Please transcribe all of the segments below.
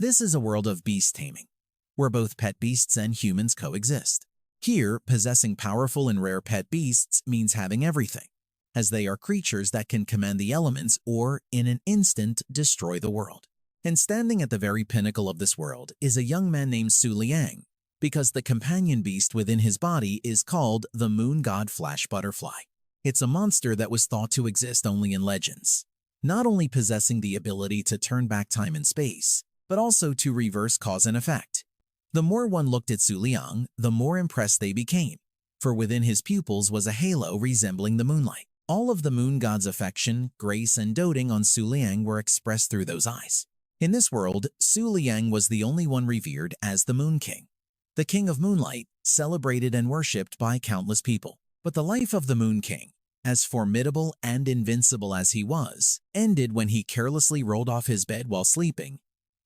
This is a world of beast taming, where both pet beasts and humans coexist. Here, possessing powerful and rare pet beasts means having everything, as they are creatures that can command the elements or, in an instant, destroy the world. And standing at the very pinnacle of this world is a young man named Su Liang, because the companion beast within his body is called the moon god flash butterfly. It's a monster that was thought to exist only in legends, not only possessing the ability to turn back time and space, but also to reverse cause and effect. The more one looked at Su Liang, the more impressed they became, for within his pupils was a halo resembling the moonlight. All of the moon god's affection, grace, and doting on Su Liang were expressed through those eyes. In this world, Su Liang was the only one revered as the Moon King, the king of moonlight, celebrated and worshipped by countless people. But the life of the Moon King, as formidable and invincible as he was, ended when he carelessly rolled off his bed while sleeping,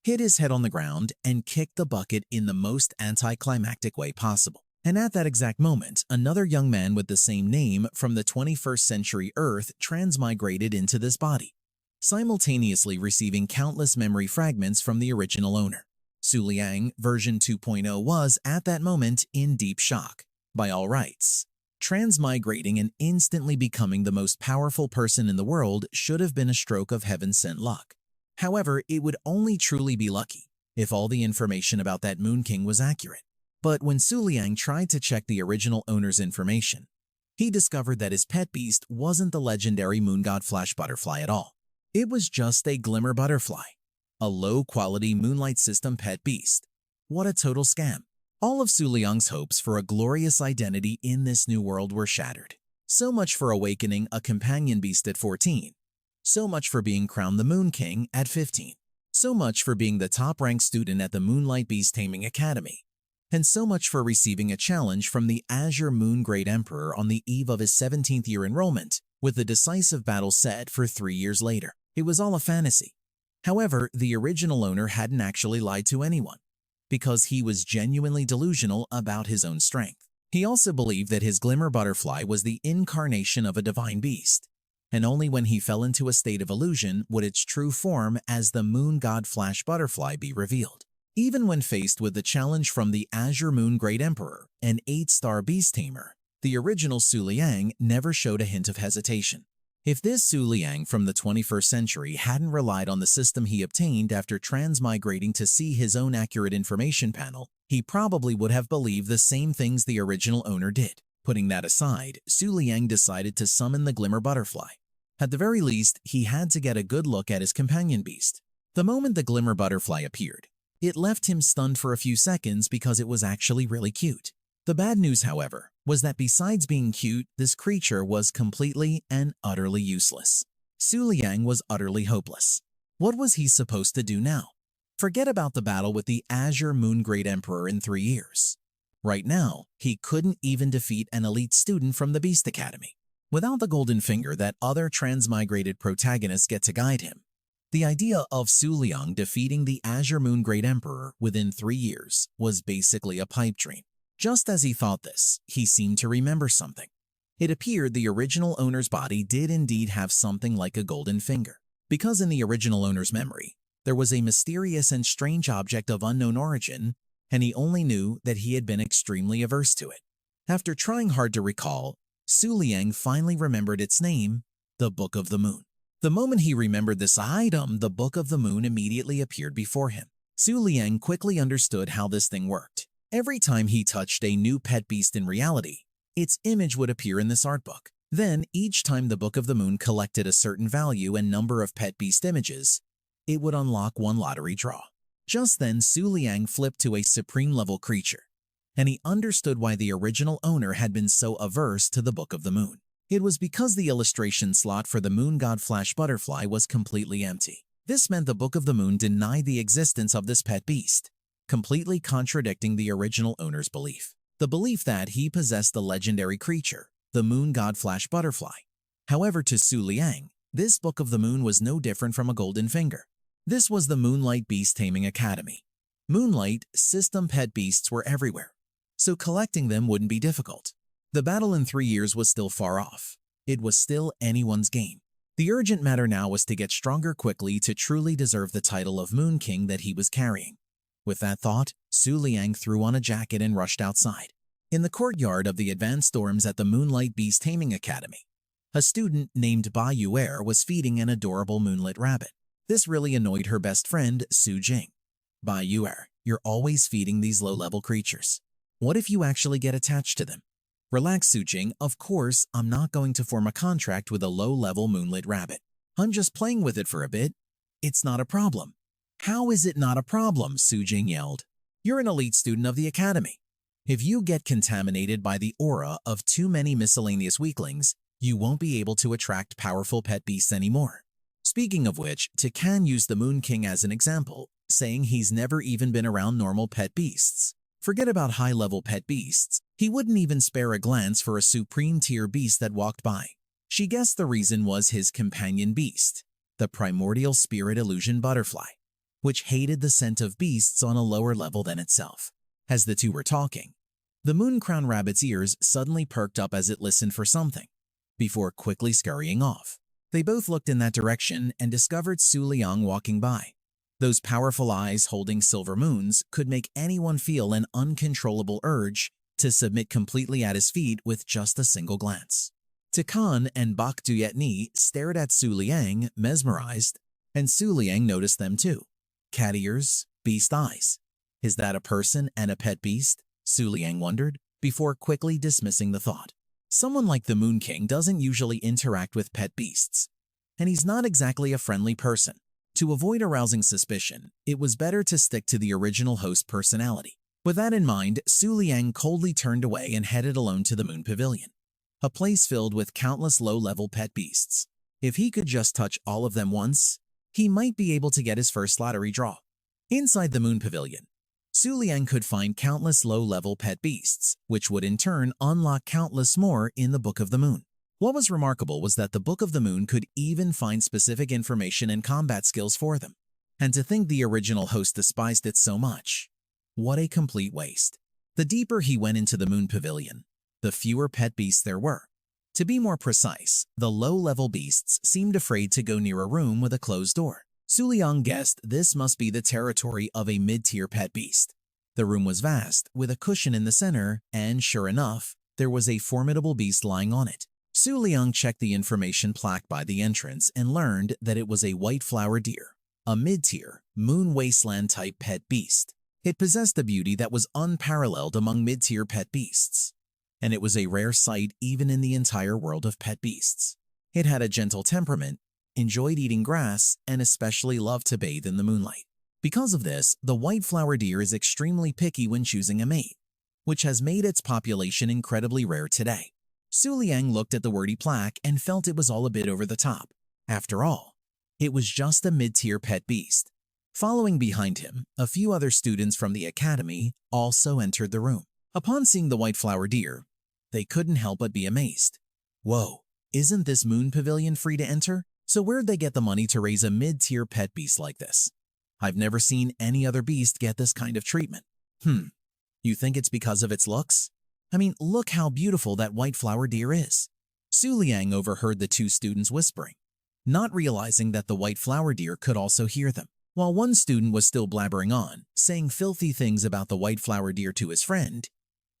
hit his head on the ground, and kicked the bucket in the most anticlimactic way possible. And at that exact moment, another young man with the same name from the 21st century Earth transmigrated into this body, simultaneously receiving countless memory fragments from the original owner. Su Liang version 2.0 was, at that moment, in deep shock. By all rights, transmigrating and instantly becoming the most powerful person in the world should have been a stroke of heaven-sent luck. However, it would only truly be lucky if all the information about that Moon King was accurate. But when Su Liang tried to check the original owner's information, he discovered that his pet beast wasn't the legendary moon god flash butterfly at all. It was just a Glimmer Butterfly, a low-quality moonlight system pet beast. What a total scam. All of Su Liang's hopes for a glorious identity in this new world were shattered. So much for awakening a companion beast at 14. So much for being crowned the Moon King at 15. So much for being the top-ranked student at the Moonlight Beast Taming Academy. And so much for receiving a challenge from the Azure Moon Great Emperor on the eve of his 17th year enrollment, with the decisive battle set for 3 years later. It was all a fantasy. However, the original owner hadn't actually lied to anyone, because he was genuinely delusional about his own strength. He also believed that his Glimmer Butterfly was the incarnation of a divine beast, and only when he fell into a state of illusion would its true form as the moon god flash butterfly be revealed. Even when faced with the challenge from the Azure Moon Great Emperor, an 8-star beast tamer, the original Su Liang never showed a hint of hesitation. If this Su Liang from the 21st century hadn't relied on the system he obtained after transmigrating to see his own accurate information panel, he probably would have believed the same things the original owner did. Putting that aside, Su Liang decided to summon the Glimmer Butterfly. At the very least, he had to get a good look at his companion beast. The moment the Glimmer Butterfly appeared, it left him stunned for a few seconds because it was actually really cute. The bad news, however, was that besides being cute, this creature was completely and utterly useless. Su Liang was utterly hopeless. What was he supposed to do now? Forget about the battle with the Azure Moon Great Emperor in 3 years. Right now, he couldn't even defeat an elite student from the Beast Academy. Without the golden finger that other transmigrated protagonists get to guide him, the idea of Su Liang defeating the Azure Moon Great Emperor within 3 years was basically a pipe dream. Just as he thought this, he seemed to remember something. It appeared the original owner's body did indeed have something like a golden finger, because in the original owner's memory, there was a mysterious and strange object of unknown origin, and he only knew that he had been extremely averse to it. After trying hard to recall, Su Liang finally remembered its name, the Book of the Moon. The moment he remembered this item, the Book of the Moon immediately appeared before him. Su Liang quickly understood how this thing worked. Every time he touched a new pet beast in reality, its image would appear in this art book. Then, each time the Book of the Moon collected a certain value and number of pet beast images, it would unlock one lottery draw. Just then, Su Liang flipped to a supreme-level creature, and he understood why the original owner had been so averse to the Book of the Moon. It was because the illustration slot for the moon god flash butterfly was completely empty. This meant the Book of the Moon denied the existence of this pet beast, completely contradicting the original owner's belief. The belief that he possessed the legendary creature, the moon god flash butterfly. However, to Su Liang, this Book of the Moon was no different from a golden finger. This was the Moonlight Beast Taming Academy. Moonlight system pet beasts were everywhere, so collecting them wouldn't be difficult. The battle in 3 years was still far off. It was still anyone's game. The urgent matter now was to get stronger quickly to truly deserve the title of Moon King that he was carrying. With that thought, Su Liang threw on a jacket and rushed outside. In the courtyard of the advanced dorms at the Moonlight Beast Taming Academy, a student named Ba Yuer was feeding an adorable moonlit rabbit. This really annoyed her best friend, Su Jing. Ba Yuer, you're always feeding these low-level creatures. What if you actually get attached to them? Relax, Su Jing. Of course, I'm not going to form a contract with a low-level moonlit rabbit. I'm just playing with it for a bit. It's not a problem. How is it not a problem? Su Jing yelled. You're an elite student of the academy. If you get contaminated by the aura of too many miscellaneous weaklings, you won't be able to attract powerful pet beasts anymore. Speaking of which, Takan used the Moon King as an example, saying he's never even been around normal pet beasts. Forget about high-level pet beasts. He wouldn't even spare a glance for a supreme-tier beast that walked by. She guessed the reason was his companion beast, the primordial spirit illusion butterfly, which hated the scent of beasts on a lower level than itself. As the two were talking, the Moon Crown Rabbit's ears suddenly perked up as it listened for something, before quickly scurrying off. They both looked in that direction and discovered Su Liang walking by. Those powerful eyes holding silver moons could make anyone feel an uncontrollable urge to submit completely at his feet with just a single glance. Takan and Bak Duyetni stared at Su Liang, mesmerized, and Su Liang noticed them too. Cat ears, beast eyes. Is that a person and a pet beast? Su Liang wondered, before quickly dismissing the thought. Someone like the Moon King doesn't usually interact with pet beasts, and he's not exactly a friendly person. To avoid arousing suspicion, it was better to stick to the original host personality. With that in mind, Su Liang coldly turned away and headed alone to the Moon Pavilion, a place filled with countless low-level pet beasts. If he could just touch all of them once, he might be able to get his first lottery draw. Inside the Moon Pavilion, Su Liang could find countless low-level pet beasts, which would in turn unlock countless more in the Book of the Moon. What was remarkable was that the Book of the Moon could even find specific information and combat skills for them. And to think the original host despised it so much. What a complete waste. The deeper he went into the Moon Pavilion, the fewer pet beasts there were. To be more precise, the low-level beasts seemed afraid to go near a room with a closed door. Su Liang guessed this must be the territory of a mid-tier pet beast. The room was vast, with a cushion in the center, and sure enough, there was a formidable beast lying on it. Su Liang checked the information plaque by the entrance and learned that it was a white flower deer, a mid-tier, moon wasteland-type pet beast. It possessed a beauty that was unparalleled among mid-tier pet beasts, and it was a rare sight even in the entire world of pet beasts. It had a gentle temperament, enjoyed eating grass, and especially loved to bathe in the moonlight. Because of this, the white flower deer is extremely picky when choosing a mate, which has made its population incredibly rare today. Su Liang looked at the wordy plaque and felt it was all a bit over the top. After all, it was just a mid-tier pet beast. Following behind him, a few other students from the academy also entered the room. Upon seeing the white flower deer, they couldn't help but be amazed. Whoa, isn't this Moon Pavilion free to enter? So where'd they get the money to raise a mid-tier pet beast like this? I've never seen any other beast get this kind of treatment. You think it's because of its looks? I mean, look how beautiful that white flower deer is. Su Liang overheard the two students whispering, not realizing that the white flower deer could also hear them. While one student was still blabbering on, saying filthy things about the white flower deer to his friend,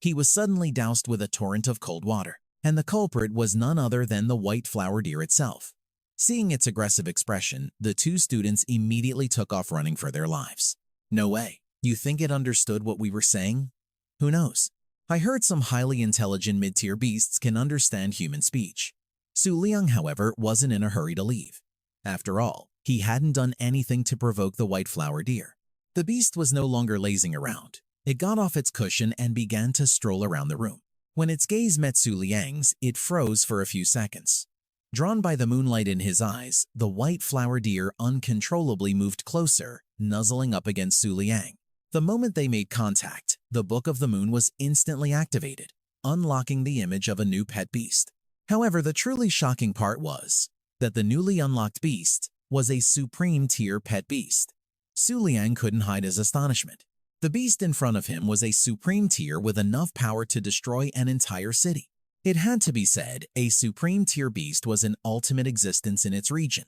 he was suddenly doused with a torrent of cold water, and the culprit was none other than the white flower deer itself. Seeing its aggressive expression, the two students immediately took off running for their lives. No way. You think it understood what we were saying? Who knows? I heard some highly intelligent mid-tier beasts can understand human speech. Su Liang, however, wasn't in a hurry to leave. After all, he hadn't done anything to provoke the white flower deer. The beast was no longer lazing around. It got off its cushion and began to stroll around the room. When its gaze met Su Liang's, it froze for a few seconds. Drawn by the moonlight in his eyes, the white flower deer uncontrollably moved closer, nuzzling up against Su Liang. The moment they made contact, the Book of the Moon was instantly activated, unlocking the image of a new pet beast. However, the truly shocking part was that the newly unlocked beast was a supreme-tier pet beast. Su Liang couldn't hide his astonishment. The beast in front of him was a supreme tier with enough power to destroy an entire city. It had to be said, a supreme tier beast was an ultimate existence in its region,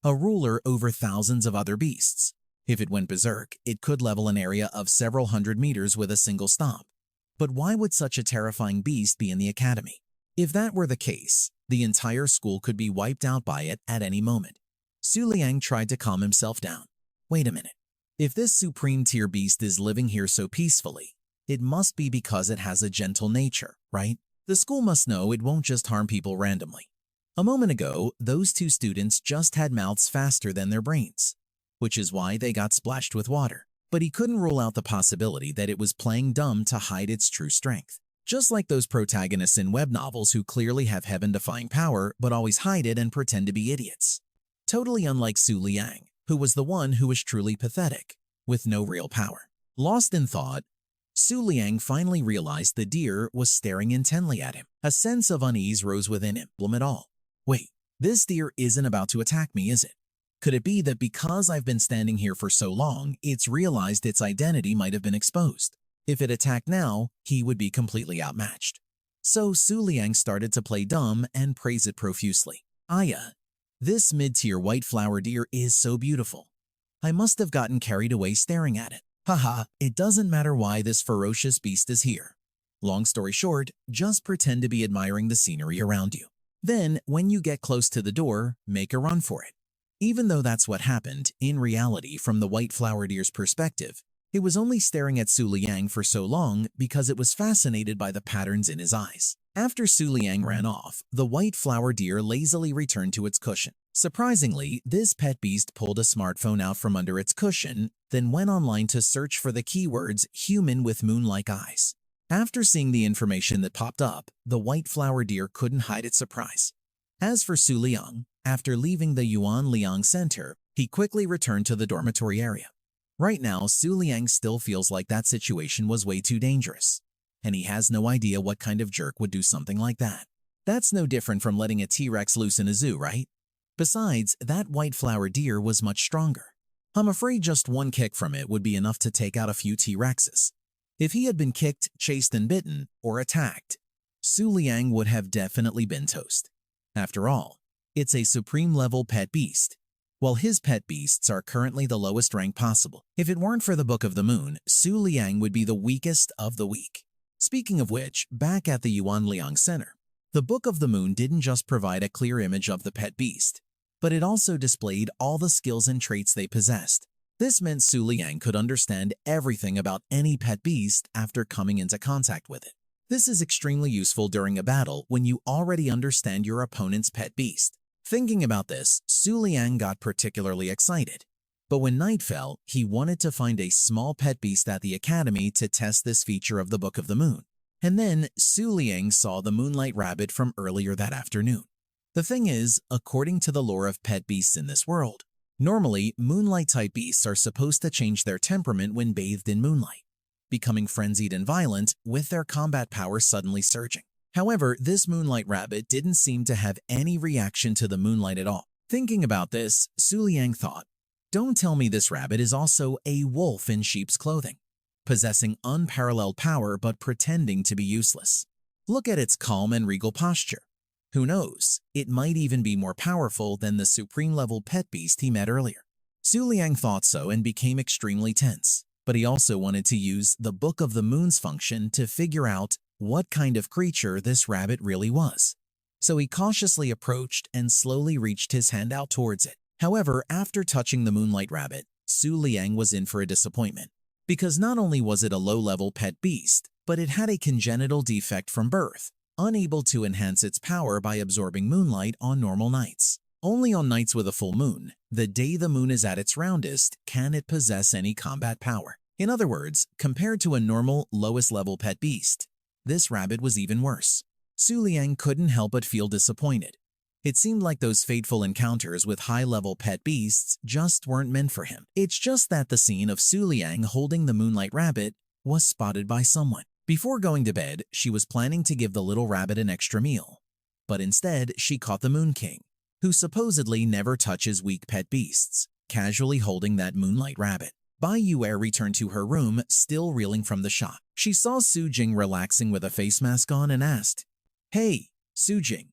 a ruler over thousands of other beasts. If it went berserk, it could level an area of several hundred meters with a single stomp. But why would such a terrifying beast be in the academy? If that were the case, the entire school could be wiped out by it at any moment. Su Liang tried to calm himself down. Wait a minute. If this supreme tier beast is living here so peacefully, it must be because it has a gentle nature, right? The school must know it won't just harm people randomly. A moment ago, those two students just had mouths faster than their brains, which is why they got splashed with water. But he couldn't rule out the possibility that it was playing dumb to hide its true strength. Just like those protagonists in web novels who clearly have heaven-defying power but always hide it and pretend to be idiots. Totally unlike Su Liang, who was the one who was truly pathetic, with no real power. Lost in thought, Su Liang finally realized the deer was staring intently at him. A sense of unease rose within him. At all. Wait, this deer isn't about to attack me, is it? Could it be that because I've been standing here for so long, it's realized its identity might have been exposed? If it attacked now, he would be completely outmatched. So Su Liang started to play dumb and praise it profusely. Aya, this mid-tier white flower deer is so beautiful. I must have gotten carried away staring at it. Haha, it doesn't matter why this ferocious beast is here. Long story short, just pretend to be admiring the scenery around you. Then, when you get close to the door, make a run for it. Even though that's what happened, in reality, from the white flower deer's perspective, it was only staring at Su Liang for so long because it was fascinated by the patterns in his eyes. After Su Liang ran off, the white flower deer lazily returned to its cushion. Surprisingly, this pet beast pulled a smartphone out from under its cushion, then went online to search for the keywords human with moon-like eyes. After seeing the information that popped up, the white flower deer couldn't hide its surprise. As for Su Liang, after leaving the Huan Liang Center, he quickly returned to the dormitory area. Right now, Su Liang still feels like that situation was way too dangerous, and he has no idea what kind of jerk would do something like that. That's no different from letting a T-Rex loose in a zoo, right? Besides, that white flower deer was much stronger. I'm afraid just one kick from it would be enough to take out a few T-Rexes. If he had been kicked, chased and bitten, or attacked, Su Liang would have definitely been toast. After all, it's a supreme-level pet beast, while his pet beasts are currently the lowest rank possible. If it weren't for the Book of the Moon, Su Liang would be the weakest of the weak. Speaking of which, back at the Huan Liang Center, the Book of the Moon didn't just provide a clear image of the pet beast, but it also displayed all the skills and traits they possessed. This meant Su Liang could understand everything about any pet beast after coming into contact with it. This is extremely useful during a battle when you already understand your opponent's pet beast. Thinking about this, Su Liang got particularly excited. But when night fell, he wanted to find a small pet beast at the academy to test this feature of the Book of the Moon. And then Su Liang saw the moonlight rabbit from earlier that afternoon. The thing is, according to the lore of pet beasts in this world, normally moonlight-type beasts are supposed to change their temperament when bathed in moonlight, becoming frenzied and violent, with their combat power suddenly surging. However, this moonlight rabbit didn't seem to have any reaction to the moonlight at all. Thinking about this, Su Liang thought, don't tell me this rabbit is also a wolf in sheep's clothing, possessing unparalleled power but pretending to be useless. Look at its calm and regal posture. Who knows, it might even be more powerful than the supreme-level pet beast he met earlier. Su Liang thought so and became extremely tense, but he also wanted to use the Book of the Moon's function to figure out what kind of creature this rabbit really was. So he cautiously approached and slowly reached his hand out towards it. However, after touching the moonlight rabbit, Su Liang was in for a disappointment, because not only was it a low-level pet beast, but it had a congenital defect from birth, unable to enhance its power by absorbing moonlight on normal nights. Only on nights with a full moon, the day the moon is at its roundest, can it possess any combat power. In other words, compared to a normal, lowest-level pet beast, this rabbit was even worse. Su Liang couldn't help but feel disappointed. It seemed like those fateful encounters with high-level pet beasts just weren't meant for him. It's just that the scene of Su Liang holding the moonlight rabbit was spotted by someone. Before going to bed, she was planning to give the little rabbit an extra meal, but instead she caught the Moon King, who supposedly never touches weak pet beasts, casually holding that moonlight rabbit. Bai Yue returned to her room, still reeling from the shock. She saw Su Jing relaxing with a face mask on and asked, Hey, Sujing,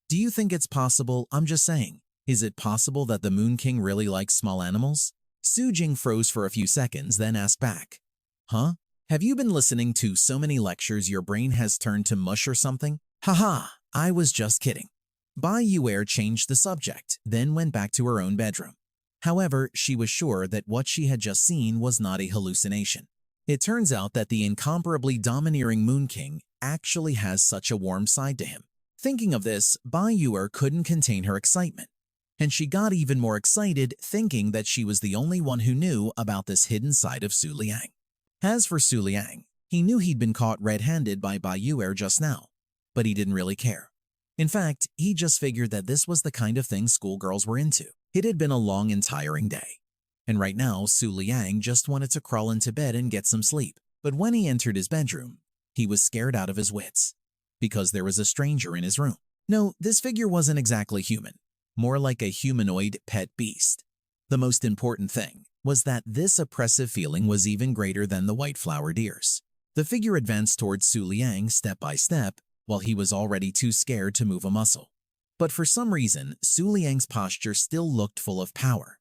do you think it's possible? I'm just saying, is it possible that the Moon King really likes small animals? Sujing froze for a few seconds, then asked back. Huh? Have you been listening to so many lectures your brain has turned to mush or something? Haha, I was just kidding. Bai Yuer changed the subject, then went back to her own bedroom. However, she was sure that what she had just seen was not a hallucination. It turns out that the incomparably domineering Moon King actually has such a warm side to him. Thinking of this, Bai Yuer couldn't contain her excitement, and she got even more excited thinking that she was the only one who knew about this hidden side of Su Liang. As for Su Liang, he knew he'd been caught red-handed by Bai Yuer just now, but he didn't really care. In fact, he just figured that this was the kind of thing schoolgirls were into. It had been a long and tiring day, and right now Su Liang just wanted to crawl into bed and get some sleep. But when he entered his bedroom, he was scared out of his wits, because there was a stranger in his room. No, this figure wasn't exactly human, more like a humanoid pet beast. The most important thing was that this oppressive feeling was even greater than the white flowered ears. The figure advanced towards Su Liang step by step, while he was already too scared to move a muscle. But for some reason, Su Liang's posture still looked full of power,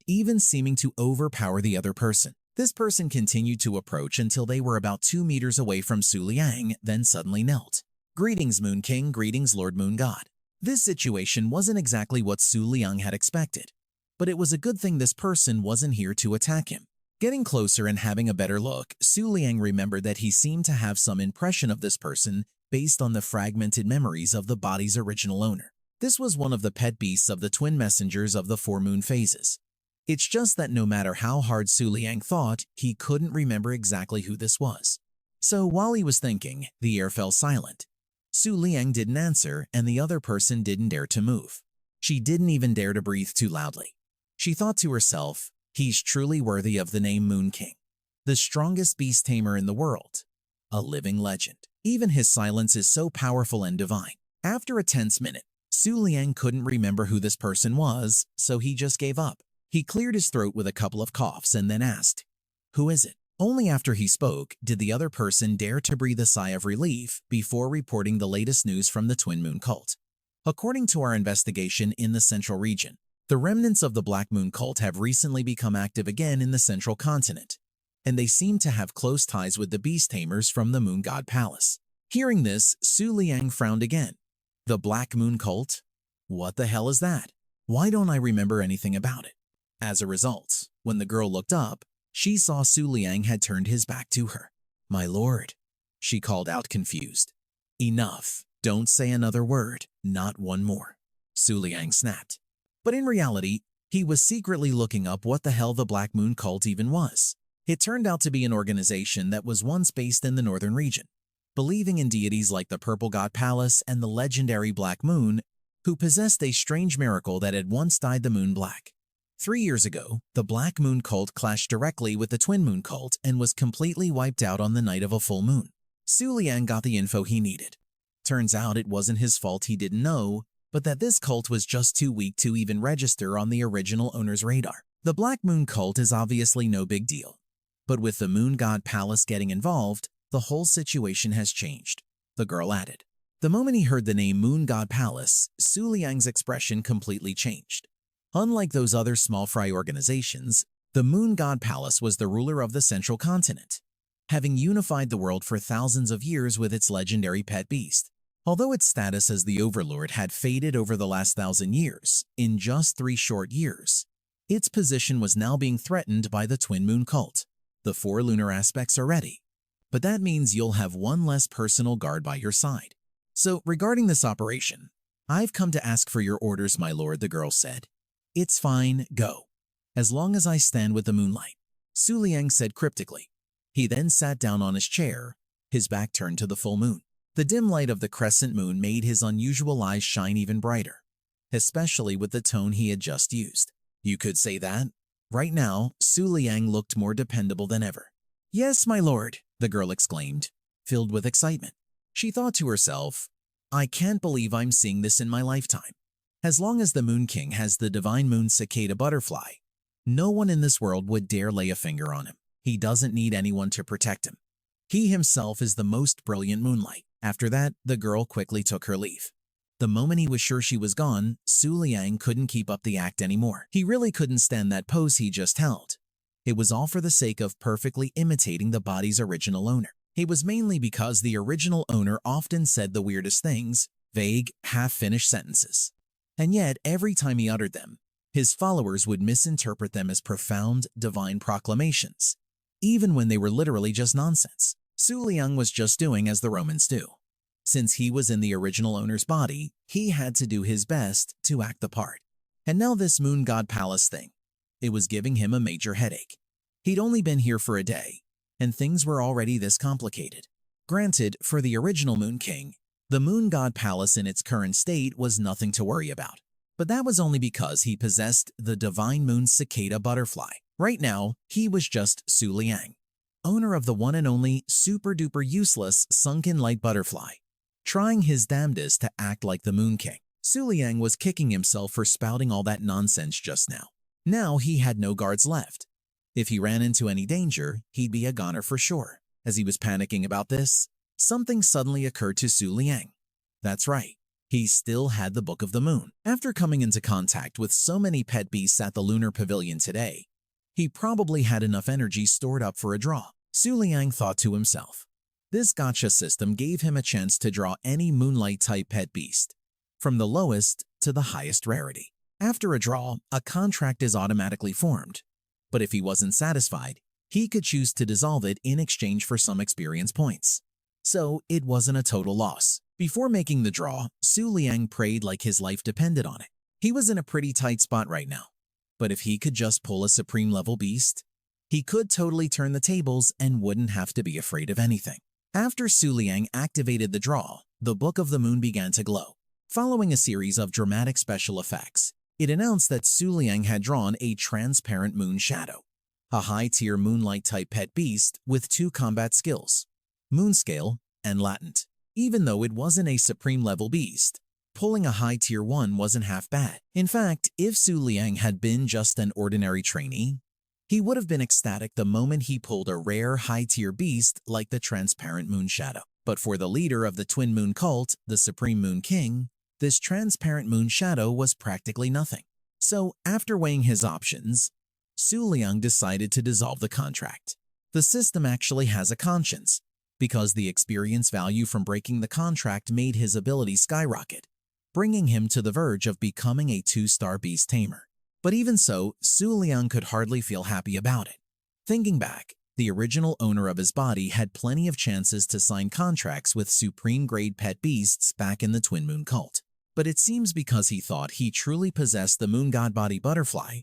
even seeming to overpower the other person. This person continued to approach until they were about 2 meters away from Su Liang, then suddenly knelt. Greetings, Moon King, greetings, Lord Moon God. This situation wasn't exactly what Su Liang had expected, but it was a good thing this person wasn't here to attack him. Getting closer and having a better look, Su Liang remembered that he seemed to have some impression of this person based on the fragmented memories of the body's original owner. This was one of the pet beasts of the twin messengers of the 4 moon phases. It's just that no matter how hard Su Liang thought, he couldn't remember exactly who this was. So while he was thinking, the air fell silent. Su Liang didn't answer, and the other person didn't dare to move. She didn't even dare to breathe too loudly. She thought to herself, he's truly worthy of the name Moon King, the strongest beast tamer in the world, a living legend. Even his silence is so powerful and divine. After a tense minute, Su Liang couldn't remember who this person was, so he just gave up. He cleared his throat with a couple of coughs and then asked, "Who is it?" Only after he spoke did the other person dare to breathe a sigh of relief before reporting the latest news from the Twin Moon cult. According to our investigation in the Central region, the remnants of the Black Moon cult have recently become active again in the Central continent, and they seem to have close ties with the beast tamers from the Moon God Palace. Hearing this, Su Liang frowned again. The Black Moon cult? What the hell is that? Why don't I remember anything about it? As a result, when the girl looked up, she saw Su Liang had turned his back to her. "My lord," she called out confused. "Enough. Don't say another word, not one more," Su Liang snapped. But in reality, he was secretly looking up what the hell the Black Moon cult even was. It turned out to be an organization that was once based in the northern region, believing in deities like the Purple God Palace and the legendary Black Moon, who possessed a strange miracle that had once dyed the moon black. 3 years ago, the Black Moon cult clashed directly with the Twin Moon cult and was completely wiped out on the night of a full moon. Su Liang got the info he needed. Turns out it wasn't his fault he didn't know, but that this cult was just too weak to even register on the original owner's radar. The Black Moon cult is obviously no big deal, but with the Moon God Palace getting involved, the whole situation has changed, the girl added. The moment he heard the name Moon God Palace, Su Liang's expression completely changed. Unlike those other small fry organizations, the Moon God Palace was the ruler of the central continent, having unified the world for thousands of years with its legendary pet beast. Although its status as the overlord had faded over the last 1,000 years, in just 3 short years, its position was now being threatened by the Twin Moon cult. The 4 lunar aspects are ready, but that means you'll have 1 less personal guard by your side. So regarding this operation, "I've come to ask for your orders, my lord," the girl said. "It's fine, go. As long as I stand with the moonlight," Su Liang said cryptically. He then sat down on his chair, his back turned to the full moon. The dim light of the crescent moon made his unusual eyes shine even brighter, especially with the tone he had just used. You could say that. Right now, Su Liang looked more dependable than ever. "Yes, my lord," the girl exclaimed, filled with excitement. She thought to herself, "I can't believe I'm seeing this in my lifetime. As long as the Moon King has the divine moon cicada butterfly, no one in this world would dare lay a finger on him. He doesn't need anyone to protect him. He himself is the most brilliant moonlight." After that, the girl quickly took her leave. The moment he was sure she was gone, Su Liang couldn't keep up the act anymore. He really couldn't stand that pose he just held. It was all for the sake of perfectly imitating the body's original owner. It was mainly because the original owner often said the weirdest things, vague, half-finished sentences. And yet, every time he uttered them, his followers would misinterpret them as profound, divine proclamations, even when they were literally just nonsense. Su Liang was just doing as the Romans do. Since he was in the original owner's body, he had to do his best to act the part. And now this moon god palace thing, it was giving him a major headache. He'd only been here for a day, and things were already this complicated. Granted, for the original Moon King, the moon god palace in its current state was nothing to worry about. But that was only because he possessed the divine moon cicada butterfly. Right now, he was just Su Liang, owner of the one and only super-duper useless sunken light butterfly, trying his damnedest to act like the Moon King. Su Liang was kicking himself for spouting all that nonsense just now. Now he had no guards left. If he ran into any danger, he'd be a goner for sure. As he was panicking about this, something suddenly occurred to Su Liang. That's right, he still had the Book of the Moon. After coming into contact with so many pet beasts at the Lunar Pavilion today, he probably had enough energy stored up for a draw. Su Liang thought to himself. This gacha system gave him a chance to draw any moonlight-type pet beast, from the lowest to the highest rarity. After a draw, a contract is automatically formed. But if he wasn't satisfied, he could choose to dissolve it in exchange for some experience points. So it wasn't a total loss. Before making the draw, Su Liang prayed like his life depended on it. He was in a pretty tight spot right now. But if he could just pull a supreme level beast, he could totally turn the tables and wouldn't have to be afraid of anything. After Su Liang activated the draw, the Book of the Moon began to glow. Following a series of dramatic special effects, it announced that Su Liang had drawn a transparent moon shadow, a high-tier moonlight-type pet beast with 2 combat skills, Moon Scale and Latent. Even though it wasn't a supreme-level beast, pulling a high-tier one wasn't half bad. In fact, if Su Liang had been just an ordinary trainee, he would have been ecstatic the moment he pulled a rare high-tier beast like the transparent moon shadow. But for the leader of the Twin Moon cult, the Supreme Moon King, this transparent moon shadow was practically nothing. So, after weighing his options, Su Liang decided to dissolve the contract. The system actually has a conscience, because the experience value from breaking the contract made his ability skyrocket, bringing him to the verge of becoming a 2-star beast tamer. But even so, Su Liang could hardly feel happy about it. Thinking back, the original owner of his body had plenty of chances to sign contracts with supreme-grade pet beasts back in the Twin Moon cult. But it seems because he thought he truly possessed the moon god body butterfly,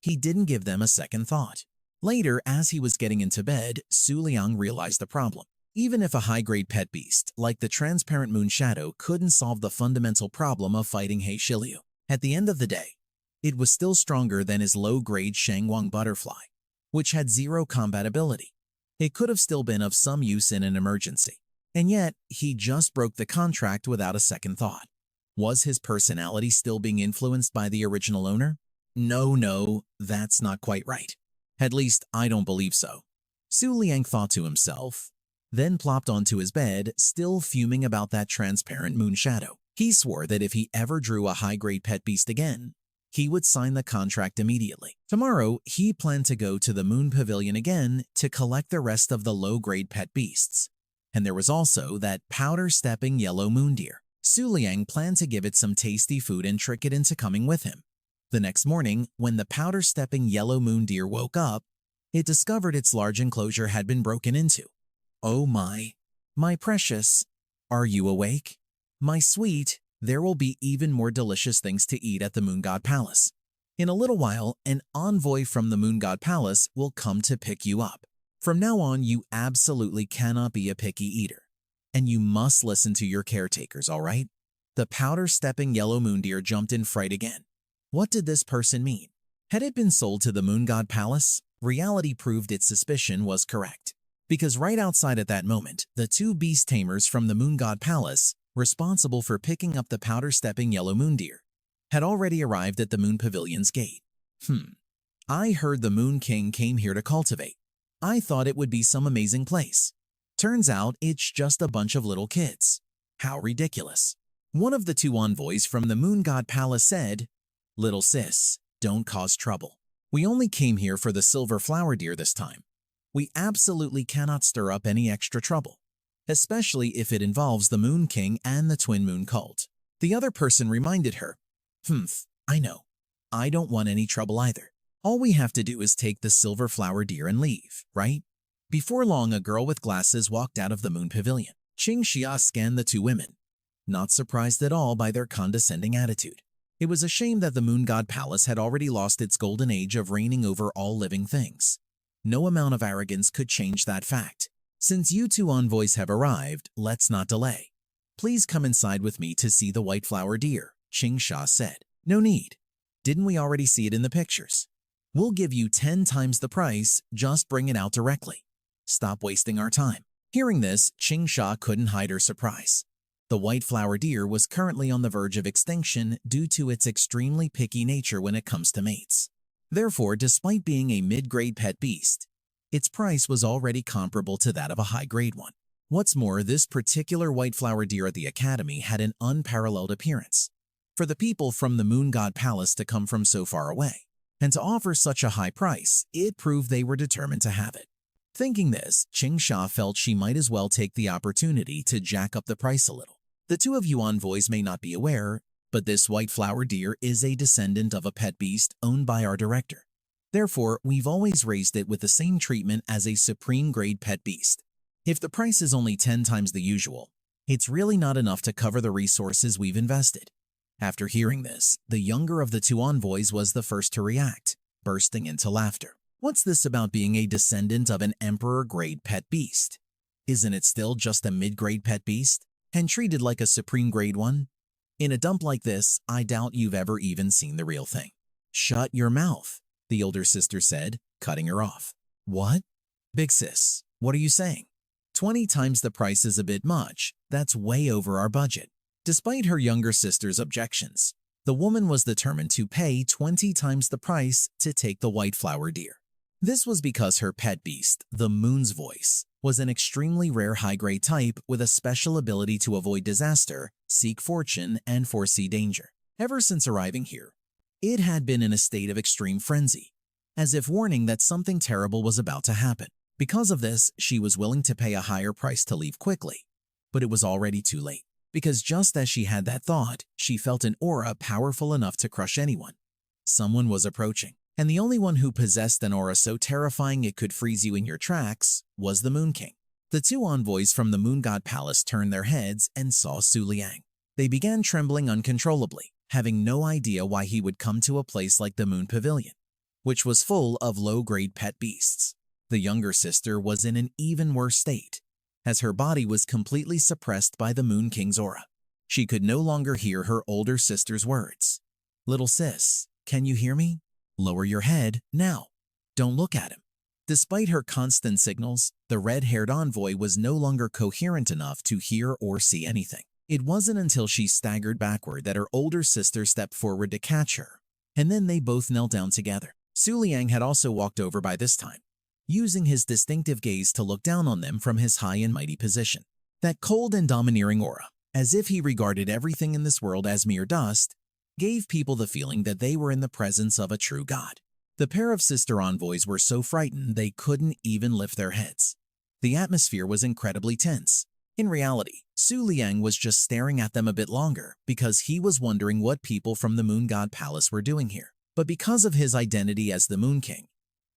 he didn't give them a second thought. Later, as he was getting into bed, Su Liang realized the problem. Even if a high-grade pet beast, like the transparent moon shadow, couldn't solve the fundamental problem of fighting He Shiliu, at the end of the day, it was still stronger than his low-grade Shangwang butterfly, which had 0 combat ability. It could have still been of some use in an emergency. And yet, he just broke the contract without a second thought. Was his personality still being influenced by the original owner? No, that's not quite right. At least, I don't believe so. Su Liang thought to himself, then plopped onto his bed, still fuming about that transparent moon shadow. He swore that if he ever drew a high-grade pet beast again, he would sign the contract immediately. Tomorrow, he planned to go to the Moon Pavilion again to collect the rest of the low-grade pet beasts. And there was also that powder-stepping yellow moon deer. Su Liang planned to give it some tasty food and trick it into coming with him. The next morning, when the powder-stepping yellow moon deer woke up, it discovered its large enclosure had been broken into. Oh my precious, are you awake? My sweet, there will be even more delicious things to eat at the Moon God Palace. In a little while, an envoy from the Moon God Palace will come to pick you up. From now on, you absolutely cannot be a picky eater. And you must listen to your caretakers, all right? The powder-stepping yellow moon deer jumped in fright again. What did this person mean? Had it been sold to the Moon God Palace? Reality proved its suspicion was correct. Because right outside at that moment, the 2 beast tamers from the Moon God Palace, responsible for picking up the powder-stepping yellow moon deer, had already arrived at the Moon Pavilion's gate. I heard the Moon King came here to cultivate. I thought it would be some amazing place. Turns out it's just a bunch of little kids. How ridiculous. One of the two envoys from the Moon God Palace said, "Little sis, don't cause trouble. We only came here for the silver flower deer this time. We absolutely cannot stir up any extra trouble, especially if it involves the Moon King and the Twin Moon cult." The other person reminded her, I know. I don't want any trouble either. All we have to do is take the silver flower deer and leave, right? Before long, a girl with glasses walked out of the Moon Pavilion. Xia scanned the two women, not surprised at all by their condescending attitude. It was a shame that the Moon God Palace had already lost its golden age of reigning over all living things. No amount of arrogance could change that fact. Since you two envoys have arrived, let's not delay. Please come inside with me to see the white flower deer, Xia said. No need. Didn't we already see it in the pictures? We'll give you 10 times the price, just bring it out directly. Stop wasting our time. Hearing this, Xia couldn't hide her surprise. The white flower deer was currently on the verge of extinction due to its extremely picky nature when it comes to mates. Therefore, despite being a mid-grade pet beast, its price was already comparable to that of a high-grade one. What's more, this particular white flower deer at the Academy had an unparalleled appearance. For the people from the Moon God Palace to come from so far away, and to offer such a high price, it proved they were determined to have it. Thinking this, Xia felt she might as well take the opportunity to jack up the price a little. The two of you envoys may not be aware, but this white flower deer is a descendant of a pet beast owned by our director. Therefore, we've always raised it with the same treatment as a supreme grade pet beast. If the price is only 10 times the usual, it's really not enough to cover the resources we've invested. After hearing this, the younger of the two envoys was the first to react, bursting into laughter. What's this about being a descendant of an emperor-grade pet beast? Isn't it still just a mid-grade pet beast, and treated like a supreme grade one? In a dump like this, I doubt you've ever even seen the real thing. Shut your mouth, the older sister said, cutting her off. What? Big sis, what are you saying? 20 times the price is a bit much. That's way over our budget. Despite her younger sister's objections, the woman was determined to pay 20 times the price to take the white flower deer. This was because her pet beast, the Moon's Voice, was an extremely rare high-grade type with a special ability to avoid disaster, seek fortune, and foresee danger. Ever since arriving here, it had been in a state of extreme frenzy, as if warning that something terrible was about to happen. Because of this, she was willing to pay a higher price to leave quickly. But it was already too late, because just as she had that thought, she felt an aura powerful enough to crush anyone. Someone was approaching, and the only one who possessed an aura so terrifying it could freeze you in your tracks was the Moon King. The two envoys from the Moon God Palace turned their heads and saw Su Liang. They began trembling uncontrollably, having no idea why he would come to a place like the Moon Pavilion, which was full of low-grade pet beasts. The younger sister was in an even worse state, as her body was completely suppressed by the Moon King's aura. She could no longer hear her older sister's words. Little sis, can you hear me? Lower your head, now. Don't look at him. Despite her constant signals, the red-haired envoy was no longer coherent enough to hear or see anything. It wasn't until she staggered backward that her older sister stepped forward to catch her, and then they both knelt down together. Su Liang had also walked over by this time, using his distinctive gaze to look down on them from his high and mighty position. That cold and domineering aura, as if he regarded everything in this world as mere dust, gave people the feeling that they were in the presence of a true god. The pair of sister envoys were so frightened they couldn't even lift their heads. The atmosphere was incredibly tense. In reality, Su Liang was just staring at them a bit longer because he was wondering what people from the Moon God Palace were doing here. But because of his identity as the Moon King,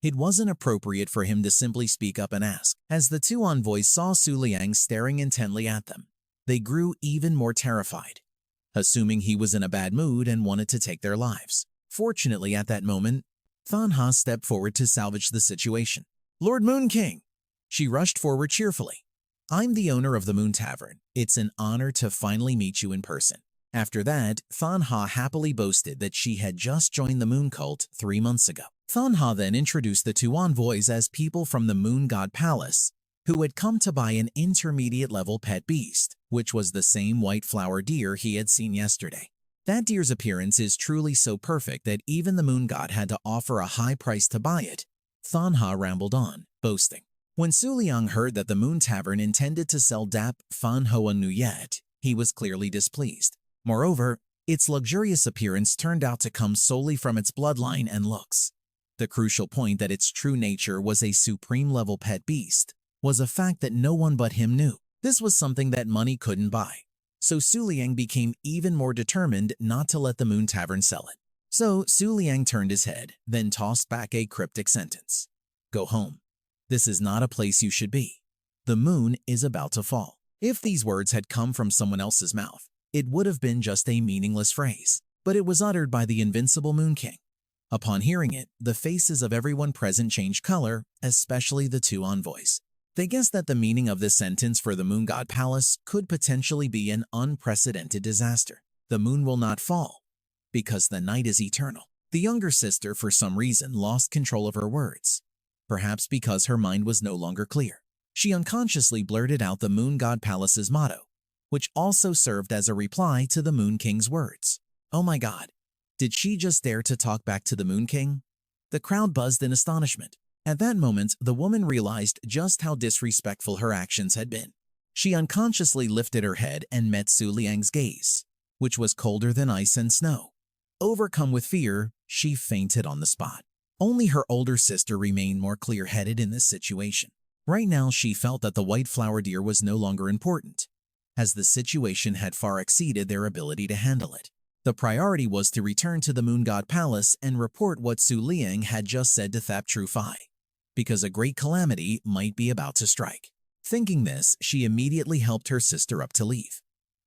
it wasn't appropriate for him to simply speak up and ask. As the two envoys saw Su Liang staring intently at them, they grew even more terrified, assuming he was in a bad mood and wanted to take their lives. Fortunately, at that moment, Thanha stepped forward to salvage the situation. Lord Moon King! She rushed forward cheerfully. I'm the owner of the Moon Tavern. It's an honor to finally meet you in person. After that, Thanha happily boasted that she had just joined the Moon Cult 3 months ago. Thanha then introduced the two envoys as people from the Moon God Palace who had come to buy an intermediate-level pet beast, which was the same white flower deer he had seen yesterday. That deer's appearance is truly so perfect that even the Moon God had to offer a high price to buy it. Thanha rambled on, boasting. When Su Liang heard that the Moon Tavern intended to sell Dap Fan Huan Yet, he was clearly displeased. Moreover, its luxurious appearance turned out to come solely from its bloodline and looks. The crucial point that its true nature was a supreme-level pet beast was a fact that no one but him knew. This was something that money couldn't buy. So Su Liang became even more determined not to let the Moon Tavern sell it. So Su Liang turned his head, then tossed back a cryptic sentence. Go home. This is not a place you should be. The moon is about to fall. If these words had come from someone else's mouth, it would have been just a meaningless phrase, but it was uttered by the invincible Moon King. Upon hearing it, the faces of everyone present changed color, especially the two envoys. They guessed that the meaning of this sentence for the Moon God Palace could potentially be an unprecedented disaster. The moon will not fall, because the night is eternal. The younger sister, for some reason, lost control of her words, perhaps because her mind was no longer clear. She unconsciously blurted out the Moon God Palace's motto, which also served as a reply to the Moon King's words. Oh my God, did she just dare to talk back to the Moon King? The crowd buzzed in astonishment. At that moment, the woman realized just how disrespectful her actions had been. She unconsciously lifted her head and met Su Liang's gaze, which was colder than ice and snow. Overcome with fear, she fainted on the spot. Only her older sister remained more clear-headed in this situation. Right now, she felt that the white flower deer was no longer important, as the situation had far exceeded their ability to handle it. The priority was to return to the Moon God Palace and report what Su Liang had just said to Thap Tru Phi, because a great calamity might be about to strike. Thinking this, she immediately helped her sister up to leave.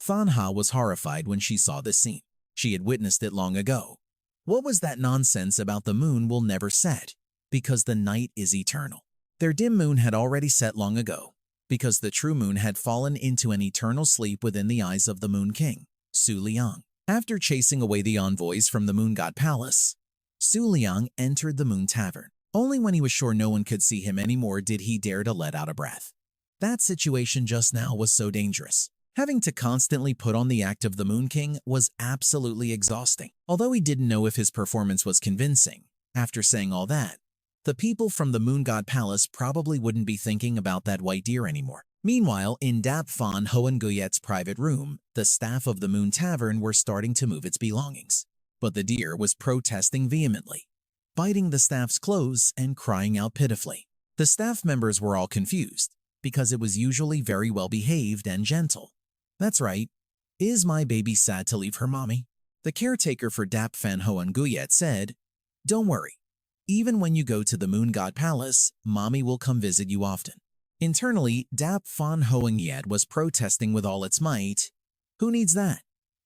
Than Ha was horrified when she saw this scene. She had witnessed it long ago. What was that nonsense about the moon will never set, because the night is eternal? Their dim moon had already set long ago, because the true moon had fallen into an eternal sleep within the eyes of the Moon King, Su Liang. After chasing away the envoys from the Moon God Palace, Su Liang entered the Moon Tavern. Only when he was sure no one could see him anymore did he dare to let out a breath. That situation just now was so dangerous. Having to constantly put on the act of the Moon King was absolutely exhausting. Although he didn't know if his performance was convincing, after saying all that, the people from the Moon God Palace probably wouldn't be thinking about that white deer anymore. Meanwhile, in Dap Fan Hoan Guyet's private room, the staff of the Moon Tavern were starting to move its belongings. But the deer was protesting vehemently, biting the staff's clothes and crying out pitifully. The staff members were all confused, because it was usually very well behaved and gentle. That's right. Is my baby sad to leave her mommy? The caretaker for Dap Fan Hoan Guyet said, Don't worry. Even when you go to the Moon God Palace, mommy will come visit you often. Internally, Dap Fan Hoan Guyet was protesting with all its might. Who needs that?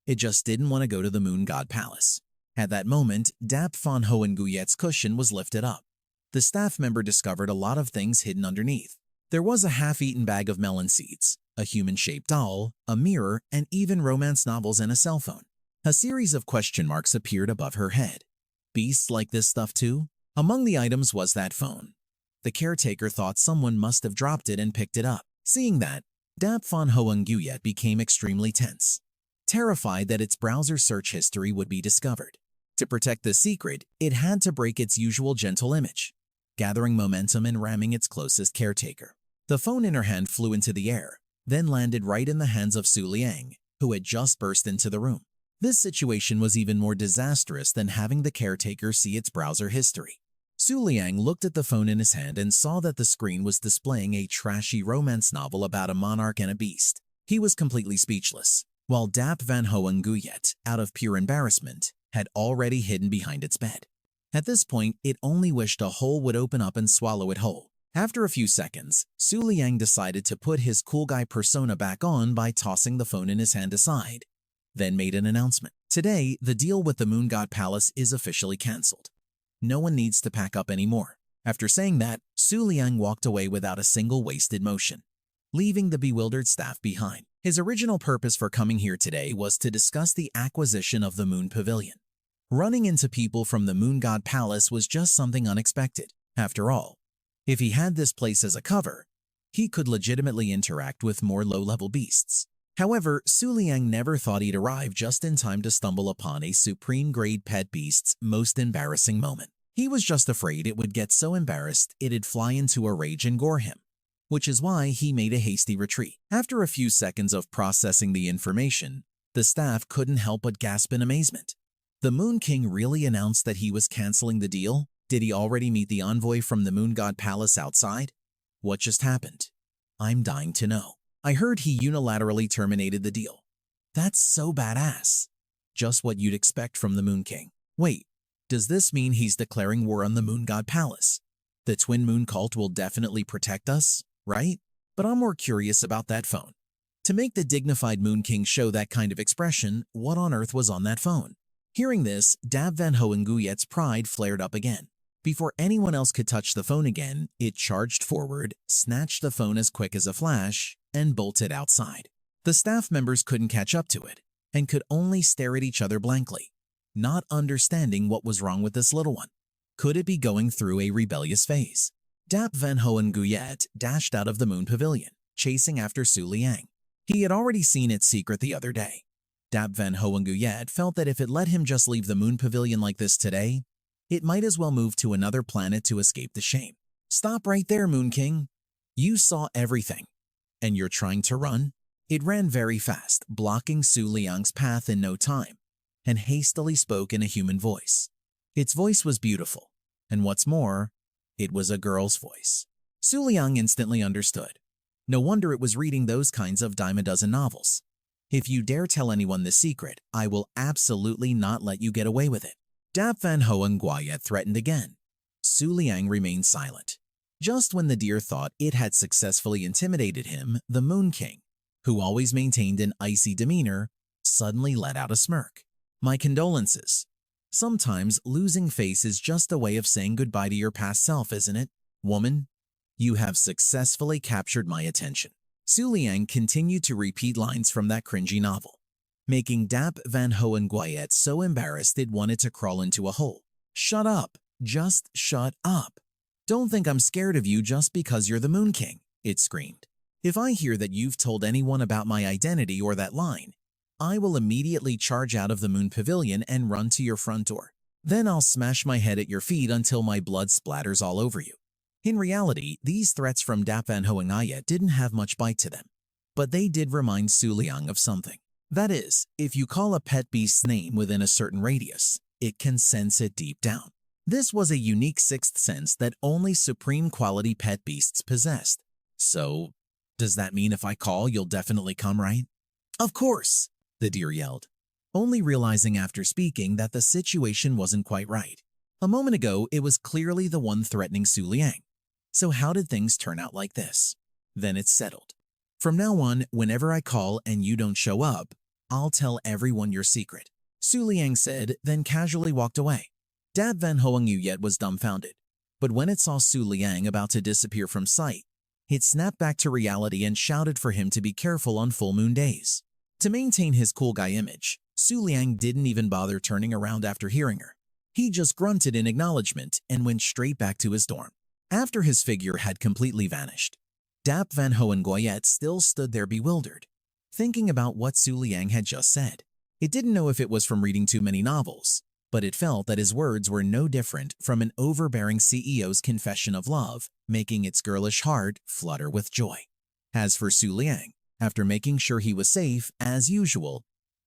It just didn't want to go to the Moon God Palace. At that moment, Dap Fan Hoan Guyet's cushion was lifted up. The staff member discovered a lot of things hidden underneath. There was a half-eaten bag of melon seeds, a human-shaped doll, a mirror, and even romance novels and a cell phone. A series of question marks appeared above her head. Beasts like this stuff too? Among the items was that phone. The caretaker thought someone must have dropped it and picked it up. Seeing that, Dap Fan Hoan Guyet became extremely tense, terrified that its browser search history would be discovered. To protect the secret, it had to break its usual gentle image, gathering momentum and ramming its closest caretaker. The phone in her hand flew into the air, then landed right in the hands of Su Liang, who had just burst into the room. This situation was even more disastrous than having the caretaker see its browser history. Su Liang looked at the phone in his hand and saw that the screen was displaying a trashy romance novel about a monarch and a beast. He was completely speechless, while Dap Fan Hoan Guyet, out of pure embarrassment, had already hidden behind its bed. At this point, it only wished a hole would open up and swallow it whole. After a few seconds, Su Liang decided to put his cool guy persona back on by tossing the phone in his hand aside, then made an announcement. Today, the deal with the Moon God Palace is officially cancelled. No one needs to pack up anymore. After saying that, Su Liang walked away without a single wasted motion, leaving the bewildered staff behind. His original purpose for coming here today was to discuss the acquisition of the Moon Pavilion. Running into people from the Moon God Palace was just something unexpected. After all, if he had this place as a cover, he could legitimately interact with more low-level beasts. However, Su Liang never thought he'd arrive just in time to stumble upon a supreme-grade pet beast's most embarrassing moment. He was just afraid it would get so embarrassed it'd fly into a rage and gore him. which is why he made a hasty retreat. After a few seconds of processing the information, the staff couldn't help but gasp in amazement. The Moon King really announced that he was canceling the deal? Did he already meet the envoy from the Moon God Palace outside? What just happened? I'm dying to know. I heard he unilaterally terminated the deal. That's so badass. Just what you'd expect from the Moon King. Wait, does this mean he's declaring war on the Moon God Palace? The Twin Moon cult will definitely protect us, right? But I'm more curious about that phone. To make the dignified Moon King show that kind of expression, what on earth was on that phone? Hearing this, Dap Van Hoenguyet's pride flared up again. Before anyone else could touch the phone again, it charged forward, snatched the phone as quick as a flash, and bolted outside. The staff members couldn't catch up to it, and could only stare at each other blankly, not understanding what was wrong with this little one. Could it be going through a rebellious phase? Dap Van Hoenguyet dashed out of the Moon Pavilion, chasing after Su Liang. He had already seen its secret the other day. Dap Van Hoenguyet felt that if it let him just leave the Moon Pavilion like this today, it might as well move to another planet to escape the shame. Stop right there, Moon King. You saw everything, and you're trying to run? It ran very fast, blocking Su Liang's path in no time, and hastily spoke in a human voice. Its voice was beautiful, and what's more, it was a girl's voice. Su Liang instantly understood. No wonder it was reading those kinds of dime a dozen novels. If you dare tell anyone this secret, I will absolutely not let you get away with it. Dap Van Hoenguyet threatened again. Su Liang remained silent. Just when the deer thought it had successfully intimidated him, the Moon King, who always maintained an icy demeanor, suddenly let out a smirk. My condolences. Sometimes losing face is just a way of saying goodbye to your past self, isn't it? Woman, you have successfully captured my attention. Su Liang continued to repeat lines from that cringy novel, making Dap Van Hoenguyet so embarrassed it wanted to crawl into a hole. Shut up. Just shut up. Don't think I'm scared of you just because you're the Moon King, it screamed. If I hear that you've told anyone about my identity or that line, I will immediately charge out of the Moon Pavilion and run to your front door. Then I'll smash my head at your feet until my blood splatters all over you. In reality, these threats from Dap Van Hoenguyet didn't have much bite to them, but they did remind Su Liang of something. That is, if you call a pet beast's name within a certain radius, it can sense it deep down. This was a unique sixth sense that only supreme quality pet beasts possessed. So, does that mean if I call, you'll definitely come, right? Of course, the deer yelled, only realizing after speaking that the situation wasn't quite right. A moment ago, it was clearly the one threatening Su Liang. So how did things turn out like this? Then it's settled. From now on, whenever I call and you don't show up, I'll tell everyone your secret, Su Liang said, then casually walked away. Dap Van Hoenguyet was dumbfounded, but when it saw Su Liang about to disappear from sight, it snapped back to reality and shouted for him to be careful on full moon days. To maintain his cool guy image, Su Liang didn't even bother turning around after hearing her. He just grunted in acknowledgement and went straight back to his dorm. After his figure had completely vanished, Dap Van Hoenguyet still stood there bewildered, thinking about what Su Liang had just said. It didn't know if it was from reading too many novels, but it felt that his words were no different from an overbearing CEO's confession of love, making its girlish heart flutter with joy. As for Su Liang, after making sure he was safe, as usual,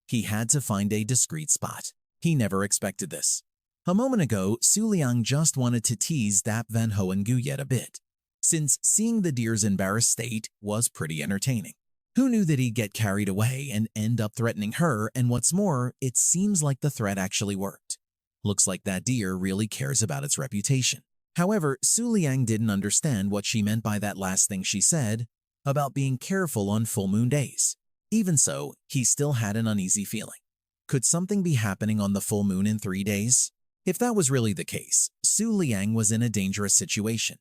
he had to find a discreet spot. He never expected this. A moment ago, Su Liang just wanted to tease Dap Van Hoenguyet a bit, since seeing the deer's embarrassed state was pretty entertaining. Who knew that he'd get carried away and end up threatening her, and what's more, it seems like the threat actually worked. Looks like that deer really cares about its reputation. However, Su Liang didn't understand what she meant by that last thing she said about being careful on full moon days. Even so, he still had an uneasy feeling. Could something be happening on the full moon in 3 days? If that was really the case, Su Liang was in a dangerous situation,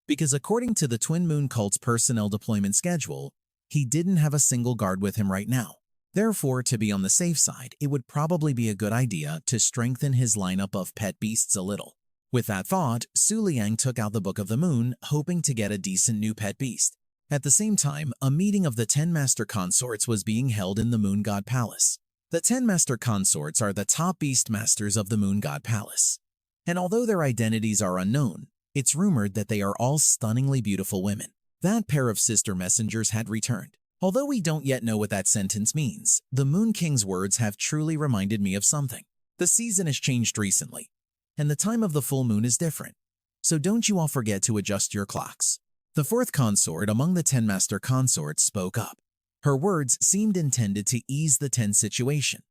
because according to the Twin Moon cult's personnel deployment schedule, he didn't have a single guard with him right now. Therefore, to be on the safe side, it would probably be a good idea to strengthen his lineup of pet beasts a little. With that thought, Su Liang took out the Book of the Moon, hoping to get a decent new pet beast. At the same time, a meeting of the 10 Master Consorts was being held in the Moon God Palace. The 10 Master Consorts are the top beast masters of the Moon God Palace, and although their identities are unknown, it's rumored that they are all stunningly beautiful women. That pair of sister messengers had returned. Although we don't yet know what that sentence means, the Moon King's words have truly reminded me of something. The season has changed recently, and the time of the full moon is different. So don't you all forget to adjust your clocks. The fourth consort among the 10 master consorts spoke up. Her words seemed intended to ease the tense situation,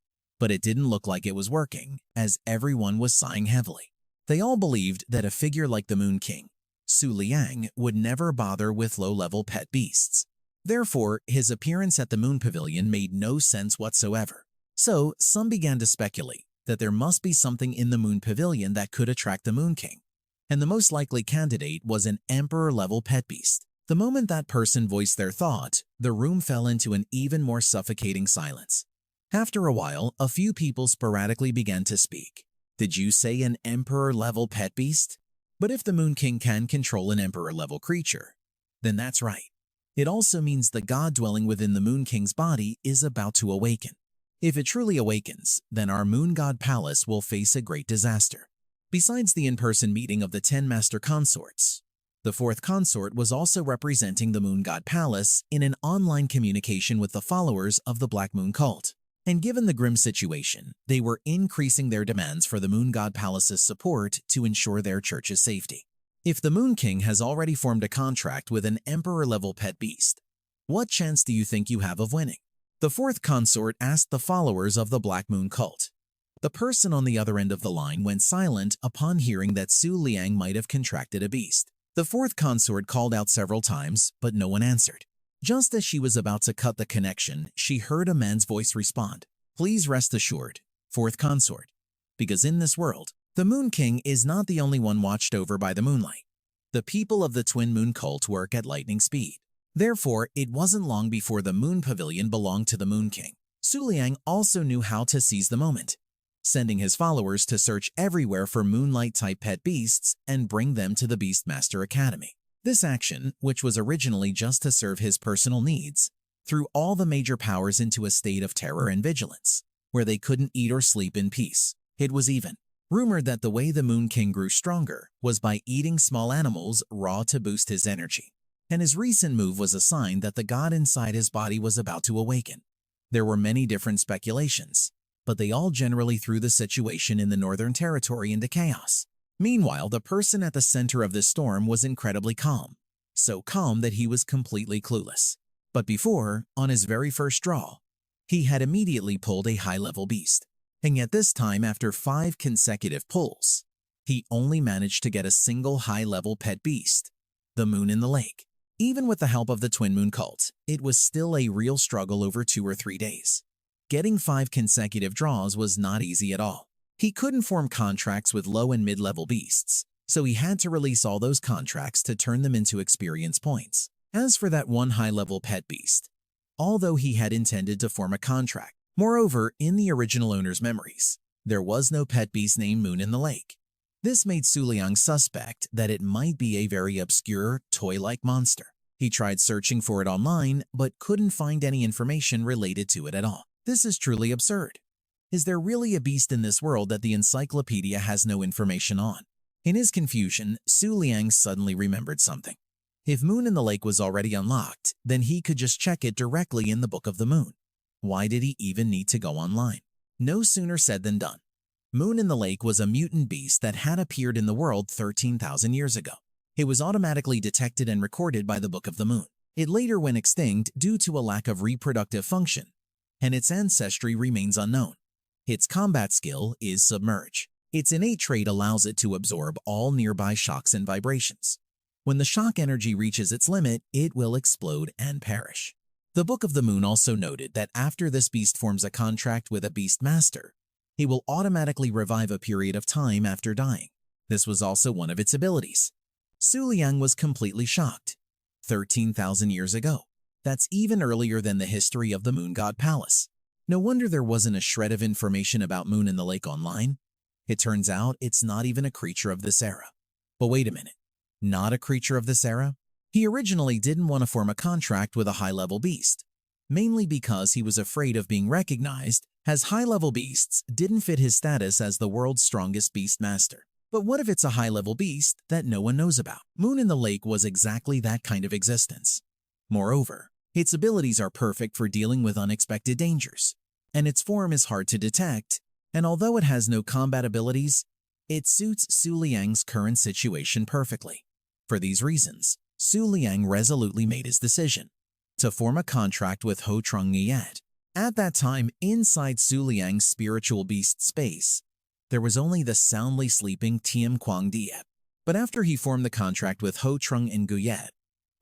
but it didn't look like it was working, as everyone was sighing heavily. They all believed that a figure like the Moon King, Su Liang, would never bother with low-level pet beasts. Therefore, his appearance at the Moon Pavilion made no sense whatsoever. So, some began to speculate that there must be something in the Moon Pavilion that could attract the Moon King, and the most likely candidate was an Emperor-level pet beast. The moment that person voiced their thought, the room fell into an even more suffocating silence. After a while, a few people sporadically began to speak. Did you say an Emperor-level pet beast? But if the Moon King can control an Emperor-level creature, then that's right. It also means the god dwelling within the Moon King's body is about to awaken. If it truly awakens, then our Moon God Palace will face a great disaster. Besides the in-person meeting of the 10 master consorts, the fourth consort was also representing the Moon God Palace in an online communication with the followers of the Black Moon cult. And given the grim situation, they were increasing their demands for the Moon God Palace's support to ensure their church's safety. If the Moon King has already formed a contract with an Emperor-level pet beast, what chance do you think you have of winning? The fourth consort asked the followers of the Black Moon cult. The person on the other end of the line went silent upon hearing that Su Liang might have contracted a beast. The fourth consort called out several times, but no one answered. Just as she was about to cut the connection, she heard a man's voice respond. Please rest assured, fourth consort, because in this world, the Moon King is not the only one watched over by the moonlight. The people of the Twin Moon cult work at lightning speed. Therefore, it wasn't long before the Moon Pavilion belonged to the Moon King. Su Liang also knew how to seize the moment, sending his followers to search everywhere for moonlight-type pet beasts and bring them to the Beastmaster Academy. This action, which was originally just to serve his personal needs, threw all the major powers into a state of terror and vigilance, where they couldn't eat or sleep in peace. It was even rumored that the way the Moon King grew stronger was by eating small animals raw to boost his energy. And his recent move was a sign that the god inside his body was about to awaken. There were many different speculations, but they all generally threw the situation in the Northern Territory into chaos. Meanwhile, the person at the center of this storm was incredibly calm, so calm that he was completely clueless. But before, on his very first draw, he had immediately pulled a high-level beast. And yet this time, after 5 consecutive pulls, he only managed to get a single high-level pet beast, the Moon in the Lake. Even with the help of the Twin Moon cult, it was still a real struggle over 2 or 3 days. Getting 5 consecutive draws was not easy at all. He couldn't form contracts with low and mid-level beasts, so he had to release all those contracts to turn them into experience points. As for that one high-level pet beast, although he had intended to form a contract, moreover, in the original owner's memories, there was no pet beast named Moon in the Lake. This made Su Liang suspect that it might be a very obscure, toy-like monster. He tried searching for it online, but couldn't find any information related to it at all. This is truly absurd. Is there really a beast in this world that the encyclopedia has no information on? In his confusion, Su Liang suddenly remembered something. If Moon in the Lake was already unlocked, then he could just check it directly in the Book of the Moon. Why did he even need to go online? No sooner said than done. Moon in the Lake was a mutant beast that had appeared in the world 13,000 years ago. It was automatically detected and recorded by the Book of the Moon. It later went extinct due to a lack of reproductive function, and its ancestry remains unknown. Its combat skill is Submerge. Its innate trait allows it to absorb all nearby shocks and vibrations. When the shock energy reaches its limit, it will explode and perish. The Book of the Moon also noted that after this beast forms a contract with a beast master, he will automatically revive a period of time after dying. This was also one of its abilities. Su Liang was completely shocked. 13,000 years ago. That's even earlier than the history of the Moon God Palace. No wonder there wasn't a shred of information about Moon in the Lake online. It turns out it's not even a creature of this era. But wait a minute. Not a creature of this era? He originally didn't want to form a contract with a high-level beast, mainly because he was afraid of being recognized, as high-level beasts didn't fit his status as the world's strongest beast master. But what if it's a high-level beast that no one knows about? Moon in the Lake was exactly that kind of existence. Moreover, its abilities are perfect for dealing with unexpected dangers, and its form is hard to detect, and although it has no combat abilities, it suits Su Liang's current situation perfectly. For these reasons, Su Liang resolutely made his decision to form a contract with Ho Trung Niet. At that time, inside Su Liang's spiritual beast space, there was only the soundly sleeping Tiem Quang Diep. But after he formed the contract with Ho Trung and Guyet,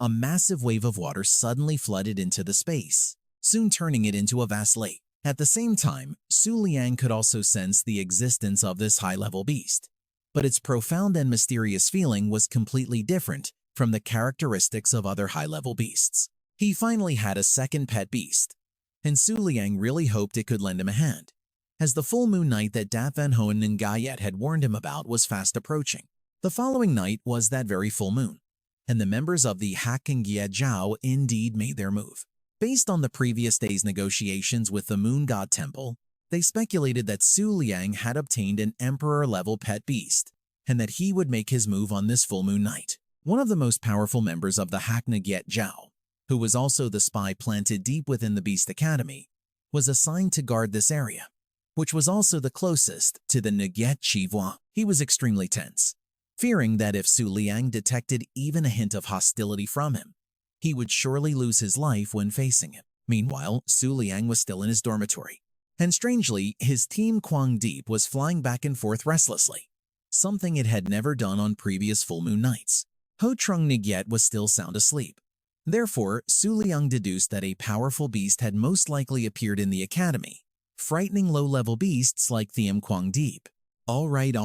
a massive wave of water suddenly flooded into the space, soon turning it into a vast lake. At the same time, Su Liang could also sense the existence of this high-level beast, but its profound and mysterious feeling was completely different from the characteristics of other high-level beasts. He finally had a second pet beast, and Su Liang really hoped it could lend him a hand, as the full moon night that Dap Van Hoen and Guyet had warned him about was fast approaching. The following night was that very full moon, and the members of the Hak and Gyet Jiao indeed made their move. Based on the previous day's negotiations with the Moon God Temple, they speculated that Su Liang had obtained an emperor-level pet beast, and that he would make his move on this full moon night. One of the most powerful members of the Hak Gyet Jiao, who was also the spy planted deep within the Beast Academy, was assigned to guard this area, which was also the closest to the Gyet Chivua. He was extremely tense, fearing that if Su Liang detected even a hint of hostility from him, he would surely lose his life when facing him. Meanwhile, Su Liang was still in his dormitory, and strangely, his team Quang Deep was flying back and forth restlessly, something it had never done on previous full moon nights. Ho Trung Gyet was still sound asleep. Therefore, Su Liang deduced that a powerful beast had most likely appeared in the academy, frightening low-level beasts like Thiem Quang Deep. All right.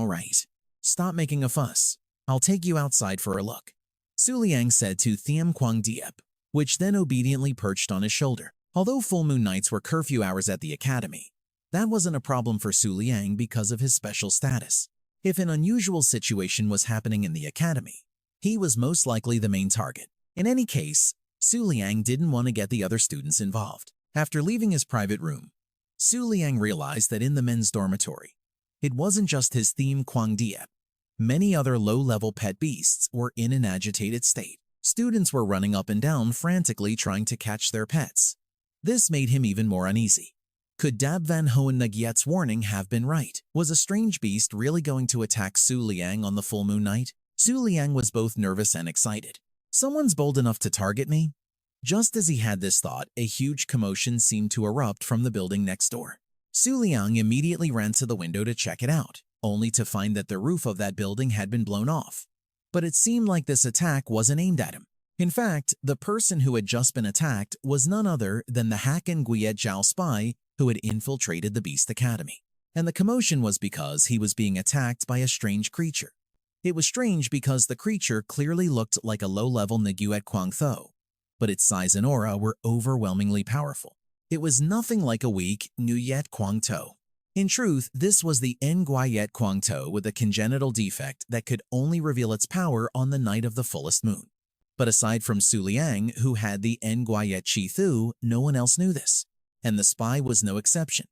Stop making a fuss. I'll take you outside for a look," Su Liang said to Thiem Quang Diep, which then obediently perched on his shoulder. Although full moon nights were curfew hours at the academy, that wasn't a problem for Su Liang because of his special status. If an unusual situation was happening in the academy, he was most likely the main target. In any case, Su Liang didn't want to get the other students involved. After leaving his private room, Su Liang realized that in the men's dormitory, it wasn't just his Thiem Quang Diep. Many other low-level pet beasts were in an agitated state. Students were running up and down frantically trying to catch their pets. This made him even more uneasy. Could Dap Van Hoen Gyet's warning have been right? Was a strange beast really going to attack Su Liang on the full moon night? Su Liang was both nervous and excited. Someone's bold enough to target me? Just as he had this thought, a huge commotion seemed to erupt from the building next door. Su Liang immediately ran to the window to check it out, only to find that the roof of that building had been blown off. But it seemed like this attack wasn't aimed at him. In fact, the person who had just been attacked was none other than the Hak and Gyet Jiao spy who had infiltrated the Beast Academy. And the commotion was because he was being attacked by a strange creature. It was strange because the creature clearly looked like a low-level Nguyen Quang Tho, but its size and aura were overwhelmingly powerful. It was nothing like a weak Nguyet Quang Tho. In truth, this was the Nguyet Quang Tho with a congenital defect that could only reveal its power on the night of the fullest moon. But aside from Su Liang, who had the Nguyet Chi Thu, no one else knew this, and the spy was no exception.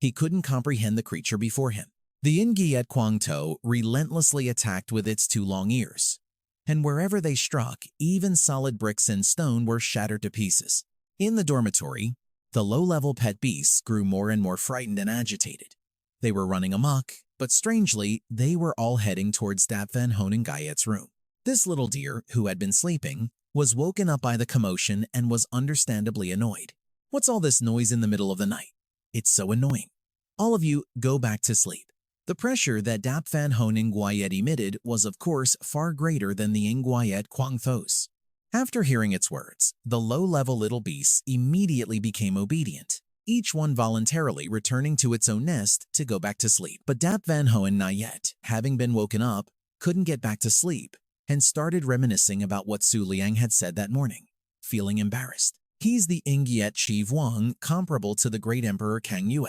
He couldn't comprehend the creature before him. The Nguyet Quang Tho relentlessly attacked with its two long ears, and wherever they struck, even solid bricks and stone were shattered to pieces. In the dormitory, the low-level pet beasts grew more and more frightened and agitated. They were running amok, but strangely, they were all heading towards Dap Van Hoen Gyet's room. This little deer, who had been sleeping, was woken up by the commotion and was understandably annoyed. "What's all this noise in the middle of the night? It's so annoying. All of you, go back to sleep." The pressure that Dap Van Hoen Gyet emitted was of course far greater than the Nguyet Quang Thos. After hearing its words, the low-level little beasts immediately became obedient, each one voluntarily returning to its own nest to go back to sleep. But Dap Van Hoen Gyet, having been woken up, couldn't get back to sleep and started reminiscing about what Su Liang had said that morning, feeling embarrassed. He's the Nguyet Chi Vuong comparable to the Great Emperor Kang Yue.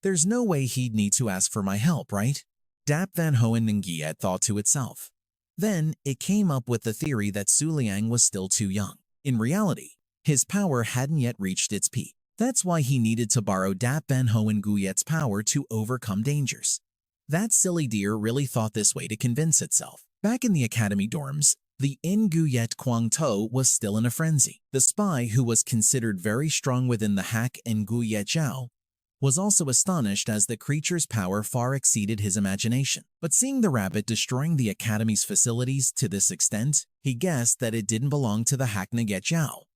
There's no way he'd need to ask for my help, right? Dap Van Hoen Gyet thought to itself. Then it came up with the theory that Su Liang was still too young. In reality, his power hadn't yet reached its peak. That's why he needed to borrow Dap Van Hoen Gyet's power to overcome dangers. That silly deer really thought this way to convince itself. Back in the academy dorms, the Nguyet Kwang To was still in a frenzy. The spy, who was considered very strong within the hack Nguyet Zhao, was also astonished as the creature's power far exceeded his imagination. But seeing the rabbit destroying the academy's facilities to this extent, he guessed that it didn't belong to the hack Nguyet Zhao,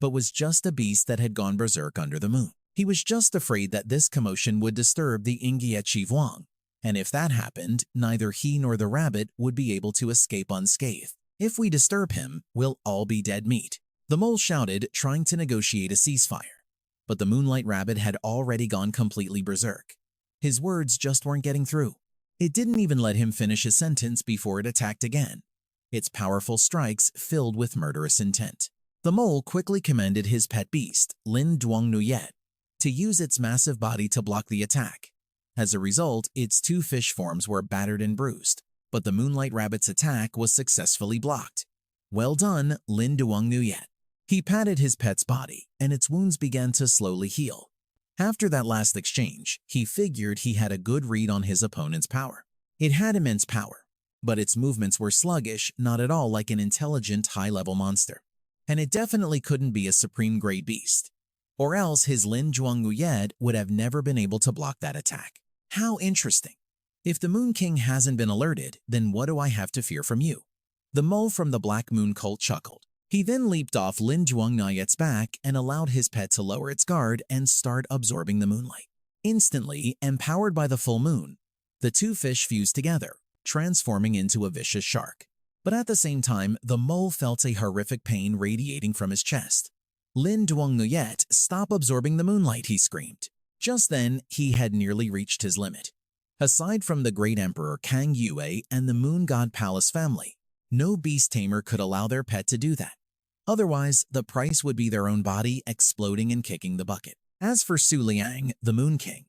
but was just a beast that had gone berserk under the moon. He was just afraid that this commotion would disturb the Nguyet Zhivuang, and if that happened, neither he nor the rabbit would be able to escape unscathed. If we disturb him, we'll all be dead meat, the mole shouted, trying to negotiate a ceasefire. But the moonlight rabbit had already gone completely berserk. His words just weren't getting through. It didn't even let him finish his sentence before it attacked again, its powerful strikes filled with murderous intent. The mole quickly commanded his pet beast, Lin Duang Nuyet, to use its massive body to block the attack. As a result, its two fish forms were battered and bruised, but the moonlight rabbit's attack was successfully blocked. Well done, Lin Duang Nuyet. He patted his pet's body, and its wounds began to slowly heal. After that last exchange, he figured he had a good read on his opponent's power. It had immense power, but its movements were sluggish, not at all like an intelligent high-level monster. And it definitely couldn't be a supreme grade beast, or else his Lin Duang Nuyet would have never been able to block that attack. How interesting. If the Moon King hasn't been alerted, then what do I have to fear from you? The mole from the Black Moon cult chuckled. He then leaped off Lin Duang Nuyet's back and allowed his pet to lower its guard and start absorbing the moonlight. Instantly, empowered by the full moon, the two fish fused together, transforming into a vicious shark. But at the same time, the mole felt a horrific pain radiating from his chest. Lin Duang Nuyet, stop absorbing the moonlight, he screamed. Just then, he had nearly reached his limit. Aside from the Great Emperor Kang Yue and the Moon God Palace family, no beast tamer could allow their pet to do that. Otherwise, the price would be their own body exploding and kicking the bucket. As for Su Liang, the Moon King,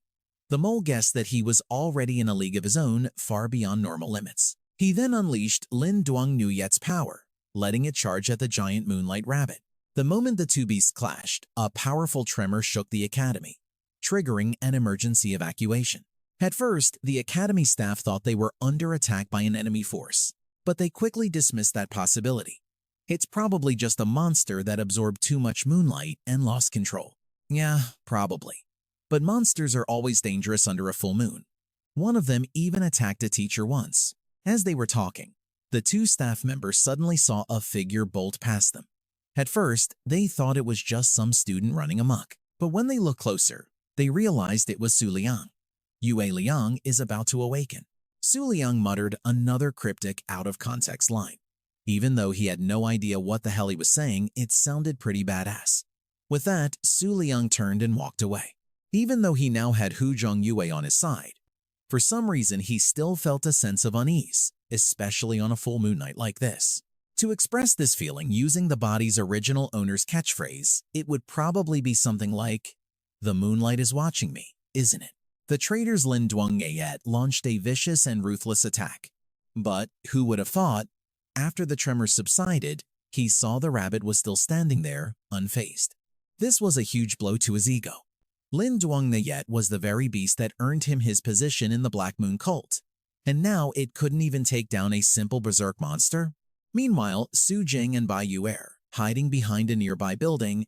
the mole guessed that he was already in a league of his own, far beyond normal limits. He then unleashed Lin Duang Nuyet's power, letting it charge at the giant moonlight rabbit. The moment the two beasts clashed, a powerful tremor shook the academy, triggering an emergency evacuation. At first, the academy staff thought they were under attack by an enemy force, but they quickly dismissed that possibility. It's probably just a monster that absorbed too much moonlight and lost control. Yeah, probably. But monsters are always dangerous under a full moon. One of them even attacked a teacher once. As they were talking, the two staff members suddenly saw a figure bolt past them. At first, they thought it was just some student running amok. But when they looked closer, they realized it was Su Liang. Yue Liang is about to awaken. Su Liang muttered another cryptic out-of-context line. Even though he had no idea what the hell he was saying, it sounded pretty badass. With that, Su Liang turned and walked away. Even though he now had Hu Zhongyue on his side, for some reason he still felt a sense of unease, especially on a full moon night like this. To express this feeling using the body's original owner's catchphrase, it would probably be something like, "The moonlight is watching me, isn't it?" The traitor's Lin Duang Nuyet launched a vicious and ruthless attack. But who would have thought, after the tremor subsided, he saw the rabbit was still standing there, unfazed. This was a huge blow to his ego. Lin Duang Nuyet was the very beast that earned him his position in the Black Moon cult, and now it couldn't even take down a simple berserk monster? Meanwhile, Su Jing and Bai Yuer, hiding behind a nearby building,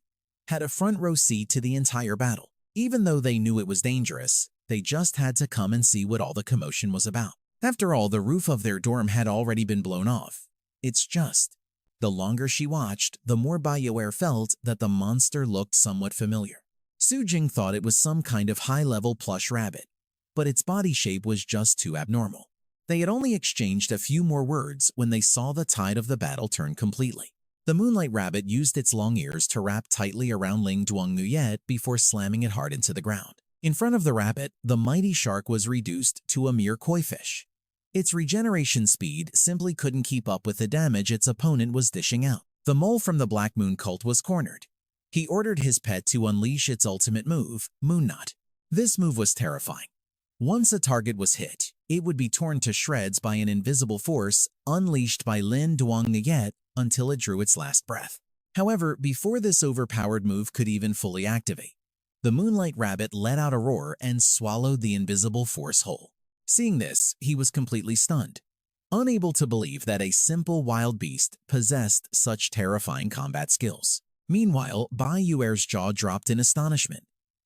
had a front row seat to the entire battle. Even though they knew it was dangerous, they just had to come and see what all the commotion was about. After all, the roof of their dorm had already been blown off. It's just, the longer she watched, the more Bai Yuer felt that the monster looked somewhat familiar. Su Jing thought it was some kind of high-level plush rabbit, but its body shape was just too abnormal. They had only exchanged a few more words when they saw the tide of the battle turn completely. The moonlight rabbit used its long ears to wrap tightly around Lin Duang Nuyet before slamming it hard into the ground. In front of the rabbit, the mighty shark was reduced to a mere koi fish. Its regeneration speed simply couldn't keep up with the damage its opponent was dishing out. The mole from the Black Moon cult was cornered. He ordered his pet to unleash its ultimate move, Moon Knot. This move was terrifying. Once a target was hit, it would be torn to shreds by an invisible force unleashed by Lin Duang Nuyet until it drew its last breath. However, before this overpowered move could even fully activate, the moonlight rabbit let out a roar and swallowed the invisible force whole. Seeing this, he was completely stunned, unable to believe that a simple wild beast possessed such terrifying combat skills. Meanwhile, Bai Yuer's jaw dropped in astonishment,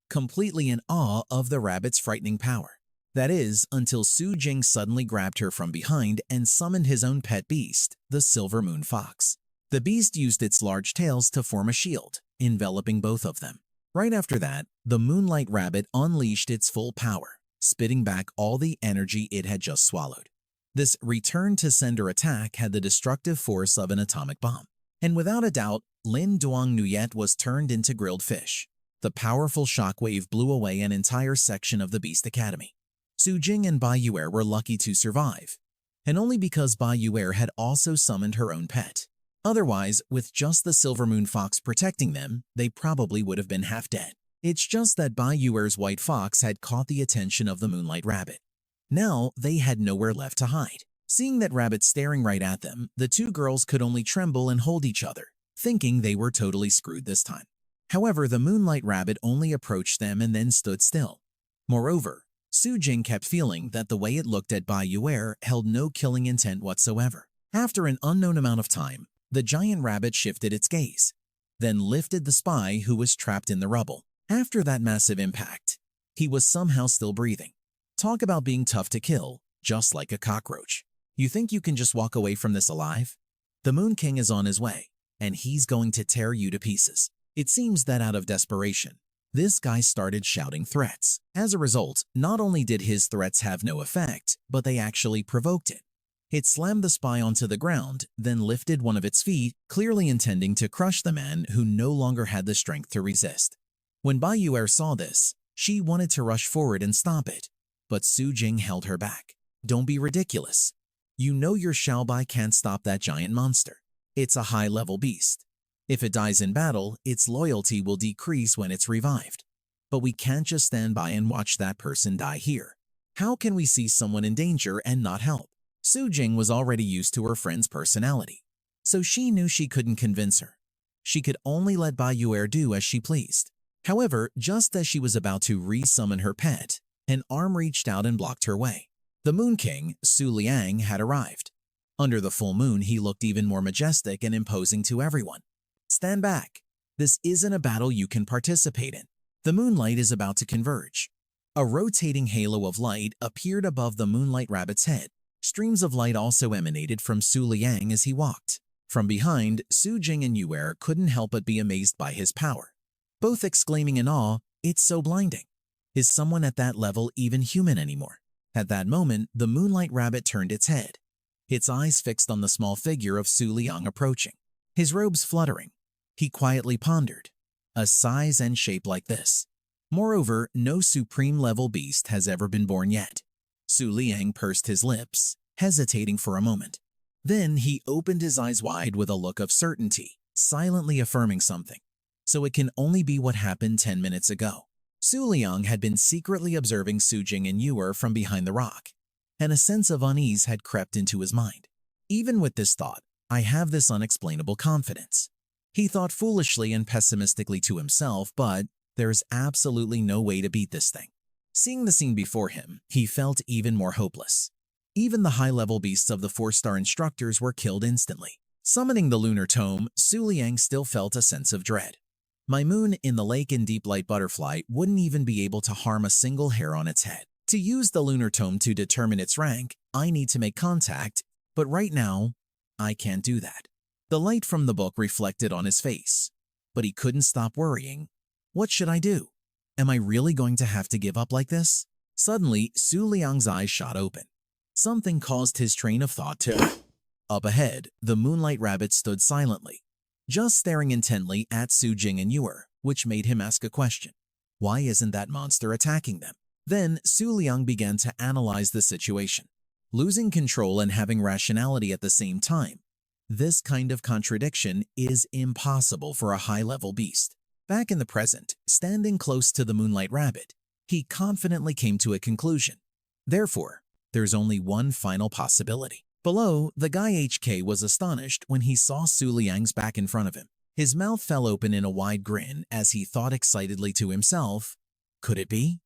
completely in awe of the rabbit's frightening power. That is, until Su Jing suddenly grabbed her from behind and summoned his own pet beast, the silver moon fox. The beast used its large tails to form a shield, enveloping both of them. Right after that, the moonlight rabbit unleashed its full power, spitting back all the energy it had just swallowed. This return-to-sender attack had the destructive force of an atomic bomb. And without a doubt, Lin Duang Nuyet was turned into grilled fish. The powerful shockwave blew away an entire section of the Beast Academy. Su Jing and Bai Yuer were lucky to survive, and only because Bai Yuer had also summoned her own pet. Otherwise, with just the silver moon fox protecting them, they probably would have been half dead. It's just that Bai Yuer's white fox had caught the attention of the moonlight rabbit. Now, they had nowhere left to hide. Seeing that rabbit staring right at them, the two girls could only tremble and hold each other, thinking they were totally screwed this time. However, the moonlight rabbit only approached them and then stood still. Moreover, Su Jing kept feeling that the way it looked at Bai Yuer held no killing intent whatsoever. After an unknown amount of time, the giant rabbit shifted its gaze, then lifted the spy who was trapped in the rubble. After that massive impact, he was somehow still breathing. Talk about being tough to kill, just like a cockroach. You think you can just walk away from this alive? The Moon King is on his way, and he's going to tear you to pieces. It seems that out of desperation, this guy started shouting threats. As a result, not only did his threats have no effect, but they actually provoked it. It slammed the spy onto the ground, then lifted one of its feet, clearly intending to crush the man who no longer had the strength to resist. When Bai Yuer saw this, she wanted to rush forward and stop it, but Su Jing held her back. Don't be ridiculous. You know your Xiaobai can't stop that giant monster. It's a high-level beast. If it dies in battle, its loyalty will decrease when it's revived. But we can't just stand by and watch that person die here. How can we see someone in danger and not help? Su Jing was already used to her friend's personality, so she knew she couldn't convince her. She could only let Bai Yuer do as she pleased. However, just as she was about to re-summon her pet, an arm reached out and blocked her way. The Moon King, Su Liang, had arrived. Under the full moon, he looked even more majestic and imposing to everyone. Stand back. This isn't a battle you can participate in. The moonlight is about to converge. A rotating halo of light appeared above the moonlight rabbit's head. Streams of light also emanated from Su Liang as he walked. From behind, Su Jing and Yuer couldn't help but be amazed by his power, both exclaiming in awe, "It's so blinding. Is someone at that level even human anymore?" At that moment, the moonlight rabbit turned its head, its eyes fixed on the small figure of Su Liang approaching, his robes fluttering. He quietly pondered, a size and shape like this. Moreover, no supreme-level beast has ever been born yet. Su Liang pursed his lips, hesitating for a moment. Then he opened his eyes wide with a look of certainty, silently affirming something. So it can only be what happened 10 minutes ago. Su Liang had been secretly observing Su Jing and Yuer from behind the rock, and a sense of unease had crept into his mind. Even with this thought, I have this unexplainable confidence. He thought foolishly and pessimistically to himself, but there's absolutely no way to beat this thing. Seeing the scene before him, he felt even more hopeless. Even the high-level beasts of the 4-star instructors were killed instantly. Summoning the lunar tome, Su Liang still felt a sense of dread. My moon in the lake and deep light butterfly wouldn't even be able to harm a single hair on its head. To use the lunar tome to determine its rank, I need to make contact, but right now, I can't do that. The light from the book reflected on his face, but he couldn't stop worrying. What should I do? Am I really going to have to give up like this? Suddenly, Su Liang's eyes shot open. Something caused his train of thought to... Up ahead, the moonlight rabbit stood silently, just staring intently at Su Jing and Yuer, which made him ask a question. Why isn't that monster attacking them? Then Su Liang began to analyze the situation. Losing control and having rationality at the same time. This kind of contradiction is impossible for a high-level beast. Back in the present, standing close to the moonlight rabbit, he confidently came to a conclusion. Therefore, there's only one final possibility. Below, the guy HK was astonished when he saw Su Liang's back in front of him. His mouth fell open in a wide grin as he thought excitedly to himself, could it be?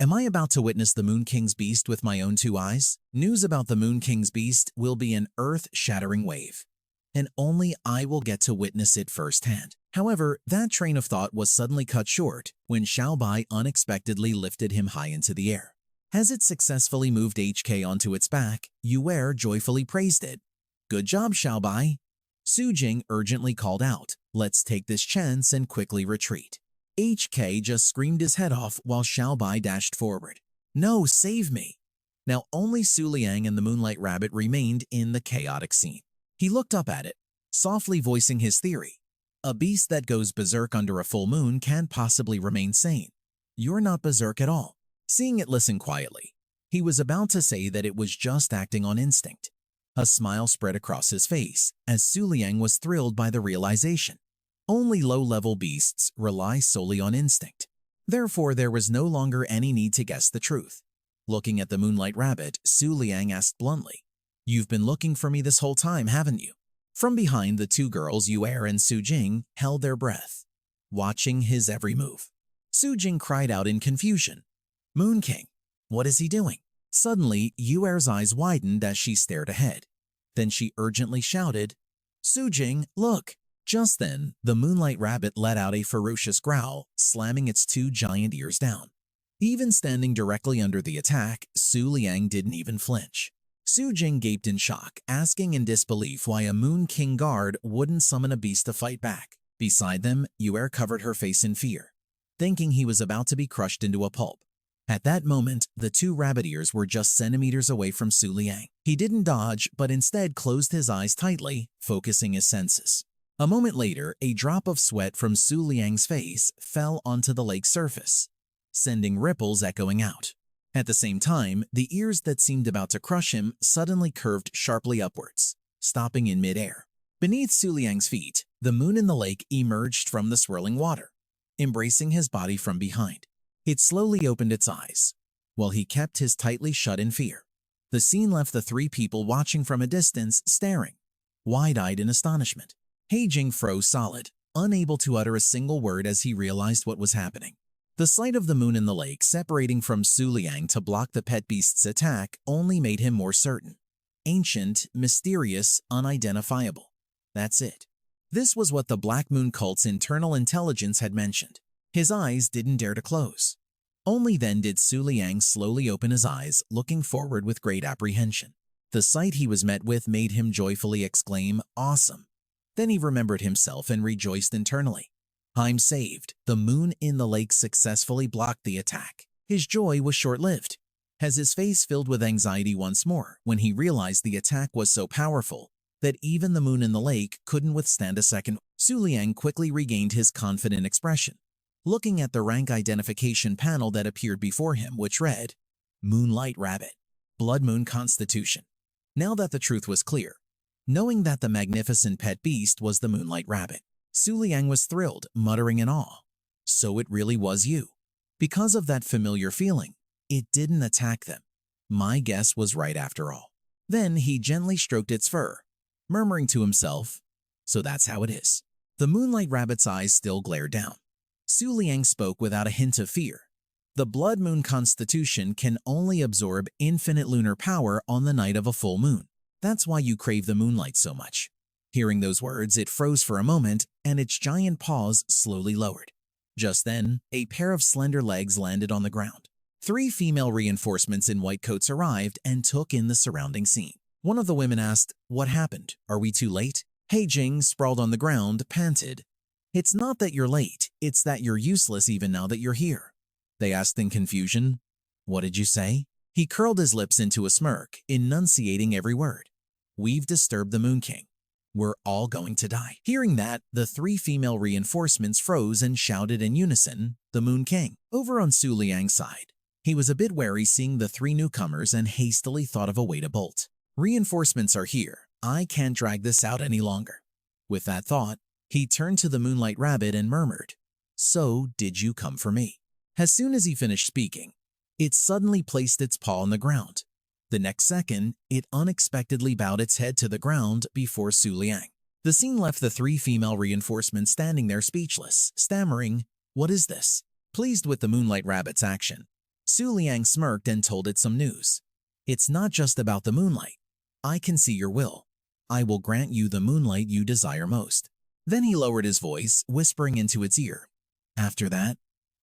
Am I about to witness the Moon King's beast with my own two eyes? News about the Moon King's beast will be an earth-shattering wave, and only I will get to witness it firsthand. However, that train of thought was suddenly cut short when Xiaobai unexpectedly lifted him high into the air. As it successfully moved HK onto its back, Yue joyfully praised it. "Good job, Xiaobai." Su Jing urgently called out, "Let's take this chance and quickly retreat." HK just screamed his head off while Xiaobai dashed forward. "No, save me!" Now only Su Liang and the Moonlight Rabbit remained in the chaotic scene. He looked up at it, softly voicing his theory. A beast that goes berserk under a full moon can't possibly remain sane. You're not berserk at all. Seeing it listen quietly, he was about to say that it was just acting on instinct. A smile spread across his face as Su Liang was thrilled by the realization. Only low-level beasts rely solely on instinct. Therefore, there was no longer any need to guess the truth. Looking at the Moonlight Rabbit, Su Liang asked bluntly, "You've been looking for me this whole time, haven't you?" From behind, the two girls, Yue and Su Jing, held their breath, watching his every move. Su Jing cried out in confusion, "Moon King, what is he doing?" Suddenly, Yue's eyes widened as she stared ahead. Then she urgently shouted, "Su Jing, look!" Just then, the Moonlight Rabbit let out a ferocious growl, slamming its two giant ears down. Even standing directly under the attack, Su Liang didn't even flinch. Su Jing gaped in shock, asking in disbelief why a Moon King guard wouldn't summon a beast to fight back. Beside them, Yue covered her face in fear, thinking he was about to be crushed into a pulp. At that moment, the two rabbit ears were just centimeters away from Su Liang. He didn't dodge, but instead closed his eyes tightly, focusing his senses. A moment later, a drop of sweat from Su Liang's face fell onto the lake's surface, sending ripples echoing out. At the same time, the ears that seemed about to crush him suddenly curved sharply upwards, stopping in midair. Beneath Su Liang's feet, the moon in the lake emerged from the swirling water, embracing his body from behind. It slowly opened its eyes, while he kept his tightly shut in fear. The scene left the three people watching from a distance, staring, wide-eyed in astonishment. Heijing froze solid, unable to utter a single word as he realized what was happening. The sight of the moon in the lake separating from Su Liang to block the pet beast's attack only made him more certain. Ancient, mysterious, unidentifiable. That's it. This was what the Black Moon cult's internal intelligence had mentioned. His eyes didn't dare to close. Only then did Su Liang slowly open his eyes, looking forward with great apprehension. The sight he was met with made him joyfully exclaim, "Awesome." Then he remembered himself and rejoiced internally. "I'm saved." The moon in the lake successfully blocked the attack. His joy was short-lived, as his face filled with anxiety once more when he realized the attack was so powerful that even the moon in the lake couldn't withstand a second. Su Liang quickly regained his confident expression, looking at the rank identification panel that appeared before him, which read, "Moonlight Rabbit, Blood Moon Constitution." Now that the truth was clear, knowing that the magnificent pet beast was the Moonlight Rabbit, Su Liang was thrilled, muttering in awe, "So it really was you." Because of that familiar feeling, it didn't attack them. My guess was right after all. Then he gently stroked its fur, murmuring to himself, "So that's how it is." The Moonlight Rabbit's eyes still glared down. Su Liang spoke without a hint of fear. "The Blood Moon Constitution can only absorb infinite lunar power on the night of a full moon. That's why you crave the moonlight so much." Hearing those words, it froze for a moment, and its giant paws slowly lowered. Just then, a pair of slender legs landed on the ground. Three female reinforcements in white coats arrived and took in the surrounding scene. One of the women asked, "What happened? Are we too late?" Heijing, sprawled on the ground, panted, "It's not that you're late, it's that you're useless even now that you're here." They asked in confusion, "What did you say?" He curled his lips into a smirk, enunciating every word. "We've disturbed the Moon King. We're all going to die." Hearing that, the three female reinforcements froze and shouted in unison, "The Moon King." Over on Su Liang's side, he was a bit wary seeing the three newcomers and hastily thought of a way to bolt. "Reinforcements are here. I can't drag this out any longer." With that thought, he turned to the Moonlight Rabbit and murmured, "So did you come for me?" As soon as he finished speaking, it suddenly placed its paw on the ground. The next second, it unexpectedly bowed its head to the ground before Su Liang. The scene left the three female reinforcements standing there speechless, stammering, "What is this?" Pleased with the Moonlight Rabbit's action, Su Liang smirked and told it some news. It's not just about the moonlight. I can see your will. I will grant you the moonlight you desire most. Then he lowered his voice, whispering into its ear. After that,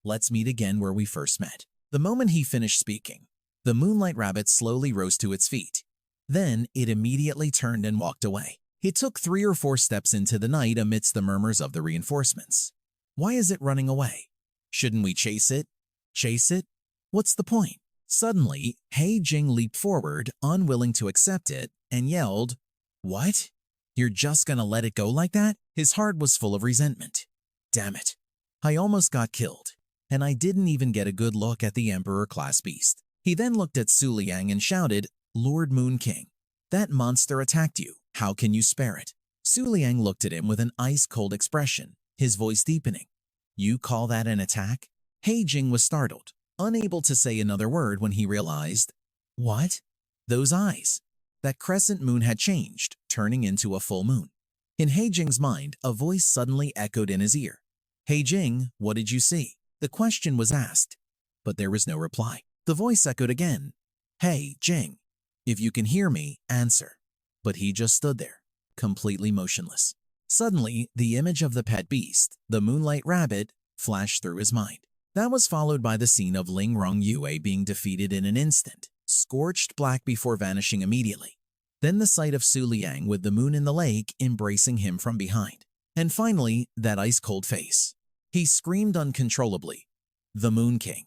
let's meet again where we first met. The moment he finished speaking, the moonlight rabbit slowly rose to its feet. Then it immediately turned and walked away. It took 3 or 4 steps into the night amidst the murmurs of the reinforcements. Why is it running away? Shouldn't we chase it? Chase it? What's the point? Suddenly, He Jing leaped forward, unwilling to accept it, and yelled, What? You're just gonna let it go like that? His heart was full of resentment. Damn it. I almost got killed, and I didn't even get a good look at the Emperor-class beast. He then looked at Su Liang and shouted, Lord Moon King, that monster attacked you. How can you spare it? Su Liang looked at him with an ice-cold expression, his voice deepening. You call that an attack? He Jing was startled, unable to say another word when he realized, what? Those eyes. That crescent moon had changed, turning into a full moon. In He Jing's mind, a voice suddenly echoed in his ear. He Jing, what did you see? The question was asked, but there was no reply. The voice echoed again. Hey, Jing, if you can hear me, answer. But he just stood there, completely motionless. Suddenly, the image of the pet beast, the moonlight rabbit, flashed through his mind. That was followed by the scene of Huan Yua being defeated in an instant, scorched black before vanishing immediately. Then the sight of Su Liang with the moon in the lake embracing him from behind. And finally, that ice-cold face. He screamed uncontrollably, the Moon King.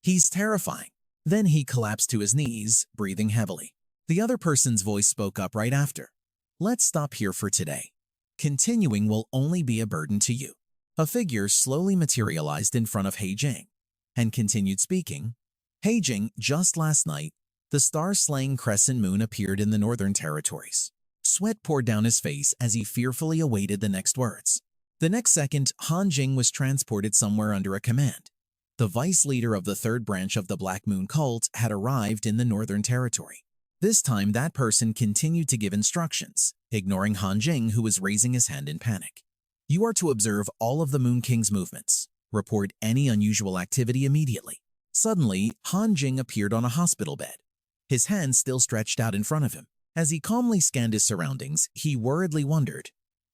He's terrifying. Then he collapsed to his knees, breathing heavily. The other person's voice spoke up right after. Let's stop here for today. Continuing will only be a burden to you. A figure slowly materialized in front of He Jing and continued speaking. He Jing, just last night, the star-slaying crescent moon appeared in the northern territories. Sweat poured down his face as he fearfully awaited the next words. The next second, Han Jing was transported somewhere under a command. The vice leader of the 3rd branch of the Black Moon cult had arrived in the northern territory. This time, that person continued to give instructions, ignoring Han Jing, who was raising his hand in panic. You are to observe all of the Moon King's movements. Report any unusual activity immediately. Suddenly, Han Jing appeared on a hospital bed, his hand still stretched out in front of him. As he calmly scanned his surroundings, he worriedly wondered,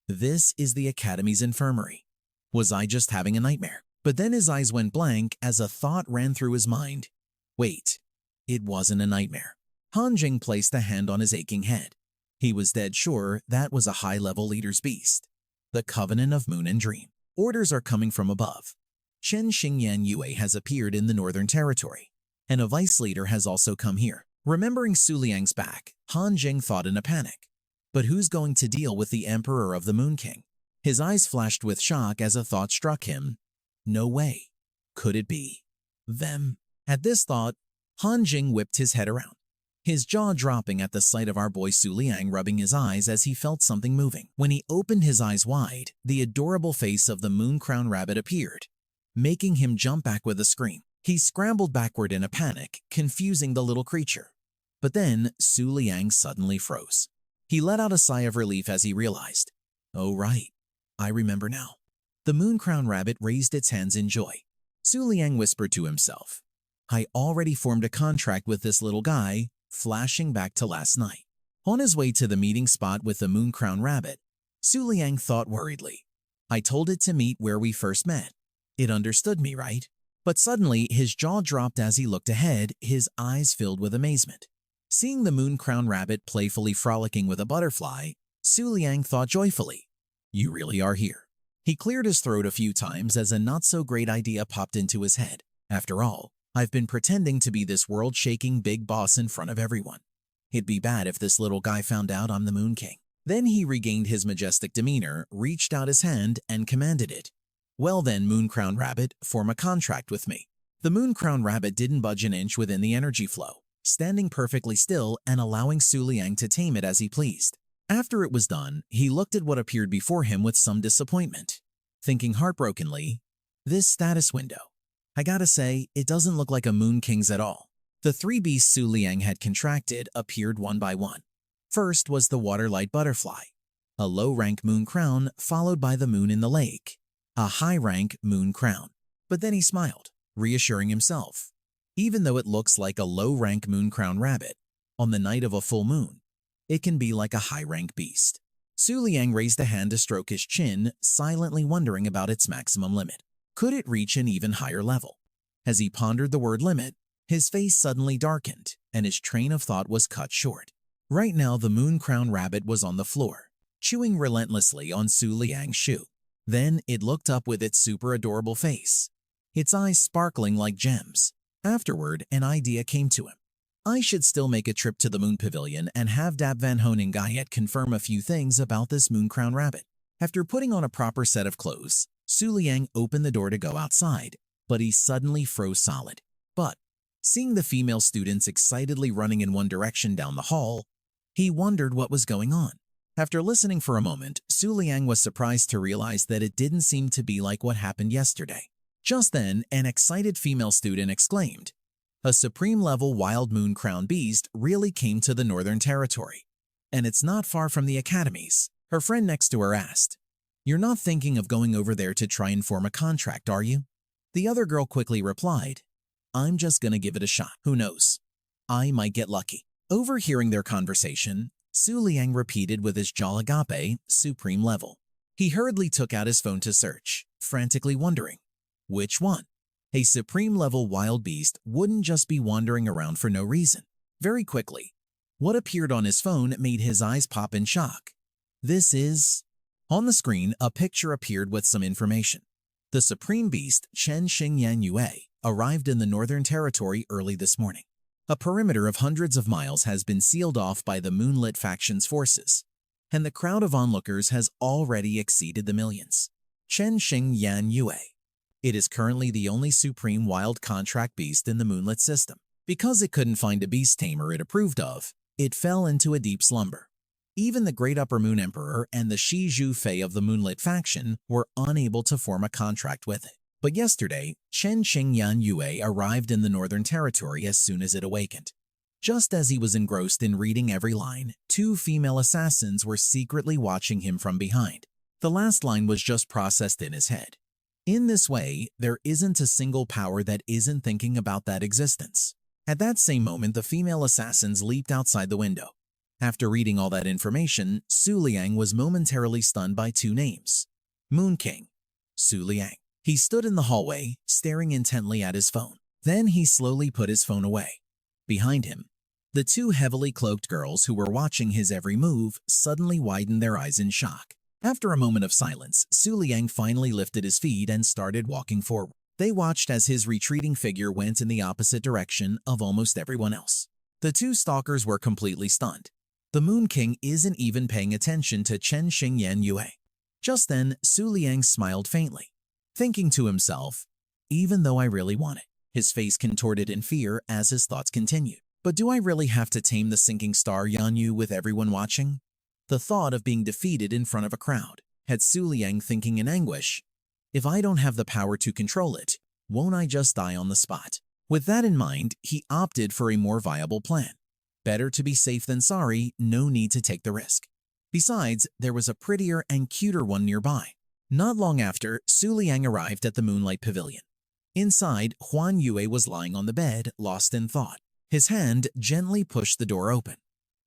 this is the Academy's infirmary. Was I just having a nightmare? But then his eyes went blank as a thought ran through his mind. Wait, it wasn't a nightmare. Han Jing placed a hand on his aching head. He was dead sure that was a high-level leader's beast. The Covenant of Moon and Dream. Orders are coming from above. Chen Xingyan Yue has appeared in the Northern Territory, and a vice leader has also come here. Remembering Su Liang's back, Han Jing thought in a panic. But who's going to deal with the Emperor of the Moon King? His eyes flashed with shock as a thought struck him. No way. Could it be them? At this thought, Han Jing whipped his head around, his jaw dropping at the sight of our boy Su Liang rubbing his eyes as he felt something moving. When he opened his eyes wide, the adorable face of the Moon Crown Rabbit appeared, making him jump back with a scream. He scrambled backward in a panic, confusing the little creature. But then Su Liang suddenly froze. He let out a sigh of relief as he realized, oh right, I remember now. The Moon Crown Rabbit raised its hands in joy. Su Liang whispered to himself, I already formed a contract with this little guy, flashing back to last night. On his way to the meeting spot with the Moon Crown Rabbit, Su Liang thought worriedly, I told it to meet where we first met. It understood me, right? But suddenly his jaw dropped as he looked ahead, his eyes filled with amazement. Seeing the Moon Crown Rabbit playfully frolicking with a butterfly, Su Liang thought joyfully, you really are here. He cleared his throat a few times as a not-so-great idea popped into his head. After all, I've been pretending to be this world-shaking big boss in front of everyone. It'd be bad if this little guy found out I'm the Moon King. Then he regained his majestic demeanor, reached out his hand, and commanded it. Well then, Moon Crown Rabbit, form a contract with me. The Moon Crown Rabbit didn't budge an inch within the energy flow, standing perfectly still and allowing Su Liang to tame it as he pleased. After it was done, he looked at what appeared before him with some disappointment, thinking heartbrokenly, this status window. I gotta say, it doesn't look like a Moon King's at all. The 3 beasts Su Liang had contracted appeared one by one. First was the water-light butterfly, a low-rank moon crown followed by the moon in the lake, a high-rank moon crown. But then he smiled, reassuring himself. Even though it looks like a low-rank moon-crowned rabbit, on the night of a full moon, it can be like a high-rank beast. Su Liang raised a hand to stroke his chin, silently wondering about its maximum limit. Could it reach an even higher level? As he pondered the word limit, his face suddenly darkened, and his train of thought was cut short. Right now, the moon-crowned rabbit was on the floor, chewing relentlessly on Su Liang's shoe. Then it looked up with its super adorable face, its eyes sparkling like gems. Afterward, an idea came to him. I should still make a trip to the Moon Pavilion and have Dap Van Honing Guyet confirm a few things about this moon-crowned rabbit. After putting on a proper set of clothes, Su Liang opened the door to go outside, but he suddenly froze solid. But, seeing the female students excitedly running in one direction down the hall, he wondered what was going on. After listening for a moment, Su Liang was surprised to realize that it didn't seem to be like what happened yesterday. Just then, an excited female student exclaimed, "A supreme-level wild moon-crowned beast really came to the Northern Territory, and it's not far from the academies." Her friend next to her asked, "You're not thinking of going over there to try and form a contract, are you?" The other girl quickly replied, "I'm just gonna give it a shot. Who knows? I might get lucky." Overhearing their conversation, Su Liang repeated with his jaw agape, supreme level. He hurriedly took out his phone to search, frantically wondering, which one? A supreme-level wild beast wouldn't just be wandering around for no reason. Very quickly, what appeared on his phone made his eyes pop in shock. This is… On the screen, a picture appeared with some information. The supreme beast, Chen Xingyan Yue, arrived in the Northern Territory early this morning. A perimeter of hundreds of miles has been sealed off by the Moonlit faction's forces, and the crowd of onlookers has already exceeded the millions. Chen Xingyan Yue. It is currently the only supreme wild contract beast in the Moonlit system. Because it couldn't find a beast tamer it approved of, it fell into a deep slumber. Even the Great Upper Moon Emperor and the Shi Zhu Fei of the Moonlit faction were unable to form a contract with it. But yesterday, Chen Xingyan Yue arrived in the Northern Territory as soon as it awakened. Just as he was engrossed in reading every line, two female assassins were secretly watching him from behind. The last line was just processed in his head. In this way, there isn't a single power that isn't thinking about that existence. At that same moment, the female assassins leaped outside the window. After reading all that information, Su Liang was momentarily stunned by two names. Moon King, Su Liang. He stood in the hallway, staring intently at his phone. Then he slowly put his phone away. Behind him, the two heavily cloaked girls who were watching his every move suddenly widened their eyes in shock. After a moment of silence, Su Liang finally lifted his feet and started walking forward. They watched as his retreating figure went in the opposite direction of almost everyone else. The two stalkers were completely stunned. The Moon King isn't even paying attention to Chen Xingyan Yue. Just then, Su Liang smiled faintly, thinking to himself, "Even though I really want it." His face contorted in fear as his thoughts continued. But do I really have to tame the sinking star Yan Yu with everyone watching? The thought of being defeated in front of a crowd had Su Liang thinking in anguish, if I don't have the power to control it, won't I just die on the spot? With that in mind, he opted for a more viable plan. Better to be safe than sorry, no need to take the risk. Besides, there was a prettier and cuter one nearby. Not long after, Su Liang arrived at the Moonlight Pavilion. Inside, Huan Yua was lying on the bed, lost in thought. His hand gently pushed the door open,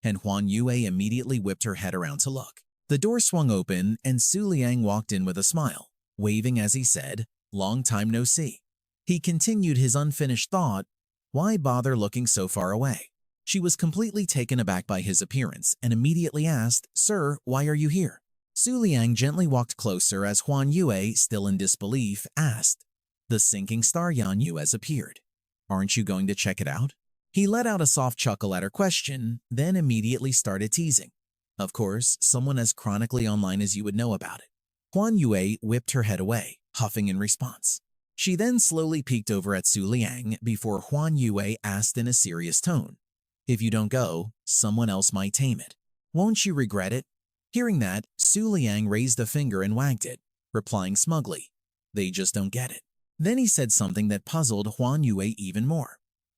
and Huan Yua immediately whipped her head around to look. The door swung open, and Su Liang walked in with a smile, waving as he said, "Long time no see." He continued his unfinished thought, why bother looking so far away? She was completely taken aback by his appearance and immediately asked, "Sir, why are you here?" Su Liang gently walked closer as Huan Yua, still in disbelief, asked, "The sinking star Yan Yu has appeared. Aren't you going to check it out?" He let out a soft chuckle at her question, then immediately started teasing. Of course, someone as chronically online as you would know about it. Huan Yua whipped her head away, huffing in response. She then slowly peeked over at Su Liang before Huan Yua asked in a serious tone, "If you don't go, someone else might tame it. Won't you regret it?" Hearing that, Su Liang raised a finger and wagged it, replying smugly, "They just don't get it." Then he said something that puzzled Huan Yua even more.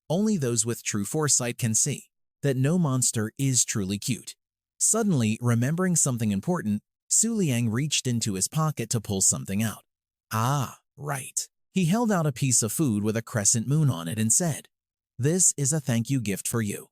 Only those with true foresight can see that no monster is truly cute. Suddenly, remembering something important, Su Liang reached into his pocket to pull something out. Ah, right. He held out a piece of food with a crescent moon on it and said, This is a thank you gift for you."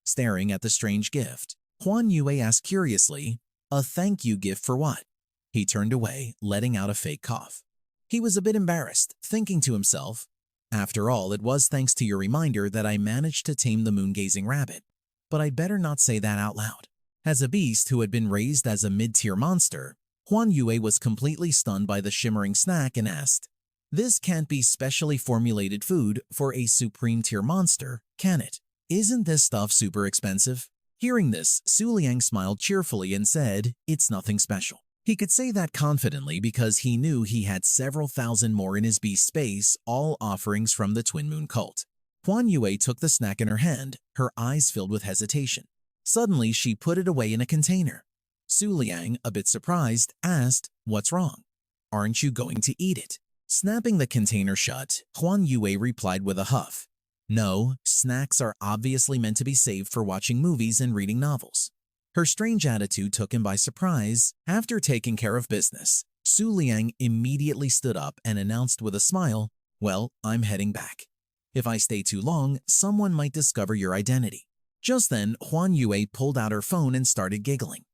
Staring at the strange gift, Huan Yua asked curiously, "A thank you gift for what?" He turned away, letting out a fake cough. He was a bit embarrassed, thinking to himself, "After all, it was thanks to your reminder that I managed to tame the moon-gazing rabbit. But I'd better not say that out loud." As a beast who had been raised as a mid-tier monster, Huan Yua was completely stunned by the shimmering snack and asked, "This can't be specially formulated food for a supreme-tier monster, can it? Isn't this stuff super expensive?" Hearing this, Su Liang smiled cheerfully and said, "It's nothing special." He could say that confidently because he knew he had several thousand more in his beast space, all offerings from the Twin Moon cult. Huan Yua took the snack in her hand, her eyes filled with hesitation. Suddenly, she put it away in a container. Su Liang, a bit surprised, asked, "What's wrong? Aren't you going to eat it?" Snapping the container shut, Huan Yua replied with a huff, "No, snacks are obviously meant to be saved for watching movies and reading novels." Her strange attitude took him by surprise. After taking care of business, Su Liang immediately stood up and announced with a smile, "Well, I'm heading back. If I stay too long, someone might discover your identity." Just then, Huan Yua pulled out her phone and started giggling.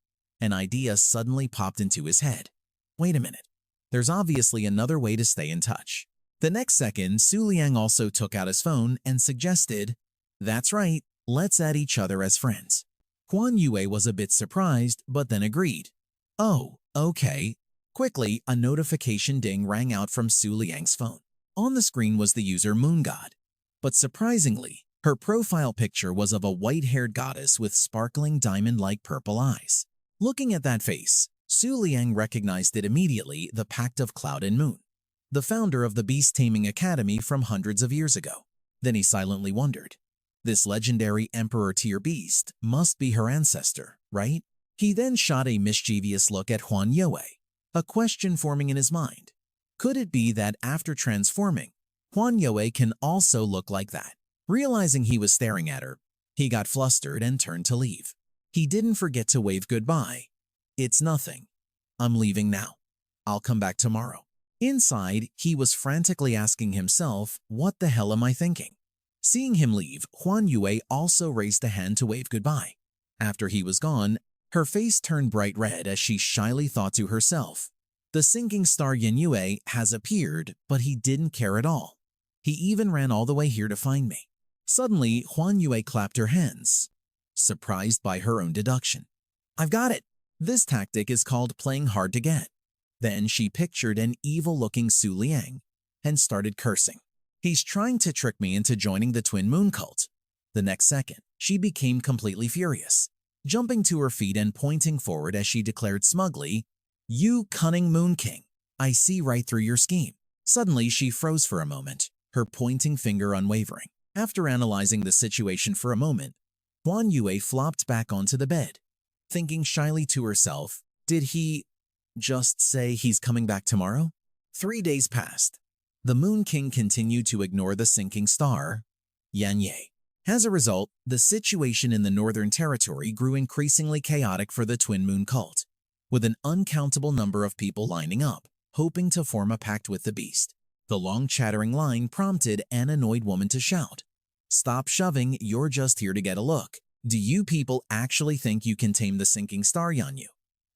An idea suddenly popped into his head. Wait a minute. There's obviously another way to stay in touch. The next second, Su Liang also took out his phone and suggested, "That's right, let's add each other as friends." Huan Yua was a bit surprised, but then agreed. "Oh, okay." Quickly, a notification ding rang out from Su Liang's phone. On the screen was the user Moon God. But surprisingly, her profile picture was of a white-haired goddess with sparkling diamond-like purple eyes. Looking at that face, Su Liang recognized it immediately, the Pact of Cloud and Moon, the founder of the Beast Taming Academy from hundreds of years ago. Then he silently wondered, this legendary emperor-tier beast must be her ancestor, right? He then shot a mischievous look at Huan Yua, a question forming in his mind. Could it be that after transforming, Huan Yua can also look like that? Realizing he was staring at her, he got flustered and turned to leave. He didn't forget to wave goodbye. "It's nothing. I'm leaving now. I'll come back tomorrow." Inside, he was frantically asking himself, "What the hell am I thinking?" Seeing him leave, Huan Yua also raised a hand to wave goodbye. After he was gone, her face turned bright red as she shyly thought to herself, "The sinking star Yan Yue has appeared, but he didn't care at all. He even ran all the way here to find me." Suddenly, Huan Yua clapped her hands, surprised by her own deduction. "I've got it! This tactic is called playing hard to get." Then she pictured an evil-looking Su Liang and started cursing. "He's trying to trick me into joining the Twin Moon cult." The next second, she became completely furious, jumping to her feet and pointing forward as she declared smugly, "You cunning Moon King, I see right through your scheme." Suddenly, she froze for a moment, her pointing finger unwavering. After analyzing the situation for a moment, Huan Yua flopped back onto the bed, thinking shyly to herself, did he just say he's coming back tomorrow? 3 days passed. The Moon King continued to ignore the sinking star, Yan Ye. As a result, the situation in the Northern Territory grew increasingly chaotic for the Twin Moon cult, with an uncountable number of people lining up, hoping to form a pact with the beast. The long chattering line prompted an annoyed woman to shout, "Stop shoving, you're just here to get a look. Do you people actually think you can tame the sinking star Yan Yu?"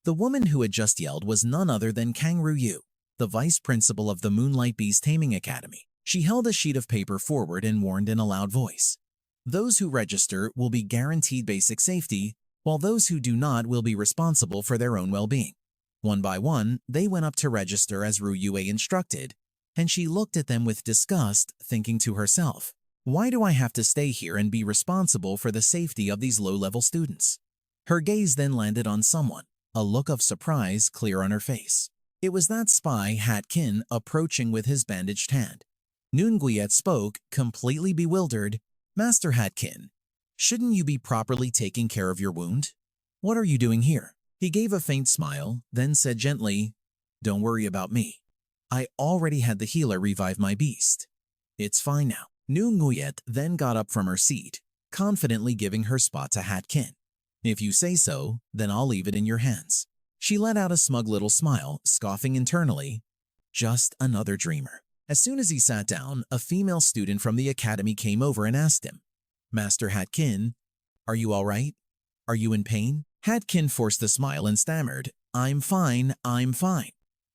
The woman who had just yelled was none other than Kangru Yu, the vice principal of the Moonlight Beast Taming Academy. She held a sheet of paper forward and warned in a loud voice, "Those who register will be guaranteed basic safety, while those who do not will be responsible for their own well-being." One by one, they went up to register as Ru Yue instructed, and she looked at them with disgust, thinking to herself, "Why do I have to stay here and be responsible for the safety of these low-level students?" Her gaze then landed on someone, a look of surprise clear on her face. It was that spy Hat Kin approaching with his bandaged hand. Noon Guyet spoke, completely bewildered, "Master Hat Kin, shouldn't you be properly taking care of your wound? What are you doing here?" He gave a faint smile, then said gently, "Don't worry about me. I already had the healer revive my beast. It's fine now." Noon Guyet then got up from her seat, confidently giving her spot to Hat Kin. "If you say so, then I'll leave it in your hands." She let out a smug little smile, scoffing internally, "Just another dreamer." As soon as he sat down, a female student from the academy came over and asked him, "Master Hatkin, are you all right? Are you in pain?" Hatkin forced a smile and stammered, I'm fine.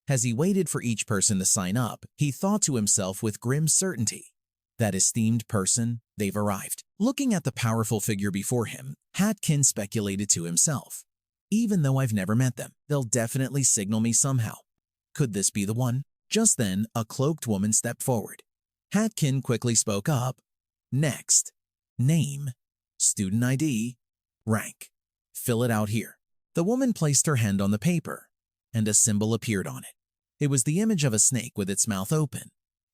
As he waited for each person to sign up, he thought to himself with grim certainty, that esteemed person, they've arrived. Looking at the powerful figure before him, Hatkin speculated to himself, even though I've never met them, they'll definitely signal me somehow. Could this be the one? Just then, a cloaked woman stepped forward. Hatkin quickly spoke up. Next. Name. Student ID. Rank. Fill it out here. The woman placed her hand on the paper, and a symbol appeared on it. It was the image of a snake with its mouth open,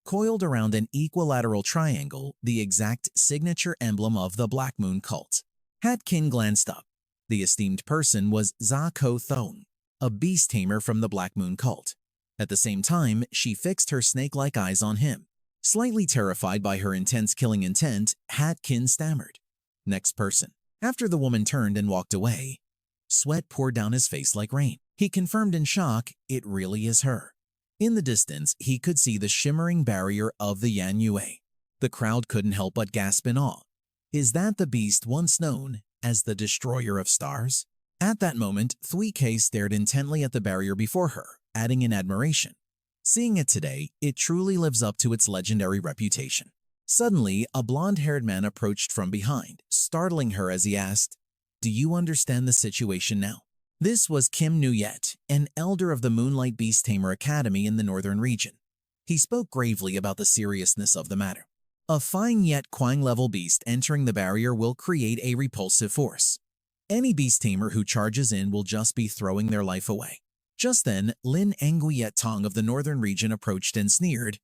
coiled around an equilateral triangle, the exact signature emblem of the Black Moon cult. Hatkin glanced up. The esteemed person was Za Ko Thong, a beast tamer from the Black Moon cult. At the same time, she fixed her snake-like eyes on him. Slightly terrified by her intense killing intent, Hatkin stammered, "Next person." After the woman turned and walked away, sweat poured down his face like rain. He confirmed in shock, it really is her. In the distance, he could see the shimmering barrier of the Huan Yua. The crowd couldn't help but gasp in awe. Is that the beast once known as the Destroyer of Stars? At that moment, Thuy K stared intently at the barrier before her, adding in admiration. Seeing it today, it truly lives up to its legendary reputation. Suddenly, a blonde-haired man approached from behind, startling her as he asked, "Do you understand the situation now?" This was Kim Nuyet, an elder of the Moonlight Beast Tamer Academy in the northern region. He spoke gravely about the seriousness of the matter. A fine yet Quang-level beast entering the barrier will create a repulsive force. Any beast tamer who charges in will just be throwing their life away. Just then, Lin Nguyen Tong of the northern region approached and sneered,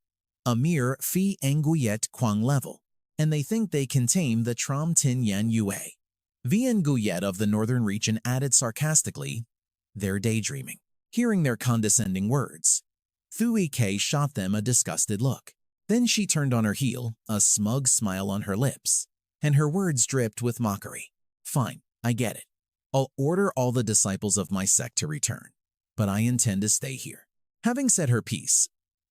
"A mere Phi Nguyen Quang level, and they think they can tame the Tram Tin Yan Yue." Vien Nguyen of the northern region added sarcastically, "They're daydreaming." Hearing their condescending words, Thuy K shot them a disgusted look. Then she turned on her heel, a smug smile on her lips, and her words dripped with mockery. "Fine, I get it. I'll order all the disciples of my sect to return, but I intend to stay here." Having said her piece,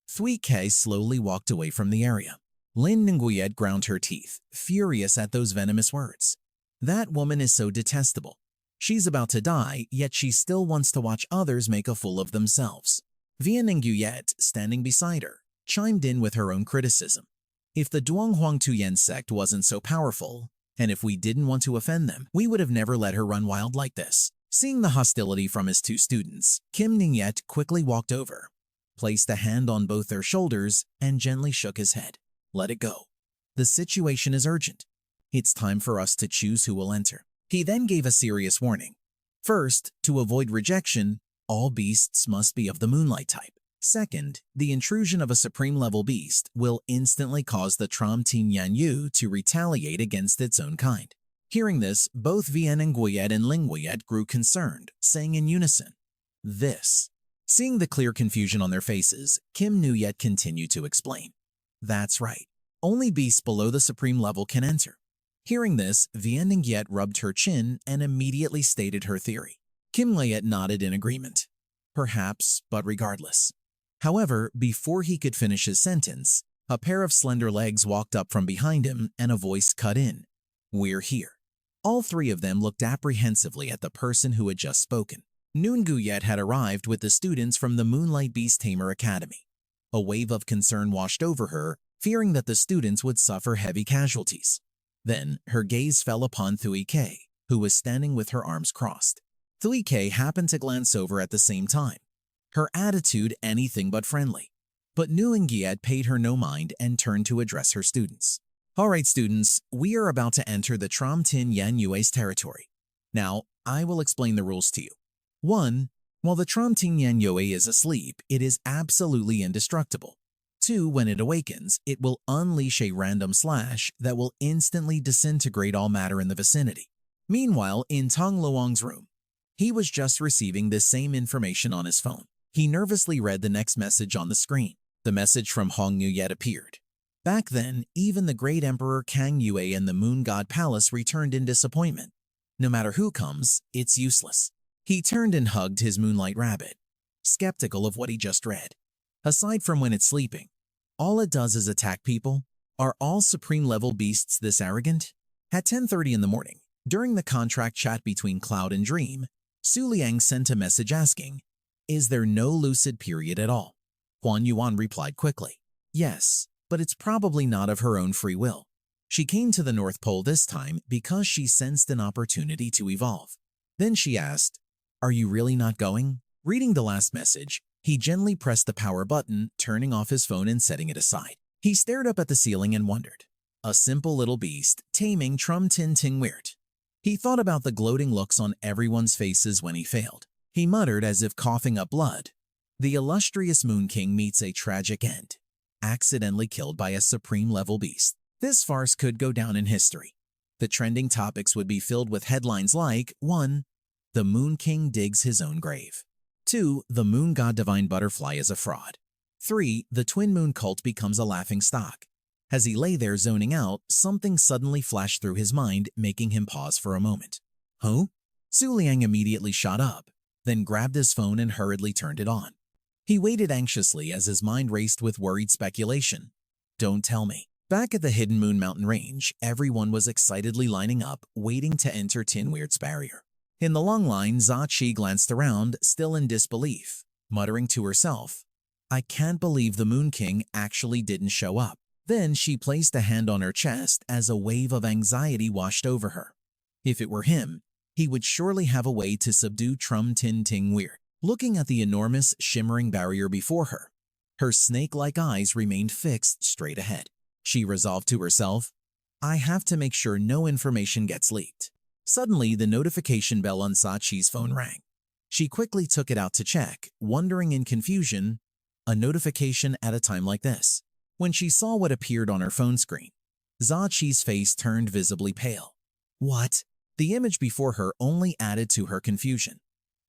Thuy K slowly walked away from the area. Lin Nguyen ground her teeth, furious at those venomous words. That woman is so detestable. She's about to die, yet she still wants to watch others make a fool of themselves. Vien Nguyen, standing beside her, chimed in with her own criticism. If the Duong Huang Tuyen sect wasn't so powerful, and if we didn't want to offend them, we would have never let her run wild like this. Seeing the hostility from his two students, Kim Ningye quickly walked over, placed a hand on both their shoulders, and gently shook his head. "Let it go. The situation is urgent. It's time for us to choose who will enter." He then gave a serious warning. First, to avoid rejection, all beasts must be of the moonlight type. Second, the intrusion of a supreme-level beast will instantly cause the Tram Tin Yan Yu to retaliate against its own kind. Hearing this, both Vien Nguyen and Ling Nguyen grew concerned, saying in unison, "This." Seeing the clear confusion on their faces, Kim Nuyet continued to explain. "That's right. Only beasts below the supreme level can enter." Hearing this, Vien Nguyen rubbed her chin and immediately stated her theory. Kim Nuyet nodded in agreement. Perhaps, but regardless. However, before he could finish his sentence, a pair of slender legs walked up from behind him and a voice cut in. "We're here." All three of them looked apprehensively at the person who had just spoken. Noon Guyet had arrived with the students from the Moonlight Beast Tamer Academy. A wave of concern washed over her, fearing that the students would suffer heavy casualties. Then, her gaze fell upon Thuy K, who was standing with her arms crossed. Thuy K happened to glance over at the same time, her attitude anything but friendly. But Nguyen Giat paid her no mind and turned to address her students. "Alright students, we are about to enter the Tram Tin Yan Yue's territory. Now, I will explain the rules to you. 1. While the Tram Tin Yan Yue is asleep, it is absolutely indestructible. 2. When it awakens, it will unleash a random slash that will instantly disintegrate all matter in the vicinity." Meanwhile, in Tong Luong's room, he was just receiving this same information on his phone. He nervously read the next message on the screen. The message from Hong Yue appeared. Back then, even the Great Emperor Kang Yue and the Moon God Palace returned in disappointment. No matter who comes, it's useless. He turned and hugged his moonlight rabbit, skeptical of what he just read. Aside from when it's sleeping, All it does is attack people? Are all supreme-level beasts this arrogant? At 10:30 in the morning, during the contract chat between Cloud and Dream, Su Liang sent a message asking, "Is there no lucid period at all?" Huan Yua replied quickly, "Yes, but it's probably not of her own free will. She came to the North Pole this time because she sensed an opportunity to evolve." Then she asked, "Are you really not going?" Reading the last message, he gently pressed the power button, turning off his phone and setting it aside. He stared up at the ceiling and wondered. A simple little beast, taming Trum Tin Ting Weird. He thought about the gloating looks on everyone's faces when he failed. He muttered as if coughing up blood. The illustrious Moon King meets a tragic end, accidentally killed by a supreme-level beast. This farce could go down in history. The trending topics would be filled with headlines like 1. The Moon King digs his own grave. 2. The Moon God Divine Butterfly is a fraud. 3. The Twin Moon cult becomes a laughing stock. As he lay there zoning out, something suddenly flashed through his mind, making him pause for a moment. Huh? Su Liang immediately shot up, then grabbed his phone and hurriedly turned it on. He waited anxiously as his mind raced with worried speculation. Don't tell me. Back at the Hidden Moon Mountain Range, everyone was excitedly lining up, waiting to enter Tin Weird's barrier. In the long line, Zachi glanced around, still in disbelief, muttering to herself, "I can't believe the Moon King actually didn't show up." Then she placed a hand on her chest as a wave of anxiety washed over her. If it were him, he would surely have a way to subdue Trum Tin Ting Weird. Looking at the enormous, shimmering barrier before her, her snake-like eyes remained fixed straight ahead. She resolved to herself, "I have to make sure no information gets leaked." Suddenly, the notification bell on Zachi's phone rang. She quickly took it out to check, wondering in confusion, a notification at a time like this. When she saw what appeared on her phone screen, Zachi's face turned visibly pale. What? The image before her only added to her confusion.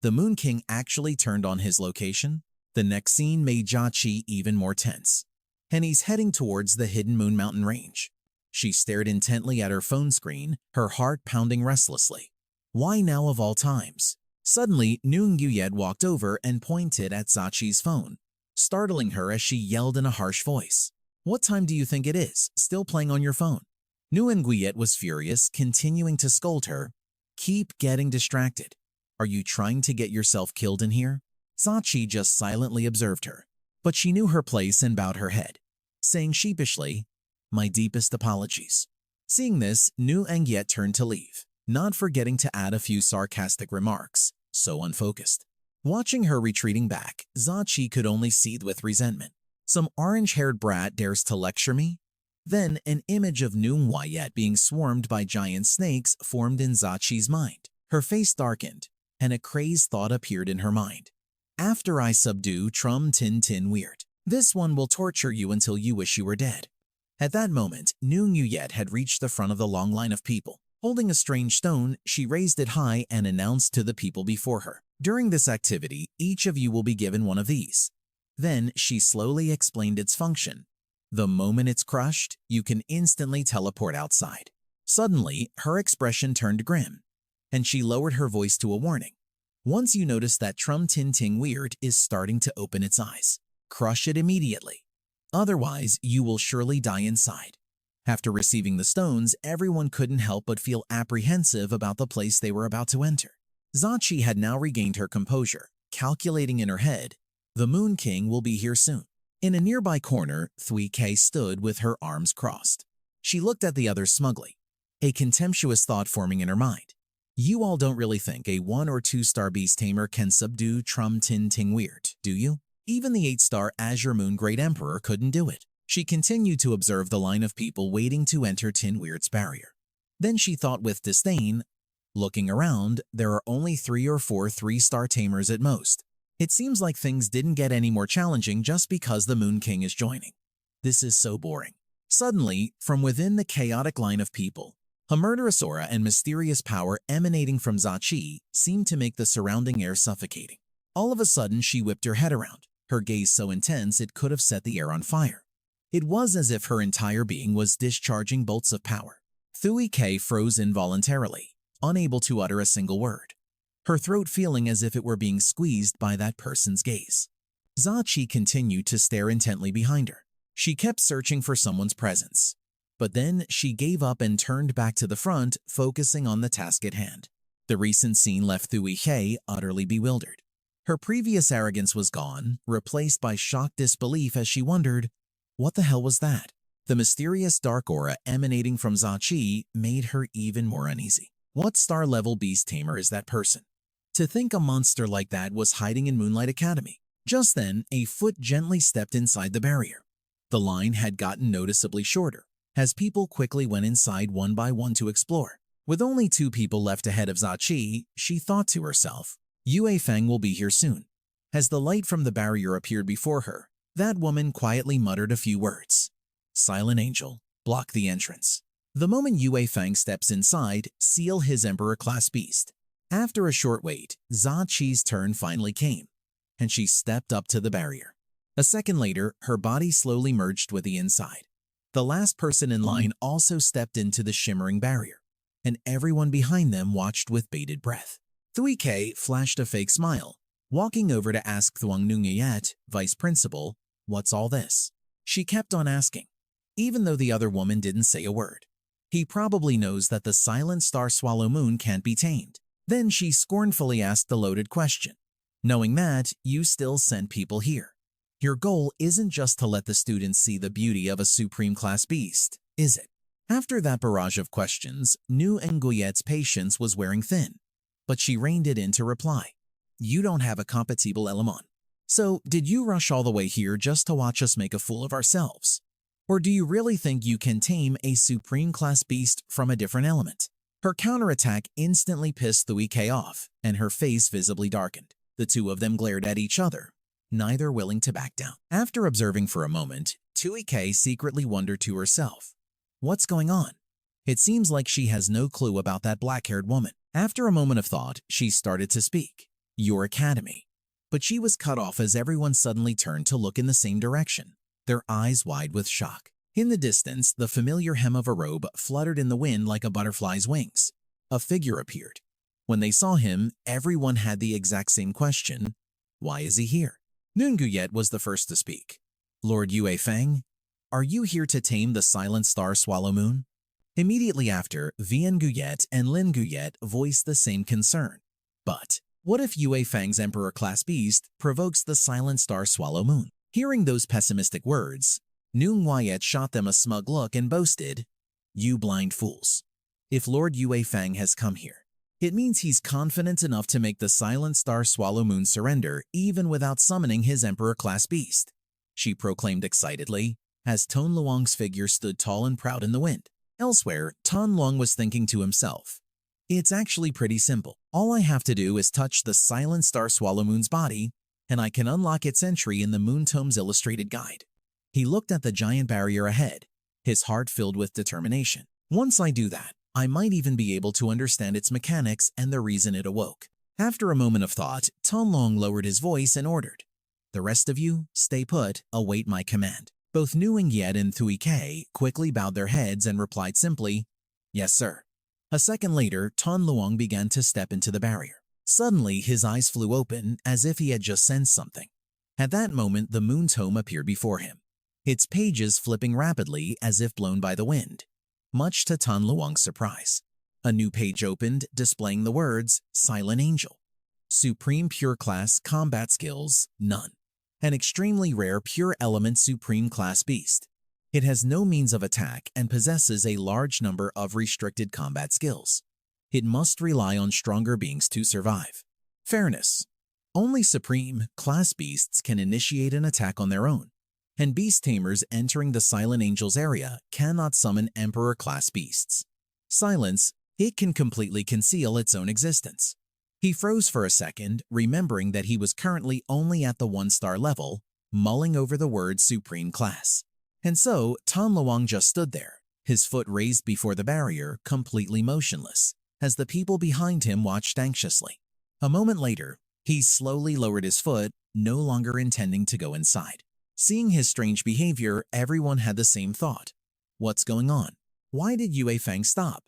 The Moon King actually turned on his location? The next scene made Zachi even more tense. And he's heading towards the Hidden Moon Mountain Range. She stared intently at her phone screen, her heart pounding restlessly. Why now of all times? Suddenly, Noon Guyet walked over and pointed at Zachi's phone, startling her as she yelled in a harsh voice. "What time do you think it is? Still playing on your phone?" Nguyen Guyet was furious, continuing to scold her. "Keep getting distracted. Are you trying to get yourself killed in here?" Zachi just silently observed her, but she knew her place and bowed her head, saying sheepishly, "My deepest apologies." Seeing this, Nguyen Guyet turned to leave, not forgetting to add a few sarcastic remarks, so unfocused. Watching her retreating back, Zachi could only seethe with resentment. Some orange-haired brat dares to lecture me? Then an image of Nguyen Guyet being swarmed by giant snakes formed in Zachi's mind. Her face darkened, and a crazed thought appeared in her mind. After I subdue Trum Tin Tin Weird, this one will torture you until you wish you were dead. At that moment, Nguyen Guyet had reached the front of the long line of people. Holding a strange stone, she raised it high and announced to the people before her, "During this activity, each of you will be given one of these." Then she slowly explained its function. The moment it's crushed, you can instantly teleport outside. Suddenly, her expression turned grim, and she lowered her voice to a warning. "Once you notice that Trum Tin Ting Weird is starting to open its eyes, crush it immediately. Otherwise, you will surely die inside." After receiving the stones, everyone couldn't help but feel apprehensive about the place they were about to enter. Zachi had now regained her composure, calculating in her head, "The Moon King will be here soon." In a nearby corner, Thui K stood with her arms crossed. She looked at the others smugly, a contemptuous thought forming in her mind. "You all don't really think a 1- or 2-star beast tamer can subdue Trum Tin Ting Weird, do you? Even the 8-star Azure Moon Great Emperor couldn't do it." She continued to observe the line of people waiting to enter Tin Weird's barrier. Then she thought with disdain, "Looking around, there are only 3 or 4 3-star tamers at most. It seems like things didn't get any more challenging just because the Moon King is joining. This is so boring." Suddenly, from within the chaotic line of people, a murderous aura and mysterious power emanating from Zachi seemed to make the surrounding air suffocating. All of a sudden, she whipped her head around, her gaze so intense it could have set the air on fire. It was as if her entire being was discharging bolts of power. Thui K froze involuntarily, unable to utter a single word, her throat feeling as if it were being squeezed by that person's gaze. Zachi continued to stare intently behind her. She kept searching for someone's presence. But then she gave up and turned back to the front, focusing on the task at hand. The recent scene left Thuy He utterly bewildered. Her previous arrogance was gone, replaced by shocked disbelief as she wondered, what the hell was that? The mysterious dark aura emanating from Zachi made her even more uneasy. What star-level beast tamer is that person? To think a monster like that was hiding in Moonlight Academy. Just then, a foot gently stepped inside the barrier. The line had gotten noticeably shorter, as people quickly went inside one by one to explore. With only 2 people left ahead of Zachi, she thought to herself, Yue Feng will be here soon. As the light from the barrier appeared before her, that woman quietly muttered a few words. Silent Angel, block the entrance. The moment Yue Feng steps inside, seal his Emperor-class beast. After a short wait, Zachi's turn finally came, and she stepped up to the barrier. A second later, her body slowly merged with the inside. The last person in line also stepped into the shimmering barrier, and everyone behind them watched with bated breath. Thuy He flashed a fake smile, walking over to ask Thuong Nungayet, vice principal, what's all this? She kept on asking, even though the other woman didn't say a word. He probably knows that the silent star swallow moon can't be tamed. Then she scornfully asked the loaded question. Knowing that, you still send people here. Your goal isn't just to let the students see the beauty of a supreme-class beast, is it? After that barrage of questions, Nu Nguyet's patience was wearing thin, but she reined it in to reply. You don't have a compatible element. So, did you rush all the way here just to watch us make a fool of ourselves? Or do you really think you can tame a supreme-class beast from a different element? Her counterattack instantly pissed Thuy He off, and her face visibly darkened. The 2 of them glared at each other, neither willing to back down. After observing for a moment, Thuy He secretly wondered to herself, what's going on? It seems like she has no clue about that black-haired woman. After a moment of thought, she started to speak. Your academy. But she was cut off as everyone suddenly turned to look in the same direction, their eyes wide with shock. In the distance, the familiar hem of a robe fluttered in the wind like a butterfly's wings. A figure appeared. When they saw him, everyone had the exact same question. Why is he here? Nunguyet was the first to speak. Lord Yue Feng, are you here to tame the silent star swallow moon? Immediately after, Vian Guyet and Lin Guyet voiced the same concern. But what if Yue Feng's Emperor-class beast provokes the silent star swallow moon? Hearing those pessimistic words, Nu Nguyet shot them a smug look and boasted, you blind fools. If Lord Yue Feng has come here, it means he's confident enough to make the silent star swallow moon surrender even without summoning his Emperor-class beast. She proclaimed excitedly, as Ton Luong's figure stood tall and proud in the wind. Elsewhere, Ton Luong was thinking to himself, it's actually pretty simple. All I have to do is touch the silent star swallow moon's body, and I can unlock its entry in the Moon Tome's illustrated guide. He looked at the giant barrier ahead, his heart filled with determination. Once I do that, I might even be able to understand its mechanics and the reason it awoke. After a moment of thought, Ton Luong lowered his voice and ordered, the rest of you, stay put, await my command. Both Nu Nguyet and Thuy He quickly bowed their heads and replied simply, yes, sir. A second later, Ton Luong began to step into the barrier. Suddenly, his eyes flew open as if he had just sensed something. At that moment, the Moon Tome appeared before him, its pages flipping rapidly as if blown by the wind. Much to Ton Luong's surprise, a new page opened displaying the words, Silent Angel. Supreme Pure Class Combat Skills, none. An extremely rare Pure Element Supreme Class Beast. It has no means of attack and possesses a large number of restricted combat skills. It must rely on stronger beings to survive. Fairness. Only Supreme Class Beasts can initiate an attack on their own, and beast tamers entering the Silent Angel's area cannot summon Emperor-class beasts. Silence. It can completely conceal its own existence. He froze for a second, remembering that he was currently only at the 1-star level, mulling over the word Supreme Class. And so, Ton Luong just stood there, his foot raised before the barrier, completely motionless, as the people behind him watched anxiously. A moment later, he slowly lowered his foot, no longer intending to go inside. Seeing his strange behavior, everyone had the same thought. What's going on? Why did Yue Feng stop?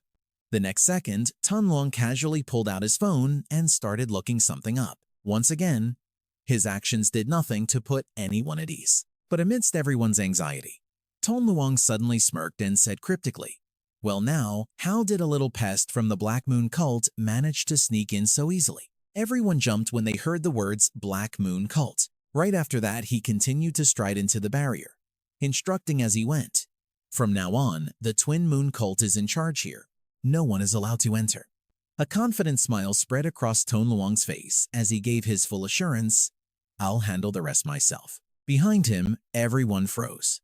The next second, Ton Luong casually pulled out his phone and started looking something up. Once again, his actions did nothing to put anyone at ease. But amidst everyone's anxiety, Tong Luang suddenly smirked and said cryptically, "Well now, how did a little pest from the Black Moon cult manage to sneak in so easily?" Everyone jumped when they heard the words Black Moon cult. Right after that, he continued to stride into the barrier, instructing as he went. "From now on, the Twin Moon cult is in charge here. No one is allowed to enter." A confident smile spread across Tong Luang's face as he gave his full assurance, "I'll handle the rest myself." Behind him, everyone froze.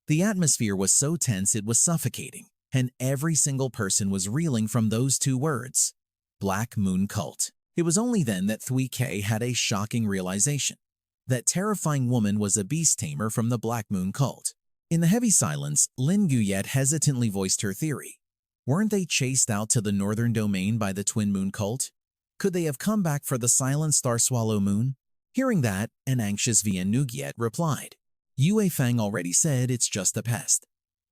The atmosphere was so tense it was suffocating, and every single person was reeling from those two words, Black Moon Cult. It was only then that Thui K had a shocking realization. That terrifying woman was a beast tamer from the Black Moon Cult. In the heavy silence, Lin Guyet hesitantly voiced her theory. Weren't they chased out to the northern domain by the Twin Moon Cult? Could they have come back for the silent star swallow moon? Hearing that, an anxious Vian Nugiet replied, "Yue Fang already said it's just a pest.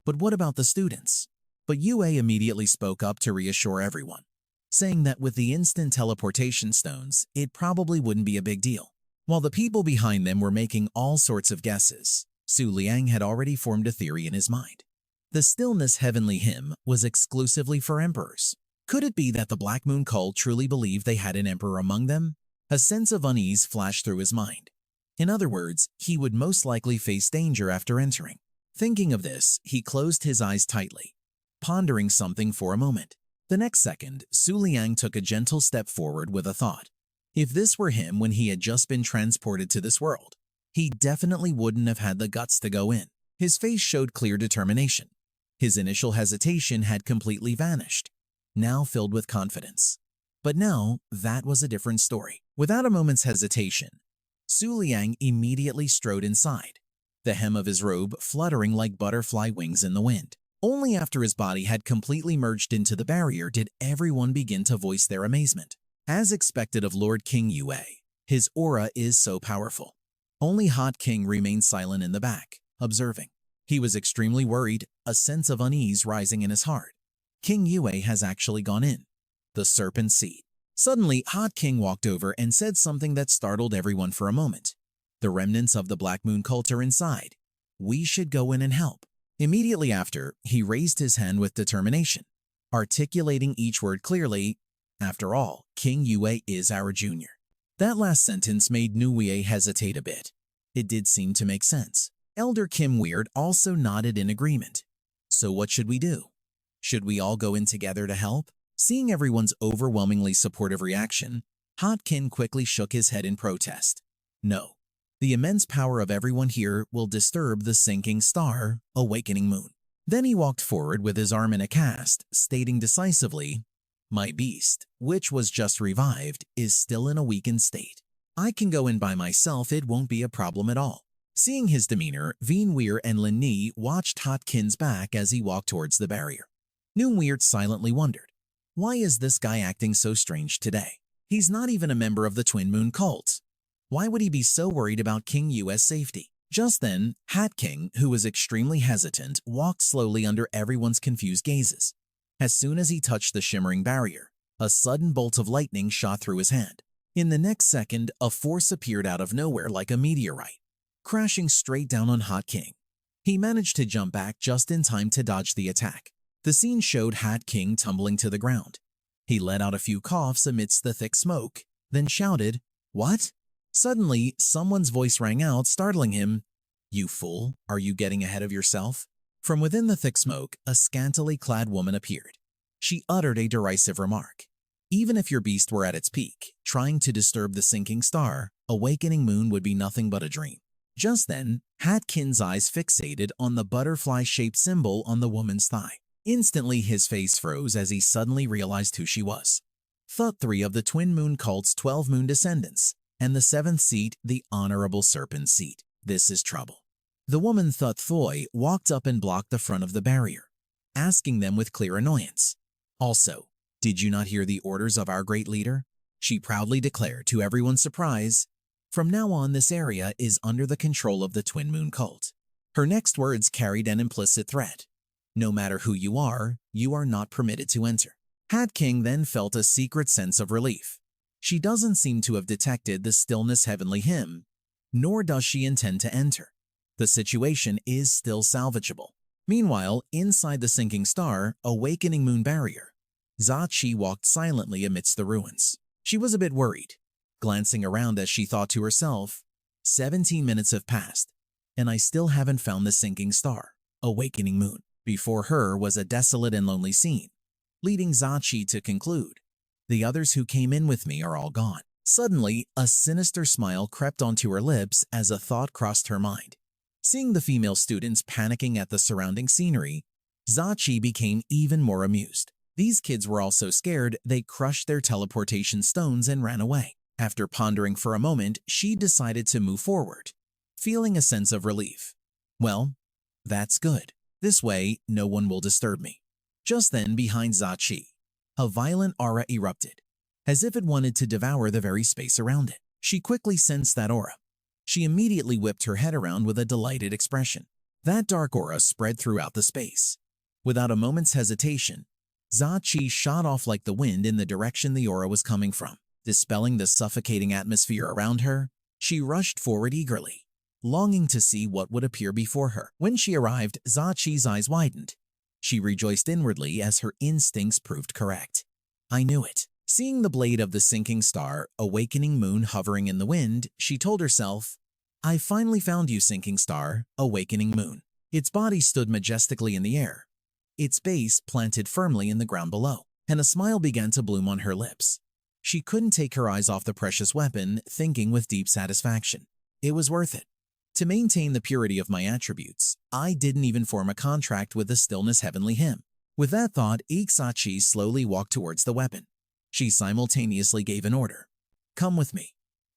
But what about the students?" But Yue immediately spoke up to reassure everyone, saying that with the instant teleportation stones, it probably wouldn't be a big deal. While the people behind them were making all sorts of guesses, Su Liang had already formed a theory in his mind. The Stillness Heavenly Hymn was exclusively for emperors. Could it be that the Black Moon cult truly believed they had an emperor among them? A sense of unease flashed through his mind. In other words, he would most likely face danger after entering. Thinking of this, he closed his eyes tightly, pondering something for a moment. The next second, Su Liang took a gentle step forward with a thought. If this were him when he had just been transported to this world, he definitely wouldn't have had the guts to go in. His face showed clear determination. His initial hesitation had completely vanished, now filled with confidence. But now, that was a different story. Without a moment's hesitation, Su Liang immediately strode inside, the hem of his robe fluttering like butterfly wings in the wind. Only after his body had completely merged into the barrier did everyone begin to voice their amazement. As expected of Lord King Yue, his aura is so powerful. Only Hot King remained silent in the back, observing. He was extremely worried, a sense of unease rising in his heart. King Yue has actually gone in. The serpent seed. Suddenly, Hot King walked over and said something that startled everyone for a moment. "The remnants of the Black Moon cult are inside. We should go in and help." Immediately after, he raised his hand with determination, articulating each word clearly. After all, King Yue is our junior. That last sentence made Nuye hesitate a bit. It did seem to make sense. Elder Kim Weird also nodded in agreement. "So what should we do? Should we all go in together to help?" Seeing everyone's overwhelmingly supportive reaction, Hot Kin quickly shook his head in protest. "No. The immense power of everyone here will disturb the sinking star, awakening moon." Then he walked forward with his arm in a cast, stating decisively, "My beast, which was just revived, is still in a weakened state. I can go in by myself, it won't be a problem at all." Seeing his demeanor, Veen Weir and Lin Ni watched Hot Kin's back as he walked towards the barrier. Noon Weird silently wondered, why is this guy acting so strange today? He's not even a member of the Twin Moon cult. Why would he be so worried about King Yue's safety? Just then, Hat King, who was extremely hesitant, walked slowly under everyone's confused gazes. As soon as he touched the shimmering barrier, a sudden bolt of lightning shot through his hand. In the next second, a force appeared out of nowhere like a meteorite, crashing straight down on Hot King. He managed to jump back just in time to dodge the attack. The scene showed Hat King tumbling to the ground. He let out a few coughs amidst the thick smoke, then shouted, "What?" Suddenly, someone's voice rang out, startling him. "You fool, are you getting ahead of yourself?" From within the thick smoke, a scantily clad woman appeared. She uttered a derisive remark. "Even if your beast were at its peak, trying to disturb the sinking star, awakening moon would be nothing but a dream." Just then, Hat Kin's eyes fixated on the butterfly-shaped symbol on the woman's thigh. Instantly, his face froze as he suddenly realized who she was. Thought 3 of the Twin Moon cult's 12 moon descendants, and the 7th seat, the Honorable Serpent seat. This is trouble. The woman Thut Thoy walked up and blocked the front of the barrier, asking them with clear annoyance. "Also, did you not hear the orders of our great leader?" She proudly declared to everyone's surprise, "From now on, this area is under the control of the Twin Moon cult." Her next words carried an implicit threat. No matter who you are not permitted to enter. Hat King then felt a secret sense of relief. She doesn't seem to have detected the Stillness Heavenly Hymn, nor does she intend to enter. The situation is still salvageable. Meanwhile, inside the sinking star, awakening moon barrier, Zachi walked silently amidst the ruins. She was a bit worried, glancing around as she thought to herself, 17 minutes have passed, and I still haven't found the sinking star, awakening moon. Before her was a desolate and lonely scene, leading Zachi to conclude, the others who came in with me are all gone. Suddenly, a sinister smile crept onto her lips as a thought crossed her mind. Seeing the female students panicking at the surrounding scenery, Zachi became even more amused. These kids were all so scared they crushed their teleportation stones and ran away. After pondering for a moment, she decided to move forward, feeling a sense of relief. Well, that's good. This way, no one will disturb me. Just then, behind Zachi, a violent aura erupted, as if it wanted to devour the very space around it. She quickly sensed that aura. She immediately whipped her head around with a delighted expression. That dark aura spread throughout the space. Without a moment's hesitation, Zachi shot off like the wind in the direction the aura was coming from. Dispelling the suffocating atmosphere around her, she rushed forward eagerly, longing to see what would appear before her. When she arrived, Zachi's eyes widened. She rejoiced inwardly as her instincts proved correct. I knew it. Seeing the blade of the sinking star, awakening moon hovering in the wind, she told herself, I finally found you, sinking star, awakening moon. Its body stood majestically in the air, its base planted firmly in the ground below, and a smile began to bloom on her lips. She couldn't take her eyes off the precious weapon, thinking with deep satisfaction. It was worth it. To maintain the purity of my attributes, I didn't even form a contract with the stillness heavenly hymn. With that thought, Zachi slowly walked towards the weapon. She simultaneously gave an order. Come with me.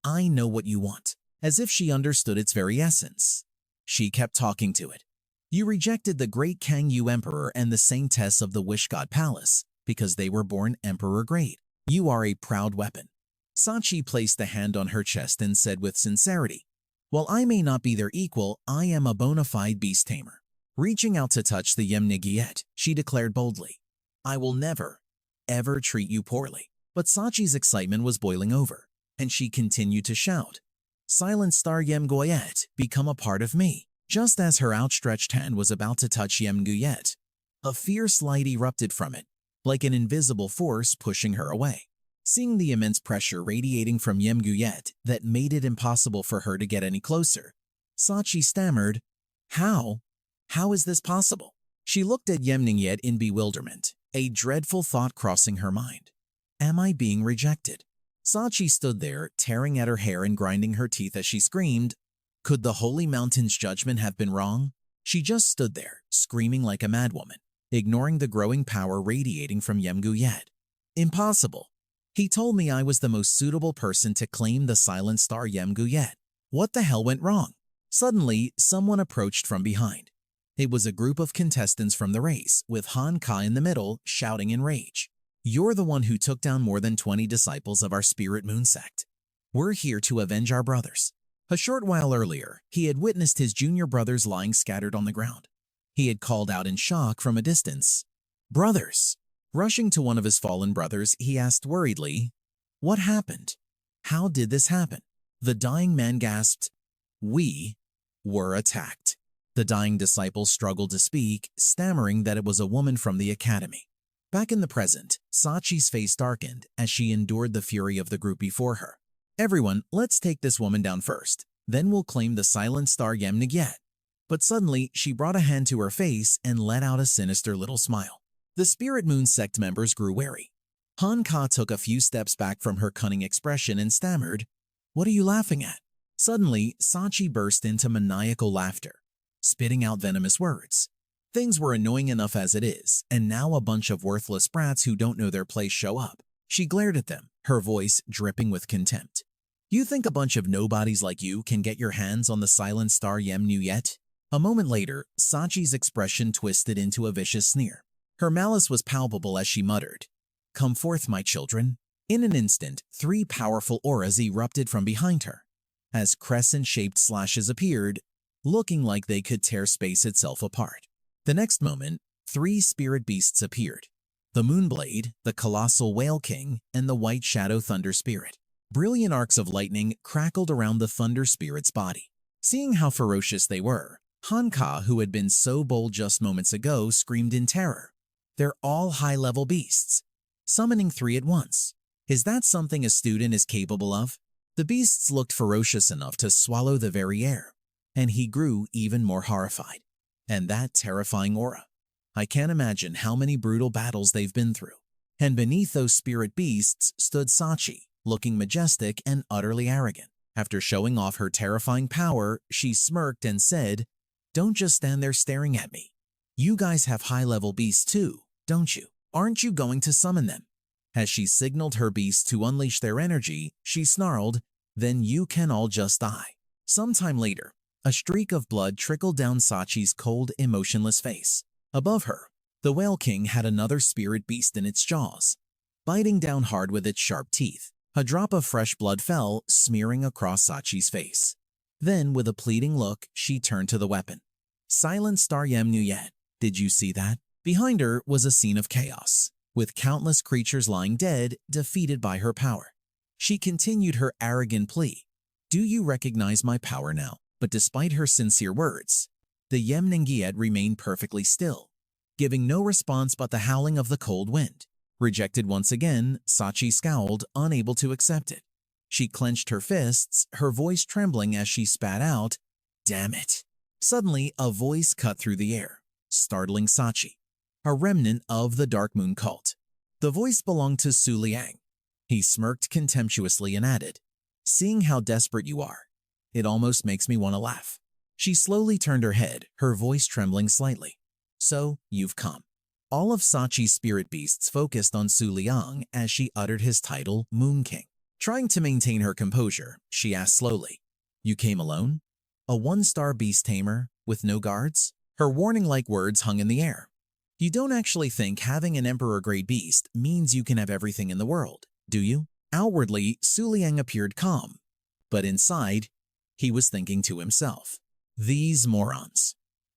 I know what you want. As if she understood its very essence, she kept talking to it. You rejected the great Huan Yua Emperor and the Saintess of the Wish God Palace because they were born Emperor Great. You are a proud weapon. Zachi placed a hand on her chest and said with sincerity, while I may not be their equal, I am a bona fide beast tamer. Reaching out to touch the Yemnigiet, she declared boldly, I will never, ever treat you poorly. But Zachi's excitement was boiling over, and she continued to shout, Silent Star Yemgoyet, become a part of me. Just as her outstretched hand was about to touch Yemgoyet, a fierce light erupted from it, like an invisible force pushing her away. Seeing the immense pressure radiating from Yemgoyet that made it impossible for her to get any closer, Zachi stammered, How? How is this possible? She looked at Yemningyet in bewilderment, a dreadful thought crossing her mind. Am I being rejected? Zachi stood there, tearing at her hair and grinding her teeth as she screamed, Could the holy mountain's judgment have been wrong? She just stood there, screaming like a madwoman, ignoring the growing power radiating from Yemgoyet. Impossible. He told me I was the most suitable person to claim the Silent Star Yemgoyet. What the hell went wrong? Suddenly, someone approached from behind. It was a group of contestants from the race, with Han Ka in the middle, shouting in rage. You're the one who took down more than 20 disciples of our Spirit Moon sect. We're here to avenge our brothers. A short while earlier, he had witnessed his junior brothers lying scattered on the ground. He had called out in shock from a distance, Brothers! Rushing to one of his fallen brothers, he asked worriedly, What happened? How did this happen? The dying man gasped, We were attacked. The dying disciple struggled to speak, stammering that it was a woman from the academy. Back in the present, Zachi's face darkened as she endured the fury of the group before her. Everyone, let's take this woman down first. Then we'll claim the Silent Star Yemnigyet. But suddenly, she brought a hand to her face and let out a sinister little smile. The Spirit Moon sect members grew wary. Han Ka took a few steps back from her cunning expression and stammered, What are you laughing at? Suddenly, Zachi burst into maniacal laughter, spitting out venomous words. Things were annoying enough as it is, and now a bunch of worthless brats who don't know their place show up. She glared at them, her voice dripping with contempt. You think a bunch of nobodies like you can get your hands on the Silent Star Yemnuet? A moment later, Zachi's expression twisted into a vicious sneer. Her malice was palpable as she muttered, Come forth, my children. In an instant, 3 powerful auras erupted from behind her, as crescent-shaped slashes appeared, looking like they could tear space itself apart. The next moment, 3 spirit beasts appeared, the Moonblade, the Colossal Whale King, and the White Shadow Thunder Spirit. Brilliant arcs of lightning crackled around the Thunder Spirit's body, Seeing how ferocious they were, Hanka, who had been so bold just moments ago, screamed in terror. They're all high-level beasts, summoning 3 at once. Is that something a student is capable of? The beasts looked ferocious enough to swallow the very air, and he grew even more horrified. And that terrifying aura. I can't imagine how many brutal battles they've been through. And beneath those spirit beasts stood Sachi, looking majestic and utterly arrogant. After showing off her terrifying power, she smirked and said, "Don't just stand there staring at me. You guys have high-level beasts too, don't you? Aren't you going to summon them?" As she signaled her beasts to unleash their energy, she snarled, "Then you can all just die." Sometime later, a streak of blood trickled down Sachi's cold, emotionless face. Above her, the Whale King had another spirit beast in its jaws, biting down hard with its sharp teeth. A drop of fresh blood fell, smearing across Sachi's face. Then, with a pleading look, she turned to the weapon. "Silent Star Yem Nuyen, did you see that?" Behind her was a scene of chaos, with countless creatures lying dead, defeated by her power. She continued her arrogant plea. "Do you recognize my power now?" But despite her sincere words, the Yem Nengiet remained perfectly still, giving no response but the howling of the cold wind. Rejected once again, Sachi scowled, unable to accept it. She clenched her fists, her voice trembling as she spat out, "Damn it." Suddenly, a voice cut through the air, startling Sachi, a remnant of the Dark Moon cult. The voice belonged to Su Liang. He smirked contemptuously and added, "Seeing how desperate you are, it almost makes me want to laugh." She slowly turned her head, her voice trembling slightly. "So, you've come." All of Sachi's spirit beasts focused on Su Liang as she uttered his title, Moon King. Trying to maintain her composure, she asked slowly, "You came alone? A 1-star beast tamer, with no guards?" Her warning-like words hung in the air. "You don't actually think having an emperor-grade beast means you can have everything in the world, do you?" Outwardly, Su Liang appeared calm, but inside, he was thinking to himself, "These morons.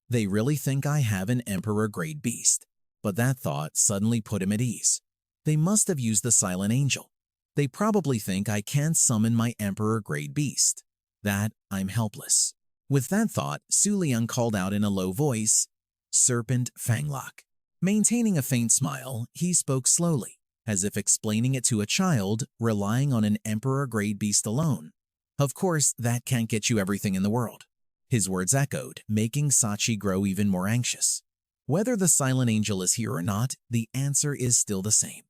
They really think I have an emperor-grade beast." But that thought suddenly put him at ease. They must have used the Silent Angel. They probably think I can't summon my emperor-grade beast, that I'm helpless. With that thought, Su Liang called out in a low voice, "Serpent Fanglock." Maintaining a faint smile, he spoke slowly, as if explaining it to a child, relying on an emperor-grade beast alone. "Of course, that can't get you everything in the world." His words echoed, making Sachi grow even more anxious. Whether the Silent Angel is here or not, the answer is still the same.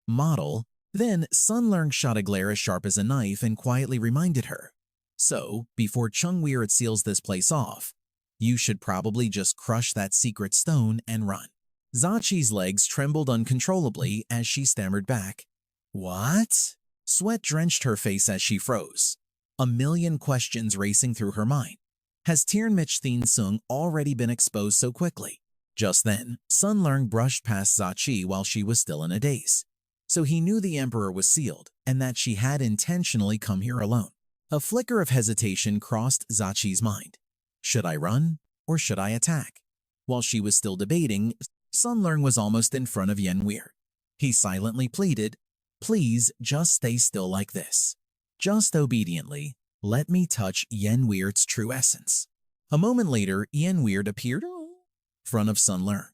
Model. Then Sun Leung shot a glare as sharp as a knife and quietly reminded her, "So, before Chung Weird seals this place off, you should probably just crush that secret stone and run." Zachi's legs trembled uncontrollably as she stammered back, "What?" Sweat drenched her face as she froze, a million questions racing through her mind. Has Tianmich Thien Sung already been exposed so quickly? Just then, Sun Leung brushed past Zachi while she was still in a daze. So he knew the Emperor was sealed and that she had intentionally come here alone. A flicker of hesitation crossed Zachi's mind. Should I run or should I attack? While she was still debating, Sun Leung was almost in front of Yen Weir. He silently pleaded, "Please just stay still like this. Just obediently, let me touch Yen Weird's true essence." A moment later, Yen Weird appeared in front of Sun Leung.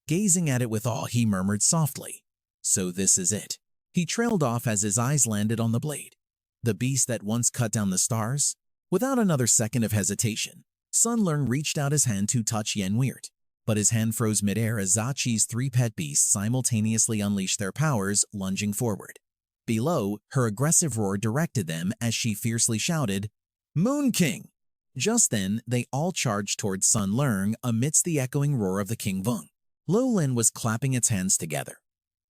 Gazing at it with awe, he murmured softly, "So this is it." He trailed off as his eyes landed on the blade, the beast that once cut down the stars. Without another second of hesitation, Sun Leung reached out his hand to touch Yen Weird, but his hand froze midair as Zachi's 3 pet beasts simultaneously unleashed their powers, lunging forward. Below, her aggressive roar directed them as she fiercely shouted, "Moon King!" Just then, they all charged towards Sun Leung amidst the echoing roar of the King Vung. Lo Lin was clapping its hands together,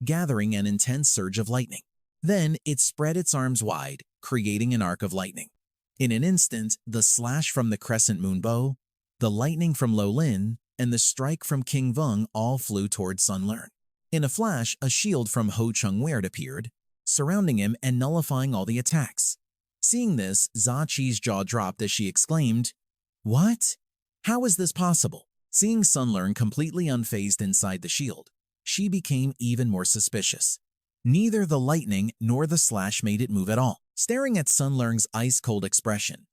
gathering an intense surge of lightning. Then it spread its arms wide, creating an arc of lightning. In an instant, the slash from the crescent moon bow, the lightning from Lo Lin, and the strike from King Vung all flew towards Sun Leung. In a flash, a shield from Ho Chung Weird appeared, surrounding him and nullifying all the attacks. Seeing this, Zachi's jaw dropped as she exclaimed, "What? How is this possible?" Seeing Sun Leung completely unfazed inside the shield, she became even more suspicious. Neither the lightning nor the slash made it move at all. Staring at Sun Leung's ice-cold expression,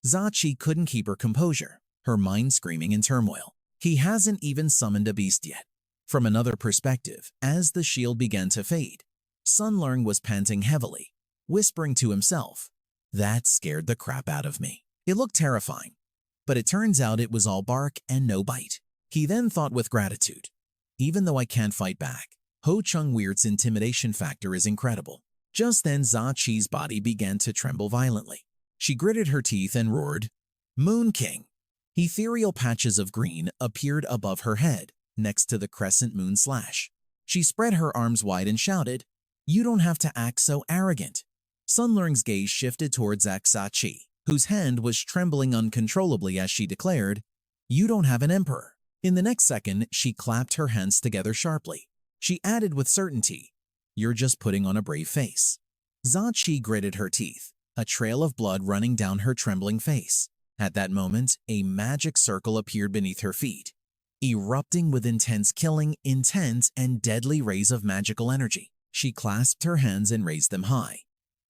Zachi couldn't keep her composure, her mind screaming in turmoil. He hasn't even summoned a beast yet. From another perspective, as the shield began to fade, Sun Liang was panting heavily, whispering to himself, "That scared the crap out of me." It looked terrifying, but it turns out it was all bark and no bite. He then thought with gratitude, "Even though I can't fight back, Ho Chung Weird's intimidation factor is incredible." Just then, Zachi's body began to tremble violently. She gritted her teeth and roared, "Moon King!" Ethereal patches of green appeared above her head, next to the crescent moon slash. She spread her arms wide and shouted, "You don't have to act so arrogant." Sun Liang's gaze shifted towards Zachi, whose hand was trembling uncontrollably as she declared, "You don't have an emperor." In the next second, she clapped her hands together sharply. She added with certainty, "You're just putting on a brave face." Zachi gritted her teeth, a trail of blood running down her trembling face. At that moment, a magic circle appeared beneath her feet, erupting with intense killing, intense and deadly rays of magical energy. She clasped her hands and raised them high,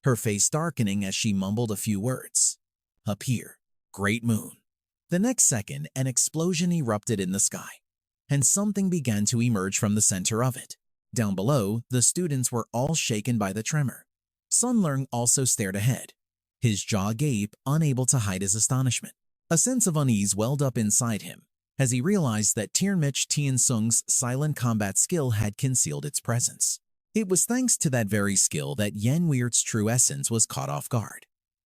her face darkening as she mumbled a few words. "Appear, great moon." The next second, an explosion erupted in the sky, and something began to emerge from the center of it. Down below, the students were all shaken by the tremor. Sun Liang also stared ahead, his jaw agape, unable to hide his astonishment. A sense of unease welled up inside him as he realized that Tirmich Tiansung's silent combat skill had concealed its presence. It was thanks to that very skill that Yan Weird's true essence was caught off guard.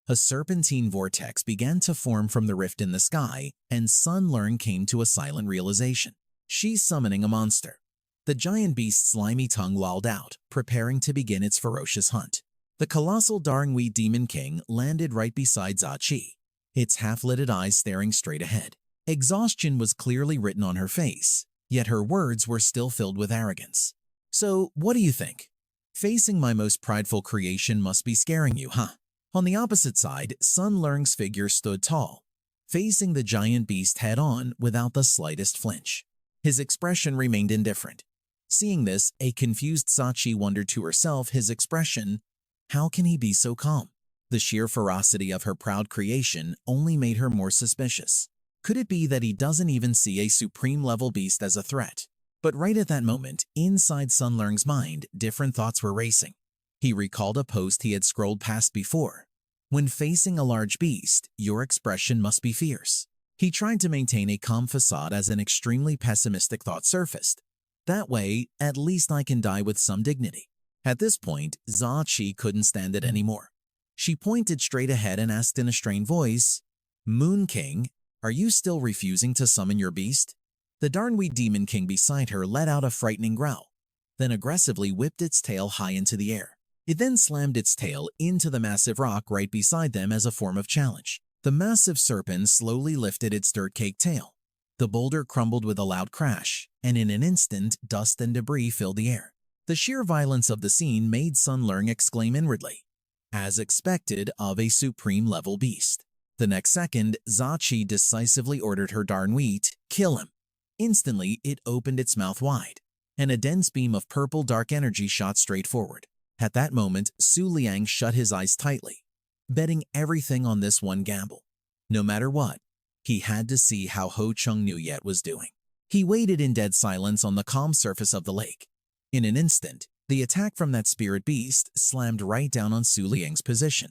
A serpentine vortex began to form from the rift in the sky, and Sun Liang came to a silent realization. She's summoning a monster. The giant beast's slimy tongue lolled out, preparing to begin its ferocious hunt. The colossal Darngui Demon King landed right beside Zachi, its half-lidded eyes staring straight ahead. Exhaustion was clearly written on her face, yet her words were still filled with arrogance. "So, what do you think? Facing my most prideful creation must be scaring you, huh?" On the opposite side, Sun Liang's figure stood tall, facing the giant beast head-on without the slightest flinch. His expression remained indifferent. Seeing this, a confused Zachi wondered to herself his expression. How can he be so calm? The sheer ferocity of her proud creation only made her more suspicious. Could it be that he doesn't even see a supreme-level beast as a threat? But right at that moment, inside Sun Liang's mind, different thoughts were racing. He recalled a post he had scrolled past before. When facing a large beast, your expression must be fierce. He tried to maintain a calm facade as an extremely pessimistic thought surfaced. That way, at least I can die with some dignity. At this point, Zachi couldn't stand it anymore. She pointed straight ahead and asked in a strained voice, "Moon King, are you still refusing to summon your beast?" The Darngui Demon King beside her let out a frightening growl, then aggressively whipped its tail high into the air. It then slammed its tail into the massive rock right beside them as a form of challenge. The massive serpent slowly lifted its dirt-caked tail. The boulder crumbled with a loud crash, and in an instant, dust and debris filled the air. The sheer violence of the scene made Sun Liang exclaim inwardly, as expected of a supreme-level beast. The next second, Zachi decisively ordered her Darngui to kill him. Instantly, it opened its mouth wide, and a dense beam of purple dark energy shot straight forward. At that moment, Su Liang shut his eyes tightly, betting everything on this one gamble. No matter what, he had to see how Ho Chung Nuyet was doing. He waited in dead silence on the calm surface of the lake. In an instant, the attack from that spirit beast slammed right down on Su Liang's position,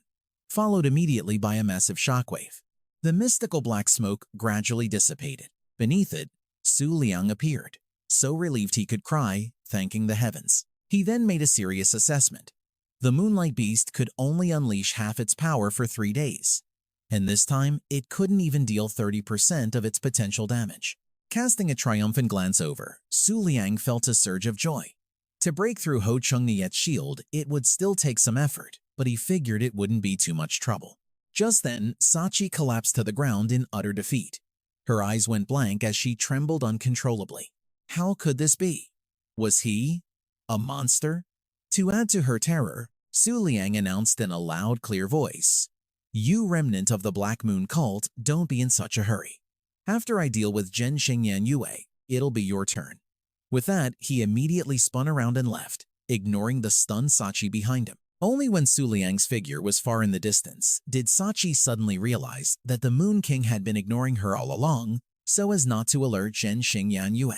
followed immediately by a massive shockwave. The mystical black smoke gradually dissipated. Beneath it, Su Liang appeared, so relieved he could cry, thanking the heavens. He then made a serious assessment. The moonlight beast could only unleash half its power for 3 days, and this time it couldn't even deal 30% of its potential damage. Casting a triumphant glance over, Su Liang felt a surge of joy. To break through Ho Chung Nuyet's shield, it would still take some effort, but he figured it wouldn't be too much trouble. Just then, Zachi collapsed to the ground in utter defeat. Her eyes went blank as she trembled uncontrollably. How could this be? Was he a monster? To add to her terror, Su Liang announced in a loud, clear voice, "You remnant of the Black Moon cult, don't be in such a hurry. After I deal with Zhen Xingyan Yue, it'll be your turn." With that, he immediately spun around and left, ignoring the stunned Zachi behind him. Only when Su Liang's figure was far in the distance did Sachi suddenly realize that the Moon King had been ignoring her all along so as not to alert Zhen Xing Yan Yue.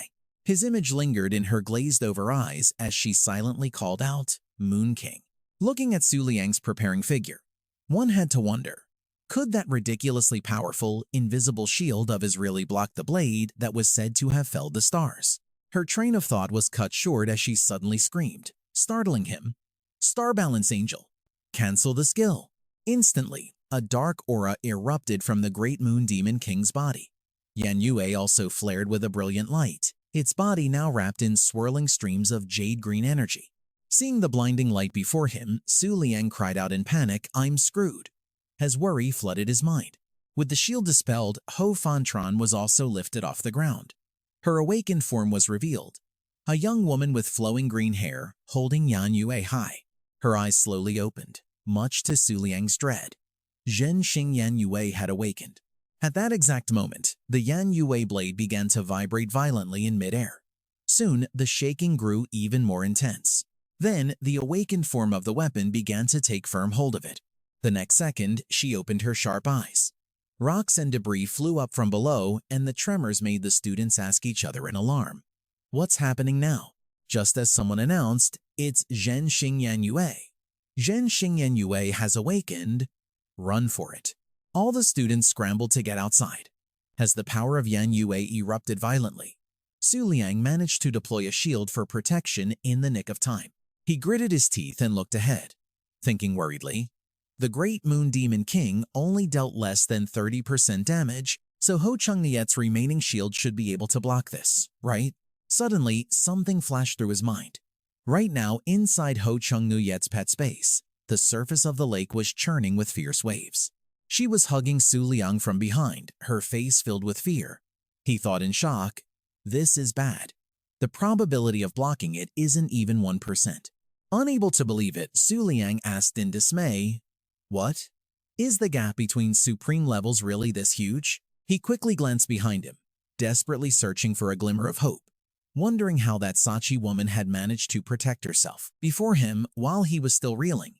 His image lingered in her glazed-over eyes as she silently called out, "Moon King." Looking at Su Liang's preparing figure, one had to wonder, could that ridiculously powerful, invisible shield of his really block the blade that was said to have felled the stars? Her train of thought was cut short as she suddenly screamed, startling him, "Star Balance Angel! Cancel the skill!" Instantly, a dark aura erupted from the Great Moon Demon King's body. Yan Yue also flared with a brilliant light, its body now wrapped in swirling streams of jade-green energy. Seeing the blinding light before him, Su Liang cried out in panic, "I'm screwed," as worry flooded his mind. With the shield dispelled, Ho Fan Tran was also lifted off the ground. Her awakened form was revealed, a young woman with flowing green hair, holding Yan Yue high. Her eyes slowly opened, much to Su Liang's dread. Zhen Xing Yan Yue had awakened. At that exact moment, the Yan Yue blade began to vibrate violently in midair. Soon, the shaking grew even more intense. Then, the awakened form of the weapon began to take firm hold of it. The next second, she opened her sharp eyes. Rocks and debris flew up from below, and the tremors made the students ask each other in alarm, "What's happening now?" Just as someone announced, "It's Zhen Xing Yan Yue. Zhen Xing Yan Yue has awakened. Run for it." All the students scrambled to get outside. As the power of Yan Yue erupted violently, Su Liang managed to deploy a shield for protection in the nick of time. He gritted his teeth and looked ahead, thinking worriedly, the Great Moon Demon King only dealt less than 30% damage, so Ho Chang-Niet's remaining shield should be able to block this, right? Suddenly, something flashed through his mind. Right now, inside Ho Chang-Niet's pet space, the surface of the lake was churning with fierce waves. She was hugging Su Liang from behind, her face filled with fear. He thought in shock, this is bad. The probability of blocking it isn't even 1%. Unable to believe it, Su Liang asked in dismay, "What? Is the gap between supreme levels really this huge?" He quickly glanced behind him, desperately searching for a glimmer of hope, wondering how that Sachi woman had managed to protect herself. Before him, while he was still reeling,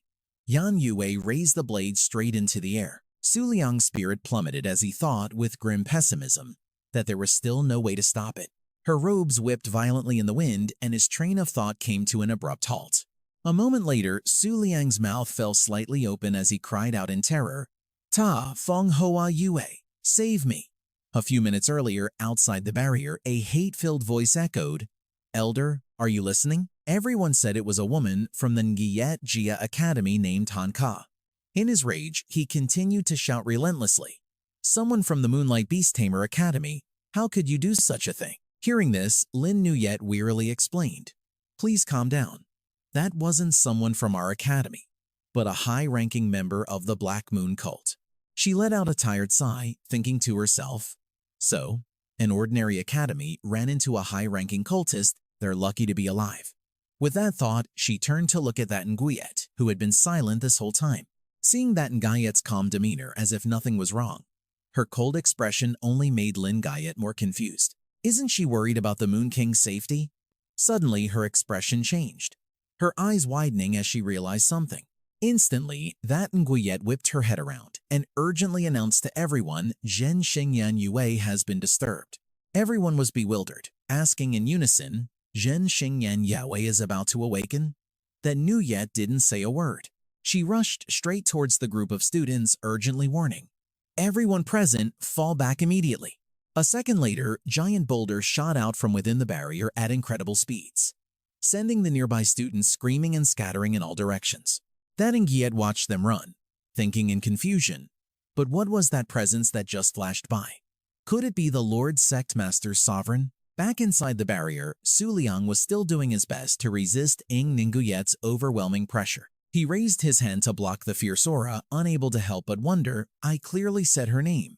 Yan Yue raised the blade straight into the air. Su Liang's spirit plummeted as he thought, with grim pessimism, that there was still no way to stop it. Her robes whipped violently in the wind, and his train of thought came to an abrupt halt. A moment later, Su Liang's mouth fell slightly open as he cried out in terror, "Ta Feng Hoa Yue, save me!" A few minutes earlier, outside the barrier, a hate-filled voice echoed, "Elder, are you listening?" Everyone said it was a woman from the Ngyet Jia Academy named Han Ka. In his rage, he continued to shout relentlessly, "Someone from the Moonlight Beast Tamer Academy, how could you do such a thing?" Hearing this, Lin Nuyet wearily explained, "Please calm down. That wasn't someone from our academy, but a high-ranking member of the Black Moon cult." She let out a tired sigh, thinking to herself, so, an ordinary academy ran into a high-ranking cultist, they're lucky to be alive. With that thought, she turned to look at that Nguyet, who had been silent this whole time. Seeing that Nguyet's calm demeanor as if nothing was wrong, her cold expression only made Lin Nguyet more confused. Isn't she worried about the Moon King's safety? Suddenly, her expression changed, her eyes widening as she realized something. Instantly, that Nguyet whipped her head around and urgently announced to everyone, "Zhen Xing Yan Yue has been disturbed." Everyone was bewildered, asking in unison, "Zhen Xing Yan Yue is about to awaken?" That Nguyet didn't say a word. She rushed straight towards the group of students, urgently warning, "Everyone present, fall back immediately." A second later, giant boulders shot out from within the barrier at incredible speeds, sending the nearby students screaming and scattering in all directions. That Ngyet watched them run, thinking in confusion, but what was that presence that just flashed by? Could it be the Lord Sect Master's sovereign? Back inside the barrier, Su Liang was still doing his best to resist Ng Ninguyet's overwhelming pressure. He raised his hand to block the fierce aura, unable to help but wonder, I clearly said her name.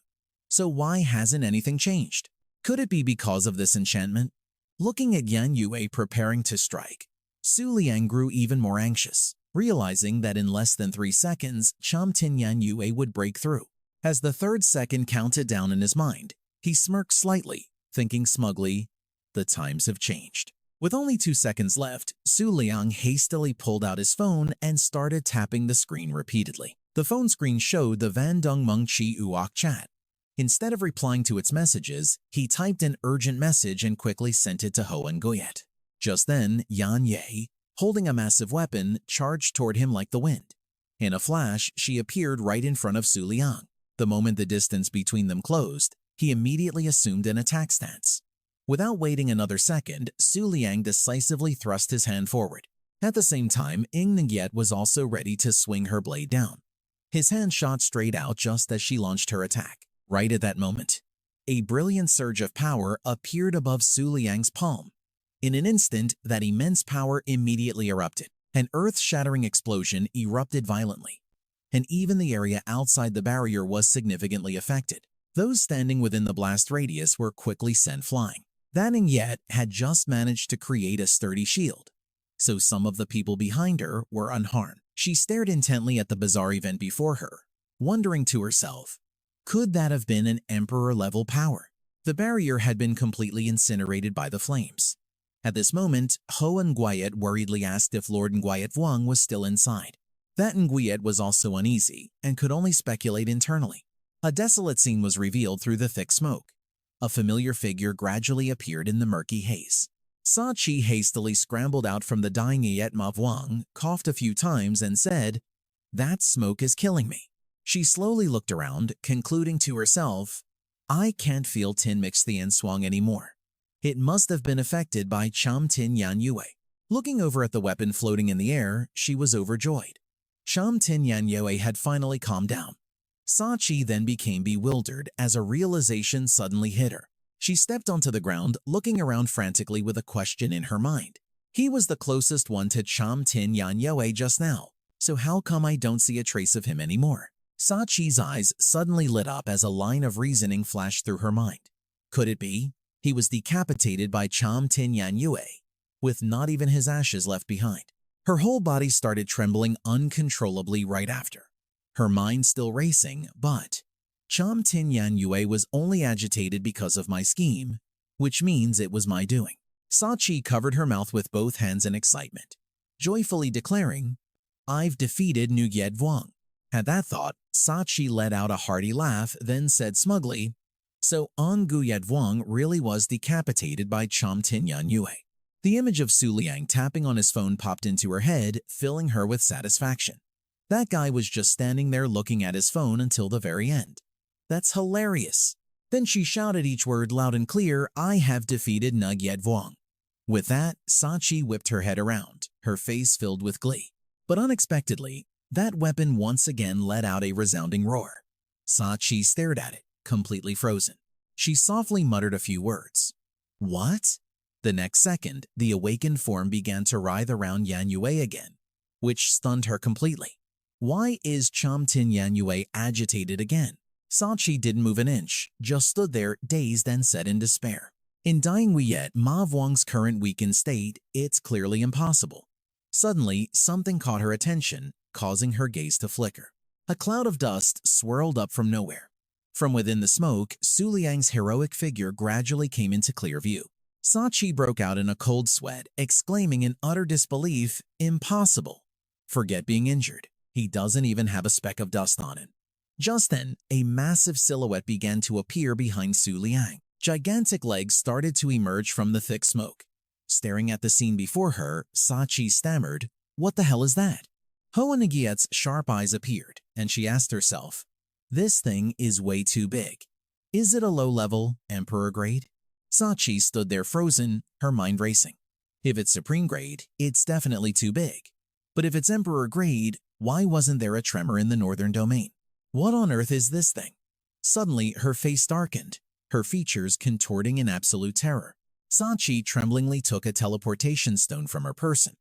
So why hasn't anything changed? Could it be because of this enchantment? Looking at Yan Yue preparing to strike, Su Liang grew even more anxious, realizing that in less than 3 seconds, Tin Yan Yue would break through. As the third second counted down in his mind, he smirked slightly, thinking smugly, the times have changed. With only 2 seconds left, Su Liang hastily pulled out his phone and started tapping the screen repeatedly. The phone screen showed the Van Dung Meng Chi Uok chat. Instead of replying to its messages, he typed an urgent message and quickly sent it to Huan Yua. Just then, Yan Ye, holding a massive weapon, charged toward him like the wind. In a flash, she appeared right in front of Su Liang. The moment the distance between them closed, he immediately assumed an attack stance. Without waiting another second, Su Liang decisively thrust his hand forward. At the same time, Ying Ngyet was also ready to swing her blade down. His hand shot straight out just as she launched her attack. Right at that moment, a brilliant surge of power appeared above Su Liang's palm. In an instant, that immense power immediately erupted. An earth-shattering explosion erupted violently, and even the area outside the barrier was significantly affected. Those standing within the blast radius were quickly sent flying. That Ngyet had just managed to create a sturdy shield, so some of the people behind her were unharmed. She stared intently at the bizarre event before her, wondering to herself, could that have been an emperor-level power? The barrier had been completely incinerated by the flames. At this moment, Huan Yua worriedly asked if Lord Nguyen Vuong was still inside. That Nguyen was also uneasy and could only speculate internally. A desolate scene was revealed through the thick smoke. A familiar figure gradually appeared in the murky haze. Sa Chi hastily scrambled out from the dying Yet Ma Vuong, coughed a few times, and said, "That smoke is killing me." She slowly looked around, concluding to herself, "I can't feel Tin Mix Thien Swang anymore. It must have been affected by Cham Tin Yan Yue." Looking over at the weapon floating in the air, she was overjoyed. Cham Tin Yan Yue had finally calmed down. Sa Chi then became bewildered as a realization suddenly hit her. She stepped onto the ground, looking around frantically with a question in her mind. He was the closest one to Cham Tin Yan Yue just now, so how come I don't see a trace of him anymore? Sa Chi's eyes suddenly lit up as a line of reasoning flashed through her mind. Could it be he was decapitated by Cham Tin Yan Yue, with not even his ashes left behind? Her whole body started trembling uncontrollably right after, her mind still racing, but Cham Tin Yan Yue was only agitated because of my scheme, which means it was my doing. Sa Chi covered her mouth with both hands in excitement, joyfully declaring, "I've defeated Nguyen Vuong." At that thought, Sa Chi let out a hearty laugh, then said smugly, "So Nguyen Vuong really was decapitated by Cham Tin Yan Yue." The image of Su Liang tapping on his phone popped into her head, filling her with satisfaction. That guy was just standing there looking at his phone until the very end. That's hilarious. Then she shouted each word loud and clear, "I have defeated Nguyen Vuong." With that, Sa Chi whipped her head around, her face filled with glee. But unexpectedly, that weapon once again let out a resounding roar. Sa Chi stared at it, completely frozen. She softly muttered a few words. "What?" The next second, the awakened form began to writhe around Yan Yue again, which stunned her completely. Why is Cham Tin Yan Yue agitated again? Sa Chi didn't move an inch, just stood there dazed and said in despair, "In dying Wiyet Ma Vuong's current weakened state, it's clearly impossible." Suddenly, something caught her attention, causing her gaze to flicker. A cloud of dust swirled up from nowhere. From within the smoke, Su Liang's heroic figure gradually came into clear view. Sa Chi broke out in a cold sweat, exclaiming in utter disbelief, "Impossible. Forget being injured. He doesn't even have a speck of dust on him." Just then, a massive silhouette began to appear behind Su Liang. Gigantic legs started to emerge from the thick smoke. Staring at the scene before her, Sa Chi stammered, "What the hell is that?" Huan Yua's sharp eyes appeared, and she asked herself, "This thing is way too big. Is it a low-level, emperor grade?" Sa Chi stood there frozen, her mind racing. If it's supreme grade, it's definitely too big. But if it's emperor grade, why wasn't there a tremor in the northern domain? What on earth is this thing? Suddenly, her face darkened, her features contorting in absolute terror. Sa Chi tremblingly took a teleportation stone from her person.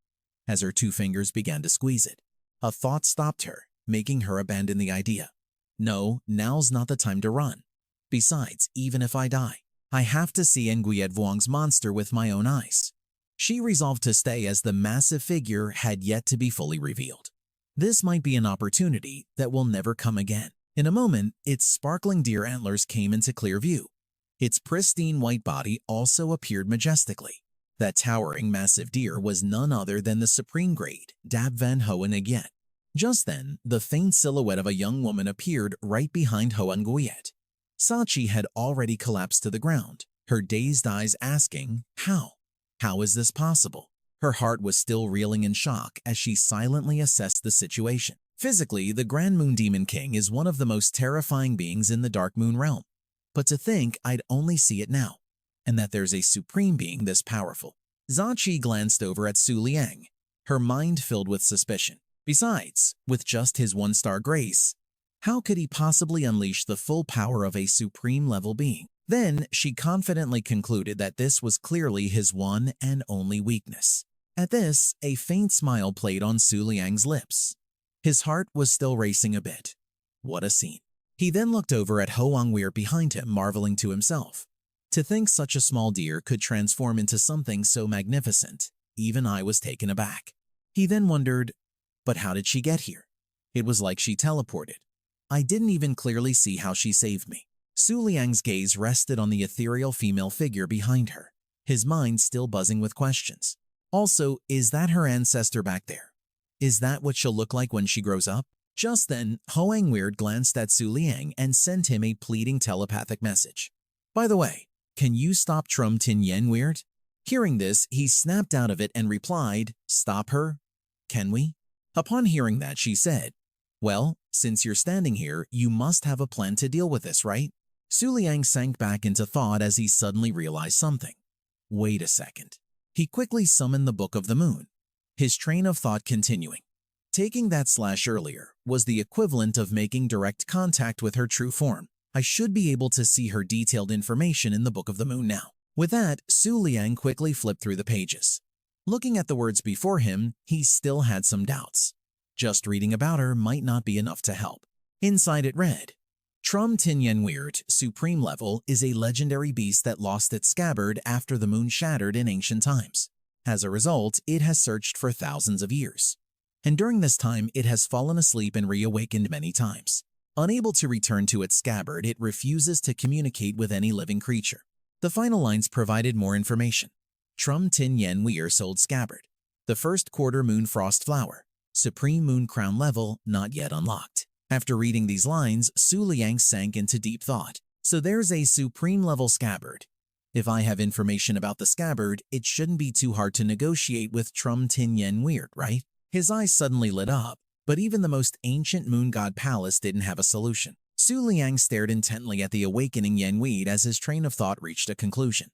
As her two fingers began to squeeze it, a thought stopped her, making her abandon the idea. No, now's not the time to run. Besides, even if I die, I have to see Nguyen Vuong's monster with my own eyes. She resolved to stay as the massive figure had yet to be fully revealed. This might be an opportunity that will never come again. In a moment, its sparkling deer antlers came into clear view. Its pristine white body also appeared majestically. That towering massive deer was none other than the supreme grade, Dab Van Hoen again. Just then, the faint silhouette of a young woman appeared right behind Hoan Yua. Sachi had already collapsed to the ground, her dazed eyes asking, "How? How is this possible?" Her heart was still reeling in shock as she silently assessed the situation. Physically, the Grand Moon Demon King is one of the most terrifying beings in the Dark Moon realm. But to think I'd only see it now, and that there's a supreme being this powerful. Sachi glanced over at Su Liang, her mind filled with suspicion. Besides, with just his one-star grace, how could he possibly unleash the full power of a supreme-level being? Then she confidently concluded that this was clearly his one and only weakness. At this, a faint smile played on Su Liang's lips. His heart was still racing a bit. What a scene. He then looked over at Hoang Weir behind him, marveling to himself. To think such a small deer could transform into something so magnificent, even I was taken aback. He then wondered, but how did she get here? It was like she teleported. I didn't even clearly see how she saved me. Su Liang's gaze rested on the ethereal female figure behind her, his mind still buzzing with questions. Also, is that her ancestor back there? Is that what she'll look like when she grows up? Just then, Hoang Weird glanced at Su Liang and sent him a pleading telepathic message. By the way, can you stop Trum Tin Yen Weird? Hearing this, he snapped out of it and replied, "Stop her? Can we?" Upon hearing that, she said, "Well, since you're standing here, you must have a plan to deal with this, right?" Su Liang sank back into thought as he suddenly realized something. Wait a second. He quickly summoned the Book of the Moon, his train of thought continuing. Taking that slash earlier was the equivalent of making direct contact with her true form. I should be able to see her detailed information in the Book of the Moon now. With that, Su Liang quickly flipped through the pages. Looking at the words before him, he still had some doubts. Just reading about her might not be enough to help. Inside it read, Trum Tin Yen Weird, Supreme Level, is a legendary beast that lost its scabbard after the moon shattered in ancient times. As a result, it has searched for thousands of years. And during this time, it has fallen asleep and reawakened many times. Unable to return to its scabbard, it refuses to communicate with any living creature. The final lines provided more information. Trum Tin Yen Weir Sold Scabbard. The first quarter moon frost flower. Supreme moon crown level not yet unlocked. After reading these lines, Su Liang sank into deep thought. So there's a supreme level scabbard. If I have information about the scabbard, it shouldn't be too hard to negotiate with Trum Tin Yen Weird, right? His eyes suddenly lit up, but even the most ancient moon god palace didn't have a solution. Su Liang stared intently at the awakening Yen Weed as his train of thought reached a conclusion.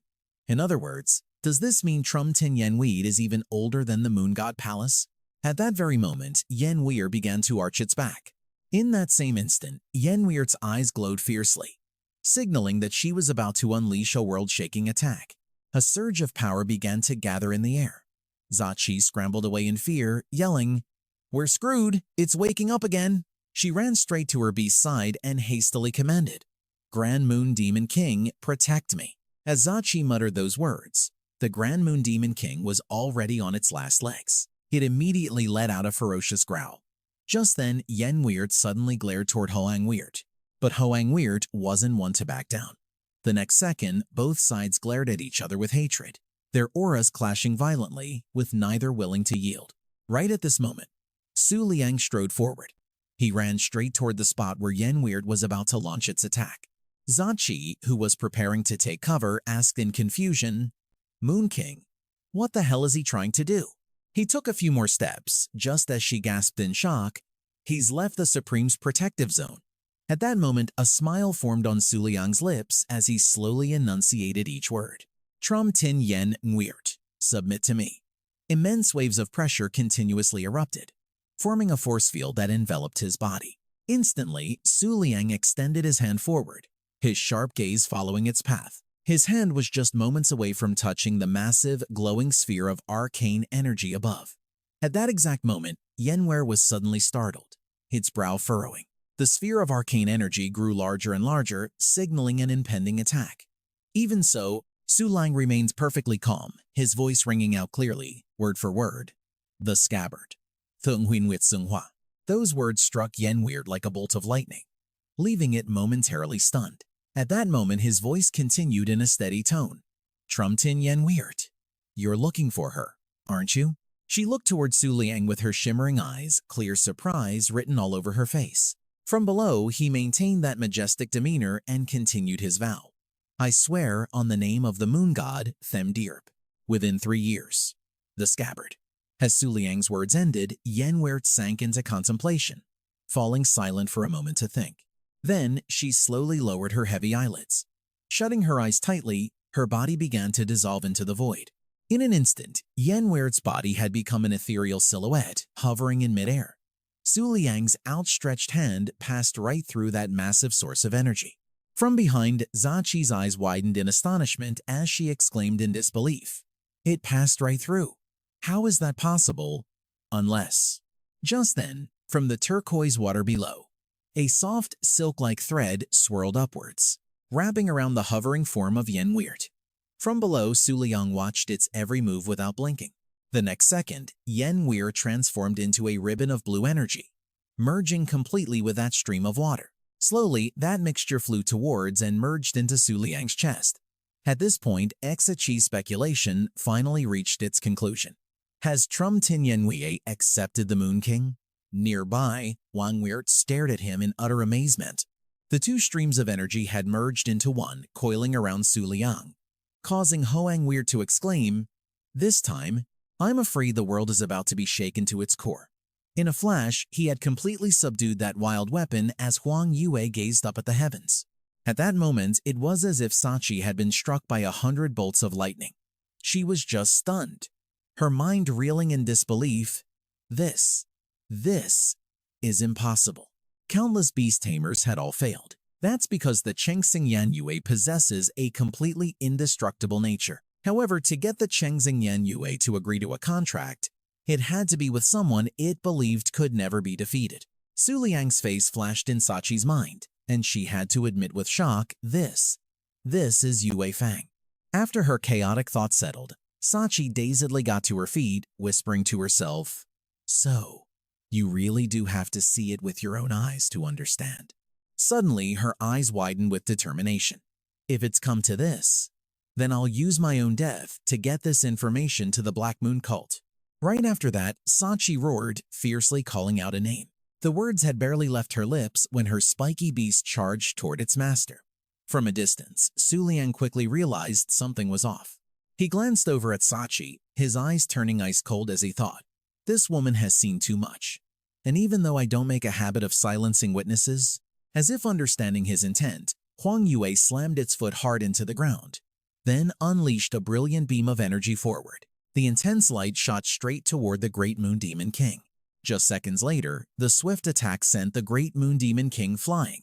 In other words, does this mean Trum Tin Yen Weed is even older than the moon god palace? At that very moment, Yen Weir began to arch its back. In that same instant, Yen Weir's eyes glowed fiercely, signaling that she was about to unleash a world-shaking attack. A surge of power began to gather in the air. Sachi scrambled away in fear, yelling, "We're screwed! It's waking up again!" She ran straight to her beast's side and hastily commanded, "Grand Moon Demon King, protect me." As Sachi muttered those words, the Grand Moon Demon King was already on its last legs. It immediately let out a ferocious growl. Just then, Yen Weird suddenly glared toward Hoang Weird. But Hoang Weird wasn't one to back down. The next second, both sides glared at each other with hatred, their auras clashing violently, with neither willing to yield. Right at this moment, Su Liang strode forward. He ran straight toward the spot where Yen Weird was about to launch its attack. Sachi, who was preparing to take cover, asked in confusion, "Moon King, what the hell is he trying to do?" He took a few more steps, just as she gasped in shock, "He's left the Supreme's protective zone." At that moment, a smile formed on Su Liang's lips as he slowly enunciated each word. "Trum Tin Yen Weird, submit to me." Immense waves of pressure continuously erupted, forming a force field that enveloped his body. Instantly, Su Liang extended his hand forward, his sharp gaze following its path. His hand was just moments away from touching the massive, glowing sphere of arcane energy above. At that exact moment, Yenware was suddenly startled, its brow furrowing. The sphere of arcane energy grew larger and larger, signaling an impending attack. Even so, Su Liang remained perfectly calm, his voice ringing out clearly, word for word, "The scabbard. Thung Huin Wit Sung Hua." Those words struck Yen Weird like a bolt of lightning, leaving it momentarily stunned. At that moment, his voice continued in a steady tone. "Trum Tin Yen Weird, you're looking for her, aren't you? She looked toward Su Liang with her shimmering eyes, clear surprise written all over her face. From below, he maintained that majestic demeanor and continued his vow. I swear on the name of the moon god, Themdirp, within 3 years. The scabbard. As Su Liang's words ended, Yenweert sank into contemplation, falling silent for a moment to think. Then she slowly lowered her heavy eyelids. Shutting her eyes tightly, her body began to dissolve into the void. In an instant, Yenweert's body had become an ethereal silhouette, hovering in midair. Su Liang's outstretched hand passed right through that massive source of energy. From behind, Zaqi's eyes widened in astonishment as she exclaimed in disbelief. It passed right through. How is that possible? Unless… Just then, from the turquoise water below, a soft, silk-like thread swirled upwards, wrapping around the hovering form of Yenweert. From below, Su Liang watched its every move without blinking. The next second, Yenweert transformed into a ribbon of blue energy, merging completely with that stream of water. Slowly, that mixture flew towards and merged into Su Liang's chest. At this point, Exachi's speculation finally reached its conclusion. Has Trum Tin Yenwei accepted the Moon King? Nearby, Yenweert stared at him in utter amazement. The two streams of energy had merged into one, coiling around Su Liang, causing Yenweert to exclaim, "This time, I'm afraid the world is about to be shaken to its core." In a flash, he had completely subdued that wild weapon as Huan Yua gazed up at the heavens. At that moment, it was as if Zachi had been struck by 100 bolts of lightning. She was just stunned, her mind reeling in disbelief. This is impossible. Countless beast tamers had all failed. That's because the Chengxing Yanyue possesses a completely indestructible nature. However, to get the Chengxing Yanyue to agree to a contract, it had to be with someone it believed could never be defeated. Su Liang's face flashed in Sachi's mind, and she had to admit with shock, this is Yue Fang. After her chaotic thoughts settled, Sachi dazedly got to her feet, whispering to herself, "So, you really do have to see it with your own eyes to understand." Suddenly, her eyes widened with determination. If it's come to this, then I'll use my own death to get this information to the Black Moon cult. Right after that, Sachi roared, fiercely calling out a name. The words had barely left her lips when her spiky beast charged toward its master. From a distance, Su Liang quickly realized something was off. He glanced over at Sachi, his eyes turning ice cold as he thought, "This woman has seen too much. And even though I don't make a habit of silencing witnesses," as if understanding his intent, Huan Yua slammed its foot hard into the ground, then unleashed a brilliant beam of energy forward. The intense light shot straight toward the Great Moon Demon King. Just seconds later, the swift attack sent the Great Moon Demon King flying,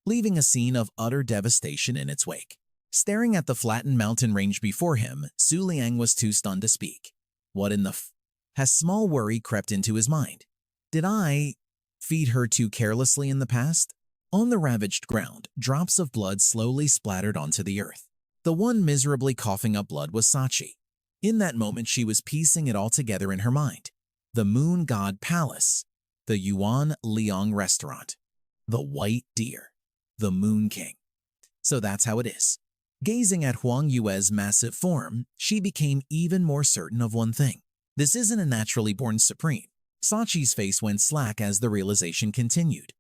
leaving a scene of utter devastation in its wake. Staring at the flattened mountain range before him, Su Liang was too stunned to speak. What in the f… Has small worry crept into his mind? Did I feed her too carelessly in the past? On the ravaged ground, drops of blood slowly splattered onto the earth. The one miserably coughing up blood was Sachi. In that moment, she was piecing it all together in her mind. The Moon God Palace, the Yuan Liang Restaurant, the White Deer, the Moon King. So that's how it is. Gazing at Huang Yue's massive form, she became even more certain of one thing. This isn't a naturally born supreme. Sachi's face went slack as the realization continued.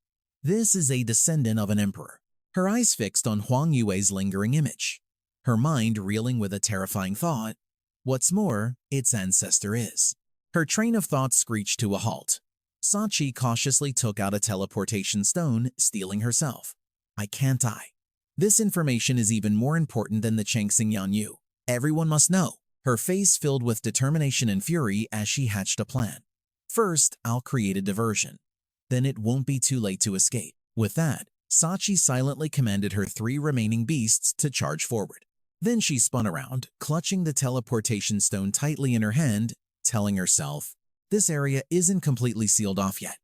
This is a descendant of an emperor. Her eyes fixed on Huang Yue's lingering image, her mind reeling with a terrifying thought. What's more, its ancestor is. Her train of thought screeched to a halt. Sachi cautiously took out a teleportation stone, steeling herself. I can't die. This information is even more important than the Chengxing Yanyu. Everyone must know. Her face filled with determination and fury as she hatched a plan. First, I'll create a diversion. Then it won't be too late to escape. With that, Sachi silently commanded her 3 remaining beasts to charge forward. Then she spun around, clutching the teleportation stone tightly in her hand, telling herself, this area isn't completely sealed off yet.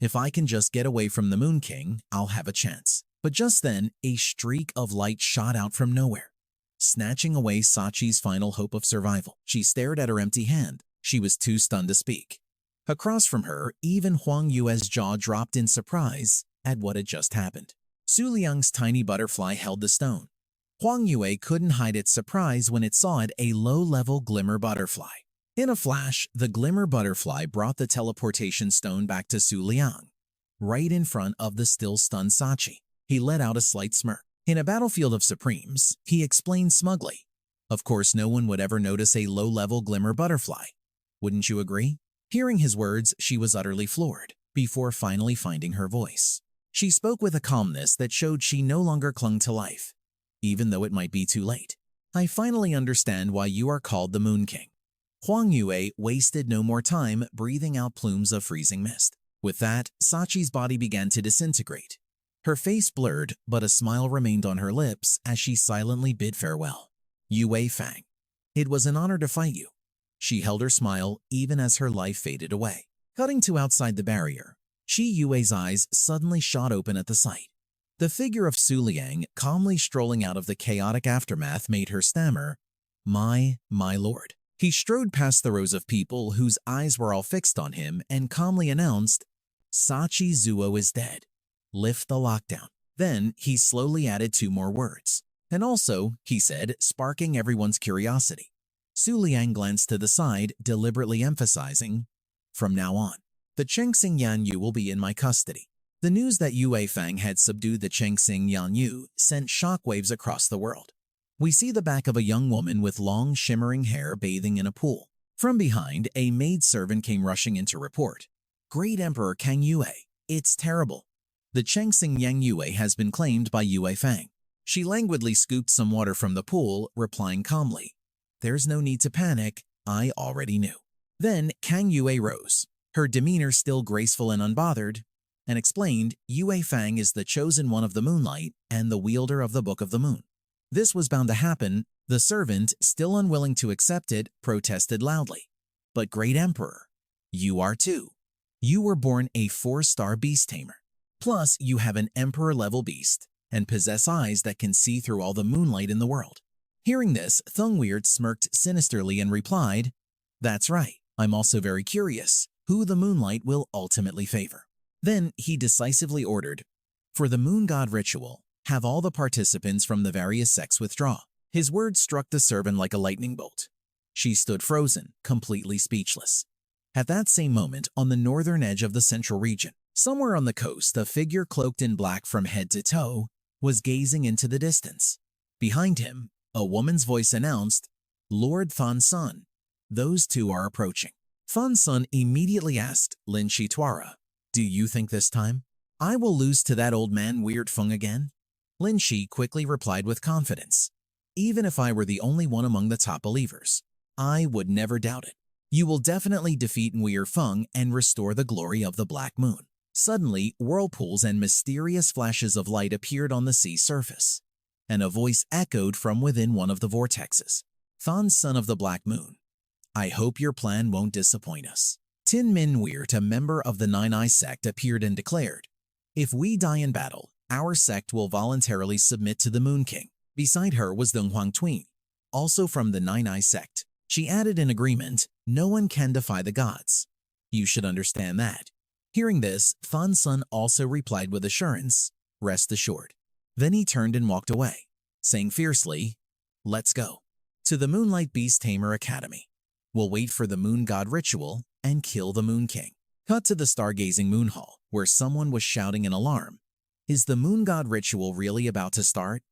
If I can just get away from the Moon King, I'll have a chance. But just then, a streak of light shot out from nowhere, snatching away Sachi's final hope of survival. She stared at her empty hand. She was too stunned to speak. Across from her, even Huan Yua's jaw dropped in surprise at what had just happened. Su Liang's tiny butterfly held the stone, Huan Yua couldn't hide its surprise when it saw a low-level Glimmer Butterfly. In a flash, the Glimmer Butterfly brought the teleportation stone back to Su Liang, right in front of the still stunned Sachi. He let out a slight smirk. In a battlefield of supremes, he explained smugly, "Of course no one would ever notice a low-level Glimmer Butterfly. Wouldn't you agree?" Hearing his words, she was utterly floored, before finally finding her voice. She spoke with a calmness that showed she no longer clung to life, even though it might be too late. "I finally understand why you are called the Moon King." Huan Yua wasted no more time breathing out plumes of freezing mist. With that, Sachi's body began to disintegrate. Her face blurred, but a smile remained on her lips as she silently bid farewell. "Yue Fang, it was an honor to fight you." She held her smile even as her life faded away. Cutting to outside the barrier, Yue's eyes suddenly shot open at the sight. The figure of Su Liang calmly strolling out of the chaotic aftermath made her stammer, My lord." He strode past the rows of people whose eyes were all fixed on him and calmly announced, "Sachi Zuo is dead. Lift the lockdown." Then he slowly added 2 more words. "And also," he said, sparking everyone's curiosity. Su Liang glanced to the side, deliberately emphasizing, "From now on, the Chengxing Yanyu will be in my custody." The news that Yue Fang had subdued the Chengxing Yanyu sent shockwaves across the world. We see the back of a young woman with long, shimmering hair bathing in a pool. From behind, a maidservant came rushing in to report, "Great Emperor Kang Yue, it's terrible. The Chengxing Yang Yue has been claimed by Yue Fang." She languidly scooped some water from the pool, replying calmly, "There's no need to panic, I already knew." Then Kang Yue rose, her demeanor still graceful and unbothered, and explained, "Yue Fang is the chosen one of the moonlight and the wielder of the Book of the Moon." This was bound to happen. The servant, still unwilling to accept it, protested loudly, "But Great Emperor, you are too. You were born a 4-star beast tamer. Plus, you have an emperor-level beast and possess eyes that can see through all the moonlight in the world." Hearing this, Thungweird smirked sinisterly and replied, "That's right. I'm also very curious who the moonlight will ultimately favor." Then he decisively ordered, "For the moon god ritual, have all the participants from the various sects withdraw." His words struck the servant like a lightning bolt. She stood frozen, completely speechless. At that same moment, on the northern edge of the central region, somewhere on the coast, a figure cloaked in black from head to toe was gazing into the distance. Behind him, a woman's voice announced, "Lord Fan Sun, those two are approaching." Fan Sun immediately asked Lin Shi-Tuara, "Do you think this time I will lose to that old man Weird Feng again?" Lin Shi quickly replied with confidence, "Even if I were the only one among the top believers, I would never doubt it. You will definitely defeat Weird Feng and restore the glory of the Black Moon." Suddenly, whirlpools and mysterious flashes of light appeared on the sea surface, and a voice echoed from within one of the vortexes, "Fan Sun of the Black Moon, I hope your plan won't disappoint us." Tin Min Weird, a member of the Nine Eye sect, appeared and declared, "If we die in battle, our sect will voluntarily submit to the Moon King." Beside her was Deng Huang Twin, also from the Nine Eye sect. She added in agreement, "No one can defy the gods. You should understand that." Hearing this, Fan Sun also replied with assurance, "Rest assured." Then he turned and walked away, saying fiercely, "Let's go to the Moonlight Beast Tamer Academy. We'll wait for the Moon God ritual and kill the Moon King." Cut to the stargazing moon hall, where someone was shouting in alarm, "Is the Moon God ritual really about to start?"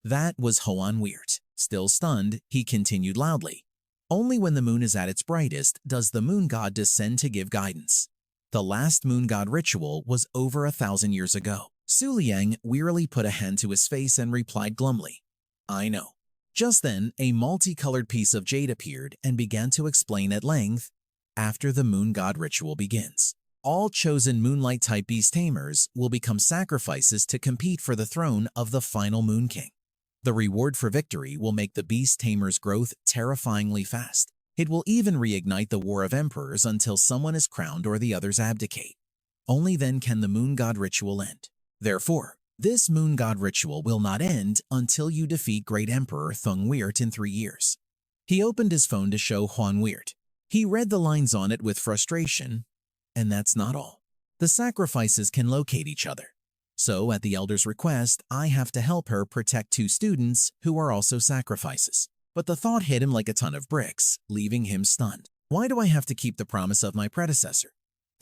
That was Huan Weird. Still stunned, he continued loudly, "Only when the moon is at its brightest does the Moon God descend to give guidance. The last Moon God ritual was over 1,000 years ago." Su Liang wearily put a hand to his face and replied glumly, "I know." Just then, a multicolored piece of jade appeared and began to explain at length, "After the Moon God ritual begins, all chosen moonlight-type beast tamers will become sacrifices to compete for the throne of the final Moon King. The reward for victory will make the beast tamer's growth terrifyingly fast. It will even reignite the war of emperors until someone is crowned or the others abdicate. Only then can the Moon God ritual end. Therefore, this Moon God ritual will not end until you defeat Great Emperor Thung Weird in 3 years." He opened his phone to show Huan Weird. He read the lines on it with frustration, "And that's not all. The sacrifices can locate each other. So, at the elder's request, I have to help her protect 2 students who are also sacrifices. But the thought hit him like a ton of bricks, leaving him stunned. Why do I have to keep the promise of my predecessor?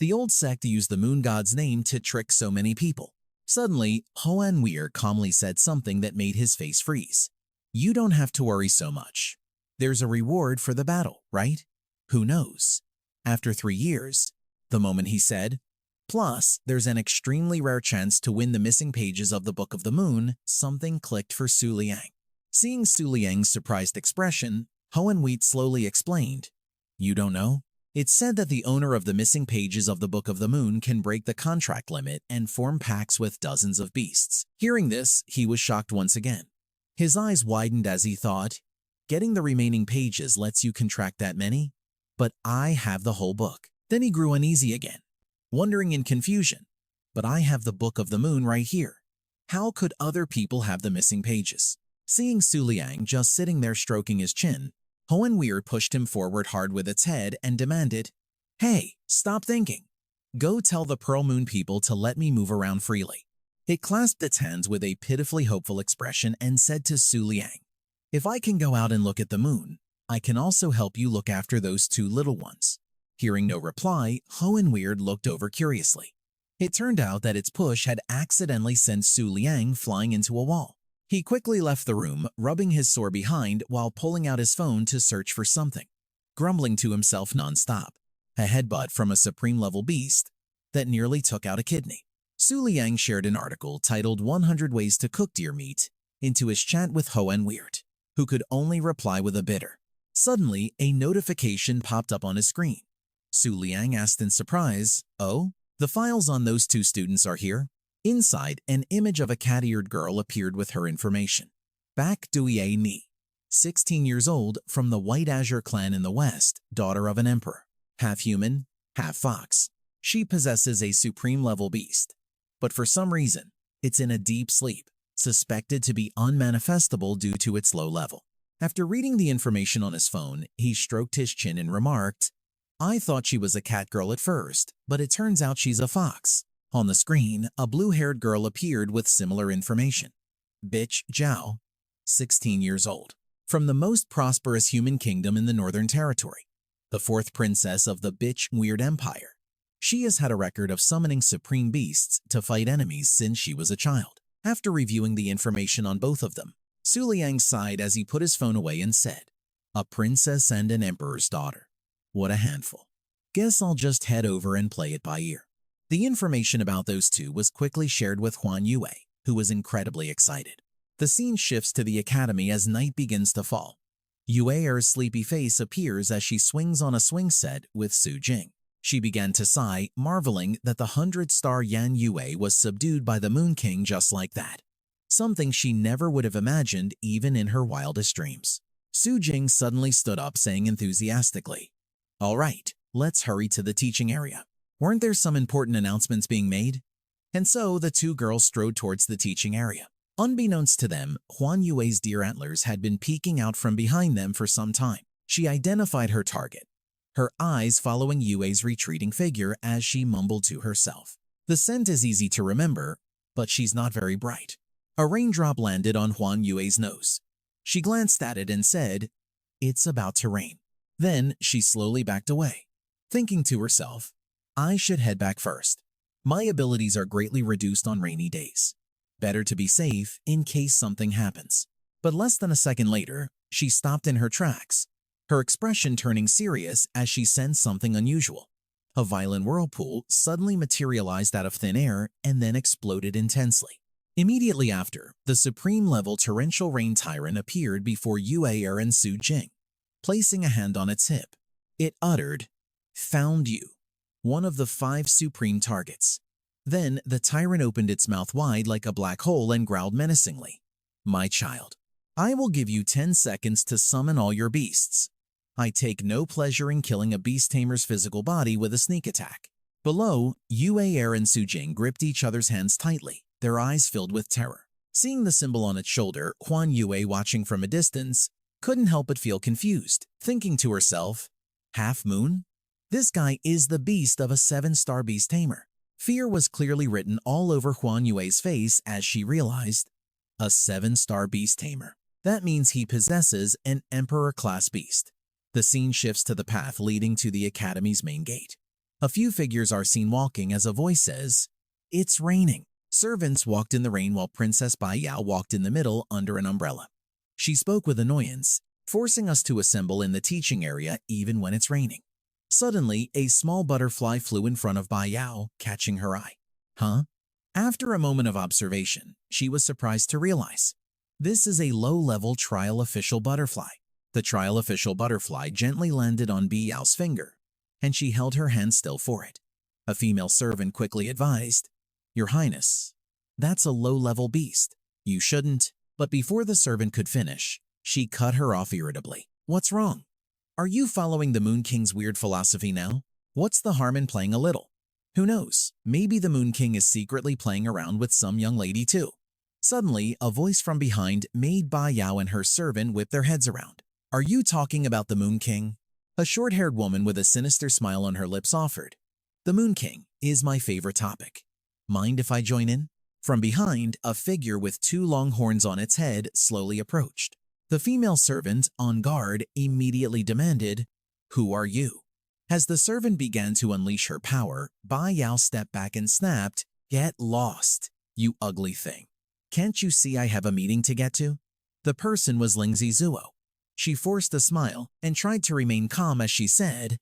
The old sect used the moon god's name to trick so many people. Suddenly, Huan Yua calmly said something that made his face freeze. You don't have to worry so much. There's a reward for the battle, right? Who knows? After 3 years, the moment he said, plus, there's an extremely rare chance to win the missing pages of the Book of the Moon, something clicked for Su Liang. Seeing Su Liang's surprised expression, Huan Yua slowly explained, You don't know? It's said that the owner of the missing pages of the Book of the Moon can break the contract limit and form pacts with dozens of beasts. Hearing this, he was shocked once again. His eyes widened as he thought, getting the remaining pages lets you contract that many? But I have the whole book. Then he grew uneasy again, wondering in confusion, but I have the Book of the Moon right here. How could other people have the missing pages? Seeing Su Liang just sitting there stroking his chin, Huan Yua pushed him forward hard with its head and demanded, Hey, stop thinking. Go tell the Pearl Moon people to let me move around freely. It clasped its hands with a pitifully hopeful expression and said to Su Liang, If I can go out and look at the moon, I can also help you look after those 2 little ones. Hearing no reply, Huan Yua looked over curiously. It turned out that its push had accidentally sent Su Liang flying into a wall. He quickly left the room, rubbing his sore behind while pulling out his phone to search for something, grumbling to himself nonstop. A headbutt from a supreme-level beast that nearly took out a kidney. Su Liang shared an article titled 100 Ways to Cook Deer Meat into his chat with Huan Yua, who could only reply with a bitter. Suddenly, a notification popped up on his screen. Su Liang asked in surprise, Oh, the files on those 2 students are here? Inside, an image of a cat-eared girl appeared with her information. Baek Dui Ni, 16 years old, from the White Azure clan in the west, daughter of an emperor. Half human, half fox. She possesses a supreme-level beast. But for some reason, it's in a deep sleep, suspected to be unmanifestable due to its low level. After reading the information on his phone, he stroked his chin and remarked, I thought she was a cat girl at first, but it turns out she's a fox. On the screen, a blue-haired girl appeared with similar information. Bitch Zhao, 16 years old, from the most prosperous human kingdom in the Northern Territory, the 4th princess of the Bitch Weird Empire. She has had a record of summoning supreme beasts to fight enemies since she was a child. After reviewing the information on both of them, Su Liang sighed as he put his phone away and said, A princess and an emperor's daughter. What a handful. Guess I'll just head over and play it by ear. The information about those 2 was quickly shared with Huan Yua, who was incredibly excited. The scene shifts to the academy as night begins to fall. Yue's sleepy face appears as she swings on a swing set with Su Jing. She began to sigh, marveling that the 100-star Yan Yue was subdued by the Moon King just like that. Something she never would have imagined even in her wildest dreams. Su Jing suddenly stood up saying enthusiastically, All right, let's hurry to the teaching area. Weren't there some important announcements being made? And so the 2 girls strode towards the teaching area. Unbeknownst to them, Huan Yue's deer antlers had been peeking out from behind them for some time. She identified her target, her eyes following Yue's retreating figure as she mumbled to herself. The scent is easy to remember, but she's not very bright. A raindrop landed on Huan Yue's nose. She glanced at it and said, It's about to rain. Then she slowly backed away, thinking to herself, I should head back first. My abilities are greatly reduced on rainy days. Better to be safe in case something happens. But less than a second later, she stopped in her tracks, her expression turning serious as she sensed something unusual. A violent whirlpool suddenly materialized out of thin air and then exploded intensely. Immediately after, the supreme-level torrential rain tyrant appeared before Yue and Su Jing, placing a hand on its hip. It uttered, Found you, one of the 5 supreme targets. Then the tyrant opened its mouth wide like a black hole and growled menacingly, My child, I will give you 10 seconds to summon all your beasts. I take no pleasure in killing a beast tamer's physical body with a sneak attack. Below, Yue and Su Jing gripped each other's hands tightly, their eyes filled with terror. Seeing the symbol on its shoulder, Huan Yua, watching from a distance, couldn't help but feel confused, thinking to herself, Half moon? This guy is the beast of a 7-star beast tamer. Fear was clearly written all over Huan Yua's face as she realized, a 7-star beast tamer. That means he possesses an emperor-class beast. The scene shifts to the path leading to the academy's main gate. A few figures are seen walking as a voice says, "It's raining." Servants walked in the rain while Princess Bai Yao walked in the middle under an umbrella. She spoke with annoyance, forcing us to assemble in the teaching area even when it's raining. Suddenly, a small butterfly flew in front of Bai Yao, catching her eye. Huh? After a moment of observation, she was surprised to realize, this is a low-level trial official butterfly. The trial official butterfly gently landed on Bai Yao's finger, and she held her hand still for it. A female servant quickly advised, "Your Highness, that's a low-level beast. You shouldn't." But before the servant could finish, she cut her off irritably. "What's wrong? Are you following the Moon King's weird philosophy now? What's the harm in playing a little? Who knows, maybe the Moon King is secretly playing around with some young lady too." Suddenly, a voice from behind made Bai Yao and her servant whip their heads around. "Are you talking about the Moon King?" A short-haired woman with a sinister smile on her lips offered. "The Moon King is my favorite topic. Mind if I join in?" From behind, a figure with 2 long horns on its head slowly approached. The female servant, on guard, immediately demanded, "Who are you?" As the servant began to unleash her power, Bai Yao stepped back and snapped, "Get lost, you ugly thing. Can't you see I have a meeting to get to?" The person was Ling Zizuo. She forced a smile and tried to remain calm as she said,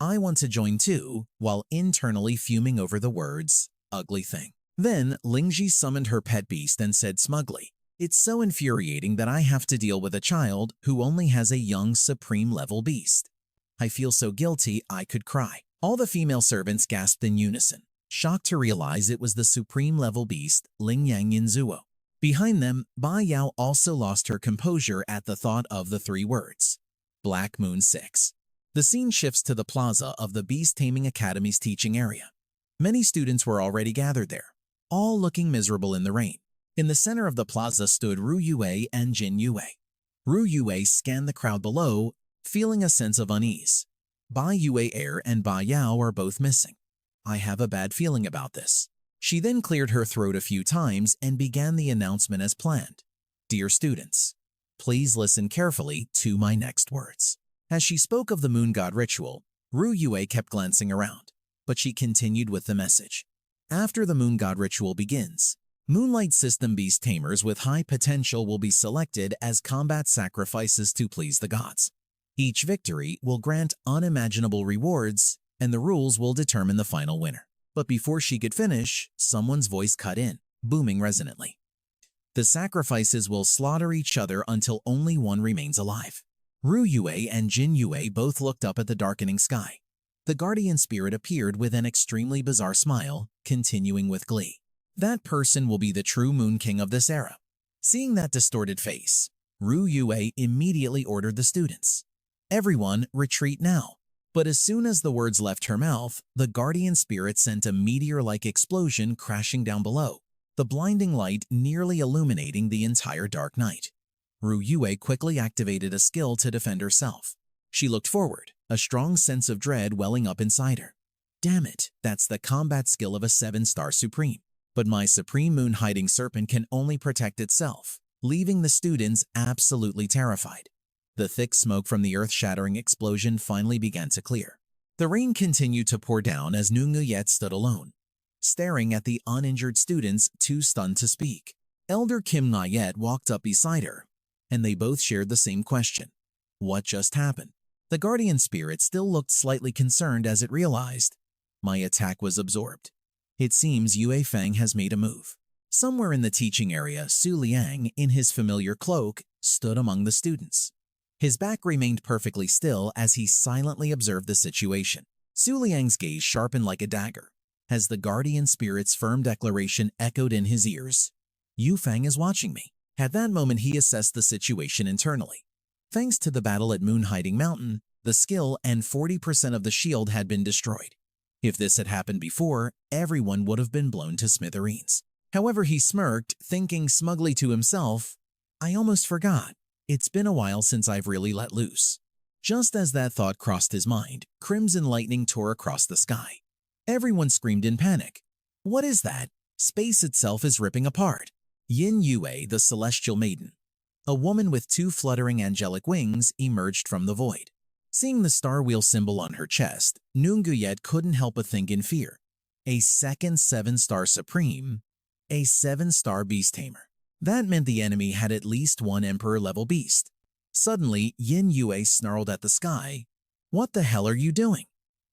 "I want to join too," while internally fuming over the words, "ugly thing." Then Lingji summoned her pet beast and said smugly, "It's so infuriating that I have to deal with a child who only has a young supreme-level beast. I feel so guilty I could cry." All the female servants gasped in unison, shocked to realize it was the supreme-level beast Ling Yang Yinzuo. Behind them, Bai Yao also lost her composure at the thought of the 3 words, Black Moon 6. The scene shifts to the plaza of the Beast Taming Academy's teaching area. Many students were already gathered there, all looking miserable in the rain. In the center of the plaza stood Ru Yue and Jin Yue. Ru Yue scanned the crowd below, feeling a sense of unease. Bai Yue Air and Bai Yao are both missing. "I have a bad feeling about this." She then cleared her throat a few times and began the announcement as planned. "Dear students, please listen carefully to my next words." As she spoke of the moon god ritual, Ru Yue kept glancing around, but she continued with the message. "After the moon god ritual begins, Moonlight System Beast Tamers with high potential will be selected as combat sacrifices to please the gods. Each victory will grant unimaginable rewards, and the rules will determine the final winner." But before she could finish, someone's voice cut in, booming resonantly. "The sacrifices will slaughter each other until only one remains alive." Ru Yue and Jin Yue both looked up at the darkening sky. The guardian spirit appeared with an extremely bizarre smile, continuing with glee. "That person will be the true Moon King of this era." Seeing that distorted face, Ru Yue immediately ordered the students, "Everyone, retreat now." But as soon as the words left her mouth, the guardian spirit sent a meteor-like explosion crashing down below, the blinding light nearly illuminating the entire dark night. Ru Yue quickly activated a skill to defend herself. She looked forward, a strong sense of dread welling up inside her. "Damn it, that's the combat skill of a 7-star supreme. But my supreme moon hiding serpent can only protect itself," leaving the students absolutely terrified. The thick smoke from the earth-shattering explosion finally began to clear. The rain continued to pour down as Nu Nguyet stood alone, staring at the uninjured students too stunned to speak. Elder Kim Nguyet walked up beside her, and they both shared the same question. What just happened? The guardian spirit still looked slightly concerned as it realized, "My attack was absorbed. It seems Yue Feng has made a move." Somewhere in the teaching area, Su Liang, in his familiar cloak, stood among the students. His back remained perfectly still as he silently observed the situation. Su Liang's gaze sharpened like a dagger, as the guardian spirit's firm declaration echoed in his ears. "Yu Feng is watching me." At that moment, he assessed the situation internally. Thanks to the battle at Moon Hiding Mountain, the skill and 40% of the shield had been destroyed. If this had happened before, everyone would have been blown to smithereens. However, he smirked, thinking smugly to himself, "I almost forgot. It's been a while since I've really let loose." Just as that thought crossed his mind, crimson lightning tore across the sky. Everyone screamed in panic. What is that? Space itself is ripping apart. Yin Yue, the celestial maiden. A woman with two fluttering angelic wings emerged from the void. Seeing the star wheel symbol on her chest, Nunguyet couldn't help but think in fear. A second 7-star supreme, a 7-star beast tamer. That meant the enemy had at least one emperor-level beast. Suddenly, Yin Yue snarled at the sky. What the hell are you doing?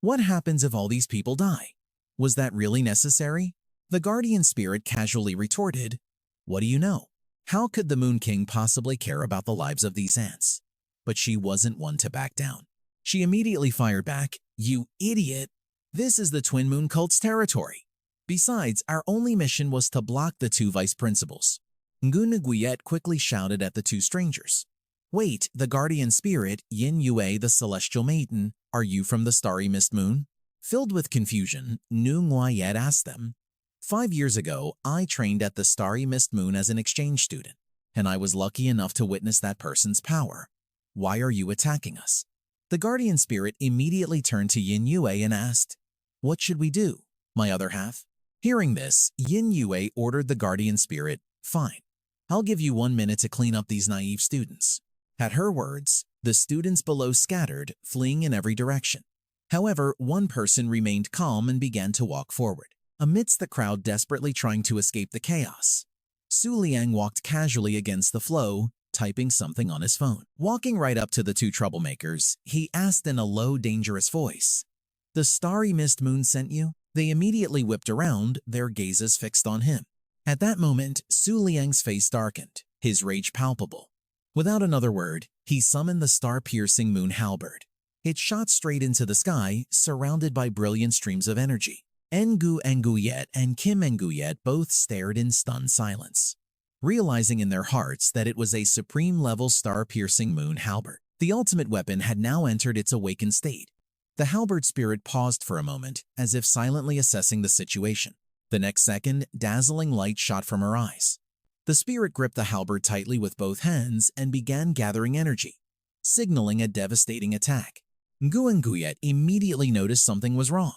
What happens if all these people die? Was that really necessary? The guardian spirit casually retorted, what do you know? How could the Moon King possibly care about the lives of these ants? But she wasn't one to back down. She immediately fired back, you idiot! This is the Twin Moon Cult's territory. Besides, our only mission was to block the two vice principals. Nguyen quickly shouted at the two strangers. Wait, the guardian spirit, Yin Yue the celestial maiden, are you from the starry mist moon? Filled with confusion, Nguyen asked them. 5 years ago, I trained at the starry mist moon as an exchange student, and I was lucky enough to witness that person's power. Why are you attacking us? The guardian spirit immediately turned to Yin Yue and asked, what should we do, my other half? Hearing this, Yin Yue ordered the guardian spirit, fine. I'll give you 1 minute to clean up these naive students. At her words, the students below scattered, fleeing in every direction. However, one person remained calm and began to walk forward, amidst the crowd desperately trying to escape the chaos. Su Liang walked casually against the flow, typing something on his phone. Walking right up to the two troublemakers, he asked in a low, dangerous voice, the starry mist moon sent you? They immediately whipped around, their gazes fixed on him. At that moment, Su Liang's face darkened, his rage palpable. Without another word, he summoned the star-piercing moon halberd. It shot straight into the sky, surrounded by brilliant streams of energy. Ngu Nguyet and Kim Nguyet both stared in stunned silence, realizing in their hearts that it was a supreme-level star-piercing moon halberd. The ultimate weapon had now entered its awakened state. The halberd spirit paused for a moment, as if silently assessing the situation. The next second, dazzling light shot from her eyes. The spirit gripped the halberd tightly with both hands and began gathering energy, signaling a devastating attack. Nguyet immediately noticed something was wrong.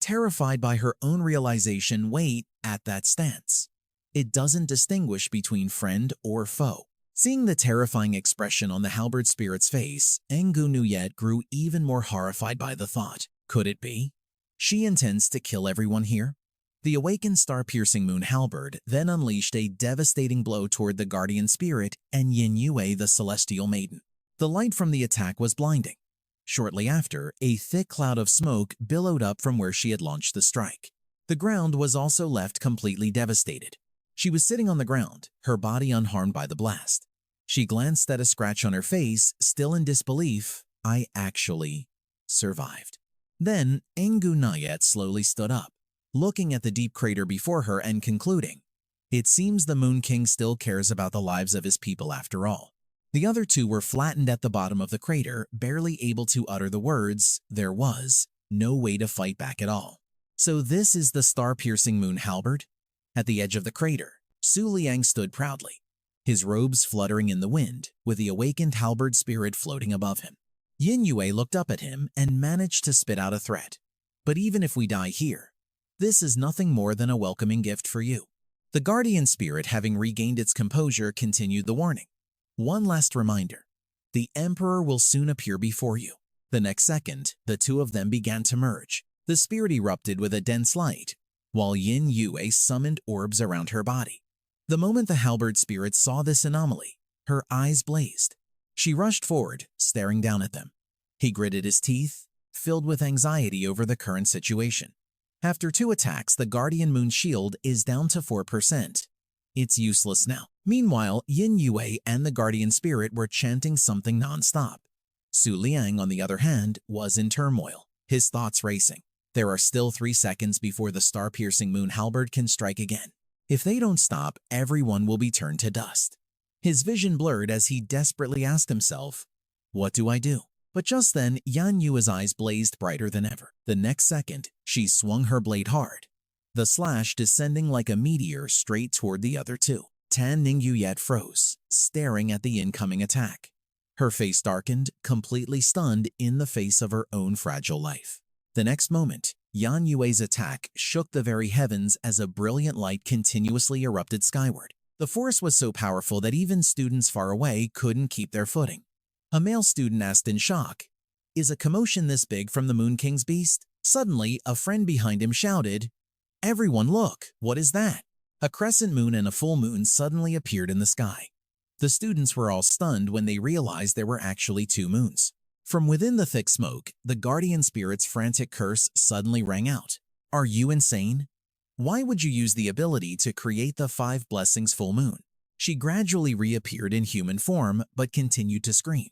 Terrified by her own realization, wait, at that stance. It doesn't distinguish between friend or foe. Seeing the terrifying expression on the halberd spirit's face, Nguyet grew even more horrified by the thought. Could it be? She intends to kill everyone here? The awakened star-piercing moon halberd then unleashed a devastating blow toward the guardian spirit and Yin Yue the celestial maiden. The light from the attack was blinding. Shortly after, a thick cloud of smoke billowed up from where she had launched the strike. The ground was also left completely devastated. She was sitting on the ground, her body unharmed by the blast. She glanced at a scratch on her face, still in disbelief. I actually survived. Then, Nguyet slowly stood up, looking at the deep crater before her and concluding, it seems the Moon King still cares about the lives of his people after all. The other two were flattened at the bottom of the crater, barely able to utter the words. There was no way to fight back at all. So this is the star-piercing moon halberd? At the edge of the crater, Su Liang stood proudly, his robes fluttering in the wind, with the awakened halberd spirit floating above him. Yin Yue looked up at him and managed to spit out a threat. But even if we die here, this is nothing more than a welcoming gift for you. The guardian spirit, having regained its composure, continued the warning. One last reminder. The Emperor will soon appear before you. The next second, the two of them began to merge. The spirit erupted with a dense light, while Yin Yue summoned orbs around her body. The moment the halberd spirit saw this anomaly, her eyes blazed. She rushed forward, staring down at them. He gritted his teeth, filled with anxiety over the current situation. After 2 attacks, the Guardian Moon Shield is down to 4%. It's useless now. Meanwhile, Yin Yue and the Guardian Spirit were chanting something non-stop. Su Liang, on the other hand, was in turmoil, his thoughts racing. There are still 3 seconds before the star-piercing moon halberd can strike again. If they don't stop, everyone will be turned to dust. His vision blurred as he desperately asked himself, what do I do? But just then, Yan Yua's eyes blazed brighter than ever. The next second, she swung her blade hard, the slash descending like a meteor straight toward the other two. Tan Ningyue froze, staring at the incoming attack. Her face darkened, completely stunned in the face of her own fragile life. The next moment, Huan Yua's attack shook the very heavens as a brilliant light continuously erupted skyward. The force was so powerful that even students far away couldn't keep their footing. A male student asked in shock, "Is a commotion this big from the Moon King's beast?" Suddenly, a friend behind him shouted, "Everyone look, what is that?" A crescent moon and a full moon suddenly appeared in the sky. The students were all stunned when they realized there were actually two moons. From within the thick smoke, the guardian spirit's frantic curse suddenly rang out. "Are you insane? Why would you use the ability to create the 5 blessings full moon?" She gradually reappeared in human form but continued to scream.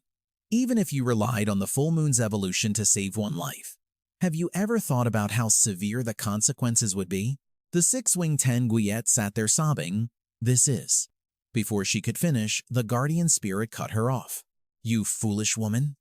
"Even if you relied on the full moon's evolution to save one life, have you ever thought about how severe the consequences would be?" The 6-winged Tanguiyet sat there sobbing, "This is." Before she could finish, the guardian spirit cut her off. "You foolish woman.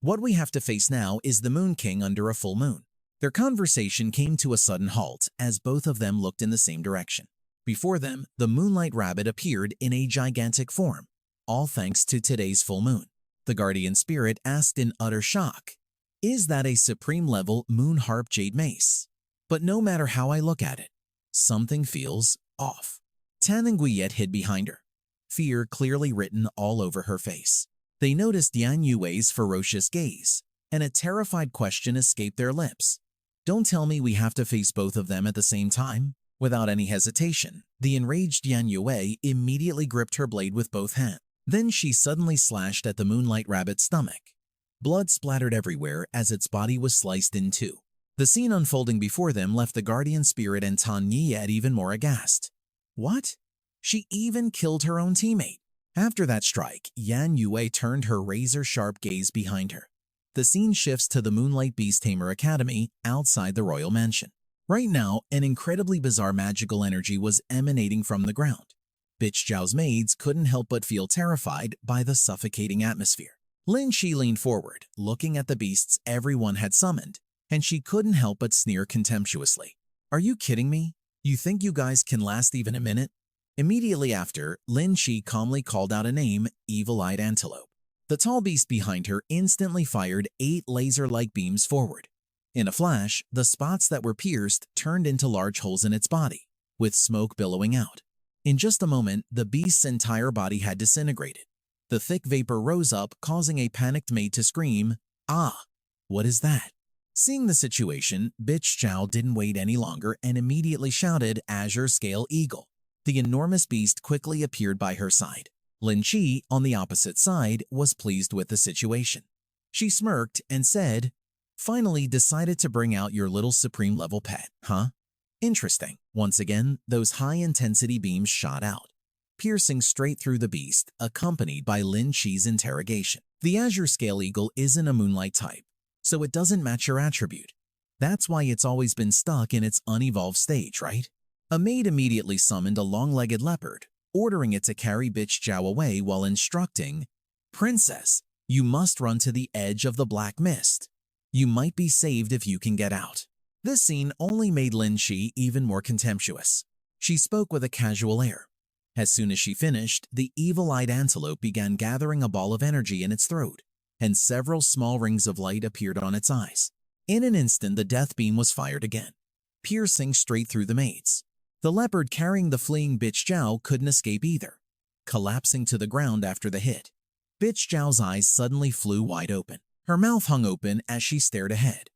What we have to face now is the Moon King under a full moon." Their conversation came to a sudden halt as both of them looked in the same direction. Before them, the moonlight rabbit appeared in a gigantic form, all thanks to today's full moon. The guardian spirit asked in utter shock, "Is that a supreme-level moon harp jade mace? But no matter how I look at it, something feels off." Tanguiyet hid behind her, fear clearly written all over her face. They noticed Huan Yua's ferocious gaze, and a terrified question escaped their lips. "Don't tell me we have to face both of them at the same time?" Without any hesitation, the enraged Huan Yua immediately gripped her blade with both hands. Then she suddenly slashed at the moonlight rabbit's stomach. Blood splattered everywhere as its body was sliced in two. The scene unfolding before them left the guardian spirit and Tanguiyet even more aghast. What? She even killed her own teammate. After that strike, Huan Yua turned her razor-sharp gaze behind her. The scene shifts to the Moonlight Beast Tamer Academy outside the royal mansion. Right now, an incredibly bizarre magical energy was emanating from the ground. Bitch Zhao's maids couldn't help but feel terrified by the suffocating atmosphere. Lin Shi leaned forward, looking at the beasts everyone had summoned, and she couldn't help but sneer contemptuously. "Are you kidding me? You think you guys can last even a minute?" Immediately after, Lin Shi calmly called out a name, Evil-Eyed Antelope. The tall beast behind her instantly fired 8 laser-like beams forward. In a flash, the spots that were pierced turned into large holes in its body, with smoke billowing out. In just a moment, the beast's entire body had disintegrated. The thick vapor rose up, causing a panicked maid to scream, "Ah, what is that?" Seeing the situation, Bitch Zhao didn't wait any longer and immediately shouted, "Azure Scale Eagle." The enormous beast quickly appeared by her side. Lin Shi, on the opposite side, was pleased with the situation. She smirked and said, "Finally decided to bring out your little supreme-level pet, huh? Interesting." Once again, those high-intensity beams shot out, piercing straight through the beast, accompanied by Lin Shi's interrogation. "The Azure Scale Eagle isn't a moonlight type, so it doesn't match your attribute. That's why it's always been stuck in its unevolved stage, right?" A maid immediately summoned a long-legged leopard, ordering it to carry Bitch Zhao away while instructing, "Princess, you must run to the edge of the black mist. You might be saved if you can get out." This scene only made Lin Shi even more contemptuous. She spoke with a casual air. As soon as she finished, the evil-eyed antelope began gathering a ball of energy in its throat, and several small rings of light appeared on its eyes. In an instant, the death beam was fired again, piercing straight through the maids. The leopard carrying the fleeing Bitch Zhao couldn't escape either, collapsing to the ground after the hit. Bitch Zhao's eyes suddenly flew wide open. Her mouth hung open as she stared ahead,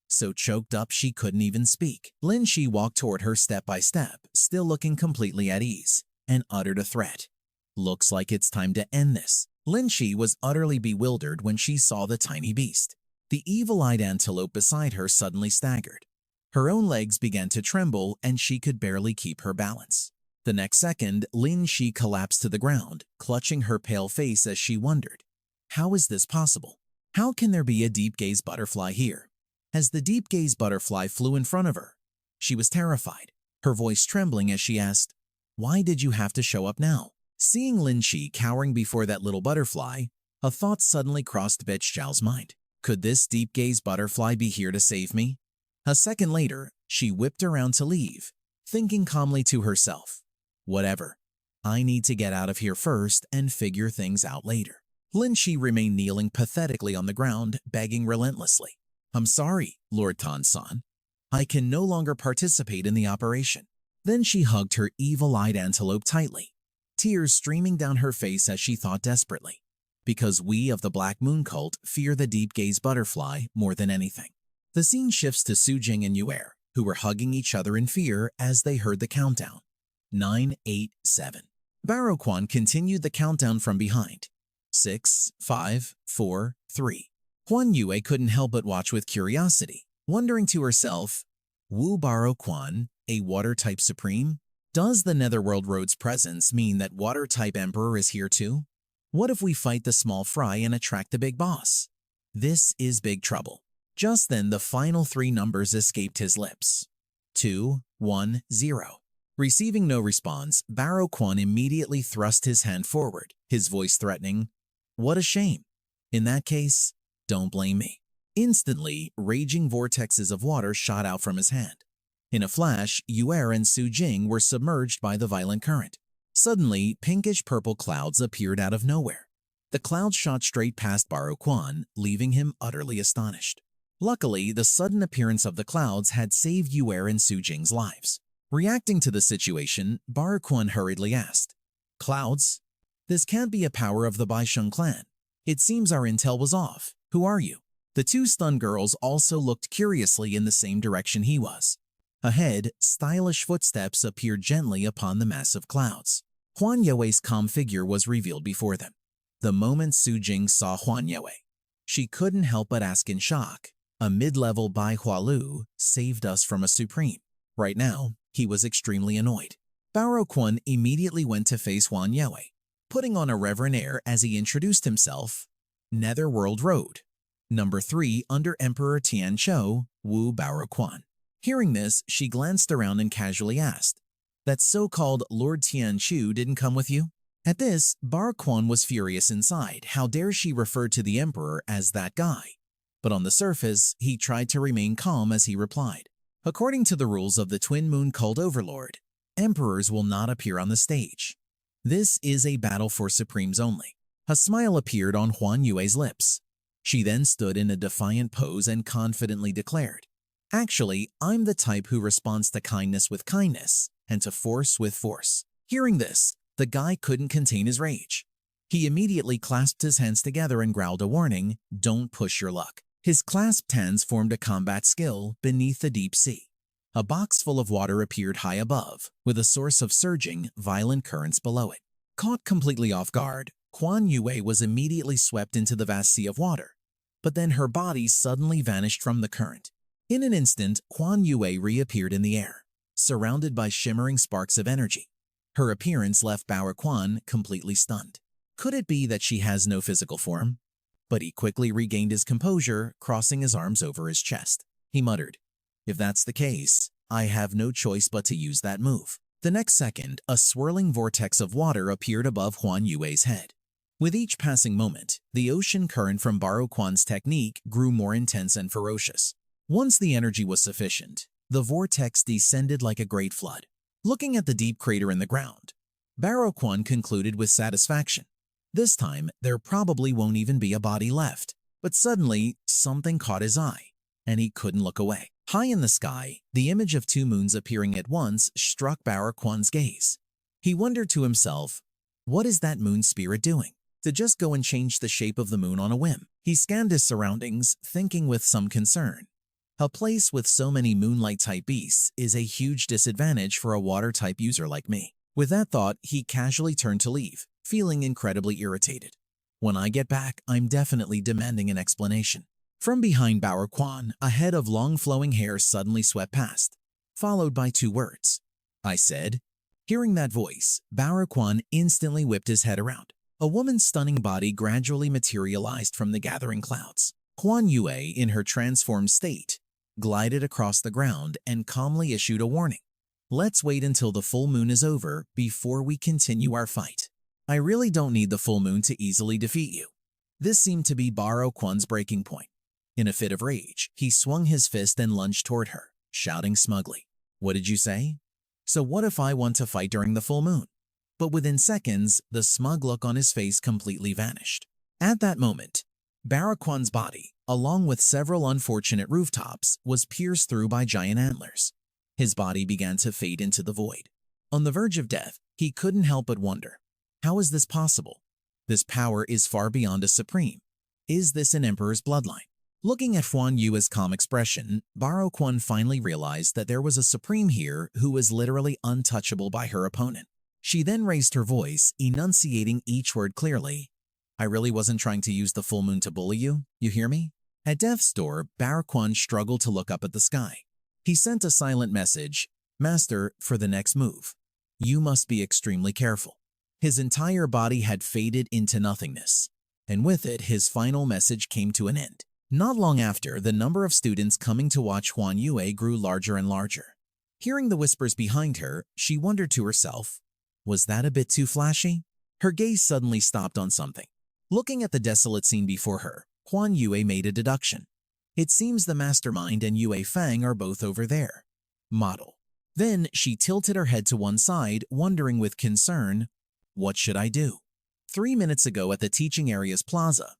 so choked up she couldn't even speak. Lin Shi walked toward her step by step, still looking completely at ease, and uttered a threat. "Looks like it's time to end this." Lin Shi was utterly bewildered when she saw the tiny beast. The evil-eyed antelope beside her suddenly staggered. Her own legs began to tremble and she could barely keep her balance. The next second, Lin Shi collapsed to the ground, clutching her pale face as she wondered, "How is this possible? How can there be a deep-gaze butterfly here?" As the deep-gaze butterfly flew in front of her, she was terrified, her voice trembling as she asked, "Why did you have to show up now?" Seeing Lin Shi cowering before that little butterfly, a thought suddenly crossed Bitch Zhao's mind. Could this deep-gaze butterfly be here to save me? A second later, she whipped around to leave, thinking calmly to herself, "Whatever. I need to get out of here first and figure things out later." Lin Shi remained kneeling pathetically on the ground, begging relentlessly, "I'm sorry, Lord Tan-san. I can no longer participate in the operation." Then she hugged her evil-eyed antelope tightly, tears streaming down her face as she thought desperately, "Because we of the Black Moon cult fear the deep-gaze butterfly more than anything." The scene shifts to Suyang and Yua, who were hugging each other in fear as they heard the countdown. 9, 8, 7. Barroquan continued the countdown from behind. 6, 5, 4, 3. Huan Yua couldn't help but watch with curiosity, wondering to herself, "Wu Barroquan, a water-type supreme? Does the Netherworld Road's presence mean that water-type emperor is here too? What if we fight the small fry and attract the big boss? This is big trouble." Just then, the final 3 numbers escaped his lips. 2, 1, 0. Receiving no response, Barroquan immediately thrust his hand forward, his voice threatening, "What a shame. In that case, don't blame me." Instantly, raging vortexes of water shot out from his hand. In a flash, Yua and Suyang were submerged by the violent current. Suddenly, pinkish-purple clouds appeared out of nowhere. The clouds shot straight past Barroquan, leaving him utterly astonished. Luckily, the sudden appearance of the clouds had saved Yua and Suyang's lives. Reacting to the situation, Barroquan hurriedly asked, "Clouds? This can't be a power of the Baisheng clan. It seems our intel was off. Who are you?" The 2 stunned girls also looked curiously in the same direction he was. Ahead, stylish footsteps appeared gently upon the massive clouds. Huan Yua's calm figure was revealed before them. The moment Suyang saw Huan Yua, she couldn't help but ask in shock, "A mid-level Bai Hualu saved us from a supreme." Right now, he was extremely annoyed. Barroquan immediately went to face Huan Yua, putting on a reverent air as he introduced himself. "Netherworld Road. Number 3 under Emperor Tianqiu, Wu Barroquan." Hearing this, she glanced around and casually asked, "That so-called Lord Tianqiu didn't come with you?" At this, Barroquan was furious inside. How dare she refer to the Emperor as that guy? But on the surface, he tried to remain calm as he replied, "According to the rules of the Twin Moon Cult Overlord, emperors will not appear on the stage. This is a battle for supremes only." A smile appeared on Huan Yua's lips. She then stood in a defiant pose and confidently declared, "Actually, I'm the type who responds to kindness with kindness and to force with force." Hearing this, the guy couldn't contain his rage. He immediately clasped his hands together and growled a warning, "Don't push your luck." His clasped hands formed a combat skill beneath the deep sea. A box full of water appeared high above, with a source of surging, violent currents below it. Caught completely off guard, Huan Yua was immediately swept into the vast sea of water, but then her body suddenly vanished from the current. In an instant, Huan Yua reappeared in the air, surrounded by shimmering sparks of energy. Her appearance left Barroquan completely stunned. Could it be that she has no physical form? But he quickly regained his composure, crossing his arms over his chest. He muttered, "If that's the case, I have no choice but to use that move." The next second, a swirling vortex of water appeared above Huan Yua's head. With each passing moment, the ocean current from Barroquan's technique grew more intense and ferocious. Once the energy was sufficient, the vortex descended like a great flood. Looking at the deep crater in the ground, Barroquan concluded with satisfaction. This time, there probably won't even be a body left. But suddenly, something caught his eye, and he couldn't look away. High in the sky, the image of 2 moons appearing at once struck Barroquan's gaze. He wondered to himself, what is that moon spirit doing? To just go and change the shape of the moon on a whim. He scanned his surroundings, thinking with some concern. A place with so many moonlight-type beasts is a huge disadvantage for a water-type user like me. With that thought, he casually turned to leave, feeling incredibly irritated. When I get back, I'm definitely demanding an explanation. From behind Barroquan, a head of long flowing hair suddenly swept past, followed by 2 words. "I said." Hearing that voice, Barroquan instantly whipped his head around. A woman's stunning body gradually materialized from the gathering clouds. Huan Yua, in her transformed state, glided across the ground and calmly issued a warning. "Let's wait until the full moon is over before we continue our fight. I really don't need the full moon to easily defeat you." This seemed to be Barroquan's breaking point. In a fit of rage, he swung his fist and lunged toward her, shouting smugly, "What did you say? So what if I want to fight during the full moon?" But within seconds, the smug look on his face completely vanished. At that moment, Barroquan's body, along with several unfortunate rooftops, was pierced through by giant antlers. His body began to fade into the void. On the verge of death, he couldn't help but wonder, how is this possible? This power is far beyond a supreme. Is this an emperor's bloodline? Looking at Huan Yua's calm expression, Baroquan finally realized that there was a supreme here who was literally untouchable by her opponent. She then raised her voice, enunciating each word clearly. I really wasn't trying to use the full moon to bully you, you hear me? At death's door, Baroquan struggled to look up at the sky. He sent a silent message, Master, for the next move. You must be extremely careful. His entire body had faded into nothingness, and with it, his final message came to an end. Not long after, the number of students coming to watch Huan Yua grew larger and larger. Hearing the whispers behind her, she wondered to herself, was that a bit too flashy? Her gaze suddenly stopped on something. Looking at the desolate scene before her, Huan Yua made a deduction. It seems the mastermind and Yue Fang are both over there. Model. Then she tilted her head to one side, wondering with concern, what should I do? 3 minutes ago at the teaching area's plaza,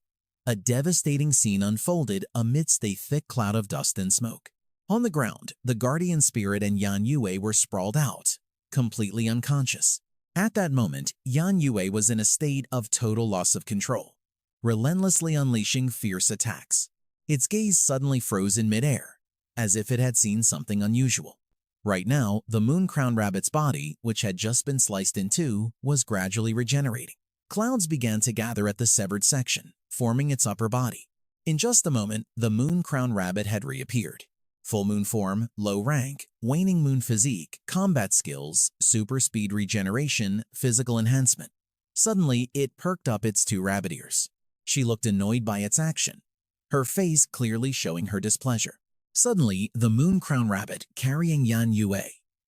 a devastating scene unfolded amidst a thick cloud of dust and smoke. On the ground, the guardian spirit and Yan Yue were sprawled out, completely unconscious. At that moment, Yan Yue was in a state of total loss of control, relentlessly unleashing fierce attacks. Its gaze suddenly froze in midair, as if it had seen something unusual. Right now, the moon-crowned rabbit's body, which had just been sliced in two, was gradually regenerating. Clouds began to gather at the severed section, forming its upper body. In just a moment, the moon-crowned rabbit had reappeared. Full moon form, low rank, waning moon physique, combat skills, super speed regeneration, physical enhancement. Suddenly, it perked up its two rabbit ears. She looked annoyed by its action, her face clearly showing her displeasure. Suddenly, the moon-crowned rabbit, carrying Yan Yue,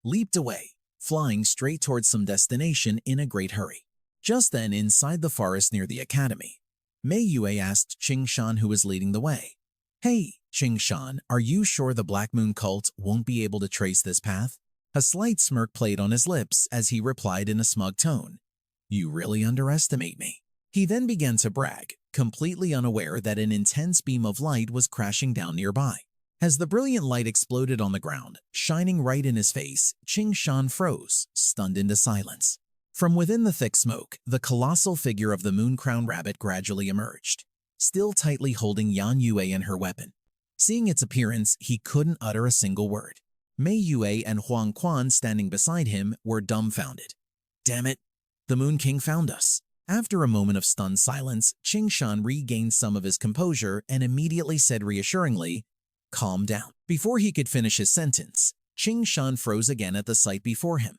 leaped away, flying straight towards some destination in a great hurry. Just then, inside the forest near the academy, Mei Yue asked Qing Shan, who was leading the way, Hey, Qing Shan, are you sure the Black Moon cult won't be able to trace this path? A slight smirk played on his lips as he replied in a smug tone, You really underestimate me. He then began to brag, completely unaware that an intense beam of light was crashing down nearby. As the brilliant light exploded on the ground, shining right in his face, Qing Shan froze, stunned into silence. From within the thick smoke, the colossal figure of the moon-crowned rabbit gradually emerged, still tightly holding Yan Yue and her weapon. Seeing its appearance, he couldn't utter a single word. Mei Yue and Huang Quan, standing beside him, were dumbfounded. Damn it, the Moon King found us. After a moment of stunned silence, Qing Shan regained some of his composure and immediately said reassuringly, Calm down. Before he could finish his sentence, Qing Shan froze again at the sight before him.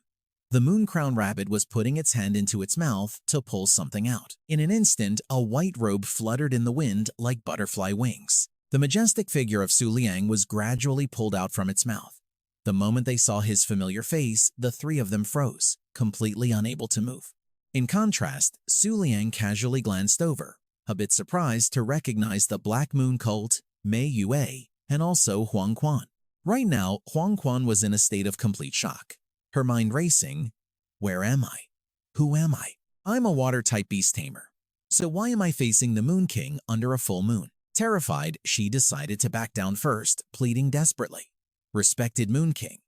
The moon-crowned rabbit was putting its hand into its mouth to pull something out. In an instant, a white robe fluttered in the wind like butterfly wings. The majestic figure of Su Liang was gradually pulled out from its mouth. The moment they saw his familiar face, the three of them froze, completely unable to move. In contrast, Su Liang casually glanced over, a bit surprised to recognize the Black Moon cult, Mei Yue, and also Huang Quan. Right now, Huang Quan was in a state of complete shock, her mind racing. Where am I? Who am I? I'm a water-type beast tamer. So why am I facing the Moon King under a full moon? Terrified, she decided to back down first, pleading desperately. Respected Moon King,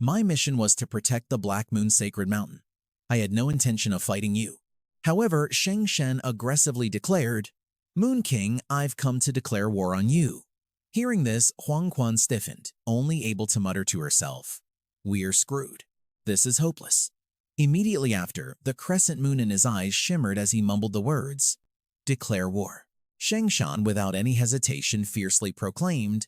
my mission was to protect the Black Moon Sacred Mountain. I had no intention of fighting you. However, Sheng Shen aggressively declared, Moon King, I've come to declare war on you. Hearing this, Huang Quan stiffened, only able to mutter to herself, We're screwed. This is hopeless. Immediately after, the crescent moon in his eyes shimmered as he mumbled the words, Declare war. Sheng Shan, without any hesitation, fiercely proclaimed,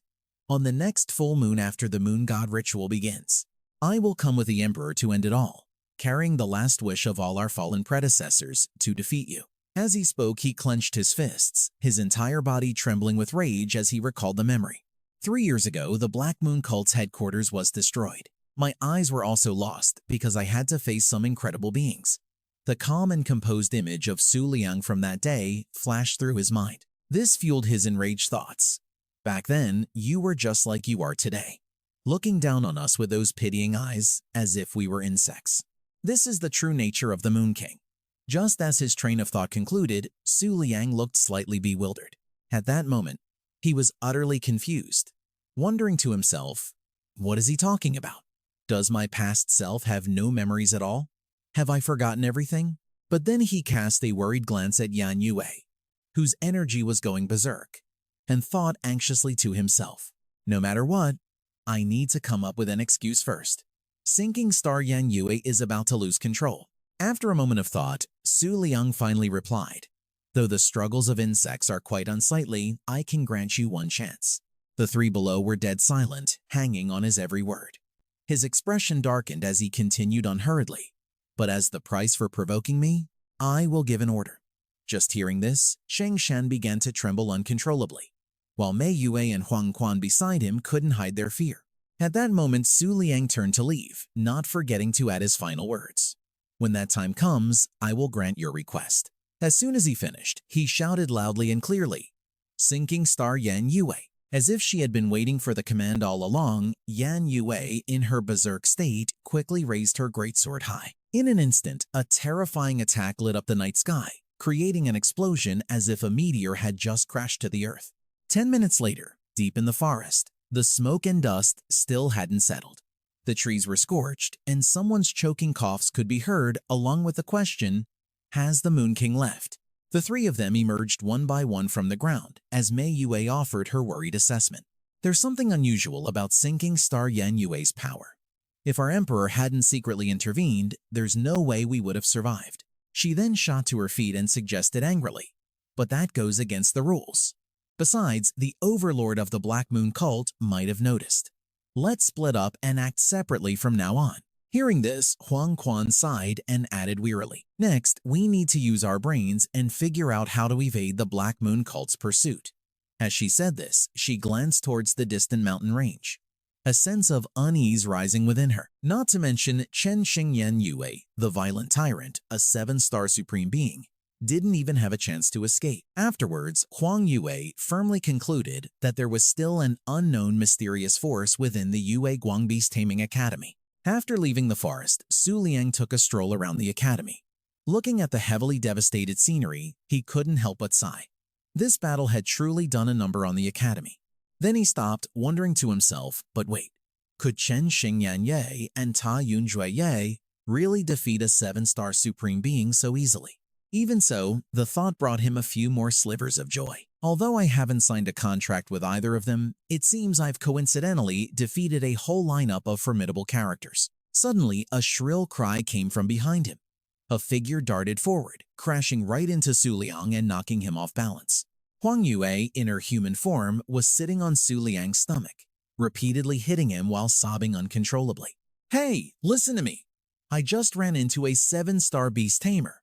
On the next full moon after the moon god ritual begins, I will come with the emperor to end it all, carrying the last wish of all our fallen predecessors to defeat you. As he spoke, he clenched his fists, his entire body trembling with rage as he recalled the memory. 3 years ago, the Black Moon cult's headquarters was destroyed. My eyes were also lost because I had to face some incredible beings. The calm and composed image of Su Liang from that day flashed through his mind. This fueled his enraged thoughts. Back then, you were just like you are today, looking down on us with those pitying eyes as if we were insects. This is the true nature of the Moon King. Just as his train of thought concluded, Su Liang looked slightly bewildered. At that moment, He was utterly confused, wondering to himself, what is he talking about? Does my past self have no memories at all? Have I forgotten everything? But then he cast a worried glance at Huan Yua, whose energy was going berserk, and thought anxiously to himself, no matter what, I need to come up with an excuse first. Sinking star Huan Yua is about to lose control. After a moment of thought, Su Liang finally replied, though the struggles of insects are quite unsightly, I can grant you one chance. The three below were dead silent, hanging on his every word. His expression darkened as he continued unhurriedly, but as the price for provoking me, I will give an order. Just hearing this, Sheng Shan began to tremble uncontrollably, while Mei Yue and Huang Quan beside him couldn't hide their fear. At that moment, Su Liang turned to leave, not forgetting to add his final words. When that time comes, I will grant your request. As soon as he finished, he shouted loudly and clearly, Sinking star Huan Yua. As if she had been waiting for the command all along, Huan Yua, in her berserk state, quickly raised her greatsword high. In an instant, a terrifying attack lit up the night sky, creating an explosion as if a meteor had just crashed to the earth. 10 minutes later, deep in the forest, the smoke and dust still hadn't settled. The trees were scorched, and someone's choking coughs could be heard, along with the question, has the Moon King left? The three of them emerged one by one from the ground as Mei Yue offered her worried assessment. There's something unusual about sinking star Huan Yua's power. If our emperor hadn't secretly intervened, there's no way we would have survived. She then shot to her feet and suggested angrily, but that goes against the rules. Besides, the overlord of the Black Moon cult might have noticed. Let's split up and act separately from now on. Hearing this, Huang Quan sighed and added wearily, next, we need to use our brains and figure out how to evade the Black Moon cult's pursuit. As she said this, she glanced towards the distant mountain range, a sense of unease rising within her. Not to mention Chen Xingyan Yue, the violent tyrant, a 7-star supreme being, didn't even have a chance to escape. Afterwards, Huang Yue firmly concluded that there was still an unknown mysterious force within the Yue Guangbi's Taming Academy. After leaving the forest, Su Liang took a stroll around the academy. Looking at the heavily devastated scenery, he couldn't help but sigh. This battle had truly done a number on the academy. Then he stopped, wondering to himself, but wait, could Chen Xingyan Ye and Ta Yunjue Ye really defeat a 7-star supreme being so easily? Even so, the thought brought him a few more slivers of joy. Although I haven't signed a contract with either of them, it seems I've coincidentally defeated a whole lineup of formidable characters. Suddenly, a shrill cry came from behind him. A figure darted forward, crashing right into Su Liang and knocking him off balance. Huang Yue, in her human form, was sitting on Su Liang's stomach, repeatedly hitting him while sobbing uncontrollably. Hey, listen to me. I just ran into a 7-star beast tamer.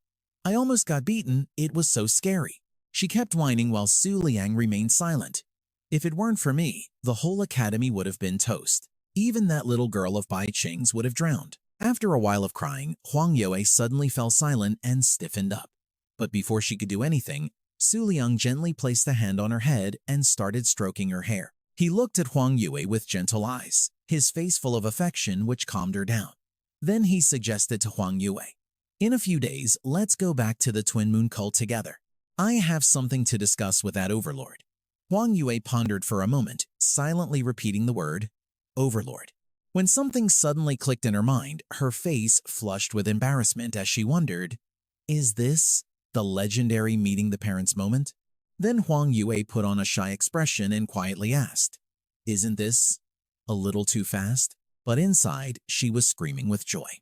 I almost got beaten, it was so scary. She kept whining while Su Liang remained silent. If it weren't for me, the whole academy would have been toast. Even that little girl of Bai Qing's would have drowned. After a while of crying, Huang Yue suddenly fell silent and stiffened up. But before she could do anything, Su Liang gently placed a hand on her head and started stroking her hair. He looked at Huang Yue with gentle eyes, his face full of affection which calmed her down. Then he suggested to Huang Yue, in a few days, let's go back to the Twin Moon cult together. I have something to discuss with that overlord. Huang Yue pondered for a moment, silently repeating the word, overlord. When something suddenly clicked in her mind, her face flushed with embarrassment as she wondered, is this the legendary meeting the parents moment? Then Huang Yue put on a shy expression and quietly asked, isn't this a little too fast? But inside, she was screaming with joy.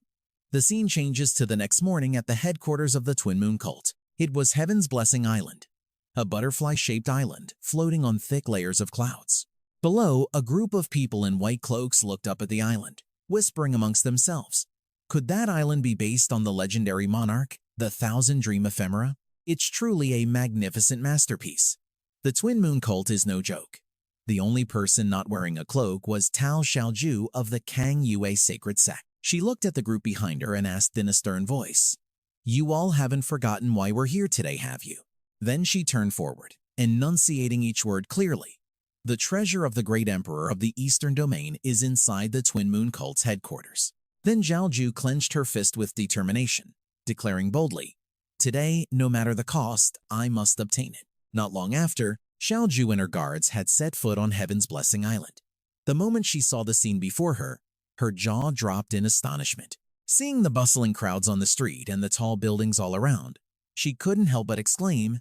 The scene changes to the next morning at the headquarters of the Twin Moon cult. It was Heaven's Blessing Island, a butterfly-shaped island floating on thick layers of clouds. Below, a group of people in white cloaks looked up at the island, whispering amongst themselves. Could that island be based on the legendary monarch, the Thousand Dream Ephemera? It's truly a magnificent masterpiece. The Twin Moon cult is no joke. The only person not wearing a cloak was Tao Xiaoju of the Kang Yue sacred sect. She looked at the group behind her and asked in a stern voice, you all haven't forgotten why we're here today, have you? Then she turned forward, enunciating each word clearly. The treasure of the Great Emperor of the Eastern Domain is inside the Twin Moon cult's headquarters. Then Zhaoju clenched her fist with determination, declaring boldly, today, no matter the cost, I must obtain it. Not long after, Xiaoju and her guards had set foot on Heaven's Blessing Island. The moment she saw the scene before her, her jaw dropped in astonishment. Seeing the bustling crowds on the street and the tall buildings all around, she couldn't help but exclaim,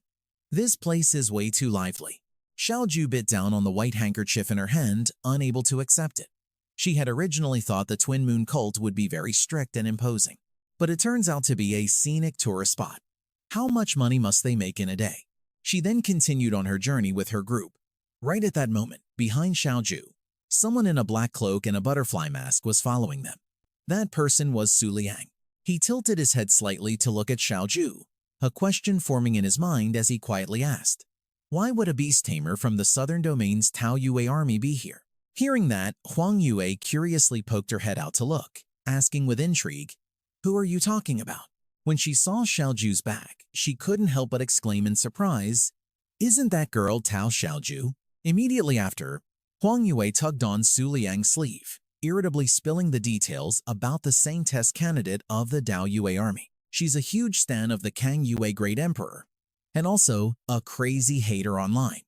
"This place is way too lively." Xiaoju bit down on the white handkerchief in her hand, unable to accept it. She had originally thought the Twin Moon cult would be very strict and imposing, but it turns out to be a scenic tourist spot. How much money must they make in a day? She then continued on her journey with her group. Right at that moment, behind Xiaoju, someone in a black cloak and a butterfly mask was following them. That person was Su Liang. He tilted his head slightly to look at Xiaoju, a question forming in his mind as he quietly asked, "Why would a beast tamer from the southern domain's Tao Yue army be here?" Hearing that, Huan Yua curiously poked her head out to look, asking with intrigue, "Who are you talking about?" When she saw Xiaoju's back, she couldn't help but exclaim in surprise, "Isn't that girl Tao Xiaoju?" Immediately after, Huang Yua tugged on Su Liang's sleeve, irritably spilling the details about the Sang test candidate of the Tao Yue army. She's a huge stan of the Kang Yue Great Emperor, and also a crazy hater online.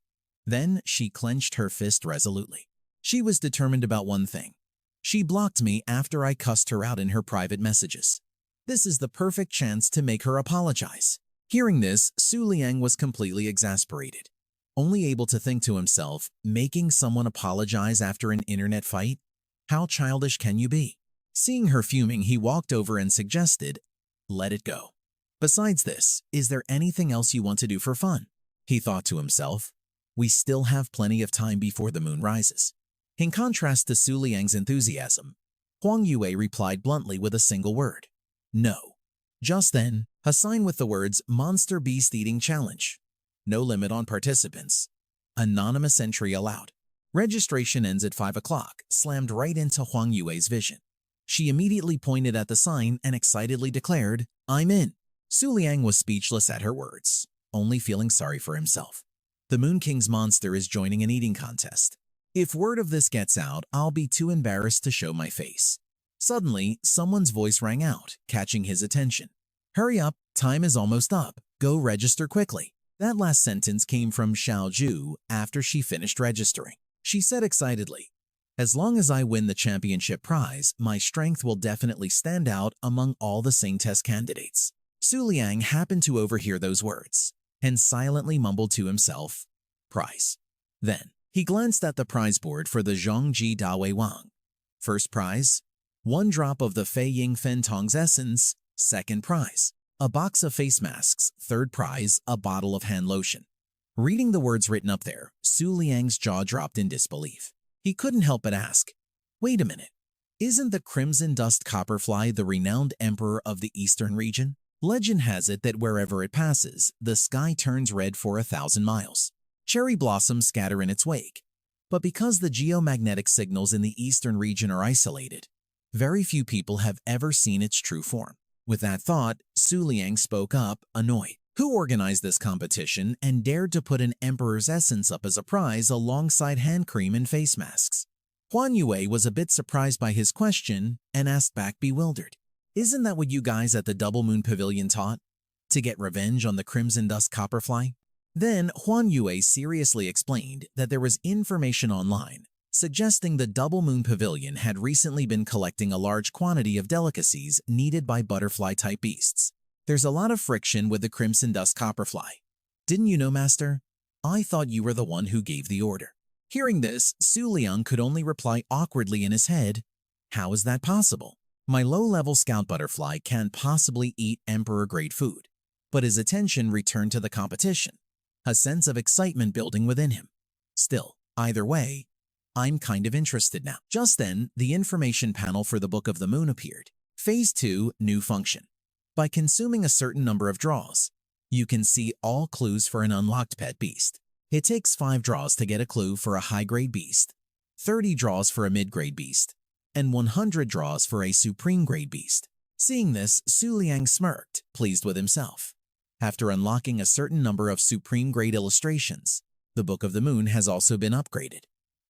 Then she clenched her fist resolutely. She was determined about one thing. She blocked me after I cussed her out in her private messages. This is the perfect chance to make her apologize. Hearing this, Su Liang was completely exasperated, only able to think to himself, making someone apologize after an internet fight? How childish can you be? Seeing her fuming, he walked over and suggested, "Let it go. Besides this, is there anything else you want to do for fun?" He thought to himself, "We still have plenty of time before the moon rises." In contrast to Su Liang's enthusiasm, Huang Yua replied bluntly with a single word, "No." Just then, a sign with the words "Monster Beast Eating Challenge." No limit on participants. Anonymous entry allowed. Registration ends at 5 o'clock, slammed right into Huang Yua's vision. She immediately pointed at the sign and excitedly declared, "I'm in." Su Liang was speechless at her words, only feeling sorry for himself. The Moon King's monster is joining an eating contest. If word of this gets out, I'll be too embarrassed to show my face. Suddenly, someone's voice rang out, catching his attention. "Hurry up, time is almost up. Go register quickly." That last sentence came from Xiaoju after she finished registering. She said excitedly, "As long as I win the championship prize, my strength will definitely stand out among all the Sang test candidates." Su Liang happened to overhear those words and silently mumbled to himself, "Prize." Then, he glanced at the prize board for the Zhongji Dawei Wang. First prize, 1 drop of the Fei Ying Fen Tong's essence. Second prize, a box of face masks. Third prize, a bottle of hand lotion. Reading the words written up there, Su Liang's jaw dropped in disbelief. He couldn't help but ask, "Wait a minute, isn't the Crimson Dust Copperfly the renowned emperor of the eastern region? Legend has it that wherever it passes, the sky turns red for 1,000 miles. Cherry blossoms scatter in its wake. But because the geomagnetic signals in the eastern region are isolated, very few people have ever seen its true form." With that thought, Su Liang spoke up, annoyed. Who organized this competition and dared to put an emperor's essence up as a prize alongside hand cream and face masks? Huan Yua was a bit surprised by his question and asked back bewildered, "Isn't that what you guys at the Double Moon Pavilion taught? To get revenge on the Crimson Dust Copperfly?" Then Huan Yua seriously explained that there was information online suggesting the Double Moon Pavilion had recently been collecting a large quantity of delicacies needed by butterfly-type beasts. "There's a lot of friction with the Crimson Dust Copperfly. Didn't you know, Master? I thought you were the one who gave the order." Hearing this, Su Liang could only reply awkwardly in his head, "How is that possible? My low-level scout butterfly can't possibly eat emperor-grade food." But his attention returned to the competition, a sense of excitement building within him. Still, either way, I'm kind of interested now. Just then, the information panel for the Book of the Moon appeared. Phase 2, New Function. By consuming a certain number of draws, you can see all clues for an unlocked pet beast. It takes 5 draws to get a clue for a high-grade beast, 30 draws for a mid-grade beast, and 100 draws for a supreme-grade beast. Seeing this, Su Liang smirked, pleased with himself. After unlocking a certain number of supreme-grade illustrations, the Book of the Moon has also been upgraded.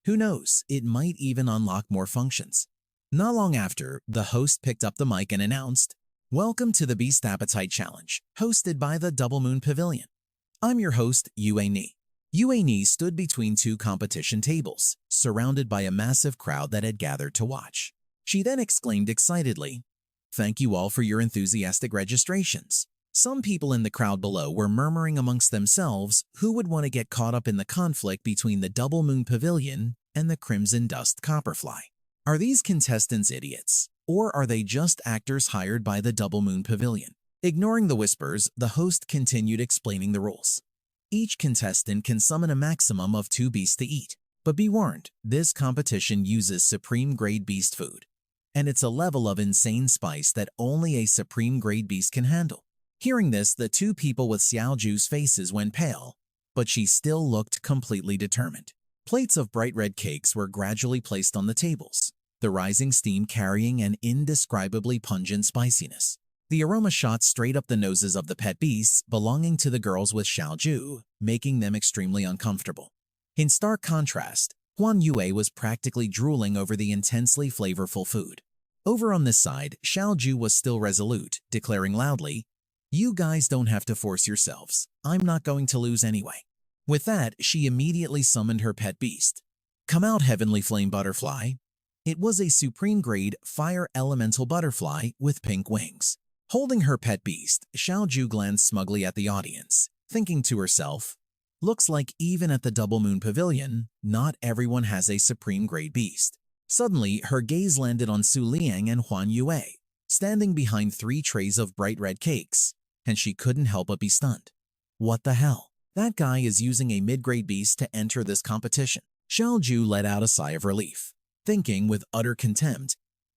Who knows, it might even unlock more functions. Not long after, the host picked up the mic and announced, "Welcome to the Beast Appetite Challenge, hosted by the Double Moon Pavilion. I'm your host, Yue Ni. Yuani stood between two competition tables, surrounded by a massive crowd that had gathered to watch. She then exclaimed excitedly, "Thank you all for your enthusiastic registrations." Some people in the crowd below were murmuring amongst themselves who would want to get caught up in the conflict between the Double Moon Pavilion and the Crimson Dust Copperfly. Are these contestants idiots, or are they just actors hired by the Double Moon Pavilion? Ignoring the whispers, the host continued explaining the rules. Each contestant can summon a maximum of 2 beasts to eat, but be warned, this competition uses supreme grade beast food, and it's a level of insane spice that only a supreme grade beast can handle. Hearing this, the two people with Xiaoju's faces went pale, but she still looked completely determined. Plates of bright red cakes were gradually placed on the tables, the rising steam carrying an indescribably pungent spiciness. The aroma shot straight up the noses of the pet beasts belonging to the girls with Xiaoju, making them extremely uncomfortable. In stark contrast, Huan Yua was practically drooling over the intensely flavorful food. Over on this side, Xiaoju was still resolute, declaring loudly, "You guys don't have to force yourselves. I'm not going to lose anyway." With that, she immediately summoned her pet beast. "Come out, heavenly flame butterfly." It was a supreme grade fire elemental butterfly with pink wings. Holding her pet beast, Xiaoju glanced smugly at the audience, thinking to herself, "Looks like even at the Double Moon Pavilion, not everyone has a supreme grade beast." Suddenly, her gaze landed on Su Liang and Huan Yua, standing behind 3 trays of bright red cakes, and she couldn't help but be stunned. What the hell? That guy is using a mid-grade beast to enter this competition. Xiaoju let out a sigh of relief, thinking with utter contempt,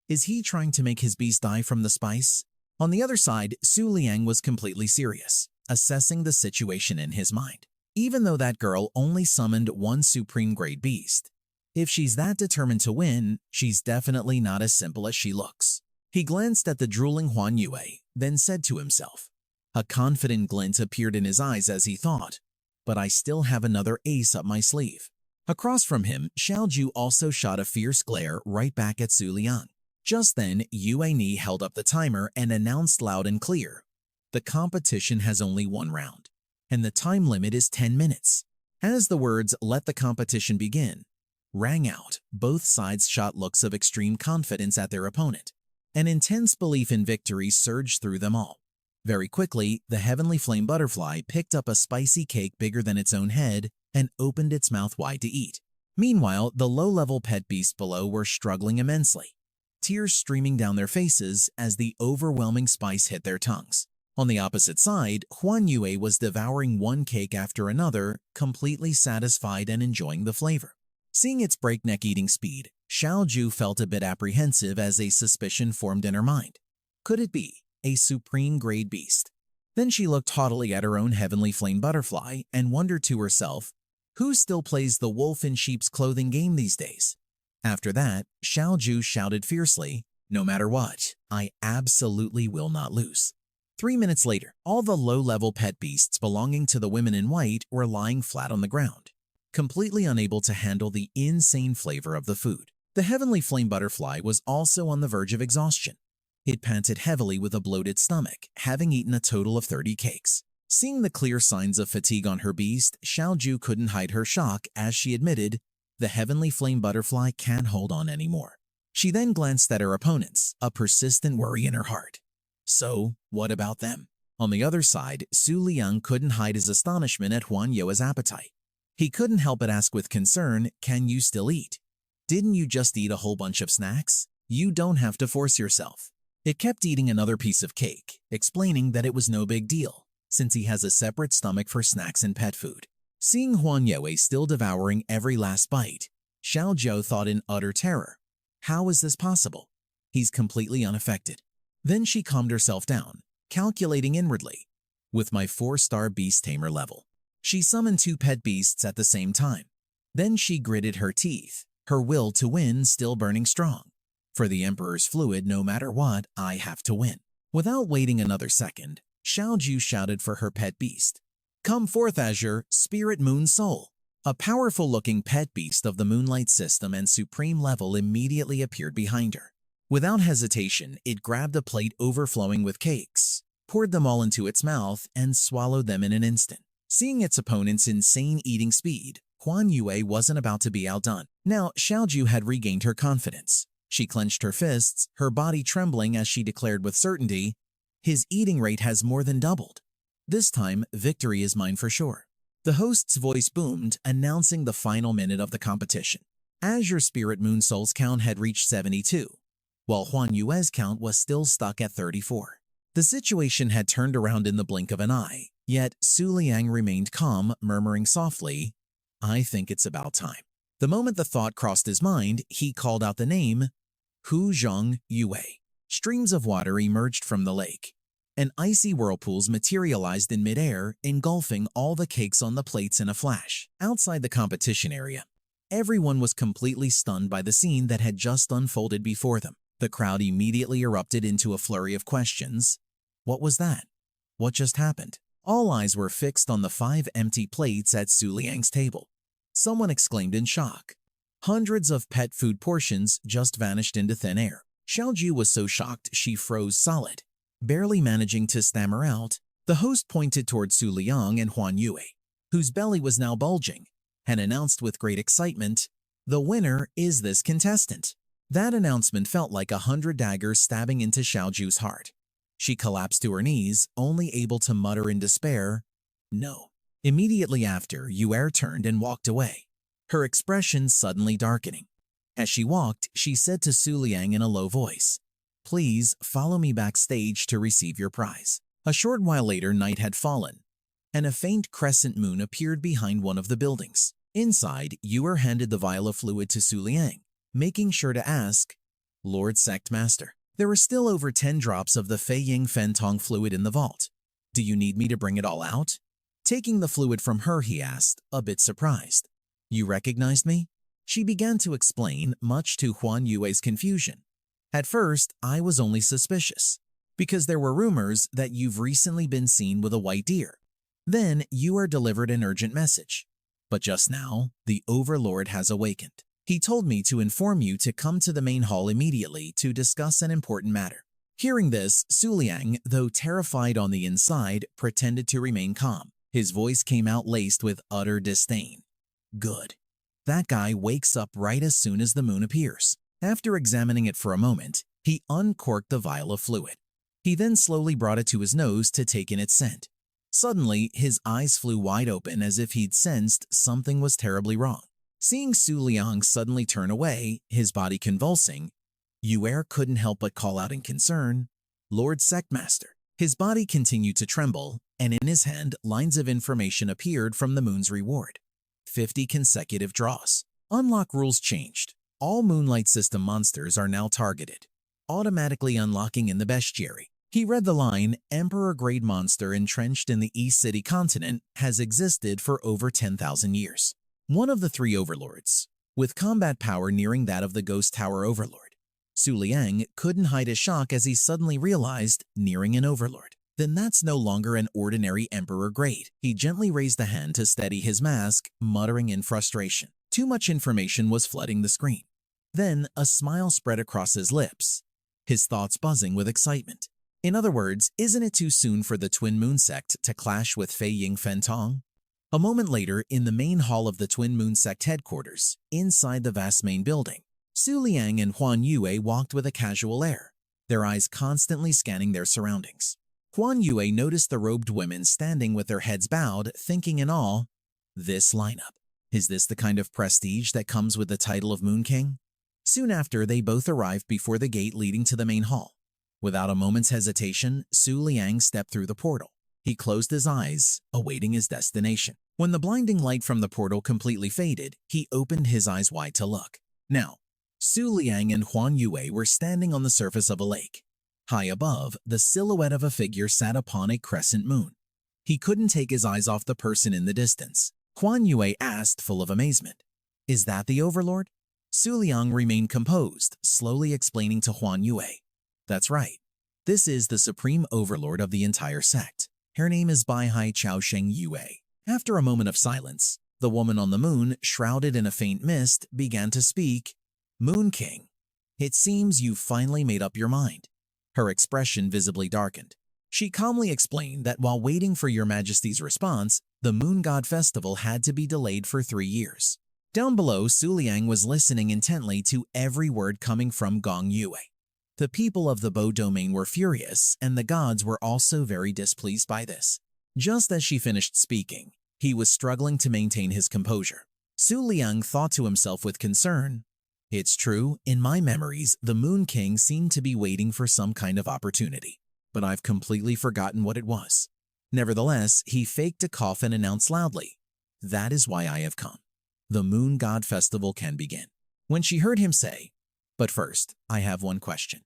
is he trying to make his beast die from the spice? On the other side, Su Liang was completely serious, assessing the situation in his mind. Even though that girl only summoned 1 supreme grade beast, if she's that determined to win, she's definitely not as simple as she looks. He glanced at the drooling Huan Yua, then said to himself. A confident glint appeared in his eyes as he thought, but I still have another ace up my sleeve. Across from him, Xiaoju also shot a fierce glare right back at Su Liang. Just then, Yuani held up the timer and announced loud and clear, "The competition has only 1 round, and the time limit is 10 minutes. As the words, "Let the competition begin," rang out, both sides shot looks of extreme confidence at their opponent. An intense belief in victory surged through them all. Very quickly, the heavenly flame butterfly picked up a spicy cake bigger than its own head and opened its mouth wide to eat. Meanwhile, the low-level pet beasts below were struggling immensely, tears streaming down their faces as the overwhelming spice hit their tongues. On the opposite side, Huan Yua was devouring 1 cake after another, completely satisfied and enjoying the flavor. Seeing its breakneck eating speed, Xiaoju felt a bit apprehensive as a suspicion formed in her mind. Could it be a supreme grade beast? Then she looked haughtily at her own heavenly flame butterfly and wondered to herself, who still plays the wolf in sheep's clothing game these days? After that, Xiaoju shouted fiercely, "No matter what, I absolutely will not lose." 3 minutes later, all the low-level pet beasts belonging to the women in white were lying flat on the ground, completely unable to handle the insane flavor of the food. The heavenly flame butterfly was also on the verge of exhaustion. It panted heavily with a bloated stomach, having eaten a total of 30 cakes. Seeing the clear signs of fatigue on her beast, Xiaoju couldn't hide her shock as she admitted, the heavenly flame butterfly can't hold on anymore. She then glanced at her opponents, a persistent worry in her heart. So, what about them? On the other side, Su Liang couldn't hide his astonishment at Huan Yua's appetite. He couldn't help but ask with concern, "Can you still eat? Didn't you just eat a whole bunch of snacks? You don't have to force yourself." It kept eating another piece of cake, explaining that it was no big deal, since he has a separate stomach for snacks and pet food. Seeing Huan Yua still devouring every last bite, Xiaoju thought in utter terror, how is this possible? He's completely unaffected. Then she calmed herself down, calculating inwardly, with my 4-star beast tamer level. She summoned 2 pet beasts at the same time. Then she gritted her teeth, her will to win still burning strong. For the Emperor's fluid, no matter what, I have to win. Without waiting another second, Xiaoju shouted for her pet beast. "Come forth, Azure, Spirit Moon Soul." A powerful-looking pet beast of the Moonlight system and supreme level immediately appeared behind her. Without hesitation, it grabbed a plate overflowing with cakes, poured them all into its mouth, and swallowed them in an instant. Seeing its opponent's insane eating speed, Huan Yua wasn't about to be outdone. Now, Xiaoju had regained her confidence. She clenched her fists, her body trembling as she declared with certainty, "His eating rate has more than doubled. This time, victory is mine for sure." The host's voice boomed, announcing the final minute of the competition. Azure Spirit Moon Soul's count had reached 72, while Huan Yue's count was still stuck at 34. The situation had turned around in the blink of an eye, yet Su Liang remained calm, murmuring softly, "I think it's about time." The moment the thought crossed his mind, he called out the name, Hu Zhong Yue. Streams of water emerged from the lake, and icy whirlpools materialized in midair, engulfing all the cakes on the plates in a flash. Outside the competition area, everyone was completely stunned by the scene that had just unfolded before them. The crowd immediately erupted into a flurry of questions. What was that? What just happened? All eyes were fixed on the 5 empty plates at Su Liang's table. Someone exclaimed in shock. Hundreds of pet food portions just vanished into thin air. Xiaoju was so shocked she froze solid. Barely managing to stammer out, the host pointed toward Su Liang and Huan Yua, whose belly was now bulging, and announced with great excitement, "The winner is this contestant." That announcement felt like 100 daggers stabbing into Xiaoju's heart. She collapsed to her knees, only able to mutter in despair, "No." Immediately after, Yue turned and walked away, her expression suddenly darkening. As she walked, she said to Su Liang in a low voice, "Please follow me backstage to receive your prize." A short while later, night had fallen, and a faint crescent moon appeared behind one of the buildings. Inside, Yue handed the vial of fluid to Su Liang, making sure to ask, "Lord Sect Master, there were still over 10 drops of the Fei Ying Fen Tong fluid in the vault. Do you need me to bring it all out?" Taking the fluid from her, he asked, a bit surprised. "You recognized me?" She began to explain, much to Huan Yue's confusion. "At first, I was only suspicious, because there were rumors that you've recently been seen with a white deer. Then you are delivered an urgent message. But just now, the Overlord has awakened. He told me to inform you to come to the main hall immediately to discuss an important matter." Hearing this, Su Liang, though terrified on the inside, pretended to remain calm. His voice came out laced with utter disdain. "Good. That guy wakes up right as soon as the moon appears." After examining it for a moment, he uncorked the vial of fluid. He then slowly brought it to his nose to take in its scent. Suddenly, his eyes flew wide open as if he'd sensed something was terribly wrong. Seeing Su Liang suddenly turn away, his body convulsing, Yue couldn't help but call out in concern, "Lord Sectmaster." His body continued to tremble, and in his hand, lines of information appeared from the moon's reward. 50 consecutive draws. Unlock rules changed. All Moonlight System monsters are now targeted, automatically unlocking in the bestiary. He read the line, "Emperor-grade monster entrenched in the East City continent has existed for over 10,000 years. One of the 3 overlords, with combat power nearing that of the Ghost Tower Overlord." Su Liang couldn't hide his shock as he suddenly realized, nearing an overlord. Then that's no longer an ordinary emperor grade. He gently raised a hand to steady his mask, muttering in frustration. Too much information was flooding the screen. Then a smile spread across his lips, his thoughts buzzing with excitement. In other words, isn't it too soon for the Twin Moon Sect to clash with Fei Ying Fen Tong? A moment later, in the main hall of the Twin Moon Sect headquarters, inside the vast main building, Su Liang and Huan Yua walked with a casual air, their eyes constantly scanning their surroundings. Huan Yua noticed the robed women standing with their heads bowed, thinking in awe, "This lineup. Is this the kind of prestige that comes with the title of Moon King?" Soon after, they both arrived before the gate leading to the main hall. Without a moment's hesitation, Su Liang stepped through the portal. He closed his eyes, awaiting his destination. When the blinding light from the portal completely faded, he opened his eyes wide to look. Now, Su Liang and Huan Yua were standing on the surface of a lake. High above, the silhouette of a figure sat upon a crescent moon. He couldn't take his eyes off the person in the distance. Huan Yua asked, full of amazement, "Is that the Overlord?" Su Liang remained composed, slowly explaining to Huan Yua, "That's right. This is the Supreme Overlord of the entire sect. Her name is Baihai Chaosheng Yue." After a moment of silence, the woman on the moon, shrouded in a faint mist, began to speak. "Moon King, it seems you've finally made up your mind." Her expression visibly darkened. She calmly explained that while waiting for Your Majesty's response, the Moon God Festival had to be delayed for 3 years. Down below, Su Liang was listening intently to every word coming from Huan Yua. The people of the Bo domain were furious, and the gods were also very displeased by this. Just as she finished speaking, he was struggling to maintain his composure. Su Liang thought to himself with concern, "It's true, in my memories, the Moon King seemed to be waiting for some kind of opportunity, but I've completely forgotten what it was." Nevertheless, he faked a cough and announced loudly, "That is why I have come. The Moon God Festival can begin." When she heard him say, "But first, I have one question,"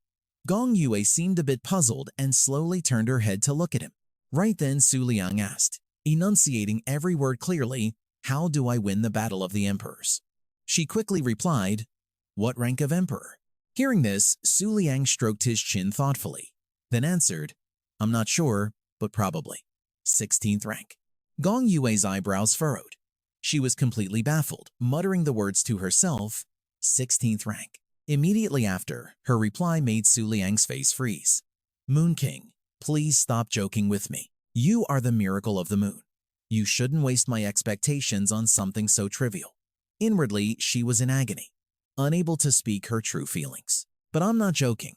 Huan Yua seemed a bit puzzled and slowly turned her head to look at him. Right then, Su Liang asked, enunciating every word clearly, "How do I win the battle of the emperors?" She quickly replied, "What rank of emperor?" Hearing this, Su Liang stroked his chin thoughtfully, then answered, "I'm not sure, but probably 16th rank." Huan Yua's eyebrows furrowed. She was completely baffled, muttering the words to herself, 16th rank. Immediately after, her reply made Su Liang's face freeze. "Moon King, please stop joking with me. You are the miracle of the moon. You shouldn't waste my expectations on something so trivial." Inwardly, she was in agony, unable to speak her true feelings. "But I'm not joking.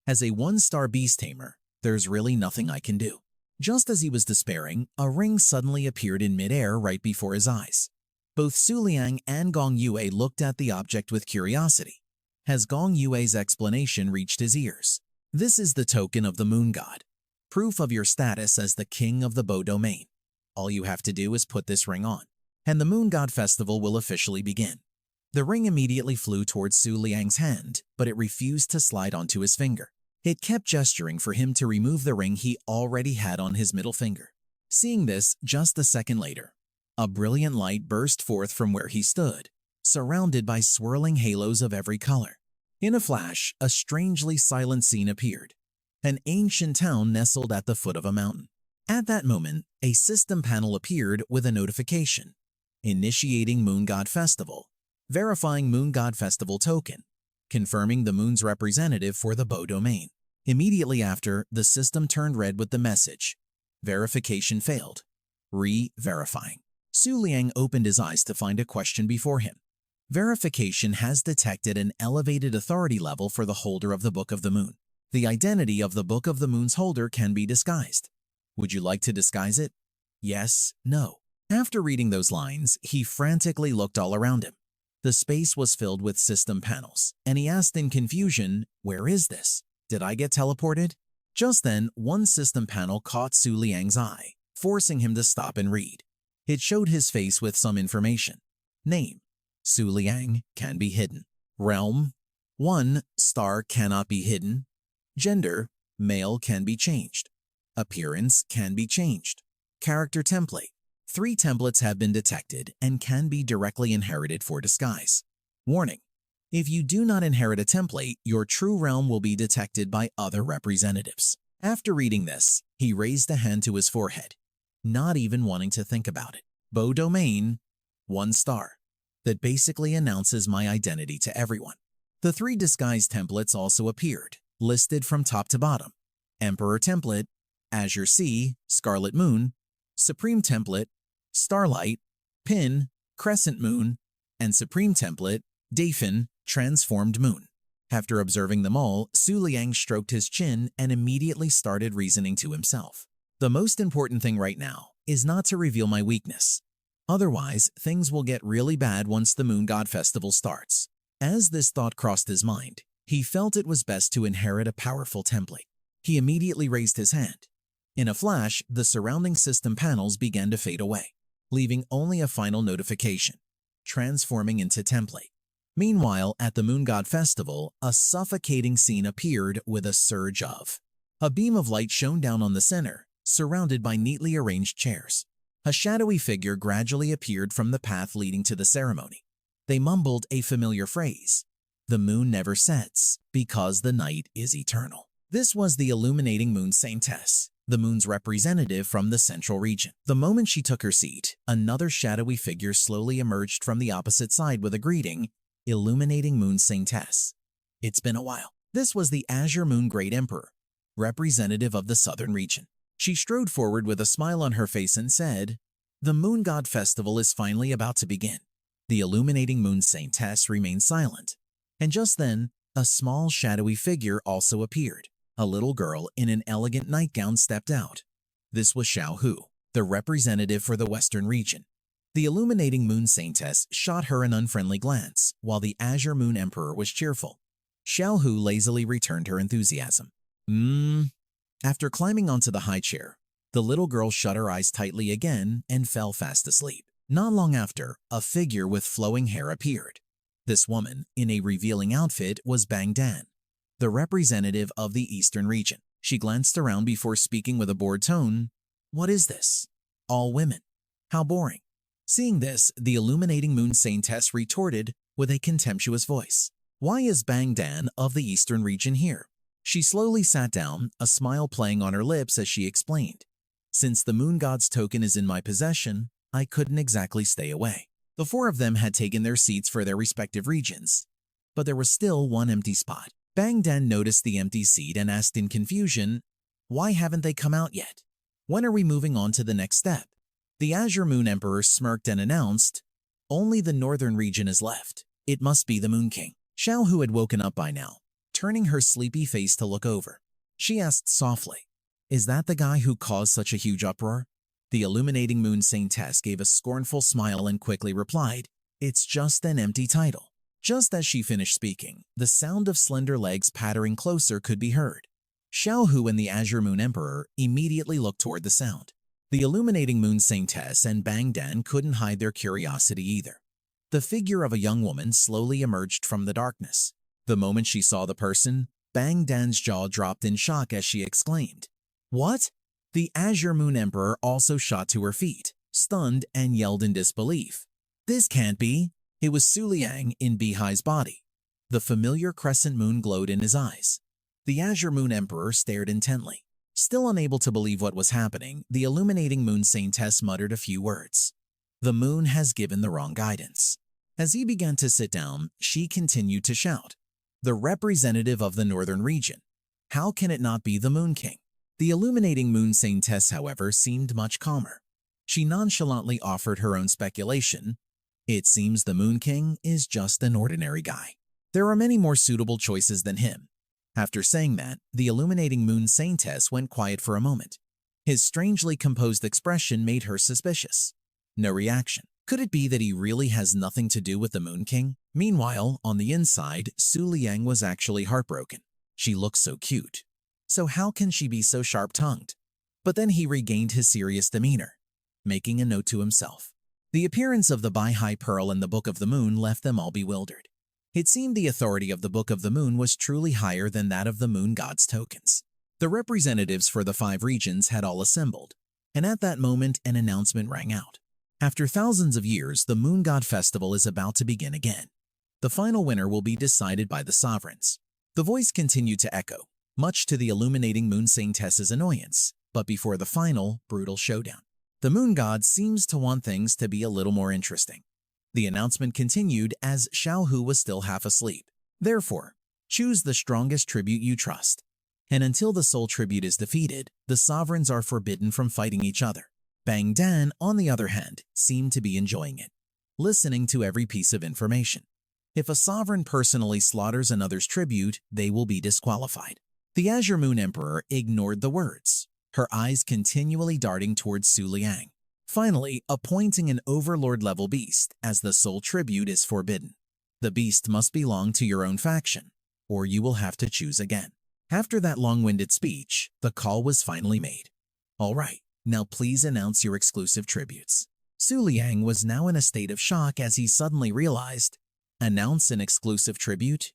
As a 1-star beast tamer, there's really nothing I can do." Just as he was despairing, a ring suddenly appeared in midair right before his eyes. Both Su Liang and Huan Yua looked at the object with curiosity. Has Huan Yua's explanation reached his ears? "This is the token of the moon god, proof of your status as the king of the Bo domain. All you have to do is put this ring on, and the Moon God Festival will officially begin." The ring immediately flew towards Su Liang's hand, but it refused to slide onto his finger. It kept gesturing for him to remove the ring he already had on his middle finger. Seeing this, just a second later, a brilliant light burst forth from where he stood, surrounded by swirling halos of every color. In a flash, a strangely silent scene appeared. An ancient town nestled at the foot of a mountain. At that moment, a system panel appeared with a notification, initiating Moon God Festival, verifying Moon God Festival token, confirming the moon's representative for the Bo domain. Immediately after, the system turned red with the message, "Verification failed. Re-verifying." Su Liang opened his eyes to find a question before him. Verification has detected an elevated authority level for the holder of the Book of the Moon. The identity of the Book of the Moon's holder can be disguised. Would you like to disguise it? Yes, no. After reading those lines, he frantically looked all around him. The space was filled with system panels, and he asked in confusion, "Where is this? Did I get teleported?" Just then, one system panel caught Su Liang's eye, forcing him to stop and read. It showed his face with some information. Name: Su Liang, can be hidden. Realm: 1 star, cannot be hidden. Gender: male, can be changed. Appearance: can be changed. Character template: 3 templates have been detected and can be directly inherited for disguise. Warning: if you do not inherit a template, your true realm will be detected by other representatives. After reading this, he raised a hand to his forehead, not even wanting to think about it. Bo domain, 1 star. That basically announces my identity to everyone. The 3 disguise templates also appeared, listed from top to bottom. Emperor template, Azure Sea, Scarlet Moon. Supreme template, Starlight, Pin, Crescent Moon. And Supreme template, Dafin, Transformed Moon. After observing them all, Su Liang stroked his chin and immediately started reasoning to himself. The most important thing right now is not to reveal my weakness. Otherwise, things will get really bad once the Moon God Festival starts. As this thought crossed his mind, he felt it was best to inherit a powerful template. He immediately raised his hand. In a flash, the surrounding system panels began to fade away, leaving only a final notification, transforming into template. Meanwhile, at the Moon God Festival, a suffocating scene appeared with a surge of. A beam of light shone down on the center, surrounded by neatly arranged chairs. A shadowy figure gradually appeared from the path leading to the ceremony. They mumbled a familiar phrase, "The moon never sets because the night is eternal." This was the illuminating moon saintess, the moon's representative from the central region. The moment she took her seat, another shadowy figure slowly emerged from the opposite side with a greeting, "Illuminating Moon Saintess. It's been a while." This was the Azure Moon Great Emperor, representative of the southern region. She strode forward with a smile on her face and said, "The Moon God Festival is finally about to begin." The illuminating moon saintess remained silent, and just then, a small shadowy figure also appeared. A little girl in an elegant nightgown stepped out. This was Xiao Hu, the representative for the Western region. The illuminating moon saintess shot her an unfriendly glance, while the Azure Moon Emperor was cheerful. Xiao Hu lazily returned her enthusiasm. After climbing onto the high chair, the little girl shut her eyes tightly again and fell fast asleep. Not long after, a figure with flowing hair appeared. This woman, in a revealing outfit, was Bang Dan, the representative of the Eastern region. She glanced around before speaking with a bored tone. "What is this? All women. How boring." Seeing this, the illuminating moon saintess retorted with a contemptuous voice. "Why is Bang Dan of the Eastern region here?" She slowly sat down, a smile playing on her lips as she explained. "Since the moon god's token is in my possession, I couldn't exactly stay away." The four of them had taken their seats for their respective regions, but there was still one empty spot. Bang Dan noticed the empty seat and asked in confusion, "Why haven't they come out yet? When are we moving on to the next step?" The Azure Moon Emperor smirked and announced, "Only the northern region is left. It must be the Moon King." Xiao Hu had woken up by now, turning her sleepy face to look over. She asked softly, "Is that the guy who caused such a huge uproar?" The illuminating moon saintess gave a scornful smile and quickly replied, "It's just an empty title." Just as she finished speaking, the sound of slender legs pattering closer could be heard. Xiao Hu and the Azure Moon Emperor immediately looked toward the sound. The illuminating moon saintess and Bang Dan couldn't hide their curiosity either. The figure of a young woman slowly emerged from the darkness. The moment she saw the person, Bang Dan's jaw dropped in shock as she exclaimed, "What?" The Azure Moon Emperor also shot to her feet, stunned, and yelled in disbelief. "This can't be." It was Su Liang in Bihai's body. The familiar crescent moon glowed in his eyes. The Azure Moon Emperor stared intently. Still unable to believe what was happening, the illuminating moon saintess muttered a few words. "The moon has given the wrong guidance." As he began to sit down, she continued to shout, "The representative of the northern region. How can it not be the Moon King?" The illuminating moon saintess, however, seemed much calmer. She nonchalantly offered her own speculation. "It seems the Moon King is just an ordinary guy. There are many more suitable choices than him." After saying that, the illuminating moon saintess went quiet for a moment. His strangely composed expression made her suspicious. No reaction. Could it be that he really has nothing to do with the Moon King? Meanwhile, on the inside, Su Liang was actually heartbroken. She looked so cute. So how can she be so sharp-tongued? But then he regained his serious demeanor, making a note to himself. The appearance of the Bihai Pearl and the Book of the Moon left them all bewildered. It seemed the authority of the Book of the Moon was truly higher than that of the moon god's tokens. The representatives for the 5 regions had all assembled, and at that moment an announcement rang out. After thousands of years, the Moon God Festival is about to begin again. The final winner will be decided by the sovereigns. The voice continued to echo, much to the illuminating moon saintess's annoyance, but before the final, brutal showdown. The moon god seems to want things to be a little more interesting. The announcement continued as Xiao Hu was still half asleep. Therefore, choose the strongest tribute you trust. And until the soul tribute is defeated, the sovereigns are forbidden from fighting each other. Bang Dan, on the other hand, seemed to be enjoying it, listening to every piece of information. If a sovereign personally slaughters another's tribute, they will be disqualified. The Azure Moon Emperor ignored the words, her eyes continually darting towards Su Liang, finally appointing an overlord-level beast as the sole tribute is forbidden. The beast must belong to your own faction, or you will have to choose again. After that long-winded speech, the call was finally made. All right, now please announce your exclusive tributes. Su Liang was now in a state of shock as he suddenly realized, announce an exclusive tribute?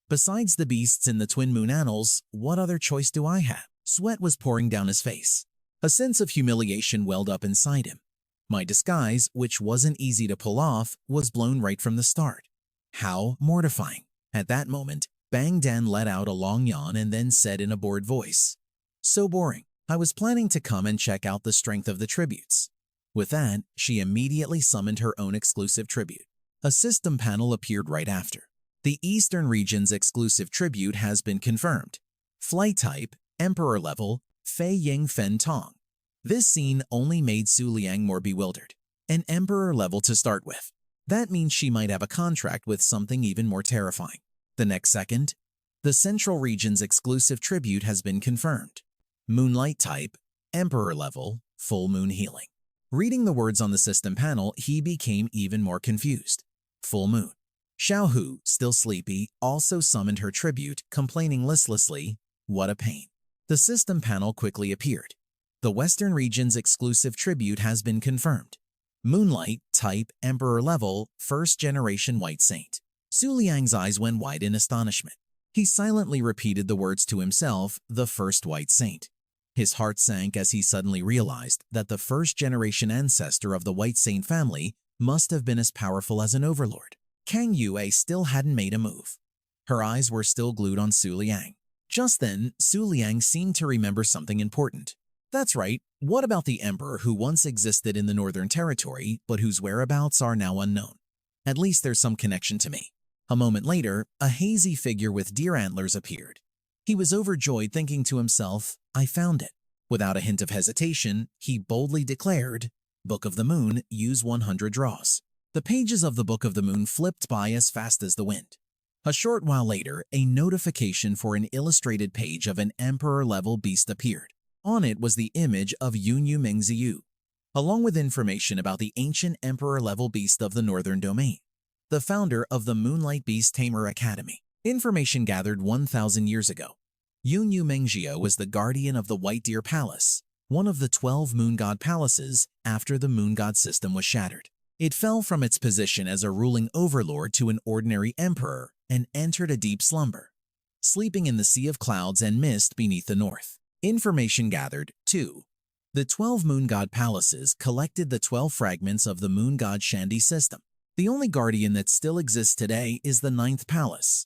Besides the beasts in the Twin Moon Annals, what other choice do I have? Sweat was pouring down his face. A sense of humiliation welled up inside him. My disguise, which wasn't easy to pull off, was blown right from the start. How mortifying. At that moment, Bang Dan let out a long yawn and then said in a bored voice, "So boring. I was planning to come and check out the strength of the tributes." With that, she immediately summoned her own exclusive tribute. A system panel appeared right after. The Eastern region's exclusive tribute has been confirmed. Flight type, Emperor level, Fei Ying Fen Tong. This scene only made Su Liang more bewildered. An emperor level to start with. That means she might have a contract with something even more terrifying. The next second, the Central Region's exclusive tribute has been confirmed. Moonlight type, emperor level, full moon healing. Reading the words on the system panel, he became even more confused. Full moon. Xiaohu, still sleepy, also summoned her tribute, complaining listlessly, "What a pain." The system panel quickly appeared. The Western Region's exclusive tribute has been confirmed. Moonlight, type, emperor level, first generation white saint. Su Liang's eyes went wide in astonishment. He silently repeated the words to himself, "the first white saint." His heart sank as he suddenly realized that the first generation ancestor of the white saint family must have been as powerful as an overlord. Kang Yue still hadn't made a move. Her eyes were still glued on Su Liang. Just then, Su Liang seemed to remember something important. That's right, what about the emperor who once existed in the Northern Territory, but whose whereabouts are now unknown? At least there's some connection to me. A moment later, a hazy figure with deer antlers appeared. He was overjoyed, thinking to himself, "I found it." Without a hint of hesitation, he boldly declared, "Book of the Moon, use 100 draws." The pages of the Book of the Moon flipped by as fast as the wind. A short while later, a notification for an illustrated page of an emperor-level beast appeared. On it was the image of Yunyu Mengziyu, along with information about the ancient emperor-level beast of the Northern Domain, the founder of the Moonlight Beast Tamer Academy. Information gathered 1,000 years ago. Yunyu Mengziyu was the guardian of the White Deer Palace, one of the 12 moon god palaces after the moon god system was shattered. It fell from its position as a ruling overlord to an ordinary emperor and entered a deep slumber, sleeping in the sea of clouds and mist beneath the north. Information gathered, 2. The 12 moon god palaces collected the 12 fragments of the moon god Shandi system. The only guardian that still exists today is the 9th palace,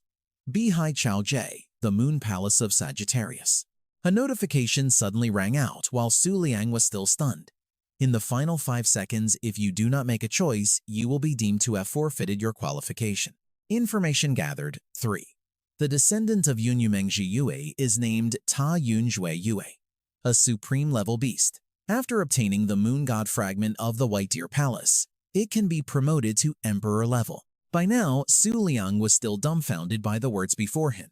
Bihai Chao Jie, the moon palace of Sagittarius. A notification suddenly rang out while Su Liang was still stunned. In the final 5 seconds, if you do not make a choice, you will be deemed to have forfeited your qualification. Information gathered, 3. The descendant of Yunyu Mengzi Yue is named Ta Yunjue Yue, a supreme-level beast. After obtaining the moon god fragment of the White Deer Palace, it can be promoted to emperor level. By now, Su Liang was still dumbfounded by the words before him,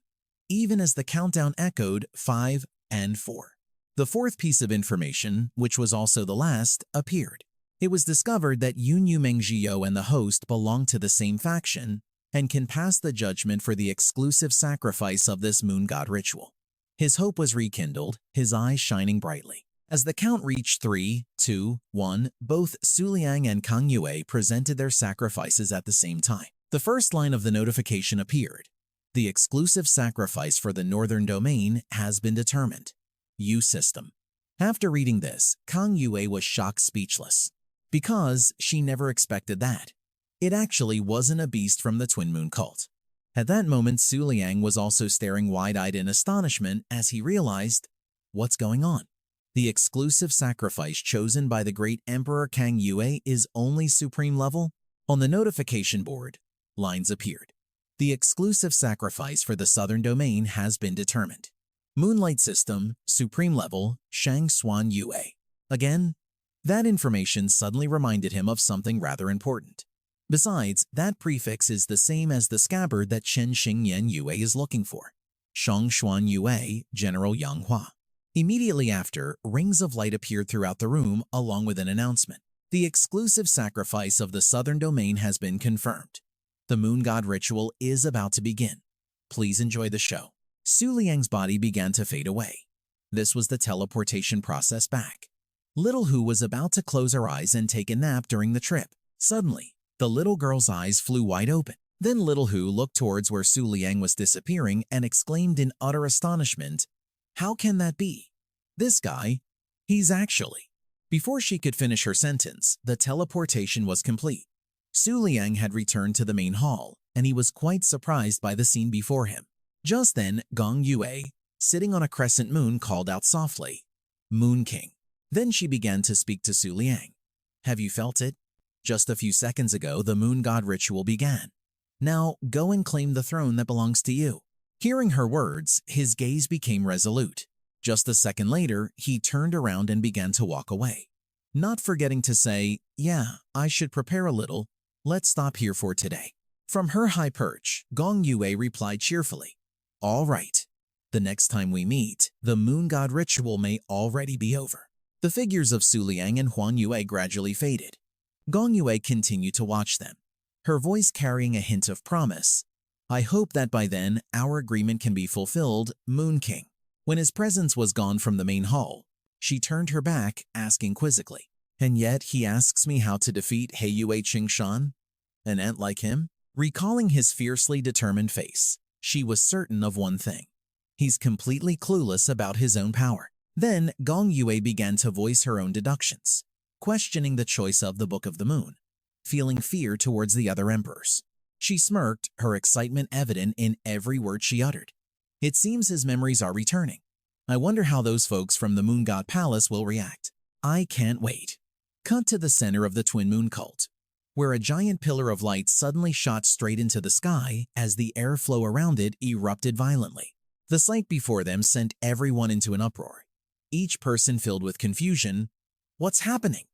even as the countdown echoed 5 and 4. The fourth piece of information, which was also the last, appeared. It was discovered that Yunyu Mengziyu and the host belong to the same faction and can pass the judgment for the exclusive sacrifice of this moon god ritual. His hope was rekindled, his eyes shining brightly. As the count reached 3, 2, 1, both Su Liang and Kang Yue presented their sacrifices at the same time. The first line of the notification appeared. The exclusive sacrifice for the Northern Domain has been determined. U system. After reading this, Kang Yue was shocked speechless, because she never expected that. It actually wasn't a beast from the Twin Moon cult. At that moment, Su Liang was also staring wide-eyed in astonishment as he realized, what's going on? The exclusive sacrifice chosen by the great Emperor Kang Yue is only supreme level? On the notification board, lines appeared. The exclusive sacrifice for the Southern Domain has been determined. Moonlight System, Supreme Level, Shang Xuan Yue. Again, that information suddenly reminded him of something rather important. Besides, that prefix is the same as the scabbard that Chen Xingyan Yue is looking for. Shang Xuan Yue, General Yang Hua. Immediately after, rings of light appeared throughout the room along with an announcement. The exclusive sacrifice of the Southern Domain has been confirmed. The Moon God ritual is about to begin. Please enjoy the show. Su Liang's body began to fade away. This was the teleportation process back. Little Hu was about to close her eyes and take a nap during the trip. Suddenly, the little girl's eyes flew wide open. Then Little Hu looked towards where Su Liang was disappearing and exclaimed in utter astonishment, "How can that be? This guy, he's actually..." Before she could finish her sentence, the teleportation was complete. Su Liang had returned to the main hall, and he was quite surprised by the scene before him. Just then, Gong Yue, sitting on a crescent moon, called out softly, "Moon King." Then she began to speak to Su Liang. "Have you felt it? Just a few seconds ago, the moon god ritual began. Now, go and claim the throne that belongs to you." Hearing her words, his gaze became resolute. Just a second later, he turned around and began to walk away, not forgetting to say, "Yeah, I should prepare a little. Let's stop here for today." From her high perch, Gong Yue replied cheerfully, "All right. The next time we meet, the moon god ritual may already be over." The figures of Su Liang and Huan Yua gradually faded. Gong Yue continued to watch them, her voice carrying a hint of promise. "I hope that by then our agreement can be fulfilled, Moon King." When his presence was gone from the main hall, she turned her back, asking quizzically, "And yet he asks me how to defeat Heiyue Qingshan? An ant like him?" Recalling his fiercely determined face, she was certain of one thing. He's completely clueless about his own power. Then Gong Yue began to voice her own deductions, questioning the choice of the Book of the Moon, feeling fear towards the other emperors. She smirked, her excitement evident in every word she uttered. "It seems his memories are returning. I wonder how those folks from the Moon God Palace will react. I can't wait." Cut to the center of the Twin Moon cult, where a giant pillar of light suddenly shot straight into the sky as the airflow around it erupted violently. The sight before them sent everyone into an uproar, each person filled with confusion. "What's happening?"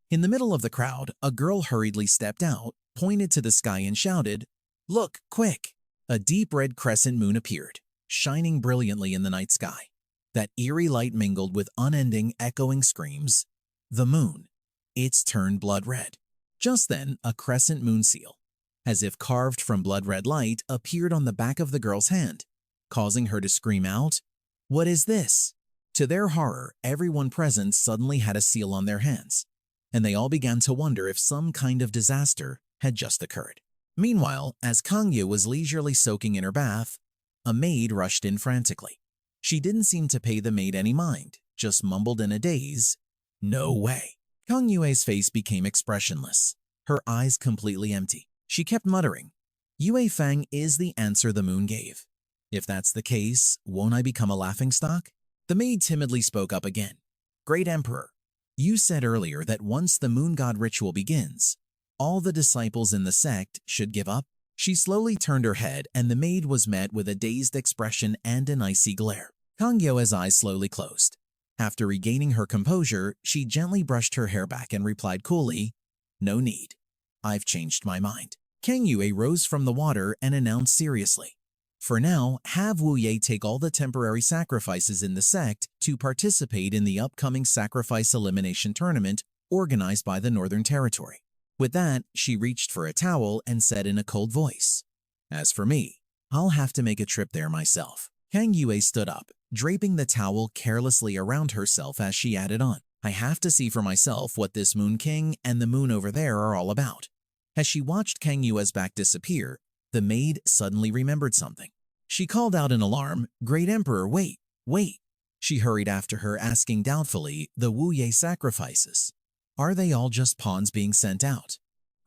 In the middle of the crowd, a girl hurriedly stepped out, pointed to the sky and shouted, "Look, quick!" A deep red crescent moon appeared, shining brilliantly in the night sky. That eerie light mingled with unending, echoing screams. The moon. It's turned blood red. Just then, a crescent moon seal, as if carved from blood red light, appeared on the back of the girl's hand, causing her to scream out, "What is this?" To their horror, everyone present suddenly had a seal on their hands, and they all began to wonder if some kind of disaster had just occurred. Meanwhile, as Kangyu was leisurely soaking in her bath, a maid rushed in frantically. She didn't seem to pay the maid any mind, just mumbled in a daze, "No way." Kang Yue's face became expressionless, her eyes completely empty. She kept muttering, "Yue Fang is the answer the moon gave. If that's the case, won't I become a laughingstock?" The maid timidly spoke up again. "Great Emperor, you said earlier that once the moon god ritual begins, all the disciples in the sect should give up." She slowly turned her head, and the maid was met with a dazed expression and an icy glare. Kang Yue's eyes slowly closed. After regaining her composure, she gently brushed her hair back and replied coolly, "No need. I've changed my mind." Kang Yue rose from the water and announced seriously, "For now, have Wu Ye take all the temporary sacrifices in the sect to participate in the upcoming sacrifice elimination tournament organized by the Northern Territory." With that, she reached for a towel and said in a cold voice, "As for me, I'll have to make a trip there myself." Kang Yue stood up, draping the towel carelessly around herself as she added on, "I have to see for myself what this Moon King and the moon over there are all about." As she watched Kang Yue's back disappear, the maid suddenly remembered something. She called out in alarm, "Great Emperor, wait, wait." She hurried after her, asking doubtfully, "The Wu Ye sacrifices, are they all just pawns being sent out?"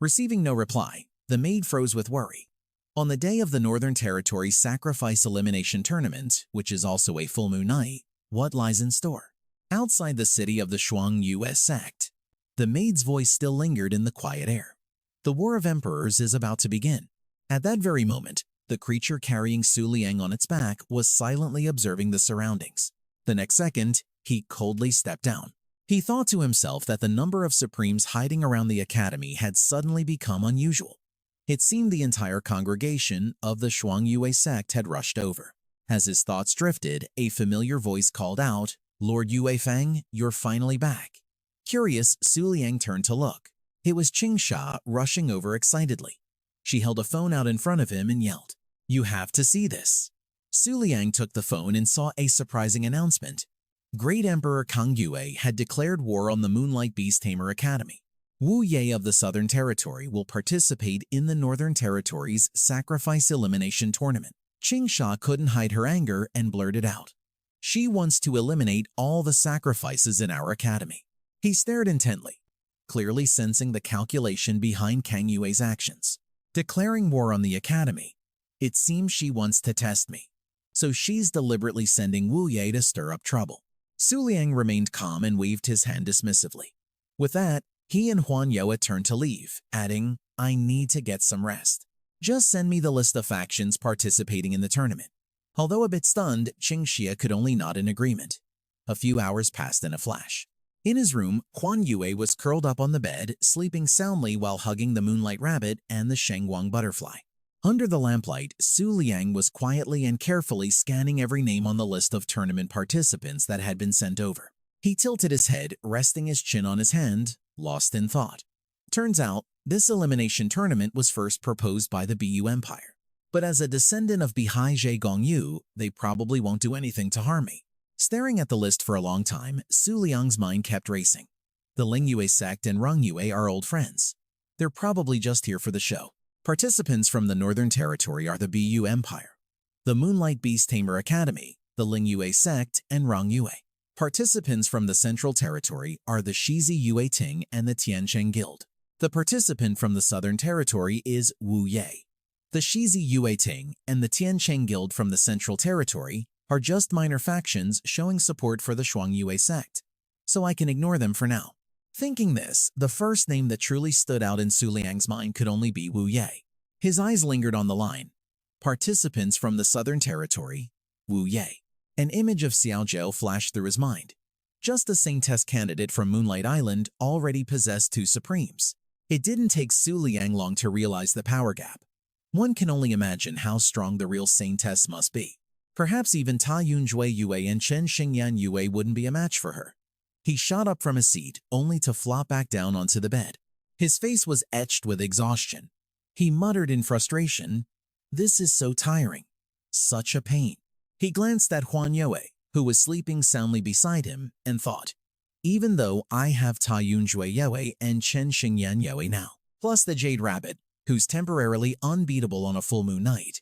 Receiving no reply, the maid froze with worry. On the day of the Northern Territory's Sacrifice Elimination Tournament, which is also a full moon night, what lies in store? Outside the city of the Huan Yua sect, the maid's voice still lingered in the quiet air. The War of Emperors is about to begin. At that very moment, the creature carrying Su Liang on its back was silently observing the surroundings. The next second, he coldly stepped down. He thought to himself that the number of Supremes hiding around the academy had suddenly become unusual. It seemed the entire congregation of the Huan Yue sect had rushed over. As his thoughts drifted, a familiar voice called out, "Lord Yue Fang, you're finally back." Curious, Su Liang turned to look. It was Qingsha rushing over excitedly. She held a phone out in front of him and yelled, "You have to see this." Su Liang took the phone and saw a surprising announcement. Great Emperor Kang Yue had declared war on the Moonlight Beast Tamer Academy. Wu Ye of the Southern Territory will participate in the Northern Territory's Sacrifice Elimination Tournament. Qingsha couldn't hide her anger and blurted out, "She wants to eliminate all the sacrifices in our academy." He stared intently, clearly sensing the calculation behind Kang Yue's actions. Declaring war on the academy, it seems she wants to test me. So she's deliberately sending Wu Ye to stir up trouble. Su Liang remained calm and waved his hand dismissively. With that, he and Huan Yua turned to leave, adding, "I need to get some rest. Just send me the list of factions participating in the tournament." Although a bit stunned, Qingxia could only nod in agreement. A few hours passed in a flash. In his room, Huan Yua was curled up on the bed, sleeping soundly while hugging the moonlight rabbit and the Glimmer Butterfly. Under the lamplight, Su Liang was quietly and carefully scanning every name on the list of tournament participants that had been sent over. He tilted his head, resting his chin on his hand, lost in thought. Turns out, this elimination tournament was first proposed by the Bu Empire. But as a descendant of Bihai Zhe Gongyu, they probably won't do anything to harm me. Staring at the list for a long time, Su Liang's mind kept racing. The Ling Yue sect and Rong Yue are old friends. They're probably just here for the show. Participants from the Northern Territory are the Bu Empire, the Moonlight Beast Tamer Academy, the Ling Yue sect, and Rong Yue. Participants from the Central Territory are the Shizi Yue Ting and the Tiancheng Guild. The participant from the Southern Territory is Wu Ye. The Shizi Yue Ting and the Tiancheng Guild from the Central Territory are just minor factions showing support for the Shuang Yue sect, so I can ignore them for now. Thinking this, the first name that truly stood out in Su Liang's mind could only be Wu Ye. His eyes lingered on the line. Participants from the Southern Territory, Wu Ye. An image of Xiao Zhou flashed through his mind. Just a Saint-test candidate from Moonlight Island already possessed two Supremes. It didn't take Su Liang long to realize the power gap. One can only imagine how strong the real Saint-test must be. Perhaps even Ta Yunjue Yue and Chen Xingyan Yue wouldn't be a match for her. He shot up from his seat, only to flop back down onto the bed. His face was etched with exhaustion. He muttered in frustration, "This is so tiring. Such a pain." He glanced at Huan Yua, who was sleeping soundly beside him, and thought, even though I have Ta Yunjue Yue and Chen Xingyan Yue now, plus the Jade Rabbit, who's temporarily unbeatable on a full moon night,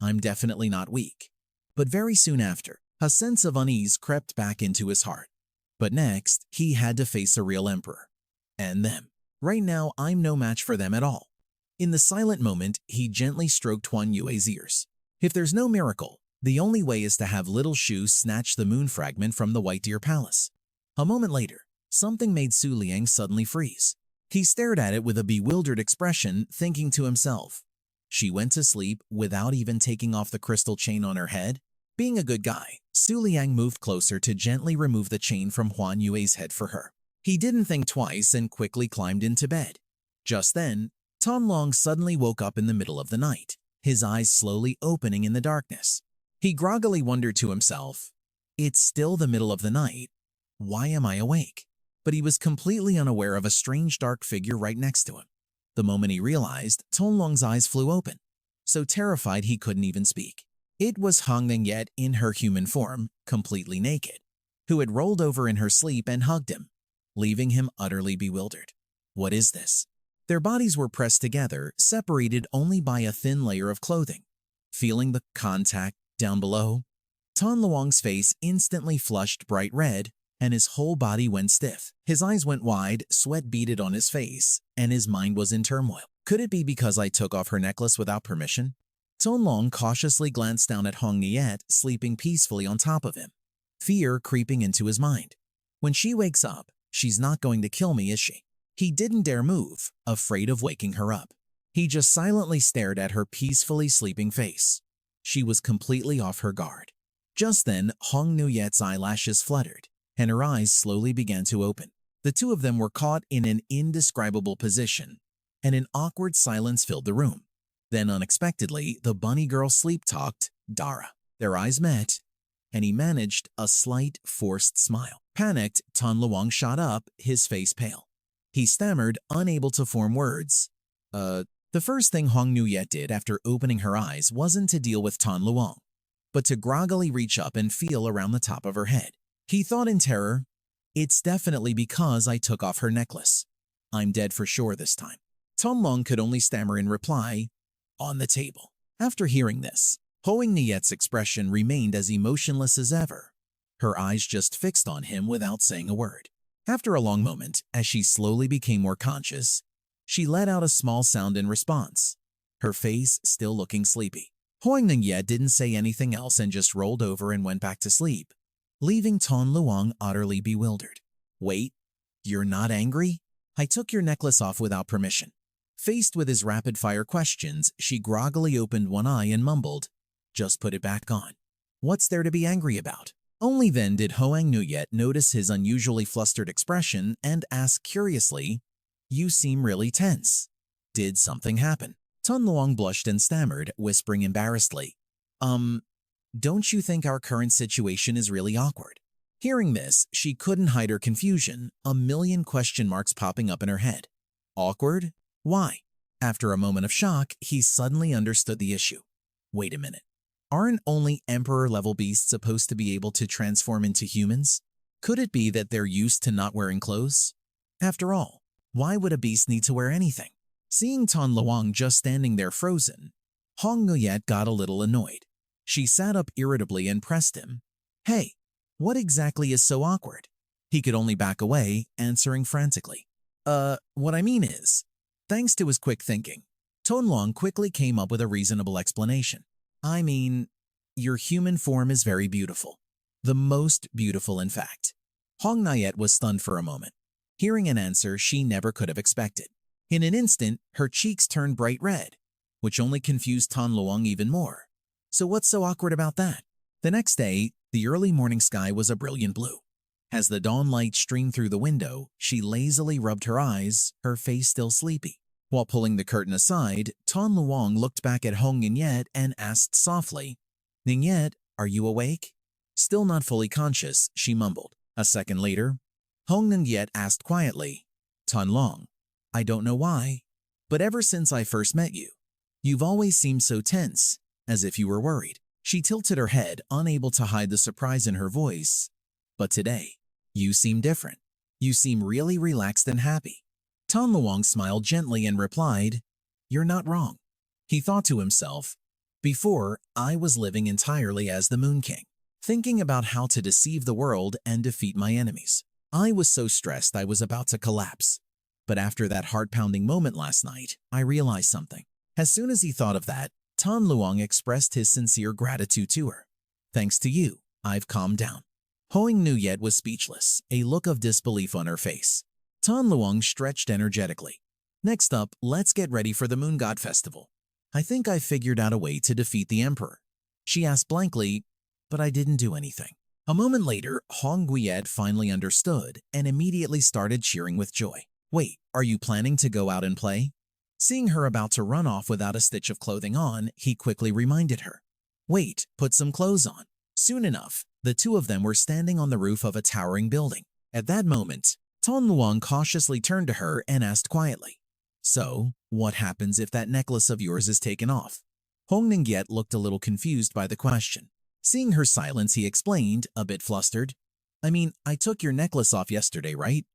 I'm definitely not weak. But very soon after, a sense of unease crept back into his heart. But next, he had to face a real emperor. And them. Right now, I'm no match for them at all. In the silent moment, he gently stroked Huan Yue's ears. If there's no miracle, the only way is to have Little Shu snatch the moon fragment from the White Deer Palace. A moment later, something made Su Liang suddenly freeze. He stared at it with a bewildered expression, thinking to himself, she went to sleep without even taking off the crystal chain on her head? Being a good guy, Su Liang moved closer to gently remove the chain from Huan Yue's head for her. He didn't think twice and quickly climbed into bed. Just then, Tan Long suddenly woke up in the middle of the night, his eyes slowly opening in the darkness. He groggily wondered to himself, it's still the middle of the night. Why am I awake? But he was completely unaware of a strange dark figure right next to him. The moment he realized, Tan Long's eyes flew open, so terrified he couldn't even speak. It was Hong Yet in her human form, completely naked, who had rolled over in her sleep and hugged him, leaving him utterly bewildered. What is this? Their bodies were pressed together, separated only by a thin layer of clothing. Feeling the contact down below, Tan Luang's face instantly flushed bright red, and his whole body went stiff. His eyes went wide, sweat beaded on his face, and his mind was in turmoil. Could it be because I took off her necklace without permission? Tan Long cautiously glanced down at Hong Niet sleeping peacefully on top of him, fear creeping into his mind. When she wakes up, she's not going to kill me, is she? He didn't dare move, afraid of waking her up. He just silently stared at her peacefully sleeping face. She was completely off her guard. Just then, Hong Nuyet's eyelashes fluttered, and her eyes slowly began to open. The two of them were caught in an indescribable position, and an awkward silence filled the room. Then unexpectedly, the bunny girl sleep-talked Dara. Their eyes met, and he managed a slight, forced smile. Panicked, Tan Luang shot up, his face pale. He stammered, unable to form words. The first thing Hong Nuyet did after opening her eyes wasn't to deal with Tan Luang, but to groggily reach up and feel around the top of her head. He thought in terror, it's definitely because I took off her necklace. I'm dead for sure this time. Tan Long could only stammer in reply, on the table. After hearing this, Hoang Niet's expression remained as emotionless as ever, her eyes just fixed on him without saying a word. After a long moment, as she slowly became more conscious, she let out a small sound in response, her face still looking sleepy. Hoang Niet didn't say anything else and just rolled over and went back to sleep, leaving Tan Luang utterly bewildered. Wait, you're not angry? I took your necklace off without permission. Faced with his rapid-fire questions, she groggily opened one eye and mumbled, just put it back on. What's there to be angry about? Only then did Huan Yua notice his unusually flustered expression and ask curiously, "You seem really tense. Did something happen?" Tan Luang blushed and stammered, whispering embarrassedly, Don't you think our current situation is really awkward?" Hearing this, she couldn't hide her confusion, a million question marks popping up in her head. Awkward? Why? After a moment of shock, he suddenly understood the issue. Wait a minute. Aren't only Emperor-level beasts supposed to be able to transform into humans? Could it be that they're used to not wearing clothes? After all, why would a beast need to wear anything? Seeing Tan Luang just standing there frozen, Huan Yua got a little annoyed. She sat up irritably and pressed him. "Hey, what exactly is so awkward?" He could only back away, answering frantically. What I mean is," thanks to his quick thinking, Tan Luang quickly came up with a reasonable explanation. "I mean, your human form is very beautiful. The most beautiful, in fact." Huan Yua was stunned for a moment, hearing an answer she never could have expected. In an instant, her cheeks turned bright red, which only confused Tan Luang even more. So what's so awkward about that? The next day, the early morning sky was a brilliant blue. As the dawn light streamed through the window, she lazily rubbed her eyes, her face still sleepy. While pulling the curtain aside, Tan Luang looked back at Hong Ningye and asked softly, "Ningye, are you awake?" Still not fully conscious, she mumbled. A second later, Hong Ningye asked quietly, "Tan Luang, I don't know why, but ever since I first met you, you've always seemed so tense, as if you were worried." She tilted her head, unable to hide the surprise in her voice. "But today, you seem different. You seem really relaxed and happy." Tan Luang smiled gently and replied, "You're not wrong." He thought to himself, "Before, I was living entirely as the Moon King, thinking about how to deceive the world and defeat my enemies. I was so stressed I was about to collapse. But after that heart-pounding moment last night, I realized something." As soon as he thought of that, Tan Luang expressed his sincere gratitude to her. "Thanks to you, I've calmed down." Huan Yua was speechless, a look of disbelief on her face. Tan Luang stretched energetically. "Next up, let's get ready for the Moon God Festival. I think I figured out a way to defeat the Emperor." She asked blankly, "But I didn't do anything." A moment later, Huan Yua finally understood and immediately started cheering with joy. "Wait, are you planning to go out and play?" Seeing her about to run off without a stitch of clothing on, he quickly reminded her. "Wait, put some clothes on." Soon enough, the two of them were standing on the roof of a towering building. At that moment, Tan Luang cautiously turned to her and asked quietly, "So, what happens if that necklace of yours is taken off?" Hong Ningye looked a little confused by the question. Seeing her silence, he explained, a bit flustered, "I mean, I took your necklace off yesterday, right?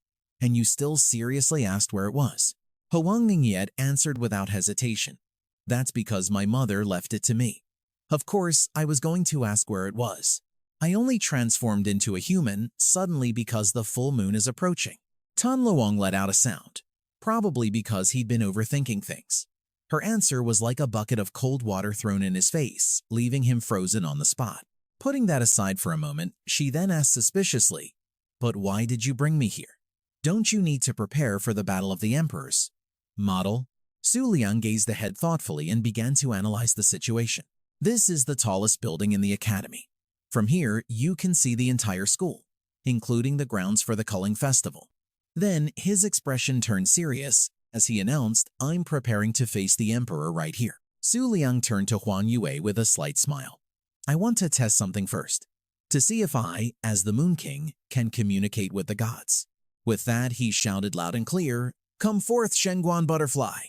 And you still seriously asked where it was?" Huan Ningye answered without hesitation, "That's because my mother left it to me. Of course, I was going to ask where it was. I only transformed into a human suddenly because the full moon is approaching." Tan Luang let out a sound, probably because he'd been overthinking things. Her answer was like a bucket of cold water thrown in his face, leaving him frozen on the spot. Putting that aside for a moment, she then asked suspiciously, "But why did you bring me here? Don't you need to prepare for the Battle of the Emperors?" Model. Su Liang gazed ahead thoughtfully and began to analyze the situation. "This is the tallest building in the academy. From here, you can see the entire school, including the grounds for the culling festival." Then his expression turned serious as he announced, "I'm preparing to face the Emperor right here." Su Liang turned to Huan Yua with a slight smile. "I want to test something first, to see if I, as the Moon King, can communicate with the gods." With that, he shouted loud and clear, "Come forth, Glimmer Butterfly!"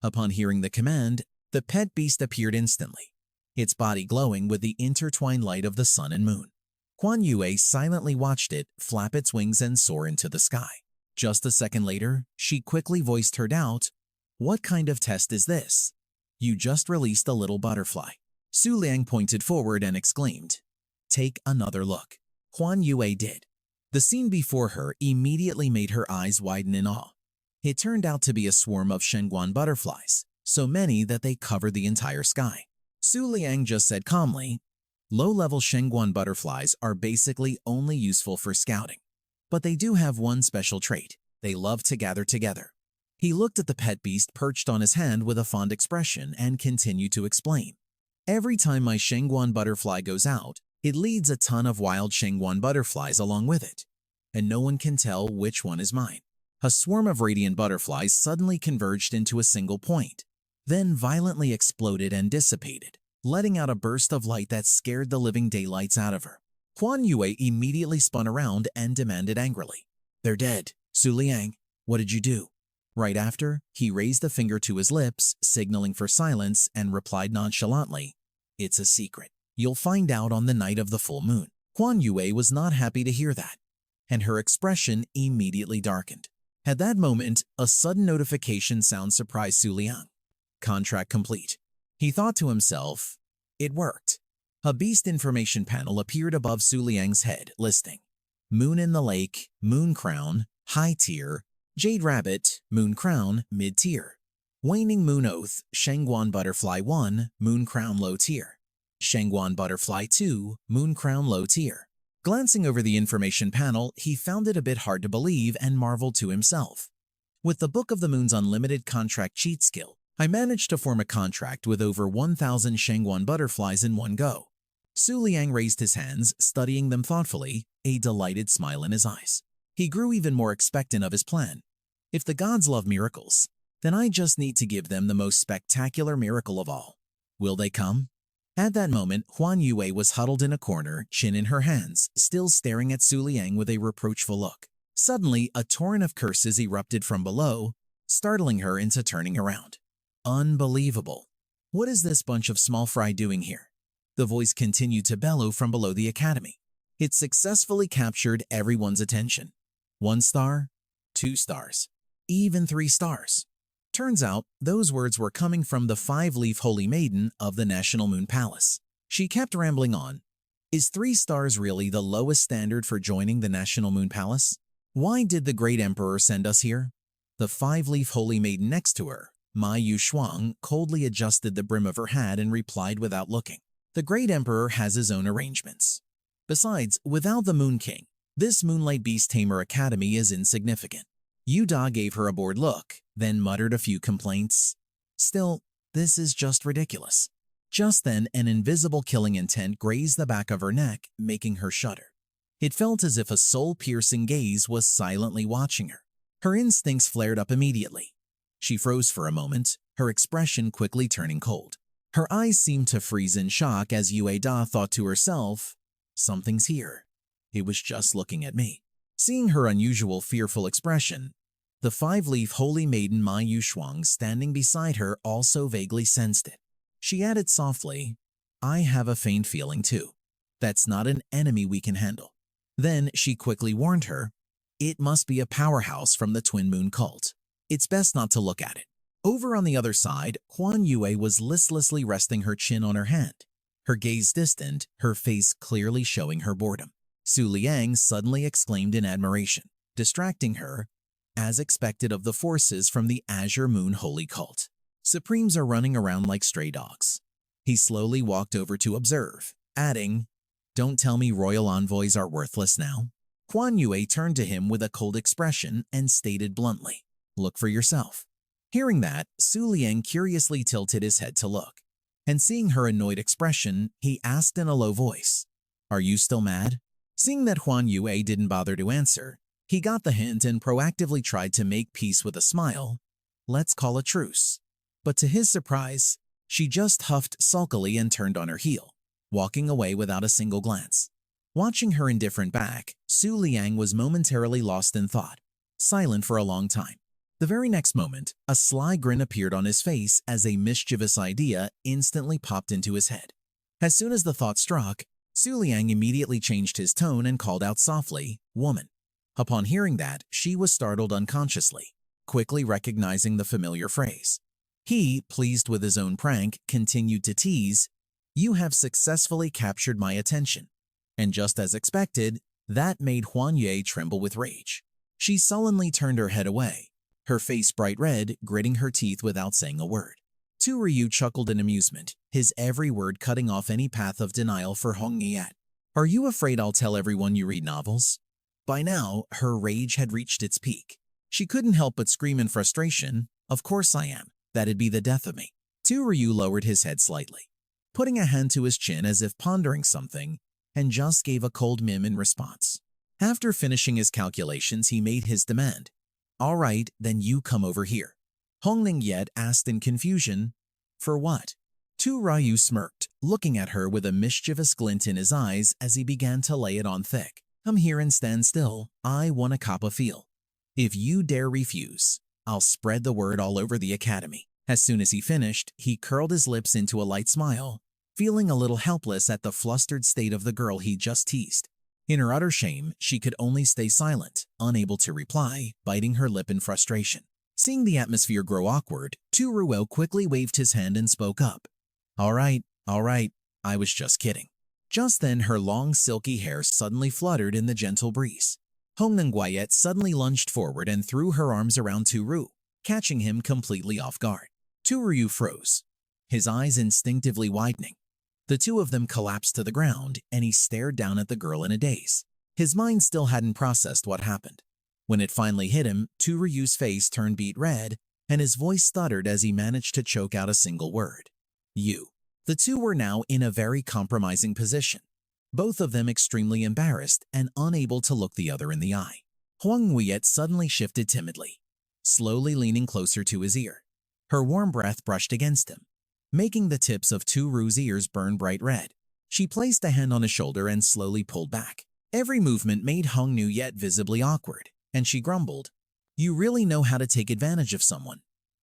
Upon hearing the command, the pet beast appeared instantly, its body glowing with the intertwined light of the sun and moon. Huan Yua silently watched it flap its wings and soar into the sky. Just a second later, she quickly voiced her doubt, "What kind of test is this? You just released a little butterfly." Su Liang pointed forward and exclaimed, "Take another look." Huan Yua did. The scene before her immediately made her eyes widen in awe. It turned out to be a swarm of Shenguan butterflies, so many that they covered the entire sky. Su Liang just said calmly, "Low-level Shenguan butterflies are basically only useful for scouting, but they do have one special trait. They love to gather together." He looked at the pet beast perched on his hand with a fond expression and continued to explain, "Every time my Shenguan butterfly goes out, It leads a ton of wild Shangguan butterflies along with it, and no one can tell which one is mine. A swarm of radiant butterflies suddenly converged into a single point, then violently exploded and dissipated, letting out a burst of light that scared the living daylights out of her. Huan Yua immediately spun around and demanded angrily, "They're dead. Su Liang, what did you do?" Right after, he raised a finger to his lips, signaling for silence, and replied nonchalantly, "It's a secret. You'll find out on the night of the full moon." Huan Yua was not happy to hear that, and her expression immediately darkened. At that moment, a sudden notification sound surprised Su Liang. Contract complete. He thought to himself, it worked. A beast information panel appeared above Su Liang's head, listing Moon in the Lake, Moon Crown, High Tier, Jade Rabbit, Moon Crown, Mid Tier, Waning Moon Oath, Shangguan Butterfly 1, Moon Crown Low Tier, Shangguan Butterfly 2, Moon Crown Low Tier. Glancing over the information panel, he found it a bit hard to believe and marveled to himself. With the Book of the Moon's unlimited contract cheat skill, I managed to form a contract with over 1,000 Shangguan butterflies in one go. Su Liang raised his hands, studying them thoughtfully, a delighted smile in his eyes. He grew even more expectant of his plan. If the gods love miracles, then I just need to give them the most spectacular miracle of all. Will they come? At that moment, Huan Yua was huddled in a corner, chin in her hands, still staring at Su Liang with a reproachful look. Suddenly, a torrent of curses erupted from below, startling her into turning around. Unbelievable. What is this bunch of small fry doing here? The voice continued to bellow from below the academy. It successfully captured everyone's attention. 1 star, 2 stars, even 3 stars. Turns out, those words were coming from the 5-leaf Holy Maiden of the National Moon Palace. She kept rambling on. Is 3 stars really the lowest standard for joining the National Moon Palace? Why did the Great Emperor send us here? The 5-leaf Holy Maiden next to her, Ma Yushuang, coldly adjusted the brim of her hat and replied without looking. The Great Emperor has his own arrangements. Besides, without the Moon King, this Moonlight Beast Tamer Academy is insignificant. Yuda gave her a bored look, then muttered a few complaints. Still, this is just ridiculous. Just then, an invisible killing intent grazed the back of her neck, making her shudder. It felt as if a soul-piercing gaze was silently watching her. Her instincts flared up immediately. She froze for a moment, her expression quickly turning cold. Her eyes seemed to freeze in shock as Yue Da thought to herself, "Something's here. It was just looking at me." Seeing her unusual, fearful expression, the 5-leaf Holy Maiden Ma Yushuang standing beside her also vaguely sensed it. She added softly, "I have a faint feeling too. That's not an enemy we can handle." Then she quickly warned her, "It must be a powerhouse from the Twin Moon cult. It's best not to look at it." Over on the other side, Huan Yua was listlessly resting her chin on her hand, her gaze distant, her face clearly showing her boredom. Su Liang suddenly exclaimed in admiration, distracting her, as expected of the forces from the Azure Moon Holy Cult. Supremes are running around like stray dogs. He slowly walked over to observe, adding, "Don't tell me royal envoys are worthless now." Huan Yua turned to him with a cold expression and stated bluntly, "Look for yourself." Hearing that, Su Liang curiously tilted his head to look, and seeing her annoyed expression, he asked in a low voice, "Are you still mad?" Seeing that Huan Yua didn't bother to answer, he got the hint and proactively tried to make peace with a smile. "Let's call a truce." But to his surprise, she just huffed sulkily and turned on her heel, walking away without a single glance. Watching her indifferent back, Su Liang was momentarily lost in thought, silent for a long time. The very next moment, a sly grin appeared on his face as a mischievous idea instantly popped into his head. As soon as the thought struck, Su Liang immediately changed his tone and called out softly, "Woman." Upon hearing that, she was startled unconsciously, quickly recognizing the familiar phrase. He, pleased with his own prank, continued to tease, "You have successfully captured my attention." And just as expected, that made Huan Yua tremble with rage. She sullenly turned her head away, her face bright red, gritting her teeth without saying a word. Tu Ryu chuckled in amusement, his every word cutting off any path of denial for Hong Yiat. "Are you afraid I'll tell everyone you read novels?" By now, her rage had reached its peak. She couldn't help but scream in frustration, "Of course I am. That'd be the death of me." Tu Ryu lowered his head slightly, putting a hand to his chin as if pondering something, and just gave a cold mim in response. After finishing his calculations, he made his demand. "All right, then you come over here." Hong Ning-yet asked in confusion, "For what?" Tu Ryu smirked, looking at her with a mischievous glint in his eyes as he began to lay it on thick. "Come here and stand still. I want a cop a feel. If you dare refuse, I'll spread the word all over the academy." As soon as he finished, he curled his lips into a light smile, feeling a little helpless at the flustered state of the girl he just teased. In her utter shame, she could only stay silent, unable to reply, biting her lip in frustration. Seeing the atmosphere grow awkward, Tu Ruo quickly waved his hand and spoke up. All right, I was just kidding." Just then, her long silky hair suddenly fluttered in the gentle breeze. Hong Ning-yet suddenly lunged forward and threw her arms around Tu Ru, catching him completely off guard. Tu Ryu froze, his eyes instinctively widening. The two of them collapsed to the ground, and he stared down at the girl in a daze. His mind still hadn't processed what happened. When it finally hit him, Tu Ryu's face turned beet red, and his voice stuttered as he managed to choke out a single word. "You." The two were now in a very compromising position, both of them extremely embarrassed and unable to look the other in the eye. Huan Yua suddenly shifted timidly, slowly leaning closer to his ear. Her warm breath brushed against him, making the tips of Tu Ru's ears burn bright red. She placed a hand on his shoulder and slowly pulled back. Every movement made Hong Yua visibly awkward, and she grumbled, "You really know how to take advantage of someone.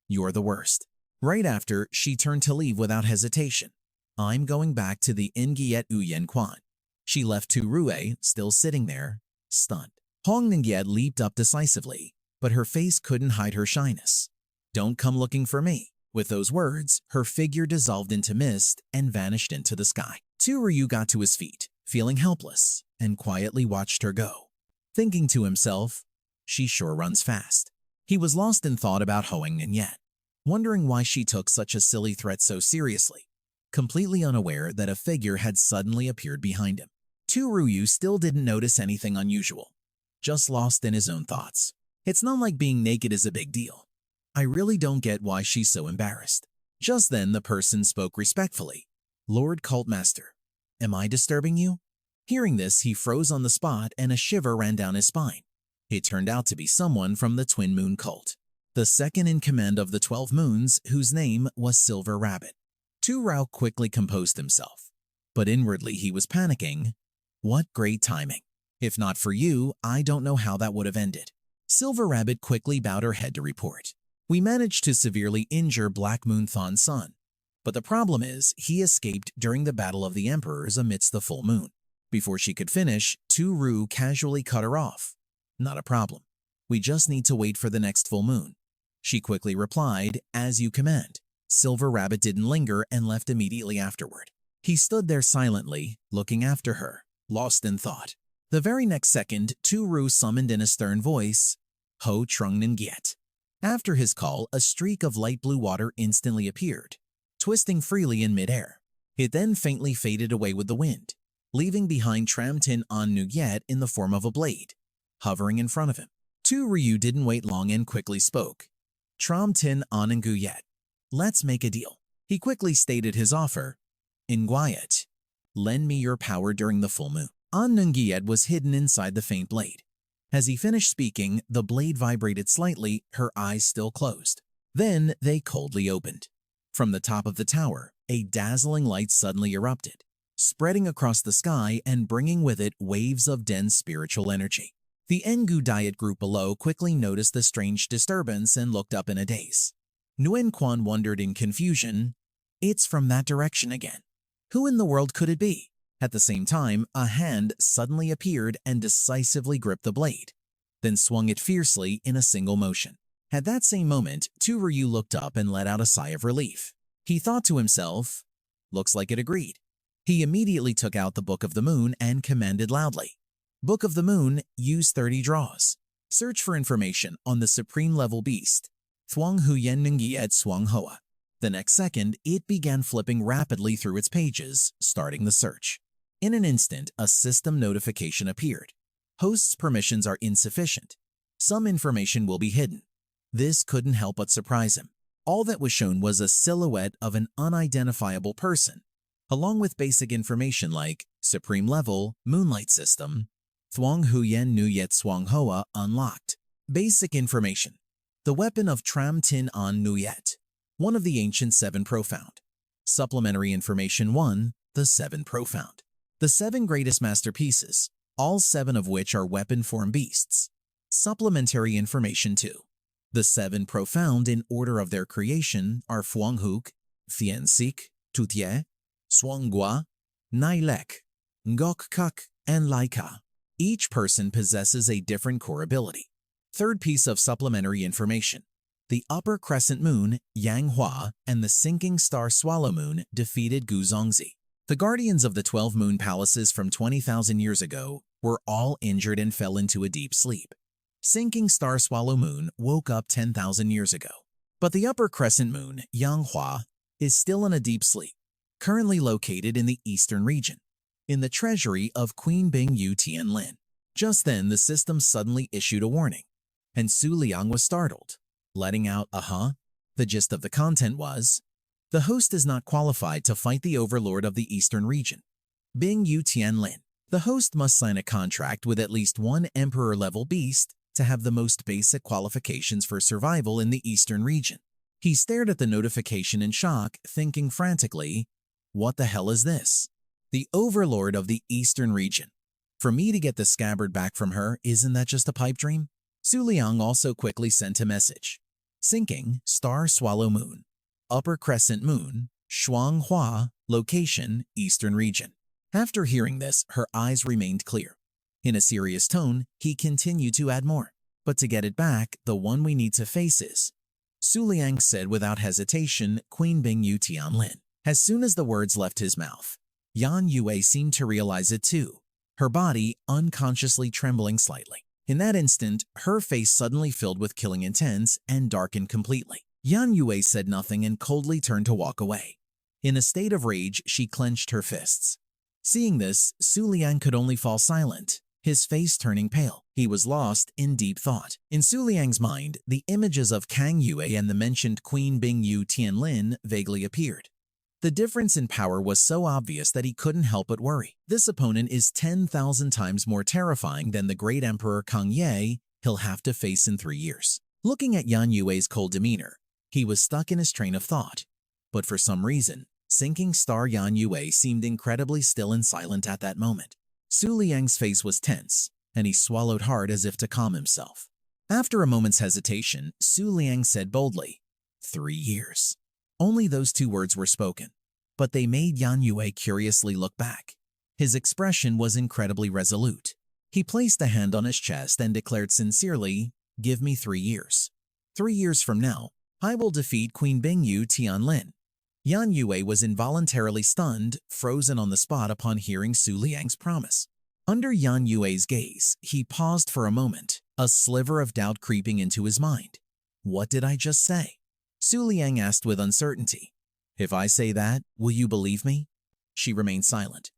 You're the worst." Right after, she turned to leave without hesitation. "I'm going back to the Ngiet Uyen Quan." She left Tu Rue still sitting there, stunned. Hong Ning-yet leaped up decisively, but her face couldn't hide her shyness. "Don't come looking for me." With those words, her figure dissolved into mist and vanished into the sky. Tu Ryu got to his feet, feeling helpless, and quietly watched her go, thinking to himself, "She sure runs fast." He was lost in thought about Hong Ning-yet, wondering why she took such a silly threat so seriously, completely unaware that a figure had suddenly appeared behind him. Tu Ryu still didn't notice anything unusual, just lost in his own thoughts. It's not like being naked is a big deal. I really don't get why she's so embarrassed. Just then, the person spoke respectfully. "Lord Cultmaster, am I disturbing you?" Hearing this, he froze on the spot and a shiver ran down his spine. It turned out to be someone from the Twin Moon cult, the second in command of the 12 Moons, whose name was Silver Rabbit. Tu Rao quickly composed himself, but inwardly he was panicking. What great timing. If not for you, I don't know how that would have ended. Silver Rabbit quickly bowed her head to report. "We managed to severely injure Black Moon Thon's son, but the problem is he escaped during the Battle of the Emperors amidst the full moon." Before she could finish, Tu Ru casually cut her off. "Not a problem. We just need to wait for the next full moon." She quickly replied, "As you command." Silver Rabbit didn't linger and left immediately afterward. He stood there silently, looking after her, lost in thought. The very next second, Tu Ru summoned in a stern voice, "Ho Trung Nin Giet." After his call, a streak of light blue water instantly appeared, twisting freely in midair. It then faintly faded away with the wind, leaving behind Tram Tin An Nugyet in the form of a blade, hovering in front of him. Tu Ryu didn't wait long and quickly spoke. "Tram Tin An Nguyet, let's make a deal." He quickly stated his offer. "Nguyet, lend me your power during the full moon." An Nguyet was hidden inside the faint blade. As he finished speaking, the blade vibrated slightly, her eyes still closed. Then they coldly opened. From the top of the tower, a dazzling light suddenly erupted, spreading across the sky and bringing with it waves of dense spiritual energy. The Ngu Diet group below quickly noticed the strange disturbance and looked up in a daze. Nguyen Quan wondered in confusion, "It's from that direction again. Who in the world could it be?" At the same time, a hand suddenly appeared and decisively gripped the blade, then swung it fiercely in a single motion. At that same moment, Tu Ryu looked up and let out a sigh of relief. He thought to himself, "Looks like it agreed." He immediately took out the Book of the Moon and commanded loudly, "Book of the Moon, use 30 draws. Search for information on the supreme level beast, Thuong Huyen Ngiet Swang Hoa." The next second, it began flipping rapidly through its pages, starting the search. In an instant, a system notification appeared. Host's permissions are insufficient. Some information will be hidden. This couldn't help but surprise him. All that was shown was a silhouette of an unidentifiable person, along with basic information like Supreme Level, Moonlight System, Thuong Huyen Nu Yet Swang Hoa unlocked. Basic information. The weapon of Tram Tin An Nu Yet, one of the ancient 7 profound. Supplementary information 1, the 7 profound. The 7 greatest masterpieces, all 7 of which are weapon form beasts. Supplementary information 2. The 7 profound in order of their creation are Phuong Huk, Thien Sik, Tutie, Swang Gua, Nai Lek, Ngok Kuk, and Laika. Each person possesses a different core ability. Third piece of supplementary information. The upper crescent moon, Yang Hua, and the sinking star Swallow Moon defeated Gu Zongzi. The guardians of the 12 moon palaces from 20,000 years ago were all injured and fell into a deep sleep. Sinking star Swallow Moon woke up 10,000 years ago. But the upper crescent moon, Yang Hua, is still in a deep sleep, currently located in the eastern region, in the treasury of Queen Bing Yu Tianlin. Just then, the system suddenly issued a warning, and Su Liang was startled, letting out a "huh?" The gist of the content was, the host is not qualified to fight the overlord of the eastern region, Bing Yu Tianlin. The host must sign a contract with at least one emperor-level beast to have the most basic qualifications for survival in the eastern region. He stared at the notification in shock, thinking frantically, what the hell is this? The overlord of the eastern region. For me to get the scabbard back from her, isn't that just a pipe dream? Su Liang also quickly sent a message. Sinking, star Swallow Moon. Upper crescent moon, Shuang Hua, location, eastern region. After hearing this, her eyes remained clear. In a serious tone, he continued to add more. But to get it back, the one we need to face is, Su Liang said without hesitation, Queen Bing Yu Tianlin. As soon as the words left his mouth, Huan Yua seemed to realize it too, her body unconsciously trembling slightly. In that instant, her face suddenly filled with killing intent and darkened completely. Huan Yua said nothing and coldly turned to walk away. In a state of rage, she clenched her fists. Seeing this, Su Liang could only fall silent, his face turning pale. He was lost in deep thought. In Su Liang's mind, the images of Kang Yue and the mentioned Queen Bing Yu Tianlin vaguely appeared. The difference in power was so obvious that he couldn't help but worry. This opponent is 10,000 times more terrifying than the great emperor Kang Ye he'll have to face in 3 years. Looking at Huan Yue's cold demeanor, he was stuck in his train of thought. But for some reason, sinking star Huan Yua seemed incredibly still and silent at that moment. Su Liang's face was tense, and he swallowed hard as if to calm himself. After a moment's hesitation, Su Liang said boldly, 3 years. Only those 2 words were spoken, but they made Huan Yua curiously look back. His expression was incredibly resolute. He placed a hand on his chest and declared sincerely, give me 3 years. 3 years from now, I will defeat Queen Bing Yu Tianlin. Huan Yua was involuntarily stunned, frozen on the spot upon hearing Su Liang's promise. Under Huan Yua's gaze, he paused for a moment, a sliver of doubt creeping into his mind. What did I just say? Su Liang asked with uncertainty. If I say that, will you believe me? She remained silent.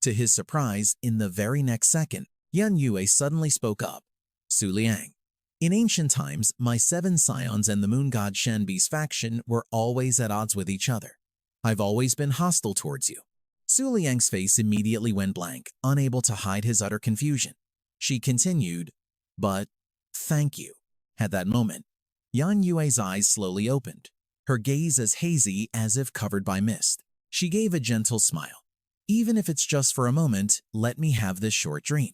To his surprise, in the very next second, Huan Yua suddenly spoke up. Su Liang, in ancient times, my 7 scions and the moon god Shanbi's faction were always at odds with each other. I've always been hostile towards you. Su Liang's face immediately went blank, unable to hide his utter confusion. She continued, but thank you. At that moment, Huan Yua's eyes slowly opened, her gaze as hazy as if covered by mist. She gave a gentle smile. Even if it's just for a moment, let me have this short dream.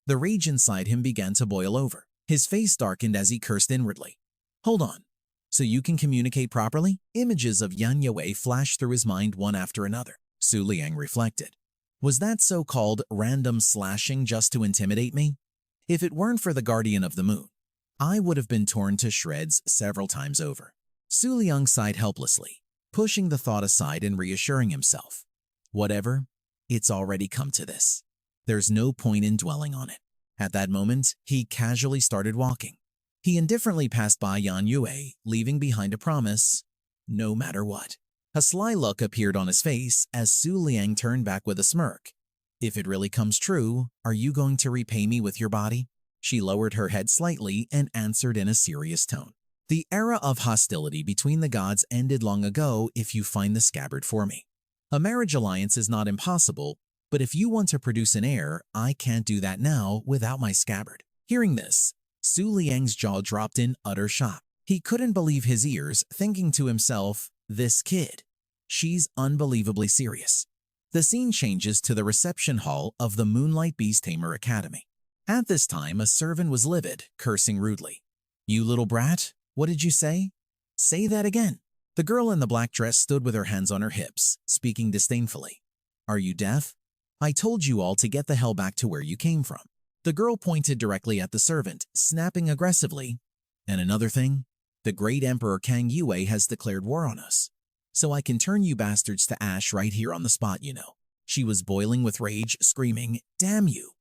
The rage inside him began to boil over. His face darkened as he cursed inwardly. Hold on. So you can communicate properly? Images of Huan Yua flashed through his mind one after another. Su Liang reflected. Was that so-called random slashing just to intimidate me? If it weren't for the guardian of the moon, I would have been torn to shreds several times over. Su Liang sighed helplessly, pushing the thought aside and reassuring himself. Whatever, it's already come to this. There's no point in dwelling on it. At that moment, he casually started walking. He indifferently passed by Huan Yua, leaving behind a promise, no matter what. A sly look appeared on his face as Su Liang turned back with a smirk. If it really comes true, are you going to repay me with your body? She lowered her head slightly and answered in a serious tone. The era of hostility between the gods ended long ago if you find the scabbard for me. A marriage alliance is not impossible, But if you want to produce an heir, I can't do that now without my scabbard." Hearing this, Su Liang's jaw dropped in utter shock. He couldn't believe his ears, thinking to himself, "This kid, she's unbelievably serious." The scene changes to the reception hall of the Moonlight Beast Tamer Academy. At this time, a servant was livid, cursing rudely. "You little brat, what did you say? Say that again." The girl in the black dress stood with her hands on her hips, speaking disdainfully. "Are you deaf? I told you all to get the hell back to where you came from." The girl pointed directly at the servant, snapping aggressively. "And another thing, the great Emperor Huan Yua has declared war on us. So I can turn you bastards to ash right here on the spot, you know." She was boiling with rage, screaming, "Damn you!"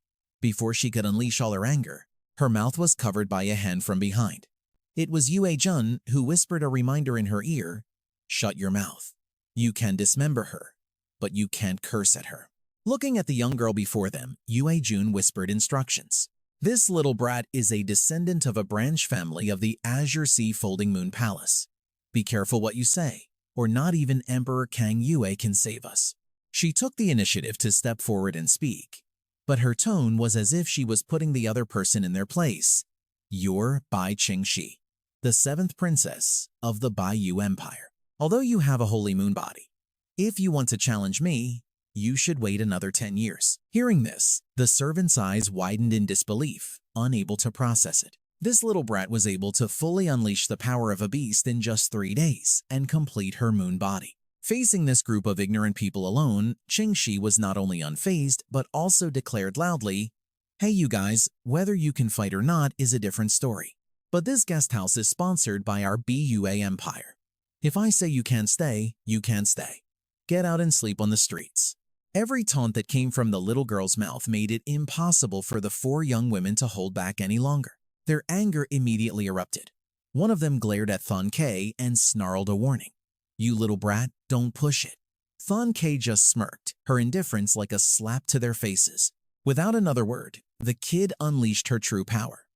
Before she could unleash all her anger, her mouth was covered by a hand from behind. It was Yue Jun who whispered a reminder in her ear, "Shut your mouth. You can dismember her, but you can't curse at her." Looking at the young girl before them, Yue Jun whispered instructions. "This little brat is a descendant of a branch family of the Azure Sea Folding Moon Palace. Be careful what you say, or not even Emperor Huan Yua can save us." She took the initiative to step forward and speak, but her tone was as if she was putting the other person in their place. "You're Bai Qingxi, the 7th princess of the Baiyu Empire. Although you have a holy moon body, if you want to challenge me, you should wait another 10 years. Hearing this, the servant's eyes widened in disbelief, unable to process it. This little brat was able to fully unleash the power of a beast in just 3 days and complete her moon body. Facing this group of ignorant people alone, Qingxi was not only unfazed, but also declared loudly, "Hey you guys, whether you can fight or not is a different story. But this guest house is sponsored by our BUA Empire. If I say you can't stay, you can't stay. Get out and sleep on the streets." Every taunt that came from the little girl's mouth made it impossible for the 4 young women to hold back any longer. Their anger immediately erupted. One of them glared at Thon K and snarled a warning. "You little brat, don't push it." Thon K just smirked, her indifference like a slap to their faces. Without another word, the kid unleashed her true power,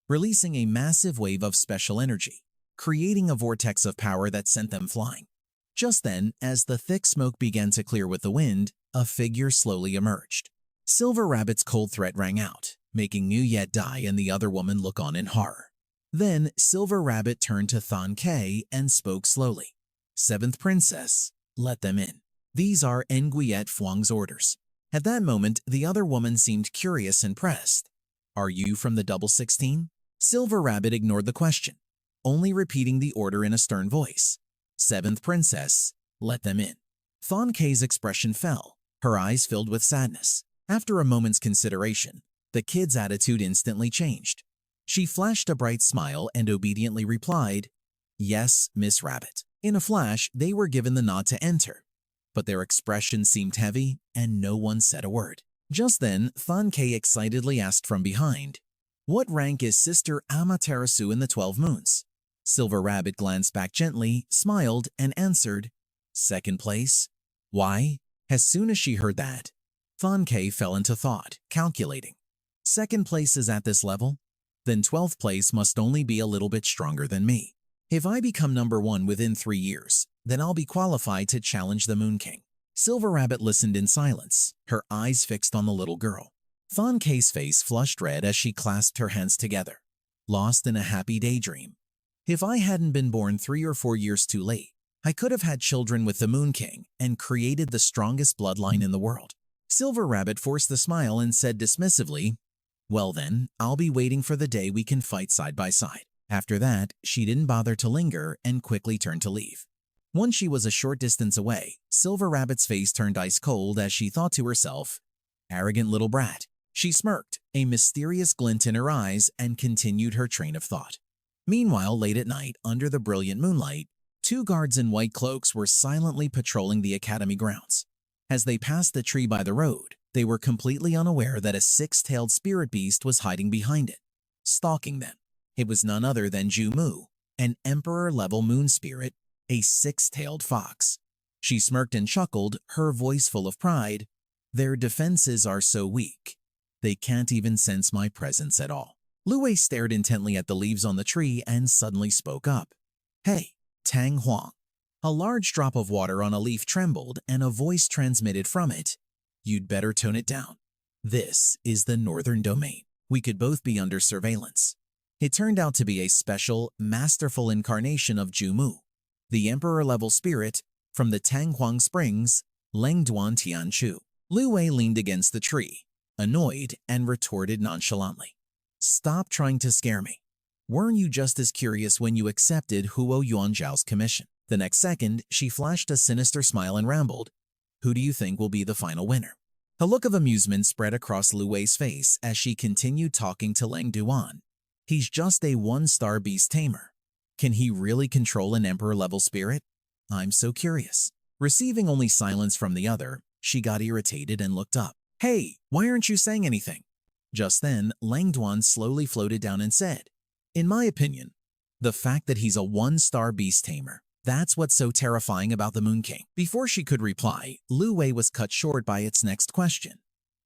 releasing a massive wave of special energy, creating a vortex of power that sent them flying. Just then, as the thick smoke began to clear with the wind, a figure slowly emerged. Silver Rabbit's cold threat rang out, making New Yet die and the other woman look on in horror. Then Silver Rabbit turned to Thon K and spoke slowly. "7th princess, let them in. These are Nguyen Phuong's orders." At that moment, the other woman seemed curious and pressed. "Are you from the Double 16? Silver Rabbit ignored the question, only repeating the order in a stern voice. "7th princess, let them in." Thon K's expression fell, her eyes filled with sadness. After a moment's consideration, the kid's attitude instantly changed. She flashed a bright smile and obediently replied, "Yes, Miss Rabbit." In a flash, they were given the nod to enter, but their expression seemed heavy and no one said a word. Just then, Thon K excitedly asked from behind, "What rank is Sister Amaterasu in the 12 Moons?" Silver Rabbit glanced back gently, smiled, and answered, "2nd place." "Why?" As soon as she heard that, Thon K fell into thought, calculating. 2nd place is at this level? Then 12th place must only be a little bit stronger than me. If I become number 1 within 3 years, then I'll be qualified to challenge the Moon King. Silver Rabbit listened in silence, her eyes fixed on the little girl. Thon K's face flushed red as she clasped her hands together, lost in a happy daydream. If I hadn't been born 3 or 4 years too late, I could have had children with the Moon King and created the strongest bloodline in the world. Silver Rabbit forced a smile and said dismissively, "Well then, I'll be waiting for the day we can fight side by side." After that, she didn't bother to linger and quickly turned to leave. Once she was a short distance away, Silver Rabbit's face turned ice cold as she thought to herself, "Arrogant little brat." She smirked, a mysterious glint in her eyes, and continued her train of thought. Meanwhile, late at night, under the brilliant moonlight, 2 guards in white cloaks were silently patrolling the academy grounds. As they passed the tree by the road, they were completely unaware that a 6-tailed spirit beast was hiding behind it, stalking them. It was none other than Ju Mu, an emperor-level moon spirit, a 6-tailed fox. She smirked and chuckled, her voice full of pride. "Their defenses are so weak, they can't even sense my presence at all." Luwei stared intently at the leaves on the tree and suddenly spoke up. "Hey, Tang Huang." A large drop of water on a leaf trembled and a voice transmitted from it. You'd better tone it down. This is the Northern Domain. We could both be under surveillance. It turned out to be a special, masterful incarnation of Jumu, the emperor-level spirit from the Tanghuang Springs, Lengduan Tianchu. Lu Wei leaned against the tree, annoyed, and retorted nonchalantly. Stop trying to scare me. Weren't you just as curious when you accepted Huo Yuanzhao's commission? The next second, she flashed a sinister smile and rambled, who do you think will be the final winner? A look of amusement spread across Lu Wei's face as she continued talking to Lang Duan. He's just a one-star beast tamer. Can he really control an emperor-level spirit? I'm so curious. Receiving only silence from the other, she got irritated and looked up. Hey, why aren't you saying anything? Just then, Lang Duan slowly floated down and said, in my opinion, the fact that he's a one-star beast tamer, that's what's so terrifying about the Moon King. Before she could reply, Lu Wei was cut short by its next question.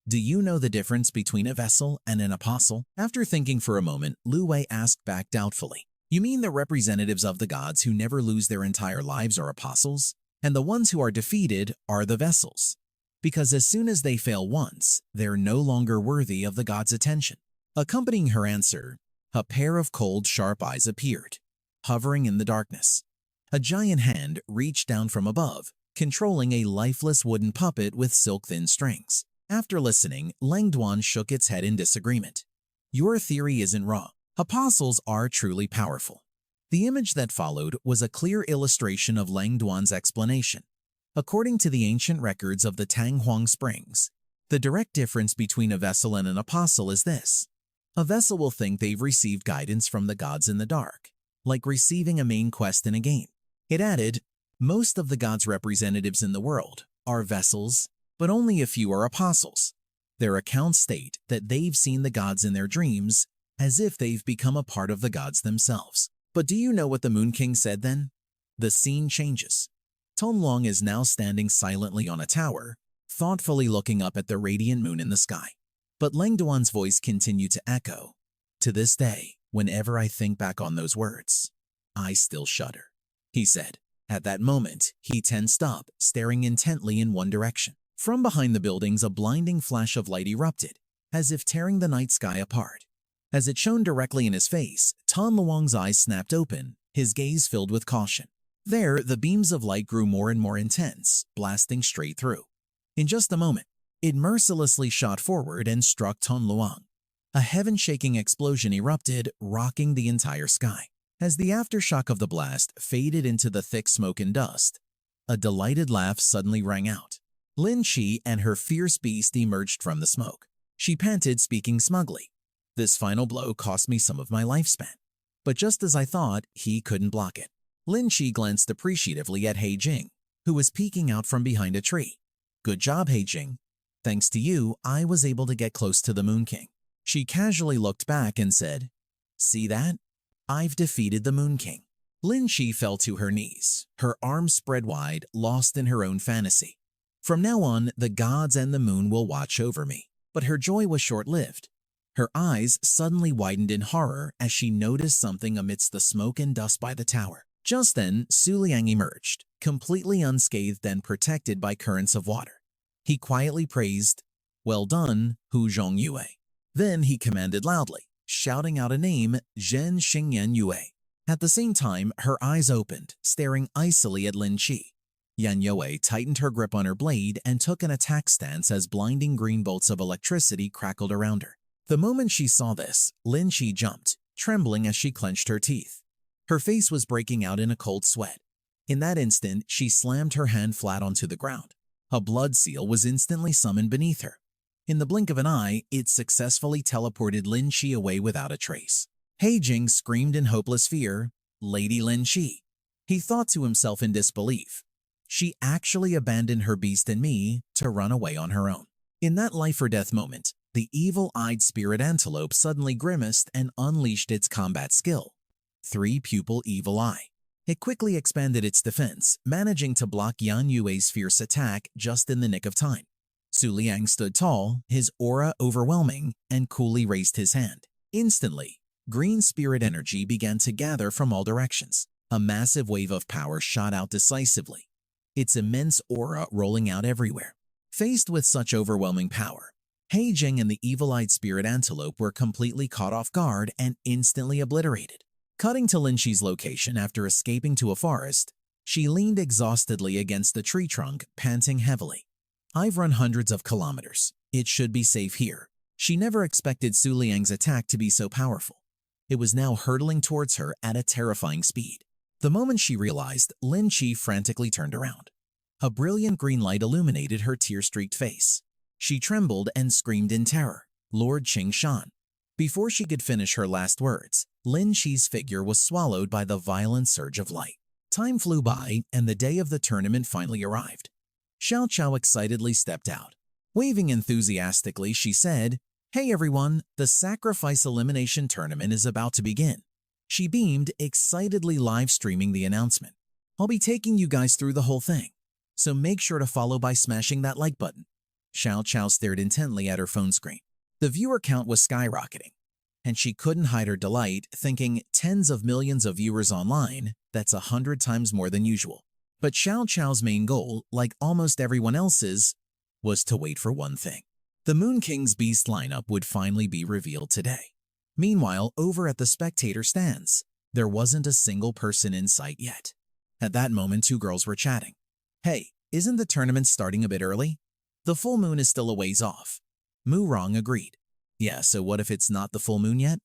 Do you know the difference between a vessel and an apostle? After thinking for a moment, Lu Wei asked back doubtfully. You mean the representatives of the gods who never lose their entire lives are apostles? And the ones who are defeated are the vessels? Because as soon as they fail once, they're no longer worthy of the gods' attention. Accompanying her answer, a pair of cold, sharp eyes appeared, hovering in the darkness. A giant hand reached down from above, controlling a lifeless wooden puppet with silk-thin strings. After listening, Lang Duan shook its head in disagreement. Your theory isn't wrong. Apostles are truly powerful. The image that followed was a clear illustration of Lang Duan's explanation. According to the ancient records of the Tanghuang Springs, the direct difference between a vessel and an apostle is this. A vessel will think they've received guidance from the gods in the dark, like receiving a main quest in a game. It added, most of the gods' representatives in the world are vessels, but only a few are apostles. Their accounts state that they've seen the gods in their dreams as if they've become a part of the gods themselves. But do you know what the Moon King said then? The scene changes. Tong Long is now standing silently on a tower, thoughtfully looking up at the radiant moon in the sky. But Lang Duan's voice continued to echo. To this day, whenever I think back on those words, I still shudder, he said. At that moment, he tensed up, staring intently in one direction. From behind the buildings, a blinding flash of light erupted, as if tearing the night sky apart. As it shone directly in his face, Tan Luang's eyes snapped open, his gaze filled with caution. There, the beams of light grew more and more intense, blasting straight through. In just a moment, it mercilessly shot forward and struck Tan Luang. A heaven-shaking explosion erupted, rocking the entire sky. As the aftershock of the blast faded into the thick smoke and dust, a delighted laugh suddenly rang out. Lin Qi and her fierce beast emerged from the smoke. She panted, speaking smugly. This final blow cost me some of my lifespan. But just as I thought, he couldn't block it. Lin Qi glanced appreciatively at He Jing, who was peeking out from behind a tree. Good job, He Jing. Thanks to you, I was able to get close to the Moon King. She casually looked back and said, See that? I've defeated the Moon King. Lin Qi fell to her knees, her arms spread wide, lost in her own fantasy. From now on, the gods and the moon will watch over me. But her joy was short-lived. Her eyes suddenly widened in horror as she noticed something amidst the smoke and dust by the tower. Just then, Su Liang emerged, completely unscathed and protected by currents of water. He quietly praised, Well done, Hu Zhongyue. Then he commanded loudly, shouting out a name, Zhen Xingyan Yue. At the same time, her eyes opened, staring icily at Lin Qi. Yan Yue tightened her grip on her blade and took an attack stance as blinding green bolts of electricity crackled around her. The moment she saw this, Lin Qi jumped, trembling as she clenched her teeth. Her face was breaking out in a cold sweat. In that instant, she slammed her hand flat onto the ground. A blood seal was instantly summoned beneath her. In the blink of an eye, it successfully teleported Lin Qi away without a trace. He Jing screamed in hopeless fear, Lady Lin Qi. He thought to himself in disbelief. She actually abandoned her beast and me to run away on her own. In that life-or-death moment, the evil-eyed spirit antelope suddenly grimaced and unleashed its combat skill. Three-pupil evil eye. It quickly expanded its defense, managing to block Yan Yue's fierce attack just in the nick of time. Su Liang stood tall, his aura overwhelming, and coolly raised his hand. Instantly, green spirit energy began to gather from all directions. A massive wave of power shot out decisively, its immense aura rolling out everywhere. Faced with such overwhelming power, He Jing and the evil-eyed spirit antelope were completely caught off guard and instantly obliterated. Cutting to Lin Shi's location after escaping to a forest, she leaned exhaustedly against the tree trunk, panting heavily. I've run hundreds of kilometers. It should be safe here. She never expected Su Liang's attack to be so powerful. It was now hurtling towards her at a terrifying speed. The moment she realized, Lin Shi frantically turned around. A brilliant green light illuminated her tear-streaked face. She trembled and screamed in terror, "Lord Qing Shan." Before she could finish her last words, Lin Shi's figure was swallowed by the violent surge of light. Time flew by, and the day of the tournament finally arrived. Xiao Qiao excitedly stepped out. Waving enthusiastically, she said, "Hey everyone, the sacrifice elimination tournament is about to begin." She beamed, excitedly live-streaming the announcement. "I'll be taking you guys through the whole thing, so make sure to follow by smashing that like button." Xiao Qiao stared intently at her phone screen. The viewer count was skyrocketing, and she couldn't hide her delight, thinking tens of millions of viewers online, that's 100 times more than usual. But Xiao Qiao's main goal, like almost everyone else's, was to wait for one thing. The Moon King's Beast lineup would finally be revealed today. Meanwhile, over at the spectator stands, there wasn't a single person in sight yet. At that moment, two girls were chatting. "Hey, isn't the tournament starting a bit early? The full moon is still a ways off." Mu Rong agreed. "Yeah, so what if it's not the full moon yet?"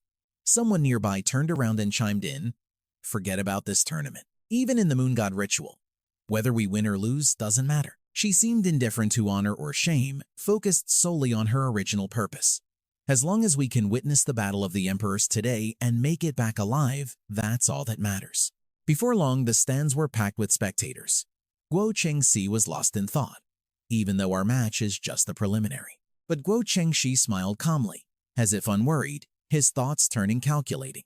Someone nearby turned around and chimed in, "Forget about this tournament. Even in the moon god ritual, whether we win or lose doesn't matter." She seemed indifferent to honor or shame, focused solely on her original purpose. As long as we can witness the battle of the emperors today and make it back alive, that's all that matters. Before long, the stands were packed with spectators. Guo Chengxi was lost in thought, even though our match is just the preliminary. But Guo Chengxi smiled calmly, as if unworried, his thoughts turning calculating.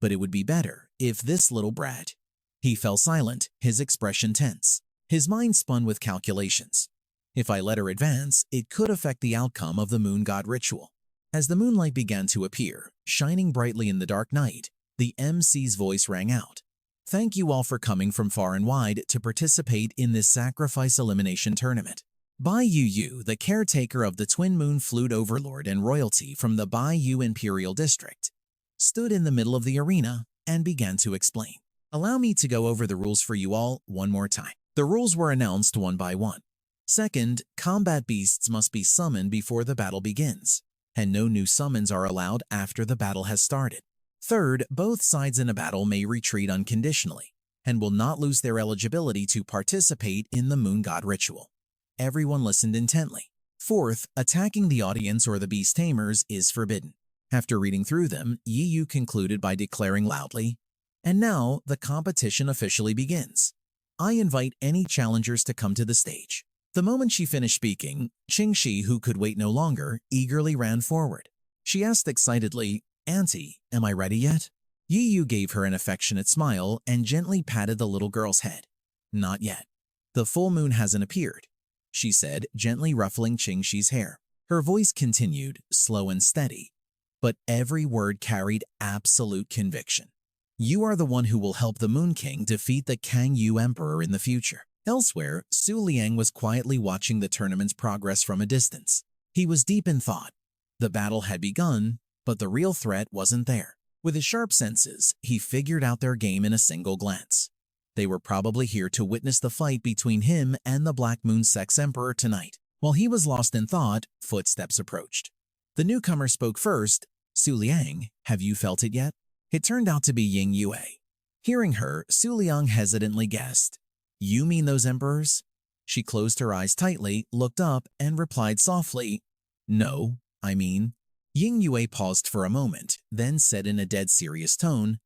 But it would be better if this little brat. He fell silent, his expression tense. His mind spun with calculations. If I let her advance, it could affect the outcome of the moon god ritual. As the moonlight began to appear, shining brightly in the dark night, the MC's voice rang out. "Thank you all for coming from far and wide to participate in this sacrifice elimination tournament. Bai Yu, the caretaker of the Twin Moon Flute Overlord and royalty from the Bai Yu Imperial District, stood in the middle of the arena and began to explain. Allow me to go over the rules for you all one more time." The rules were announced one by one. Second, combat beasts must be summoned before the battle begins, and no new summons are allowed after the battle has started. Third, both sides in a battle may retreat unconditionally, and will not lose their eligibility to participate in the moon god ritual. Everyone listened intently. Fourth, attacking the audience or the beast tamers is forbidden. After reading through them, Yi Yu concluded by declaring loudly, "And now the competition officially begins. I invite any challengers to come to the stage." The moment she finished speaking, Qingxi, who could wait no longer, eagerly ran forward. She asked excitedly, "Auntie, am I ready yet?" Yi Yu gave her an affectionate smile and gently patted the little girl's head. "Not yet. The full moon hasn't appeared," she said, gently ruffling Qingxi's hair. Her voice continued, slow and steady, but every word carried absolute conviction. "You are the one who will help the Moon King defeat the Kang Yu Emperor in the future." Elsewhere, Su Liang was quietly watching the tournament's progress from a distance. He was deep in thought. The battle had begun, but the real threat wasn't there. With his sharp senses, he figured out their game in a single glance. They were probably here to witness the fight between him and the Black Moon Sex Emperor tonight. While he was lost in thought, footsteps approached. The newcomer spoke first. "Su Liang, have you felt it yet?" It turned out to be Ying Yue. Hearing her, Su Liang hesitantly guessed, "You mean those emperors?" She closed her eyes tightly, looked up, and replied softly, "No, I mean." Ying Yue paused for a moment, then said in a dead serious tone,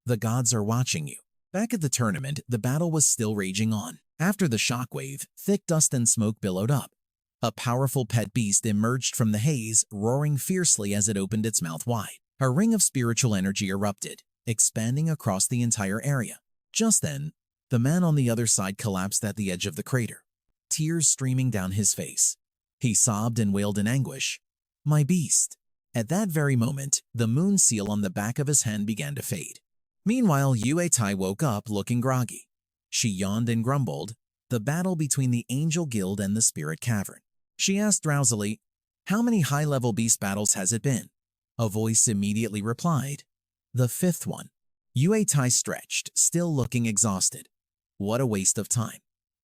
"The gods are watching you." Back at the tournament, the battle was still raging on. After the shockwave, thick dust and smoke billowed up. A powerful pet beast emerged from the haze, roaring fiercely as it opened its mouth wide. A ring of spiritual energy erupted, expanding across the entire area. Just then, the man on the other side collapsed at the edge of the crater, tears streaming down his face. He sobbed and wailed in anguish, "My beast." At that very moment, the moon seal on the back of his hand began to fade. Meanwhile, Yue Tai woke up looking groggy. She yawned and grumbled, "The battle between the Angel Guild and the Spirit Cavern." She asked drowsily, "How many high-level beast battles has it been?" A voice immediately replied, "The fifth one." Yue Tai stretched, still looking exhausted. What a waste of time.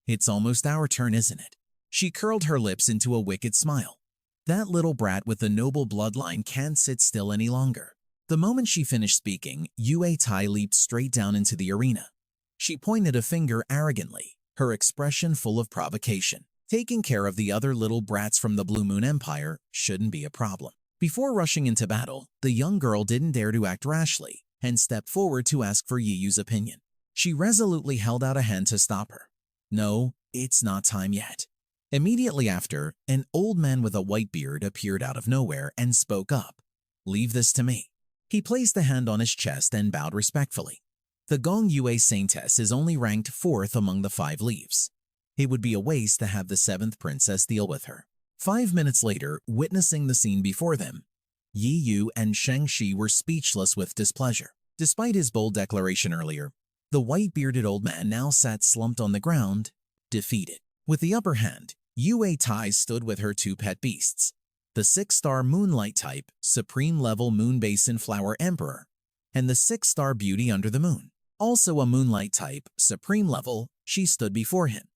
It's almost our turn, isn't it? She curled her lips into a wicked smile. That little brat with the noble bloodline can't sit still any longer. The moment she finished speaking, Yue Tai leaped straight down into the arena. She pointed a finger arrogantly, her expression full of provocation. Taking care of the other little brats from the Blue Moon Empire shouldn't be a problem. Before rushing into battle, the young girl didn't dare to act rashly and stepped forward to ask for Yiyu's opinion. She resolutely held out a hand to stop her. No, it's not time yet. Immediately after, an old man with a white beard appeared out of nowhere and spoke up. "Leave this to me." He placed a hand on his chest and bowed respectfully. The Gong Yue Saintess is only ranked 4th among the 5 leaves. It would be a waste to have the 7th princess deal with her. 5 minutes later, witnessing the scene before them, Yi Yu and Shang-Chi were speechless with displeasure. Despite his bold declaration earlier, the white-bearded old man now sat slumped on the ground, defeated. With the upper hand, Yue Tai stood with her 2 pet beasts, the 6-star Moonlight type, Supreme-level Moon Basin Flower Emperor, and the 6-star Beauty Under the Moon. Also a Moonlight type, Supreme level, she stood before him,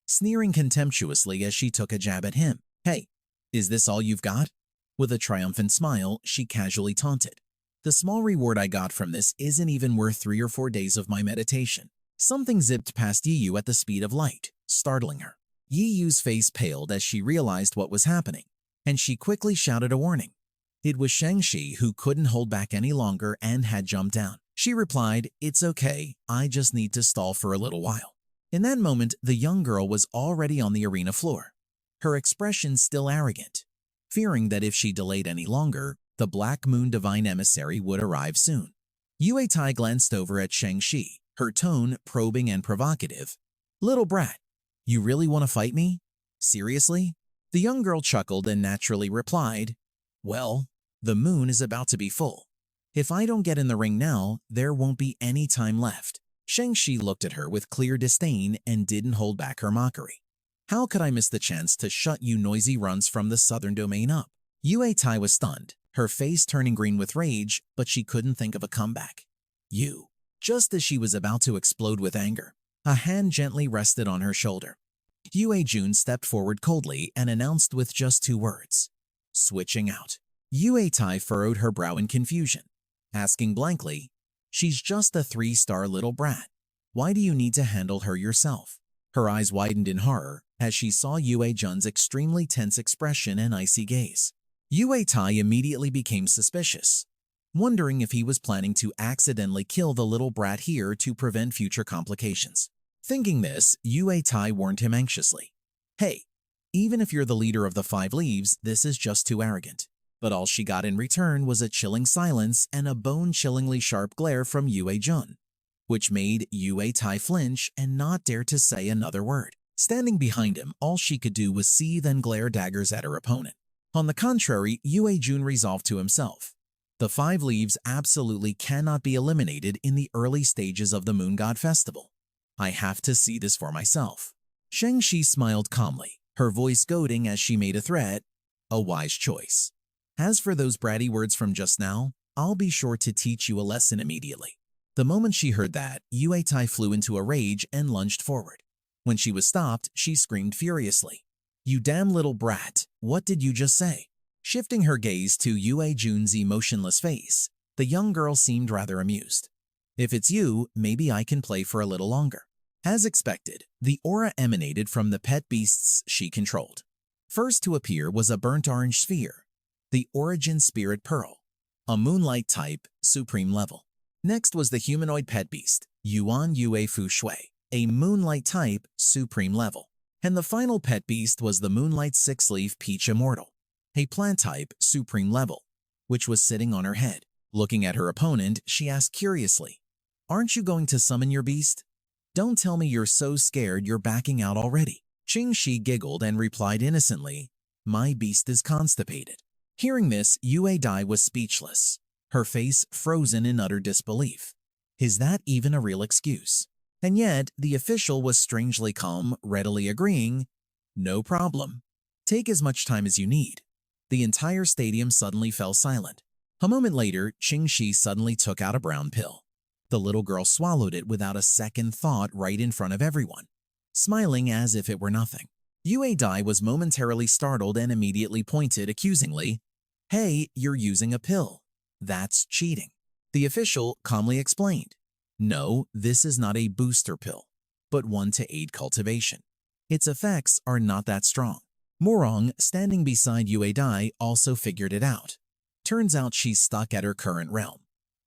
sneering contemptuously as she took a jab at him. "Hey, is this all you've got?" With a triumphant smile, she casually taunted. "The small reward I got from this isn't even worth 3 or 4 days of my meditation." Something zipped past Yiyu at the speed of light, startling her. Yiyu's face paled as she realized what was happening, and she quickly shouted a warning. It was Shang-Chi who couldn't hold back any longer and had jumped down. She replied, "It's okay, I just need to stall for a little while." In that moment, the young girl was already on the arena floor, her expression still arrogant, fearing that if she delayed any longer, the Black Moon Divine Emissary would arrive soon. Yue Tai glanced over at Shang-Chi, her tone probing and provocative. "Little brat, you really want to fight me? Seriously?" The young girl chuckled and naturally replied, "Well, the moon is about to be full. If I don't get in the ring now, there won't be any time left." Shang-Chi looked at her with clear disdain and didn't hold back her mockery. "How could I miss the chance to shut you noisy runs from the southern domain up?" Yue Tai was stunned, her face turning green with rage, but she couldn't think of a comeback. "You." Just as she was about to explode with anger, a hand gently rested on her shoulder. Yue Jun stepped forward coldly and announced with just 2 words, "Switching out." Yue Tai furrowed her brow in confusion, asking blankly, "She's just a 3-star little brat. Why do you need to handle her yourself?" Her eyes widened in horror as she saw Yue Jun's extremely tense expression and icy gaze. Yue Tai immediately became suspicious, wondering if he was planning to accidentally kill the little brat here to prevent future complications. Thinking this, Yue Tai warned him anxiously, "Hey, even if you're the leader of the 5 leaves, this is just too arrogant." But all she got in return was a chilling silence and a bone-chillingly sharp glare from Yue Jun, which made Yue Tai flinch and not dare to say another word. Standing behind him, all she could do was seethe and glare daggers at her opponent. On the contrary, Yue Jun resolved to himself, the 5 leaves absolutely cannot be eliminated in the early stages of the Moon God Festival. I have to see this for myself. Shang-Chi smiled calmly, her voice goading as she made a threat. A wise choice. As for those bratty words from just now, I'll be sure to teach you a lesson immediately. The moment she heard that, Yue Tai flew into a rage and lunged forward. When she was stopped, she screamed furiously, "You damn little brat, what did you just say?" Shifting her gaze to Yue Jun's emotionless face, the young girl seemed rather amused. "If it's you, maybe I can play for a little longer." As expected, the aura emanated from the pet beasts she controlled. First to appear was a burnt orange sphere, the Origin Spirit Pearl, a Moonlight type, Supreme level. Next was the humanoid pet beast, Huan Yua Fu Shui, a Moonlight type, Supreme level. And the final pet beast was the Moonlight 6-leaf Peach Immortal, a plant type, Supreme level, which was sitting on her head. Looking at her opponent, she asked curiously, "Aren't you going to summon your beast? Don't tell me you're so scared you're backing out already." Qingxi giggled and replied innocently, "My beast is constipated." Hearing this, Yue Dai was speechless, her face frozen in utter disbelief. Is that even a real excuse? And yet, the official was strangely calm, readily agreeing, "No problem. Take as much time as you need." The entire stadium suddenly fell silent. A moment later, Qingxi suddenly took out a brown pill. The little girl swallowed it without a second thought right in front of everyone, smiling as if it were nothing. Yue Dai was momentarily startled and immediately pointed accusingly, "Hey, you're using a pill. That's cheating." The official calmly explained, "No, this is not a booster pill, but one to aid cultivation. Its effects are not that strong." Morong, standing beside Yue Dai, also figured it out. Turns out she's stuck at her current realm.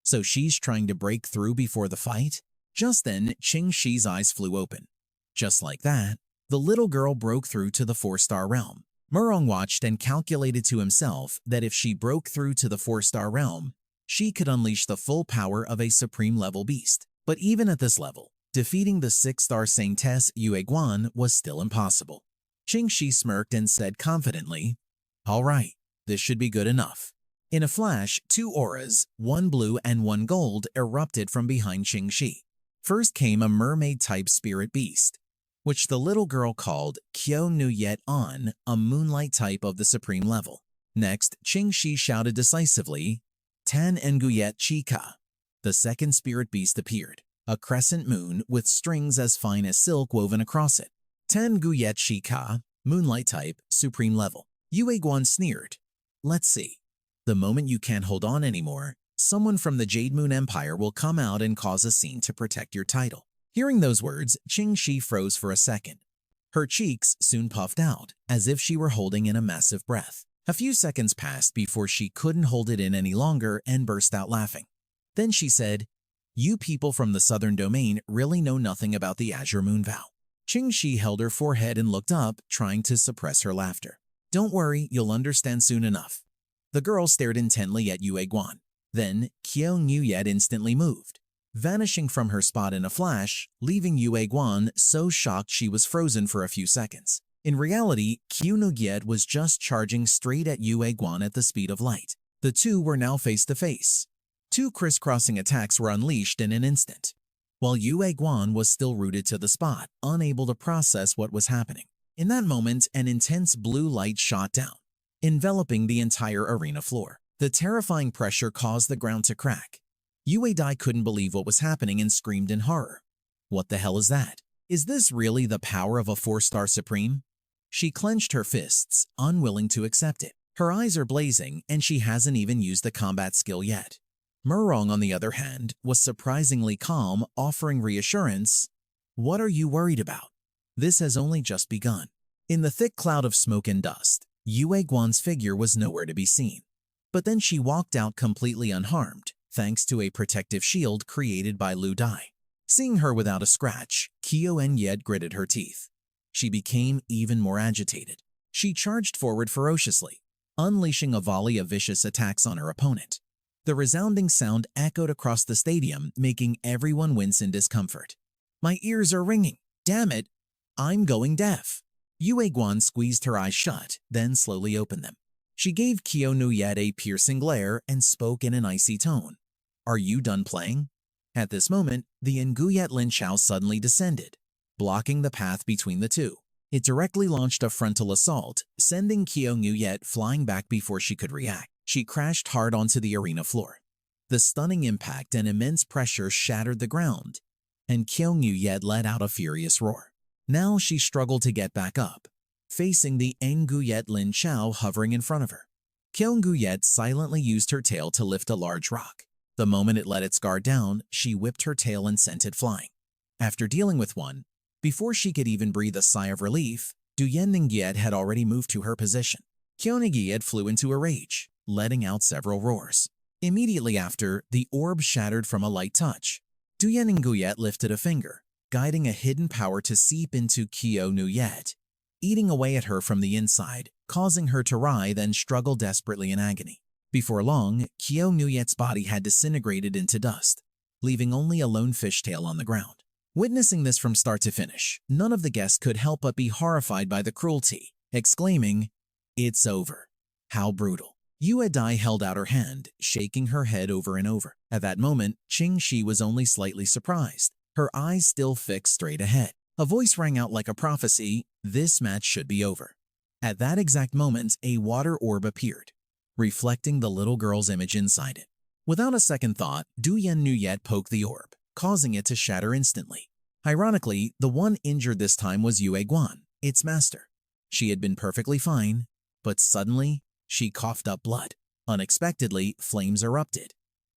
So she's trying to break through before the fight? Just then, Qingxi's eyes flew open. Just like that, the little girl broke through to the 4-star realm. Morong watched and calculated to himself that if she broke through to the 4-star realm, she could unleash the full power of a supreme-level beast. But even at this level, defeating the 6-star Saintess Yue Guan was still impossible. Qingxi smirked and said confidently, "All right, this should be good enough." In a flash, 2 auras, one blue and one gold, erupted from behind Qingxi. First came a mermaid-type spirit beast, which the little girl called Qiu Nu Yet On, a moonlight type of the supreme level. Next, Qingxi shouted decisively, "Tan Enguyet Chika." The second spirit beast appeared, a crescent moon with strings as fine as silk woven across it. Tan Guyet Chika, moonlight type, supreme level. Yue Guan sneered, "Let's see. The moment you can't hold on anymore, someone from the Jade Moon Empire will come out and cause a scene to protect your title." Hearing those words, Qingxi froze for a second. Her cheeks soon puffed out, as if she were holding in a massive breath. A few seconds passed before she couldn't hold it in any longer and burst out laughing. Then she said, "You people from the Southern Domain really know nothing about the Azure Moon Vow." Qingxi held her forehead and looked up, trying to suppress her laughter. "Don't worry, you'll understand soon enough." The girl stared intently at Yue Guan. Then, Qiu Nu Yet instantly moved, vanishing from her spot in a flash, leaving Yue Guan so shocked she was frozen for a few seconds. In reality, Qiu Nu Yet was just charging straight at Yue Guan at the speed of light. The two were now face to face. 2 crisscrossing attacks were unleashed in an instant, while Yue Guan was still rooted to the spot, unable to process what was happening. In that moment, an intense blue light shot down, enveloping the entire arena floor. The terrifying pressure caused the ground to crack. Yue Dai couldn't believe what was happening and screamed in horror. "What the hell is that? Is this really the power of a 4-star supreme?" She clenched her fists, unwilling to accept it. Her eyes are blazing, and she hasn't even used the combat skill yet. Morong, on the other hand, was surprisingly calm, offering reassurance. "What are you worried about? This has only just begun." In the thick cloud of smoke and dust, Yue Guan's figure was nowhere to be seen. But then she walked out completely unharmed, thanks to a protective shield created by Lu Dai. Seeing her without a scratch, Qiu Nu Yet gritted her teeth. She became even more agitated. She charged forward ferociously, unleashing a volley of vicious attacks on her opponent. The resounding sound echoed across the stadium, making everyone wince in discomfort. "My ears are ringing. Damn it, I'm going deaf." Yue Guan squeezed her eyes shut, then slowly opened them. She gave Qiu Nu Yet a piercing glare and spoke in an icy tone. "Are you done playing?" At this moment, the Nguyet Lin Chao suddenly descended, blocking the path between the two. It directly launched a frontal assault, sending Qiu Nu Yet flying back before she could react. She crashed hard onto the arena floor. The stunning impact and immense pressure shattered the ground, and Qiu Nu Yet let out a furious roar. Now she struggled to get back up, facing the Nguyet Lin Chao hovering in front of her. Qiu Nu Yet silently used her tail to lift a large rock. The moment it let its guard down, she whipped her tail and sent it flying. After dealing with one, before she could even breathe a sigh of relief, Duyan Ningyiet had already moved to her position. Qiu Ningyiet flew into a rage, letting out several roars. Immediately after, the orb shattered from a light touch. Duyan Ningyiet lifted a finger, guiding a hidden power to seep into Qiu Nu Yet, eating away at her from the inside, causing her to writhe and struggle desperately in agony. Before long, Qiu Nu Yet's body had disintegrated into dust, leaving only a lone fishtail on the ground. Witnessing this from start to finish, none of the guests could help but be horrified by the cruelty, exclaiming, "It's over. How brutal." Yue Dai held out her hand, shaking her head over and over. At that moment, Qingxi was only slightly surprised, her eyes still fixed straight ahead. A voice rang out like a prophecy, "This match should be over." At that exact moment, a water orb appeared, reflecting the little girl's image inside it. Without a second thought, Du Yen Nuyet poked the orb, causing it to shatter instantly. Ironically, the one injured this time was Yue Guan, its master. She had been perfectly fine, but suddenly, she coughed up blood. Unexpectedly, flames erupted,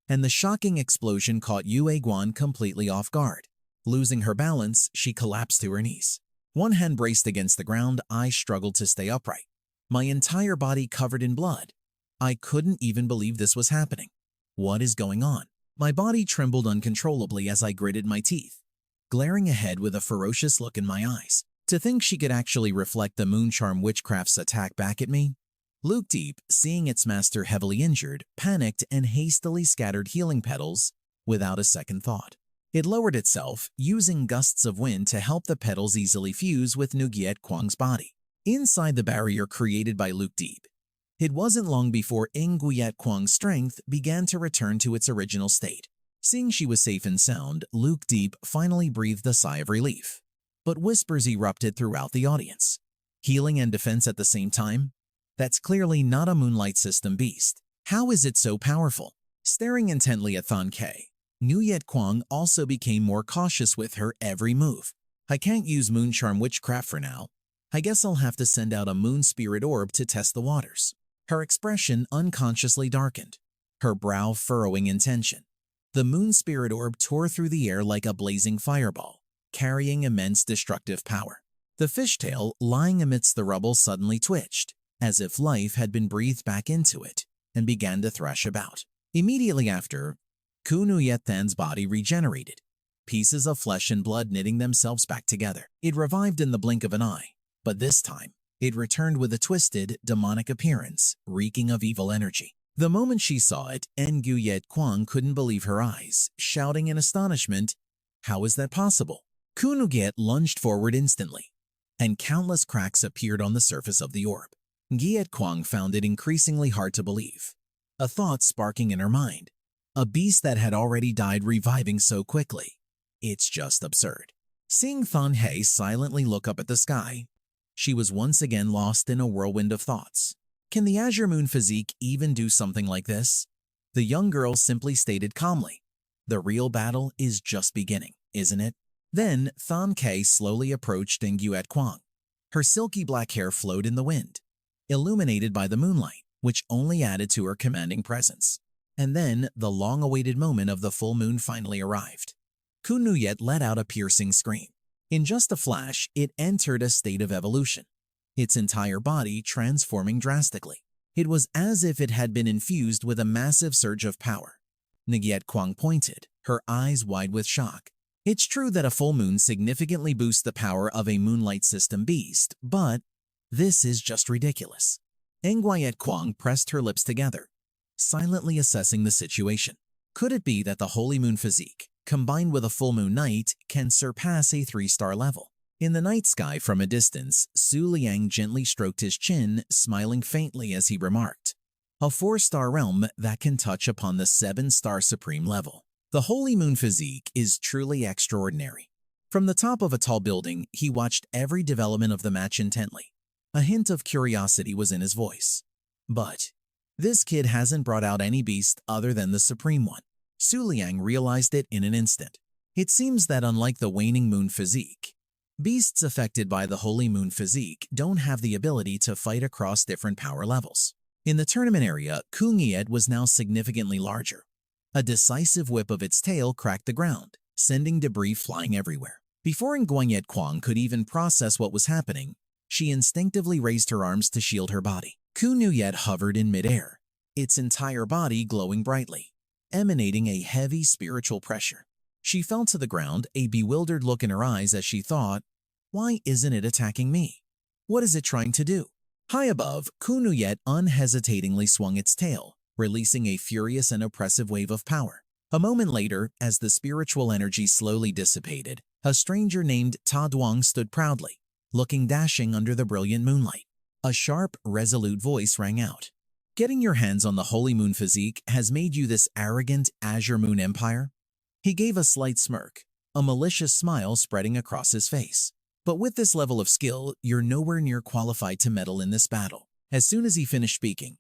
and the shocking explosion caught Yue Guan completely off guard. Losing her balance, she collapsed to her knees. One hand braced against the ground, I struggled to stay upright. My entire body covered in blood. I couldn't even believe this was happening. What is going on? My body trembled uncontrollably as I gritted my teeth, glaring ahead with a ferocious look in my eyes. To think she could actually reflect the moon charm witchcraft's attack back at me? Luke Deep, seeing its master heavily injured, panicked and hastily scattered healing petals without a second thought. It lowered itself, using gusts of wind to help the petals easily fuse with Nguyen Quang's body. Inside the barrier created by Luke Deep, it wasn't long before Nguyen Quang's strength began to return to its original state. Seeing she was safe and sound, Luke Deep finally breathed a sigh of relief. But whispers erupted throughout the audience. Healing and defense at the same time? That's clearly not a moonlight system beast. How is it so powerful? Staring intently at Thon Ke, Nguyen Quang also became more cautious with her every move. I can't use moon charm witchcraft for now. I guess I'll have to send out a moon spirit orb to test the waters. Her expression unconsciously darkened, her brow furrowing in tension. The moon spirit orb tore through the air like a blazing fireball, carrying immense destructive power. The fishtail lying amidst the rubble suddenly twitched, as if life had been breathed back into it, and began to thrash about. Immediately after, Ku Nuyet Than's body regenerated, pieces of flesh and blood knitting themselves back together. It revived in the blink of an eye, but this time, it returned with a twisted, demonic appearance, reeking of evil energy. The moment she saw it, Nguyen Quang couldn't believe her eyes, shouting in astonishment, "How is that possible?" Ku Nuyet lunged forward instantly, and countless cracks appeared on the surface of the orb. Nguyen Quang found it increasingly hard to believe. A thought sparking in her mind. A beast that had already died reviving so quickly. It's just absurd. Seeing Thon He silently look up at the sky, she was once again lost in a whirlwind of thoughts. Can the Azure Moon physique even do something like this? The young girl simply stated calmly, "The real battle is just beginning, isn't it?" Then Thon Ke slowly approached Nguyen Quang. Her silky black hair flowed in the wind, illuminated by the moonlight, which only added to her commanding presence. And then the long-awaited moment of the full moon finally arrived. Ku Nuyet let out a piercing scream. In just a flash, it entered a state of evolution, its entire body transforming drastically. It was as if it had been infused with a massive surge of power. Nguyen Quang pointed, her eyes wide with shock. It's true that a full moon significantly boosts the power of a moonlight system beast, but this is just ridiculous. Nguyen Quang pressed her lips together, silently assessing the situation. Could it be that the holy moon physique, combined with a full moon night, can surpass a 3-star level? In the night sky from a distance, Su Liang gently stroked his chin, smiling faintly as he remarked, "A 4-star realm that can touch upon the 7-star supreme level. The holy moon physique is truly extraordinary." From the top of a tall building, he watched every development of the match intently. A hint of curiosity was in his voice. But this kid hasn't brought out any beast other than the supreme one. Su Liang realized it in an instant. It seems that unlike the waning moon physique, beasts affected by the holy moon physique don't have the ability to fight across different power levels. In the tournament area, Ku Nuyet was now significantly larger. A decisive whip of its tail cracked the ground, sending debris flying everywhere. Before Nguyen Quang could even process what was happening, she instinctively raised her arms to shield her body. Ku Nuyet hovered in midair, its entire body glowing brightly, emanating a heavy spiritual pressure. She fell to the ground, a bewildered look in her eyes as she thought, "Why isn't it attacking me? What is it trying to do?" High above, Ku Nuyet unhesitatingly swung its tail, releasing a furious and oppressive wave of power. A moment later, as the spiritual energy slowly dissipated, a stranger named Ta Duang stood proudly, looking dashing under the brilliant moonlight. A sharp, resolute voice rang out. "Getting your hands on the holy moon physique has made you this arrogant Azure Moon Empire?" He gave a slight smirk, a malicious smile spreading across his face. But with this level of skill, you're nowhere near qualified to meddle in this battle. As soon as he finished speaking,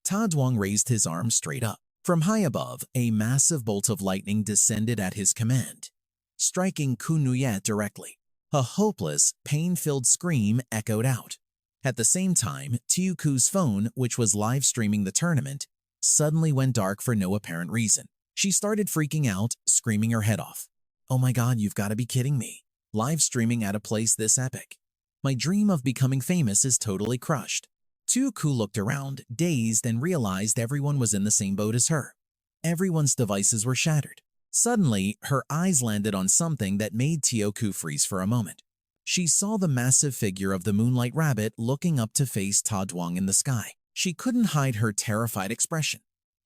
Ta Duang raised his arm straight up. From high above, a massive bolt of lightning descended at his command, striking Huan Yua directly. A hopeless, pain-filled scream echoed out. At the same time, Tiu Ku's phone, which was live streaming the tournament, suddenly went dark for no apparent reason. She started freaking out, screaming her head off. "Oh my god, you've got to be kidding me. Live streaming at a place this epic. My dream of becoming famous is totally crushed." Tiu Ku looked around, dazed, and realized everyone was in the same boat as her. Everyone's devices were shattered. Suddenly, her eyes landed on something that made Tiu Ku freeze for a moment. She saw the massive figure of the Moonlight Rabbit looking up to face Ta Duang in the sky. She couldn't hide her terrified expression.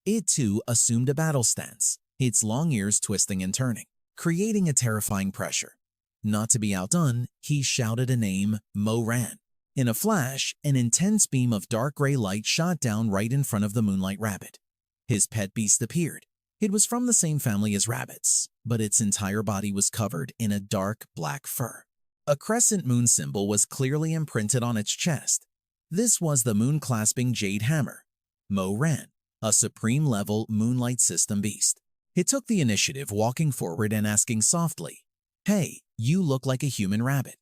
It too assumed a battle stance, its long ears twisting and turning, creating a terrifying pressure. Not to be outdone, he shouted a name, Mo Ran. In a flash, an intense beam of dark gray light shot down right in front of the Moonlight Rabbit. His pet beast appeared. It was from the same family as rabbits, but its entire body was covered in a dark black fur. A crescent moon symbol was clearly imprinted on its chest. This was the moon-clasping jade hammer, Mo Ran, a supreme-level Moonlight System beast. It took the initiative, walking forward and asking softly, "Hey, you look like a human rabbit."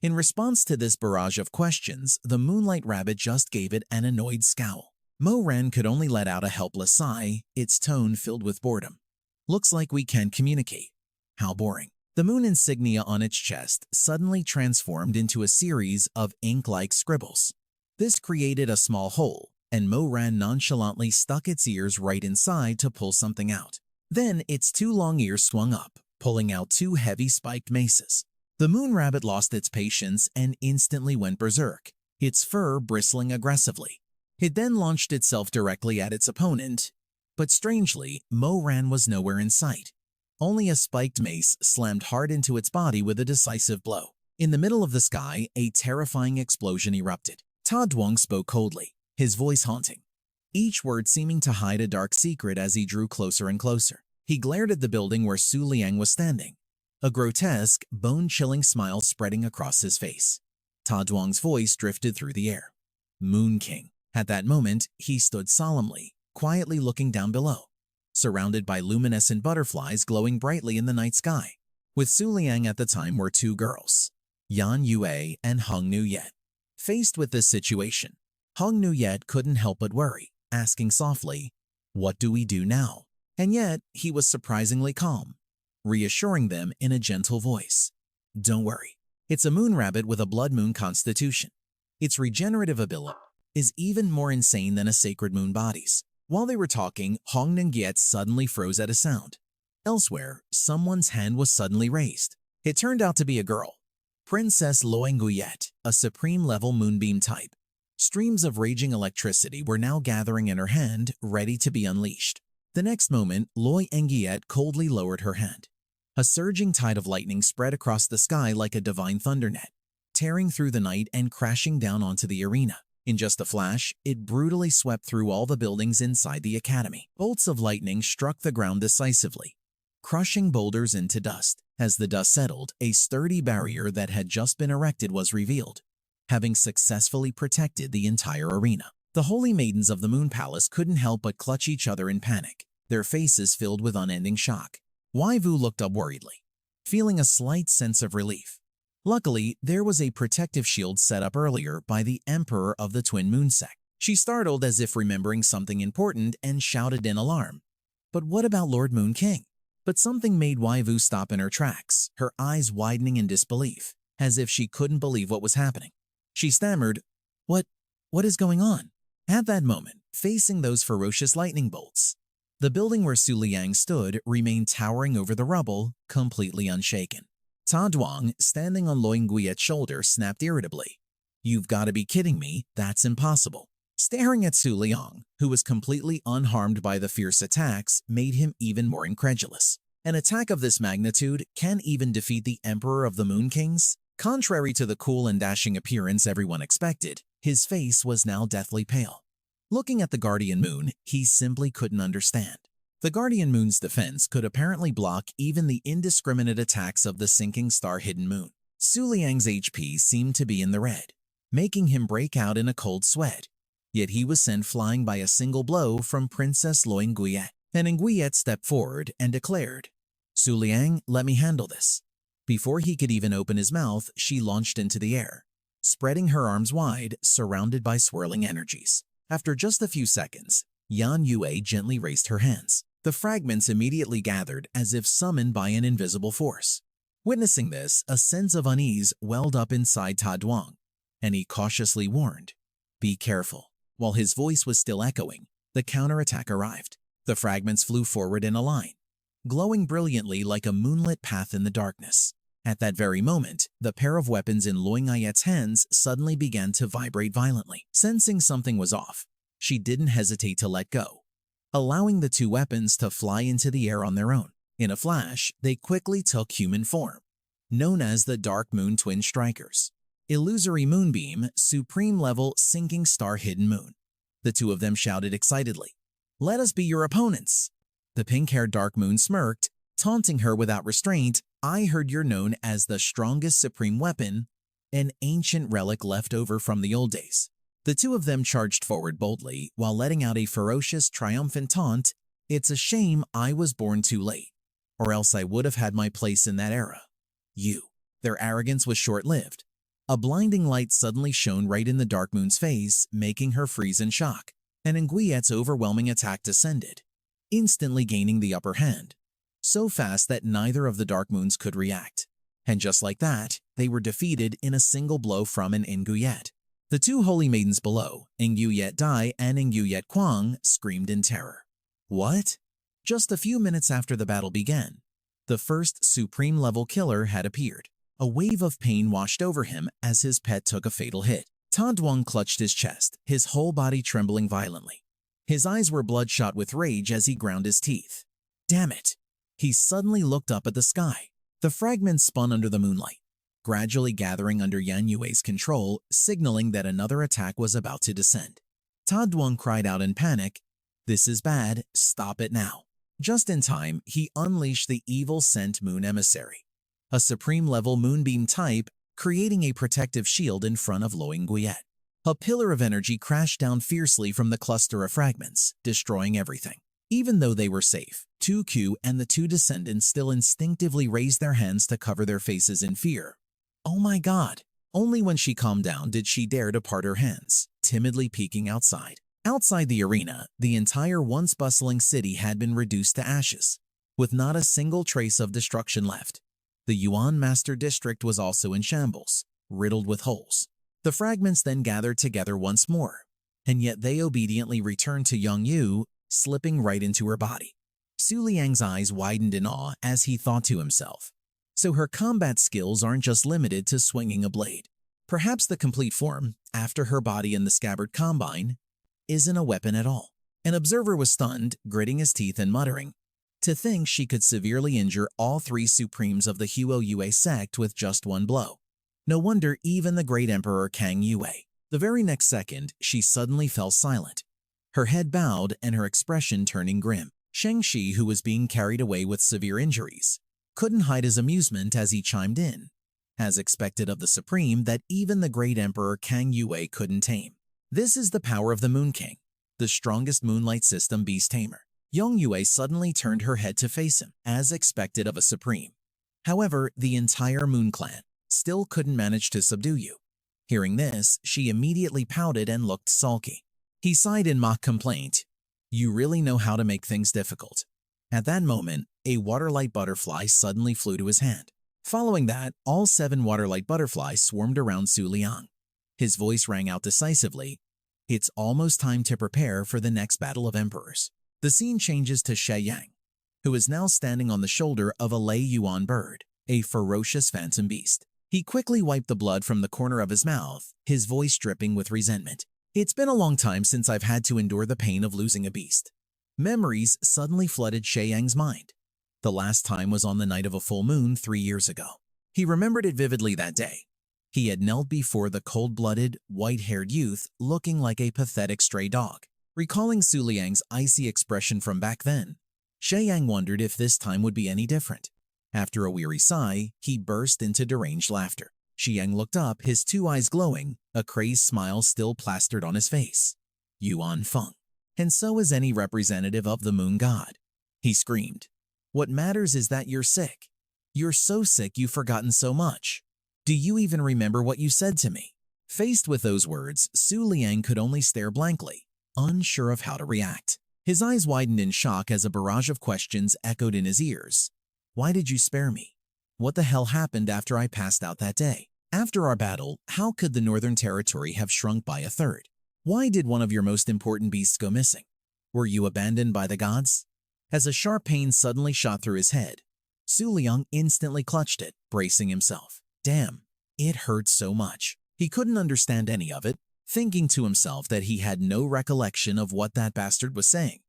In response to this barrage of questions, the Moonlight Rabbit just gave it an annoyed scowl. Mo Ran could only let out a helpless sigh, its tone filled with boredom. "Looks like we can't communicate. How boring." The moon insignia on its chest suddenly transformed into a series of ink-like scribbles. This created a small hole, and Mo Ran nonchalantly stuck its ears right inside to pull something out. Then its two long ears swung up, pulling out two heavy spiked maces. The moon rabbit lost its patience and instantly went berserk, its fur bristling aggressively. It then launched itself directly at its opponent, but strangely, Mo Ran was nowhere in sight. Only a spiked mace slammed hard into its body with a decisive blow. In the middle of the sky, a terrifying explosion erupted. Ta Duang spoke coldly, his voice haunting, each word seeming to hide a dark secret as he drew closer and closer. He glared at the building where Su Liang was standing, a grotesque, bone-chilling smile spreading across his face. Ta Duang's voice drifted through the air. "Moon King." At that moment, he stood solemnly, quietly looking down below, surrounded by luminescent butterflies glowing brightly in the night sky. With Su Liang at the time were two girls, Huan Yua and Huan Yua. Faced with this situation, Huan Yua couldn't help but worry, asking softly, "What do we do now?" And yet, he was surprisingly calm, reassuring them in a gentle voice. "Don't worry. It's a moon rabbit with a blood moon constitution. Its regenerative ability is even more insane than a sacred moon body's." While they were talking, Huan Yua suddenly froze at a sound. Elsewhere, someone's hand was suddenly raised. It turned out to be a girl, Princess Loenguyet, a supreme-level moonbeam type. Streams of raging electricity were now gathering in her hand, ready to be unleashed. The next moment, Loenguyet coldly lowered her hand. A surging tide of lightning spread across the sky like a divine thundernet, tearing through the night and crashing down onto the arena. In just a flash, it brutally swept through all the buildings inside the academy. Bolts of lightning struck the ground decisively, crushing boulders into dust. As the dust settled, a sturdy barrier that had just been erected was revealed, having successfully protected the entire arena. The holy maidens of the Moon Palace couldn't help but clutch each other in panic, their faces filled with unending shock. Waivu looked up worriedly, feeling a slight sense of relief. Luckily, there was a protective shield set up earlier by the Emperor of the Twin Moon sect. She startled as if remembering something important and shouted in alarm, "But what about Lord Moon King?" But something made Waivu stop in her tracks, her eyes widening in disbelief, as if she couldn't believe what was happening. She stammered, What is going on?" At that moment, facing those ferocious lightning bolts, the building where Su Liang stood remained towering over the rubble, completely unshaken. Ta Duang, standing on Loenguyet's shoulder, snapped irritably, "You've got to be kidding me, that's impossible." Staring at Su Liang, who was completely unharmed by the fierce attacks, made him even more incredulous. An attack of this magnitude can even defeat the Emperor of the Moon Kings? Contrary to the cool and dashing appearance everyone expected, his face was now deathly pale. Looking at the Guardian Moon, he simply couldn't understand. The Guardian Moon's defense could apparently block even the indiscriminate attacks of the sinking star-hidden moon. Su Liang's HP seemed to be in the red, making him break out in a cold sweat. Yet he was sent flying by a single blow from Princess Lo Nguyen. And Nguyen stepped forward and declared, "Su Liang, let me handle this." Before he could even open his mouth, she launched into the air, spreading her arms wide, surrounded by swirling energies. After just a few seconds, Huan Yua gently raised her hands. The fragments immediately gathered as if summoned by an invisible force. Witnessing this, a sense of unease welled up inside Ta Duong, and he cautiously warned, "Be careful." While his voice was still echoing, the counterattack arrived. The fragments flew forward in a line, glowing brilliantly like a moonlit path in the darkness. At that very moment, the pair of weapons in Lo Nguyen's hands suddenly began to vibrate violently. Sensing something was off, she didn't hesitate to let go, allowing the two weapons to fly into the air on their own. In a flash, they quickly took human form, known as the Dark Moon Twin Strikers. Illusory Moonbeam, Supreme Level Sinking Star Hidden Moon. The two of them shouted excitedly, "Let us be your opponents." The pink-haired Dark Moon smirked, taunting her without restraint. "I heard you're known as the strongest supreme weapon, an ancient relic left over from the old days." The two of them charged forward boldly while letting out a ferocious, triumphant taunt. "It's a shame I was born too late, or else I would have had my place in that era. You." Their arrogance was short-lived. A blinding light suddenly shone right in the Dark Moon's face, making her freeze in shock. And Nguyen's overwhelming attack descended, instantly gaining the upper hand, so fast that neither of the Dark Moons could react. And just like that, they were defeated in a single blow from an Nguyen. The two holy maidens below, Nguyen Dai and Nguyen Quang, screamed in terror. What? Just a few minutes after the battle began, the first supreme-level killer had appeared. A wave of pain washed over him as his pet took a fatal hit. Ta Duong clutched his chest, his whole body trembling violently. His eyes were bloodshot with rage as he ground his teeth. Damn it! He suddenly looked up at the sky. The fragments spun under the moonlight, gradually gathering under Huan Yua's control, signaling that another attack was about to descend. Ta Duong cried out in panic, "This is bad, stop it now." Just in time, he unleashed the evil Scent Moon Emissary, a supreme-level moonbeam type, creating a protective shield in front of Lo Nguyen. A pillar of energy crashed down fiercely from the cluster of fragments, destroying everything. Even though they were safe, 2Q and the two descendants still instinctively raised their hands to cover their faces in fear. Oh my god! Only when she calmed down did she dare to part her hands, timidly peeking outside. Outside the arena, the entire once bustling city had been reduced to ashes, with not a single trace of destruction left. The Yuan Master District was also in shambles, riddled with holes. The fragments then gathered together once more, and yet they obediently returned to Young Yu, slipping right into her body. Su Liang's eyes widened in awe as he thought to himself, so her combat skills aren't just limited to swinging a blade. Perhaps the complete form, after her body and the scabbard combine, isn't a weapon at all. An observer was stunned, gritting his teeth and muttering, to think she could severely injure all three supremes of the Huo Yue sect with just one blow. No wonder even the great Emperor Kang Yue. The very next second, she suddenly fell silent, her head bowed and her expression turning grim. Shang-Chi, who was being carried away with severe injuries, couldn't hide his amusement as he chimed in, as expected of the Supreme that even the great Emperor Kang Yue couldn't tame. This is the power of the Moon King, the strongest moonlight system beast tamer. Young Yue suddenly turned her head to face him, as expected of a Supreme. However, the entire Moon Clan still couldn't manage to subdue you. Hearing this, she immediately pouted and looked sulky. He sighed in mock complaint. You really know how to make things difficult. At that moment, a waterlight butterfly suddenly flew to his hand. Following that, all 7 waterlight butterflies swarmed around Su Liang. His voice rang out decisively. It's almost time to prepare for the next battle of emperors. The scene changes to Suyang, who is now standing on the shoulder of a Lei Yuan bird, a ferocious phantom beast. He quickly wiped the blood from the corner of his mouth, his voice dripping with resentment. It's been a long time since I've had to endure the pain of losing a beast. Memories suddenly flooded Suyang's mind. The last time was on the night of a full moon 3 years ago. He remembered it vividly that day. He had knelt before the cold-blooded, white-haired youth looking like a pathetic stray dog. Recalling Su Liang's icy expression from back then, Suyang wondered if this time would be any different. After a weary sigh, he burst into deranged laughter. Suyang looked up, his two eyes glowing, a crazed smile still plastered on his face. Yuan Feng. And so is any representative of the moon god. He screamed. What matters is that you're sick. You're so sick you've forgotten so much. Do you even remember what you said to me? Faced with those words, Su Liang could only stare blankly, unsure of how to react. His eyes widened in shock as a barrage of questions echoed in his ears. Why did you spare me? What the hell happened after I passed out that day? After our battle, how could the Northern Territory have shrunk by a third? Why did one of your most important beasts go missing? Were you abandoned by the gods? As a sharp pain suddenly shot through his head, Su Liang instantly clutched it, bracing himself. Damn, it hurt so much. He couldn't understand any of it, thinking to himself that he had no recollection of what that bastard was saying.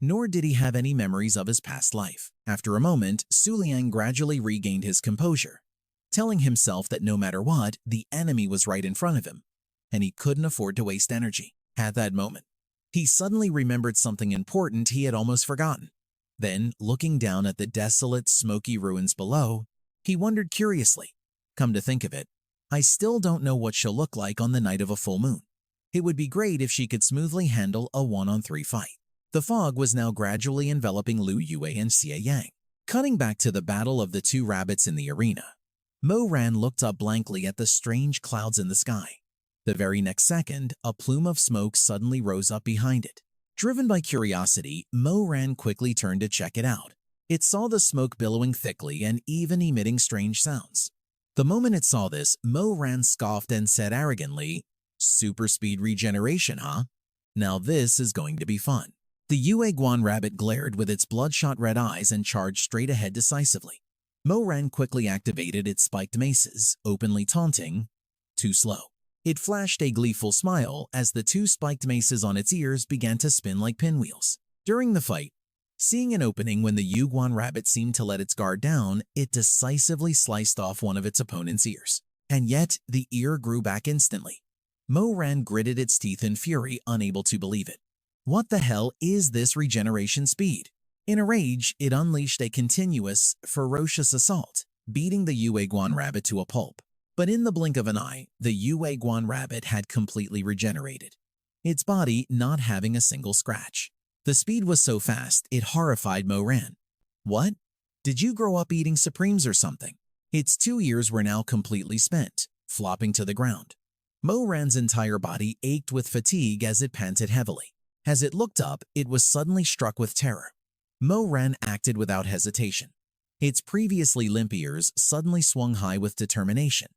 Nor did he have any memories of his past life. After a moment, Su Liang gradually regained his composure, telling himself that no matter what, the enemy was right in front of him, and he couldn't afford to waste energy. At that moment, he suddenly remembered something important he had almost forgotten. Then, looking down at the desolate, smoky ruins below, he wondered curiously, come to think of it, I still don't know what she'll look like on the night of a full moon. It would be great if she could smoothly handle a 1-on-3 fight. The fog was now gradually enveloping Lu Yue and Xie Yang. Cutting back to the battle of the two rabbits in the arena, Mo Ran looked up blankly at the strange clouds in the sky. The very next second, a plume of smoke suddenly rose up behind it. Driven by curiosity, Mo Ran quickly turned to check it out. It saw the smoke billowing thickly and even emitting strange sounds. The moment it saw this, Mo Ran scoffed and said arrogantly, "Super speed regeneration, huh? Now this is going to be fun." The Yue Guan rabbit glared with its bloodshot red eyes and charged straight ahead decisively. Mo Ran quickly activated its spiked maces, openly taunting, "Too slow." It flashed a gleeful smile as the two spiked maces on its ears began to spin like pinwheels. During the fight, seeing an opening when the Yue Guan rabbit seemed to let its guard down, it decisively sliced off one of its opponent's ears. And yet, the ear grew back instantly. Mo Ran gritted its teeth in fury, unable to believe it. What the hell is this regeneration speed? In a rage, it unleashed a continuous, ferocious assault, beating the Yue Guan rabbit to a pulp. But in the blink of an eye, the Yue Guan rabbit had completely regenerated, its body not having a single scratch. The speed was so fast, it horrified Mo Ran. What? Did you grow up eating Supremes or something? Its 2 ears were now completely spent, flopping to the ground. Mo Ran's entire body ached with fatigue as it panted heavily. As it looked up, it was suddenly struck with terror. Mo Ran acted without hesitation. Its previously limp ears suddenly swung high with determination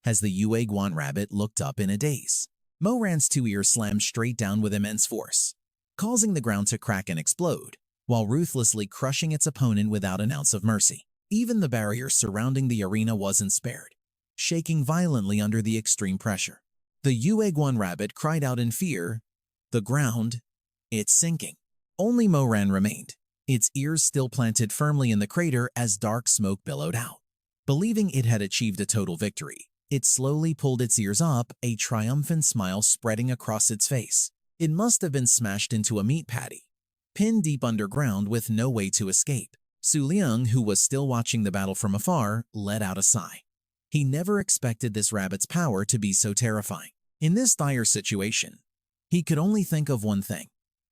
as the Yue Guan rabbit looked up in a daze. Mo Ran's 2 ears slammed straight down with immense force, causing the ground to crack and explode, while ruthlessly crushing its opponent without an ounce of mercy. Even the barrier surrounding the arena wasn't spared, shaking violently under the extreme pressure. The Yue Guan rabbit cried out in fear, "The ground, it's sinking." Only Mo Ran remained, its ears still planted firmly in the crater as dark smoke billowed out. Believing it had achieved a total victory, it slowly pulled its ears up, a triumphant smile spreading across its face. It must have been smashed into a meat patty, pinned deep underground with no way to escape. Su Liang, who was still watching the battle from afar, let out a sigh. He never expected this rabbit's power to be so terrifying. In this dire situation, he could only think of one thing.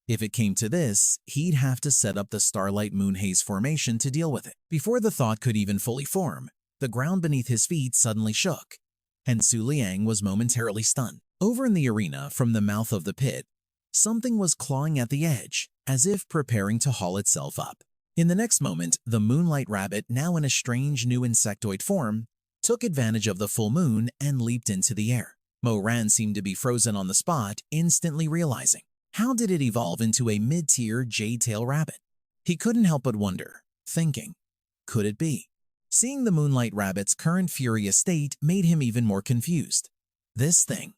If it came to this, he'd have to set up the Starlight Moon Haze formation to deal with it. Before the thought could even fully form, the ground beneath his feet suddenly shook, and Su Liang was momentarily stunned. Over in the arena, from the mouth of the pit, something was clawing at the edge, as if preparing to haul itself up. In the next moment, the Moonlight Rabbit, now in a strange new insectoid form, took advantage of the full moon and leaped into the air. Mo Ran seemed to be frozen on the spot, instantly realizing, how did it evolve into a mid-tier jade-tail rabbit? He couldn't help but wonder, thinking, could it be? Seeing the Moonlight Rabbit's current furious state made him even more confused. This thing,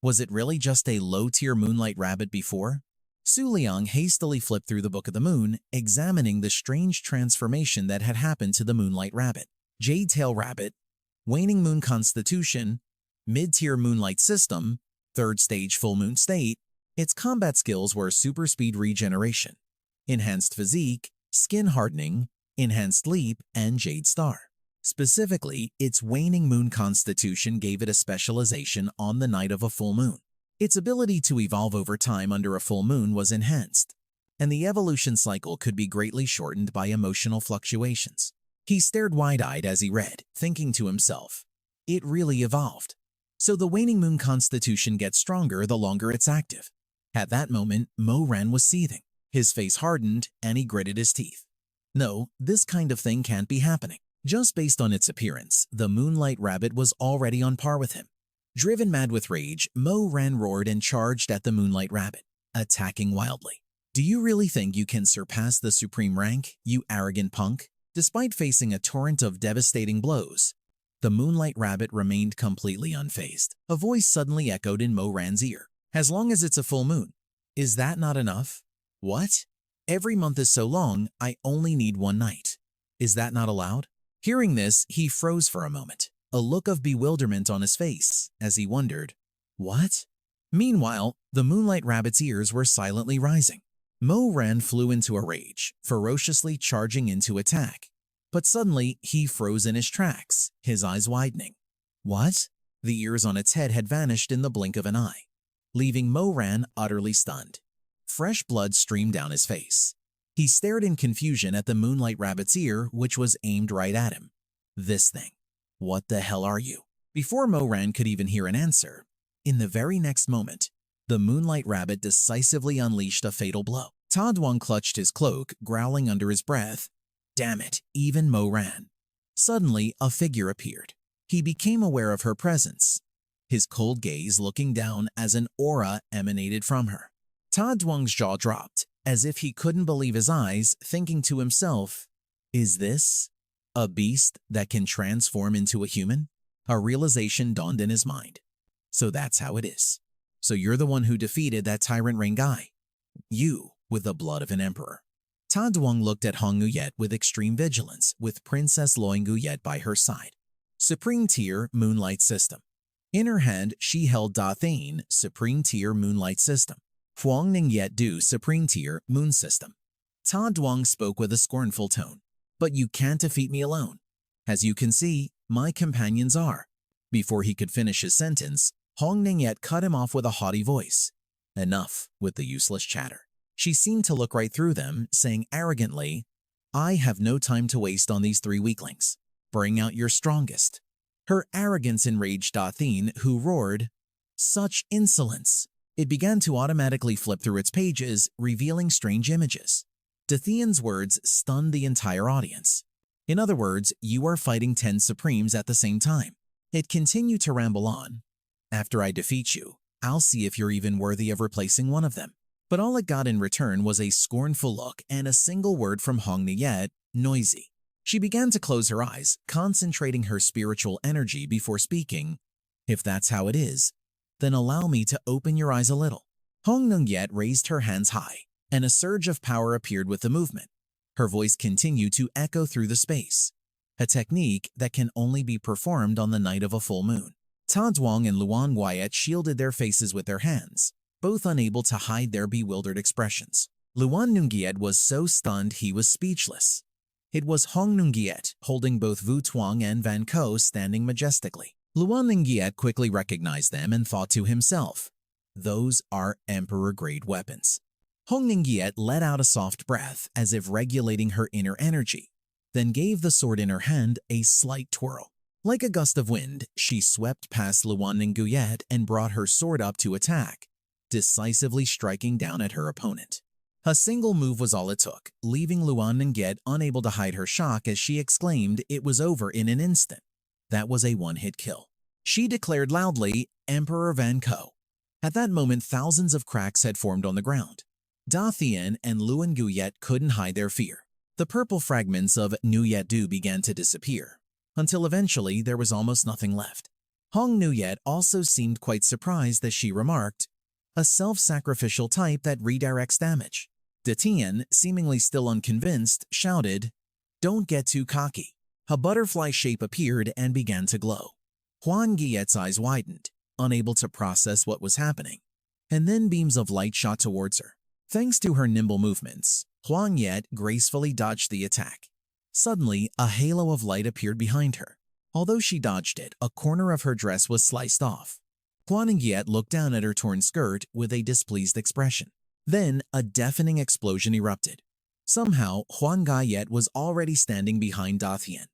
was it really just a low-tier Moonlight Rabbit before? Su Liang hastily flipped through the Book of the Moon, examining the strange transformation that had happened to the Moonlight Rabbit. Jade-tail rabbit, waning moon constitution, mid-tier moonlight system, 3rd stage full moon state. Its combat skills were super speed regeneration, enhanced physique, skin hardening, enhanced leap, and jade star. Specifically, its waning moon constitution gave it a specialization on the night of a full moon. Its ability to evolve over time under a full moon was enhanced, and the evolution cycle could be greatly shortened by emotional fluctuations. He stared wide-eyed as he read, thinking to himself, it really evolved. So the waning moon constitution gets stronger the longer it's active. At that moment, Mo Ran was seething. His face hardened, and he gritted his teeth. No, this kind of thing can't be happening. Just based on its appearance, the Moonlight Rabbit was already on par with him. Driven mad with rage, Mo Ran roared and charged at the Moonlight Rabbit, attacking wildly. Do you really think you can surpass the supreme rank, you arrogant punk? Despite facing a torrent of devastating blows, the Moonlight Rabbit remained completely unfazed. A voice suddenly echoed in Mo Ran's ear. As long as it's a full moon. Is that not enough? What? Every month is so long, I only need one night. Is that not allowed? Hearing this, he froze for a moment, a look of bewilderment on his face as he wondered, what? Meanwhile, the Moonlight Rabbit's ears were silently rising. Mo Ran flew into a rage, ferociously charging in to attack. But suddenly, he froze in his tracks, his eyes widening. What? The ears on its head had vanished in the blink of an eye, leaving Mo Ran utterly stunned. Fresh blood streamed down his face. He stared in confusion at the Moonlight Rabbit's ear, which was aimed right at him. This thing. What the hell are you? Before Mo Ran could even hear an answer, in the very next moment, the Moonlight Rabbit decisively unleashed a fatal blow. Ta Duang clutched his cloak, growling under his breath. Damn it, even Mo Ran. Suddenly, a figure appeared. He became aware of her presence, his cold gaze looking down as an aura emanated from her. Ta Duang's jaw dropped, as if he couldn't believe his eyes, thinking to himself, is this a beast that can transform into a human? A realization dawned in his mind. So that's how it is. So you're the one who defeated that Tyrant Rain guy. You, with the blood of an emperor. Ta Duang looked at Hong Nguyet with extreme vigilance, with Princess Loing Nguyet by her side. Supreme Tier Moonlight System. In her hand, she held Da Thane, Supreme Tier Moonlight System. Huang Ningyet Du Supreme Tier Moon System. Ta Duang spoke with a scornful tone. But you can't defeat me alone. As you can see, my companions are. Before he could finish his sentence, Hong Ningyet cut him off with a haughty voice. Enough with the useless chatter. She seemed to look right through them, saying arrogantly, I have no time to waste on these three weaklings. Bring out your strongest. Her arrogance enraged Da Thane, who roared, such insolence! It began to automatically flip through its pages, revealing strange images. Da Thane's words stunned the entire audience. In other words, you are fighting 10 Supremes at the same time. It continued to ramble on. After I defeat you, I'll see if you're even worthy of replacing one of them. But all it got in return was a scornful look and a single word from Hong Nguyet, noisy. She began to close her eyes, concentrating her spiritual energy before speaking. If that's how it is, then allow me to open your eyes a little. Hong Nguyet raised her hands high, and a surge of power appeared with the movement. Her voice continued to echo through the space, a technique that can only be performed on the night of a full moon. Ta Duang and Luan Wyatt shielded their faces with their hands, both unable to hide their bewildered expressions. Luan Nungiet was so stunned he was speechless. It was Hong Nungiet, holding both Vu Tuang and Van Ko standing majestically. Luan Nungiet quickly recognized them and thought to himself, those are emperor-grade weapons. Hong Nungiet let out a soft breath as if regulating her inner energy, then gave the sword in her hand a slight twirl. Like a gust of wind, she swept past Luan Nungiet and brought her sword up to attack, decisively striking down at her opponent. A single move was all it took, leaving Luan Nungiet unable to hide her shock as she exclaimed it was over in an instant. That was a one-hit kill. She declared loudly, Emperor Van Ko. At that moment, thousands of cracks had formed on the ground. Da Thien and Luan Nguyet couldn't hide their fear. The purple fragments of Nguyet Du began to disappear, until eventually there was almost nothing left. Hong Nguyet also seemed quite surprised as she remarked, a self-sacrificial type that redirects damage. Da Tien, seemingly still unconvinced, shouted, don't get too cocky. A butterfly shape appeared and began to glow. Huan Gyet's eyes widened, unable to process what was happening, and then beams of light shot towards her. Thanks to her nimble movements, Huan Yet gracefully dodged the attack. Suddenly, a halo of light appeared behind her. Although she dodged it, a corner of her dress was sliced off. Huan Yua looked down at her torn skirt with a displeased expression. Then, a deafening explosion erupted. Somehow, Huan Yua was already standing behind Dathian,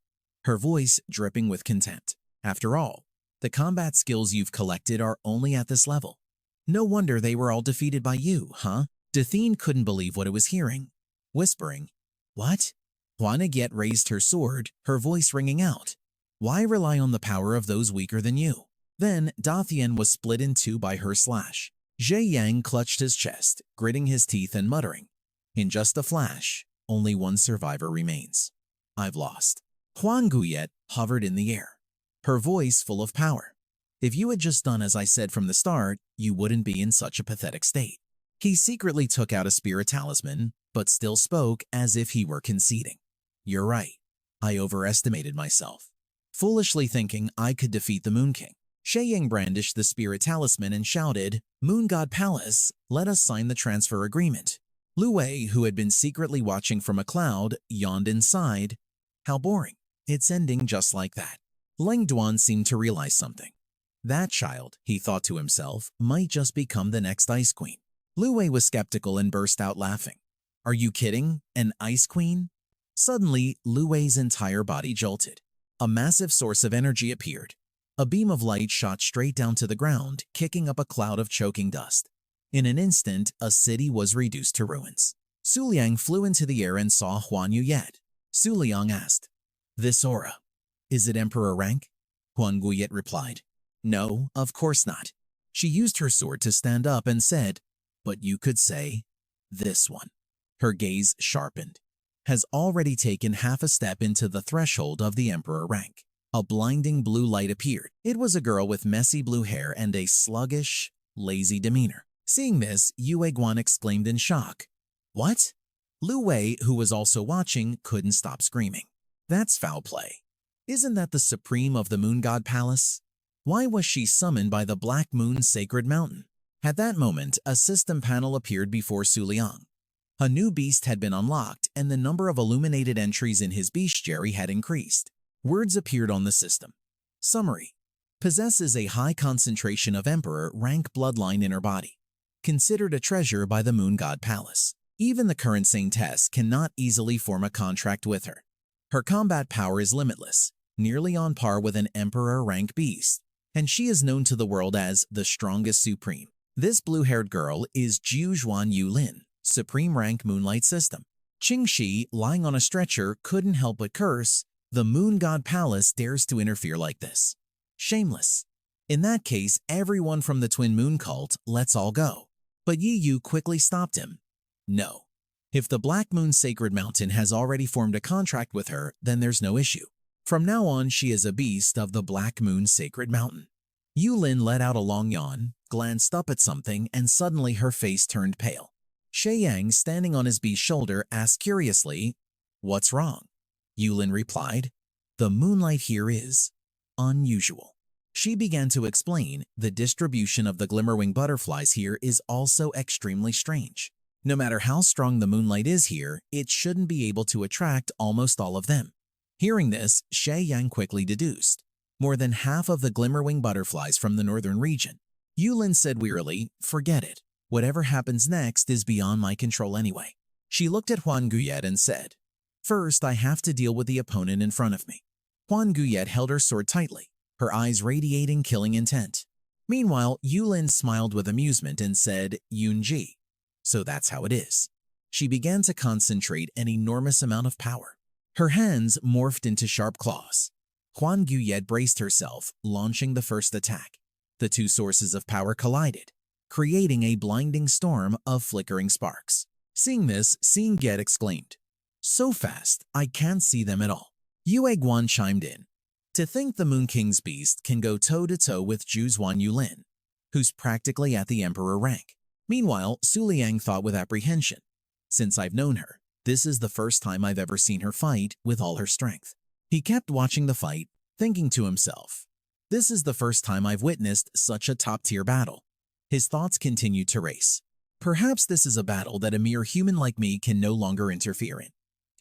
her voice dripping with contempt. After all, the combat skills you've collected are only at this level. No wonder they were all defeated by you, huh? Dathian couldn't believe what it was hearing, whispering, "What?" Huan Yua raised her sword, her voice ringing out. "Why rely on the power of those weaker than you?" Then, Dathian was split in two by her slash. Suyang clutched his chest, gritting his teeth and muttering, "In just a flash, only one survivor remains. I've lost." Huan Yua hovered in the air, her voice full of power. "If you had just done as I said from the start, you wouldn't be in such a pathetic state." He secretly took out a spirit talisman, but still spoke as if he were conceding. "You're right. I overestimated myself, foolishly thinking I could defeat the Moon King." Suyang brandished the spirit talisman and shouted, "Moon God Palace, let us sign the transfer agreement." Lu Wei, who had been secretly watching from a cloud, yawned inside. "How boring. It's ending just like that." Lang Duan seemed to realize something. That child, he thought to himself, might just become the next Ice Queen. Lu Wei was skeptical and burst out laughing. "Are you kidding? An Ice Queen?" Suddenly, Lu Wei's entire body jolted. A massive source of energy appeared. A beam of light shot straight down to the ground, kicking up a cloud of choking dust. In an instant, a city was reduced to ruins. Su Liang flew into the air and saw Huan Yua. Su Liang asked, "This aura, is it Emperor rank?" Huan Yua replied, "No, of course not." She used her sword to stand up and said, "But you could say, this one." Her gaze sharpened. "Has already taken half a step into the threshold of the Emperor rank." A blinding blue light appeared. It was a girl with messy blue hair and a sluggish, lazy demeanor. Seeing this, Yue Guan exclaimed in shock, "What?" Lu Wei, who was also watching, couldn't stop screaming. "That's foul play. Isn't that the supreme of the Moon God Palace? Why was she summoned by the Black Moon's sacred mountain?" At that moment, a system panel appeared before Su Liang. A new beast had been unlocked, and the number of illuminated entries in his bestiary had increased. Words appeared on the system. Summary: possesses a high concentration of Emperor rank bloodline in her body. Considered a treasure by the Moon God Palace. Even the current Saintess cannot easily form a contract with her. Her combat power is limitless, nearly on par with an Emperor rank beast, and she is known to the world as the strongest supreme. This blue-haired girl is Jujuan Yulin, supreme rank moonlight system. Qingxi, lying on a stretcher, couldn't help but curse, "The Moon God Palace dares to interfere like this. Shameless. In that case, everyone from the Twin Moon cult, let's all go." But Yi Yu quickly stopped him. "No. If the Black Moon Sacred Mountain has already formed a contract with her, then there's no issue. From now on, she is a beast of the Black Moon Sacred Mountain." Yulin let out a long yawn, glanced up at something, and suddenly her face turned pale. Suyang, standing on his beast's shoulder, asked curiously, "What's wrong?" Yulin replied, "The moonlight here is unusual." She began to explain, "The distribution of the glimmer-wing butterflies here is also extremely strange. No matter how strong the moonlight is here, it shouldn't be able to attract almost all of them." Hearing this, Suyang quickly deduced, "More than half of the glimmer-wing butterflies from the northern region." Yulin said wearily, "Forget it. Whatever happens next is beyond my control anyway." She looked at Huan Yua and said, "First, I have to deal with the opponent in front of me." Huan Yua held her sword tightly, her eyes radiating killing intent. Meanwhile, Yulin smiled with amusement and said, "Yunji. So that's how it is." She began to concentrate an enormous amount of power. Her hands morphed into sharp claws. Huan Yua braced herself, launching the first attack. The two sources of power collided, creating a blinding storm of flickering sparks. Seeing this, Get exclaimed, "So fast, I can't see them at all." Yue Guan chimed in, "To think the Moon King's beast can go toe-to-toe with Jujuan Yulin, who's practically at the Emperor rank." Meanwhile, Su Liang thought with apprehension, "Since I've known her, this is the first time I've ever seen her fight with all her strength." He kept watching the fight, thinking to himself, "This is the first time I've witnessed such a top-tier battle." His thoughts continued to race. Perhaps this is a battle that a mere human like me can no longer interfere in.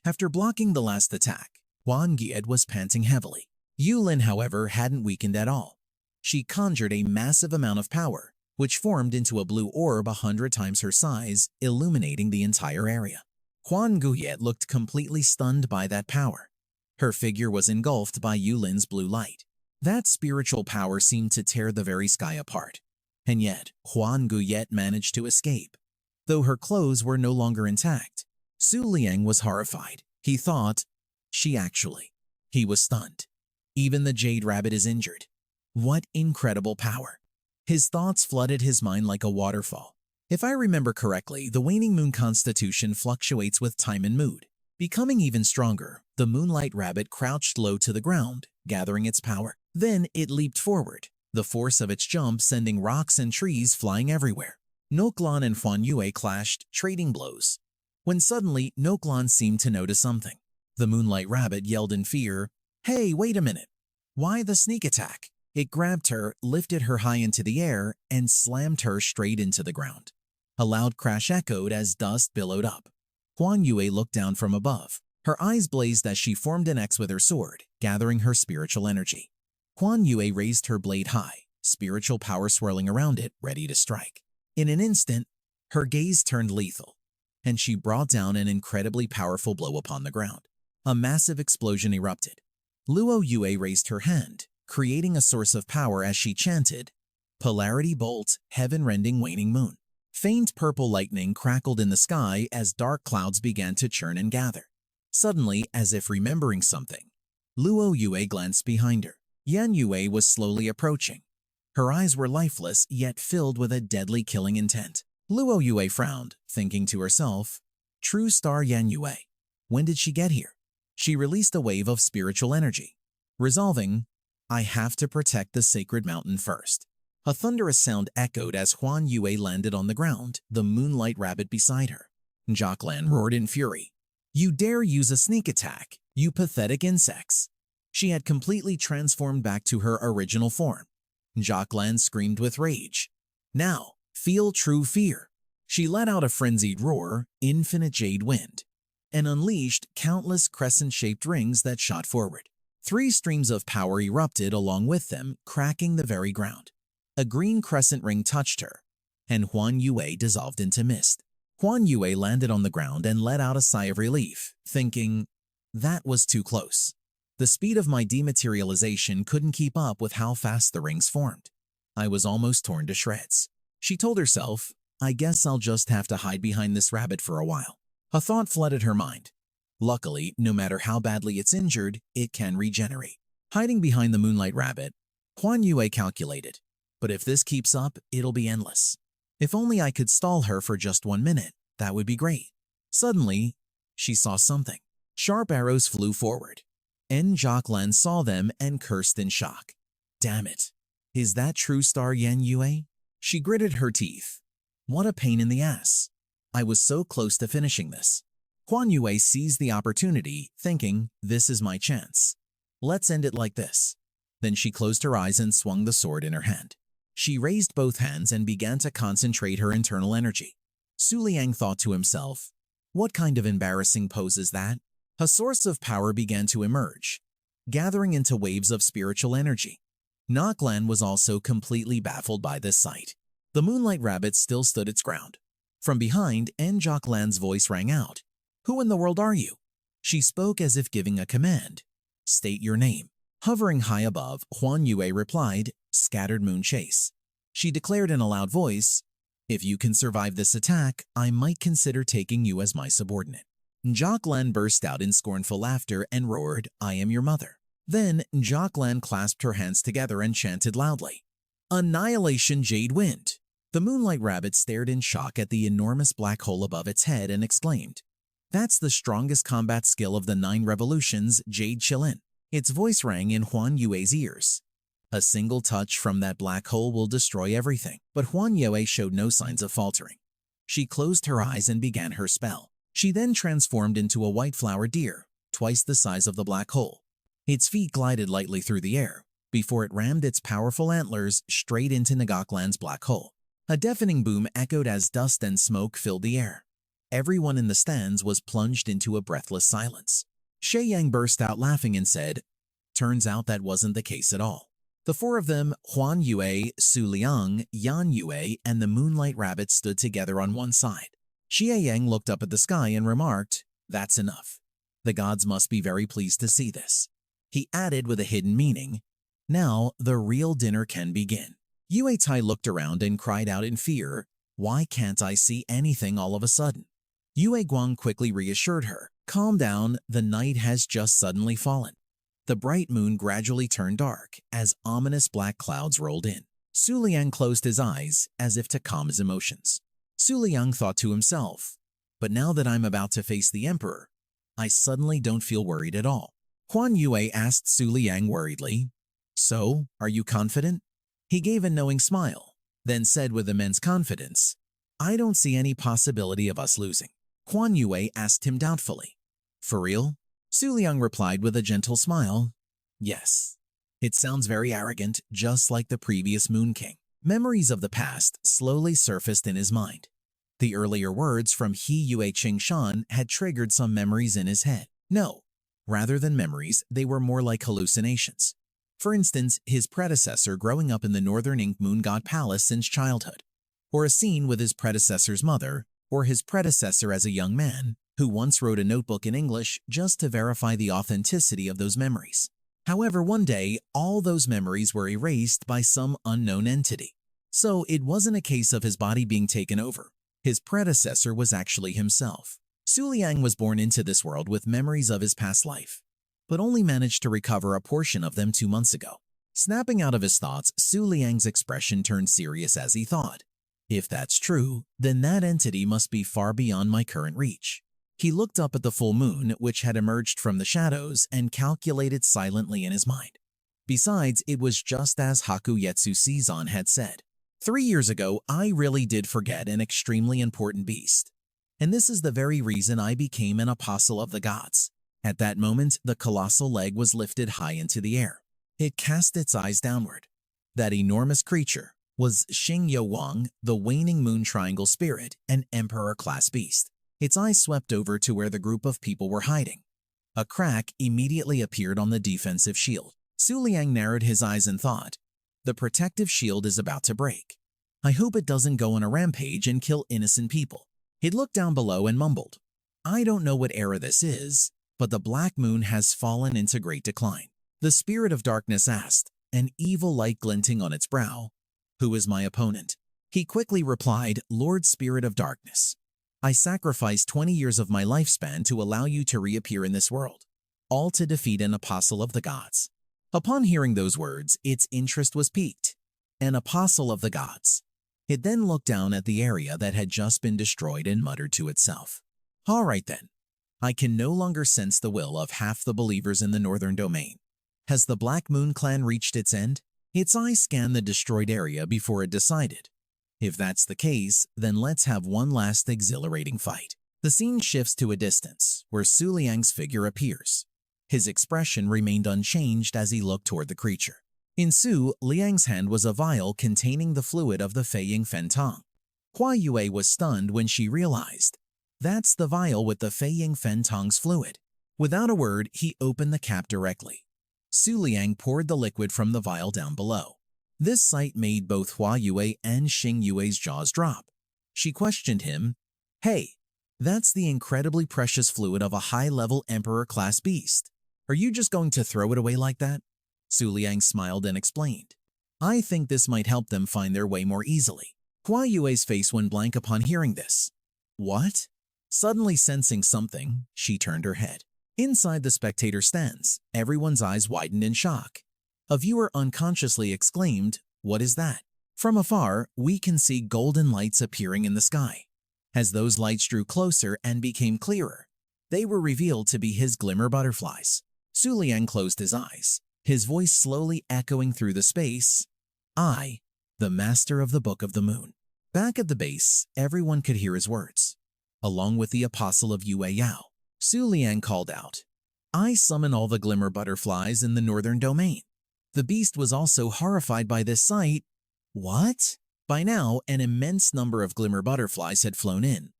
After blocking the last attack, Huan Yua was panting heavily. Yulin, however, hadn't weakened at all. She conjured a massive amount of power, which formed into a blue orb 100 times her size, illuminating the entire area. Huan Yua looked completely stunned by that power. Her figure was engulfed by Yulin's blue light. That spiritual power seemed to tear the very sky apart. And yet, Huan Yua managed to escape. Though her clothes were no longer intact, Su Liang was horrified. He thought, he was stunned. Even the jade rabbit is injured. What incredible power. His thoughts flooded his mind like a waterfall. If I remember correctly, the waning moon constitution fluctuates with time and mood. Becoming even stronger, the moonlight rabbit crouched low to the ground, gathering its power. Then it leaped forward, the force of its jump sending rocks and trees flying everywhere. Noklan and Huan Yua clashed, trading blows. When suddenly, Noklan seemed to notice something. The moonlight rabbit yelled in fear, "Hey, wait a minute! Why the sneak attack?" It grabbed her, lifted her high into the air, and slammed her straight into the ground. A loud crash echoed as dust billowed up. Huan Yua looked down from above. Her eyes blazed as she formed an X with her sword, gathering her spiritual energy. Huan Yua raised her blade high, spiritual power swirling around it, ready to strike. In an instant, her gaze turned lethal, and she brought down an incredibly powerful blow upon the ground. A massive explosion erupted. Luo Yue raised her hand, creating a source of power as she chanted, "Polarity bolt, heaven-rending waning moon." Faint purple lightning crackled in the sky as dark clouds began to churn and gather. Suddenly, as if remembering something, Luo Yue glanced behind her. Yan Yue was slowly approaching. Her eyes were lifeless, yet filled with a deadly killing intent. Luo Yue frowned, thinking to herself, "True star Yan Yue. When did she get here?" She released a wave of spiritual energy, resolving, "I have to protect the sacred mountain first." A thunderous sound echoed as Huan Yue landed on the ground, the moonlight rabbit beside her. Jacqueline roared in fury. "You dare use a sneak attack, you pathetic insects!" She had completely transformed back to her original form. Jacqueline screamed with rage. "Now, feel true fear." She let out a frenzied roar, infinite jade wind, and unleashed countless crescent-shaped rings that shot forward. 3 streams of power erupted along with them, cracking the very ground. A green crescent ring touched her, and Huan Yue dissolved into mist. Huan Yue landed on the ground and let out a sigh of relief, thinking, "That was too close." The speed of my dematerialization couldn't keep up with how fast the rings formed. I was almost torn to shreds. She told herself, "I guess I'll just have to hide behind this rabbit for a while." A thought flooded her mind. Luckily, no matter how badly it's injured, it can regenerate. Hiding behind the moonlight rabbit, Huan Yue calculated, "But if this keeps up, it'll be endless. If only I could stall her for just 1 minute, that would be great." Suddenly, she saw something. Sharp arrows flew forward. Jacqueline saw them and cursed in shock. "Damn it. Is that true star Yan Yue?" She gritted her teeth. "What a pain in the ass. I was so close to finishing this." Huan Yue seized the opportunity, thinking, "This is my chance. Let's end it like this." Then she closed her eyes and swung the sword in her hand. She raised both hands and began to concentrate her internal energy. Su Liang thought to himself, "What kind of embarrassing pose is that?" A source of power began to emerge, gathering into waves of spiritual energy. Noklan was also completely baffled by this sight. The moonlight rabbit still stood its ground. From behind, Jacqueline's voice rang out. "Who in the world are you?" She spoke as if giving a command. "State your name." Hovering high above, Huan Yue replied, "Scattered Moon Chase." She declared in a loud voice, "If you can survive this attack, I might consider taking you as my subordinate." Jacqueline burst out in scornful laughter and roared, "I am your mother." Then Jacqueline clasped her hands together and chanted loudly, "Annihilation Jade Wind." The moonlight rabbit stared in shock at the enormous black hole above its head and exclaimed, "That's the strongest combat skill of the 9 revolutions, Jade Chillin." Its voice rang in Huan Yue's ears. "A single touch from that black hole will destroy everything." But Huan Yue showed no signs of faltering. She closed her eyes and began her spell. She then transformed into a white flower deer, twice the size of the black hole. Its feet glided lightly through the air, before it rammed its powerful antlers straight into Ngoklan's black hole. A deafening boom echoed as dust and smoke filled the air. Everyone in the stands was plunged into a breathless silence. Suyang burst out laughing and said, "Turns out that wasn't the case at all." The four of them, Huan Yua, Su Liang, Yan Yue, and the Moonlight Rabbit stood together on one side. Suyang looked up at the sky and remarked, "That's enough. The gods must be very pleased to see this." He added with a hidden meaning, "Now the real dinner can begin." Yue Tai looked around and cried out in fear, "Why can't I see anything all of a sudden?" Yue Guang quickly reassured her, "Calm down, the night has just suddenly fallen." The bright moon gradually turned dark as ominous black clouds rolled in. Su Liang closed his eyes as if to calm his emotions. Su Liang thought to himself, "But now that I'm about to face the emperor, I suddenly don't feel worried at all." Huan Yua asked Su Liang worriedly, "So, are you confident?" He gave a knowing smile, then said with immense confidence, "I don't see any possibility of us losing." Huan Yua asked him doubtfully, "For real?" Su Liang replied with a gentle smile, "Yes." It sounds very arrogant, just like the previous Moon King. Memories of the past slowly surfaced in his mind. The earlier words from He Yue Qing Shan had triggered some memories in his head. No, rather than memories, they were more like hallucinations. For instance, his predecessor growing up in the Northern Ink Moon God Palace since childhood, or a scene with his predecessor's mother, or his predecessor as a young man, who once wrote a notebook in English just to verify the authenticity of those memories. However, one day, all those memories were erased by some unknown entity. So it wasn't a case of his body being taken over. His predecessor was actually himself. Su Liang was born into this world with memories of his past life, but only managed to recover a portion of them 2 months ago. Snapping out of his thoughts, Su Liang's expression turned serious as he thought, "If that's true, then that entity must be far beyond my current reach." He looked up at the full moon, which had emerged from the shadows, and calculated silently in his mind. Besides, it was just as Haku Yetsu Seizon had said. 3 years ago, I really did forget an extremely important beast. And this is the very reason I became an apostle of the gods. At that moment, the colossal leg was lifted high into the air. It cast its eyes downward. That enormous creature was Xing Yo Wang, the waning moon triangle spirit, an emperor-class beast. Its eyes swept over to where the group of people were hiding. A crack immediately appeared on the defensive shield. Su Liang narrowed his eyes and thought, "The protective shield is about to break. I hope it doesn't go on a rampage and kill innocent people." He looked down below and mumbled, "I don't know what era this is, but the black moon has fallen into great decline." The spirit of darkness asked, an evil light glinting on its brow, "Who is my opponent?" He quickly replied, "Lord Spirit of Darkness. I sacrificed 20 years of my lifespan to allow you to reappear in this world, all to defeat an apostle of the gods." Upon hearing those words, its interest was piqued. An apostle of the gods. It then looked down at the area that had just been destroyed and muttered to itself, "All right then. I can no longer sense the will of half the believers in the northern domain. Has the Black Moon clan reached its end?" Its eyes scanned the destroyed area before it decided, "If that's the case, then let's have one last exhilarating fight." The scene shifts to a distance, where Su Liang's figure appears. His expression remained unchanged as he looked toward the creature. In Su Liang's hand was a vial containing the fluid of the Fei Ying Fen Tong. Hua Yue was stunned when she realized, "That's the vial with the Fei Ying Fen Tong's fluid." Without a word, he opened the cap directly. Su Liang poured the liquid from the vial down below. This sight made both Hua Yue and Xing Yue's jaws drop. She questioned him, "Hey, that's the incredibly precious fluid of a high-level emperor-class beast. Are you just going to throw it away like that?" Su Liang smiled and explained, "I think this might help them find their way more easily." Hua Yue's face went blank upon hearing this. "What?" Suddenly sensing something, she turned her head. Inside the spectator stands, everyone's eyes widened in shock. A viewer unconsciously exclaimed, "What is that?" From afar, we can see golden lights appearing in the sky. As those lights drew closer and became clearer, they were revealed to be his glimmer butterflies. Su Liang closed his eyes, his voice slowly echoing through the space, "I, the master of the Book of the Moon." Back at the base, everyone could hear his words. Along with the apostle of Yue Yao, Su Liang called out, "I summon all the glimmer butterflies in the northern domain." The beast was also horrified by this sight. What? By now, an immense number of glimmer butterflies had flown in,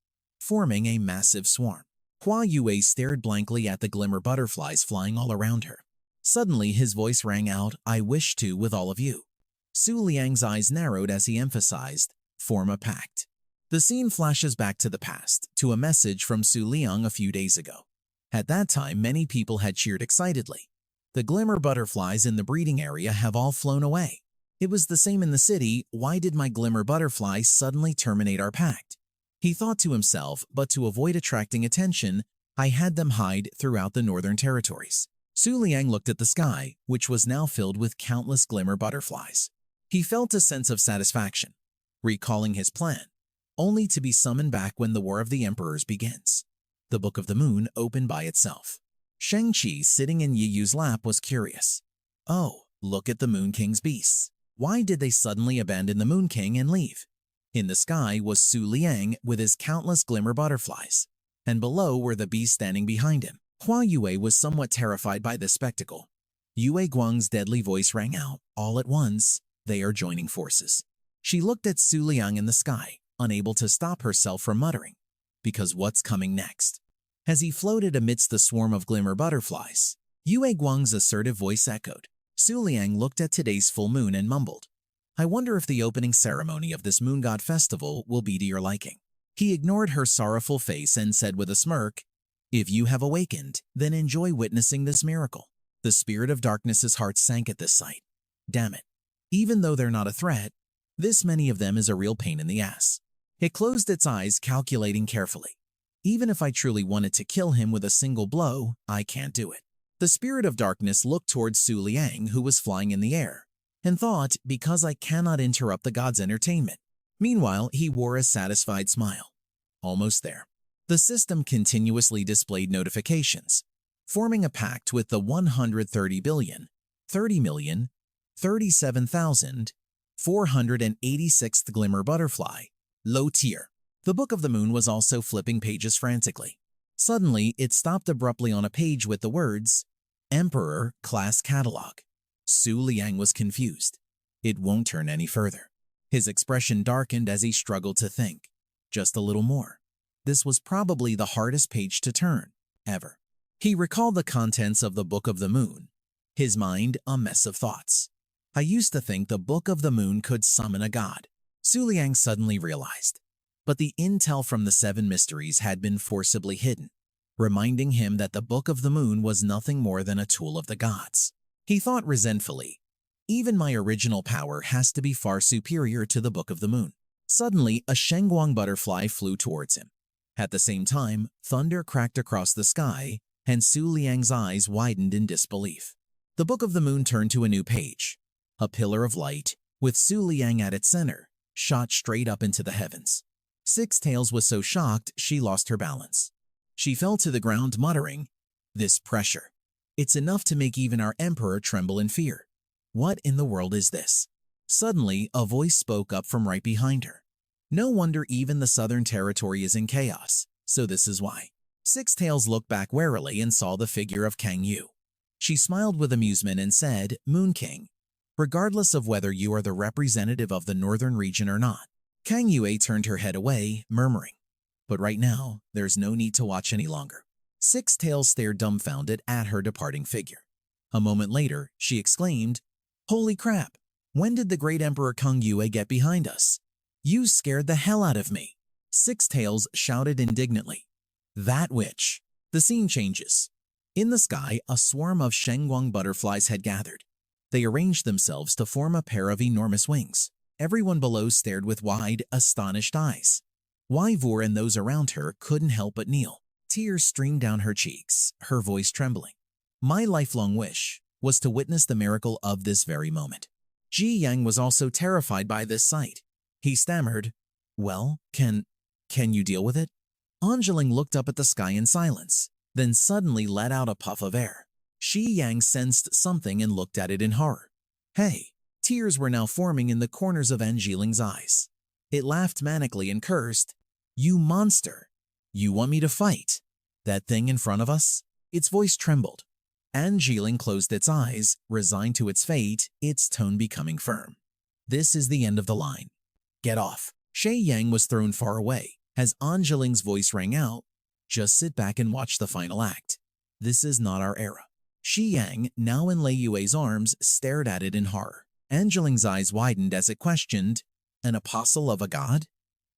forming a massive swarm. Huan Yua stared blankly at the glimmer butterflies flying all around her. Suddenly, his voice rang out, "I wish to with all of you." Su Liang's eyes narrowed as he emphasized, "Form a pact." The scene flashes back to the past, to a message from Su Liang a few days ago. At that time, many people had cheered excitedly. The glimmer butterflies in the breeding area have all flown away. It was the same in the city. Why did my glimmer butterfly suddenly terminate our pact? He thought to himself, but to avoid attracting attention, I had them hide throughout the northern territories. Su Liang looked at the sky, which was now filled with countless glimmer butterflies. He felt a sense of satisfaction, recalling his plan, only to be summoned back when the War of the Emperors begins. The Book of the Moon opened by itself. Shang-Chi, sitting in Yi Yu's lap, was curious. "Oh, look at the Moon King's beasts. Why did they suddenly abandon the Moon King and leave?" In the sky was Su Liang with his countless glimmer butterflies, and below were the beasts standing behind him. Huan Yua was somewhat terrified by this spectacle. Yue Guang's deadly voice rang out, "All at once, they are joining forces." She looked at Su Liang in the sky, unable to stop herself from muttering, "Because what's coming next?" As he floated amidst the swarm of glimmer butterflies, Yue Guang's assertive voice echoed. Su Liang looked at today's full moon and mumbled, "I wonder if the opening ceremony of this moon god festival will be to your liking." He ignored her sorrowful face and said with a smirk, "If you have awakened, then enjoy witnessing this miracle." The spirit of darkness's heart sank at this sight. Damn it. Even though they're not a threat, this many of them is a real pain in the ass. It closed its eyes, calculating carefully. Even if I truly wanted to kill him with a single blow, I can't do it. The spirit of darkness looked towards Su Liang, who was flying in the air, and thought, because I cannot interrupt the god's entertainment. Meanwhile, he wore a satisfied smile. Almost there. The system continuously displayed notifications, forming a pact with the 130 billion, 30 million, 37,486th glimmer butterfly, low tier. The Book of the Moon was also flipping pages frantically. Suddenly, it stopped abruptly on a page with the words, "Emperor Class Catalog." Su Liang was confused. It won't turn any further. His expression darkened as he struggled to think. Just a little more. This was probably the hardest page to turn, ever. He recalled the contents of the Book of the Moon, his mind a mess of thoughts. I used to think the Book of the Moon could summon a god, Su Liang suddenly realized. But the intel from the 7 mysteries had been forcibly hidden, reminding him that the Book of the Moon was nothing more than a tool of the gods. He thought resentfully, even my original power has to be far superior to the Book of the Moon. Suddenly, a Shengguang butterfly flew towards him. At the same time, thunder cracked across the sky, and Su Liang's eyes widened in disbelief. The Book of the Moon turned to a new page. A pillar of light, with Su Liang at its center, shot straight up into the heavens. Six Tails was so shocked she lost her balance. She fell to the ground muttering, "This pressure. It's enough to make even our emperor tremble in fear. What in the world is this?" Suddenly, a voice spoke up from right behind her. "No wonder even the southern territory is in chaos, so this is why." Six Tails looked back warily and saw the figure of Kang Yu. She smiled with amusement and said, "Moon King, regardless of whether you are the representative of the northern region or not." Kang Yue turned her head away, murmuring, "But right now, there's no need to watch any longer." Six Tails stared dumbfounded at her departing figure. A moment later, she exclaimed, "Holy crap! When did the great Emperor Kang Yue get behind us? You scared the hell out of me." Six Tails shouted indignantly, "That witch!" The scene changes. In the sky, a swarm of Shengguang butterflies had gathered. They arranged themselves to form a pair of enormous wings. Everyone below stared with wide, astonished eyes. Wai Vor and those around her couldn't help but kneel. Tears streamed down her cheeks, her voice trembling. My lifelong wish was to witness the miracle of this very moment. Ji Yang was also terrified by this sight. He stammered, "Well, can you deal with it?" Angeling looked up at the sky in silence, then suddenly let out a puff of air. Shi Yang sensed something and looked at it in horror. "Hey!" Tears were now forming in the corners of Angeling's eyes. It laughed manically and cursed, "You monster! You want me to fight that thing in front of us?" Its voice trembled. Angeling closed its eyes, resigned to its fate, its tone becoming firm. "This is the end of the line. Get off." Shay Yang was thrown far away, As Angeling's voice rang out, "Just sit back and watch the final act. This is not our era." Suyang, now in Lei Yue's arms, stared at it in horror. Angeling's eyes widened as it questioned, "An apostle of a god?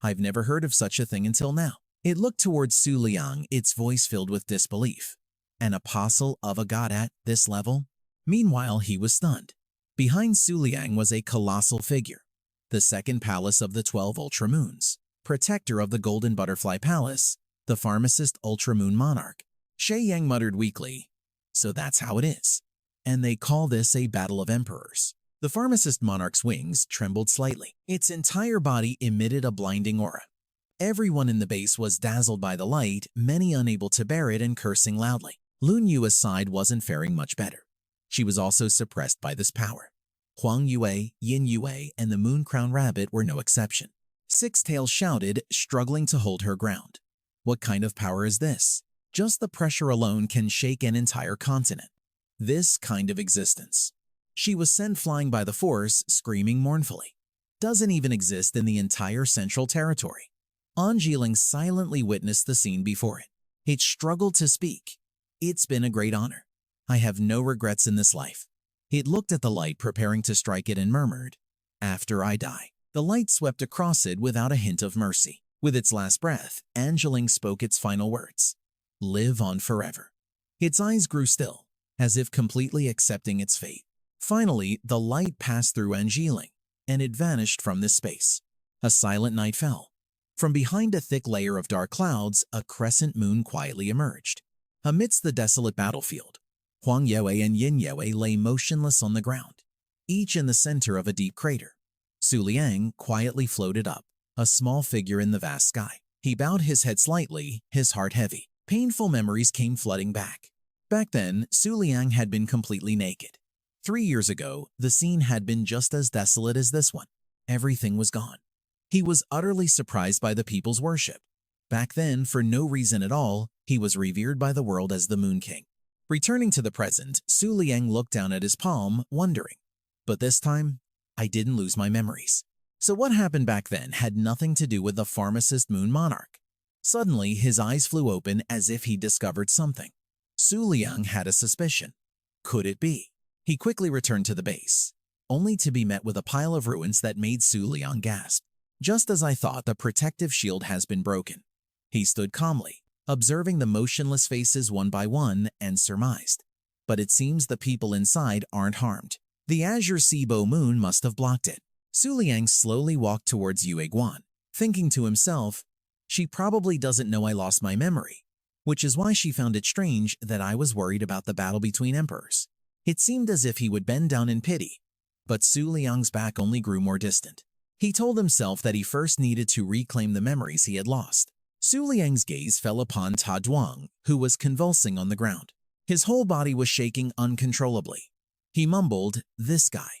I've never heard of such a thing until now." It looked towards Su Liang, its voice filled with disbelief. An apostle of a god at this level? Meanwhile, he was stunned. Behind Su Liang was a colossal figure, the second palace of the 12 Ultra Moons, protector of the Golden Butterfly Palace, the pharmacist Ultra Moon Monarch. Suyang muttered weakly, "So that's how it is. And they call this a battle of emperors." The pharmacist monarch's wings trembled slightly. Its entire body emitted a blinding aura. Everyone in the base was dazzled by the light, many unable to bear it and cursing loudly. Huan Yua's side wasn't faring much better. She was also suppressed by this power. Huan Yua, Yin Yue, and the Moon Crown Rabbit were no exception. Six Tails shouted, struggling to hold her ground. What kind of power is this? Just the pressure alone can shake an entire continent. This kind of existence. She was sent flying by the force, screaming mournfully. Doesn't even exist in the entire Central Territory. Angeling silently witnessed the scene before it. It struggled to speak. "It's been a great honor. I have no regrets in this life." It looked at the light preparing to strike it and murmured, "After I die." The light swept across it without a hint of mercy. With its last breath, Angeling spoke its final words. "Live on forever." Its eyes grew still, as if completely accepting its fate. Finally, the light passed through Angeling, and it vanished from this space. A silent night fell. From behind a thick layer of dark clouds, a crescent moon quietly emerged. Amidst the desolate battlefield, Huan Yue and Yin Yue lay motionless on the ground, each in the center of a deep crater. Su Liang quietly floated up, a small figure in the vast sky. He bowed his head slightly, his heart heavy. Painful memories came flooding back. Back then, Su Liang had been completely naked. 3 years ago, the scene had been just as desolate as this one. Everything was gone. He was utterly surprised by the people's worship. Back then, for no reason at all, he was revered by the world as the Moon King. Returning to the present, Su Liang looked down at his palm, wondering. But this time, I didn't lose my memories. So what happened back then had nothing to do with the pharmacist Moon Monarch. Suddenly, his eyes flew open as if he discovered something. Su Liang had a suspicion. Could it be? He quickly returned to the base, only to be met with a pile of ruins that made Su Liang gasp. "Just as I thought, the protective shield has been broken." He stood calmly, observing the motionless faces one by one, and surmised. But it seems the people inside aren't harmed. The Azure Seabow moon must have blocked it. Su Liang slowly walked towards Yue Guan, thinking to himself, "She probably doesn't know I lost my memory, which is why she found it strange that I was worried about the battle between emperors." It seemed as if he would bend down in pity, but Su Liang's back only grew more distant. He told himself that he first needed to reclaim the memories he had lost. Su Liang's gaze fell upon Ta Duang, who was convulsing on the ground. His whole body was shaking uncontrollably. He mumbled, "This guy."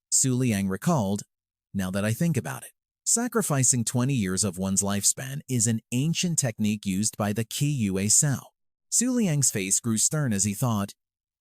Su Liang recalled, "Now that I think about it, sacrificing 20 years of one's lifespan is an ancient technique used by the Qi Yue Sao." Su Liang's face grew stern as he thought,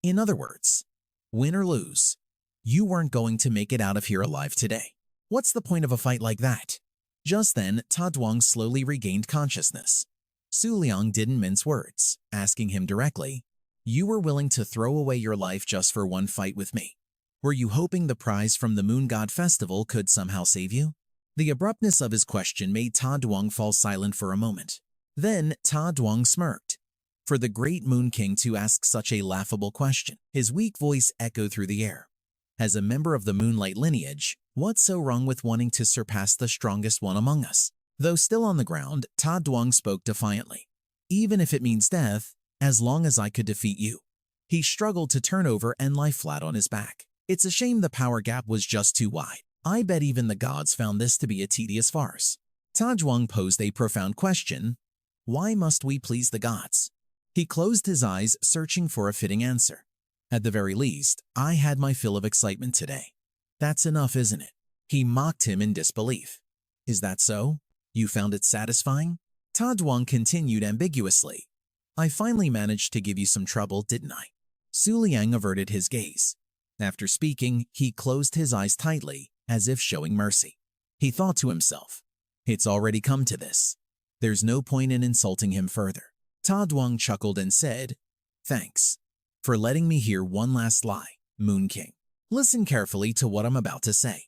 "In other words, win or lose, you weren't going to make it out of here alive today. What's the point of a fight like that?" Just then, Ta Duang slowly regained consciousness. Su Liang didn't mince words, asking him directly, "You were willing to throw away your life just for one fight with me. Were you hoping the prize from the Moon God Festival could somehow save you?" The abruptness of his question made Ta Duang fall silent for a moment. Then Ta Duang smirked. For the great Moon King to ask such a laughable question, his weak voice echoed through the air. "As a member of the Moonlight lineage, what's so wrong with wanting to surpass the strongest one among us?" Though still on the ground, Ta Duang spoke defiantly. "Even if it means death, as long as I could defeat you." He struggled to turn over and lie flat on his back. It's a shame the power gap was just too wide. I bet even the gods found this to be a tedious farce. Ta Duang posed a profound question. Why must we please the gods? He closed his eyes, searching for a fitting answer. At the very least, I had my fill of excitement today. That's enough, isn't it? He mocked him in disbelief. Is that so? You found it satisfying? Ta Duang continued ambiguously. I finally managed to give you some trouble, didn't I? Su Liang averted his gaze. After speaking, he closed his eyes tightly, as if showing mercy. He thought to himself, it's already come to this. There's no point in insulting him further. Ta Duang chuckled and said, "Thanks for letting me hear one last lie, Moon King. Listen carefully to what I'm about to say.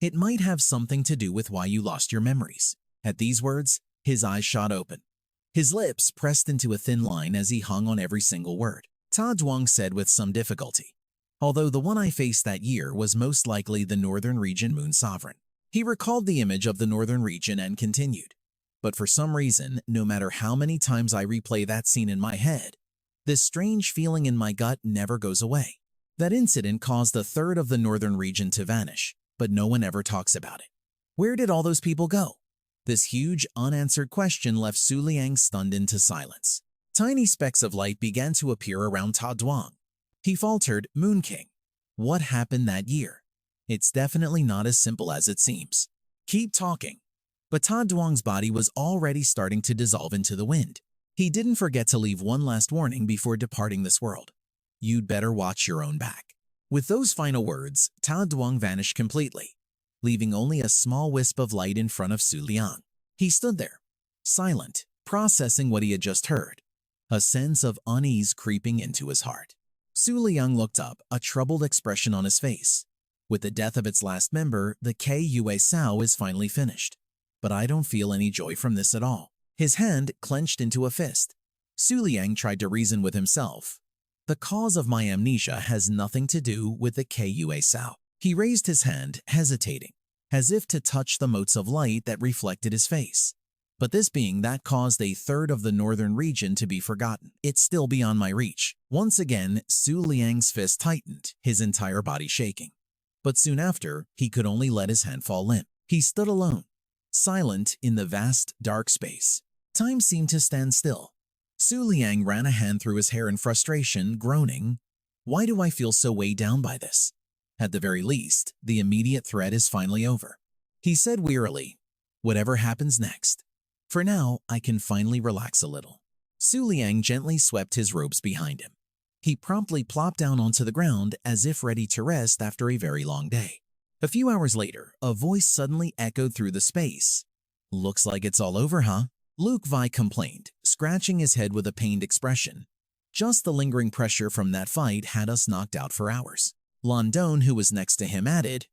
It might have something to do with why you lost your memories." At these words, his eyes shot open. His lips pressed into a thin line as he hung on every single word. Ta Duang said with some difficulty, "Although the one I faced that year was most likely the Northern Region Moon Sovereign." He recalled the image of the Northern Region and continued, "But for some reason, no matter how many times I replay that scene in my head, this strange feeling in my gut never goes away. That incident caused a third of the Northern Region to vanish, but no one ever talks about it. Where did all those people go?" This huge, unanswered question left Su Liang stunned into silence. Tiny specks of light began to appear around Ta Duang. He faltered, "Moon King, what happened that year? It's definitely not as simple as it seems. Keep talking." But Ta Duang's body was already starting to dissolve into the wind. He didn't forget to leave one last warning before departing this world. "You'd better watch your own back." With those final words, Ta Duang vanished completely, leaving only a small wisp of light in front of Su Liang. He stood there, silent, processing what he had just heard, a sense of unease creeping into his heart. Su Liang looked up, a troubled expression on his face. With the death of its last member, the Kue Sao is finally finished. But I don't feel any joy from this at all. His hand clenched into a fist. Su Liang tried to reason with himself. The cause of my amnesia has nothing to do with the Kue Sao. He raised his hand, hesitating, as if to touch the motes of light that reflected his face. But this being that caused a third of the Northern Region to be forgotten. It's still beyond my reach. Once again, Su Liang's fist tightened, his entire body shaking. But soon after, he could only let his hand fall limp. He stood alone, silent in the vast, dark space. Time seemed to stand still. Su Liang ran a hand through his hair in frustration, groaning, "Why do I feel so weighed down by this? At the very least, the immediate threat is finally over." He said wearily, "Whatever happens next, for now I can finally relax a little." Su Liang gently swept his robes behind him. He promptly plopped down onto the ground as if ready to rest after a very long day. A few hours later, a voice suddenly echoed through the space. "Looks like it's all over, huh?" Luke Vi complained, scratching his head with a pained expression. "Just the lingering pressure from that fight had us knocked out for hours." London, who was next to him, added,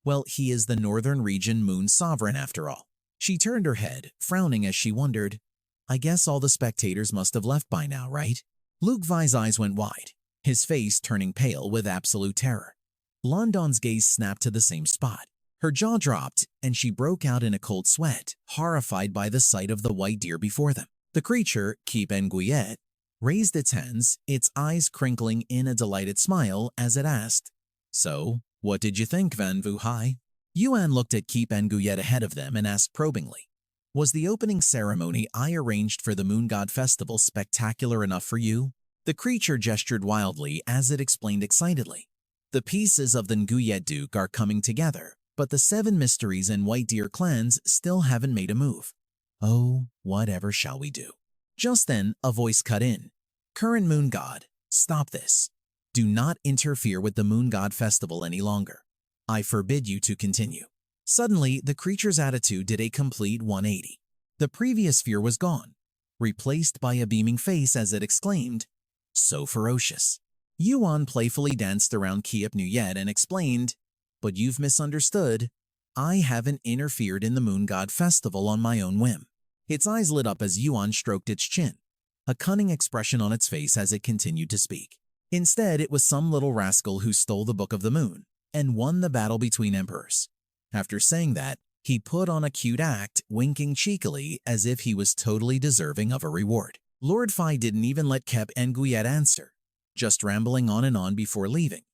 "Well, he is the Northern Region Moon Sovereign after all." She turned her head, frowning as she wondered, "I guess all the spectators must have left by now, right?" Luke Vi's eyes went wide, his face turning pale with absolute terror. London's gaze snapped to the same spot. Her jaw dropped, and she broke out in a cold sweat, horrified by the sight of the white deer before them. The creature, Keep Nguyen, raised its hands, its eyes crinkling in a delighted smile as it asked, "So, what did you think, Van Vu Hai?" Yuan looked at Keep Nguyen ahead of them and asked probingly, "Was the opening ceremony I arranged for the Moon God Festival spectacular enough for you?" The creature gestured wildly as it explained excitedly, "The pieces of the Nguyen Duke are coming together, but the 7 Mysteries and White Deer clans still haven't made a move. Oh, whatever shall we do?" Just then, a voice cut in. "Current Moon God, stop this. Do not interfere with the Moon God Festival any longer. I forbid you to continue." Suddenly, the creature's attitude did a complete 180. The previous fear was gone, replaced by a beaming face as it exclaimed, "So ferocious." Yuan playfully danced around Kiep Nuyet and explained, "But you've misunderstood. I haven't interfered in the Moon God Festival on my own whim." Its eyes lit up as Yuan stroked its chin, a cunning expression on its face as it continued to speak. Instead, it was some little rascal who stole the Book of the Moon and won the battle between emperors. After saying that, he put on a cute act, winking cheekily as if he was totally deserving of a reward. Lord Phi didn't even let Kep Nguyen answer, just rambling on and on before leaving,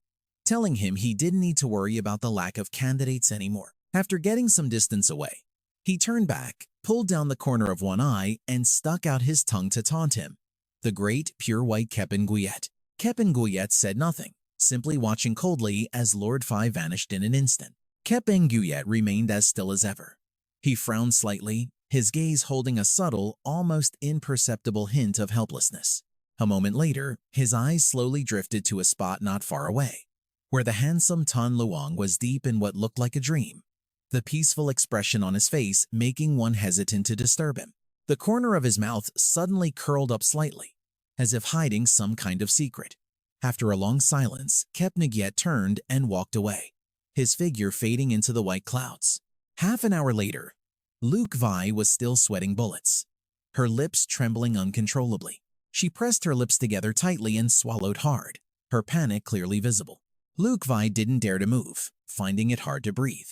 telling him he didn't need to worry about the lack of candidates anymore. After getting some distance away, he turned back, pulled down the corner of one eye, and stuck out his tongue to taunt him. The great, pure white Kep Nguyen. Kep Nguyen said nothing, simply watching coldly as Lord Phi vanished in an instant. Kep Nguyen remained as still as ever. He frowned slightly, his gaze holding a subtle, almost imperceptible hint of helplessness. A moment later, his eyes slowly drifted to a spot not far away, where the handsome Tan Luang was deep in what looked like a dream, the peaceful expression on his face making one hesitant to disturb him. The corner of his mouth suddenly curled up slightly, as if hiding some kind of secret. After a long silence, Kepnigyet turned and walked away, his figure fading into the white clouds. Half an hour later, Luke Vi was still sweating bullets, her lips trembling uncontrollably. She pressed her lips together tightly and swallowed hard, her panic clearly visible. Luke Vi didn't dare to move, finding it hard to breathe.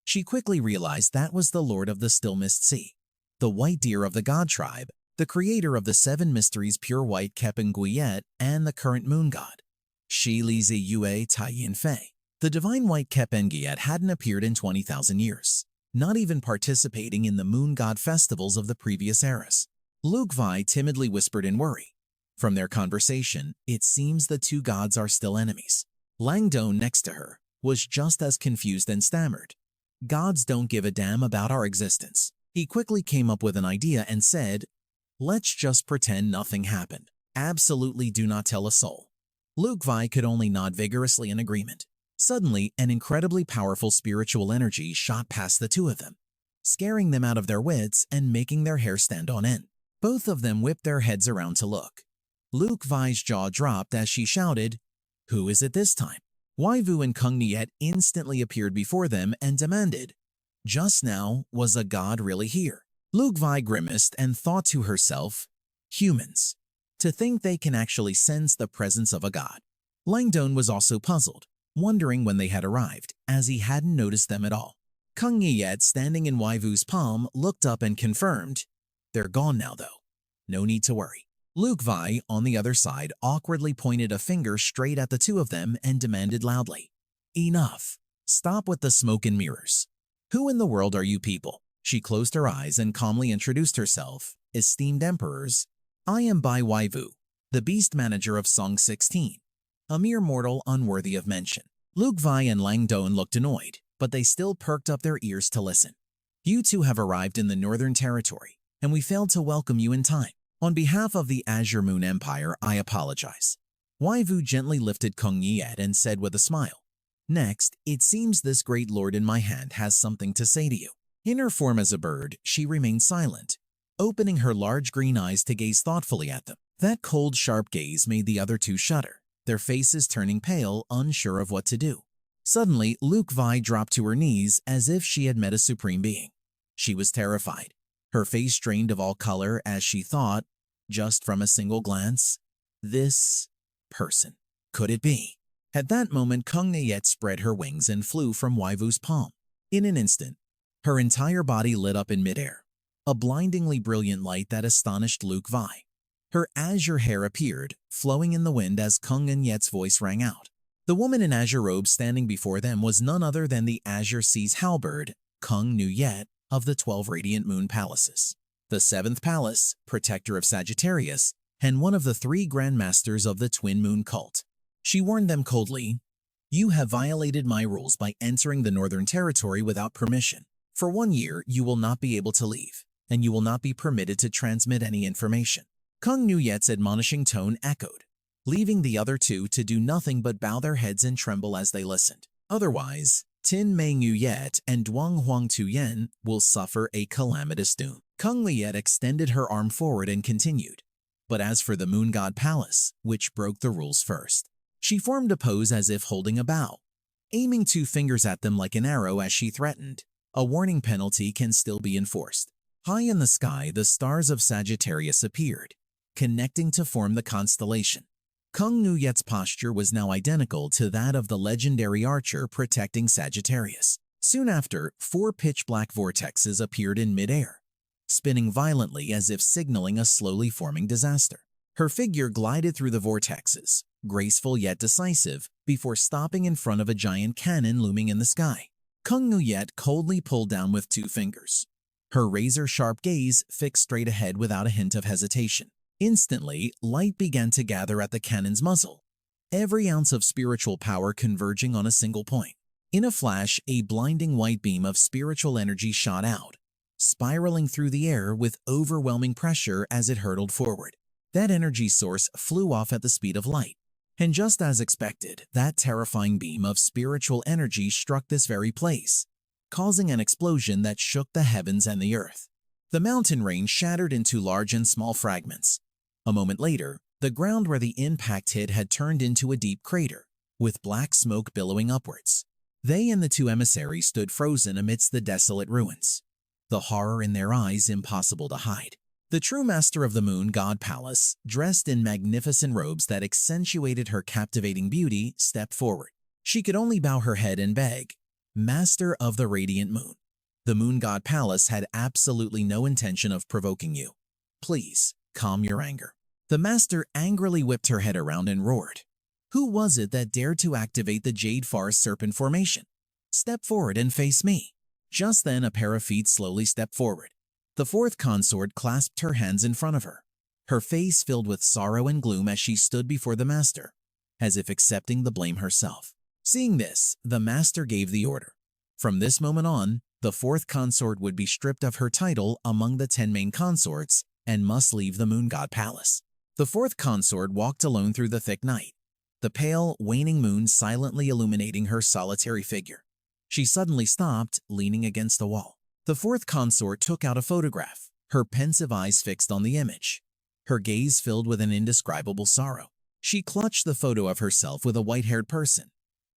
She quickly realized that was the Lord of the Still Mist Sea, the white deer of the god tribe, the creator of the seven mysteries pure white Kepenguyet and the current moon god, Shi Li Zi Yue Tai Yin Fei. The divine white Kepenguyet hadn't appeared in 20,000 years, not even participating in the moon god festivals of the previous eras. Luke Vi timidly whispered in worry. From their conversation, it seems the two gods are still enemies. Langdon next to her was just as confused and stammered. Gods don't give a damn about our existence. He quickly came up with an idea and said, let's just pretend nothing happened. Absolutely do not tell a soul. Luke Vi could only nod vigorously in agreement. Suddenly, an incredibly powerful spiritual energy shot past the two of them, scaring them out of their wits and making their hair stand on end. Both of them whipped their heads around to look. Luke Vi's jaw dropped as she shouted, who is it this time? Waivu and Kung Niet instantly appeared before them and demanded, just now, was a god really here? Luke Vi grimaced and thought to herself, humans. To think they can actually sense the presence of a god. Langdon was also puzzled, wondering when they had arrived, as he hadn't noticed them at all. Kung Niet, standing in Waivu's palm, looked up and confirmed, they're gone now though. No need to worry. Luke Vi, on the other side, awkwardly pointed a finger straight at the two of them and demanded loudly, enough. Stop with the smoke and mirrors. Who in the world are you people? She closed her eyes and calmly introduced herself. Esteemed emperors, I am Bai Waivu, the beast manager of Song 16, a mere mortal unworthy of mention. Luke Vi and Langdon looked annoyed, but they still perked up their ears to listen. You two have arrived in the Northern Territory, and we failed to welcome you in time. On behalf of the Azure Moon Empire, I apologize. Waivu gently lifted Kung Niet and said with a smile, next, it seems this great lord in my hand has something to say to you. In her form as a bird, she remained silent, opening her large green eyes to gaze thoughtfully at them. That cold, sharp gaze made the other two shudder, their faces turning pale, unsure of what to do. Suddenly, Luke Vi dropped to her knees as if she had met a supreme being. She was terrified, her face drained of all color as she thought, just from a single glance, this person. Could it be? At that moment, Kung Niet spread her wings and flew from Waivu's palm. In an instant, her entire body lit up in midair, a blindingly brilliant light that astonished Luke Vi. Her azure hair appeared, flowing in the wind as Kung Niet's voice rang out. The woman in azure robes standing before them was none other than the Azure Sea's halberd, Kung Niet, of the 12 Radiant Moon Palaces, the 7th Palace, protector of Sagittarius, and one of the 3 Grand Masters of the Twin Moon cult. She warned them coldly, you have violated my rules by entering the Northern Territory without permission. For 1 year, you will not be able to leave, and you will not be permitted to transmit any information. Kung Niet's admonishing tone echoed, leaving the other two to do nothing but bow their heads and tremble as they listened. Otherwise, Tin Mei Nguyet and Duang Huang Tuyen will suffer a calamitous doom. Kung Liet extended her arm forward and continued. But as for the Moon God Palace, which broke the rules first, she formed a pose as if holding a bow, aiming 2 fingers at them like an arrow as she threatened. A warning penalty can still be enforced. High in the sky, the stars of Sagittarius appeared, connecting to form the constellation. Kung Nuyet's posture was now identical to that of the legendary archer protecting Sagittarius. Soon after, 4 pitch-black vortexes appeared in midair, spinning violently as if signaling a slowly forming disaster. Her figure glided through the vortexes, graceful yet decisive, before stopping in front of a giant cannon looming in the sky. Kung Nuyet coldly pulled down with 2 fingers, her razor-sharp gaze fixed straight ahead without a hint of hesitation. Instantly, light began to gather at the cannon's muzzle, every ounce of spiritual power converging on a single point. In a flash, a blinding white beam of spiritual energy shot out, spiraling through the air with overwhelming pressure as it hurtled forward. That energy source flew off at the speed of light, and just as expected, that terrifying beam of spiritual energy struck this very place, causing an explosion that shook the heavens and the earth. The mountain range shattered into large and small fragments. A moment later, the ground where the impact hit had turned into a deep crater, with black smoke billowing upwards. They and the two emissaries stood frozen amidst the desolate ruins, the horror in their eyes impossible to hide. The true master of the Moon God Palace, dressed in magnificent robes that accentuated her captivating beauty, stepped forward. She could only bow her head and beg, "Master of the Radiant Moon." The Moon God Palace had absolutely no intention of provoking you. "Please, calm your anger." The master angrily whipped her head around and roared. "Who was it that dared to activate the Jade Forest Serpent formation? Step forward and face me." Just then, a pair of feet slowly stepped forward. The fourth consort clasped her hands in front of her, her face filled with sorrow and gloom as she stood before the master, as if accepting the blame herself. Seeing this, the master gave the order. From this moment on, the fourth consort would be stripped of her title among the 10 main consorts and must leave the Moon God Palace. The fourth consort walked alone through the thick night, the pale, waning moon silently illuminating her solitary figure. She suddenly stopped, leaning against a wall. The fourth consort took out a photograph, her pensive eyes fixed on the image, her gaze filled with an indescribable sorrow. She clutched the photo of herself with a white-haired person,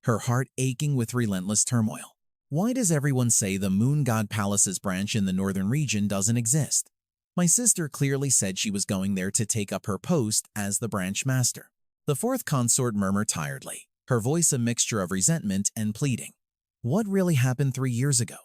her heart aching with relentless turmoil. Why does everyone say the Moon God Palace's branch in the northern region doesn't exist? My sister clearly said she was going there to take up her post as the branch master. The fourth consort murmured tiredly, her voice a mixture of resentment and pleading. What really happened 3 years ago?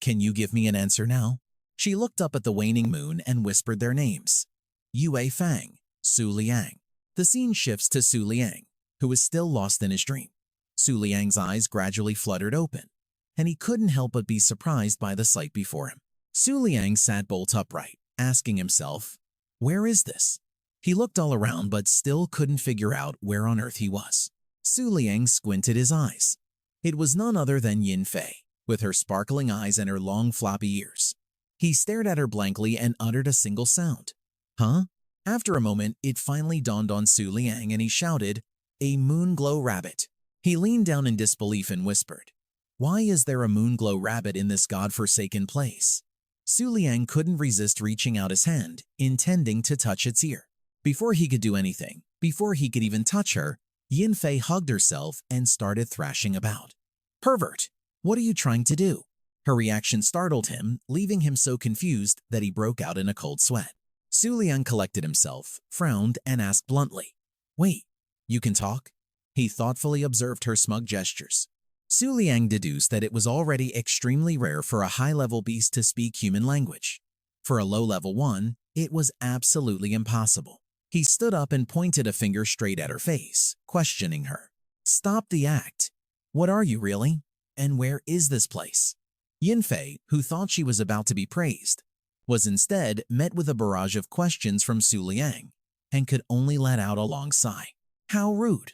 Can you give me an answer now? She looked up at the waning moon and whispered their names. Yue Fang, Su Liang. The scene shifts to Su Liang, who is still lost in his dream. Su Liang's eyes gradually fluttered open, and he couldn't help but be surprised by the sight before him. Su Liang sat bolt upright, asking himself, "Where is this?" He looked all around but still couldn't figure out where on earth he was. Su Liang squinted his eyes. It was none other than Yin Fei, with her sparkling eyes and her long floppy ears. He stared at her blankly and uttered a single sound. Huh? After a moment, it finally dawned on Su Liang and he shouted, "A moonglow rabbit." He leaned down in disbelief and whispered, "Why is there a moonglow rabbit in this god-forsaken place?" Su Liang couldn't resist reaching out his hand, intending to touch its ear. Before he could do anything, before he could even touch her, Yin Fei hugged herself and started thrashing about. "Pervert! What are you trying to do?" Her reaction startled him, leaving him so confused that he broke out in a cold sweat. Su Liang collected himself, frowned, and asked bluntly, "Wait, you can talk?" He thoughtfully observed her smug gestures. Su Liang deduced that it was already extremely rare for a high-level beast to speak human language. For a low-level one, it was absolutely impossible. He stood up and pointed a finger straight at her face, questioning her. "Stop the act. What are you really? And where is this place?" Yin Fei, who thought she was about to be praised, was instead met with a barrage of questions from Su Liang and could only let out a long sigh. "How rude.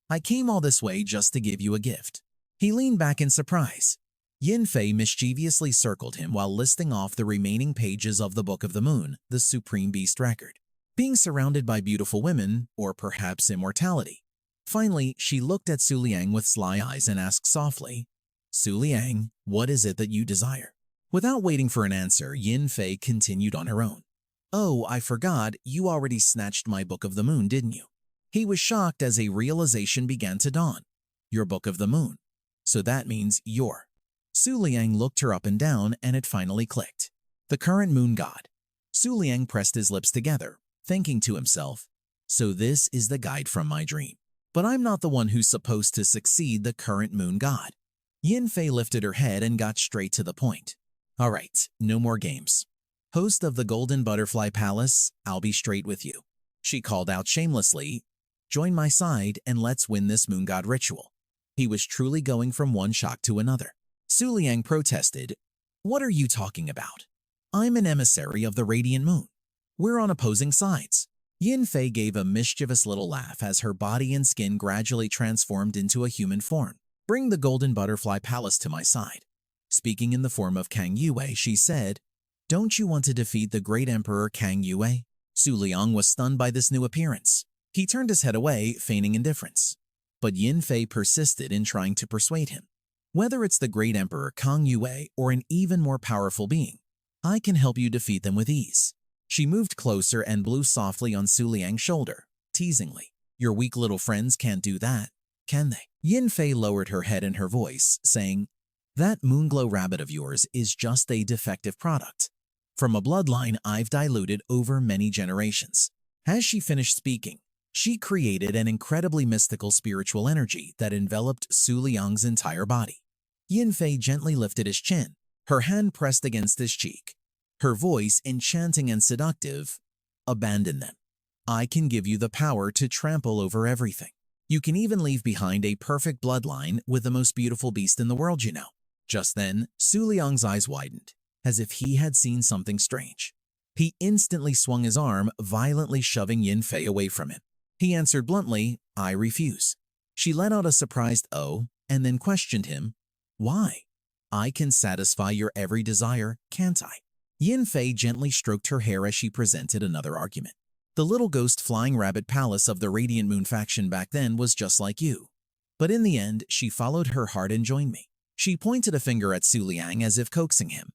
I came all this way just to give you a gift." He leaned back in surprise. Yin Fei mischievously circled him while listing off the remaining pages of the Book of the Moon, the Supreme Beast Record. Being surrounded by beautiful women, or perhaps immortality. Finally, she looked at Su Liang with sly eyes and asked softly, "Su Liang, what is it that you desire?" Without waiting for an answer, Yin Fei continued on her own. "Oh, I forgot, you already snatched my Book of the Moon, didn't you?" He was shocked as a realization began to dawn. "Your Book of the Moon. So that means you're." Su Liang looked her up and down and it finally clicked. The current moon god. Su Liang pressed his lips together, thinking to himself, "So this is the guide from my dream. But I'm not the one who's supposed to succeed the current moon god." Yin Fei lifted her head and got straight to the point. "All right, no more games. Host of the Golden Butterfly Palace, I'll be straight with you." She called out shamelessly, "Join my side and let's win this moon god ritual." He was truly going from one shock to another. Su Liang protested, "What are you talking about? I'm an emissary of the Radiant Moon. We're on opposing sides." Yin Fei gave a mischievous little laugh as her body and skin gradually transformed into a human form. "Bring the Golden Butterfly Palace to my side." Speaking in the form of Kang Yue, she said, "Don't you want to defeat the Great Emperor Kang Yue?" Su Liang was stunned by this new appearance. He turned his head away, feigning indifference. But Yin Fei persisted in trying to persuade him. "Whether it's the Great Emperor Kang Yue or an even more powerful being, I can help you defeat them with ease." She moved closer and blew softly on Su Liang's shoulder, teasingly. "Your weak little friends can't do that, can they?" Yin Fei lowered her head and her voice, saying, "That moonglow rabbit of yours is just a defective product from a bloodline I've diluted over many generations." As she finished speaking, she created an incredibly mystical spiritual energy that enveloped Su Liang's entire body. Yin Fei gently lifted his chin, her hand pressed against his cheek. Her voice, enchanting and seductive, "Abandon them. I can give you the power to trample over everything. You can even leave behind a perfect bloodline with the most beautiful beast in the world, you know." Just then, Su Liang's eyes widened, as if he had seen something strange. He instantly swung his arm, violently shoving Yin Fei away from him. He answered bluntly, "I refuse." She let out a surprised "oh," and then questioned him, "Why? I can satisfy your every desire, can't I?" Yin Fei gently stroked her hair as she presented another argument. "The little ghost flying rabbit palace of the Radiant Moon faction back then was just like you. But in the end, she followed her heart and joined me." She pointed a finger at Su Liang as if coaxing him.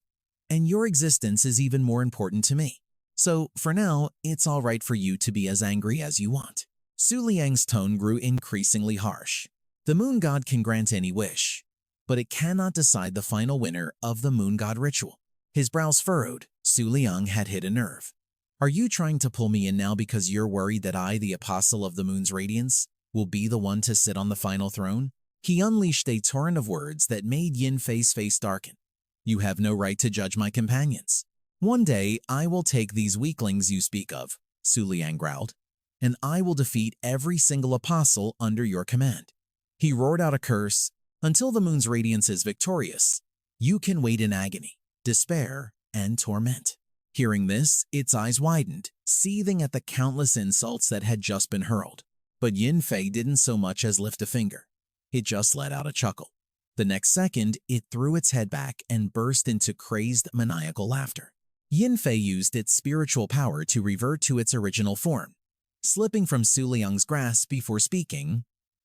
"And your existence is even more important to me. So, for now, it's all right for you to be as angry as you want." Su Liang's tone grew increasingly harsh. "The moon god can grant any wish, but it cannot decide the final winner of the moon god ritual." His brows furrowed. Su Liang had hit a nerve. "Are you trying to pull me in now because you're worried that I, the apostle of the moon's radiance, will be the one to sit on the final throne?" He unleashed a torrent of words that made Yin Fei's face darken. "You have no right to judge my companions. One day, I will take these weaklings you speak of," Su Liang growled, "and I will defeat every single apostle under your command." He roared out a curse. "Until the moon's radiance is victorious, you can wait in agony, despair, and torment." Hearing this, its eyes widened, seething at the countless insults that had just been hurled. But Yin Fei didn't so much as lift a finger. It just let out a chuckle. The next second, it threw its head back and burst into crazed, maniacal laughter. Yin Fei used its spiritual power to revert to its original form, slipping from Su Liang's grasp before speaking.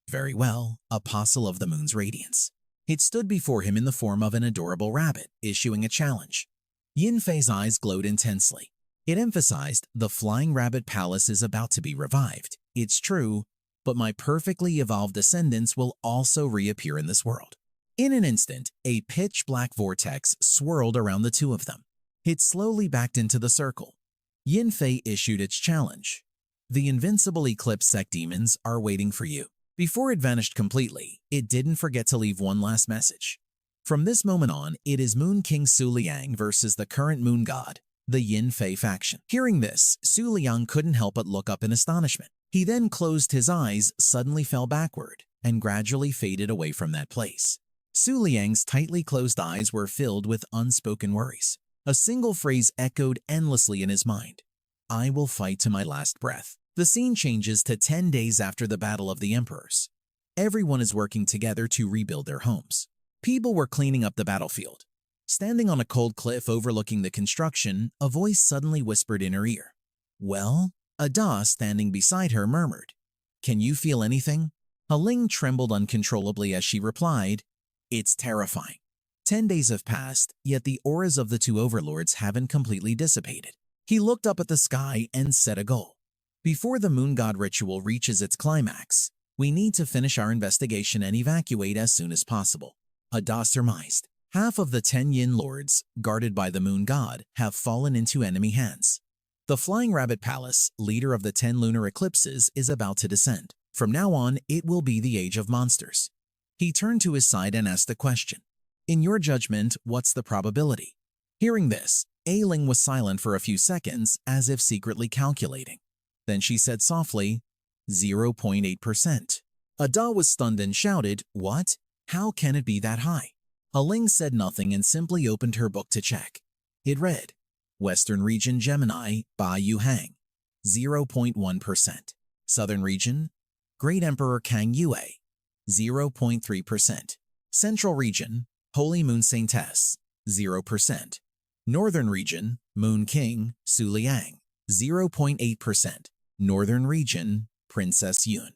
"Very well, Apostle of the Moon's Radiance." It stood before him in the form of an adorable rabbit, issuing a challenge. Yin Fei's eyes glowed intensely. It emphasized, "The Flying Rabbit Palace is about to be revived. It's true, but my perfectly evolved descendants will also reappear in this world." In an instant, a pitch-black vortex swirled around the two of them. It slowly backed into the circle. Yin Fei issued its challenge. "The invincible Eclipse Sect demons are waiting for you." Before it vanished completely, it didn't forget to leave one last message. From this moment on, it is Moon King Su Liang versus the current moon god, the Yin Fei faction. Hearing this, Su Liang couldn't help but look up in astonishment. He then closed his eyes, suddenly fell backward, and gradually faded away from that place. Su Liang's tightly closed eyes were filled with unspoken worries. A single phrase echoed endlessly in his mind: "I will fight to my last breath." The scene changes to 10 days after the Battle of the Emperors. Everyone is working together to rebuild their homes. People were cleaning up the battlefield. Standing on a cold cliff overlooking the construction, a voice suddenly whispered in her ear. "Well?" Ada, standing beside her, murmured, "Can you feel anything?" Ling trembled uncontrollably as she replied, "It's terrifying." 10 days have passed, yet the auras of the two overlords haven't completely dissipated. He looked up at the sky and set a goal. "Before the moon god ritual reaches its climax, we need to finish our investigation and evacuate as soon as possible." Ada surmised. Half of the 10 Yin lords, guarded by the moon god, have fallen into enemy hands. The Flying Rabbit Palace, leader of the 10 lunar eclipses, is about to descend. From now on, it will be the age of monsters. He turned to his side and asked a question. "In your judgment, what's the probability?" Hearing this, Ling was silent for a few seconds, as if secretly calculating. Then she said softly, 0.8%. Ada was stunned and shouted, "What? How can it be that high?" Ling said nothing and simply opened her book to check. It read, Western Region Gemini, Ba Yu Hang, 0.1%. Southern Region, Great Emperor Kang Yue, 0.3%. Central Region, Holy Moon Saintess, 0%. Northern Region, Moon King, Su Liang, 0.8%. Northern Region, Princess Yun.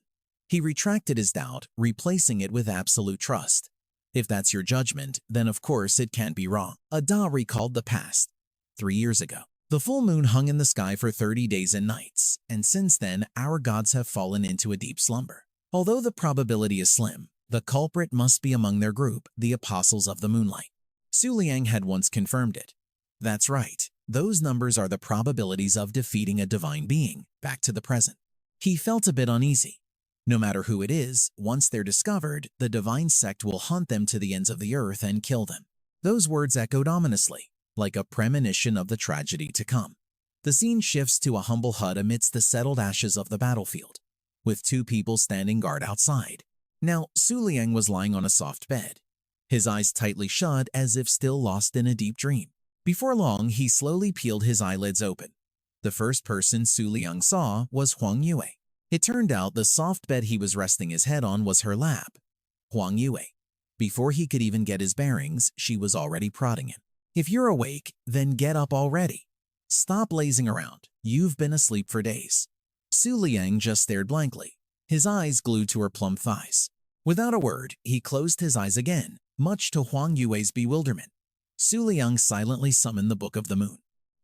He retracted his doubt, replacing it with absolute trust. "If that's your judgment, then of course it can't be wrong." Ada recalled the past. 3 years ago. The full moon hung in the sky for 30 days and nights, and since then our gods have fallen into a deep slumber. Although the probability is slim, the culprit must be among their group, the Apostles of the Moonlight. Su Liang had once confirmed it. That's right, those numbers are the probabilities of defeating a divine being, back to the present. He felt a bit uneasy. No matter who it is, once they're discovered, the divine sect will hunt them to the ends of the earth and kill them. Those words echoed ominously, like a premonition of the tragedy to come. The scene shifts to a humble hut amidst the settled ashes of the battlefield, with 2 people standing guard outside. Now, Su Liang was lying on a soft bed, his eyes tightly shut as if still lost in a deep dream. Before long, he slowly peeled his eyelids open. The first person Su Liang saw was Huan Yua. It turned out the soft bed he was resting his head on was her lap. Huan Yua. Before he could even get his bearings, she was already prodding him. If you're awake, then get up already. Stop lazing around. You've been asleep for days. Su Liang just stared blankly, his eyes glued to her plump thighs. Without a word, he closed his eyes again, much to Huang Yue's bewilderment. Su Liang silently summoned the Book of the Moon.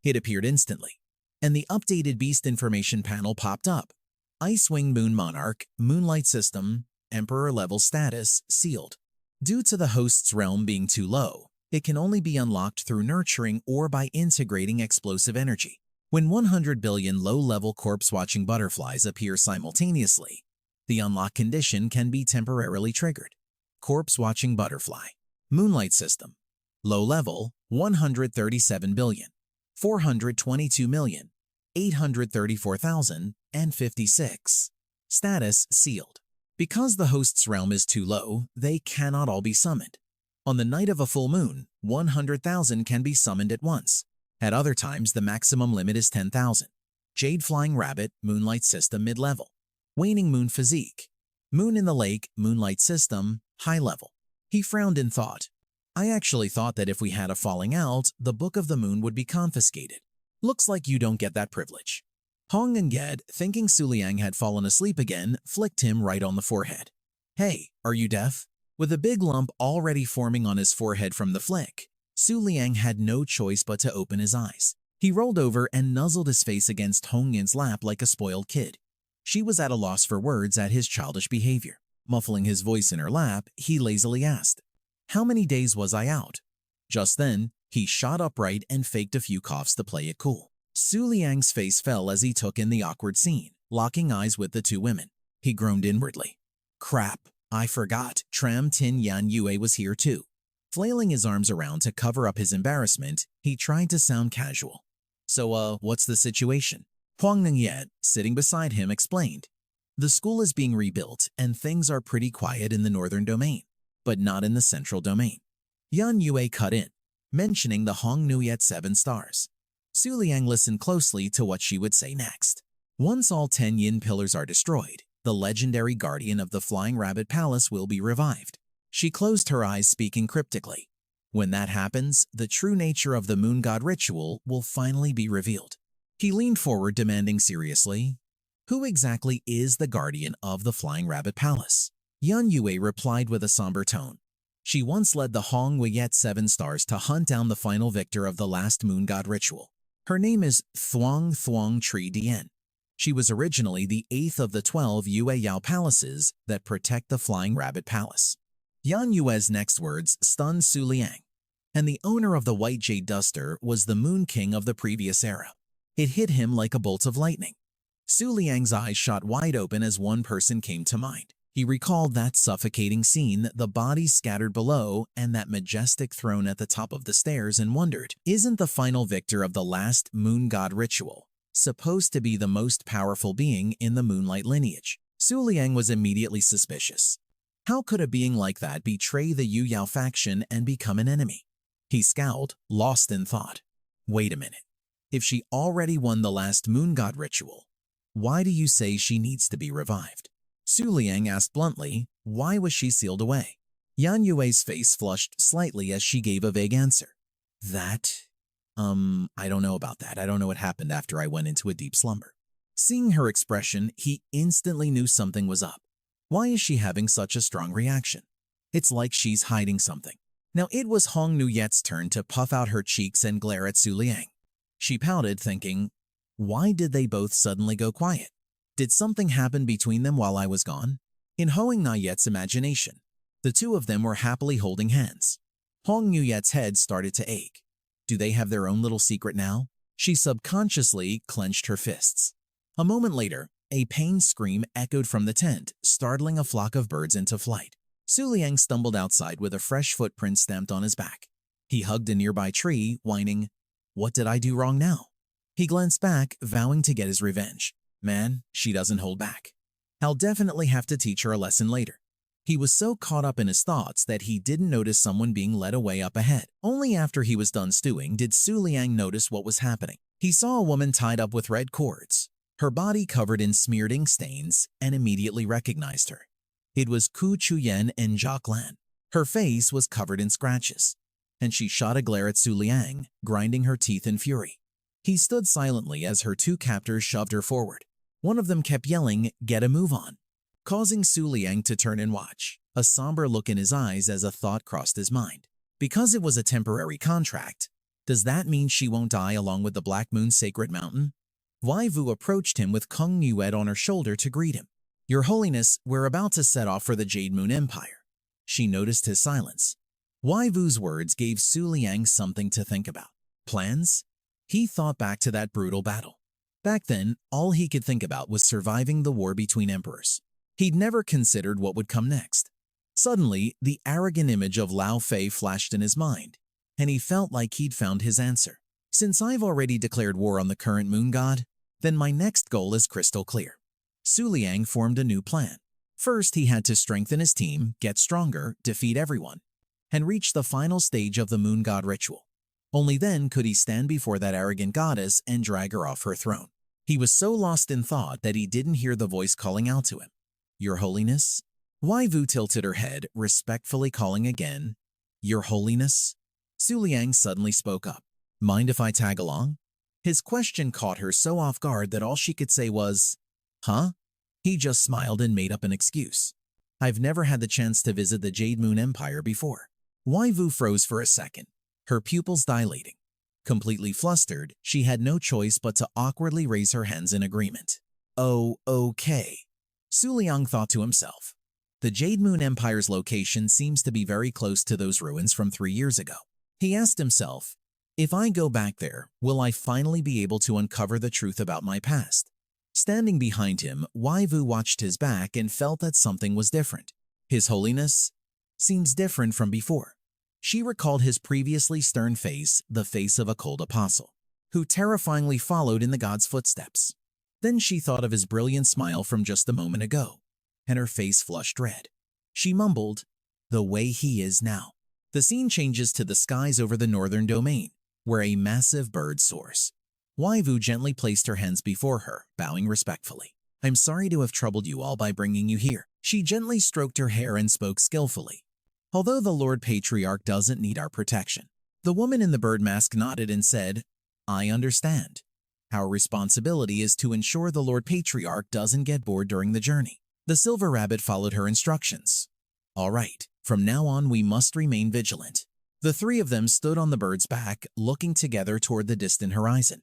It appeared instantly, and the updated beast information panel popped up. Ice-Wing Moon Monarch, Moonlight System, Emperor level status, sealed. Due to the host's realm being too low, it can only be unlocked through nurturing or by integrating explosive energy. When 100 billion low-level corpse-watching butterflies appear simultaneously, the unlock condition can be temporarily triggered. Corpse-watching butterfly, Moonlight System, low level 137 billion, 422 million, 834,056. Status sealed. Because the host's realm is too low, they cannot all be summoned. On the night of a full moon, 100,000 can be summoned at once. At other times, the maximum limit is 10,000. Jade Flying Rabbit, Moonlight System mid-level. Waning Moon Physique. Moon in the Lake, Moonlight System, high level. He frowned in thought. I actually thought that if we had a falling out, the Book of the Moon would be confiscated. Looks like you don't get that privilege. Hong and Ged, thinking Su Liang had fallen asleep again, flicked him right on the forehead. Hey, are you deaf? With a big lump already forming on his forehead from the flick, Su Liang had no choice but to open his eyes. He rolled over and nuzzled his face against Hong Yin's lap like a spoiled kid. She was at a loss for words at his childish behavior. Muffling his voice in her lap, he lazily asked, "How many days was I out?" Just then, he shot upright and faked a few coughs to play it cool. Su Liang's face fell as he took in the awkward scene, locking eyes with the 2 women. He groaned inwardly. Crap, I forgot. Tram Tin Yan Yue was here too. Flailing his arms around to cover up his embarrassment, he tried to sound casual. So, what's the situation? Huang Ningyet, sitting beside him, explained. The school is being rebuilt and things are pretty quiet in the northern domain, but not in the central domain. Yan Yue cut in, mentioning the Hong Nuyet 7 stars. Su Liang listened closely to what she would say next. Once all 10 yin pillars are destroyed, the legendary guardian of the Flying Rabbit Palace will be revived. She closed her eyes, speaking cryptically. When that happens, the true nature of the moon god ritual will finally be revealed. He leaned forward, demanding seriously, "Who exactly is the guardian of the Flying Rabbit Palace?" Yan Yue replied with a somber tone. She once led the Hong Nuyet 7 stars to hunt down the final victor of the last moon god ritual. Her name is Thuong Thuong Tri Dien. She was originally the 8th of the 12 Yue Yao palaces that protect the Flying Rabbit Palace. Yan Yue's next words stunned Su Liang, and the owner of the White Jade Duster was the Moon King of the previous era. It hit him like a bolt of lightning. Su Liang's eyes shot wide open as one person came to mind. He recalled that suffocating scene, the bodies scattered below, and that majestic throne at the top of the stairs, and wondered, isn't the final victor of the last moon god ritual supposed to be the most powerful being in the moonlight lineage? Su Liang was immediately suspicious. How could a being like that betray the Yu Yao faction and become an enemy? He scowled, lost in thought. Wait a minute. If she already won the last moon god ritual, why do you say she needs to be revived? Su Liang asked bluntly, why was she sealed away? Yan Yue's face flushed slightly as she gave a vague answer. I don't know about that. I don't know what happened after I went into a deep slumber. Seeing her expression, he instantly knew something was up. Why is she having such a strong reaction? It's like she's hiding something. Now it was Hong Nuyet's turn to puff out her cheeks and glare at Su Liang. She pouted, thinking, why did they both suddenly go quiet? Did something happen between them while I was gone? In Hoang Nayet's imagination, the two of them were happily holding hands. Hong Nuyet's head started to ache. Do they have their own little secret now? She subconsciously clenched her fists. A moment later, a pained scream echoed from the tent, startling a flock of birds into flight. Su Liang stumbled outside with a fresh footprint stamped on his back. He hugged a nearby tree, whining, what did I do wrong now? He glanced back, vowing to get his revenge. Man, she doesn't hold back. I'll definitely have to teach her a lesson later. He was so caught up in his thoughts that he didn't notice someone being led away up ahead. Only after he was done stewing did Su Liang notice what was happening. He saw a woman tied up with red cords, her body covered in smeared ink stains, and immediately recognized her. It was Ku Chuyen and Jacques Lan. Her face was covered in scratches, and she shot a glare at Su Liang, grinding her teeth in fury. He stood silently as her two captors shoved her forward. One of them kept yelling, get a move on, causing Su Liang to turn and watch, a somber look in his eyes as a thought crossed his mind. Because it was a temporary contract, does that mean she won't die along with the Black Moon's sacred mountain? Wai Vu approached him with Kung Nuet on her shoulder to greet him. Your Holiness, we're about to set off for the Jade Moon Empire. She noticed his silence. Wai Vu's words gave Su Liang something to think about. Plans? He thought back to that brutal battle. Back then, all he could think about was surviving the war between emperors. He'd never considered what would come next. Suddenly, the arrogant image of Lao Fei flashed in his mind, and he felt like he'd found his answer. Since I've already declared war on the current moon god, then my next goal is crystal clear. Su Liang formed a new plan. First, he had to strengthen his team, get stronger, defeat everyone, and reach the final stage of the moon god ritual. Only then could he stand before that arrogant goddess and drag her off her throne. He was so lost in thought that he didn't hear the voice calling out to him. Your Holiness? Wai Vu tilted her head, respectfully calling again, Your Holiness? Su Liang suddenly spoke up. Mind if I tag along? His question caught her so off guard that all she could say was, huh? He just smiled and made up an excuse. I've never had the chance to visit the Jade Moon Empire before. Wai Vu froze for a second, her pupils dilating. Completely flustered, she had no choice but to awkwardly raise her hands in agreement. Oh, okay. Su Liang thought to himself. The Jade Moon Empire's location seems to be very close to those ruins from 3 years ago. He asked himself, if I go back there, will I finally be able to uncover the truth about my past? Standing behind him, Wai Vu watched his back and felt that something was different. His Holiness seems different from before. She recalled his previously stern face, the face of a cold apostle, who terrifyingly followed in the god's footsteps. Then she thought of his brilliant smile from just a moment ago, and her face flushed red. She mumbled, the way he is now. The scene changes to the skies over the northern domain, where a massive bird soars. Wai Vu gently placed her hands before her, bowing respectfully. I'm sorry to have troubled you all by bringing you here. She gently stroked her hair and spoke skillfully. Although the Lord Patriarch doesn't need our protection. The woman in the bird mask nodded and said, I understand. Our responsibility is to ensure the Lord Patriarch doesn't get bored during the journey. The silver rabbit followed her instructions. All right, from now on we must remain vigilant. The three of them stood on the bird's back, looking together toward the distant horizon.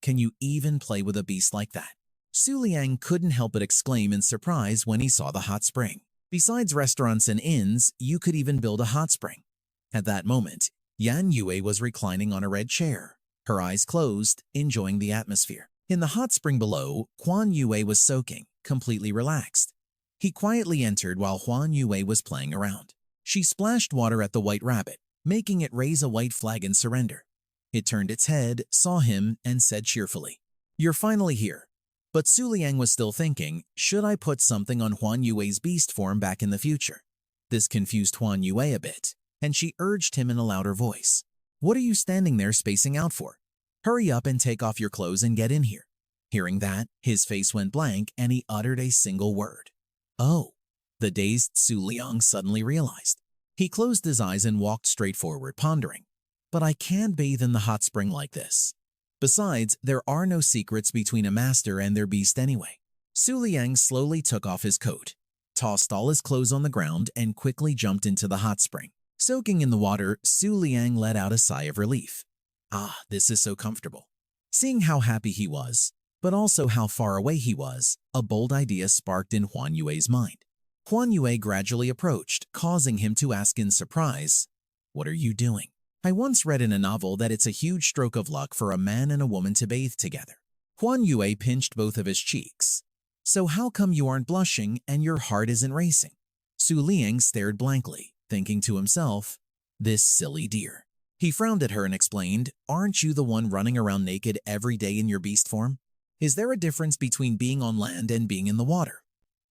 Can you even play with a beast like that? Su Liang couldn't help but exclaim in surprise when he saw the hot spring. Besides restaurants and inns, you could even build a hot spring. At that moment, Huan Yua was reclining on a red chair, her eyes closed, enjoying the atmosphere. In the hot spring below, Huan Yua was soaking, completely relaxed. He quietly entered while Huan Yua was playing around. She splashed water at the white rabbit, making it raise a white flag in surrender. It turned its head, saw him, and said cheerfully, You're finally here. But Su Liang was still thinking, should I put something on Huan Yue's beast form back in the future? This confused Huan Yua a bit, and she urged him in a louder voice. What are you standing there spacing out for? Hurry up and take off your clothes and get in here. Hearing that, his face went blank and he uttered a single word. Oh, the dazed Su Liang suddenly realized. He closed his eyes and walked straight forward, pondering. But I can't bathe in the hot spring like this. Besides, there are no secrets between a master and their beast anyway. Su Liang slowly took off his coat, tossed all his clothes on the ground, and quickly jumped into the hot spring. Soaking in the water, Su Liang let out a sigh of relief. Ah, this is so comfortable. Seeing how happy he was, but also how far away he was, a bold idea sparked in Huan Yue's mind. Huan Yue gradually approached, causing him to ask in surprise, "What are you doing?" I once read in a novel that it's a huge stroke of luck for a man and a woman to bathe together. Huan Yue pinched both of his cheeks. "So how come you aren't blushing and your heart isn't racing?" Su Liang stared blankly, thinking to himself, "This silly deer." He frowned at her and explained, "Aren't you the one running around naked every day in your beast form? Is there a difference between being on land and being in the water?"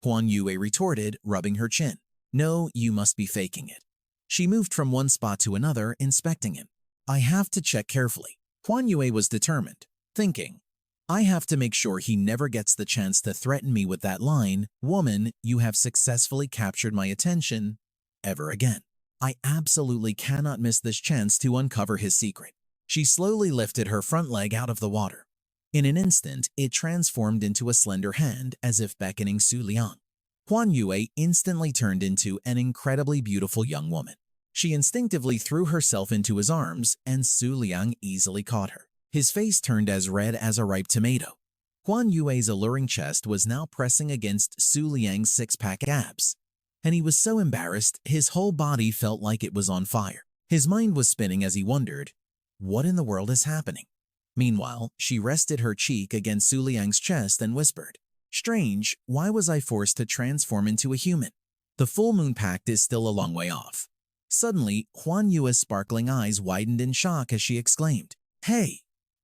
Huan Yue retorted, rubbing her chin. "No, you must be faking it." She moved from one spot to another, inspecting him. "I have to check carefully." Huan Yue was determined, thinking, "I have to make sure he never gets the chance to threaten me with that line, 'Woman, you have successfully captured my attention,' ever again. I absolutely cannot miss this chance to uncover his secret." She slowly lifted her front leg out of the water. In an instant, it transformed into a slender hand as if beckoning Su Liang. Huan Yue instantly turned into an incredibly beautiful young woman. She instinctively threw herself into his arms, and Su Liang easily caught her. His face turned as red as a ripe tomato. Huan Yue's alluring chest was now pressing against Su Liang's six-pack abs, and he was so embarrassed his whole body felt like it was on fire. His mind was spinning as he wondered, what in the world is happening? Meanwhile, she rested her cheek against Su Liang's chest and whispered, "Strange, why was I forced to transform into a human? The full moon pact is still a long way off." Suddenly, Huan Yue's sparkling eyes widened in shock as she exclaimed, "Hey!"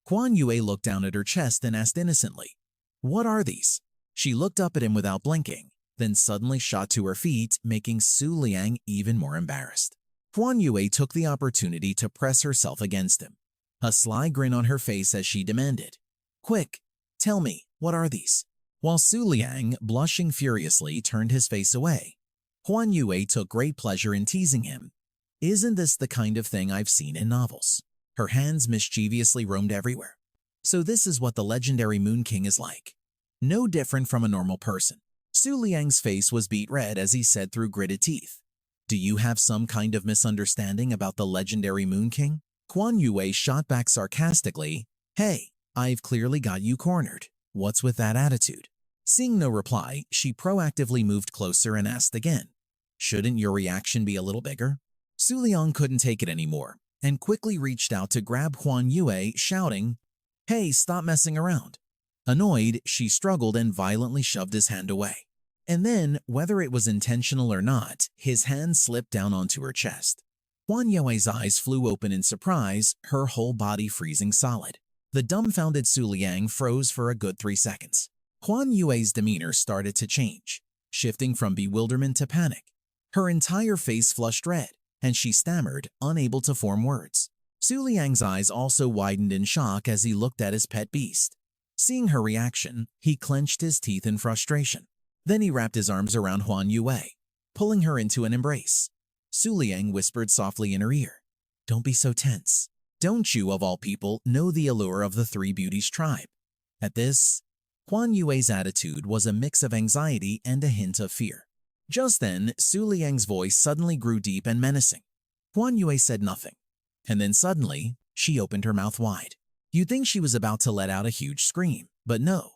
Huan Yue looked down at her chest and asked innocently, "What are these?" She looked up at him without blinking, then suddenly shot to her feet, making Su Liang even more embarrassed. Huan Yue took the opportunity to press herself against him, a sly grin on her face as she demanded, "Quick, tell me, what are these?" While Su Liang, blushing furiously, turned his face away, Huan Yue took great pleasure in teasing him. "Isn't this the kind of thing I've seen in novels?" Her hands mischievously roamed everywhere. "So this is what the legendary Moon King is like. No different from a normal person." Su Liang's face was beet red as he said through gritted teeth, "Do you have some kind of misunderstanding about the legendary Moon King?" Huan Yue shot back sarcastically, "Hey, I've clearly got you cornered. What's with that attitude?" Seeing no reply, she proactively moved closer and asked again, "Shouldn't your reaction be a little bigger?" Su Liang couldn't take it anymore and quickly reached out to grab Huan Yue, shouting, "Hey, stop messing around." Annoyed, she struggled and violently shoved his hand away. And then, whether it was intentional or not, his hand slipped down onto her chest. Huan Yue's eyes flew open in surprise, her whole body freezing solid. The dumbfounded Su Liang froze for a good 3 seconds. Huan Yue's demeanor started to change, shifting from bewilderment to panic. Her entire face flushed red, and she stammered, unable to form words. Su Liang's eyes also widened in shock as he looked at his pet beast. Seeing her reaction, he clenched his teeth in frustration. Then he wrapped his arms around Huan Yue, pulling her into an embrace. Su Liang whispered softly in her ear, "Don't be so tense. Don't you, of all people, know the allure of the Three Beauties tribe?" At this, Huan Yue's attitude was a mix of anxiety and a hint of fear. Just then, Su Liang's voice suddenly grew deep and menacing. Huan Yue said nothing, and then suddenly, she opened her mouth wide. You'd think she was about to let out a huge scream, but no.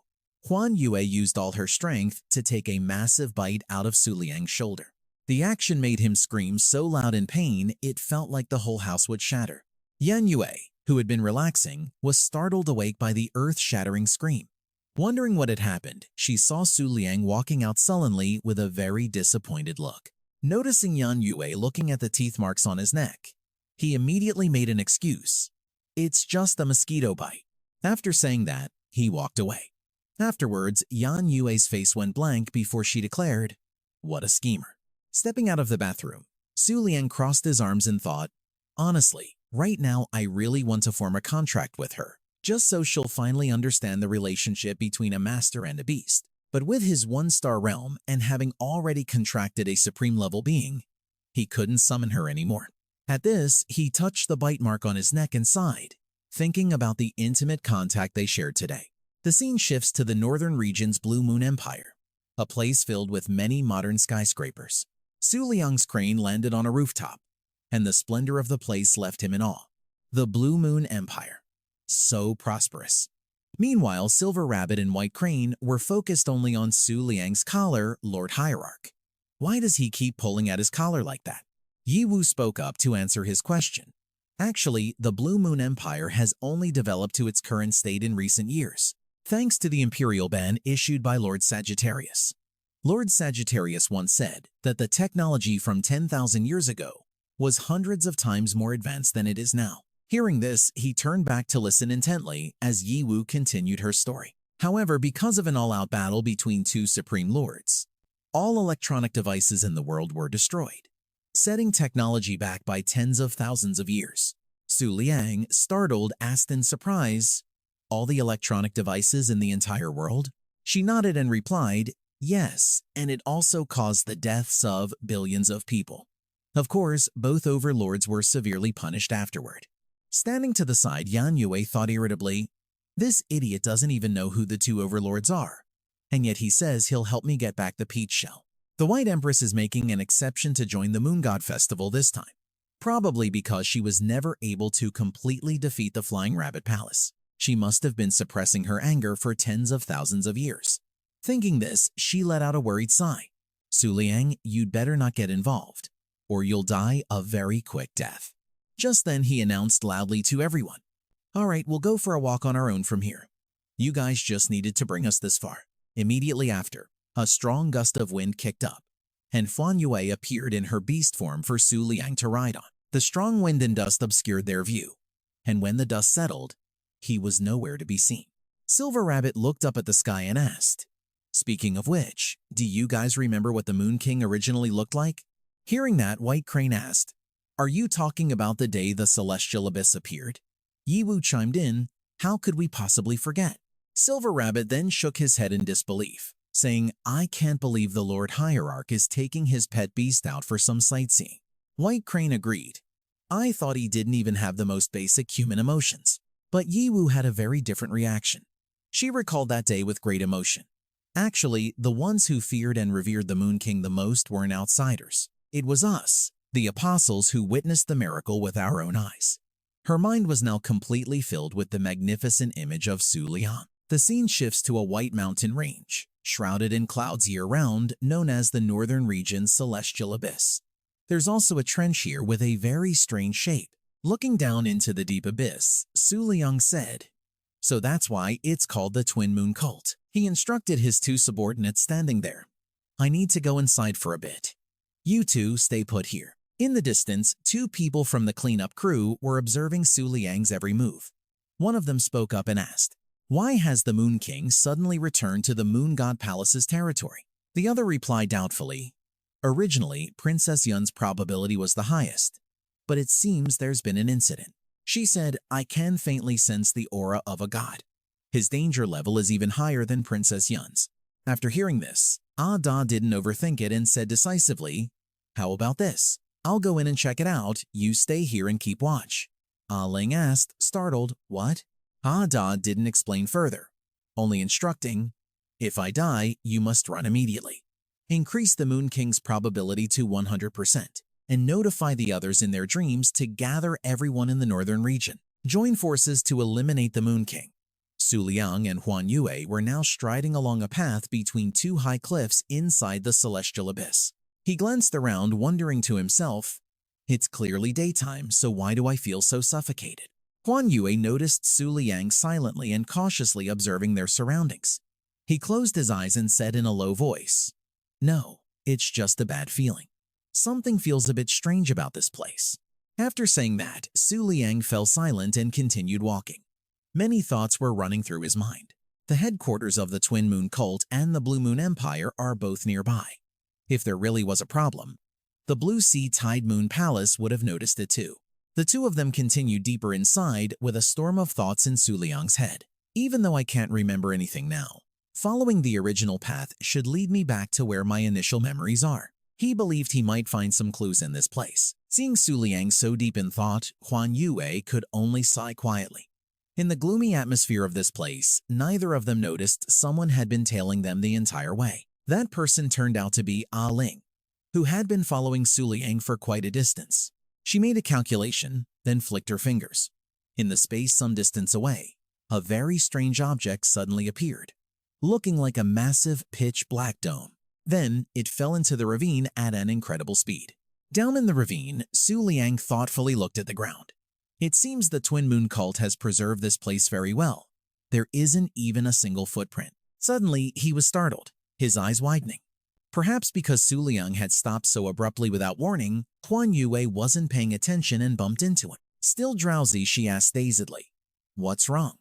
Huan Yue used all her strength to take a massive bite out of Su Liang's shoulder. The action made him scream so loud in pain it felt like the whole house would shatter. Yan Yue, who had been relaxing, was startled awake by the earth-shattering scream. Wondering what had happened, she saw Su Liang walking out sullenly with a very disappointed look. Noticing Yan Yue looking at the teeth marks on his neck, he immediately made an excuse. "It's just a mosquito bite." After saying that, he walked away. Afterwards, Yan Yue's face went blank before she declared, "What a schemer." Stepping out of the bathroom, Su Liang crossed his arms and thought, "Honestly, right now I really want to form a contract with her, just so she'll finally understand the relationship between a master and a beast." But with his one-star realm and having already contracted a supreme-level being, he couldn't summon her anymore. At this, he touched the bite mark on his neck and sighed, thinking about the intimate contact they shared today. The scene shifts to the northern region's Blue Moon Empire, a place filled with many modern skyscrapers. Su Liang's crane landed on a rooftop, and the splendor of the place left him in awe. The Blue Moon Empire. So prosperous. Meanwhile, Silver Rabbit and White Crane were focused only on Su Liang's collar, Lord Hierarch. Why does he keep pulling at his collar like that? Yiwu spoke up to answer his question. Actually, the Blue Moon Empire has only developed to its current state in recent years, thanks to the imperial ban issued by Lord Sagittarius. Lord Sagittarius once said that the technology from 10,000 years ago was hundreds of times more advanced than it is now. Hearing this, he turned back to listen intently as Yiwu continued her story. However, because of an all-out battle between two supreme lords, all electronic devices in the world were destroyed, setting technology back by tens of thousands of years. Su Liang, startled, asked in surprise, "All the electronic devices in the entire world?" She nodded and replied, "Yes, and it also caused the deaths of billions of people." Of course, both overlords were severely punished afterward. Standing to the side, Huan Yua thought irritably, "This idiot doesn't even know who the two overlords are, and yet he says he'll help me get back the peach shell." The White Empress is making an exception to join the Moon God Festival this time, probably because she was never able to completely defeat the Flying Rabbit Palace. She must have been suppressing her anger for tens of thousands of years. Thinking this, she let out a worried sigh. "Su Liang, you'd better not get involved, or you'll die a very quick death." Just then, he announced loudly to everyone, "All right, we'll go for a walk on our own from here. You guys just needed to bring us this far." Immediately after, a strong gust of wind kicked up, and Huan Yua appeared in her beast form for Su Liang to ride on. The strong wind and dust obscured their view, and when the dust settled, he was nowhere to be seen. Silver Rabbit looked up at the sky and asked, "Speaking of which, do you guys remember what the Moon King originally looked like?" Hearing that, White Crane asked, "Are you talking about the day the celestial abyss appeared?" Yiwu chimed in, "How could we possibly forget?" Silver Rabbit then shook his head in disbelief, saying, "I can't believe the Lord Hierarch is taking his pet beast out for some sightseeing." White Crane agreed. "I thought he didn't even have the most basic human emotions." But Yiwu had a very different reaction. She recalled that day with great emotion. Actually, the ones who feared and revered the Moon King the most weren't outsiders. It was us, the apostles who witnessed the miracle with our own eyes. Her mind was now completely filled with the magnificent image of Su Liang. The scene shifts to a white mountain range, shrouded in clouds year-round, known as the northern region's celestial abyss. There's also a trench here with a very strange shape. Looking down into the deep abyss, Su Liang said, "So that's why it's called the Twin Moon Cult." He instructed his two subordinates standing there, "I need to go inside for a bit. You two stay put here." In the distance, two people from the cleanup crew were observing Su Liang's every move. One of them spoke up and asked, "Why has the Moon King suddenly returned to the Moon God Palace's territory?" The other replied doubtfully, "Originally, Princess Yun's probability was the highest, but it seems there's been an incident." She said, "I can faintly sense the aura of a god. His danger level is even higher than Princess Yun's." After hearing this, Da didn't overthink it and said decisively, "How about this? I'll go in and check it out, you stay here and keep watch." Ling asked, startled, "What?" Da didn't explain further, only instructing, "If I die, you must run immediately. Increase the Moon King's probability to 100%, and notify the others in their dreams to gather everyone in the northern region. Join forces to eliminate the Moon King." Su Liang and Huan Yua were now striding along a path between two high cliffs inside the celestial abyss. He glanced around, wondering to himself, "It's clearly daytime, so why do I feel so suffocated?" Huan Yua noticed Su Liang silently and cautiously observing their surroundings. He closed his eyes and said in a low voice, "No, it's just a bad feeling. Something feels a bit strange about this place." After saying that, Su Liang fell silent and continued walking. Many thoughts were running through his mind. The headquarters of the Twin Moon Cult and the Blue Moon Empire are both nearby. If there really was a problem, the Blue Sea Tide Moon Palace would have noticed it too. The two of them continued deeper inside with a storm of thoughts in Su Liang's head. "Even though I can't remember anything now, following the original path should lead me back to where my initial memories are." He believed he might find some clues in this place. Seeing Su Liang so deep in thought, Huan Yua could only sigh quietly. In the gloomy atmosphere of this place, neither of them noticed someone had been tailing them the entire way. That person turned out to be Ling, who had been following Su Liang for quite a distance. She made a calculation, then flicked her fingers. In the space some distance away, a very strange object suddenly appeared, looking like a massive pitch-black dome. Then it fell into the ravine at an incredible speed. Down in the ravine, Su Liang thoughtfully looked at the ground. It seems the Twin Moon cult has preserved this place very well. There isn't even a single footprint. Suddenly, he was startled, his eyes widening. Perhaps because Su Liang had stopped so abruptly without warning, Huan Yua wasn't paying attention and bumped into him. Still drowsy, she asked dazedly, "What's wrong?"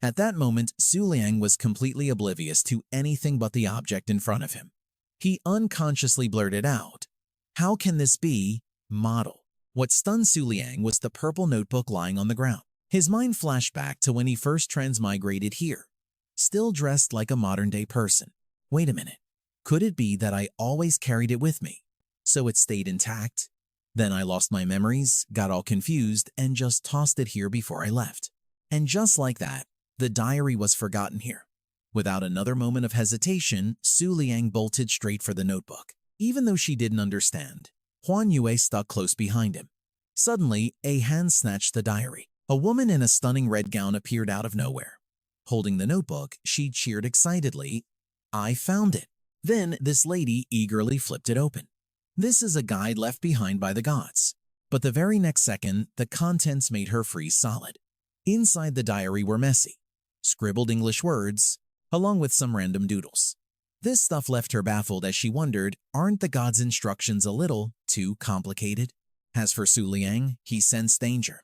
At that moment, Su Liang was completely oblivious to anything but the object in front of him. He unconsciously blurted out, "How can this be model?" What stunned Su Liang was the purple notebook lying on the ground. His mind flashed back to when he first transmigrated here, still dressed like a modern-day person. Wait a minute. Could it be that I always carried it with me, so it stayed intact? Then I lost my memories, got all confused, and just tossed it here before I left. And just like that, the diary was forgotten here. Without another moment of hesitation, Su Liang bolted straight for the notebook. Even though she didn't understand, Huan Yua stuck close behind him. Suddenly, a hand snatched the diary. A woman in a stunning red gown appeared out of nowhere. Holding the notebook, she cheered excitedly, "I found it." Then this lady eagerly flipped it open. This is a guide left behind by the gods. But the very next second, the contents made her freeze solid. Inside the diary were messy, scribbled English words, along with some random doodles. This stuff left her baffled as she wondered, aren't the gods' instructions a little too complicated? As for Su Liang, he sensed danger.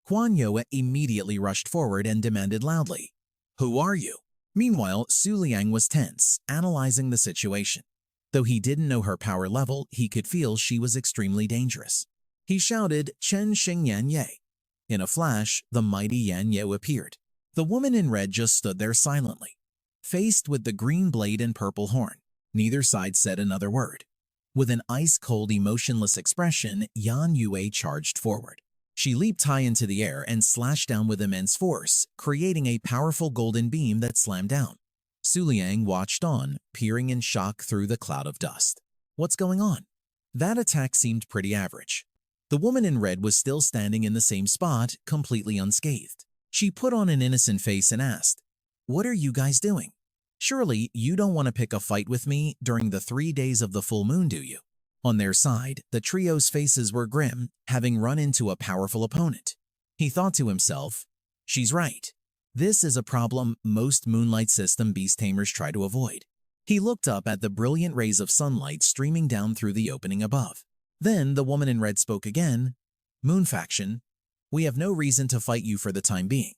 Huan Yua immediately rushed forward and demanded loudly, "Who are you?" Meanwhile, Su Liang was tense, analyzing the situation. Though he didn't know her power level, he could feel she was extremely dangerous. He shouted, "Chen Xing Yan Ye." In a flash, the mighty Yan Ye appeared. The woman in red just stood there silently, faced with the green blade and purple horn. Neither side said another word. With an ice-cold, emotionless expression, Yan Yue charged forward. She leaped high into the air and slashed down with immense force, creating a powerful golden beam that slammed down. Su Liang watched on, peering in shock through the cloud of dust. What's going on? That attack seemed pretty average. The woman in red was still standing in the same spot, completely unscathed. She put on an innocent face and asked, "What are you guys doing? Surely you don't want to pick a fight with me during the 3 days of the full moon, do you?" On their side, the trio's faces were grim, having run into a powerful opponent. He thought to himself, "She's right. This is a problem most moonlight system beast tamers try to avoid." He looked up at the brilliant rays of sunlight streaming down through the opening above. Then the woman in red spoke again, "Moon faction, we have no reason to fight you for the time being,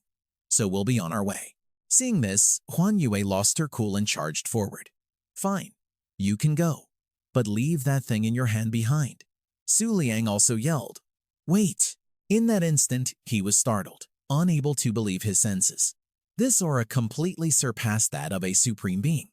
so we'll be on our way." Seeing this, Huan Yue lost her cool and charged forward. "Fine, you can go, but leave that thing in your hand behind." Su Liang also yelled, "Wait!" In that instant, he was startled, unable to believe his senses. This aura completely surpassed that of a supreme being.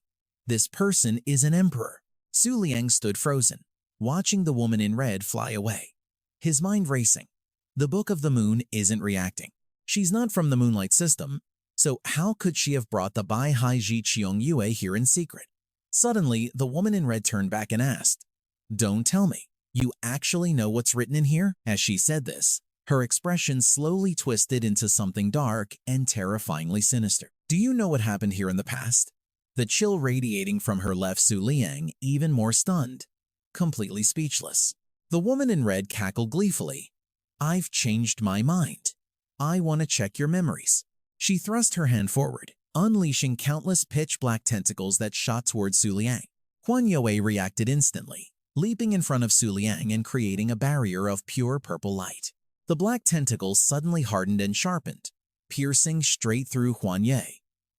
This person is an emperor. Su Liang stood frozen, watching the woman in red fly away, his mind racing. The Book of the Moon isn't reacting. She's not from the moonlight system, so how could she have brought the Bai Hai Ji Qiong Yue here in secret? Suddenly, the woman in red turned back and asked, "Don't tell me, you actually know what's written in here?" As she said this, her expression slowly twisted into something dark and terrifyingly sinister. "Do you know what happened here in the past?" The chill radiating from her left Su Liang, even more stunned, completely speechless. The woman in red cackled gleefully, "I've changed my mind. I want to check your memories." She thrust her hand forward, unleashing countless pitch-black tentacles that shot towards Su Liang. Huan Yue reacted instantly, leaping in front of Su Liang and creating a barrier of pure purple light. The black tentacles suddenly hardened and sharpened, piercing straight through Huan Yue,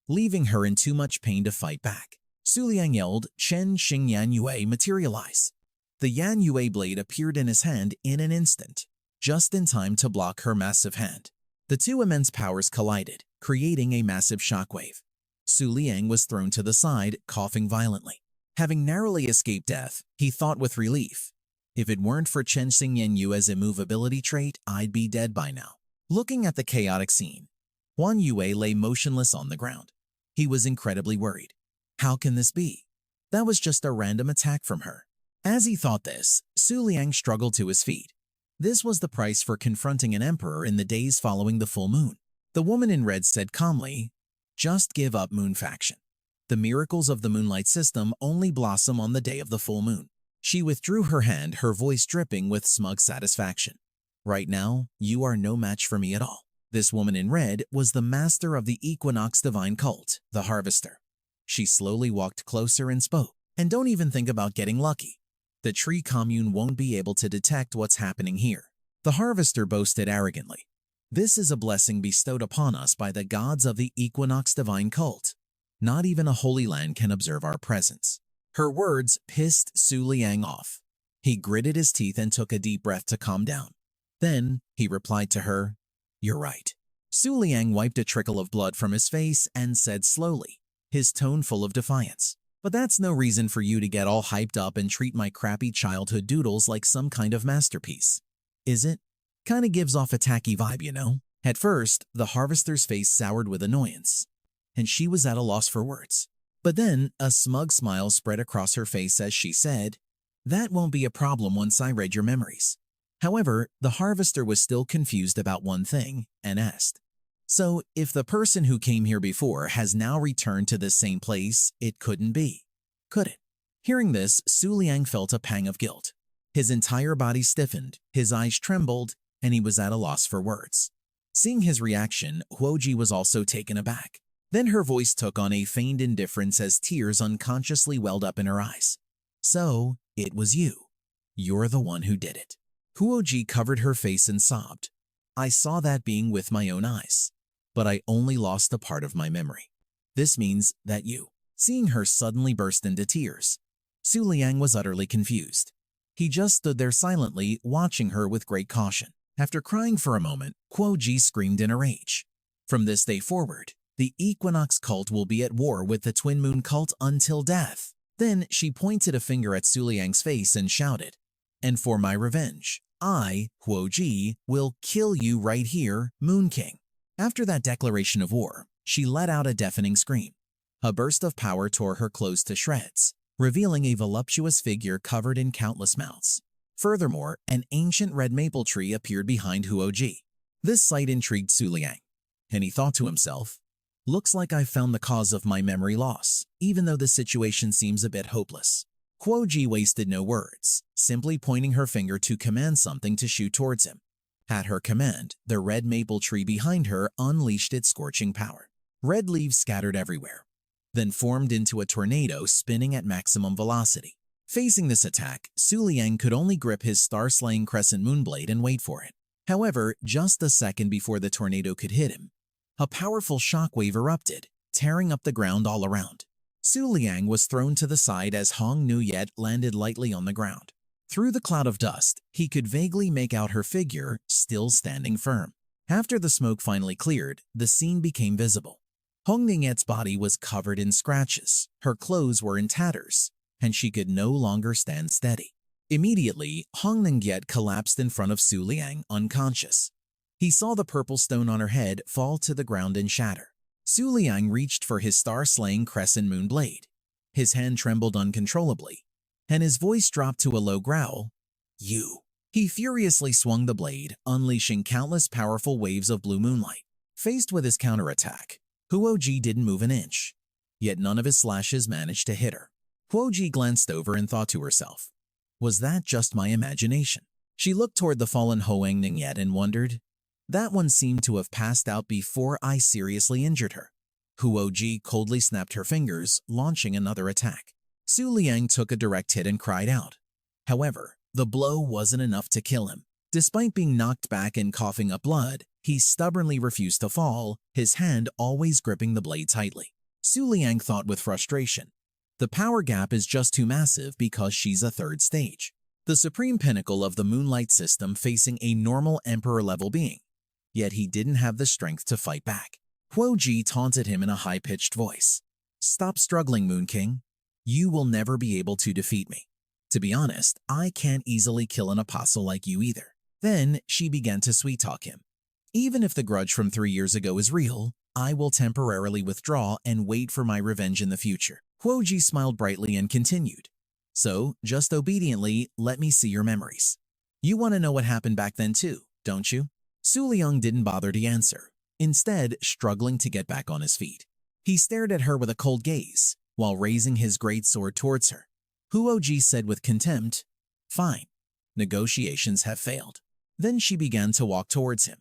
leaving her in too much pain to fight back. Su Liang yelled, "Chen Xing Yan Yue, materialize." The Yan Yue blade appeared in his hand in an instant, just in time to block her massive hand. The two immense powers collided, creating a massive shockwave. Su Liang was thrown to the side, coughing violently. Having narrowly escaped death, he thought with relief, "If it weren't for Chen Xingyan Yue's immovability trait, I'd be dead by now." Looking at the chaotic scene, Huan Yue lay motionless on the ground. He was incredibly worried. How can this be? That was just a random attack from her. As he thought this, Su Liang struggled to his feet. This was the price for confronting an emperor in the days following the full moon. The woman in red said calmly, Just give up Moon Faction. The miracles of the moonlight system only blossom on the day of the full moon. She withdrew her hand, her voice dripping with smug satisfaction. Right now, you are no match for me at all. This woman in red was the master of the Equinox Divine Cult, the Harvester. She slowly walked closer and spoke. And don't even think about getting lucky. The tree commune won't be able to detect what's happening here. The Harvester boasted arrogantly. This is a blessing bestowed upon us by the gods of the Equinox Divine Cult. Not even a holy land can observe our presence. Her words pissed Su Liang off. He gritted his teeth and took a deep breath to calm down. Then he replied to her, "You're right." Su Liang wiped a trickle of blood from his face and said slowly, his tone full of defiance, "But that's no reason for you to get all hyped up and treat my crappy childhood doodles like some kind of masterpiece. Is it? Kinda gives off a tacky vibe, you know?" At first, the Harvester's face soured with annoyance, and she was at a loss for words. But then, a smug smile spread across her face as she said, "That won't be a problem once I read your memories." However, the Harvester was still confused about one thing and asked, "So, if the person who came here before has now returned to this same place, it couldn't be, could it?" Hearing this, Su Liang felt a pang of guilt. His entire body stiffened, his eyes trembled, and he was at a loss for words. Seeing his reaction, Huoji was also taken aback. Then her voice took on a feigned indifference as tears unconsciously welled up in her eyes. "So, it was you. You're the one who did it." Huoji covered her face and sobbed. "I saw that being with my own eyes, but I only lost a part of my memory. This means that you." Seeing her suddenly burst into tears, Su Liang was utterly confused. He just stood there silently, watching her with great caution. After crying for a moment, Huoji screamed in a rage. From this day forward, the Equinox cult will be at war with the Twin Moon cult until death. Then she pointed a finger at Su Liang's face and shouted, "And for my revenge, I, Huoji, will kill you right here, Moon King." After that declaration of war, she let out a deafening scream. A burst of power tore her clothes to shreds, revealing a voluptuous figure covered in countless mouths. Furthermore, an ancient red maple tree appeared behind Huoji. This sight intrigued Su Liang, and he thought to himself, "Looks like I've found the cause of my memory loss, even though the situation seems a bit hopeless." Huoji wasted no words, simply pointing her finger to command something to shoot towards him. At her command, the red maple tree behind her unleashed its scorching power. Red leaves scattered everywhere, then formed into a tornado spinning at maximum velocity. Facing this attack, Su Liang could only grip his star-slaying crescent moonblade and wait for it. However, just a second before the tornado could hit him, a powerful shockwave erupted, tearing up the ground all around. Su Liang was thrown to the side as Hong Nu-Yet landed lightly on the ground. Through the cloud of dust, he could vaguely make out her figure, still standing firm. After the smoke finally cleared, the scene became visible. Hong Nu-Yet's body was covered in scratches, her clothes were in tatters, and she could no longer stand steady. Immediately, Hong Nu-Yet collapsed in front of Su Liang, unconscious. He saw the purple stone on her head fall to the ground and shatter. Su Liang reached for his star-slaying crescent moon blade. His hand trembled uncontrollably, and his voice dropped to a low growl, "You." He furiously swung the blade, unleashing countless powerful waves of blue moonlight. Faced with his counterattack, Huoji didn't move an inch, yet none of his slashes managed to hit her. Huoji glanced over and thought to herself, "Was that just my imagination?" She looked toward the fallen Hong Nu-Yet and wondered, "That one seemed to have passed out before I seriously injured her." Huoji coldly snapped her fingers, launching another attack. Su Liang took a direct hit and cried out. However, the blow wasn't enough to kill him. Despite being knocked back and coughing up blood, he stubbornly refused to fall, his hand always gripping the blade tightly. Su Liang thought with frustration, the power gap is just too massive because she's a third stage, the supreme pinnacle of the moonlight system facing a normal emperor-level being. Yet he didn't have the strength to fight back. Huoji taunted him in a high-pitched voice. "Stop struggling, Moon King. You will never be able to defeat me. To be honest, I can't easily kill an apostle like you either." Then she began to sweet-talk him. "Even if the grudge from 3 years ago is real, I will temporarily withdraw and wait for my revenge in the future." Huoji smiled brightly and continued, "So, just obediently, let me see your memories. You want to know what happened back then too, don't you?" Su Liang didn't bother to answer, instead struggling to get back on his feet. He stared at her with a cold gaze, while raising his great sword towards her. Huoji said with contempt, "Fine. Negotiations have failed." Then she began to walk towards him.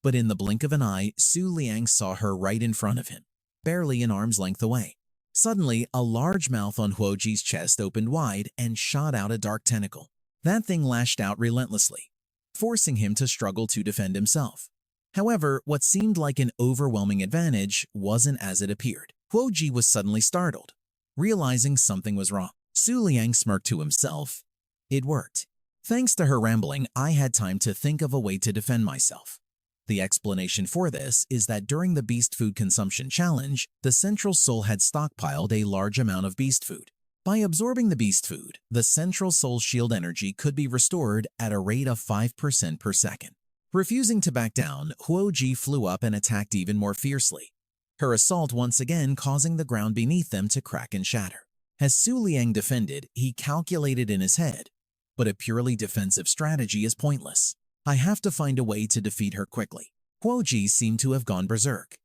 But in the blink of an eye, Su Liang saw her right in front of him, barely an arm's length away. Suddenly, a large mouth on Huoji's chest opened wide and shot out a dark tentacle. That thing lashed out relentlessly, forcing him to struggle to defend himself. However, what seemed like an overwhelming advantage wasn't as it appeared. Huoji was suddenly startled, realizing something was wrong. Su Liang smirked to himself. It worked. Thanks to her rambling, I had time to think of a way to defend myself. The explanation for this is that during the beast food consumption challenge, the central soul had stockpiled a large amount of beast food. By absorbing the beast food, the central soul shield energy could be restored at a rate of 5% per second. Refusing to back down, Huoji flew up and attacked even more fiercely, her assault once again causing the ground beneath them to crack and shatter. As Su Liang defended, he calculated in his head, but a purely defensive strategy is pointless. I have to find a way to defeat her quickly. Huoji seemed to have gone berserk.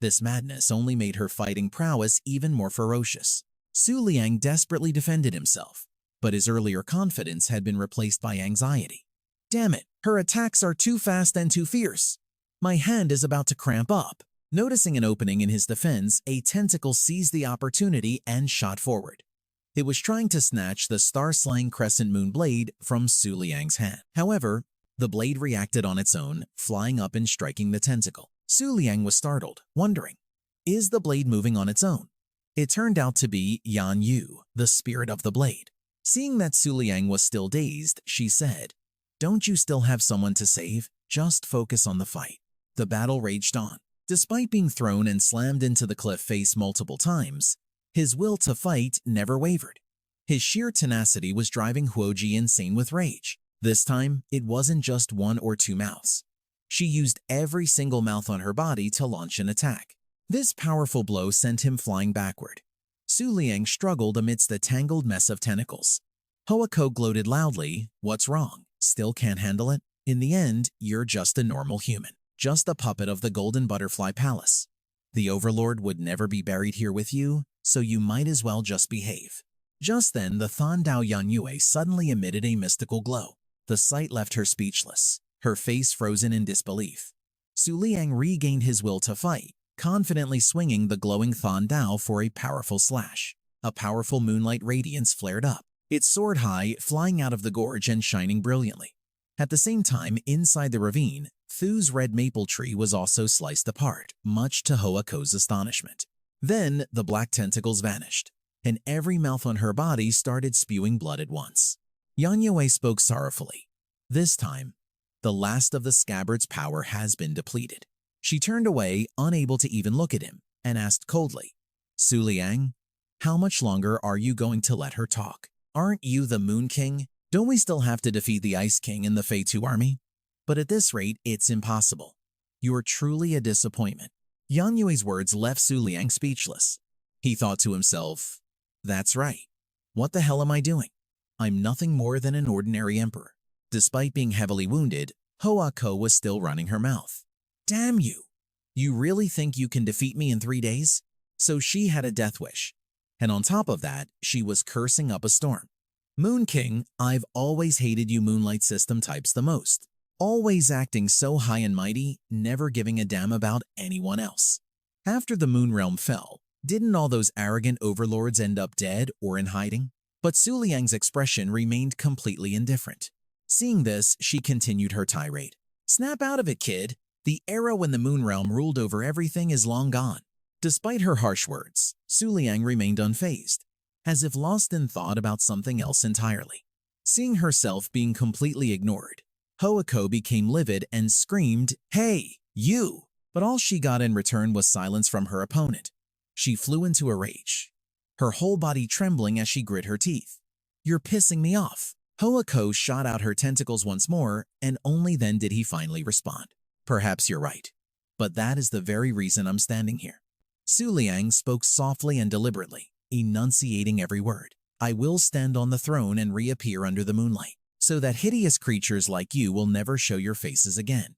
This madness only made her fighting prowess even more ferocious. Su Liang desperately defended himself, but his earlier confidence had been replaced by anxiety. Damn it, her attacks are too fast and too fierce. My hand is about to cramp up. Noticing an opening in his defense, a tentacle seized the opportunity and shot forward. It was trying to snatch the star-slaying crescent moon blade from Su Liang's hand. However, the blade reacted on its own, flying up and striking the tentacle. Su Liang was startled, wondering, is the blade moving on its own? It turned out to be Huan Yua, the spirit of the blade. Seeing that Su Liang was still dazed, she said, "Don't you still have someone to save? Just focus on the fight." The battle raged on. Despite being thrown and slammed into the cliff face multiple times, his will to fight never wavered. His sheer tenacity was driving Huoji insane with rage. This time, it wasn't just one or two mouths. She used every single mouth on her body to launch an attack. This powerful blow sent him flying backward. Su Liang struggled amidst the tangled mess of tentacles. Hoako gloated loudly, "What's wrong? Still can't handle it? In the end, you're just a normal human. Just a puppet of the Golden Butterfly Palace. The Overlord would never be buried here with you, so you might as well just behave." Just then, the Thandao Huan Yua suddenly emitted a mystical glow. The sight left her speechless, her face frozen in disbelief. Su Liang regained his will to fight, confidently swinging the glowing Thandao for a powerful slash. A powerful moonlight radiance flared up. It soared high, flying out of the gorge and shining brilliantly. At the same time, inside the ravine, Thu's red maple tree was also sliced apart, much to Hoako's astonishment. Then the black tentacles vanished, and every mouth on her body started spewing blood at once. Huan Yua spoke sorrowfully. This time, the last of the scabbard's power has been depleted. She turned away, unable to even look at him, and asked coldly, "Su Liang, how much longer are you going to let her talk? Aren't you the Moon King? Don't we still have to defeat the Ice King and the Fei 2 army? But at this rate, it's impossible. You're truly a disappointment." Huan Yua's words left Su Liang speechless. He thought to himself, "That's right. What the hell am I doing? I'm nothing more than an ordinary emperor." Despite being heavily wounded, Hoako was still running her mouth. "Damn you! You really think you can defeat me in 3 days?" So she had a death wish. And on top of that, she was cursing up a storm. "Moon King, I've always hated you Moonlight System types the most. Always acting so high and mighty, never giving a damn about anyone else. After the Moon Realm fell, didn't all those arrogant overlords end up dead or in hiding?" But Su Liang's expression remained completely indifferent. Seeing this, she continued her tirade. "Snap out of it, kid. The era when the Moon Realm ruled over everything is long gone." Despite her harsh words, Su Liang remained unfazed, as if lost in thought about something else entirely. Seeing herself being completely ignored, Hoako became livid and screamed, "Hey, you!" But all she got in return was silence from her opponent. She flew into a rage, her whole body trembling as she grit her teeth. "You're pissing me off." Hoako shot out her tentacles once more, and only then did he finally respond. "Perhaps you're right, but that is the very reason I'm standing here." Su Liang spoke softly and deliberately, enunciating every word. "I will stand on the throne and reappear under the moonlight, so that hideous creatures like you will never show your faces again."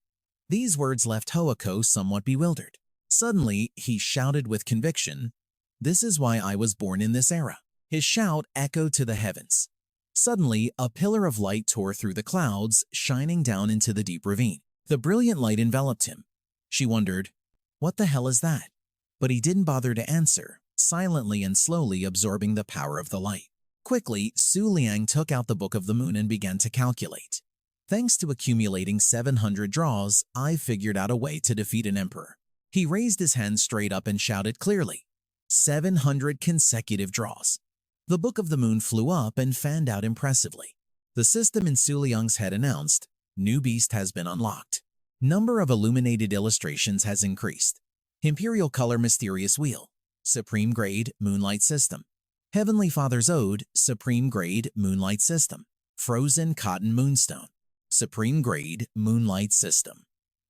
These words left Hoako somewhat bewildered. Suddenly, he shouted with conviction, "This is why I was born in this era." His shout echoed to the heavens. Suddenly, a pillar of light tore through the clouds, shining down into the deep ravine. The brilliant light enveloped him. She wondered, "What the hell is that?" But he didn't bother to answer, silently and slowly absorbing the power of the light. Quickly, Su Liang took out the Book of the Moon and began to calculate. "Thanks to accumulating 700 draws, I figured out a way to defeat an emperor." He raised his hand straight up and shouted clearly, 700 consecutive draws. The Book of the Moon flew up and fanned out impressively. The system in Su Liang's head announced, "New beast has been unlocked. Number of illuminated illustrations has increased. Imperial color mysterious wheel. Supreme grade moonlight system. Heavenly Father's Ode, supreme grade moonlight system. Frozen cotton moonstone. Supreme grade moonlight system.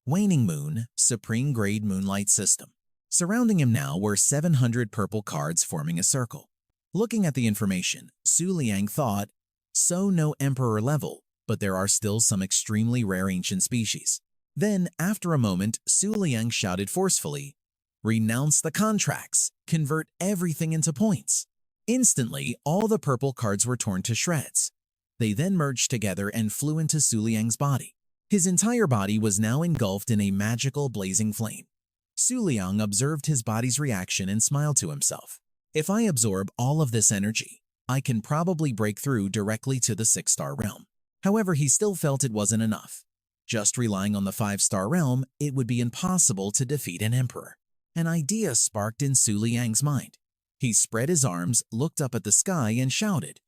Waning moon, supreme grade moonlight system." Surrounding him now were 700 purple cards forming a circle. Looking at the information, Su Liang thought, "So no emperor level, but there are still some extremely rare ancient species." Then, after a moment, Su Liang shouted forcefully, "Renounce the contracts! Convert everything into points!" Instantly, all the purple cards were torn to shreds. They then merged together and flew into Su Liang's body. His entire body was now engulfed in a magical blazing flame. Su Liang observed his body's reaction and smiled to himself. "If I absorb all of this energy, I can probably break through directly to the 6-star realm." However, he still felt it wasn't enough. Just relying on the 5-star realm, it would be impossible to defeat an emperor. An idea sparked in Su Liang's mind. He spread his arms, looked up at the sky, and shouted,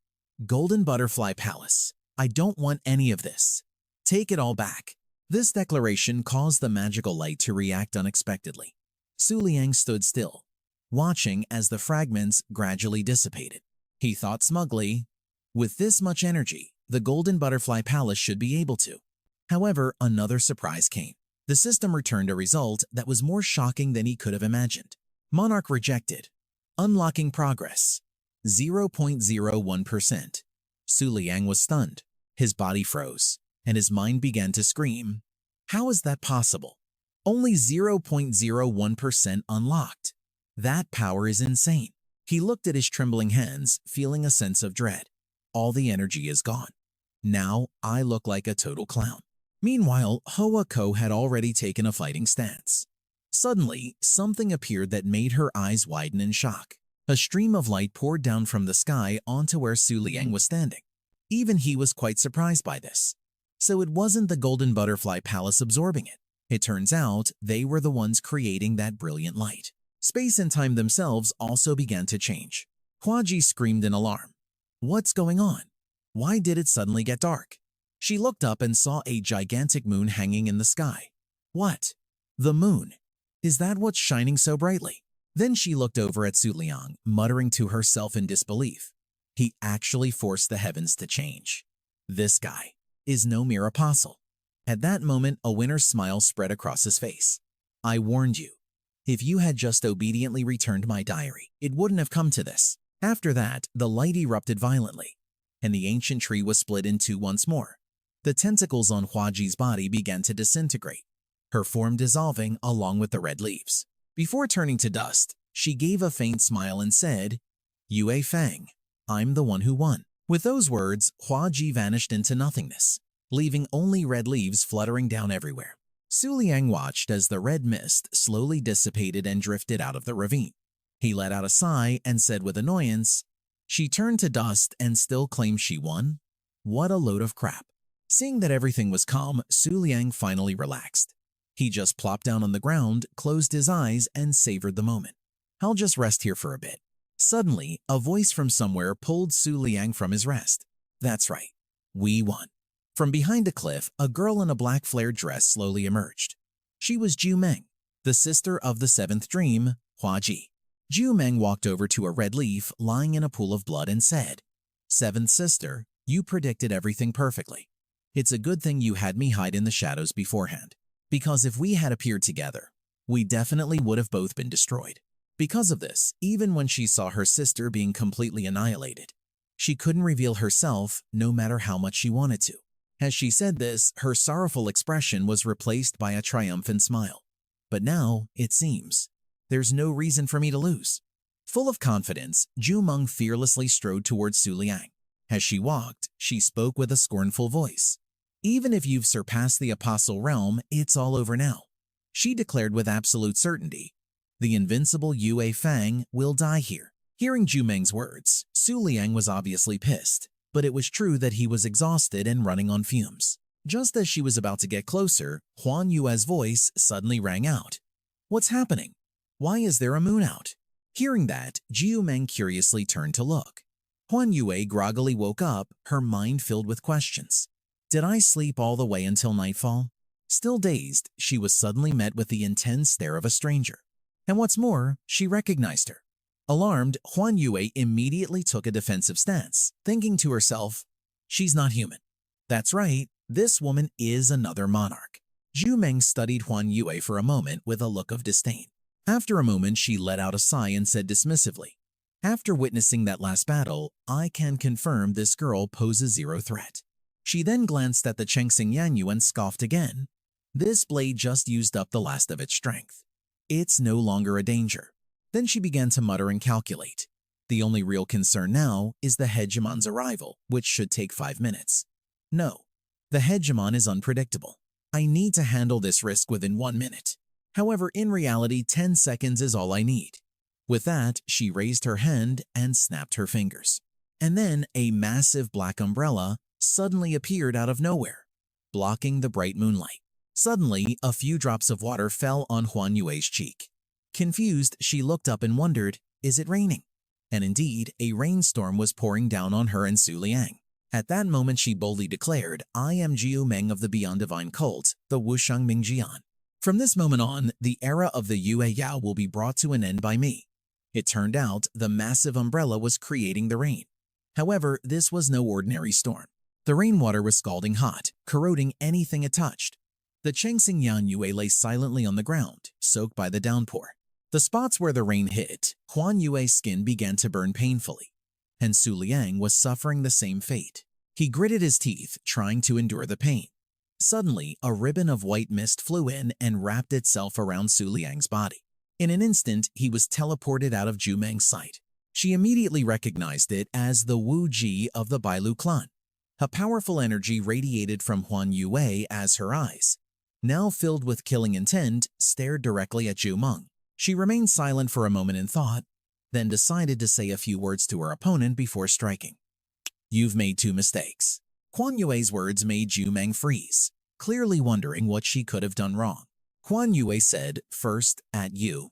"Golden Butterfly Palace, I don't want any of this. Take it all back." This declaration caused the magical light to react unexpectedly. Su Liang stood still, watching as the fragments gradually dissipated. He thought smugly, "With this much energy, the Golden Butterfly Palace should be able to." However, another surprise came. The system returned a result that was more shocking than he could have imagined. Monarch rejected. Unlocking progress. 0.01%. Su Liang was stunned. His body froze, and his mind began to scream, "How is that possible? Only 0.01% unlocked. That power is insane." He looked at his trembling hands, feeling a sense of dread. All the energy is gone. Now I look like a total clown. Meanwhile, Hoa Ko had already taken a fighting stance. Suddenly, something appeared that made her eyes widen in shock. A stream of light poured down from the sky onto where Su Liang was standing. Even he was quite surprised by this. So it wasn't the Golden Butterfly Palace absorbing it. It turns out they were the ones creating that brilliant light. Space and time themselves also began to change. Huaji screamed in alarm. "What's going on? Why did it suddenly get dark?" She looked up and saw a gigantic moon hanging in the sky. "What? The moon? Is that what's shining so brightly?" Then she looked over at Su Liang, muttering to herself in disbelief. He actually forced the heavens to change. This guy is no mere apostle. At that moment, a winner's smile spread across his face. "I warned you. If you had just obediently returned my diary, it wouldn't have come to this." After that, the light erupted violently, and the ancient tree was split in two once more. The tentacles on Huaji's body began to disintegrate, her form dissolving along with the red leaves. Before turning to dust, she gave a faint smile and said, "Yue Fang, I'm the one who won." With those words, Huaji vanished into nothingness, leaving only red leaves fluttering down everywhere. Su Liang watched as the red mist slowly dissipated and drifted out of the ravine. He let out a sigh and said with annoyance, "She turned to dust and still claims she won? What a load of crap." Seeing that everything was calm, Su Liang finally relaxed. He just plopped down on the ground, closed his eyes, and savored the moment. "I'll just rest here for a bit." Suddenly, a voice from somewhere pulled Su Liang from his rest. "That's right. We won." From behind a cliff, a girl in a black flared dress slowly emerged. She was Ju Meng, the sister of the seventh dream, Huaji. Ju Meng walked over to a red leaf lying in a pool of blood and said, "Seventh sister, you predicted everything perfectly. It's a good thing you had me hide in the shadows beforehand, because if we had appeared together, we definitely would have both been destroyed." Because of this, even when she saw her sister being completely annihilated, she couldn't reveal herself no matter how much she wanted to. As she said this, her sorrowful expression was replaced by a triumphant smile. But now, it seems, there's no reason for me to lose. Full of confidence, Jumeng fearlessly strode towards Su Liang. As she walked, she spoke with a scornful voice. Even if you've surpassed the apostle realm, it's all over now. She declared with absolute certainty. The invincible Yue Fang will die here. Hearing Jumeng's words, Su Liang was obviously pissed, but it was true that he was exhausted and running on fumes. Just as she was about to get closer, Huan Yua's voice suddenly rang out. What's happening? Why is there a moon out? Hearing that, Jumeng curiously turned to look. Huan Yua groggily woke up, her mind filled with questions. Did I sleep all the way until nightfall? Still dazed, she was suddenly met with the intense stare of a stranger. And what's more, she recognized her. Alarmed, Huan Yua immediately took a defensive stance, thinking to herself, she's not human. That's right, this woman is another monarch. Jumeng studied Huan Yua for a moment with a look of disdain. After a moment, she let out a sigh and said dismissively, after witnessing that last battle, I can confirm this girl poses zero threat. She then glanced at the Chengxing Yanyu and scoffed again. This blade just used up the last of its strength. It's no longer a danger. Then she began to mutter and calculate. The only real concern now is the hegemon's arrival, which should take 5 minutes. No, the hegemon is unpredictable. I need to handle this risk within 1 minute. However, in reality, 10 seconds is all I need. With that, she raised her hand and snapped her fingers. And then a massive black umbrella suddenly appeared out of nowhere, blocking the bright moonlight. Suddenly, a few drops of water fell on Huan Yua's cheek. Confused, she looked up and wondered, is it raining? And indeed, a rainstorm was pouring down on her and Su Liang. At that moment, she boldly declared, I am Jiu Meng of the Beyond Divine Cult, the Wushang Mingjian. From this moment on, the era of the Yue Yao will be brought to an end by me. It turned out the massive umbrella was creating the rain. However, this was no ordinary storm. The rainwater was scalding hot, corroding anything it touched. The Chengxing Yanyu lay silently on the ground, soaked by the downpour. The spots where the rain hit, Huan Yua's skin began to burn painfully, and Su Liang was suffering the same fate. He gritted his teeth, trying to endure the pain. Suddenly, a ribbon of white mist flew in and wrapped itself around Su Liang's body. In an instant, he was teleported out of Jumeng's sight. She immediately recognized it as the Wu Ji of the Bailu clan. A powerful energy radiated from Huan Yua as her eyes, now filled with killing intent, stared directly at Jumeng. She remained silent for a moment in thought, then decided to say a few words to her opponent before striking. You've made 2 mistakes. Huan Yua's words made Jumeng freeze, clearly wondering what she could have done wrong. Huan Yua said, first, at you,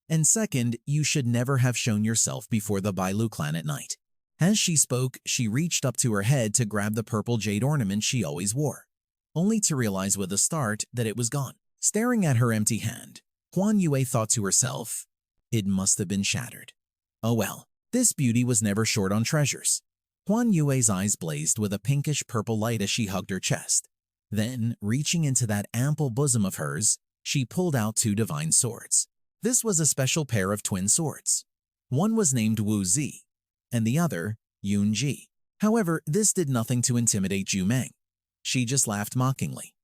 and second, you should never have shown yourself before the Bailu clan at night. As she spoke, she reached up to her head to grab the purple jade ornament she always wore, only to realize with a start that it was gone. Staring at her empty hand, Huan Yua thought to herself, it must have been shattered. Oh well, this beauty was never short on treasures. Huan Yua's eyes blazed with a pinkish-purple light as she hugged her chest. Then, reaching into that ample bosom of hers, she pulled out 2 divine swords. This was a special pair of twin swords. One was named Wu Zi, and the other, Yun Ji. However, this did nothing to intimidate Jumeng. She just laughed mockingly.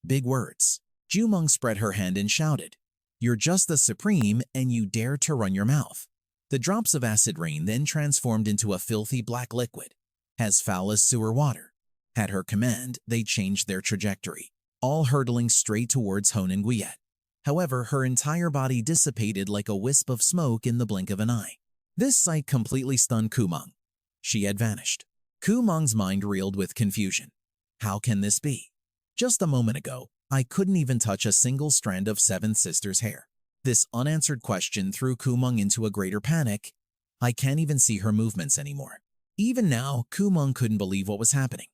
Big words. Jumeng spread her hand and shouted, you're just the supreme and you dare to run your mouth. The drops of acid rain then transformed into a filthy black liquid, as foul as sewer water. At her command, they changed their trajectory, all hurtling straight towards Honan Guyet. However, her entire body dissipated like a wisp of smoke in the blink of an eye. This sight completely stunned Kumeng. She had vanished. Kumeng's mind reeled with confusion. How can this be? Just a moment ago, I couldn't even touch a single strand of Seventh Sister's hair. This unanswered question threw Kumeng into a greater panic. I can't even see her movements anymore. Even now, Kumeng couldn't believe what was happening.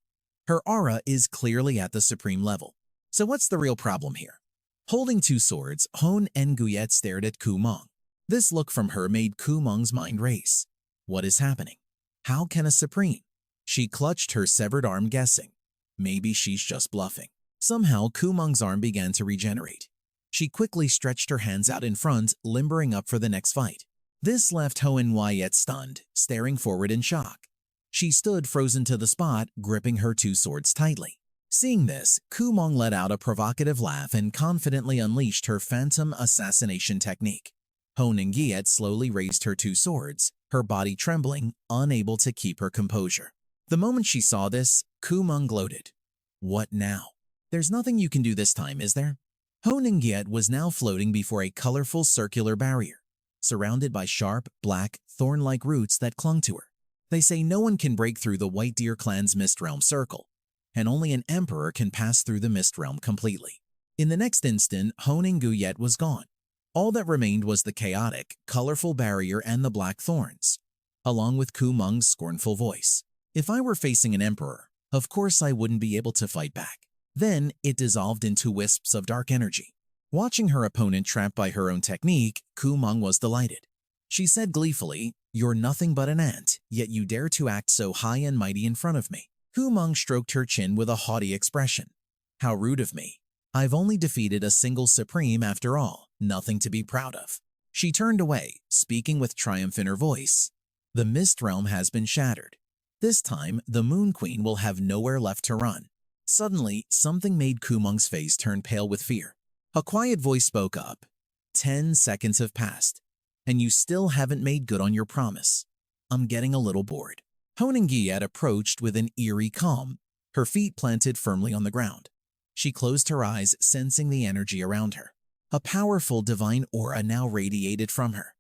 Her aura is clearly at the supreme level. So what's the real problem here? Holding 2 swords, Hon and Guyet stared at Kumeng. This look from her made Kumeng's mind race. What is happening? How can a supreme? She clutched her severed arm, guessing. Maybe she's just bluffing. Somehow, Kumeng's arm began to regenerate. She quickly stretched her hands out in front, limbering up for the next fight. This left Huan Yua stunned, staring forward in shock. She stood frozen to the spot, gripping her 2 swords tightly. Seeing this, Kumong let out a provocative laugh and confidently unleashed her phantom assassination technique. Honengiet slowly raised her two swords, her body trembling, unable to keep her composure. The moment she saw this, Kumong gloated. What now? There's nothing you can do this time, is there? Honengiet was now floating before a colorful circular barrier, surrounded by sharp, black, thorn-like roots that clung to her. They say no one can break through the White Deer clan's Mist Realm circle, and only an emperor can pass through the Mist Realm completely. In the next instant, Honengiet was gone. All that remained was the chaotic, colorful barrier and the black thorns, along with Kumong's scornful voice. If I were facing an emperor, of course I wouldn't be able to fight back. Then it dissolved into wisps of dark energy. Watching her opponent trapped by her own technique, Kumong was delighted. She said gleefully, "You're nothing but an ant, yet you dare to act so high and mighty in front of me." Kumong stroked her chin with a haughty expression. "How rude of me. I've only defeated a single supreme after all, nothing to be proud of." She turned away, speaking with triumph in her voice. "The Mist Realm has been shattered. This time, the Moon Queen will have nowhere left to run." Suddenly, something made Kumong's face turn pale with fear. A quiet voice spoke up. 10 seconds have passed, and you still haven't made good on your promise. I'm getting a little bored." Honengiet approached with an eerie calm, her feet planted firmly on the ground. She closed her eyes, sensing the energy around her. A powerful divine aura now radiated from her.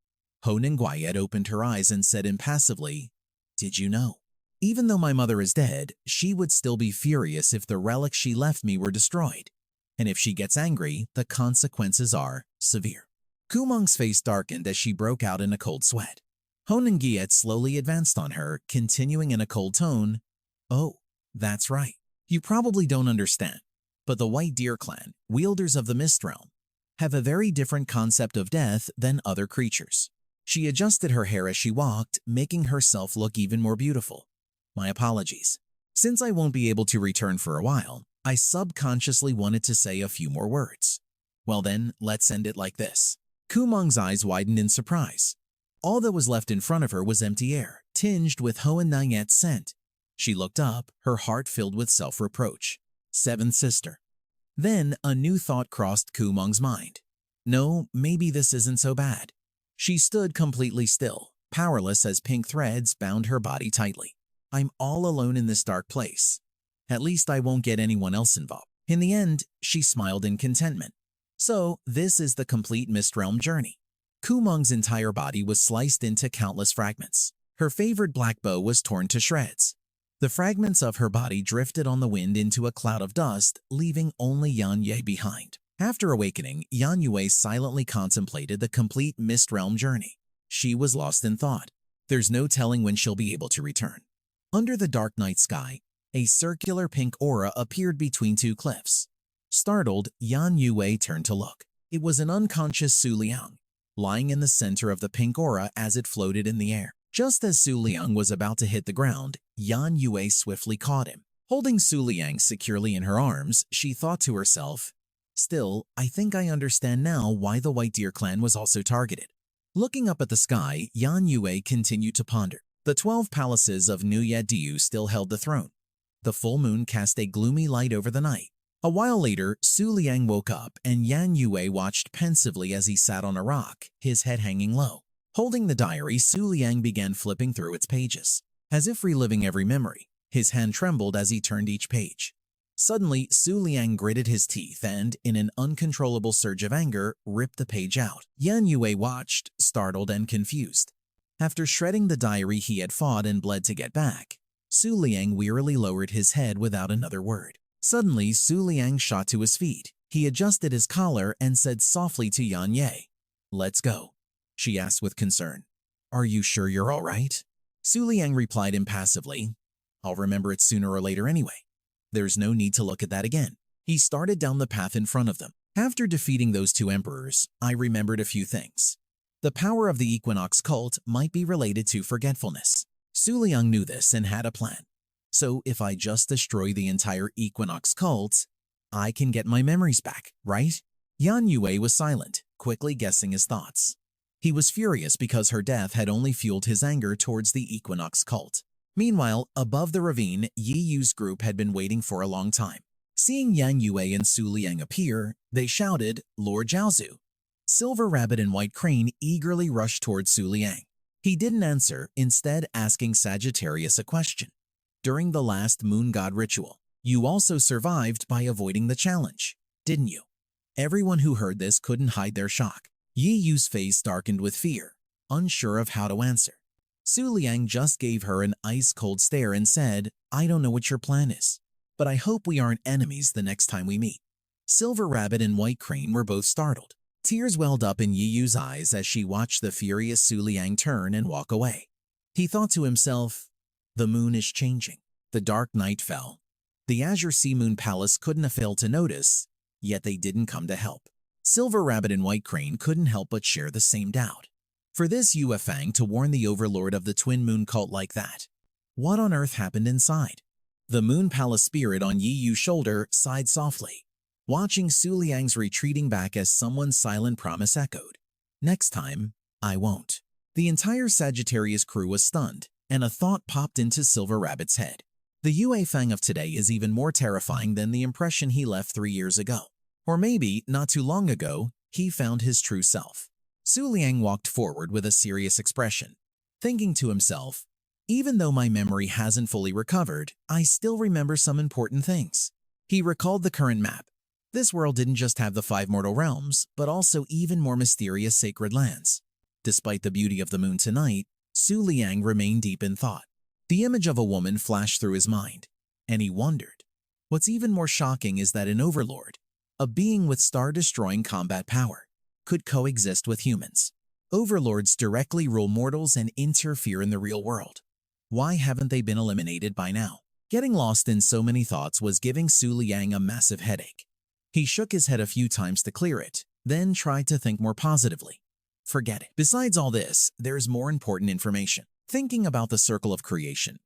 Honengiet opened her eyes and said impassively, "Did you know? Even though my mother is dead, she would still be furious if the relics she left me were destroyed. And if she gets angry, the consequences are severe." Kumong's face darkened as she broke out in a cold sweat. Honengiet slowly advanced on her, continuing in a cold tone, "Oh, that's right. You probably don't understand, but the White Deer clan, wielders of the Mist Realm, have a very different concept of death than other creatures." She adjusted her hair as she walked, making herself look even more beautiful. "My apologies. Since I won't be able to return for a while, I subconsciously wanted to say a few more words. Well then, let's end it like this." Kumong's eyes widened in surprise. All that was left in front of her was empty air, tinged with Honengiet's scent. She looked up, her heart filled with self-reproach. Seventh sister. Then a new thought crossed Kumong's mind. No, maybe this isn't so bad. She stood completely still, powerless as pink threads bound her body tightly. I'm all alone in this dark place. At least I won't get anyone else involved. In the end, she smiled in contentment. So, this is the complete Mist Realm journey. Kumong's entire body was sliced into countless fragments. Her favorite black bow was torn to shreds. The fragments of her body drifted on the wind into a cloud of dust, leaving only Huan Yua behind. After awakening, Huan Yua silently contemplated the complete Mist Realm journey. She was lost in thought. There's no telling when she'll be able to return. Under the dark night sky, a circular pink aura appeared between two cliffs. Startled, Huan Yua turned to look. It was an unconscious Su Liang, lying in the center of the pink aura as it floated in the air. Just as Su Liang was about to hit the ground, Huan Yua swiftly caught him. Holding Su Liang securely in her arms, she thought to herself, "Still, I think I understand now why the White Deer clan was also targeted." Looking up at the sky, Huan Yua continued to ponder. The 12 palaces of Nuya Diu still held the throne. The full moon cast a gloomy light over the night. A while later, Su Liang woke up and Huan Yua watched pensively as he sat on a rock, his head hanging low. Holding the diary, Su Liang began flipping through its pages. As if reliving every memory, his hand trembled as he turned each page. Suddenly, Su Liang gritted his teeth and, in an uncontrollable surge of anger, ripped the page out. Huan Yua watched, startled and confused. After shredding the diary he had fought and bled to get back, Su Liang wearily lowered his head without another word. Suddenly, Su Liang shot to his feet. He adjusted his collar and said softly to Huan Yua, "Let's go." She asked with concern, "Are you sure you're all right?" Su Liang replied impassively, "I'll remember it sooner or later anyway. There's no need to look at that again." He started down the path in front of them. After defeating those two emperors, I remembered a few things. The power of the Equinox cult might be related to forgetfulness. Su Liang knew this and had a plan. So if I just destroy the entire Equinox cult, I can get my memories back, right? Huan Yua was silent, quickly guessing his thoughts. He was furious because her death had only fueled his anger towards the Equinox cult. Meanwhile, above the ravine, Yi Yu's group had been waiting for a long time. Seeing Yang Yue and Su Liang appear, they shouted, "Lord Jiaozu." Silver Rabbit and White Crane eagerly rushed toward Su Liang. He didn't answer, instead asking Sagittarius a question. "During the last moon god ritual, you also survived by avoiding the challenge, didn't you?" Everyone who heard this couldn't hide their shock. Yi Yu's face darkened with fear, unsure of how to answer. Su Liang just gave her an ice-cold stare and said, "I don't know what your plan is, but I hope we aren't enemies the next time we meet." Silver Rabbit and White Crane were both startled. Tears welled up in Yi Yu's eyes as she watched the furious Su Liang turn and walk away. He thought to himself, the moon is changing. The dark night fell. The Azure Moon Palace couldn't have failed to notice, yet they didn't come to help. Silver Rabbit and White Crane couldn't help but share the same doubt. For this Yue Fang to warn the overlord of the Twin Moon cult like that, what on earth happened inside? The Moon Palace spirit on Yi Yu's shoulder sighed softly, watching Su Liang's retreating back as someone's silent promise echoed. "Next time, I won't." The entire Sagittarius crew was stunned, and a thought popped into Silver Rabbit's head. The Yue Fang of today is even more terrifying than the impression he left 3 years ago. Or maybe, not too long ago, he found his true self. Su Liang walked forward with a serious expression, thinking to himself, even though my memory hasn't fully recovered, I still remember some important things. He recalled the current map. This world didn't just have the 5 mortal realms, but also even more mysterious sacred lands. Despite the beauty of the moon tonight, Su Liang remained deep in thought. The image of a woman flashed through his mind, and he wondered. What's even more shocking is that an overlord, a being with star-destroying combat power, could coexist with humans. Overlords directly rule mortals and interfere in the real world. Why haven't they been eliminated by now? Getting lost in so many thoughts was giving Su Liang a massive headache. He shook his head a few times to clear it, then tried to think more positively. Forget it. Besides all this, there's more important information. Thinking about the circle of creation,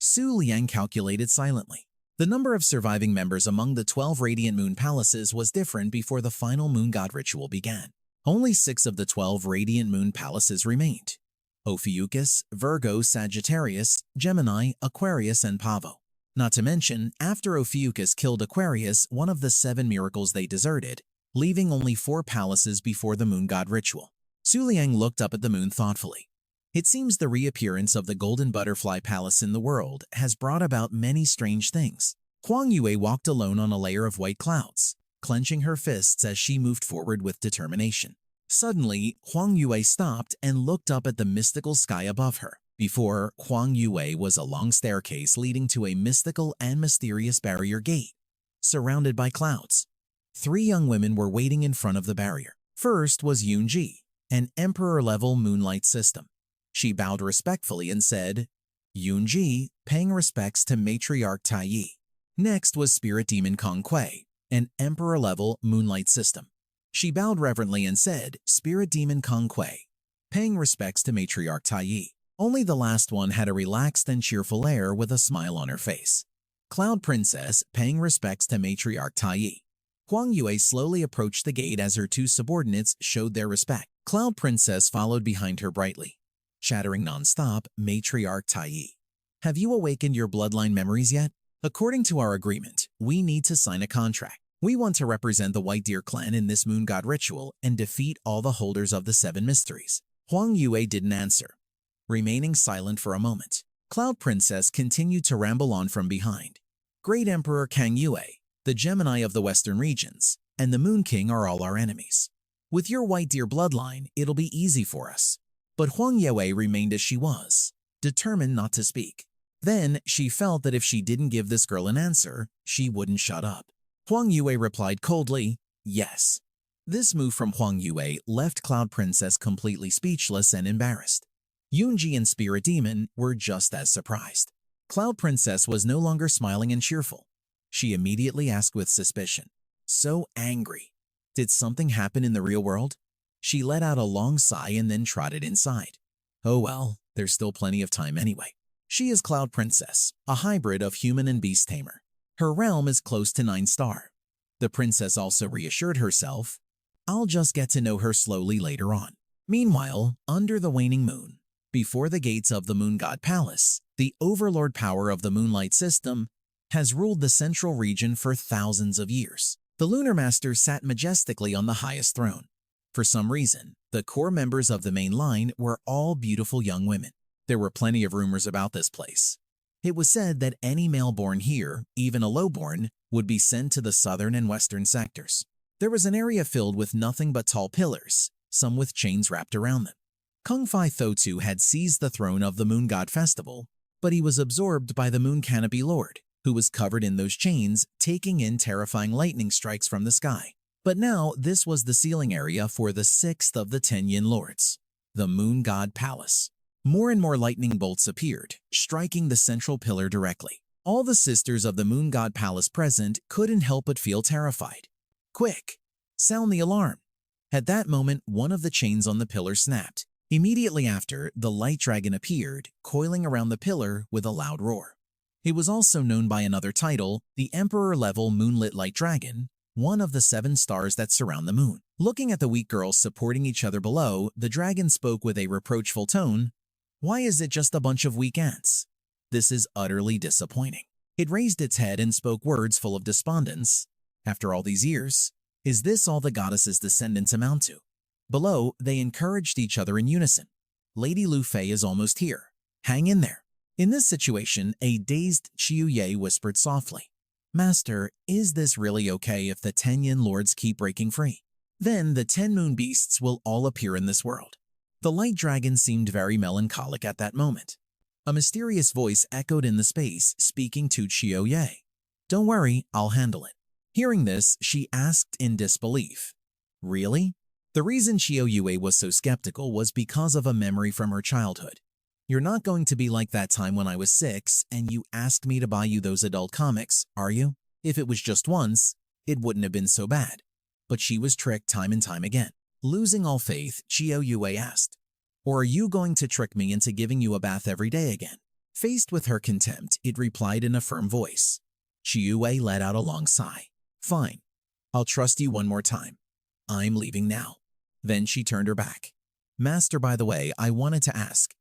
Su Liang calculated silently. The number of surviving members among the 12 radiant moon palaces was different before the final moon god ritual began. Only 6 of the 12 radiant moon palaces remained: Ophiuchus, Virgo, Sagittarius, Gemini, Aquarius, and Pavo. Not to mention, after Ophiuchus killed Aquarius, one of the 7 miracles they deserted, leaving only 4 palaces before the moon god ritual. Su Liang looked up at the moon thoughtfully. It seems the reappearance of the Golden Butterfly Palace in the world has brought about many strange things. Huan Yua walked alone on a layer of white clouds, clenching her fists as she moved forward with determination. Suddenly, Huan Yua stopped and looked up at the mystical sky above her. Before Huan Yua was a long staircase leading to a mystical and mysterious barrier gate, surrounded by clouds. 3 young women were waiting in front of the barrier. First was Yunji, an emperor-level moonlight system. She bowed respectfully and said, "Yunji, paying respects to matriarch Taiyi." Next was spirit demon Kong Kui, an emperor-level moonlight system. She bowed reverently and said, "Spirit demon Kong Kui, paying respects to matriarch Taiyi." Only the last one had a relaxed and cheerful air with a smile on her face. Cloud Princess, paying respects to matriarch Taiyi. Huang Yue slowly approached the gate as her 2 subordinates showed their respect. Cloud Princess followed behind her brightly, chattering nonstop, "Matriarch Taiyi, have you awakened your bloodline memories yet? According to our agreement, we need to sign a contract. We want to represent the White Deer clan in this moon god ritual and defeat all the holders of the 7 mysteries." Huang Yue didn't answer, remaining silent for a moment. Cloud Princess continued to ramble on from behind. "Great Emperor Kang Yue, the Gemini of the Western regions, and the Moon King are all our enemies. With your White Deer bloodline, it'll be easy for us." But Huang Yue remained as she was, determined not to speak. Then she felt that if she didn't give this girl an answer, she wouldn't shut up. Huang Yue replied coldly, "Yes." This move from Huang Yue left Cloud Princess completely speechless and embarrassed. Yunji and Spirit Demon were just as surprised. Cloud Princess was no longer smiling and cheerful. She immediately asked with suspicion, so angry, "Did something happen in the real world?" She let out a long sigh and then trotted inside. Oh well, there's still plenty of time anyway. She is Cloud Princess, a hybrid of human and beast tamer. Her realm is close to 9 star. The princess also reassured herself, "I'll just get to know her slowly later on." Meanwhile, under the waning moon, before the gates of the Moon God Palace, the overlord power of the Moonlight system has ruled the central region for thousands of years. The Lunar Master sat majestically on the highest throne. For some reason, the core members of the main line were all beautiful young women. There were plenty of rumors about this place. It was said that any male born here, even a lowborn, would be sent to the southern and western sectors. There was an area filled with nothing but tall pillars, some with chains wrapped around them. Kung Fai Thotu had seized the throne of the Moon God Festival, but he was absorbed by the Moon Canopy Lord, who was covered in those chains, taking in terrifying lightning strikes from the sky. But now this was the ceiling area for the sixth of the 10 Yin Lords, the Moon God Palace. More and more lightning bolts appeared, striking the central pillar directly. All the sisters of the Moon God Palace present couldn't help but feel terrified. Quick! Sound the alarm! At that moment, one of the chains on the pillar snapped. Immediately after, the light dragon appeared, coiling around the pillar with a loud roar. He was also known by another title, the Emperor-level Moonlit Light Dragon, one of the 7 stars that surround the moon. Looking at the weak girls supporting each other below, the dragon spoke with a reproachful tone. Why is it just a bunch of weak ants? This is utterly disappointing. It raised its head and spoke words full of despondence. After all these years, is this all the goddess's descendants amount to? Below, they encouraged each other in unison. Lady Lu Fei is almost here. Hang in there. In this situation, a dazed Qiu Ye whispered softly, Master, is this really okay if the 10 Yin Lords keep breaking free? Then the 10 moon beasts will all appear in this world. The light dragon seemed very melancholic at that moment. A mysterious voice echoed in the space, speaking to Qiu Ye. Don't worry, I'll handle it. Hearing this, she asked in disbelief. Really? The reason Qiu Yue was so skeptical was because of a memory from her childhood. You're not going to be like that time when I was 6 and you asked me to buy you those adult comics, are you? If it was just once, it wouldn't have been so bad. But she was tricked time and time again. Losing all faith, Qiu Yue asked, Or are you going to trick me into giving you a bath every day again? Faced with her contempt, it replied in a firm voice. Qiu Yue let out a long sigh. Fine. I'll trust you one more time. I'm leaving now. Then she turned her back. Master, by the way, I wanted to ask.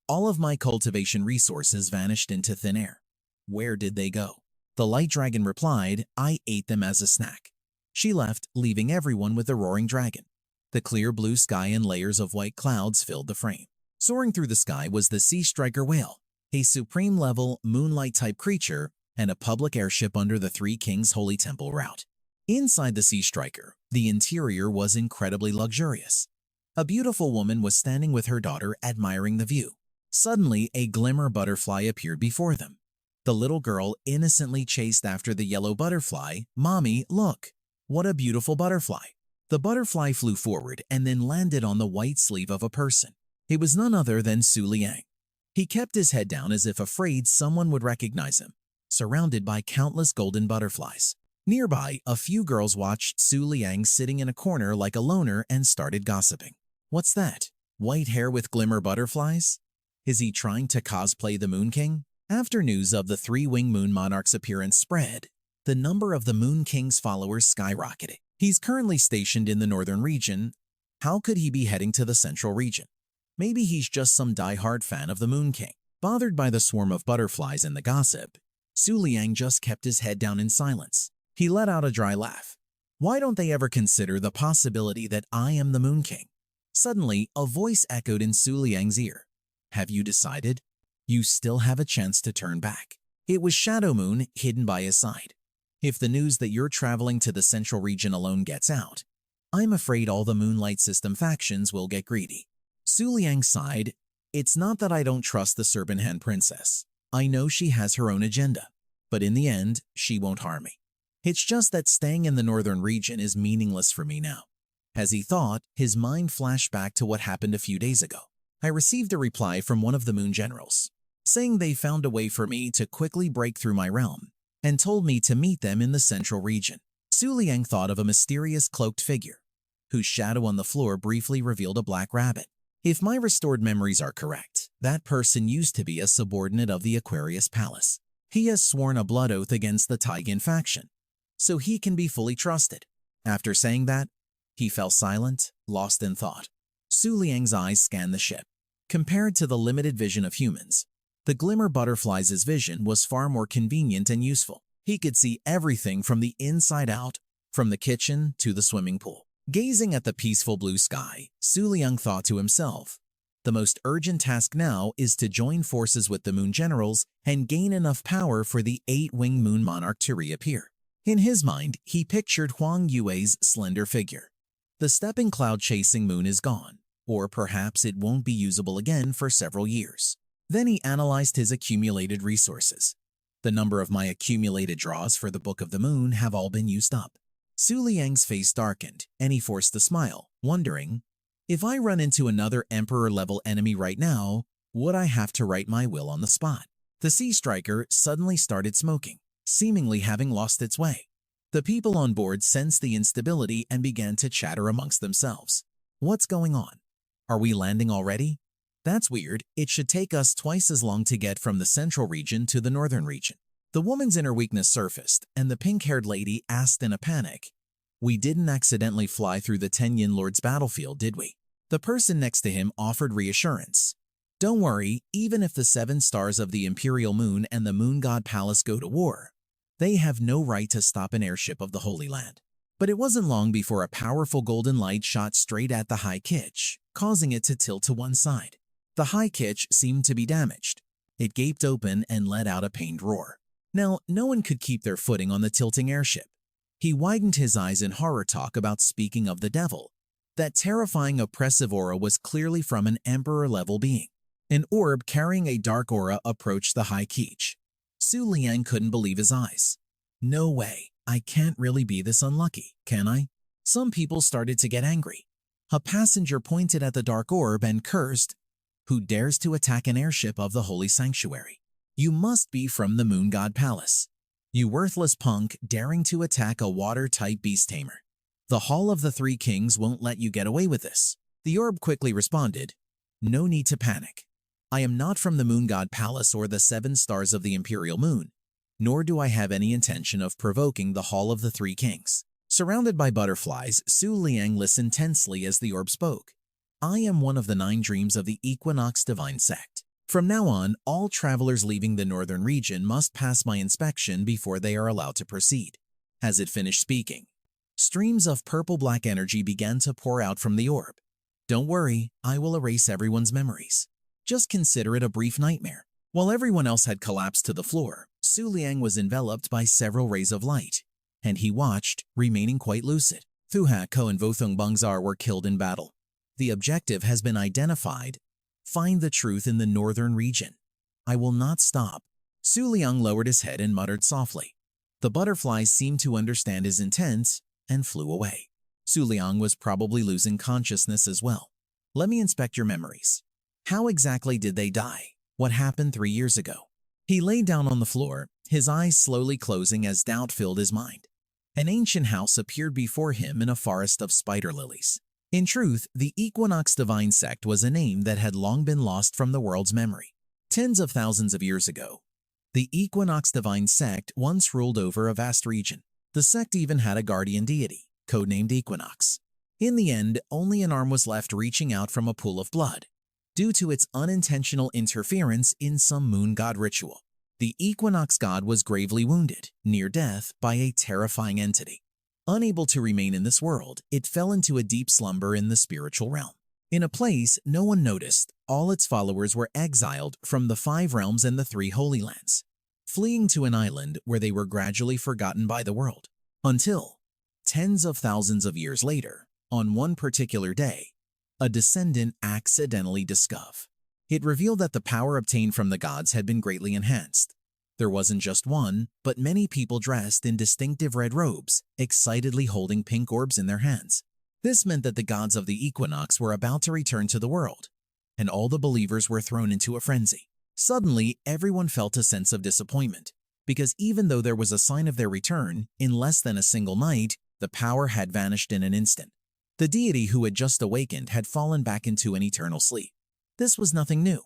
All of my cultivation resources vanished into thin air. Where did they go? The light dragon replied, I ate them as a snack. She left, leaving everyone with the roaring dragon. The clear blue sky and layers of white clouds filled the frame. Soaring through the sky was the Sea Striker whale, a supreme-level moonlight-type creature and a public airship under the Three Kings Holy Temple route. Inside the Sea Striker, the interior was incredibly luxurious. A beautiful woman was standing with her daughter admiring the view. Suddenly, a Glimmer Butterfly appeared before them. The little girl innocently chased after the yellow butterfly. Mommy, look! What a beautiful butterfly! The butterfly flew forward and then landed on the white sleeve of a person. It was none other than Su Liang. He kept his head down as if afraid someone would recognize him, surrounded by countless golden butterflies. Nearby, a few girls watched Su Liang sitting in a corner like a loner and started gossiping. What's that? White hair with glimmer butterflies? Is he trying to cosplay the Moon King? After news of the 3-winged Moon Monarch's appearance spread, the number of the Moon King's followers skyrocketed. He's currently stationed in the northern region. How could he be heading to the central region? Maybe he's just some die-hard fan of the Moon King. Bothered by the swarm of butterflies and the gossip, Su Liang just kept his head down in silence. He let out a dry laugh. Why don't they ever consider the possibility that I am the Moon King? Suddenly, a voice echoed in Su Liang's ear. Have you decided? You still have a chance to turn back. It was Shadow Moon hidden by his side. If the news that you're traveling to the central region alone gets out, I'm afraid all the Moonlight System factions will get greedy. Su Liang sighed. It's not that I don't trust the Serpent Hand Princess. I know she has her own agenda, but in the end, she won't harm me. It's just that staying in the northern region is meaningless for me now. As he thought, his mind flashed back to what happened a few days ago. I received a reply from one of the Moon Generals, saying they found a way for me to quickly break through my realm, and told me to meet them in the central region. Su Liang thought of a mysterious cloaked figure, whose shadow on the floor briefly revealed a black rabbit. If my restored memories are correct, that person used to be a subordinate of the Aquarius Palace. He has sworn a blood oath against the Taigin faction, so he can be fully trusted. After saying that, he fell silent, lost in thought. Su Liang's eyes scanned the ship. Compared to the limited vision of humans, The Glimmer Butterfly's vision was far more convenient and useful. He could see everything from the inside out, from the kitchen to the swimming pool. Gazing at the peaceful blue sky, Su Liang thought to himself, the most urgent task now is to join forces with the Moon Generals and gain enough power for the 8-winged Moon Monarch to reappear. In his mind, he pictured Huan Yua's slender figure. The stepping cloud-chasing moon is gone, or perhaps it won't be usable again for several years. Then he analyzed his accumulated resources. The number of my accumulated draws for the Book of the Moon have all been used up. Su Liang's face darkened, and he forced a smile, wondering, if I run into another Emperor-level enemy right now, would I have to write my will on the spot? The Sea Striker suddenly started smoking, seemingly having lost its way. The people on board sensed the instability and began to chatter amongst themselves. What's going on? Are we landing already? That's weird. It should take us twice as long to get from the central region to the northern region. The woman's inner weakness surfaced, and the pink-haired lady asked in a panic, we didn't accidentally fly through the Tenyin Lord's battlefield, did we? The person next to him offered reassurance. Don't worry, even if the 7 stars of the Imperial Moon and the Moon God Palace go to war, they have no right to stop an airship of the Holy Land. But it wasn't long before a powerful golden light shot straight at the high kitch, causing it to tilt to one side. The high kitch seemed to be damaged. It gaped open and let out a pained roar. Now, no one could keep their footing on the tilting airship. He widened his eyes in horror talk about speaking of the devil. That terrifying oppressive aura was clearly from an Emperor-level being. An orb carrying a dark aura approached the high kitch. Su Liang couldn't believe his eyes. No way, I can't really be this unlucky, can I? Some people started to get angry. A passenger pointed at the dark orb and cursed, who dares to attack an airship of the Holy Sanctuary? You must be from the Moon God Palace. You worthless punk daring to attack a water-type beast tamer. The Hall of the Three Kings won't let you get away with this. The orb quickly responded, no need to panic. I am not from the Moon God Palace or the 7 stars of the Imperial Moon, nor do I have any intention of provoking the Hall of the Three Kings. Surrounded by butterflies, Su Liang listened tensely as the orb spoke. I am one of the 9 dreams of the Equinox Divine Sect. From now on, all travelers leaving the northern region must pass my inspection before they are allowed to proceed. As it finished speaking, streams of purple-black energy began to pour out from the orb. Don't worry, I will erase everyone's memories. Just consider it a brief nightmare. While everyone else had collapsed to the floor, Su Liang was enveloped by several rays of light, and he watched, remaining quite lucid. Thu Ha Ko and Vothung Bungzar were killed in battle. The objective has been identified. Find the truth in the northern region. I will not stop. Su Liang lowered his head and muttered softly. The butterflies seemed to understand his intent and flew away. Su Liang was probably losing consciousness as well. Let me inspect your memories. How exactly did they die? What happened 3 years ago? He lay down on the floor, his eyes slowly closing as doubt filled his mind. An ancient house appeared before him in a forest of spider lilies. In truth, the Equinox Divine Sect was a name that had long been lost from the world's memory. Tens of thousands of years ago, the Equinox Divine Sect once ruled over a vast region. The sect even had a guardian deity, codenamed Equinox. In the end, only an arm was left reaching out from a pool of blood, due to its unintentional interference in some moon god ritual. The Equinox god was gravely wounded, near death, by a terrifying entity. Unable to remain in this world, it fell into a deep slumber in the spiritual realm. In a place no one noticed, all its followers were exiled from the 5 realms and the 3 Holy Lands, fleeing to an island where they were gradually forgotten by the world. Until, tens of thousands of years later, on one particular day, a descendant accidentally discovered. It revealed that the power obtained from the gods had been greatly enhanced. There wasn't just one, but many people dressed in distinctive red robes, excitedly holding pink orbs in their hands. This meant that the gods of the equinox were about to return to the world, and all the believers were thrown into a frenzy. Suddenly, everyone felt a sense of disappointment, because even though there was a sign of their return, in less than a single night, the power had vanished in an instant. The deity who had just awakened had fallen back into an eternal sleep. This was nothing new,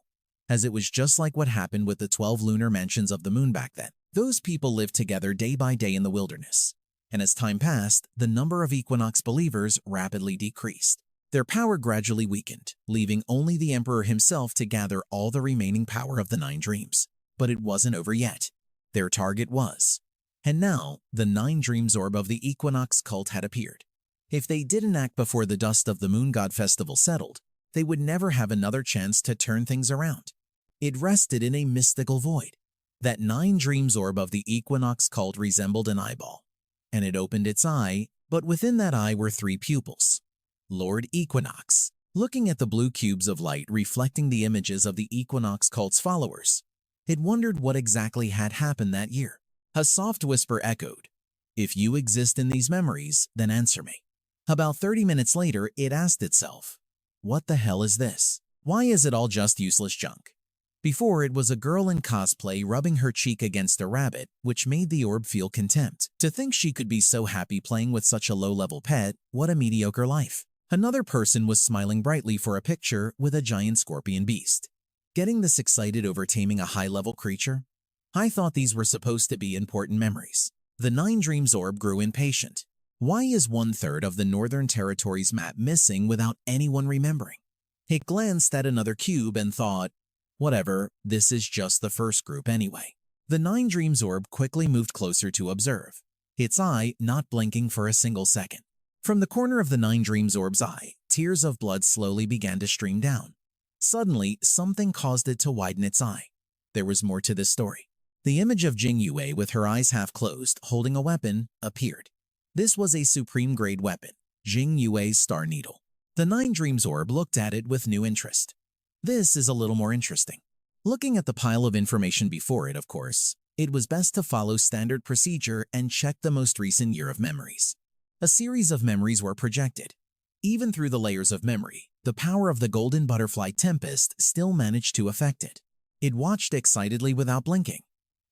as it was just like what happened with the 12 lunar mansions of the moon back then. Those people lived together day by day in the wilderness, and as time passed, the number of equinox believers rapidly decreased. Their power gradually weakened, leaving only the Emperor himself to gather all the remaining power of the 9 dreams. But it wasn't over yet. Their target was. And now, the 9 dreams orb of the Equinox cult had appeared. If they didn't act before the dust of the Moon God Festival settled, they would never have another chance to turn things around. It rested in a mystical void. That 9 dreams orb of the Equinox cult resembled an eyeball, and it opened its eye, but within that eye were 3 pupils. Lord Equinox, looking at the blue cubes of light reflecting the images of the Equinox cult's followers, it wondered what exactly had happened that year. A soft whisper echoed, "If you exist in these memories, then answer me." About 30 minutes later, it asked itself, "What the hell is this? Why is it all just useless junk?" Before, it was a girl in cosplay rubbing her cheek against a rabbit, which made the orb feel contempt. To think she could be so happy playing with such a low-level pet, what a mediocre life. Another person was smiling brightly for a picture with a giant scorpion beast. Getting this excited over taming a high-level creature? I thought these were supposed to be important memories. The 9 dreams orb grew impatient. Why is 1/3 of the Northern Territories map missing without anyone remembering? It glanced at another cube and thought, whatever, this is just the first group anyway. The 9 dreams orb quickly moved closer to observe, its eye not blinking for a single second. From the corner of the 9 dreams orb's eye, tears of blood slowly began to stream down. Suddenly, something caused it to widen its eye. There was more to this story. The image of Jing Yue with her eyes half closed, holding a weapon, appeared. This was a supreme-grade weapon, Jing Yue's Star Needle. The 9 dreams orb looked at it with new interest. This is a little more interesting. Looking at the pile of information before it, of course, it was best to follow standard procedure and check the most recent year of memories. A series of memories were projected. Even through the layers of memory, the power of the Golden Butterfly Tempest still managed to affect it. It watched excitedly without blinking.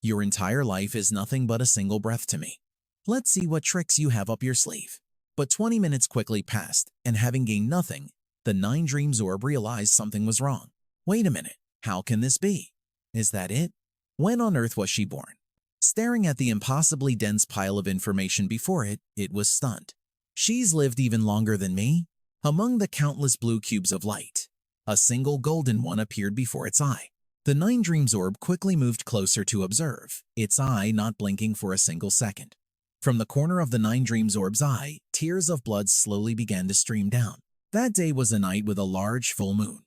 Your entire life is nothing but a single breath to me. Let's see what tricks you have up your sleeve. But 20 minutes quickly passed, and having gained nothing, the 9 dreams orb realized something was wrong. Wait a minute, how can this be? Is that it? When on earth was she born? Staring at the impossibly dense pile of information before it, it was stunned. She's lived even longer than me? Among the countless blue cubes of light, a single golden one appeared before its eye. The 9 dreams orb quickly moved closer to observe, its eye not blinking for a single second. From the corner of the 9 dreams orb's eye, tears of blood slowly began to stream down. That day was a night with a large full moon.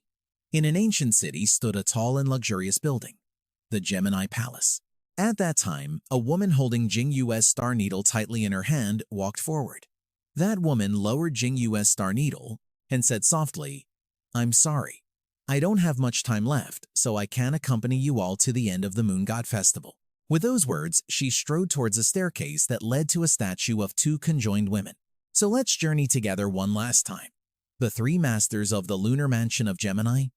In an ancient city stood a tall and luxurious building, the Gemini Palace. At that time, a woman holding Jing Yue's Star Needle tightly in her hand walked forward. That woman lowered Jing Yue's Star Needle and said softly, "I'm sorry. I don't have much time left, so I can't accompany you all to the end of the Moon God Festival." With those words, she strode towards a staircase that led to a statue of 2 conjoined women. So let's journey together one last time. The 3 masters of the lunar mansion of Gemini.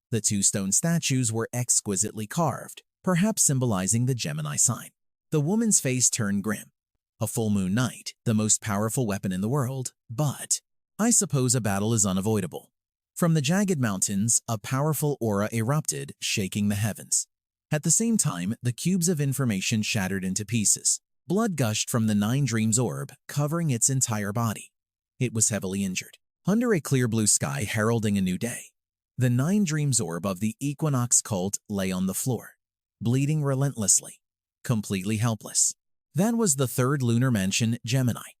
The 2 stone statues were exquisitely carved, perhaps symbolizing the Gemini sign. The woman's face turned grim. A full moon night, the most powerful weapon in the world, but I suppose a battle is unavoidable. From the jagged mountains, a powerful aura erupted, shaking the heavens. At the same time, the cubes of information shattered into pieces. Blood gushed from the 9 dreams orb, covering its entire body. It was heavily injured. Under a clear blue sky heralding a new day, the 9 dreams orb of the Equinox cult lay on the floor, bleeding relentlessly, completely helpless. That was the 3rd lunar mansion, Gemini.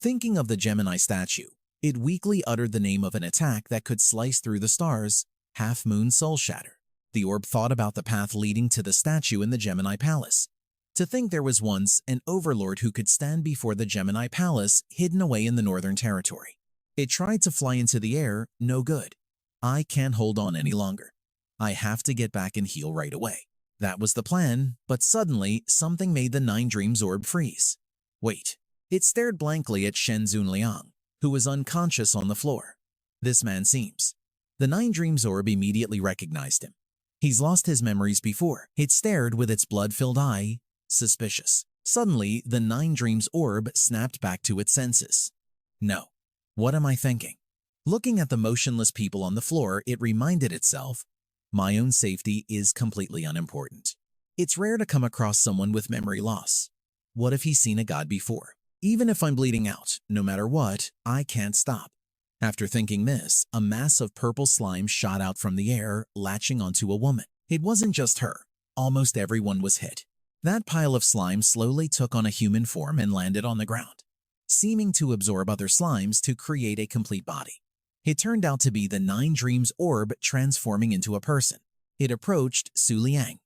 Thinking of the Gemini statue, it weakly uttered the name of an attack that could slice through the stars, Half Moon Soul Shatter. The orb thought about the path leading to the statue in the Gemini Palace. To think there was once an overlord who could stand before the Gemini Palace hidden away in the Northern Territory. It tried to fly into the air, no good. I can't hold on any longer. I have to get back and heal right away. That was the plan, but suddenly something made the 9 dreams orb freeze. Wait. It stared blankly at Su Liang, who was unconscious on the floor. This man seems. The 9 dreams orb immediately recognized him. He's lost his memories before. It stared with its blood-filled eye, suspicious. Suddenly, the 9 dreams orb snapped back to its senses. No. What am I thinking? Looking at the motionless people on the floor, it reminded itself, my own safety is completely unimportant. It's rare to come across someone with memory loss. What if he's seen a god before? Even if I'm bleeding out, no matter what, I can't stop. After thinking this, a mass of purple slime shot out from the air, latching onto a woman. It wasn't just her. Almost everyone was hit. That pile of slime slowly took on a human form and landed on the ground, seeming to absorb other slimes to create a complete body. It turned out to be the Nine Dreams orb transforming into a person. It approached Su Liang.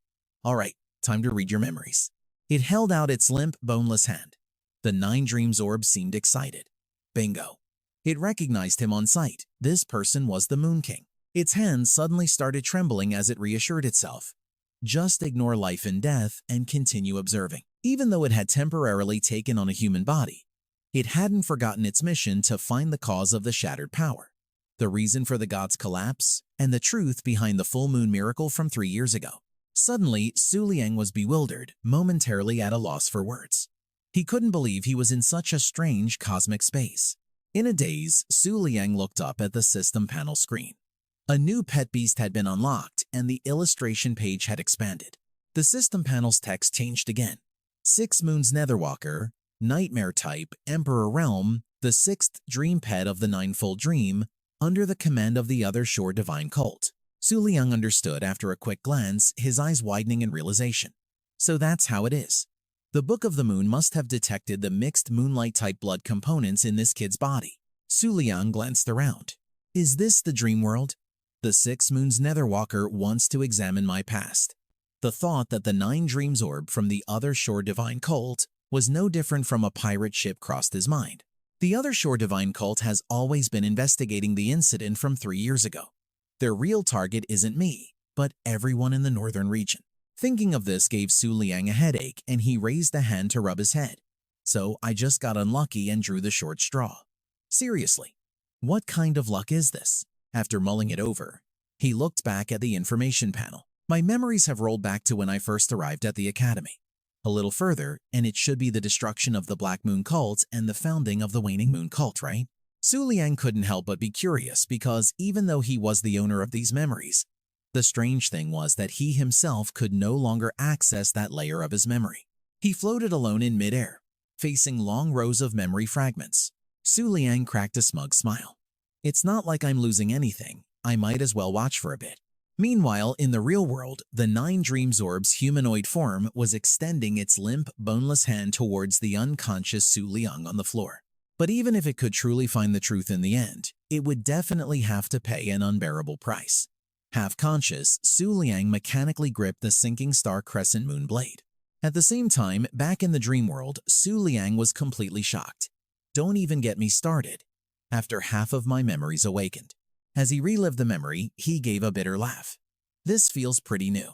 "All right, time to read your memories." It held out its limp, boneless hand. The Nine Dreams orb seemed excited. Bingo. It recognized him on sight. This person was the Moon King. Its hand suddenly started trembling as it reassured itself. Just ignore life and death and continue observing. Even though it had temporarily taken on a human body, it hadn't forgotten its mission to find the cause of the shattered power, the reason for the gods' collapse, and the truth behind the full moon miracle from 3 years ago. Suddenly, Su Liang was bewildered, momentarily at a loss for words. He couldn't believe he was in such a strange cosmic space. In a daze, Su Liang looked up at the system panel screen. A new pet beast had been unlocked, and the illustration page had expanded. The system panel's text changed again. 6 Moons Netherwalker, Nightmare Type, Emperor Realm, the 6th Dream Pet of the Ninefold Dream, under the command of the Other Shore Divine Cult. Su Liang understood after a quick glance, his eyes widening in realization. So that's how it is. The Book of the Moon must have detected the mixed moonlight-type blood components in this kid's body. Su Liang glanced around. Is this the dream world? The 6 Moons Netherwalker wants to examine my past. The thought that the 9 Dreams orb from the Other Shore Divine Cult was no different from a pirate ship crossed his mind. The Other Shore Divine Cult has always been investigating the incident from 3 years ago. Their real target isn't me, but everyone in the northern region. Thinking of this gave Su Liang a headache, and he raised a hand to rub his head. So I just got unlucky and drew the short straw. Seriously, what kind of luck is this? After mulling it over, he looked back at the information panel. My memories have rolled back to when I first arrived at the academy. A little further, and it should be the destruction of the Black Moon Cult and the founding of the Waning Moon Cult, right? Su Liang couldn't help but be curious because even though he was the owner of these memories, the strange thing was that he himself could no longer access that layer of his memory. He floated alone in midair, facing long rows of memory fragments. Su Liang cracked a smug smile. It's not like I'm losing anything. I might as well watch for a bit. Meanwhile, in the real world, the 9 Dreams orb's humanoid form was extending its limp, boneless hand towards the unconscious Su Liang on the floor. But even if it could truly find the truth in the end, it would definitely have to pay an unbearable price. Half-conscious, Su Liang mechanically gripped the sinking star crescent moon blade. At the same time, back in the dream world, Su Liang was completely shocked. Don't even get me started. After half of my memories awakened. As he relived the memory, he gave a bitter laugh. This feels pretty new.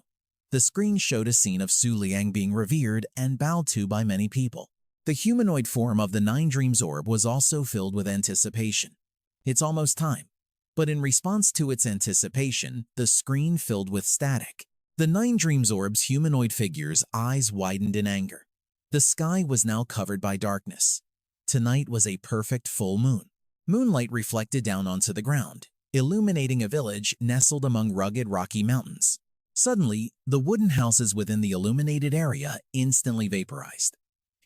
The screen showed a scene of Su Liang being revered and bowed to by many people. The humanoid form of the 9 Dreams orb was also filled with anticipation. It's almost time. But in response to its anticipation, the screen filled with static. The 9 Dreams orb's humanoid figure's eyes widened in anger. The sky was now covered by darkness. Tonight was a perfect full moon. Moonlight reflected down onto the ground, illuminating a village nestled among rugged rocky mountains. Suddenly, the wooden houses within the illuminated area instantly vaporized.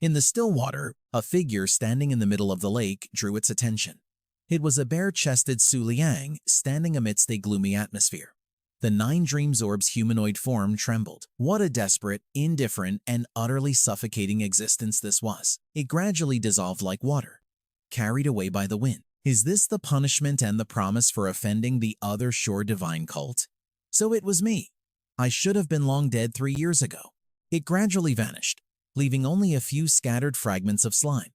In the still water, a figure standing in the middle of the lake drew its attention. It was a bare-chested Su Liang standing amidst a gloomy atmosphere. The 9 Dreams orb's humanoid form trembled. What a desperate, indifferent, and utterly suffocating existence this was. It gradually dissolved like water, carried away by the wind. Is this the punishment and the promise for offending the Other Shore Divine Cult? So it was me. I should have been long dead 3 years ago. It gradually vanished, leaving only a few scattered fragments of slime.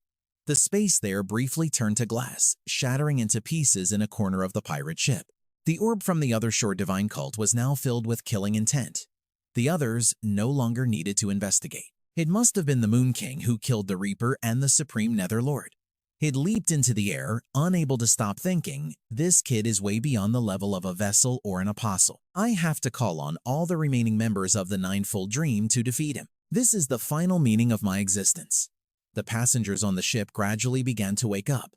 The space there briefly turned to glass, shattering into pieces in a corner of the pirate ship. The orb from the Other Shore Divine Cult was now filled with killing intent. The others no longer needed to investigate. It must have been the Moon King who killed the Reaper and the Supreme Nether Lord. It leaped into the air, unable to stop thinking, this kid is way beyond the level of a vessel or an apostle. I have to call on all the remaining members of the Ninefold Dream to defeat him. This is the final meaning of my existence. The passengers on the ship gradually began to wake up.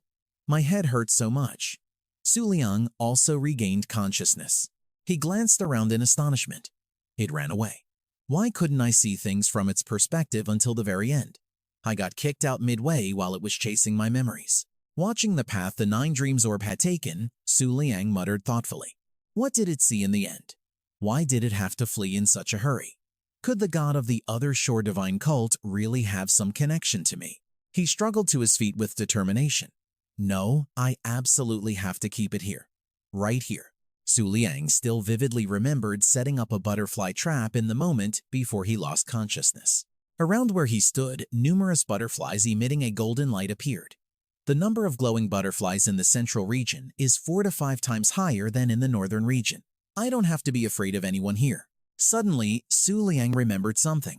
My head hurt so much. Su Liang also regained consciousness. He glanced around in astonishment. It ran away. Why couldn't I see things from its perspective until the very end? I got kicked out midway while it was chasing my memories. Watching the path the 9 Dreams Orb had taken, Su Liang muttered thoughtfully. What did it see in the end? Why did it have to flee in such a hurry? Could the god of the other shore divine cult really have some connection to me? He struggled to his feet with determination. No, I absolutely have to keep it here. Right here. Su Liang still vividly remembered setting up a butterfly trap in the moment before he lost consciousness. Around where he stood, numerous butterflies emitting a golden light appeared. The number of glowing butterflies in the central region is 4 to 5 times higher than in the northern region. I don't have to be afraid of anyone here. Suddenly, Su Liang remembered something.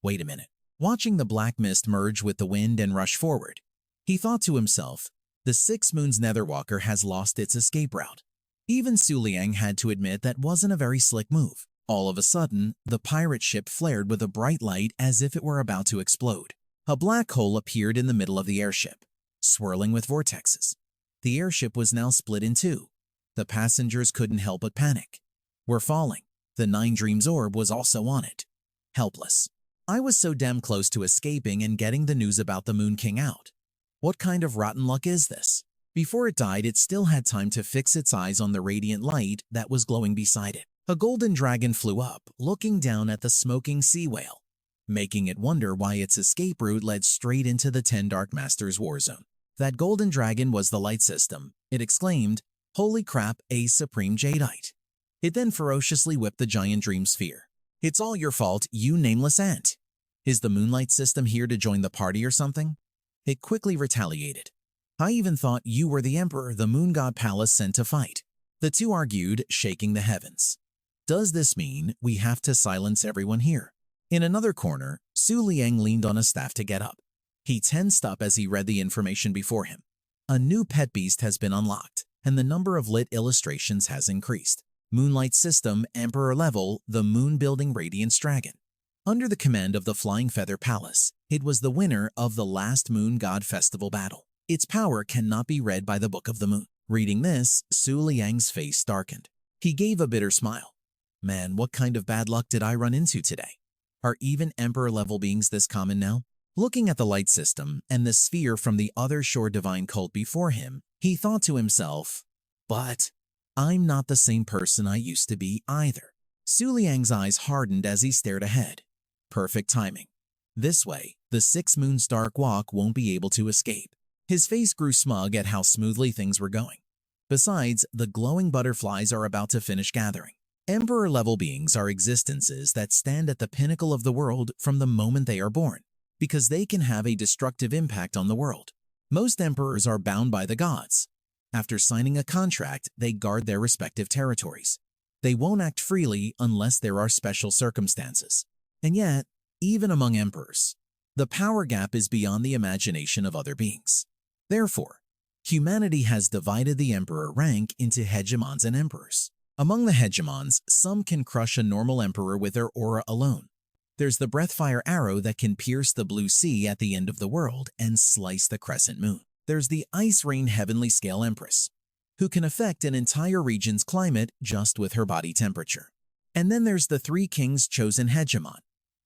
Wait a minute. Watching the black mist merge with the wind and rush forward, he thought to himself, the 6 Moons Netherwalker has lost its escape route. Even Su Liang had to admit that wasn't a very slick move. All of a sudden, the pirate ship flared with a bright light as if it were about to explode. A black hole appeared in the middle of the airship, swirling with vortexes. The airship was now split in 2. The passengers couldn't help but panic. We're falling. The 9 Dreams Orb was also on it. Helpless. I was so damn close to escaping and getting the news about the Moon King out. What kind of rotten luck is this? Before it died, it still had time to fix its eyes on the radiant light that was glowing beside it. A golden dragon flew up, looking down at the smoking sea whale, making it wonder why its escape route led straight into the 10 Dark Masters' war zone. That golden dragon was the light system. It exclaimed, "Holy crap, a supreme jadeite." It then ferociously whipped the giant dream sphere. "It's all your fault, you nameless ant. Is the moonlight system here to join the party or something?" It quickly retaliated. "I even thought you were the emperor the moon god palace sent to fight." The two argued, shaking the heavens. Does this mean we have to silence everyone here? In another corner, Su Liang leaned on a staff to get up. He tensed up as he read the information before him. A new pet beast has been unlocked, and the number of lit illustrations has increased. Moonlight System, Emperor Level, the Moon-Building Radiance Dragon. Under the command of the Flying Feather Palace, it was the winner of the last Moon God Festival battle. Its power cannot be read by the Book of the Moon. Reading this, Su Liang's face darkened. He gave a bitter smile. Man, what kind of bad luck did I run into today? Are even Emperor-level beings this common now? Looking at the light system and the sphere from the other shore divine cult before him, he thought to himself, but I'm not the same person I used to be either. Su Liang's eyes hardened as he stared ahead. Perfect timing. This way, the 6 Moons Dark Walk won't be able to escape. His face grew smug at how smoothly things were going. Besides, the glowing butterflies are about to finish gathering. Emperor-level beings are existences that stand at the pinnacle of the world from the moment they are born, because they can have a destructive impact on the world. Most emperors are bound by the gods. After signing a contract, they guard their respective territories. They won't act freely unless there are special circumstances. And yet, even among emperors, the power gap is beyond the imagination of other beings. Therefore, humanity has divided the emperor rank into hegemons and emperors. Among the hegemons, some can crush a normal emperor with their aura alone. There's the breathfire arrow that can pierce the blue sea at the end of the world and slice the crescent moon. There's the ice rain heavenly scale empress, who can affect an entire region's climate just with her body temperature. And then there's the 3 kings chosen hegemon,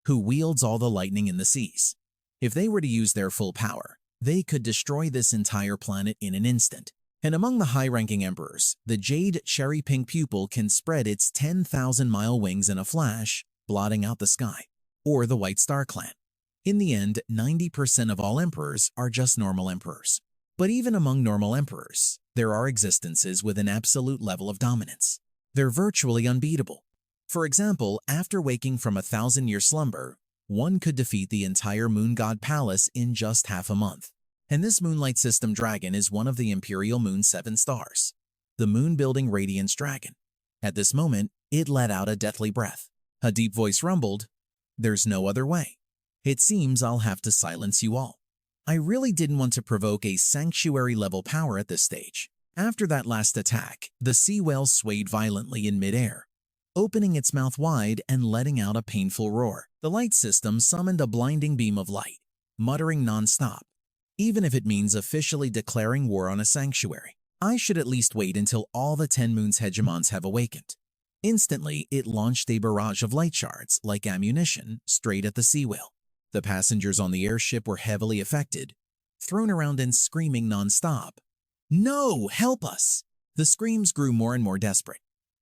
who wields all the lightning in the seas. If they were to use their full power, they could destroy this entire planet in an instant. And among the high-ranking emperors, the jade cherry-pink pupil can spread its 10,000-mile wings in a flash, blotting out the sky, or the White Star Clan. In the end, 90% of all emperors are just normal emperors. But even among normal emperors, there are existences with an absolute level of dominance. They're virtually unbeatable. For example, after waking from a 1,000-year slumber, one could defeat the entire Moon God Palace in just half a month. And this Moonlight System dragon is one of the Imperial Moon's 7 stars, the Moon-Building Radiance Dragon. At this moment, it let out a deathly breath. A deep voice rumbled, "There's no other way. It seems I'll have to silence you all." I really didn't want to provoke a sanctuary-level power at this stage. After that last attack, the sea whale swayed violently in midair, opening its mouth wide and letting out a painful roar. The light system summoned a blinding beam of light, muttering non-stop. Even if it means officially declaring war on a sanctuary, I should at least wait until all the 10 Moons hegemons have awakened. Instantly, it launched a barrage of light shards, like ammunition, straight at the sea whale. The passengers on the airship were heavily affected, thrown around and screaming non-stop. "No, help us!" The screams grew more and more desperate.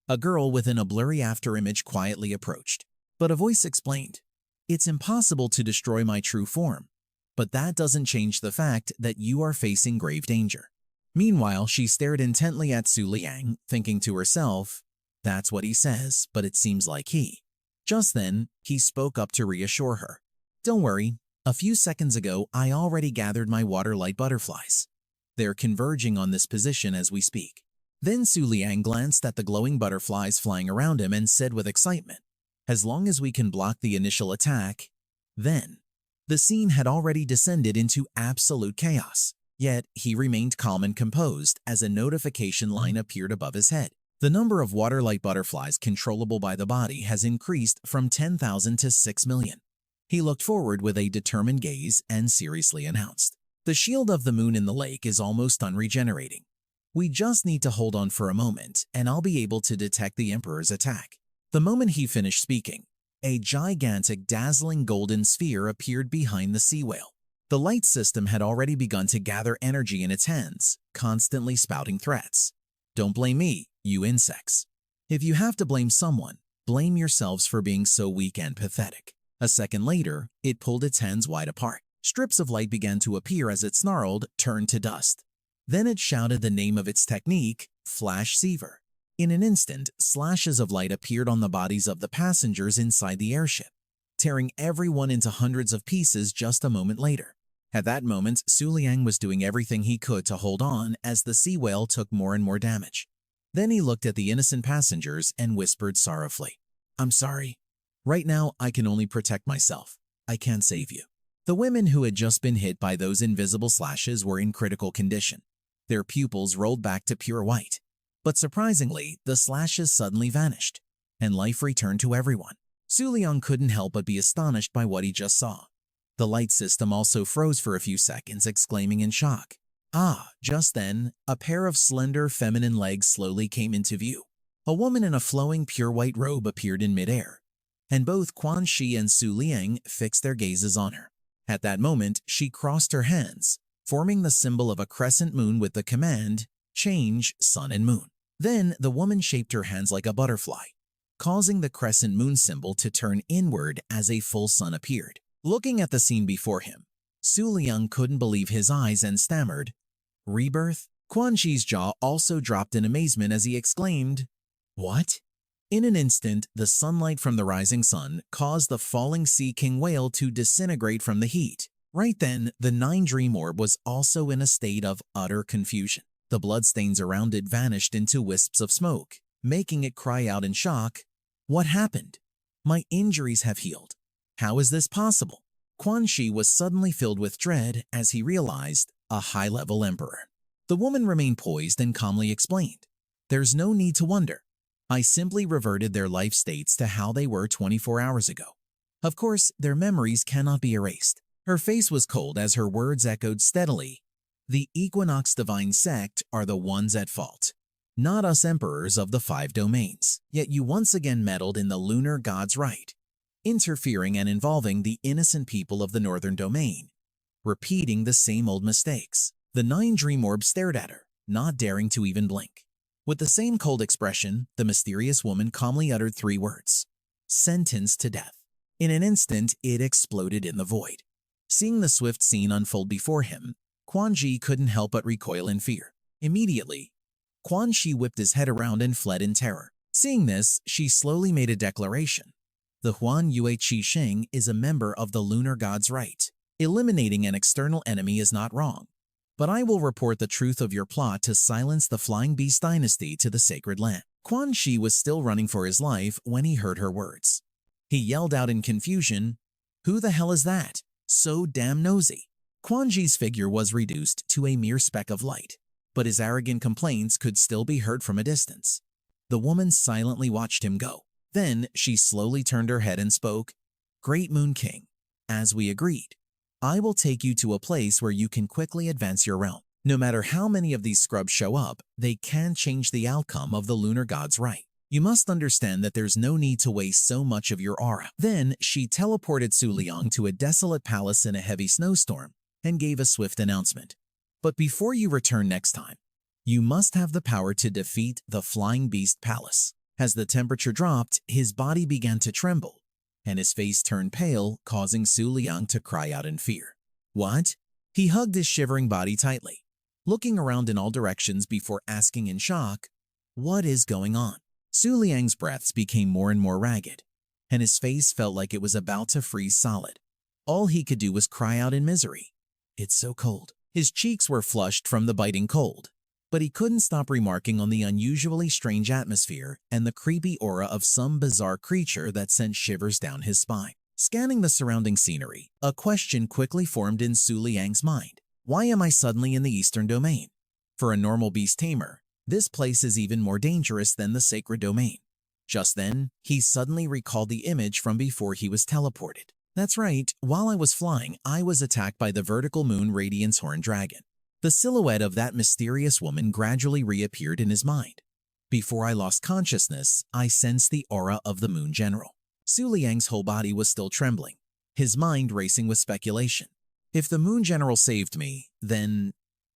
A girl within a blurry afterimage quietly approached, but a voice explained, "It's impossible to destroy my true form, but that doesn't change the fact that you are facing grave danger." Meanwhile, she stared intently at Su Liang, thinking to herself, "That's what he says, but it seems like he." Just then, he spoke up to reassure her. "Don't worry, a few seconds ago I already gathered my water-light butterflies. They're converging on this position as we speak." Then Su Liang glanced at the glowing butterflies flying around him and said with excitement, "As long as we can block the initial attack, then." The scene had already descended into absolute chaos, yet he remained calm and composed as a notification line appeared above his head. The number of water-light butterflies controllable by the body has increased from 10,000 to 6 million. He looked forward with a determined gaze and seriously announced, "The shield of the moon in the lake is almost done regenerating. We just need to hold on for a moment and I'll be able to detect the Emperor's attack." The moment he finished speaking, a gigantic, dazzling golden sphere appeared behind the sea whale. The light system had already begun to gather energy in its hands, constantly spouting threats. "Don't blame me, you insects. If you have to blame someone, blame yourselves for being so weak and pathetic." A second later, it pulled its hands wide apart. Strips of light began to appear as it snarled, turned to dust. Then it shouted the name of its technique, Flash Seaver. In an instant, slashes of light appeared on the bodies of the passengers inside the airship, tearing everyone into hundreds of pieces just a moment later. At that moment, Su Liang was doing everything he could to hold on as the sea whale took more and more damage. Then he looked at the innocent passengers and whispered sorrowfully, "I'm sorry. Right now, I can only protect myself. I can't save you." The women who had just been hit by those invisible slashes were in critical condition. Their pupils rolled back to pure white. But surprisingly, the slashes suddenly vanished, and life returned to everyone. Su Liang couldn't help but be astonished by what he just saw. The light system also froze for a few seconds, exclaiming in shock. Just then, a pair of slender feminine legs slowly came into view. A woman in a flowing pure white robe appeared in midair, and both Quan Shi and Su Liang fixed their gazes on her. At that moment, she crossed her hands, forming the symbol of a crescent moon with the command, "Change sun and moon." Then the woman shaped her hands like a butterfly, causing the crescent moon symbol to turn inward as a full sun appeared. Looking at the scene before him, Su Liang couldn't believe his eyes and stammered, "Rebirth?" Quan Shi's jaw also dropped in amazement as he exclaimed, "What?" In an instant, the sunlight from the rising sun caused the falling sea king whale to disintegrate from the heat. Right then, the 9 Dream Orb was also in a state of utter confusion. The bloodstains around it vanished into wisps of smoke, making it cry out in shock, "What happened? My injuries have healed. How is this possible?" Quan Shi was suddenly filled with dread as he realized a high-level emperor. The woman remained poised and calmly explained, "There's no need to wonder. I simply reverted their life states to how they were 24 hours ago. Of course, their memories cannot be erased." Her face was cold as her words echoed steadily, "The Equinox Divine Sect are the ones at fault, not us emperors of the 5 domains. Yet you once again meddled in the lunar god's right, interfering and involving the innocent people of the northern domain, repeating the same old mistakes." The 9 Dream Orbs stared at her, not daring to even blink. With the same cold expression, the mysterious woman calmly uttered 3 words, "Sentenced to death." In an instant, it exploded in the void. Seeing the swift scene unfold before him, Quan Shi couldn't help but recoil in fear. Immediately, Quan Shi whipped his head around and fled in terror. Seeing this, she slowly made a declaration. "The Huan Yua Qi Sheng is a member of the lunar god's right. Eliminating an external enemy is not wrong, but I will report the truth of your plot to silence the Flying Beast dynasty to the sacred land." Quan Shi was still running for his life when he heard her words. He yelled out in confusion, "Who the hell is that? So damn nosy." Quan Shi's figure was reduced to a mere speck of light, but his arrogant complaints could still be heard from a distance. The woman silently watched him go. Then she slowly turned her head and spoke, "Great Moon King, as we agreed, I will take you to a place where you can quickly advance your realm. No matter how many of these scrubs show up, they can't change the outcome of the lunar god's right. You must understand that there's no need to waste so much of your aura." Then she teleported Su Liang to a desolate palace in a heavy snowstorm, and gave a swift announcement. But before you return next time, you must have the power to defeat the Flying Beast Palace. As the temperature dropped, his body began to tremble, and his face turned pale, causing Su Liang to cry out in fear. What? He hugged his shivering body tightly, looking around in all directions before asking in shock, "What is going on?" Su Liang's breaths became more and more ragged, and his face felt like it was about to freeze solid. All he could do was cry out in misery. "It's so cold." His cheeks were flushed from the biting cold, but he couldn't stop remarking on the unusually strange atmosphere and the creepy aura of some bizarre creature that sent shivers down his spine. Scanning the surrounding scenery, a question quickly formed in Su Liang's mind. Why am I suddenly in the Eastern Domain? For a normal beast tamer, this place is even more dangerous than the Sacred Domain. Just then, he suddenly recalled the image from before he was teleported. That's right, while I was flying, I was attacked by the vertical moon radiance horned dragon. The silhouette of that mysterious woman gradually reappeared in his mind. Before I lost consciousness, I sensed the aura of the moon general. Su Liang's whole body was still trembling, his mind racing with speculation. If the moon general saved me, then…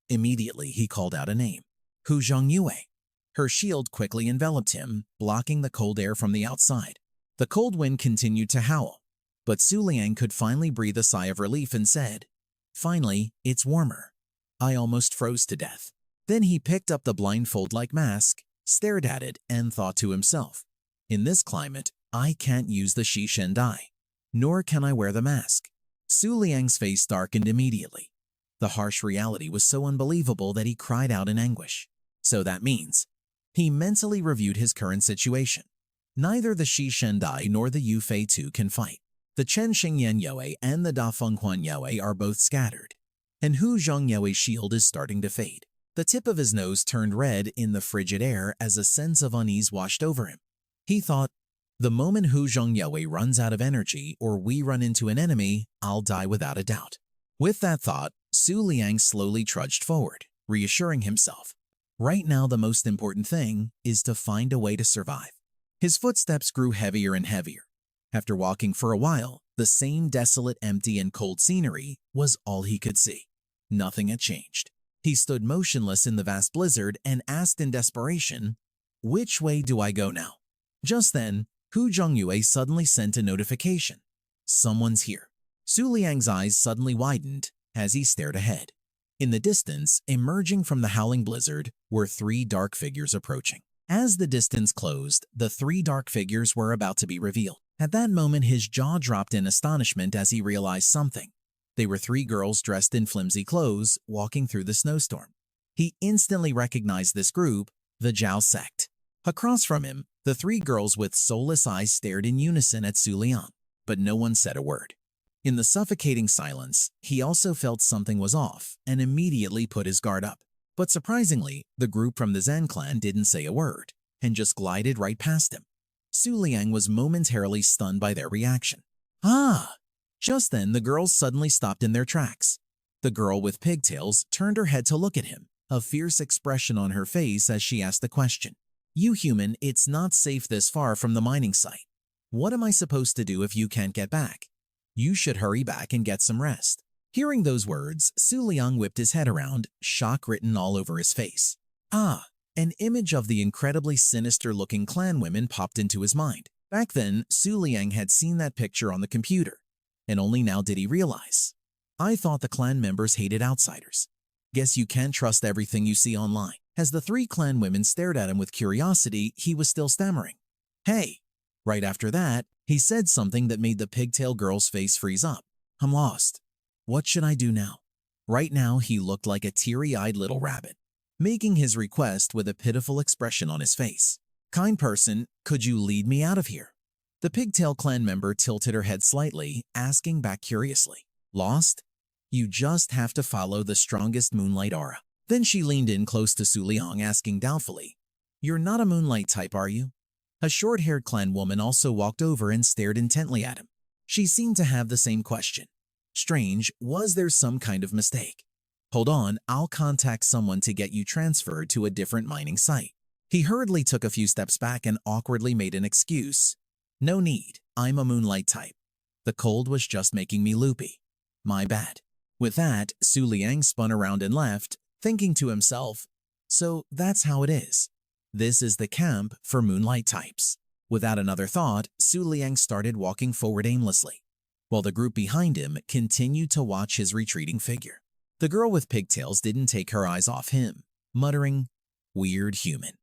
Immediately he called out a name. Huan Yua. Her shield quickly enveloped him, blocking the cold air from the outside. The cold wind continued to howl, but Su Liang could finally breathe a sigh of relief and said, "Finally, it's warmer." I almost froze to death. Then he picked up the blindfold-like mask, stared at it, and thought to himself, "In this climate, I can't use the Shishen Dai, nor can I wear the mask." Su Liang's face darkened immediately. The harsh reality was so unbelievable that he cried out in anguish. So that means… He mentally reviewed his current situation. Neither the Shishen Dai nor the Yufei Tu can fight. The Chen Xingyan Yue and the Dafeng Huan Yue are both scattered, and Hu Zhongyue's shield is starting to fade. The tip of his nose turned red in the frigid air as a sense of unease washed over him. He thought, the moment Hu Zhongyue runs out of energy or we run into an enemy, I'll die without a doubt. With that thought, Su Liang slowly trudged forward, reassuring himself. Right now the most important thing is to find a way to survive. His footsteps grew heavier and heavier. After walking for a while, the same desolate, empty, and cold scenery was all he could see. Nothing had changed. He stood motionless in the vast blizzard and asked in desperation, "Which way do I go now?" Just then, Hu Zhongyue suddenly sent a notification. Someone's here. Su Liang's eyes suddenly widened as he stared ahead. In the distance, emerging from the howling blizzard, were three dark figures approaching. As the distance closed, the three dark figures were about to be revealed. At that moment, his jaw dropped in astonishment as he realized something. They were three girls dressed in flimsy clothes, walking through the snowstorm. He instantly recognized this group, the Zhao sect. Across from him, the three girls with soulless eyes stared in unison at Su Liang, but no one said a word. In the suffocating silence, he also felt something was off and immediately put his guard up. But surprisingly, the group from the Zhen clan didn't say a word and just glided right past him. Su Liang was momentarily stunned by their reaction. Ah! Just then, the girls suddenly stopped in their tracks. The girl with pigtails turned her head to look at him, a fierce expression on her face as she asked the question. "You human, it's not safe this far from the mining site. What am I supposed to do if you can't get back? You should hurry back and get some rest." Hearing those words, Su Liang whipped his head around, shock written all over his face. Ah! An image of the incredibly sinister-looking clan women popped into his mind. Back then, Su Liang had seen that picture on the computer, and only now did he realize. I thought the clan members hated outsiders. Guess you can't trust everything you see online. As the three clan women stared at him with curiosity, he was still stammering. "Hey!" Right after that, he said something that made the pigtail girl's face freeze up. "I'm lost. What should I do now?" Right now, he looked like a teary-eyed little rabbit, making his request with a pitiful expression on his face. "Kind person, could you lead me out of here?" The pigtail clan member tilted her head slightly, asking back curiously. "Lost? You just have to follow the strongest moonlight aura." Then she leaned in close to Su Liang, asking doubtfully, "You're not a moonlight type, are you?" A short-haired clan woman also walked over and stared intently at him. She seemed to have the same question. Strange, was there some kind of mistake? "Hold on, I'll contact someone to get you transferred to a different mining site." He hurriedly took a few steps back and awkwardly made an excuse. "No need, I'm a moonlight type. The cold was just making me loopy. My bad." With that, Su Liang spun around and left, thinking to himself, so that's how it is. This is the camp for moonlight types. Without another thought, Su Liang started walking forward aimlessly, while the group behind him continued to watch his retreating figure. The girl with pigtails didn't take her eyes off him, muttering, "Weird human."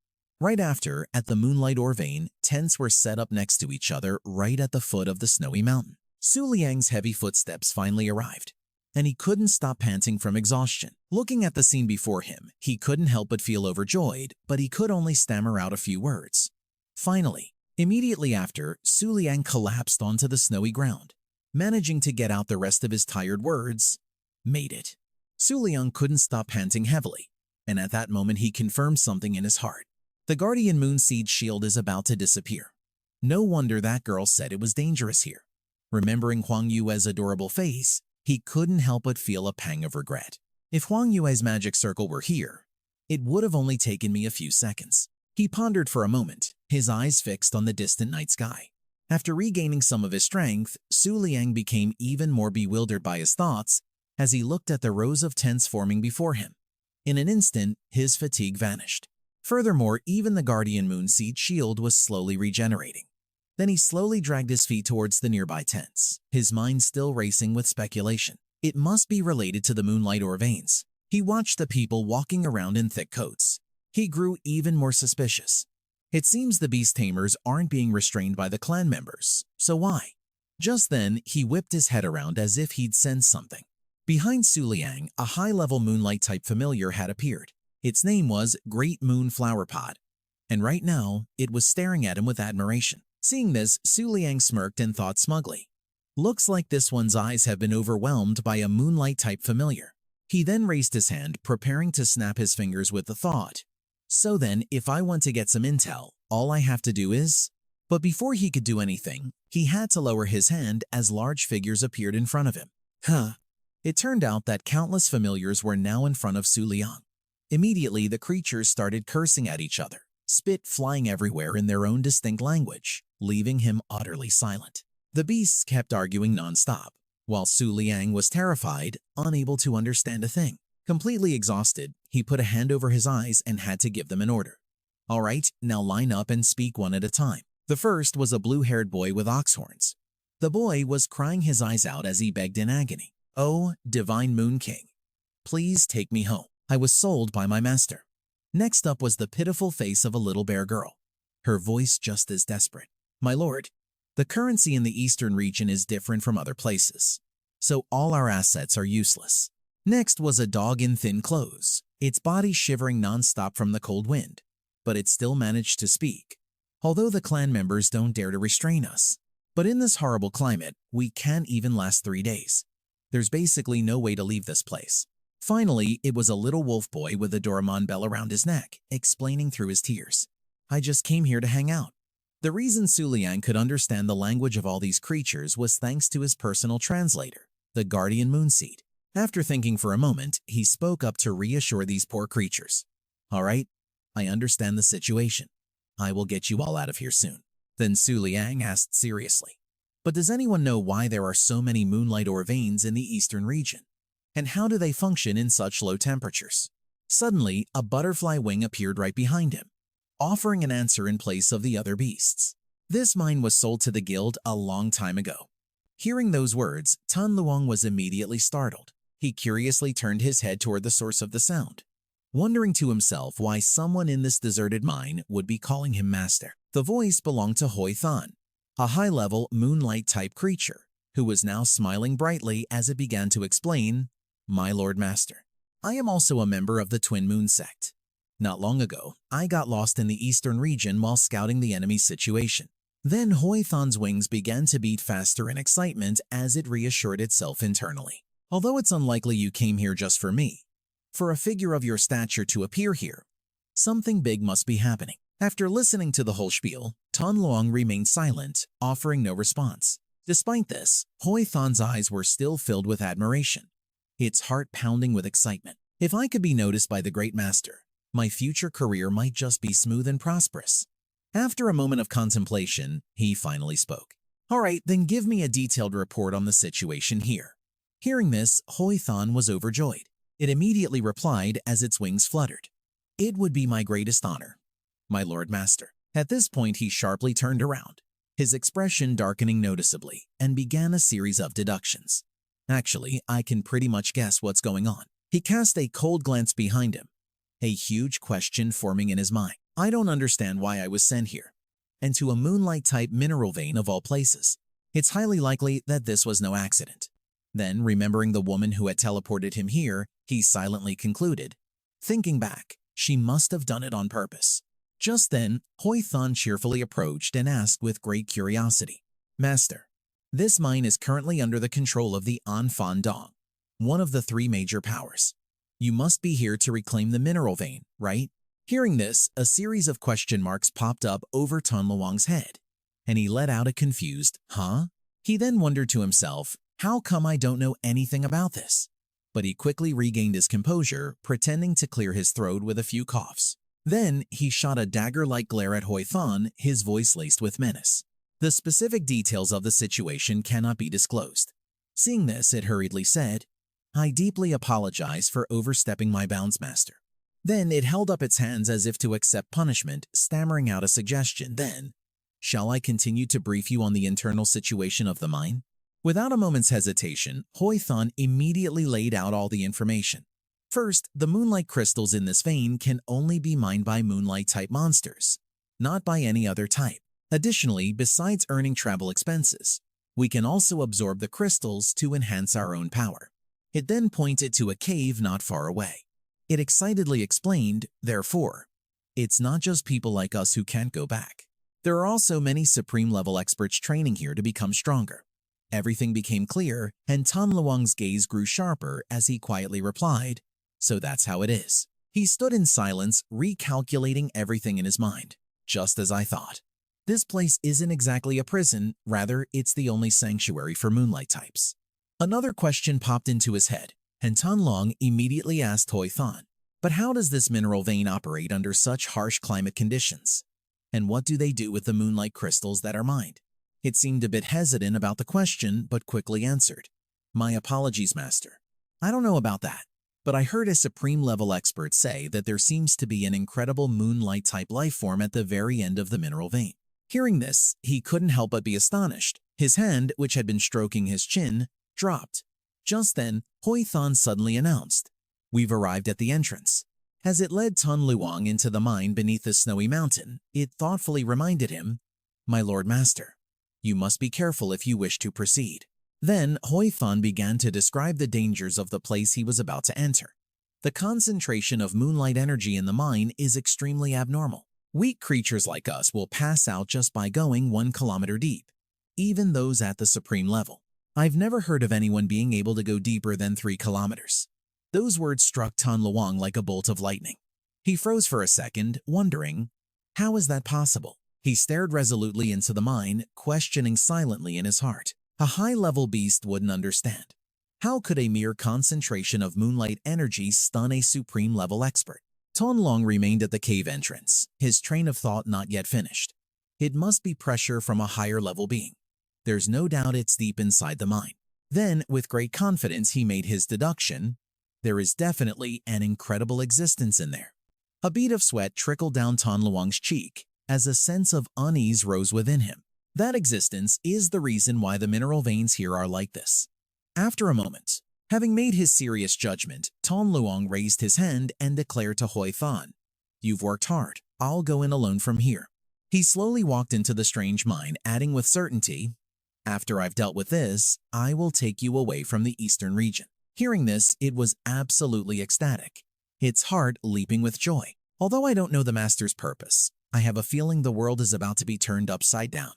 Right after, at the moonlight Orvane, tents were set up next to each other right at the foot of the snowy mountain. Su Liang's heavy footsteps finally arrived, and he couldn't stop panting from exhaustion. Looking at the scene before him, he couldn't help but feel overjoyed, but he could only stammer out a few words. Finally, immediately after, Su Liang collapsed onto the snowy ground, managing to get out the rest of his tired words, "Made it." Su Liang couldn't stop panting heavily, and at that moment he confirmed something in his heart. The Guardian Moonseed shield is about to disappear. No wonder that girl said it was dangerous here. Remembering Huan Yua's adorable face, he couldn't help but feel a pang of regret. If Huan Yua's magic circle were here, it would have only taken me a few seconds. He pondered for a moment, his eyes fixed on the distant night sky. After regaining some of his strength, Su Liang became even more bewildered by his thoughts as he looked at the rows of tents forming before him. In an instant, his fatigue vanished. Furthermore, even the Guardian Moonseed shield was slowly regenerating. Then he slowly dragged his feet towards the nearby tents, his mind still racing with speculation. It must be related to the moonlight Orvanes. He watched the people walking around in thick coats. He grew even more suspicious. It seems the beast tamers aren't being restrained by the clan members, so why? Just then, he whipped his head around as if he'd sensed something. Behind Su Liang, a high-level moonlight-type familiar had appeared. Its name was Great Moon Flower Pod, and right now, it was staring at him with admiration. Seeing this, Su Liang smirked and thought smugly, "Looks like this one's eyes have been overwhelmed by a moonlight-type familiar." He then raised his hand, preparing to snap his fingers with the thought, "So then, if I want to get some intel, all I have to do is..." But before he could do anything, he had to lower his hand as large figures appeared in front of him. It turned out that countless familiars were now in front of Su Liang. Immediately, the creatures started cursing at each other, spit flying everywhere in their own distinct language, leaving him utterly silent. The beasts kept arguing non-stop, while Su Liang was terrified, unable to understand a thing. Completely exhausted, he put a hand over his eyes and had to give them an order. "All right, now line up and speak one at a time." The first was a blue-haired boy with ox horns. The boy was crying his eyes out as he begged in agony. "Oh, Divine Moon King, please take me home. I was sold by my master." Next up was the pitiful face of a little bear girl, her voice just as desperate. "My lord, the currency in the eastern region is different from other places, so all our assets are useless." Next was a dog in thin clothes, its body shivering non-stop from the cold wind, but it still managed to speak. "Although the clan members don't dare to restrain us, but in this horrible climate, we can't even last 3 days. There's basically no way to leave this place." Finally, it was a little wolf boy with a Doraemon bell around his neck, explaining through his tears, "I just came here to hang out." The reason Su Liang could understand the language of all these creatures was thanks to his personal translator, the Guardian Moonseed. After thinking for a moment, he spoke up to reassure these poor creatures. "All right, I understand the situation. I will get you all out of here soon." Then Su Liang asked seriously, "But does anyone know why there are so many moonlight Orvanes in the eastern region? And how do they function in such low temperatures?" Suddenly, a butterfly wing appeared right behind him, offering an answer in place of the other beasts. "This mine was sold to the guild a long time ago." Hearing those words, Tan Luang was immediately startled. He curiously turned his head toward the source of the sound, wondering to himself why someone in this deserted mine would be calling him master. The voice belonged to Hoi Than, a high-level moonlight-type creature, who was now smiling brightly as it began to explain, "My Lord Master, I am also a member of the Twin Moon sect. Not long ago, I got lost in the eastern region while scouting the enemy's situation." Then Hoi Than's wings began to beat faster in excitement as it reassured itself internally. "Although it's unlikely you came here just for me, for a figure of your stature to appear here, something big must be happening." After listening to the whole spiel, Tan Luang remained silent, offering no response. Despite this, Hoi Than's eyes were still filled with admiration, its heart pounding with excitement. "If I could be noticed by the Great Master, my future career might just be smooth and prosperous." After a moment of contemplation, he finally spoke. "All right, then give me a detailed report on the situation here." Hearing this, Hoi Thon was overjoyed. It immediately replied as its wings fluttered. "It would be my greatest honor, my Lord Master." At this point, he sharply turned around, his expression darkening noticeably, and began a series of deductions. "Actually, I can pretty much guess what's going on." He cast a cold glance behind him, a huge question forming in his mind. "I don't understand why I was sent here, and to a moonlight-type mineral vein of all places. It's highly likely that this was no accident." Then, remembering the woman who had teleported him here, he silently concluded, "Thinking back, she must have done it on purpose." Just then, Hoi Thon cheerfully approached and asked with great curiosity, "Master, this mine is currently under the control of the Anfan Dong, one of the three major powers. You must be here to reclaim the mineral vein, right?" Hearing this, a series of question marks popped up over Tan Luang's head, and he let out a confused, "Huh?" He then wondered to himself, "How come I don't know anything about this?" But he quickly regained his composure, pretending to clear his throat with a few coughs. Then he shot a dagger-like glare at Hoi Thon, his voice laced with menace. "The specific details of the situation cannot be disclosed." Seeing this, it hurriedly said, "I deeply apologize for overstepping my bounds, Master." Then it held up its hands as if to accept punishment, stammering out a suggestion. Then, "Shall I continue to brief you on the internal situation of the mine?" Without a moment's hesitation, Hoi Thon immediately laid out all the information. First, the moonlight crystals in this vein can only be mined by moonlight-type monsters, not by any other type. Additionally, besides earning travel expenses, we can also absorb the crystals to enhance our own power. It then pointed to a cave not far away. It excitedly explained, "Therefore, it's not just people like us who can't go back. There are also many supreme-level experts training here to become stronger." Everything became clear, and Tan Luang's gaze grew sharper as he quietly replied, "So that's how it is." He stood in silence, recalculating everything in his mind. "Just as I thought. This place isn't exactly a prison, rather it's the only sanctuary for moonlight types." Another question popped into his head, and Tan Luang immediately asked Hoi Thon, "But how does this mineral vein operate under such harsh climate conditions? And what do they do with the moonlight crystals that are mined?" It seemed a bit hesitant about the question, but quickly answered, "My apologies, Master. I don't know about that, but I heard a supreme-level expert say that there seems to be an incredible moonlight-type life form at the very end of the mineral vein." Hearing this, he couldn't help but be astonished. His hand, which had been stroking his chin, dropped. Just then, Hoi Thon suddenly announced, "We've arrived at the entrance." As it led Tan Luang into the mine beneath the snowy mountain, it thoughtfully reminded him, "My Lord Master, you must be careful if you wish to proceed." Then Hoi Thon began to describe the dangers of the place he was about to enter. The concentration of moonlight energy in the mine is extremely abnormal. Weak creatures like us will pass out just by going 1 kilometer deep, even those at the supreme level. I've never heard of anyone being able to go deeper than 3 kilometers. Those words struck Tan Luang like a bolt of lightning. He froze for a second, wondering, how is that possible? He stared resolutely into the mine, questioning silently in his heart. A high-level beast wouldn't understand. How could a mere concentration of moonlight energy stun a supreme-level expert? Tan Luang remained at the cave entrance, his train of thought not yet finished. It must be pressure from a higher-level being. There's no doubt it's deep inside the mine. Then, with great confidence, he made his deduction. There is definitely an incredible existence in there. A bead of sweat trickled down Tan Luang's cheek as a sense of unease rose within him. That existence is the reason why the mineral veins here are like this. After a moment, having made his serious judgment, Tan Luang raised his hand and declared to Hoi Thon, "You've worked hard. I'll go in alone from here." He slowly walked into the strange mine, adding with certainty, "After I've dealt with this, I will take you away from the eastern region." Hearing this, it was absolutely ecstatic, its heart leaping with joy. "Although I don't know the Master's purpose, I have a feeling the world is about to be turned upside down."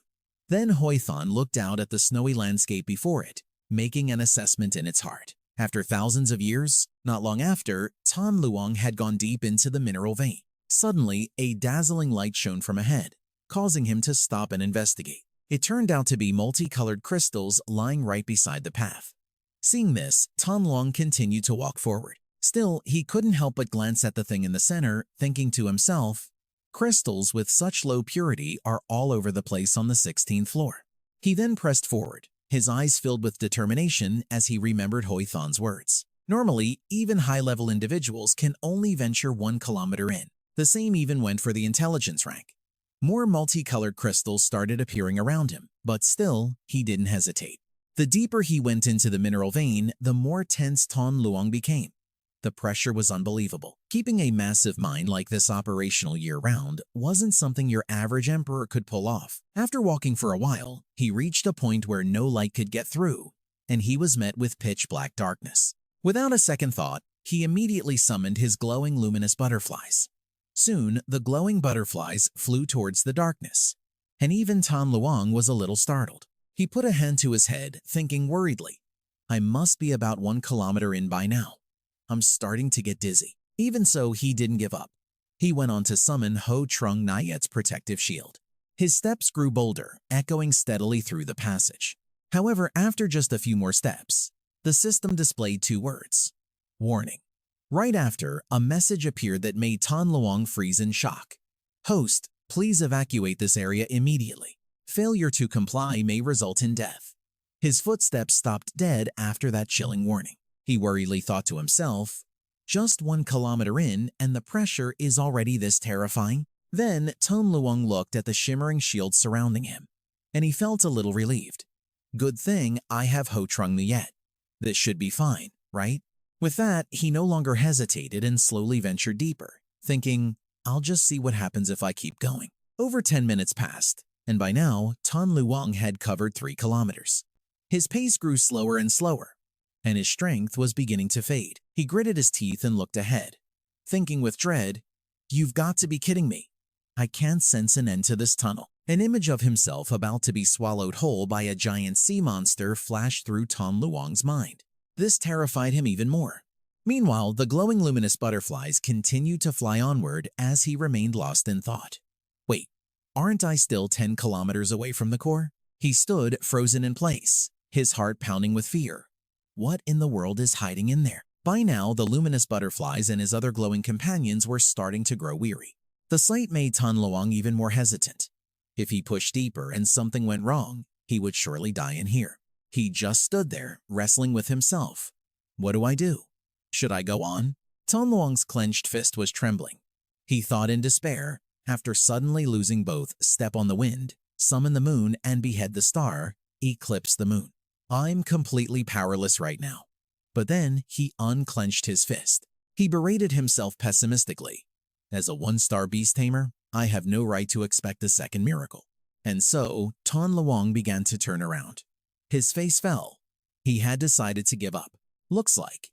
Then Hoi Thon looked out at the snowy landscape before it, making an assessment in its heart. After thousands of years, not long after, Tan Luang had gone deep into the mineral vein. Suddenly, a dazzling light shone from ahead, causing him to stop and investigate. It turned out to be multicolored crystals lying right beside the path. Seeing this, Tan Luang continued to walk forward. Still, he couldn't help but glance at the thing in the center, thinking to himself, crystals with such low purity are all over the place on the 16th floor. He then pressed forward, his eyes filled with determination as he remembered Hui Than's words. Normally, even high-level individuals can only venture 1 kilometer in. The same even went for the intelligence rank. More multicolored crystals started appearing around him, but still, he didn't hesitate. The deeper he went into the mineral vein, the more tense Tan Luang became. The pressure was unbelievable. Keeping a massive mine like this operational year-round wasn't something your average emperor could pull off. After walking for a while, he reached a point where no light could get through, and he was met with pitch-black darkness. Without a second thought, he immediately summoned his glowing luminous butterflies. Soon, the glowing butterflies flew towards the darkness, and even Tan Luang was a little startled. He put a hand to his head, thinking worriedly, I must be about 1 kilometer in by now. I'm starting to get dizzy. Even so, he didn't give up. He went on to summon Ho Trung Nyet's protective shield. His steps grew bolder, echoing steadily through the passage. However, after just a few more steps, the system displayed 2 words. Warning. Right after, a message appeared that made Tan Luang freeze in shock. Host, please evacuate this area immediately. Failure to comply may result in death. His footsteps stopped dead after that chilling warning. He worriedly thought to himself, just 1 kilometer in and the pressure is already this terrifying? Then Tan Luang looked at the shimmering shield surrounding him, and he felt a little relieved. Good thing I have Ho Trung Nyet. This should be fine, right? With that, he no longer hesitated and slowly ventured deeper, thinking, I'll just see what happens if I keep going. Over 10 minutes passed, and by now, Tan Luang had covered 3 kilometers. His pace grew slower and slower, and his strength was beginning to fade. He gritted his teeth and looked ahead, thinking with dread, You've got to be kidding me. I can't sense an end to this tunnel. An image of himself about to be swallowed whole by a giant sea monster flashed through Tan Luang's mind. This terrified him even more. Meanwhile, the glowing luminous butterflies continued to fly onward as he remained lost in thought. Wait, aren't I still 10 kilometers away from the core? He stood frozen in place, his heart pounding with fear. What in the world is hiding in there? By now, the luminous butterflies and his other glowing companions were starting to grow weary. The sight made Tan Luang even more hesitant. If he pushed deeper and something went wrong, he would surely die in here. He just stood there, wrestling with himself. What do I do? Should I go on? Tan Luang's clenched fist was trembling. He thought in despair, after suddenly losing both step on the wind, summon the moon and behead the star, eclipse the moon. I'm completely powerless right now. But then he unclenched his fist. He berated himself pessimistically. As a 1-star beast tamer, I have no right to expect a second miracle. And so, Tan Luang began to turn around. His face fell. He had decided to give up. Looks like.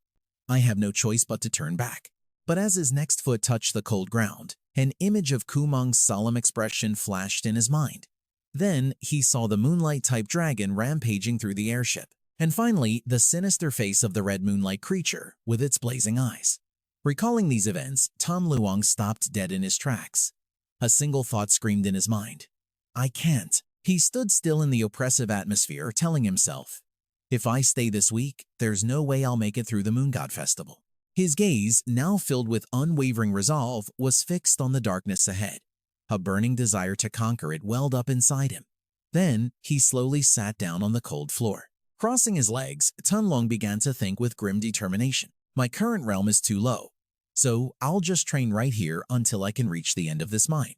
I have no choice but to turn back. But as his next foot touched the cold ground, an image of Kumang's solemn expression flashed in his mind. Then he saw the moonlight-type dragon rampaging through the airship, and finally the sinister face of the red moonlight creature with its blazing eyes. Recalling these events, Tan Luang stopped dead in his tracks. A single thought screamed in his mind. I can't. He stood still in the oppressive atmosphere, telling himself, if I stay this week, there's no way I'll make it through the Moon God Festival. His gaze, now filled with unwavering resolve, was fixed on the darkness ahead. A burning desire to conquer it welled up inside him. Then, he slowly sat down on the cold floor. Crossing his legs, Tan Luang began to think with grim determination. My current realm is too low, so I'll just train right here until I can reach the end of this mine.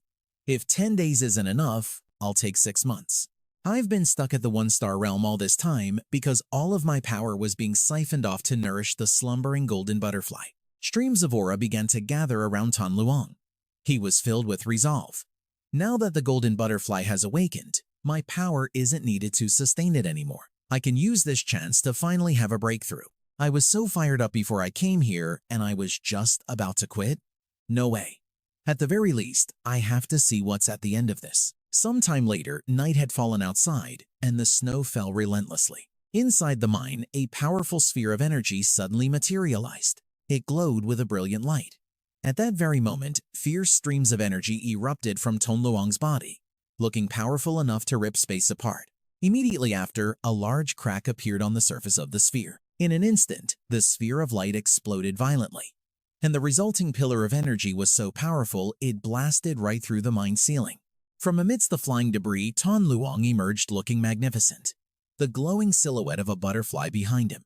If 10 days isn't enough, I'll take 6 months. I've been stuck at the 1-star realm all this time because all of my power was being siphoned off to nourish the slumbering golden butterfly. Streams of aura began to gather around Tan Luang. He was filled with resolve. Now that the golden butterfly has awakened, my power isn't needed to sustain it anymore. I can use this chance to finally have a breakthrough. I was so fired up before I came here and I was just about to quit. No way. At the very least, I have to see what's at the end of this. Sometime later, night had fallen outside and the snow fell relentlessly. Inside the mine, a powerful sphere of energy suddenly materialized. It glowed with a brilliant light. At that very moment, fierce streams of energy erupted from Tan Luang's body, looking powerful enough to rip space apart. Immediately after, a large crack appeared on the surface of the sphere. In an instant, the sphere of light exploded violently, and the resulting pillar of energy was so powerful it blasted right through the mine ceiling. From amidst the flying debris, Tan Luang emerged looking magnificent. the glowing silhouette of a butterfly behind him.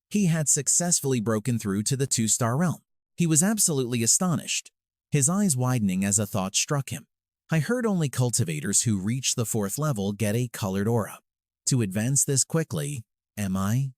He had successfully broken through to the 2-star realm. He was absolutely astonished, his eyes widening as a thought struck him. I heard only cultivators who reach the 4th level get a colored aura. To advance this quickly, am I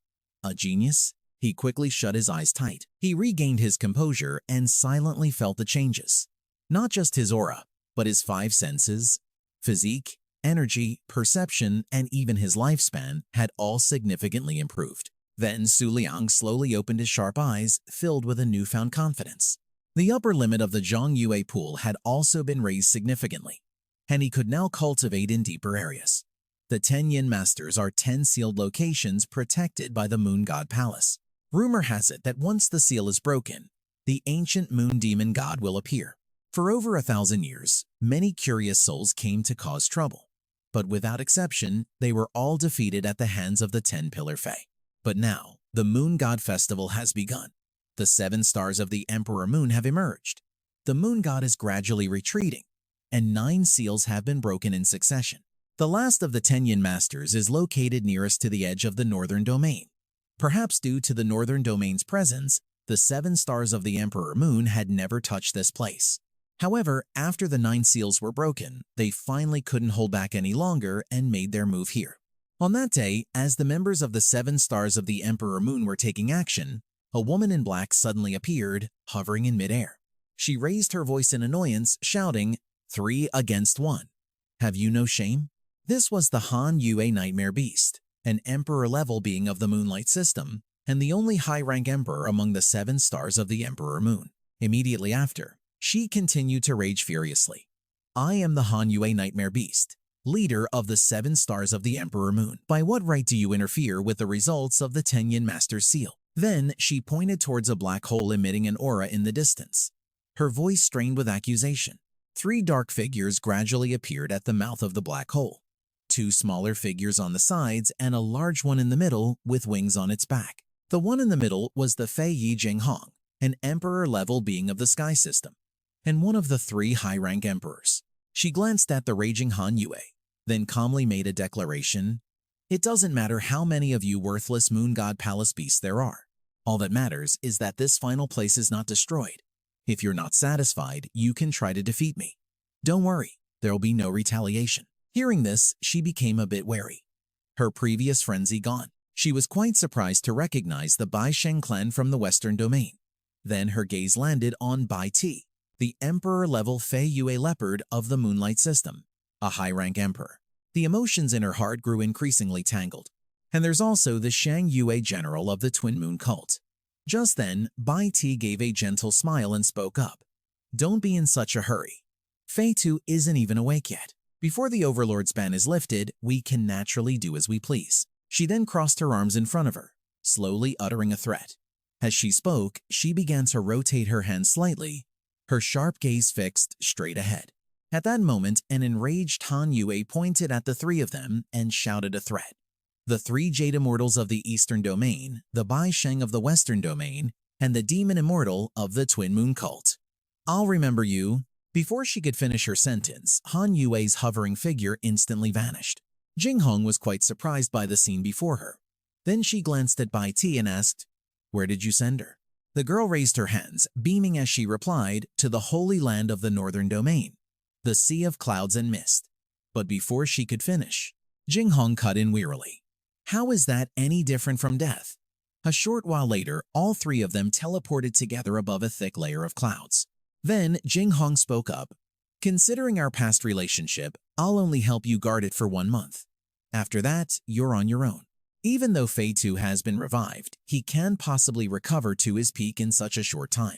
a genius? He quickly shut his eyes tight. He regained his composure and silently felt the changes. Not just his aura, but his 5 senses, physique, energy, perception, and even his lifespan had all significantly improved. Then Su Liang slowly opened his sharp eyes, filled with a newfound confidence. The upper limit of the Zhang Yue pool had also been raised significantly, and he could now cultivate in deeper areas. The 10 Yin Masters are 10 sealed locations protected by the Moon God Palace. Rumor has it that once the seal is broken, the ancient moon demon god will appear. For over 1,000 years, many curious souls came to cause trouble, but without exception, they were all defeated at the hands of the 10-pillar Fae. But now, the Moon God Festival has begun. The 7 stars of the Emperor Moon have emerged. The Moon God is gradually retreating, and 9 seals have been broken in succession. The last of the 10 Yin Masters is located nearest to the edge of the Northern Domain. Perhaps due to the Northern Domain's presence, the 7 stars of the Emperor Moon had never touched this place. However, after the 9 seals were broken, they finally couldn't hold back any longer and made their move here. On that day, as the members of the 7 stars of the Emperor Moon were taking action, a woman in black suddenly appeared, hovering in midair. She raised her voice in annoyance, shouting, 3 against 1. Have you no shame? This was the Huan Yua Nightmare Beast, an emperor-level being of the Moonlight system, and the only high-rank emperor among the 7 stars of the Emperor Moon. Immediately after, she continued to rage furiously. I am the Huan Yua Nightmare Beast, leader of the 7 stars of the Emperor Moon. By what right do you interfere with the results of the 10 Yin Master's seal? Then she pointed towards a black hole emitting an aura in the distance. Her voice strained with accusation. 3 dark figures gradually appeared at the mouth of the black hole. 2 smaller figures on the sides and a large one in the middle with wings on its back. The one in the middle was the Fei Yi Jinghong, an emperor-level being of the sky system, and one of the 3 high-rank emperors. She glanced at the raging Han Yue, then calmly made a declaration. It doesn't matter how many of you worthless Moon God Palace beasts there are. All that matters is that this final place is not destroyed. If you're not satisfied, you can try to defeat me. Don't worry, there'll be no retaliation. Hearing this, she became a bit wary. Her previous frenzy gone. She was quite surprised to recognize the Bai Sheng clan from the Western Domain. Then her gaze landed on Bai Ti, the emperor-level Fei Yue leopard of the Moonlight system, a high-rank emperor. The emotions in her heart grew increasingly tangled. And there's also the Shang Yue general of the Twin Moon cult. Just then, Bai Ti gave a gentle smile and spoke up. Don't be in such a hurry. Fei Tu isn't even awake yet. Before the Overlord's ban is lifted, we can naturally do as we please. She then crossed her arms in front of her, slowly uttering a threat. As she spoke, she began to rotate her hands slightly, her sharp gaze fixed straight ahead. At that moment, an enraged Han Yue pointed at the 3 of them and shouted a threat. The 3 Jade Immortals of the Eastern Domain, the Bai Sheng of the Western Domain, and the Demon Immortal of the Twin Moon cult. I'll remember you. Before she could finish her sentence, Han Yue's hovering figure instantly vanished. Jinghong was quite surprised by the scene before her. Then she glanced at Bai Ti and asked, Where did you send her? The girl raised her hands, beaming as she replied, to the Holy Land of the Northern Domain, the Sea of Clouds and Mist. But before she could finish, Jinghong cut in wearily. How is that any different from death? A short while later, all 3 of them teleported together above a thick layer of clouds. Then Jinghong spoke up. Considering our past relationship, I'll only help you guard it for 1 month. After that, you're on your own. Even though Fei Tu has been revived, he can possibly recover to his peak in such a short time.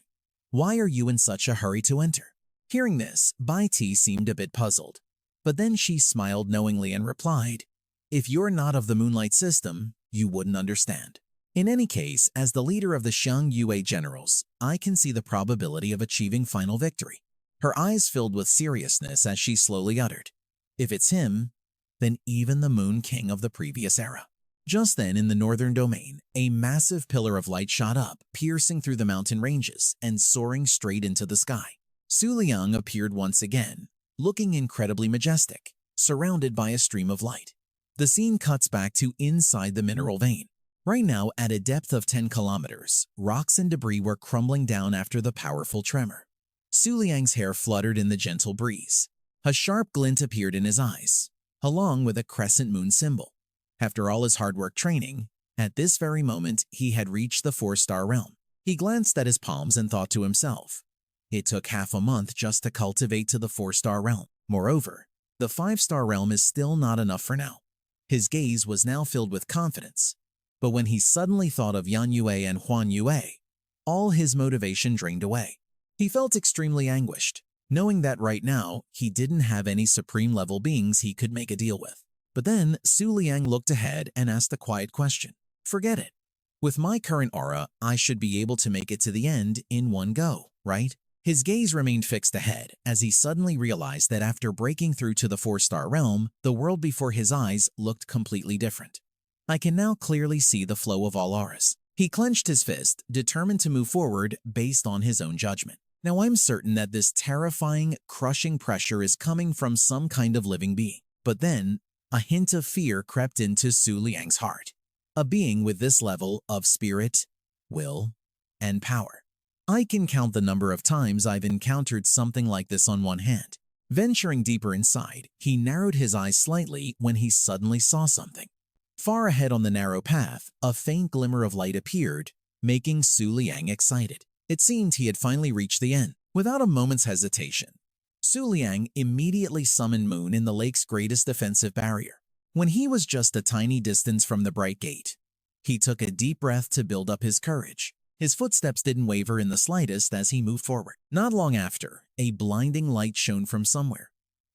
Why are you in such a hurry to enter? Hearing this, Bai Ti seemed a bit puzzled. But then she smiled knowingly and replied, If you're not of the Moonlight system, you wouldn't understand. In any case, as the leader of the Shang Yue generals, I can see the probability of achieving final victory. Her eyes filled with seriousness as she slowly uttered, If it's him, then even the Moon King of the previous era. Just then, in the Northern Domain, a massive pillar of light shot up, piercing through the mountain ranges and soaring straight into the sky. Su Liang appeared once again, looking incredibly majestic, surrounded by a stream of light. The scene cuts back to inside the mineral vein. Right now, at a depth of 10 kilometers, rocks and debris were crumbling down after the powerful tremor. Su Liang's hair fluttered in the gentle breeze. A sharp glint appeared in his eyes, along with a crescent moon symbol. After all his hard work training, at this very moment he had reached the 4-star realm. He glanced at his palms and thought to himself, it took half a month just to cultivate to the 4-star realm. Moreover, the 5-star realm is still not enough for now. His gaze was now filled with confidence, but when he suddenly thought of Huan Yua and Huan Yua, all his motivation drained away. He felt extremely anguished, knowing that right now he didn't have any supreme-level beings he could make a deal with. But then Su Liang looked ahead and asked a quiet question. Forget it. With my current aura, I should be able to make it to the end in one go, right? His gaze remained fixed ahead as he suddenly realized that after breaking through to the 4-star realm, the world before his eyes looked completely different. I can now clearly see the flow of all auras. He clenched his fist, determined to move forward based on his own judgment. Now I'm certain that this terrifying, crushing pressure is coming from some kind of living being. But then, a hint of fear crept into Su Liang's heart. A being with this level of spirit, will, and power. I can count the number of times I've encountered something like this on one hand. Venturing deeper inside, he narrowed his eyes slightly when he suddenly saw something. Far ahead on the narrow path, a faint glimmer of light appeared, making Su Liang excited. It seemed he had finally reached the end. Without a moment's hesitation, Su Liang immediately summoned Moon in the lake's greatest defensive barrier. When he was just a tiny distance from the bright gate, he took a deep breath to build up his courage. His footsteps didn't waver in the slightest as he moved forward. Not long after, a blinding light shone from somewhere,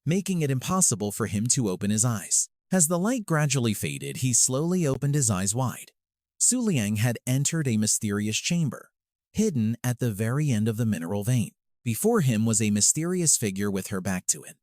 making it impossible for him to open his eyes. As the light gradually faded, he slowly opened his eyes wide. Su Liang had entered a mysterious chamber, hidden at the very end of the mineral vein. Before him was a mysterious figure with her back to him.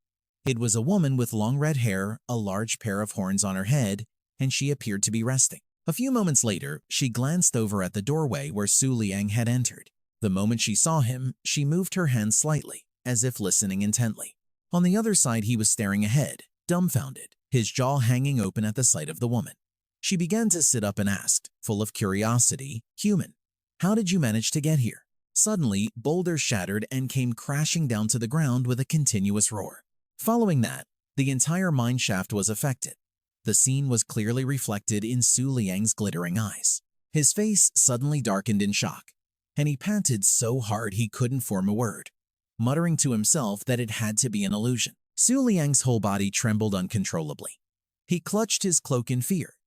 It was a woman with long red hair, a large pair of horns on her head, and she appeared to be resting. A few moments later, she glanced over at the doorway where Su Liang had entered. The moment she saw him, she moved her hand slightly, as if listening intently. On the other side, he was staring ahead, dumbfounded, his jaw hanging open at the sight of the woman. She began to sit up and asked, full of curiosity, "Human, how did you manage to get here?" Suddenly, boulders shattered and came crashing down to the ground with a continuous roar. Following that, the entire mine shaft was affected. The scene was clearly reflected in Su Liang's glittering eyes. His face suddenly darkened in shock, and he panted so hard he couldn't form a word, muttering to himself that it had to be an illusion. Su Liang's whole body trembled uncontrollably. He clutched his cloak in fear,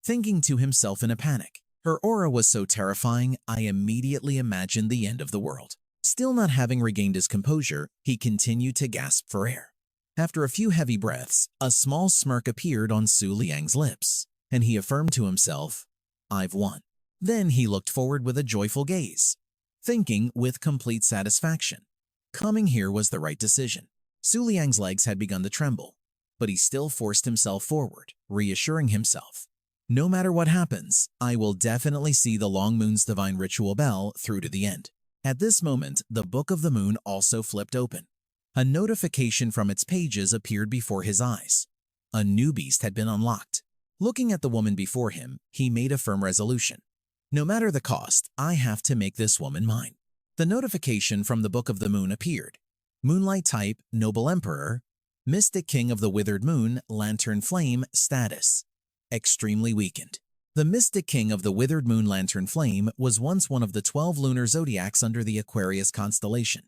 thinking to himself in a panic, "Her aura was so terrifying, I immediately imagined the end of the world." Still not having regained his composure, he continued to gasp for air. After a few heavy breaths, a small smirk appeared on Su Liang's lips, and he affirmed to himself, "I've won." Then he looked forward with a joyful gaze, thinking with complete satisfaction, coming here was the right decision. Su Liang's legs had begun to tremble, but he still forced himself forward, reassuring himself, "No matter what happens, I will definitely see the Long Moon's divine ritual bell through to the end." At this moment, the Book of the Moon also flipped open. A notification from its pages appeared before his eyes. A new beast had been unlocked. Looking at the woman before him, he made a firm resolution. No matter the cost, I have to make this woman mine. The notification from the Book of the Moon appeared. Moonlight type, Noble Emperor, Mystic King of the Withered Moon, Lantern Flame, status, extremely weakened. The Mystic King of the Withered Moon Lantern Flame was once one of the 12 lunar zodiacs under the Aquarius constellation.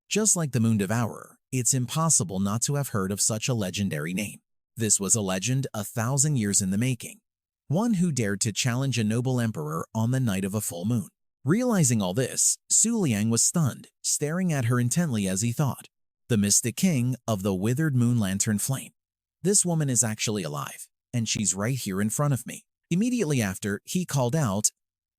Just like the Moon Devourer, it's impossible not to have heard of such a legendary name. This was a legend 1,000 years in the making, one who dared to challenge a noble emperor on the night of a full moon. Realizing all this, Su Liang was stunned, staring at her intently as he thought, "The Mystic King of the Withered Moon Lantern Flame. This woman is actually alive, and she's right here in front of me." Immediately after, he called out,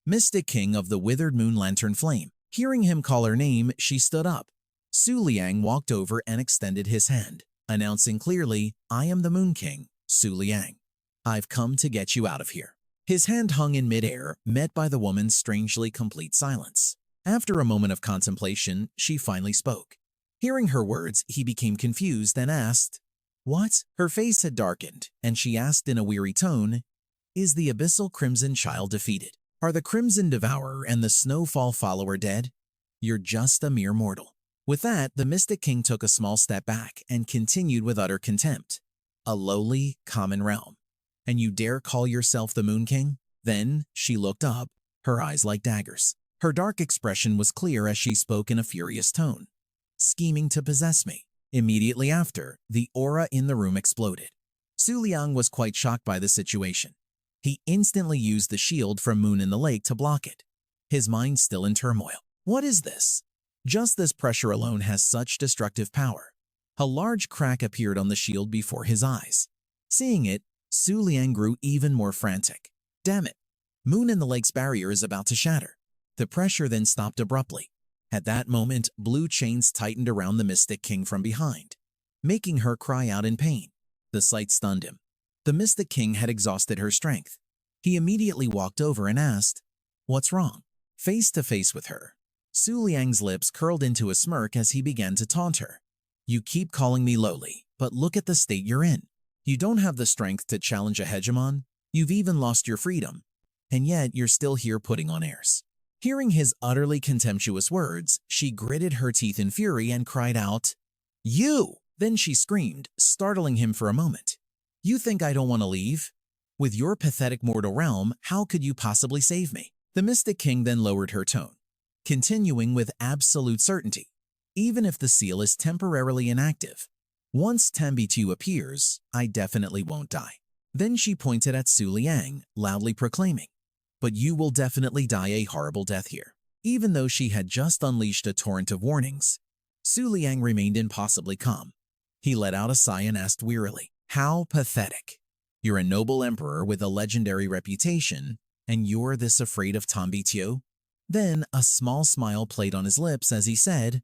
"Mystic King of the Withered Moon Lantern Flame." Hearing him call her name, she stood up. Su Liang walked over and extended his hand, announcing clearly, "I am the Moon King, Su Liang. I've come to get you out of here." His hand hung in midair, met by the woman's strangely complete silence. After a moment of contemplation, she finally spoke. Hearing her words, he became confused and asked, What? Her face had darkened, and she asked in a weary tone, is the abyssal crimson child defeated? Are the crimson devourer and the snowfall follower dead? You're just a mere mortal. With that, the Mystic King took a small step back and continued with utter contempt. A lowly, common realm. And you dare call yourself the Moon King? Then she looked up, her eyes like daggers. Her dark expression was clear as she spoke in a furious tone. Scheming to possess me. Immediately after, the aura in the room exploded. Su Liang was quite shocked by the situation. He instantly used the shield from Moon in the Lake to block it, his mind still in turmoil. What is this? Just this pressure alone has such destructive power. A large crack appeared on the shield before his eyes. Seeing it, Su Liang grew even more frantic. Damn it! Moon in the Lake's barrier is about to shatter. The pressure then stopped abruptly. At that moment, blue chains tightened around the Mystic King from behind, making her cry out in pain. The sight stunned him. The Mystic King had exhausted her strength. He immediately walked over and asked, "What's wrong?" Face to face with her, Su Liang's lips curled into a smirk as he began to taunt her. "You keep calling me lowly, but look at the state you're in. You don't have the strength to challenge a hegemon. You've even lost your freedom. And yet you're still here putting on airs." Hearing his utterly contemptuous words, she gritted her teeth in fury and cried out, "You!" Then she screamed, startling him for a moment. "You think I don't want to leave? With your pathetic mortal realm, how could you possibly save me?" The Mystic King then lowered her tone, continuing with absolute certainty. "Even if the seal is temporarily inactive, once Tambitu appears, I definitely won't die." Then she pointed at Su Liang, loudly proclaiming, "But you will definitely die a horrible death here." Even though she had just unleashed a torrent of warnings, Su Liang remained impossibly calm. He let out a sigh and asked wearily, "How pathetic. You're a noble emperor with a legendary reputation, and you're this afraid of Tambitu?" Then a small smile played on his lips as he said,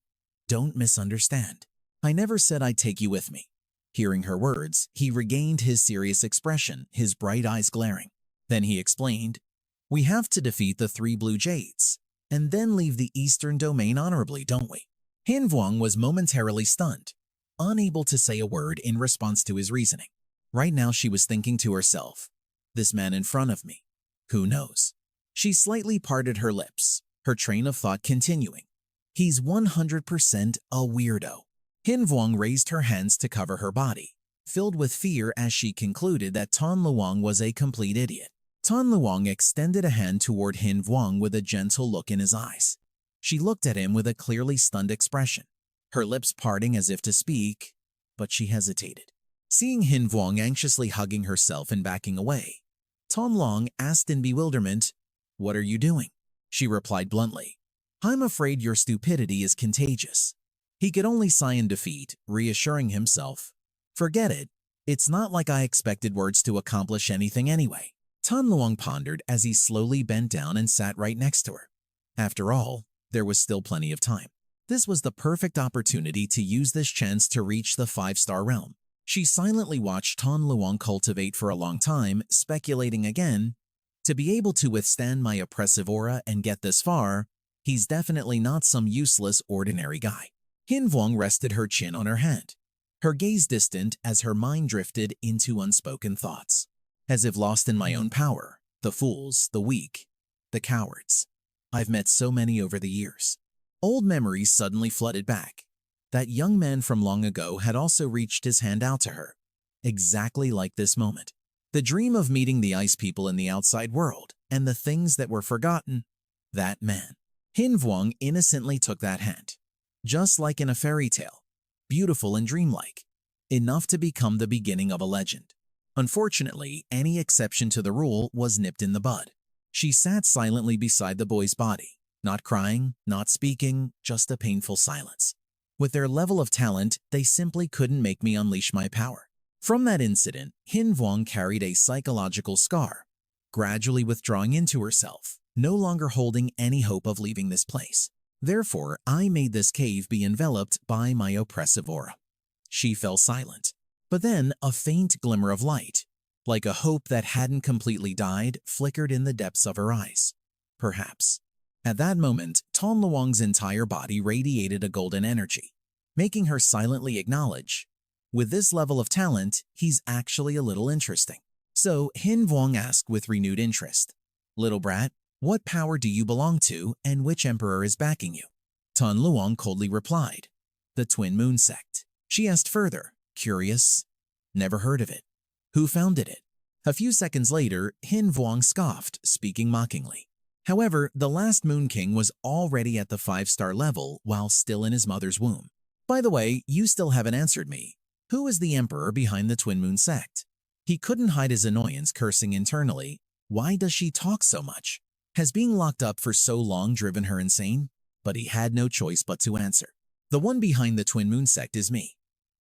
"Don't misunderstand. I never said I'd take you with me." Hearing her words, he regained his serious expression, his bright eyes glaring. Then he explained, "We have to defeat the 3 blue jades, and then leave the eastern domain honorably, don't we?" Hin Vuong was momentarily stunned, unable to say a word in response to his reasoning. Right now she was thinking to herself, this man in front of me, who knows? She slightly parted her lips, her train of thought continuing. He's 100% a weirdo. Hin Vuong raised her hands to cover her body, filled with fear as she concluded that Tan Luang was a complete idiot. Tan Luang extended a hand toward Hin Vuong with a gentle look in his eyes. She looked at him with a clearly stunned expression, her lips parting as if to speak, but she hesitated. Seeing Hin Vuong anxiously hugging herself and backing away, Tan Long asked in bewilderment, "What are you doing?" She replied bluntly, "I'm afraid your stupidity is contagious." He could only sigh in defeat, reassuring himself, "Forget it. It's not like I expected words to accomplish anything anyway." Tan Luang pondered as he slowly bent down and sat right next to her. After all, there was still plenty of time. This was the perfect opportunity to use this chance to reach the 5-star realm. She silently watched Tan Luang cultivate for a long time, speculating again, to be able to withstand my oppressive aura and get this far, he's definitely not some useless ordinary guy. Hin Vuong rested her chin on her hand, her gaze distant as her mind drifted into unspoken thoughts. As if lost in my own power, the fools, the weak, the cowards. I've met so many over the years. Old memories suddenly flooded back. That young man from long ago had also reached his hand out to her, exactly like this moment. The dream of meeting the ice people in the outside world and the things that were forgotten. That man. Hin Vuong innocently took that hand, just like in a fairy tale, beautiful and dreamlike, enough to become the beginning of a legend. Unfortunately, any exception to the rule was nipped in the bud. She sat silently beside the boy's body, not crying, not speaking, just a painful silence. With their level of talent, they simply couldn't make me unleash my power. From that incident, Hin Vuong carried a psychological scar, gradually withdrawing into herself, no longer holding any hope of leaving this place. Therefore, I made this cave be enveloped by my oppressive aura. She fell silent. But then a faint glimmer of light, like a hope that hadn't completely died, flickered in the depths of her eyes. Perhaps. At that moment, Tan Luang's entire body radiated a golden energy, making her silently acknowledge, With this level of talent, he's actually a little interesting. So Hin Vuong asked with renewed interest, "Little brat, what power do you belong to and which emperor is backing you?" Tan Luong coldly replied, "The Twin Moon Sect." She asked further, curious, "Never heard of it. Who founded it?" A few seconds later, Hin Vuong scoffed, speaking mockingly. However, the last Moon King was already at the 5-star level while still in his mother's womb. "By the way, you still haven't answered me. Who is the emperor behind the Twin Moon Sect?" He couldn't hide his annoyance, cursing internally. Why does she talk so much? Has being locked up for so long driven her insane? But he had no choice but to answer. "The one behind the Twin Moon Sect is me.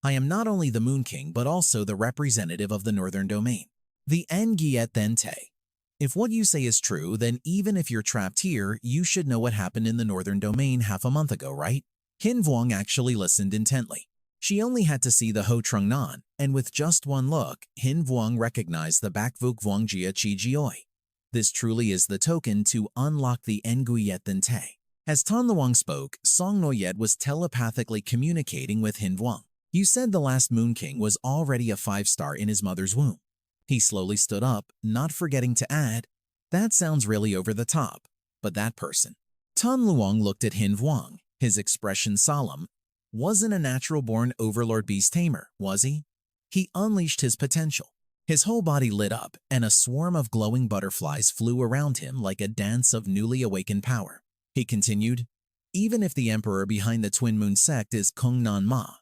I am not only the Moon King but also the representative of the Northern Domain, the Nguyen Then Te. If what you say is true, then even if you're trapped here, you should know what happened in the Northern Domain half a month ago, right?" Hin Vuong actually listened intently. She only had to see the Ho Trung Nan, and with just one look, Hin Vuong recognized the Bak Vuk Vuong Jia Chi Jioi. This truly is the token to unlock the Nguyen Then Te. As Tan Luong spoke, Song Noyet was telepathically communicating with Hin Vuong. "You said the last Moon King was already a 5-star in his mother's womb." He slowly stood up, not forgetting to add, "That sounds really over the top, but that person." Tan Luong looked at Hin Vuong, his expression solemn. Wasn't a natural-born overlord beast tamer, was he? He unleashed his potential. His whole body lit up, and a swarm of glowing butterflies flew around him like a dance of newly awakened power. He continued, "Even if the emperor behind the Twin Moon Sect is Kung Nan Ma,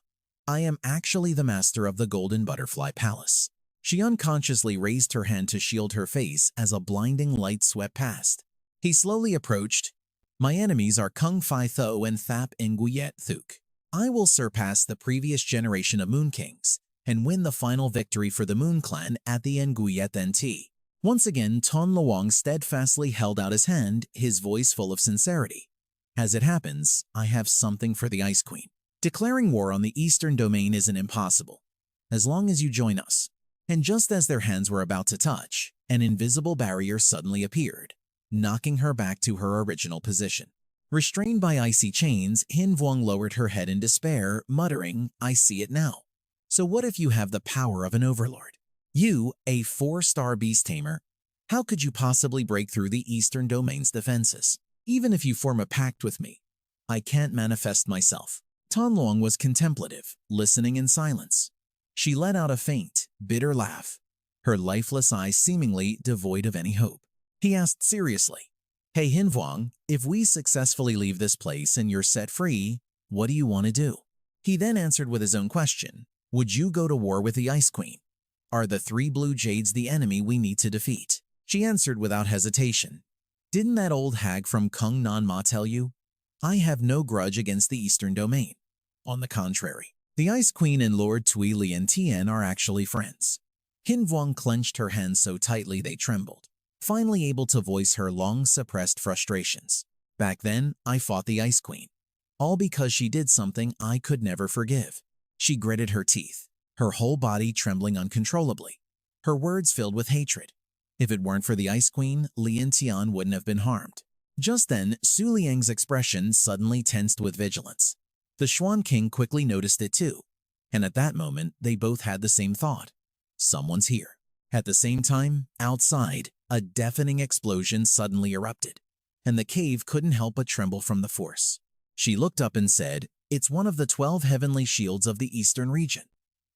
I am actually the master of the Golden Butterfly Palace." She unconsciously raised her hand to shield her face as a blinding light swept past. He slowly approached. "My enemies are Kung Phi Tho and Thap Nguyet Thuk. I will surpass the previous generation of Moon Kings and win the final victory for the Moon Clan at the Nguyet Then Te." Once again, Tan Luong steadfastly held out his hand, his voice full of sincerity. "As it happens, I have something for the Ice Queen. Declaring war on the Eastern Domain isn't impossible, as long as you join us." And just as their hands were about to touch, an invisible barrier suddenly appeared, knocking her back to her original position. Restrained by icy chains, Hin Vuong lowered her head in despair, muttering, "I see it now. So what if you have the power of an overlord? You, a 4-star beast tamer, how could you possibly break through the Eastern Domain's defenses? Even if you form a pact with me, I can't manifest myself." Tan Luong was contemplative, listening in silence. She let out a faint, bitter laugh, her lifeless eyes seemingly devoid of any hope. He asked seriously, "Hey Hin Vuong, if we successfully leave this place and you're set free, what do you want to do?" He then answered with his own question, "Would you go to war with the Ice Queen? Are the 3 blue jades the enemy we need to defeat?" She answered without hesitation, "Didn't that old hag from Kung Nan Ma tell you? I have no grudge against the Eastern Domain. On the contrary, the Ice Queen and Lord Tui Lien Tien are actually friends." Hin Vuong clenched her hands so tightly they trembled, finally able to voice her long-suppressed frustrations. "Back then, I fought the Ice Queen, all because she did something I could never forgive." She gritted her teeth, her whole body trembling uncontrollably, her words filled with hatred. If it weren't for the Ice Queen, Lien Tian wouldn't have been harmed. Just then, Su Liang's expression suddenly tensed with vigilance. The Xuan King quickly noticed it too, and at that moment, they both had the same thought. Someone's here. At the same time, outside, a deafening explosion suddenly erupted, and the cave couldn't help but tremble from the force. She looked up and said, "It's one of the 12 heavenly shields of the Eastern region.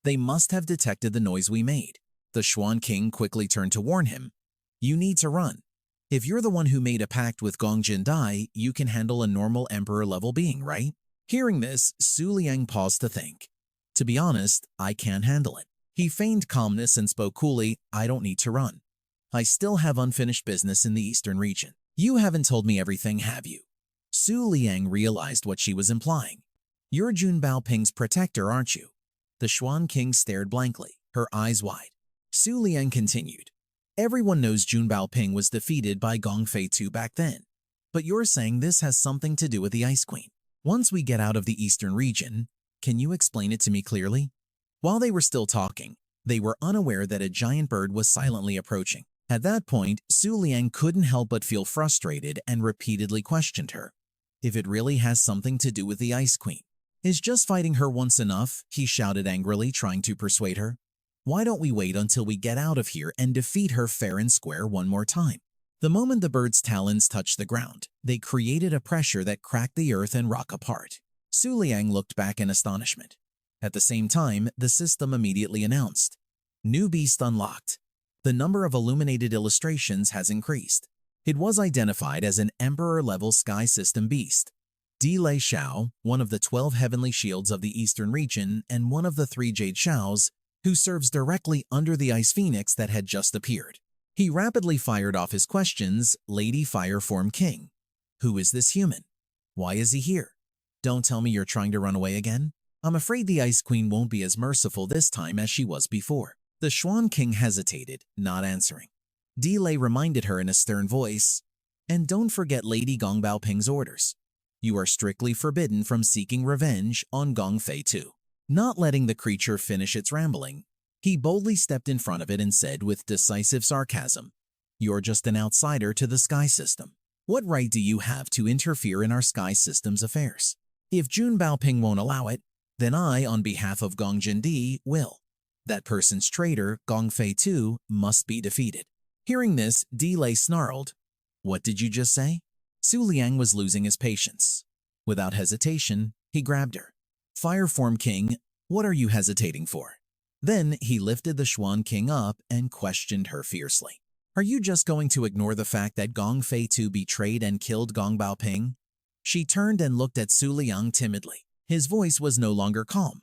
They must have detected the noise we made." The Xuan King quickly turned to warn him, "You need to run. If you're the one who made a pact with Gong Jin Dai, you can handle a normal emperor-level being, right?" Hearing this, Su Liang paused to think. "To be honest, I can't handle it." He feigned calmness and spoke coolly, "I don't need to run. I still have unfinished business in the Eastern region. You haven't told me everything, have you?" Su Liang realized what she was implying. "You're Jun Baoping's protector, aren't you?" The Xuan King stared blankly, her eyes wide. Su Liang continued, "Everyone knows Jun Baoping was defeated by Gong Fei Tu back then. But you're saying this has something to do with the Ice Queen. Once we get out of the Eastern region, can you explain it to me clearly?" While they were still talking, they were unaware that a giant bird was silently approaching. At that point, Su Liang couldn't help but feel frustrated and repeatedly questioned her. If it really has something to do with the Ice Queen, Is just fighting her once enough? He shouted angrily, trying to persuade her. Why don't we wait until we get out of here and defeat her fair and square one more time? The moment the bird's talons touched the ground, they created a pressure that cracked the earth and rock apart. Su Liang looked back in astonishment. At the same time, the system immediately announced, "New beast unlocked." The number of illuminated illustrations has increased. It was identified as an Emperor-level sky system beast. Delay Xiao, one of the 12 heavenly shields of the eastern region and one of the 3 Jade Xiaos, who serves directly under the Ice Phoenix that had just appeared. He rapidly fired off his questions. Lady Fireform King. Who is this human? Why is he here? Don't tell me you're trying to run away again. I'm afraid the Ice Queen won't be as merciful this time as she was before. The Xuan King hesitated, not answering. Delay reminded her in a stern voice, and don't forget Lady Gong Baoping's orders. You are strictly forbidden from seeking revenge on Gong Fei too. Not letting the creature finish its rambling, he boldly stepped in front of it and said with decisive sarcasm, "You're just an outsider to the sky system. What right do you have to interfere in our sky system's affairs? If Jun Baoping won't allow it, then I, on behalf of Gong Jindi, will. That person's traitor, Gong Fei too, must be defeated." Hearing this, Delay snarled, "What did you just say?" Su Liang was losing his patience. Without hesitation, he grabbed her. "Fireform King, what are you hesitating for?" Then he lifted the Xuan King up and questioned her fiercely. "Are you just going to ignore the fact that Gong Fei Tu betrayed and killed Gong Baoping?" She turned and looked at Su Liang timidly. His voice was no longer calm.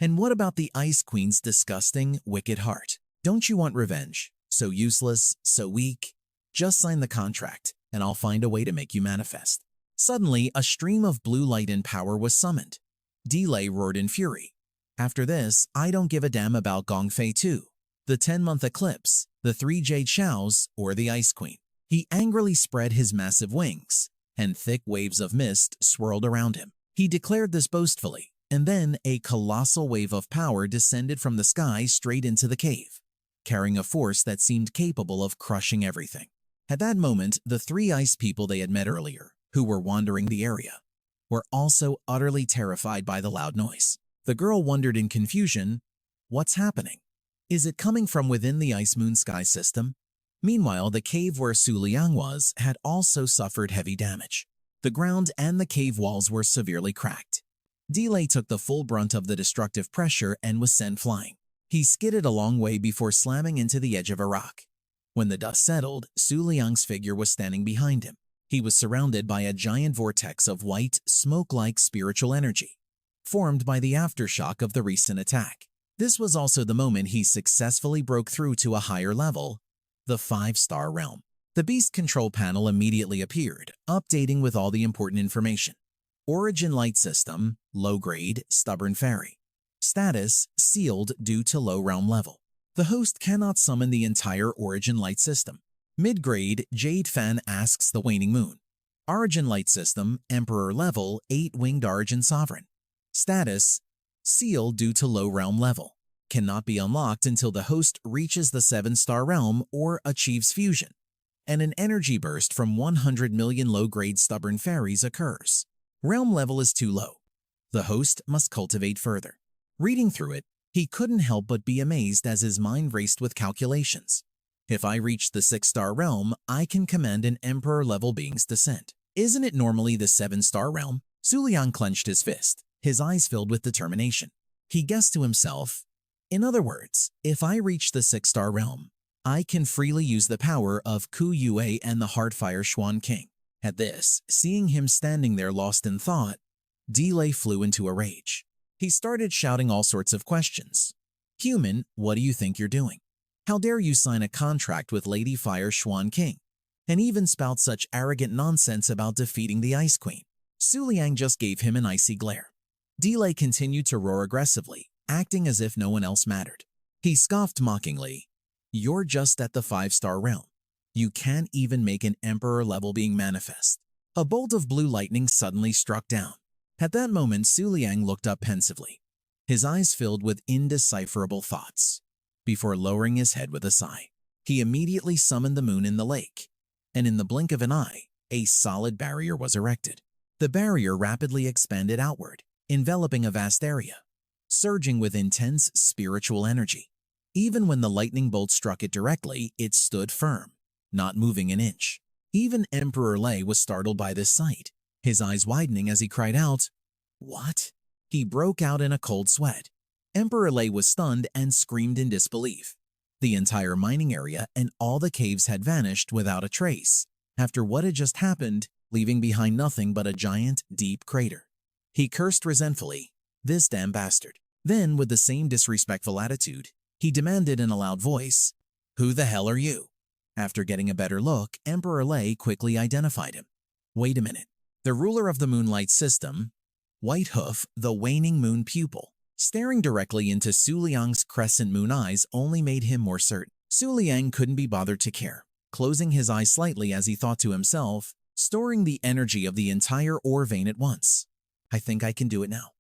"And what about the Ice Queen's disgusting, wicked heart? Don't you want revenge? So useless, so weak? Just sign the contract, and I'll find a way to make you manifest." Suddenly, a stream of blue light and power was summoned. Delay roared in fury. "After this, I don't give a damn about Gong Fei Tu, the 10-month eclipse, the 3 Jade Xiaos, or the Ice Queen." He angrily spread his massive wings, and thick waves of mist swirled around him. He declared this boastfully, and then a colossal wave of power descended from the sky straight into the cave, carrying a force that seemed capable of crushing everything. At that moment, the 3 ice people they had met earlier, who were wandering the area, were also utterly terrified by the loud noise. The girl wondered in confusion, what's happening? Is it coming from within the Ice Moon sky system? Meanwhile, the cave where Su Liang was had also suffered heavy damage. The ground and the cave walls were severely cracked. Delay took the full brunt of the destructive pressure and was sent flying. He skidded a long way before slamming into the edge of a rock. When the dust settled, Su Liang's figure was standing behind him. He was surrounded by a giant vortex of white, smoke-like spiritual energy, formed by the aftershock of the recent attack. This was also the moment he successfully broke through to a higher level, the 5-star realm. The beast control panel immediately appeared, updating with all the important information. Origin light system, low grade, stubborn fairy. Status, sealed due to low realm level. The host cannot summon the entire Origin light system. Mid-grade, Jade Fan asks the waning moon. Origin light system, Emperor level, 8-winged Origin sovereign. Status, sealed due to low realm level. Cannot be unlocked until the host reaches the 7-star realm or achieves fusion, and an energy burst from 100 million low-grade stubborn fairies occurs. Realm level is too low. The host must cultivate further. Reading through it, he couldn't help but be amazed as his mind raced with calculations. If I reach the 6-star realm, I can command an Emperor-level being's descent. Isn't it normally the 7-star realm? Su Liang clenched his fist, his eyes filled with determination. He guessed to himself, in other words, if I reach the 6-star realm, I can freely use the power of Ku Yue and the Heartfire Xuan King. At this, seeing him standing there lost in thought, Delay flew into a rage. He started shouting all sorts of questions. "Human, what do you think you're doing? How dare you sign a contract with Lady Fire Xuan King, and even spout such arrogant nonsense about defeating the Ice Queen?" Su Liang just gave him an icy glare. Delay continued to roar aggressively, acting as if no one else mattered. He scoffed mockingly, "You're just at the 5-star realm. You can't even make an Emperor-level being manifest." A bolt of blue lightning suddenly struck down. At that moment, Su Liang looked up pensively, his eyes filled with indecipherable thoughts. Before lowering his head with a sigh, he immediately summoned the moon in the lake, and in the blink of an eye, a solid barrier was erected. The barrier rapidly expanded outward, enveloping a vast area, surging with intense spiritual energy. Even when the lightning bolt struck it directly, it stood firm, not moving an inch. Even Emperor Lei was startled by this sight, his eyes widening as he cried out, "What?" He broke out in a cold sweat. Emperor Lei was stunned and screamed in disbelief. The entire mining area and all the caves had vanished without a trace, after what had just happened, leaving behind nothing but a giant, deep crater. He cursed resentfully, "This damn bastard." Then, with the same disrespectful attitude, he demanded in a loud voice, "Who the hell are you?" After getting a better look, Emperor Lei quickly identified him. Wait a minute. The ruler of the moonlight system, White Hoof, the waning moon pupil. Staring directly into Su Liang's crescent moon eyes only made him more certain. Su Liang couldn't be bothered to care, closing his eyes slightly as he thought to himself, storing the energy of the entire ore vein at once. I think I can do it now.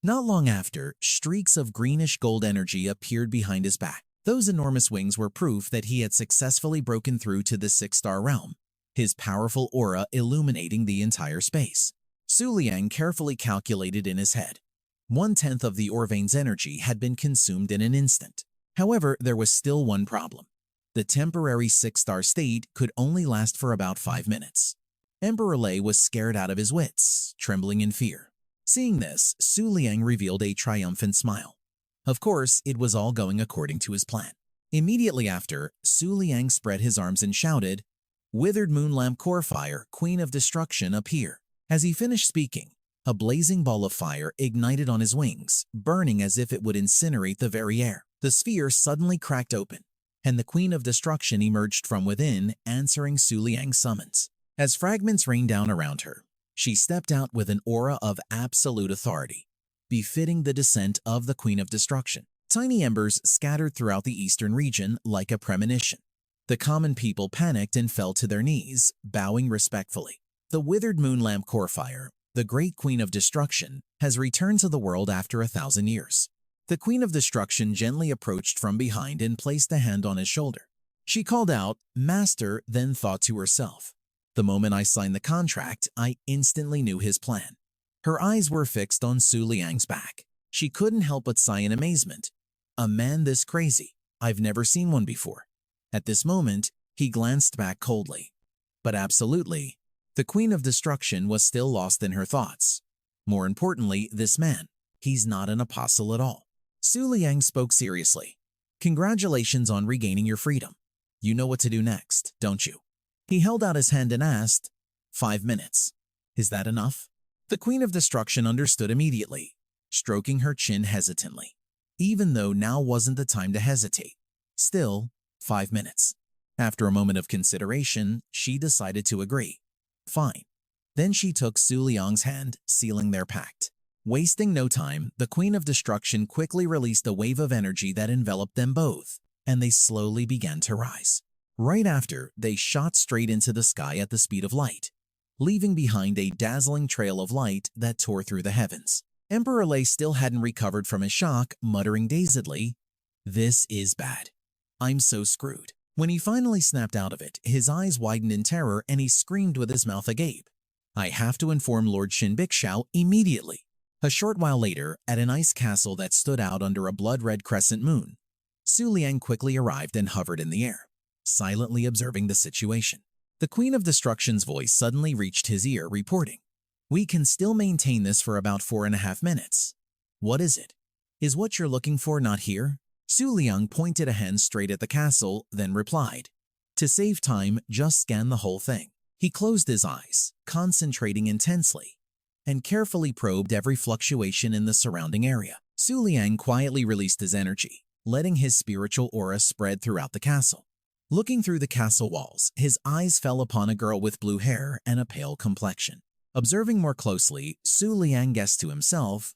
Not long after, streaks of greenish gold energy appeared behind his back. Those enormous wings were proof that he had successfully broken through to the six-star realm, his powerful aura illuminating the entire space. Su Liang carefully calculated in his head. 1/10 of the ore vein's energy had been consumed in an instant. However, there was still one problem. The temporary six-star state could only last for about 5 minutes. Emperor Lei was scared out of his wits, trembling in fear. Seeing this, Su Liang revealed a triumphant smile. Of course, it was all going according to his plan. Immediately after, Su Liang spread his arms and shouted, "Withered moon lamp core fire, queen of destruction, appear." As he finished speaking, a blazing ball of fire ignited on his wings, burning as if it would incinerate the very air. The sphere suddenly cracked open, and the Queen of Destruction emerged from within, answering Su Liang's summons. As fragments rained down around her, she stepped out with an aura of absolute authority, befitting the descent of the Queen of Destruction. Tiny embers scattered throughout the eastern region like a premonition. The common people panicked and fell to their knees, bowing respectfully. The withered moon lamp core fire, the great Queen of Destruction, has returned to the world after 1,000 years. The Queen of Destruction gently approached from behind and placed a hand on his shoulder. She called out, "Master," then thought to herself, "The moment I signed the contract, I instantly knew his plan." Her eyes were fixed on Su Liang's back. She couldn't help but sigh in amazement. "A man this crazy? I've never seen one before." At this moment, he glanced back coldly. But absolutely, the Queen of Destruction was still lost in her thoughts. More importantly, this man, he's not an apostle at all. Su Liang spoke seriously. "Congratulations on regaining your freedom. You know what to do next, don't you?" He held out his hand and asked, 5 minutes. Is that enough?" The Queen of Destruction understood immediately, stroking her chin hesitantly. Even though now wasn't the time to hesitate. Still, 5 minutes. After a moment of consideration, she decided to agree. Fine. Then she took Su Liang's hand, sealing their pact. Wasting no time, the Queen of Destruction quickly released a wave of energy that enveloped them both, and they slowly began to rise. Right after, they shot straight into the sky at the speed of light, leaving behind a dazzling trail of light that tore through the heavens. Emperor Lei still hadn't recovered from his shock, muttering dazedly, "This is bad. I'm so screwed." When he finally snapped out of it, his eyes widened in terror and he screamed with his mouth agape, "I have to inform Lord Shin Bixiao immediately." A short while later, at an ice castle that stood out under a blood-red crescent moon, Su Liang quickly arrived and hovered in the air, silently observing the situation. The Queen of Destruction's voice suddenly reached his ear, reporting, "We can still maintain this for about 4.5 minutes. What is it? Is what you're looking for not here?" Su Liang pointed a hand straight at the castle, then replied, "To save time, just scan the whole thing." He closed his eyes, concentrating intensely, and carefully probed every fluctuation in the surrounding area. Su Liang quietly released his energy, letting his spiritual aura spread throughout the castle. Looking through the castle walls, his eyes fell upon a girl with blue hair and a pale complexion. Observing more closely, Su Liang guessed to himself,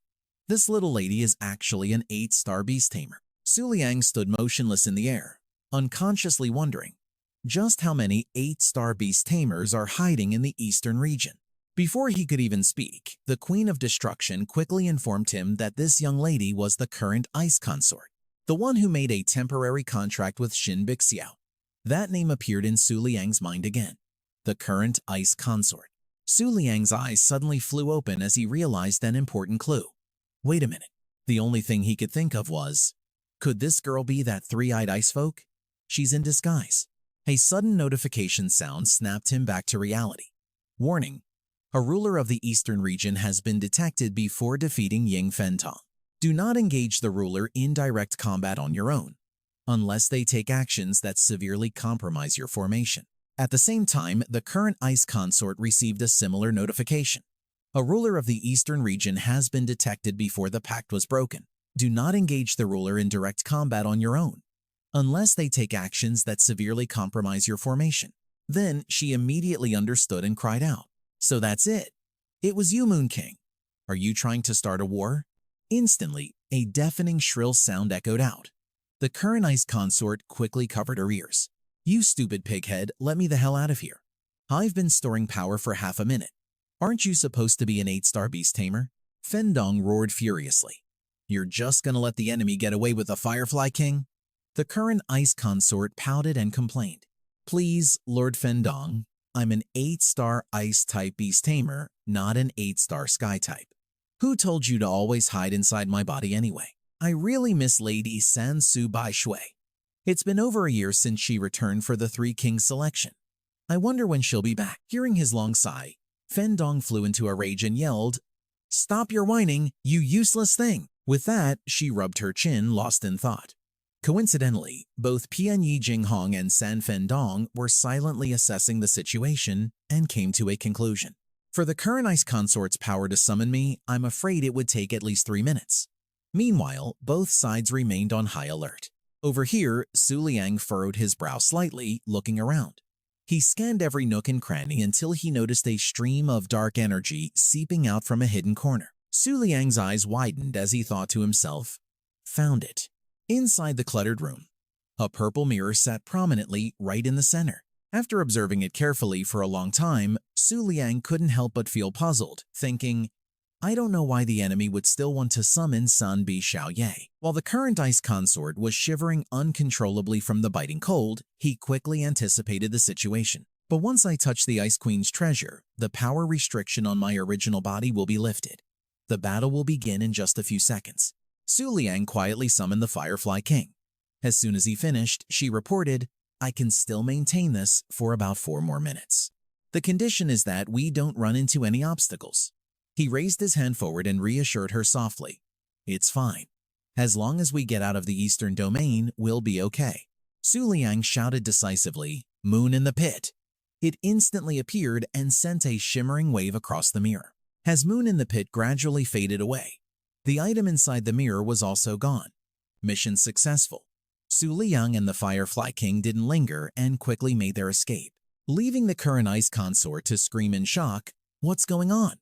this little lady is actually an 8-star beast tamer. Su Liang stood motionless in the air, unconsciously wondering just how many 8-star beast tamers are hiding in the eastern region. Before he could even speak, the Queen of Destruction quickly informed him that this young lady was the current ice consort, the one who made a temporary contract with Shin Bixiao. That name appeared in Su Liang's mind again, the current ice consort. Su Liang's eyes suddenly flew open as he realized an important clue. Wait a minute. The only thing he could think of was, could this girl be that three-eyed ice folk? She's in disguise. A sudden notification sound snapped him back to reality. Warning: a ruler of the eastern region has been detected before defeating Ying Fentong. Do not engage the ruler in direct combat on your own, unless they take actions that severely compromise your formation. At the same time, the current ice consort received a similar notification. A ruler of the eastern region has been detected before the pact was broken. Do not engage the ruler in direct combat on your own, unless they take actions that severely compromise your formation. Then she immediately understood and cried out, "So that's it? It was you, Moon King. Are you trying to start a war?" Instantly, a deafening shrill sound echoed out. The current ice consort quickly covered her ears. "You stupid pighead, let me the hell out of here. I've been storing power for half a minute. Aren't you supposed to be an 8-star beast tamer?" Fendong roared furiously. "You're just gonna let the enemy get away with the Firefly King?" The current ice consort pouted and complained. "Please, Lord Fendong, I'm an 8-star ice-type beast tamer, not an 8-star sky-type. Who told you to always hide inside my body anyway? I really miss Lady San Su Bai Shui. It's been over a year since she returned for the Three Kings selection. I wonder when she'll be back." Hearing his long sigh, Fendong flew into a rage and yelled, "Stop your whining, you useless thing!" With that, she rubbed her chin, lost in thought. Coincidentally, both Pianyi Jinghong and San Fendong were silently assessing the situation and came to a conclusion. "For the current ice consort's power to summon me, I'm afraid it would take at least 3 minutes." Meanwhile, both sides remained on high alert. Over here, Su Liang furrowed his brow slightly, looking around. He scanned every nook and cranny until he noticed a stream of dark energy seeping out from a hidden corner. Su Liang's eyes widened as he thought to himself, "Found it." Inside the cluttered room, a purple mirror sat prominently right in the center. After observing it carefully for a long time, Su Liang couldn't help but feel puzzled, thinking, I don't know why the enemy would still want to summon San Bi Xiao Ye. While the current ice consort was shivering uncontrollably from the biting cold, he quickly anticipated the situation. "But once I touch the Ice Queen's treasure, the power restriction on my original body will be lifted. The battle will begin in just a few seconds." Su Liang quietly summoned the Firefly King. As soon as he finished, she reported, "I can still maintain this for about 4 more minutes. The condition is that we don't run into any obstacles." He raised his hand forward and reassured her softly, "It's fine. As long as we get out of the eastern domain, we'll be okay." Su Liang shouted decisively, "Moon in the pit." It instantly appeared and sent a shimmering wave across the mirror. As Moon in the pit gradually faded away, the item inside the mirror was also gone. Mission successful. Su Liang and the Firefly King didn't linger and quickly made their escape, leaving the current ice consort to scream in shock, "What's going on?"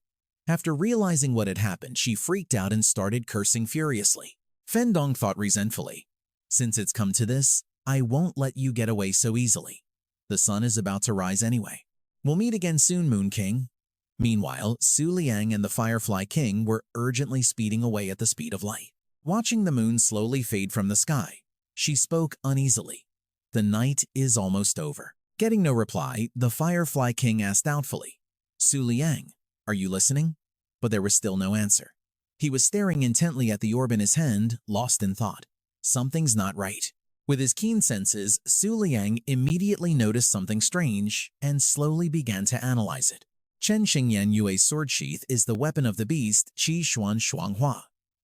After realizing what had happened, she freaked out and started cursing furiously. Fendong thought resentfully, "Since it's come to this, I won't let you get away so easily. The sun is about to rise anyway. We'll meet again soon, Moon King." Meanwhile, Su Liang and the Firefly King were urgently speeding away at the speed of light. Watching the moon slowly fade from the sky, she spoke uneasily, "The night is almost over." Getting no reply, the Firefly King asked doubtfully, "Su Liang, are you listening?" But there was still no answer. He was staring intently at the orb in his hand, lost in thought. Something's not right. With his keen senses, Su Liang immediately noticed something strange and slowly began to analyze it. Chen Xingyan Yue's sword sheath is the weapon of the beast Qi Xuan Shuanghua,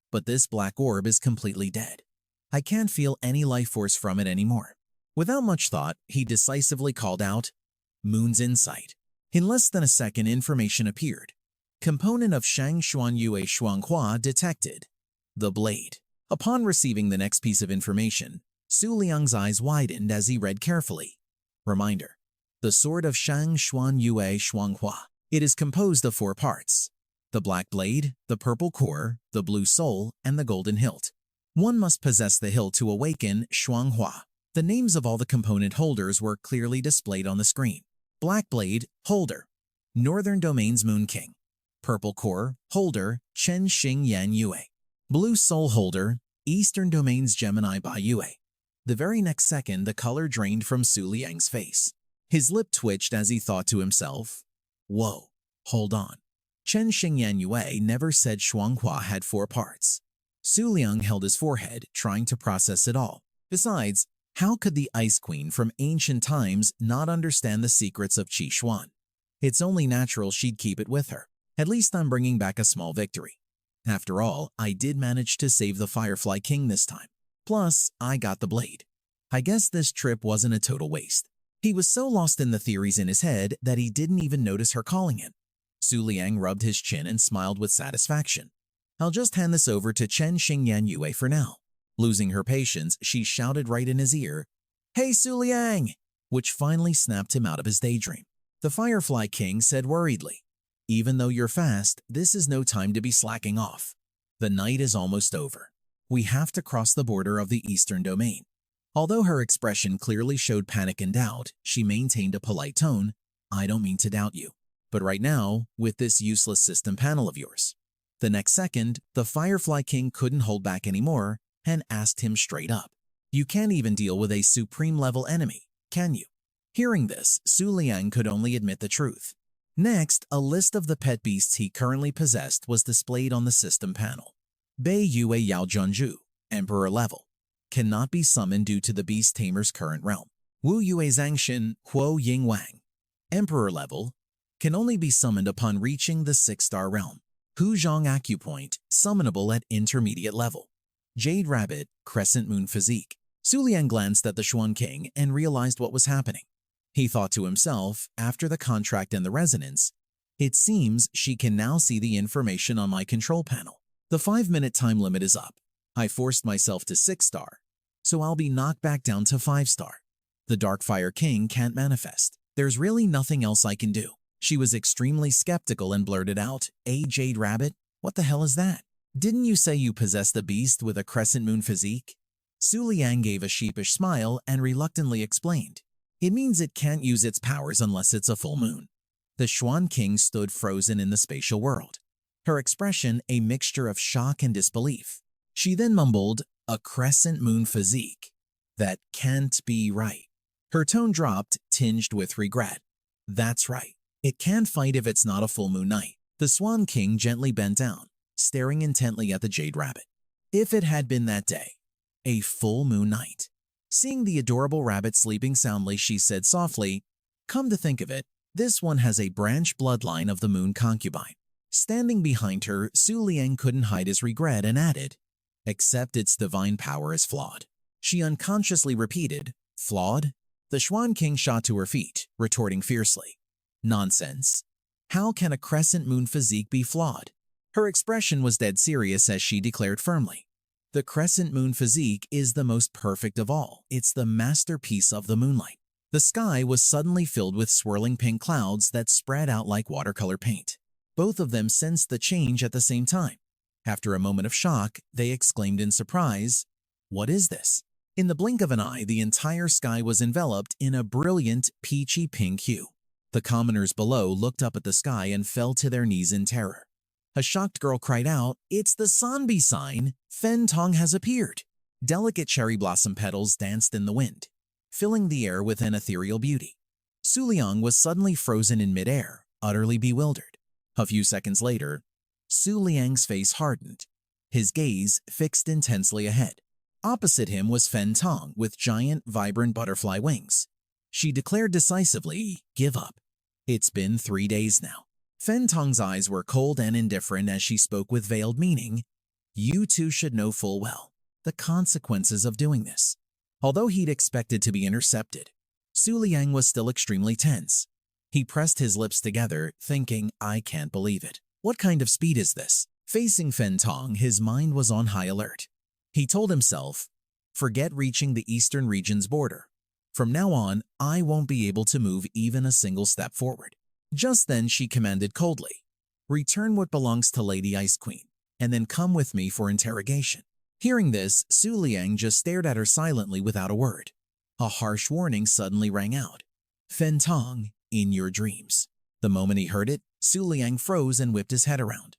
but this black orb is completely dead. I can't feel any life force from it anymore. Without much thought, he decisively called out, "Moon's Insight." In less than a second, information appeared. Component of Shang Xuan Yue Shuanghua detected. The blade. Upon receiving the next piece of information, Su Liang's eyes widened as he read carefully. Reminder: the sword of Shang Xuan Yue Shuanghua. It is composed of 4 parts: the black blade, the purple core, the blue soul, and the golden hilt. One must possess the hilt to awaken Shuanghua. The names of all the component holders were clearly displayed on the screen. Black blade, holder, Northern Domains Moon King. Purple core, holder, Chen Xingyan Yue. Blue soul holder, Eastern Domains Gemini Bai Yue. The very next second, the color drained from Su Liang's face. His lip twitched as he thought to himself, "Whoa, hold on. Chen Xingyan Yue never said Shuanghua had 4 parts. Su Liang held his forehead, trying to process it all. Besides, how could the Ice Queen from ancient times not understand the secrets of Qi Xuan? It's only natural she'd keep it with her. At least I'm bringing back a small victory. After all, I did manage to save the Firefly King this time. Plus, I got the blade. I guess this trip wasn't a total waste. He was so lost in the theories in his head that he didn't even notice her calling him. Su Liang rubbed his chin and smiled with satisfaction. I'll just hand this over to Chen Xingyan Yue for now. Losing her patience, she shouted right in his ear, "Hey, Su Liang!" which finally snapped him out of his daydream. The Firefly King said worriedly, "Even though you're fast, this is no time to be slacking off. The night is almost over. We have to cross the border of the Eastern Domain." Although her expression clearly showed panic and doubt, she maintained a polite tone. "I don't mean to doubt you, but right now, with this useless system panel of yours." The next second, the Firefly King couldn't hold back anymore and asked him straight up, "You can't even deal with a supreme-level enemy, can you?" Hearing this, Su Liang could only admit the truth. Next, a list of the pet beasts he currently possessed was displayed on the system panel. Bei Yue Yao Junju, Emperor level, cannot be summoned due to the beast tamer's current realm. Wu Yue Zhangshin Huo Ying Wang, Emperor level, can only be summoned upon reaching the 6-star realm. Hu Zhang Acupoint, summonable at intermediate level. Jade Rabbit, Crescent Moon Physique. Su Liang glanced at the Xuan King and realized what was happening. He thought to himself, after the contract and the resonance, "It seems she can now see the information on my control panel. The 5-minute time limit is up. I forced myself to 6-star, so I'll be knocked back down to 5-star. The Darkfire King can't manifest. There's really nothing else I can do." She was extremely skeptical and blurted out, "A Jade Rabbit? What the hell is that? Didn't you say you possessed a beast with a crescent moon physique?" Su Liang gave a sheepish smile and reluctantly explained, "It means it can't use its powers unless it's a full moon." The Xuan King stood frozen in the spatial world, her expression a mixture of shock and disbelief. She then mumbled, "A crescent moon physique? That can't be right." Her tone dropped, tinged with regret. "That's right. It can't fight if it's not a full moon night." The Swan King gently bent down, staring intently at the Jade Rabbit. If it had been that day, a full moon night. Seeing the adorable rabbit sleeping soundly, she said softly, "Come to think of it, this one has a branch bloodline of the moon concubine." Standing behind her, Su Liang couldn't hide his regret and added, "Except its divine power is flawed." She unconsciously repeated, "Flawed?" The Xuan King shot to her feet, retorting fiercely, "Nonsense. How can a crescent moon physique be flawed?" Her expression was dead serious as she declared firmly, "The crescent moon physique is the most perfect of all. It's the masterpiece of the moonlight." The sky was suddenly filled with swirling pink clouds that spread out like watercolor paint. Both of them sensed the change at the same time. After a moment of shock, they exclaimed in surprise, "What is this?" In the blink of an eye, the entire sky was enveloped in a brilliant peachy pink hue. The commoners below looked up at the sky and fell to their knees in terror. A shocked girl cried out, "It's the Sanbi sign! Fen Tong has appeared!" Delicate cherry blossom petals danced in the wind, filling the air with an ethereal beauty. Su Liang was suddenly frozen in midair, utterly bewildered. A few seconds later, Su Liang's face hardened, his gaze fixed intensely ahead. Opposite him was Fen Tong with giant, vibrant butterfly wings. She declared decisively, "Give up. It's been 3 days now." Fen Tong's eyes were cold and indifferent as she spoke with veiled meaning. "You two should know full well the consequences of doing this." Although he'd expected to be intercepted, Su Liang was still extremely tense. He pressed his lips together, thinking, "I can't believe it. What kind of speed is this?" Facing Fen Tong, his mind was on high alert. He told himself, "Forget reaching the eastern region's border. From now on, I won't be able to move even a single step forward." Just then she commanded coldly, "Return what belongs to Lady Ice Queen, and then come with me for interrogation." Hearing this, Su Liang just stared at her silently without a word. A harsh warning suddenly rang out, "Fen Tong, in your dreams." The moment he heard it, Su Liang froze and whipped his head around.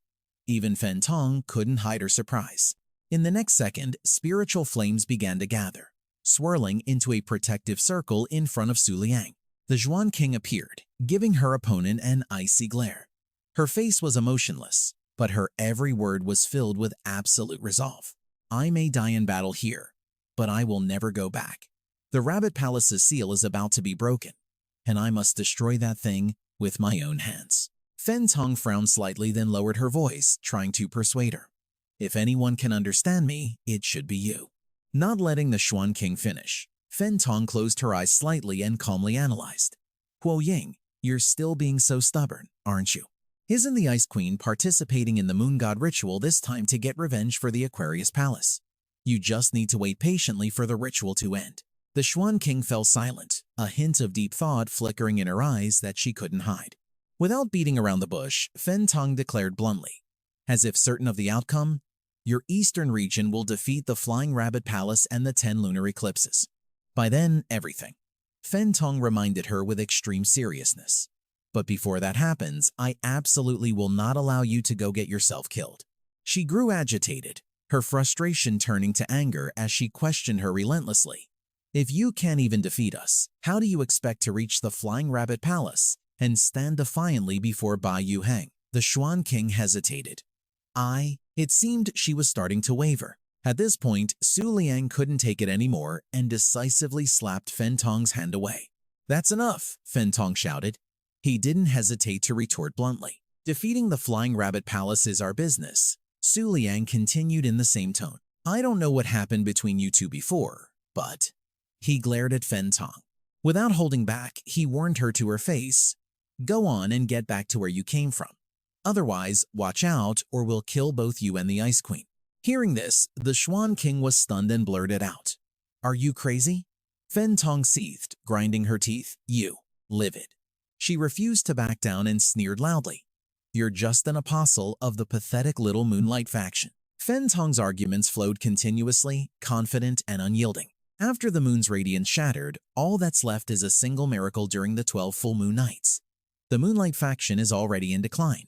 Even Fen Tong couldn't hide her surprise. In the next second, spiritual flames began to gather, swirling into a protective circle in front of Su Liang. The Xuan King appeared, giving her opponent an icy glare. Her face was emotionless, but her every word was filled with absolute resolve. I may die in battle here, but I will never go back. The Rabbit Palace's seal is about to be broken, and I must destroy that thing with my own hands. Fen Tong frowned slightly, then lowered her voice, trying to persuade her. If anyone can understand me, it should be you. Not letting the Xuan King finish, Fen Tong closed her eyes slightly and calmly analyzed. Huo Ying, you're still being so stubborn, aren't you? Isn't the Ice Queen participating in the Moon God ritual this time to get revenge for the Aquarius Palace? You just need to wait patiently for the ritual to end. The Xuan King fell silent, a hint of deep thought flickering in her eyes that she couldn't hide. Without beating around the bush, Fen Tong declared bluntly, as if certain of the outcome, your eastern region will defeat the Flying Rabbit Palace and the 10 lunar eclipses. By then, everything. Fen Tong reminded her with extreme seriousness. But before that happens, I absolutely will not allow you to go get yourself killed. She grew agitated, her frustration turning to anger as she questioned her relentlessly. If you can't even defeat us, how do you expect to reach the Flying Rabbit Palace and stand defiantly before Bai Yu Heng? The Xuan King hesitated. It seemed she was starting to waver. At this point, Su Liang couldn't take it anymore and decisively slapped Fen Tong's hand away. That's enough, Fen Tong shouted. He didn't hesitate to retort bluntly. Defeating the Flying Rabbit Palace is our business. Su Liang continued in the same tone. I don't know what happened between you two before, but… He glared at Fen Tong. Without holding back, he warned her to her face, go on and get back to where you came from. Otherwise, watch out or we'll kill both you and the Ice Queen. Hearing this, the Xuan King was stunned and blurted out. Are you crazy? Fen Tong seethed, grinding her teeth. You, livid. She refused to back down and sneered loudly. You're just an apostle of the pathetic little Moonlight faction. Fen Tong's arguments flowed continuously, confident and unyielding. After the moon's radiance shattered, all that's left is a single miracle during the 12 full moon nights. The Moonlight faction is already in decline.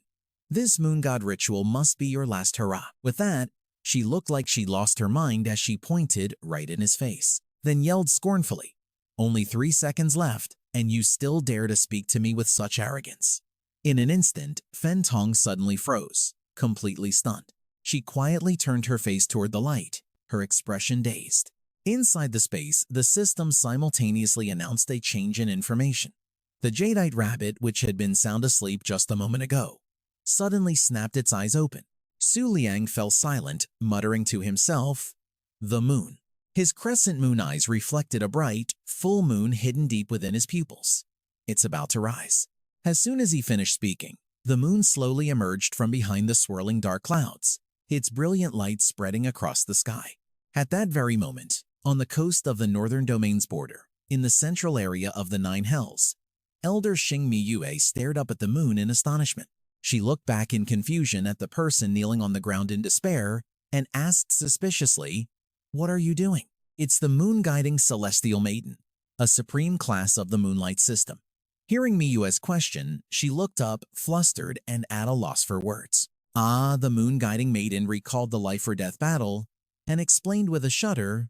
This moon god ritual must be your last hurrah. With that, she looked like she'd lost her mind as she pointed right in his face, then yelled scornfully, only 3 seconds left, and you still dare to speak to me with such arrogance. In an instant, Fen Tong suddenly froze, completely stunned. She quietly turned her face toward the light, her expression dazed. Inside the space, the system simultaneously announced a change in information. The Jadeite rabbit, which had been sound asleep just a moment ago, suddenly snapped its eyes open. Su Liang fell silent, muttering to himself, the moon. His crescent moon eyes reflected a bright, full moon hidden deep within his pupils. It's about to rise. As soon as he finished speaking, the moon slowly emerged from behind the swirling dark clouds, its brilliant light spreading across the sky. At that very moment, on the coast of the northern domain's border, in the central area of the Nine Hells, Elder Xing Miyue stared up at the moon in astonishment. She looked back in confusion at the person kneeling on the ground in despair and asked suspiciously, what are you doing? It's the moon-guiding celestial maiden, a supreme class of the Moonlight system. Hearing Miyue's question, she looked up, flustered and at a loss for words. The moon-guiding maiden recalled the life-or-death battle and explained with a shudder,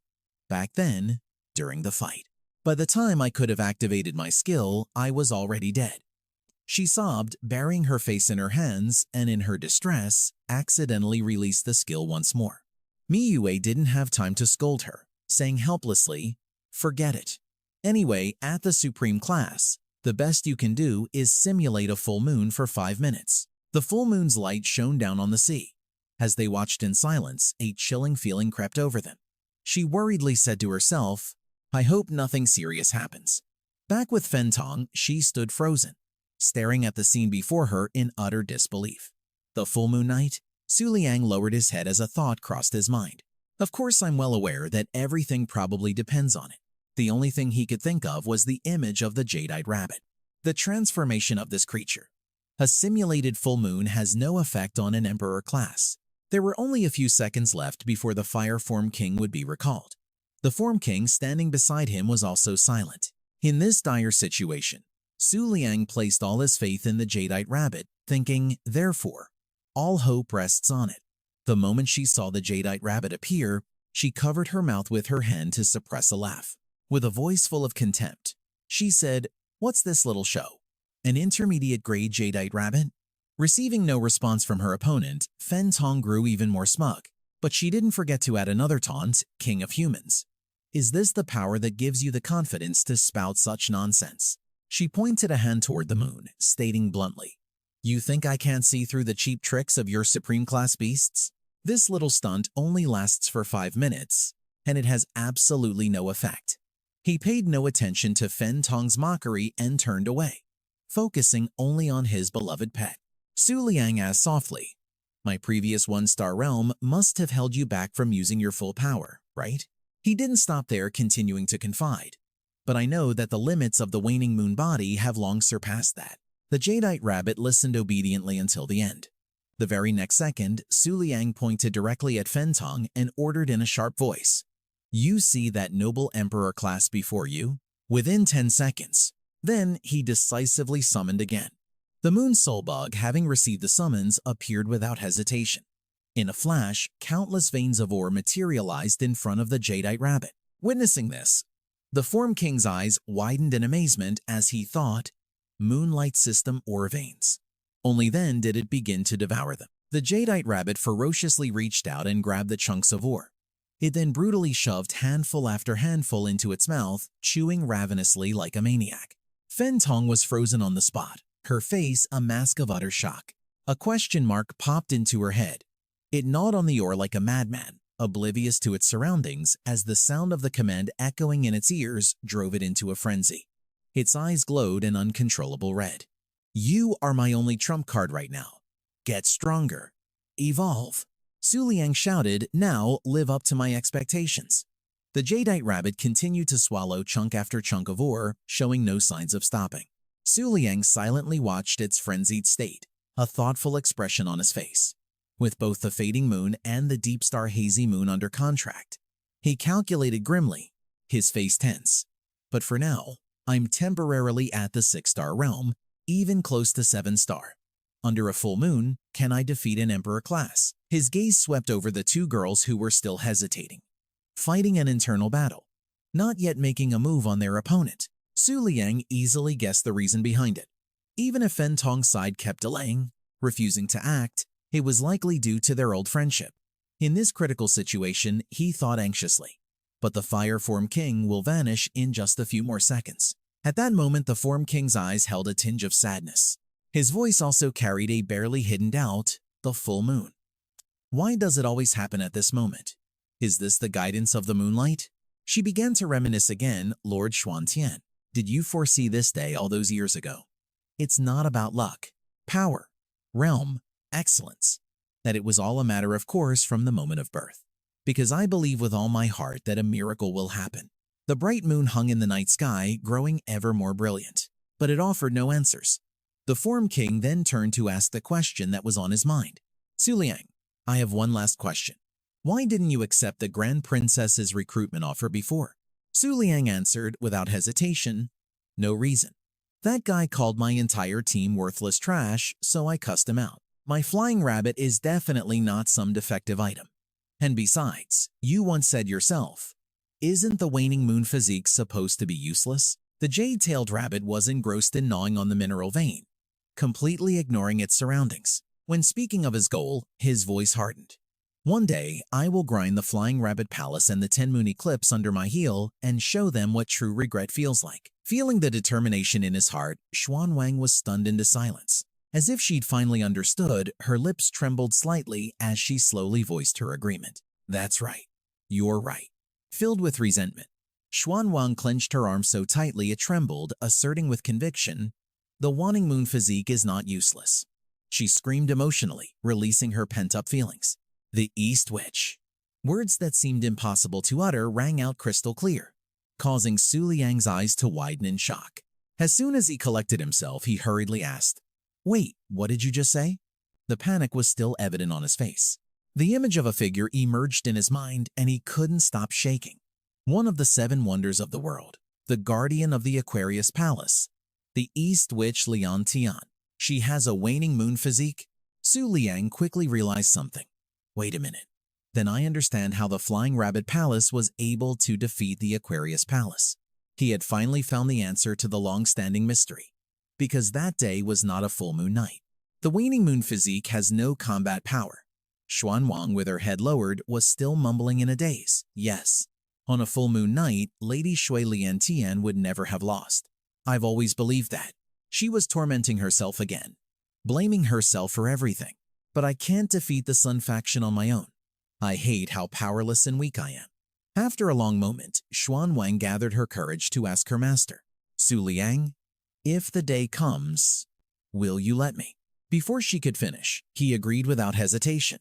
back then, during the fight. By the time I could have activated my skill, I was already dead. She sobbed, burying her face in her hands, and in her distress, accidentally released the skill once more. Miyue didn't have time to scold her, saying helplessly, forget it. Anyway, at the Supreme class, the best you can do is simulate a full moon for 5 minutes. The full moon's light shone down on the sea. As they watched in silence, a chilling feeling crept over them. She worriedly said to herself, I hope nothing serious happens. Back with Fen Tong, she stood frozen, staring at the scene before her in utter disbelief. The full moon night, Su Liang lowered his head as a thought crossed his mind. Of course, I'm well aware that everything probably depends on it. The only thing he could think of was the image of the Jadeite rabbit. The transformation of this creature. A simulated full moon has no effect on an emperor class. There were only a few seconds left before the Fire Form King would be recalled. The Form King standing beside him was also silent. In this dire situation, Su Liang placed all his faith in the Jadeite rabbit, thinking, therefore, all hope rests on it. The moment she saw the Jadeite rabbit appear, she covered her mouth with her hand to suppress a laugh. With a voice full of contempt, she said, what's this little show? An intermediate grade Jadeite rabbit? Receiving no response from her opponent, Fen Tong grew even more smug. But she didn't forget to add another taunt, King of Humans. Is this the power that gives you the confidence to spout such nonsense? She pointed a hand toward the moon, stating bluntly, "You think I can't see through the cheap tricks of your supreme class beasts? This little stunt only lasts for 5 minutes, and it has absolutely no effect." He paid no attention to Fen Tong's mockery and turned away, focusing only on his beloved pet. Su Liang asked softly, "My previous 1-star realm must have held you back from using your full power, right?" He didn't stop there, continuing to confide, "But I know that the limits of the waning moon body have long surpassed that." The Jadeite rabbit listened obediently until the end. The very next second, Su Liang pointed directly at Fen Tong and ordered in a sharp voice, "You see that noble emperor class before you?" Within 10 seconds. Then he decisively summoned again. The moon soul bug, having received the summons, appeared without hesitation. In a flash, countless veins of ore materialized in front of the Jadeite rabbit. Witnessing this, the Form King's eyes widened in amazement as he thought, "Moonlight system ore veins." Only then did it begin to devour them. The Jadeite rabbit ferociously reached out and grabbed the chunks of ore. It then brutally shoved handful after handful into its mouth, chewing ravenously like a maniac. Fen Tong was frozen on the spot, her face a mask of utter shock. A question mark popped into her head. It gnawed on the ore like a madman, oblivious to its surroundings, as the sound of the command echoing in its ears drove it into a frenzy. Its eyes glowed an uncontrollable red. "You are my only trump card right now. Get stronger. Evolve." Su Liang shouted, "Now live up to my expectations." The Jadeite rabbit continued to swallow chunk after chunk of ore, showing no signs of stopping. Su Liang silently watched its frenzied state, a thoughtful expression on his face. With both the fading moon and the deep star hazy moon under contract, he calculated grimly, his face tense. "But for now, I'm temporarily at the 6-star realm, even close to 7-star. Under a full moon, can I defeat an emperor class?" His gaze swept over the 2 girls who were still hesitating, fighting an internal battle, not yet making a move on their opponent. Su Liang easily guessed the reason behind it. Even if Fen Tong's side kept delaying, refusing to act, it was likely due to their old friendship. In this critical situation, he thought anxiously, but the Fire Form King will vanish in just a few more seconds. At that moment, the Form King's eyes held a tinge of sadness. His voice also carried a barely hidden doubt, the full moon. Why does it always happen at this moment? Is this the guidance of the moonlight? She began to reminisce again, Lord Xuan Tian. Did you foresee this day all those years ago? It's not about luck, power, realm, excellence, that it was all a matter of course from the moment of birth. Because I believe with all my heart that a miracle will happen. The bright moon hung in the night sky, growing ever more brilliant, but it offered no answers. The Form King then turned to ask the question that was on his mind. "Su Liang, I have one last question. Why didn't you accept the Grand Princess's recruitment offer before?" Su Liang answered without hesitation, "No reason. That guy called my entire team worthless trash, so I cussed him out. My flying rabbit is definitely not some defective item. And besides, you once said yourself, isn't the waning moon physique supposed to be useless?" The jade-tailed rabbit was engrossed in gnawing on the mineral vein, completely ignoring its surroundings. When speaking of his goal, his voice hardened. "One day, I will grind the Flying Rabbit Palace and the 10 Moon Eclipse under my heel and show them what true regret feels like." Feeling the determination in his heart, Xuan Wang was stunned into silence. As if she'd finally understood, her lips trembled slightly as she slowly voiced her agreement. "That's right. You're right." Filled with resentment, Xuan Wang clenched her arm so tightly it trembled, asserting with conviction, "The waning moon physique is not useless." She screamed emotionally, releasing her pent-up feelings. "The East Witch." Words that seemed impossible to utter rang out crystal clear, causing Su Liang's eyes to widen in shock. As soon as he collected himself, he hurriedly asked, "Wait, what did you just say?" The panic was still evident on his face. The image of a figure emerged in his mind, and he couldn't stop shaking. One of the 7 wonders of the world, the guardian of the Aquarius Palace, the East Witch Lian Tian. She has a waning moon physique? Su Liang quickly realized something. Wait a minute. Then I understand how the Flying Rabbit Palace was able to defeat the Aquarius Palace. He had finally found the answer to the long-standing mystery. Because that day was not a full moon night. The waning moon physique has no combat power. Xuan Wang, with her head lowered, was still mumbling in a daze. Yes. On a full moon night, Lady Shui Lian Tian would never have lost. I've always believed that. She was tormenting herself again, blaming herself for everything. But I can't defeat the Sun faction on my own. I hate how powerless and weak I am. After a long moment, Xuan Wang gathered her courage to ask her master, Su Liang, if the day comes, will you let me? Before she could finish, he agreed without hesitation,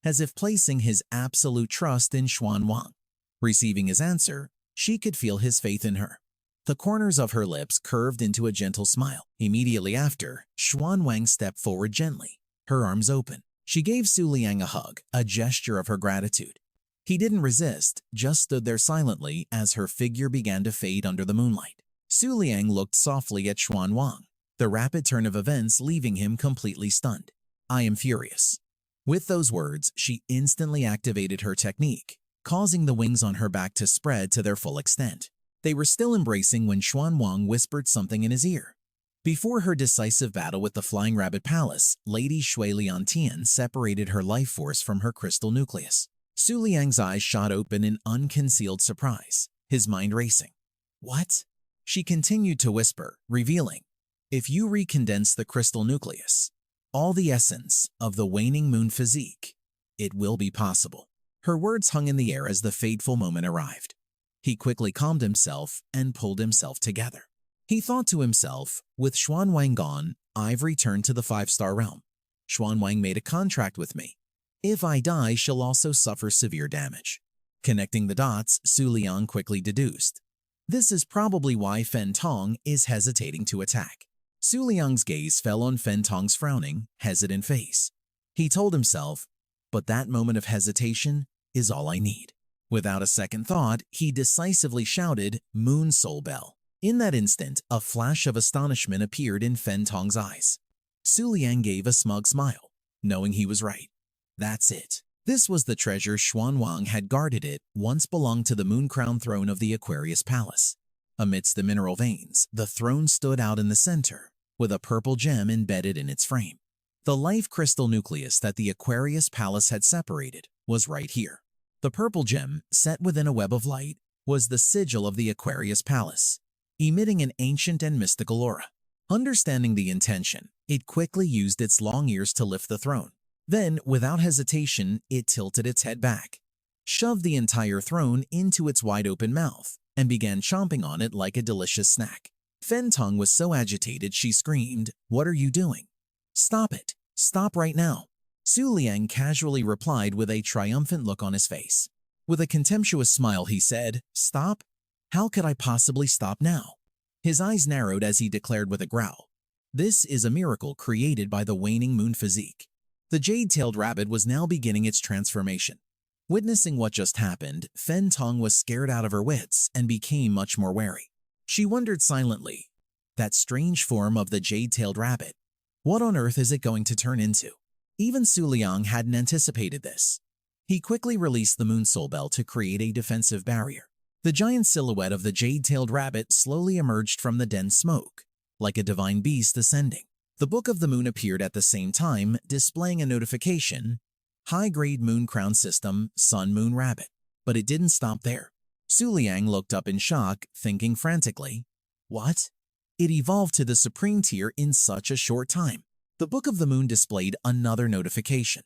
as if placing his absolute trust in Xuan Wang. Receiving his answer, she could feel his faith in her. The corners of her lips curved into a gentle smile. Immediately after, Xuan Wang stepped forward gently, her arms open. She gave Su Liang a hug, a gesture of her gratitude. He didn't resist, just stood there silently as her figure began to fade under the moonlight. Su Liang looked softly at Xuan Wang, the rapid turn of events leaving him completely stunned. I am furious. With those words, she instantly activated her technique, causing the wings on her back to spread to their full extent. They were still embracing when Xuan Wang whispered something in his ear. Before her decisive battle with the Flying Rabbit Palace, Lady Shui Lian Tian separated her life force from her crystal nucleus. Su Liang's eyes shot open in unconcealed surprise, his mind racing. What? She continued to whisper, revealing, if you recondense the crystal nucleus, all the essence of the waning moon physique, it will be possible. Her words hung in the air as the fateful moment arrived. He quickly calmed himself and pulled himself together. He thought to himself, with Xuan Wang gone, I've returned to the 5-star realm. Xuan Wang made a contract with me. If I die, she'll also suffer severe damage. Connecting the dots, Su Liang quickly deduced. This is probably why Fen Tong is hesitating to attack. Su Liang's gaze fell on Fen Tong's frowning, hesitant face. He told himself, but that moment of hesitation is all I need. Without a second thought, he decisively shouted, Moon Soul Bell. In that instant, a flash of astonishment appeared in Fen Tong's eyes. Su Liang gave a smug smile, knowing he was right. That's it. This was the treasure Xuan Wang had guarded. It once belonged to the moon-crowned throne of the Aquarius Palace. Amidst the mineral veins, the throne stood out in the center, with a purple gem embedded in its frame. The life crystal nucleus that the Aquarius Palace had separated was right here. The purple gem, set within a web of light, was the sigil of the Aquarius Palace, emitting an ancient and mystical aura. Understanding the intention, it quickly used its long ears to lift the throne. Then, without hesitation, it tilted its head back, shoved the entire throne into its wide-open mouth, and began chomping on it like a delicious snack. Fen Tong was so agitated she screamed, "What are you doing? Stop it! Stop right now!" Su Liang casually replied with a triumphant look on his face. With a contemptuous smile, he said, "Stop? How could I possibly stop now?" His eyes narrowed as he declared with a growl, "This is a miracle created by the waning moon physique." The jade-tailed rabbit was now beginning its transformation. Witnessing what just happened, Fen Tong was scared out of her wits and became much more wary. She wondered silently, that strange form of the jade-tailed rabbit, what on earth is it going to turn into? Even Su Liang hadn't anticipated this. He quickly released the Moon Soul Bell to create a defensive barrier. The giant silhouette of the jade-tailed rabbit slowly emerged from the dense smoke, like a divine beast ascending. The Book of the Moon appeared at the same time, displaying a notification, High-grade moon crown system, Sun Moon Rabbit. But it didn't stop there. Su Liang looked up in shock, thinking frantically, what? It evolved to the supreme tier in such a short time. The Book of the Moon displayed another notification,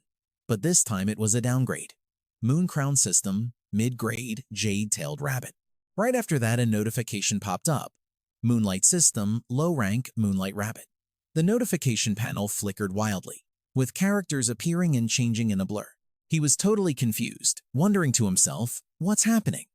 but this time it was a downgrade. Moon crown system, mid-grade, jade-tailed rabbit. Right after that, a notification popped up. Moonlight system, low-rank, moonlight rabbit. The notification panel flickered wildly, with characters appearing and changing in a blur. He was totally confused, wondering to himself, what's happening?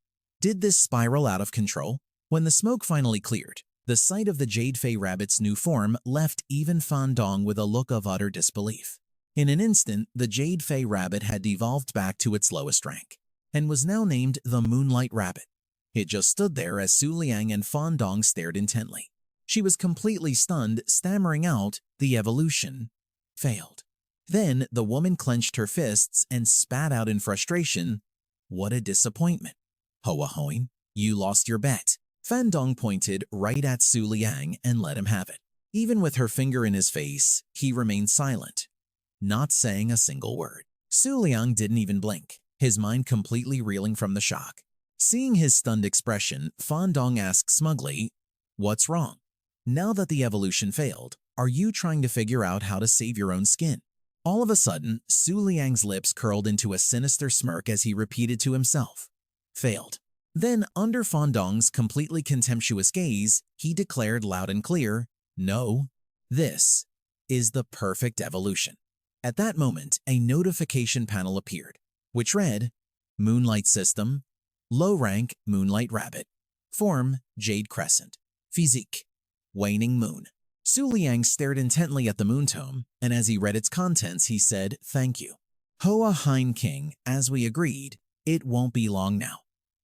Did this spiral out of control? When the smoke finally cleared, the sight of the Jade Fey rabbit's new form left even Fan Dong with a look of utter disbelief. In an instant, the Jade Fey rabbit had devolved back to its lowest rank, and was now named the Moonlight Rabbit. It just stood there as Su Liang and Fan Dong stared intently. She was completely stunned, stammering out, the evolution failed. Then the woman clenched her fists and spat out in frustration, what a disappointment. Hoa Hoin, you lost your bet. Fan Dong pointed right at Su Liang and let him have it. Even with her finger in his face, he remained silent, not saying a single word. Su Liang didn't even blink, his mind completely reeling from the shock. Seeing his stunned expression, Fan Dong asked smugly, "What's wrong? Now that the evolution failed, are you trying to figure out how to save your own skin?" All of a sudden, Su Liang's lips curled into a sinister smirk as he repeated to himself, "Failed." Then, under Fan Dong's completely contemptuous gaze, he declared loud and clear, "No, this is the perfect evolution." At that moment, a notification panel appeared, which read, "Moonlight System, Low Rank Moonlight Rabbit, Form Jade Crescent, Physique Waning Moon." Su Liang stared intently at the moon tome, and as he read its contents, he said, "Thank you. Hoa Hein King, as we agreed, it won't be long now."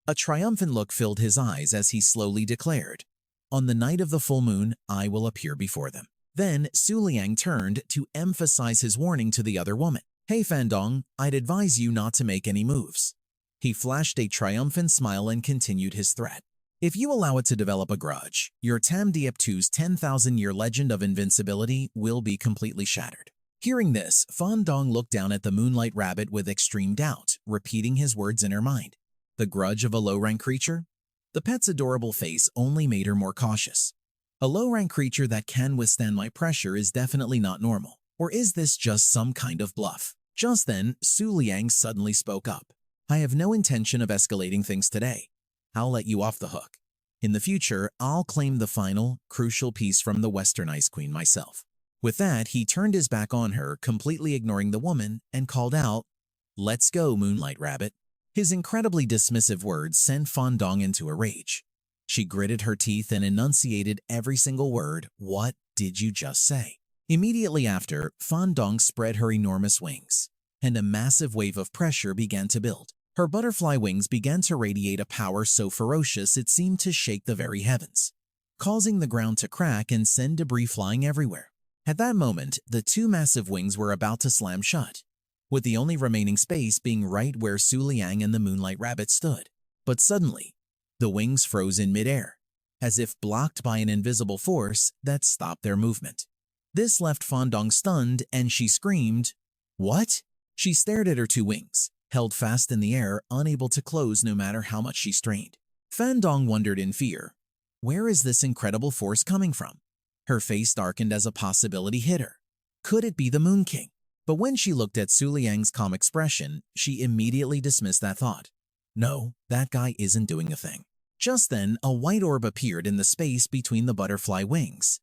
A triumphant look filled his eyes as he slowly declared, "On the night of the full moon, I will appear before them." Then Su Liang turned to emphasize his warning to the other woman. "Hey Fan Dong, I'd advise you not to make any moves." He flashed a triumphant smile and continued his threat. "If you allow it to develop a grudge, your Tam Diep2's 10,000-year legend of invincibility will be completely shattered." Hearing this, Fan Dong looked down at the Moonlight Rabbit with extreme doubt, repeating his words in her mind. The grudge of a low-rank creature? The pet's adorable face only made her more cautious. A low-rank creature that can withstand my pressure is definitely not normal. Or is this just some kind of bluff? Just then, Su Liang suddenly spoke up. "I have no intention of escalating things today. I'll let you off the hook. In the future, I'll claim the final, crucial piece from the Western Ice Queen myself." With that, he turned his back on her, completely ignoring the woman, and called out, "Let's go, Moonlight Rabbit." His incredibly dismissive words sent Fan Dong into a rage. She gritted her teeth and enunciated every single word. "What did you just say?" Immediately after, Fan Dong spread her enormous wings, and a massive wave of pressure began to build. Her butterfly wings began to radiate a power so ferocious it seemed to shake the very heavens, causing the ground to crack and send debris flying everywhere. At that moment, the two massive wings were about to slam shut, with the only remaining space being right where Su Liang and the Moonlight Rabbit stood. But suddenly, the wings froze in midair, as if blocked by an invisible force that stopped their movement. This left Fan Dong stunned, and she screamed, "What?" She stared at her two wings, held fast in the air, unable to close no matter how much she strained. Fan Dong wondered in fear, where is this incredible force coming from? Her face darkened as a possibility hit her. Could it be the Moon King? But when she looked at Su Liang's calm expression, she immediately dismissed that thought. No, that guy isn't doing a thing. Just then, a white orb appeared in the space between the butterfly wings,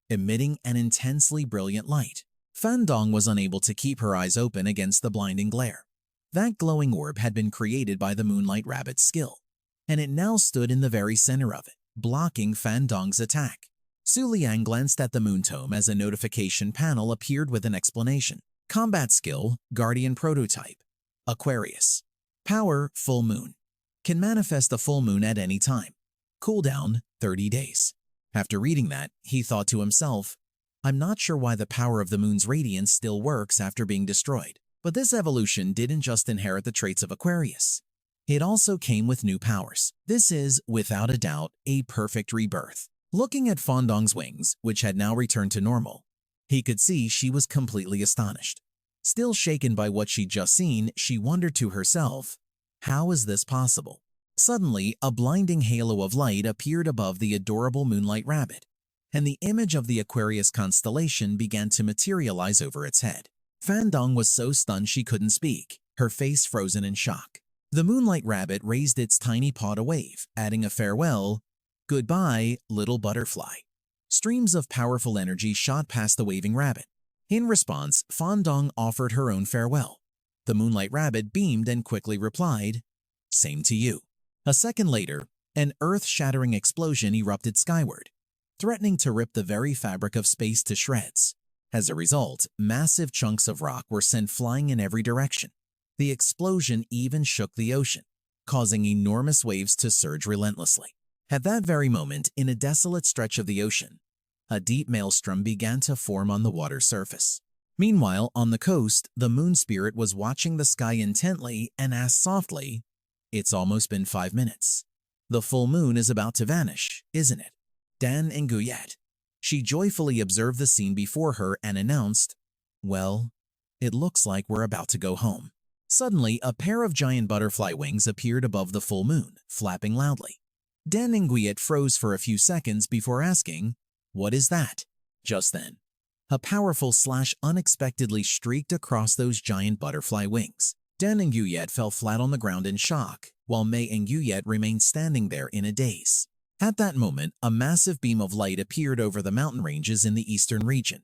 emitting an intensely brilliant light. Fan Dong was unable to keep her eyes open against the blinding glare. That glowing orb had been created by the Moonlight Rabbit's skill, and it now stood in the very center of it, blocking Fan Dong's attack. Su Liang glanced at the moon tome as a notification panel appeared with an explanation. Combat skill, Guardian Prototype, Aquarius. Power, Full Moon. Can manifest a full moon at any time. Cooldown, 30 days. After reading that, he thought to himself, I'm not sure why the power of the moon's radiance still works after being destroyed. But this evolution didn't just inherit the traits of Aquarius. It also came with new powers. This is, without a doubt, a perfect rebirth. Looking at Fan Dong's wings, which had now returned to normal, he could see she was completely astonished. Still shaken by what she'd just seen, she wondered to herself, how is this possible? Suddenly, a blinding halo of light appeared above the adorable Moonlight Rabbit, and the image of the Aquarius constellation began to materialize over its head. Fan Dong was so stunned she couldn't speak, her face frozen in shock. The Moonlight Rabbit raised its tiny paw to wave, adding a farewell, "Goodbye, little butterfly." Streams of powerful energy shot past the waving rabbit. In response, Fan Dong offered her own farewell. The Moonlight Rabbit beamed and quickly replied, "Same to you." A second later, an earth-shattering explosion erupted skyward, threatening to rip the very fabric of space to shreds. As a result, massive chunks of rock were sent flying in every direction. The explosion even shook the ocean, causing enormous waves to surge relentlessly. At that very moment, in a desolate stretch of the ocean, a deep maelstrom began to form on the water's surface. Meanwhile, on the coast, the moon spirit was watching the sky intently and asked softly, "It's almost been 5 minutes. The full moon is about to vanish, isn't it?" Dan and Guyet, She joyfully observed the scene before her and announced, "Well, it looks like we're about to go home." Suddenly, a pair of giant butterfly wings appeared above the full moon, flapping loudly. Dan Nguyen froze for a few seconds before asking, "What is that?" Just then, a powerful slash unexpectedly streaked across those giant butterfly wings. Dan Nguyen fell flat on the ground in shock, while Mei Nguyen remained standing there in a daze. At that moment, a massive beam of light appeared over the mountain ranges in the eastern region.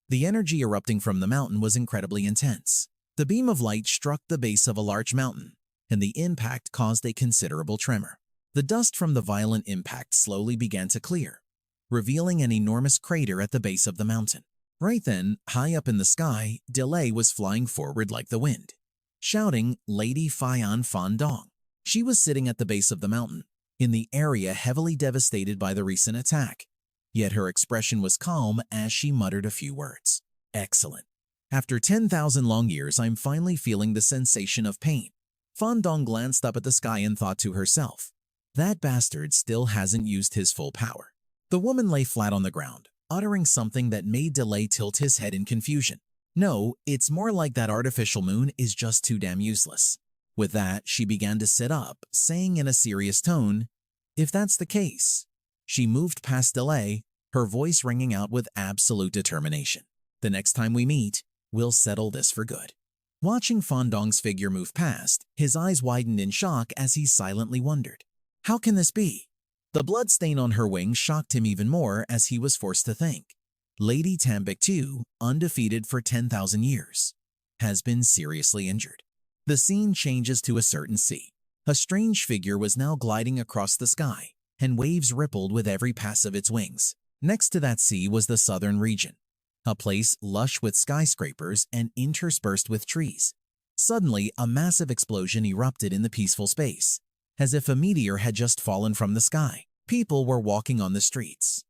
The energy erupting from the mountain was incredibly intense. The beam of light struck the base of a large mountain, and the impact caused a considerable tremor. The dust from the violent impact slowly began to clear, revealing an enormous crater at the base of the mountain. Right then, high up in the sky, Delay was flying forward like the wind, shouting, "Lady Fian Fan Dong." She was sitting at the base of the mountain, in the area heavily devastated by the recent attack. Yet her expression was calm as she muttered a few words. "Excellent. After 10,000 long years, I'm finally feeling the sensation of pain." Fan Dong glanced up at the sky and thought to herself, "That bastard still hasn't used his full power." The woman lay flat on the ground, uttering something that made Delay tilt his head in confusion. "No, it's more like that artificial moon is just too damn useless." With that, she began to sit up, saying in a serious tone, "If that's the case." She moved past Delay, her voice ringing out with absolute determination. "The next time we meet, we'll settle this for good." Watching Fan Dong's figure move past, his eyes widened in shock as he silently wondered, "How can this be?" The blood stain on her wing shocked him even more as he was forced to think. Lady Tambik too, undefeated for 10,000 years, has been seriously injured. The scene changes to a certain sea. A strange figure was now gliding across the sky, and waves rippled with every pass of its wings. Next to that sea was the southern region, a place lush with skyscrapers and interspersed with trees. Suddenly, a massive explosion erupted in the peaceful space, as if a meteor had just fallen from the sky. People were walking on the streets.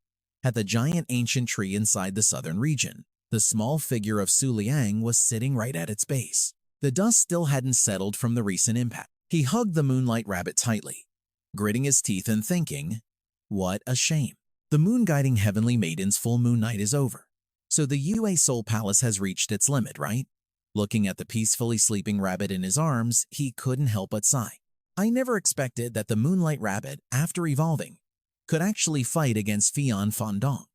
At the giant ancient tree inside the southern region, the small figure of Su Liang was sitting right at its base. The dust still hadn't settled from the recent impact. He hugged the moonlight rabbit tightly, gritting his teeth and thinking, "What a shame. The moon-guiding heavenly maiden's full moon night is over. So the Yue Soul Palace has reached its limit, right?" Looking at the peacefully sleeping rabbit in his arms, he couldn't help but sigh. I never expected that the moonlight rabbit, after evolving, could actually fight against Fian Fan Dong.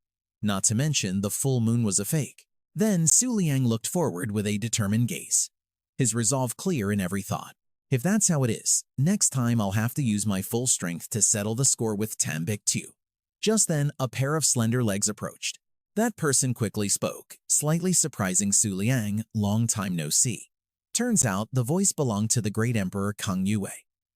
Not to mention the full moon was a fake. Then Su Liang looked forward with a determined gaze, his resolve clear in every thought. "If that's how it is, next time I'll have to use my full strength to settle the score with Tambik too." Just then, a pair of slender legs approached. That person quickly spoke, slightly surprising Su Liang, long time no see. Turns out the voice belonged to the great emperor Huan Yua,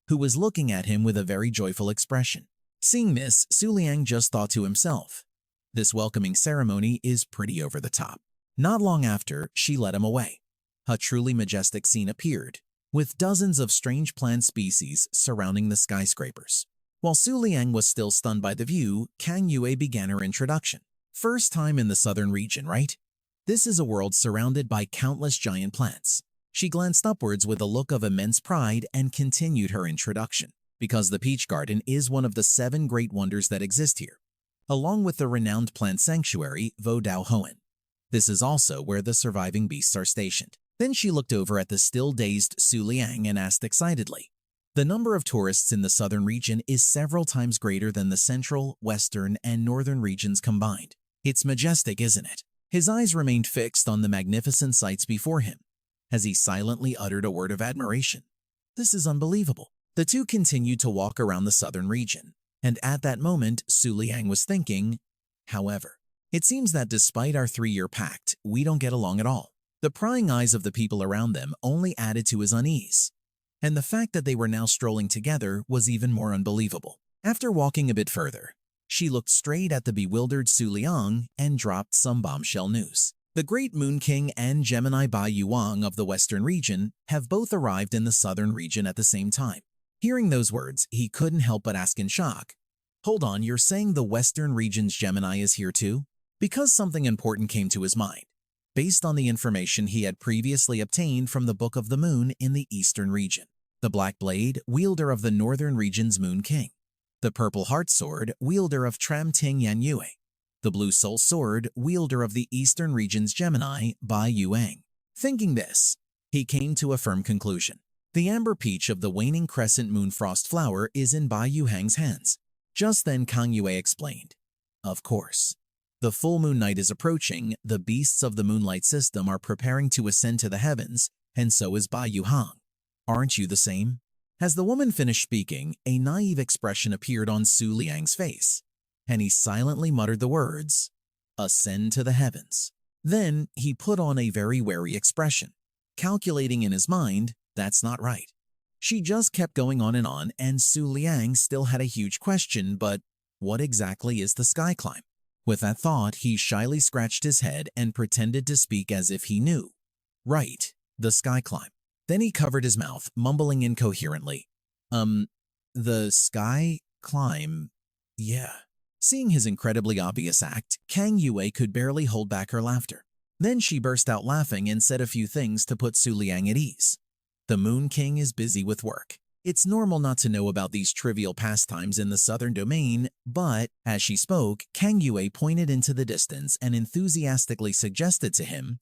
who was looking at him with a very joyful expression. Seeing this, Su Liang just thought to himself, "This welcoming ceremony is pretty over the top." Not long after, she led him away. A truly majestic scene appeared, with dozens of strange plant species surrounding the skyscrapers. While Su Liang was still stunned by the view, Huan Yua began her introduction. "First time in the southern region, right? This is a world surrounded by countless giant plants." She glanced upwards with a look of immense pride and continued her introduction. "Because the Peach Garden is one of the 7 great wonders that exist here, along with the renowned plant sanctuary Vo Dao Hoen. This is also where the surviving beasts are stationed." Then she looked over at the still-dazed Su Liang and asked excitedly, "The number of tourists in the southern region is several times greater than the central, western, and northern regions combined. It's majestic, isn't it?" His eyes remained fixed on the magnificent sights before him, as he silently uttered a word of admiration. "This is unbelievable." The two continued to walk around the southern region, and at that moment, Su Liang was thinking, "However, it seems that despite our 3-year pact, we don't get along at all." The prying eyes of the people around them only added to his unease, and the fact that they were now strolling together was even more unbelievable. After walking a bit further, she looked straight at the bewildered Su Liang and dropped some bombshell news. The Great Moon King and Gemini Bai Yuang of the western region have both arrived in the southern region at the same time. Hearing those words, he couldn't help but ask in shock, "Hold on, you're saying the western region's Gemini is here too?" Because something important came to his mind, based on the information he had previously obtained from the Book of the Moon in the eastern region. The Black Blade, wielder of the northern region's Moon King. The Purple Heart Sword, wielder of Tram Ting Yan Yue. the blue soul sword wielder of the eastern region's Gemini, Bai Yuang. Thinking this, he came to a firm conclusion. The amber peach of the waning crescent moon frost flower is in Bai Yuhang's hands. Just then Kang Yue explained, "Of course. The full moon night is approaching, the beasts of the moonlight system are preparing to ascend to the heavens, and so is Bai Yuhang. Aren't you the same?" As the woman finished speaking, a naive expression appeared on Su Liang's face, and he silently muttered the words, "Ascend to the heavens." Then he put on a very wary expression, calculating in his mind, that's not right. She just kept going on, and Su Liang still had a huge question, but what exactly is the sky climb? With that thought, he shyly scratched his head and pretended to speak as if he knew. Right, the sky climb. Then he covered his mouth, mumbling incoherently. The sky climb, yeah. Seeing his incredibly obvious act, Kang Yue could barely hold back her laughter. Then she burst out laughing and said a few things to put Su Liang at ease. The Moon King is busy with work. It's normal not to know about these trivial pastimes in the southern domain, but, as she spoke, Kang Yue pointed into the distance and enthusiastically suggested to him,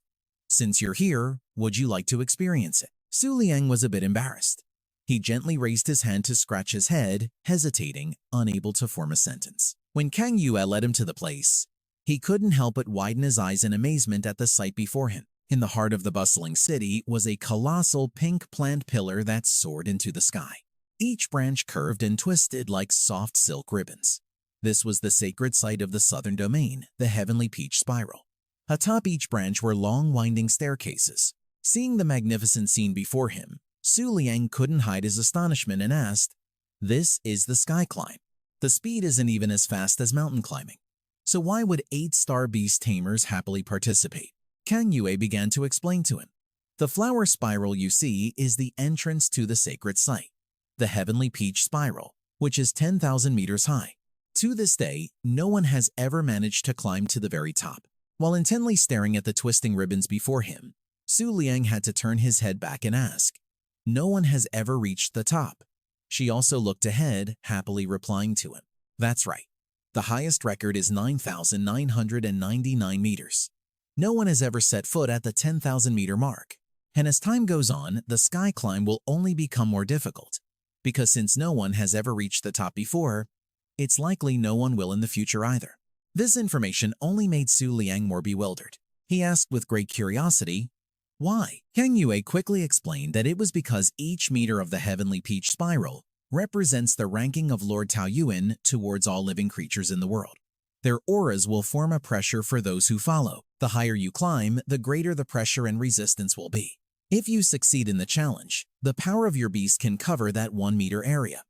"Since you're here, would you like to experience it?" Su Liang was a bit embarrassed. He gently raised his hand to scratch his head, hesitating, unable to form a sentence. When Kang Yue led him to the place, he couldn't help but widen his eyes in amazement at the sight before him. In the heart of the bustling city was a colossal pink plant pillar that soared into the sky. Each branch curved and twisted like soft silk ribbons. This was the sacred site of the southern domain, the heavenly peach spiral. Atop each branch were long winding staircases. Seeing the magnificent scene before him, Su Liang couldn't hide his astonishment and asked, "This is the sky climb. The speed isn't even as fast as mountain climbing. So why would 8-star beast tamers happily participate?" Kang Yue began to explain to him. The flower spiral you see is the entrance to the sacred site, the heavenly peach spiral, which is 10,000 meters high. To this day, no one has ever managed to climb to the very top. While intently staring at the twisting ribbons before him, Su Liang had to turn his head back and ask, "No one has ever reached the top?" She also looked ahead, happily replying to him, "That's right. The highest record is 9,999 meters. No one has ever set foot at the 10,000-meter mark. And as time goes on, the sky climb will only become more difficult, because since no one has ever reached the top before, it's likely no one will in the future either." This information only made Su Liang more bewildered. He asked with great curiosity, "Why?" Kang Yue quickly explained that it was because each meter of the heavenly peach spiral represents the ranking of Lord Taoyuan towards all living creatures in the world. Their auras will form a pressure for those who follow. The higher you climb, the greater the pressure and resistance will be. If you succeed in the challenge, the power of your beast can cover that 1-meter area,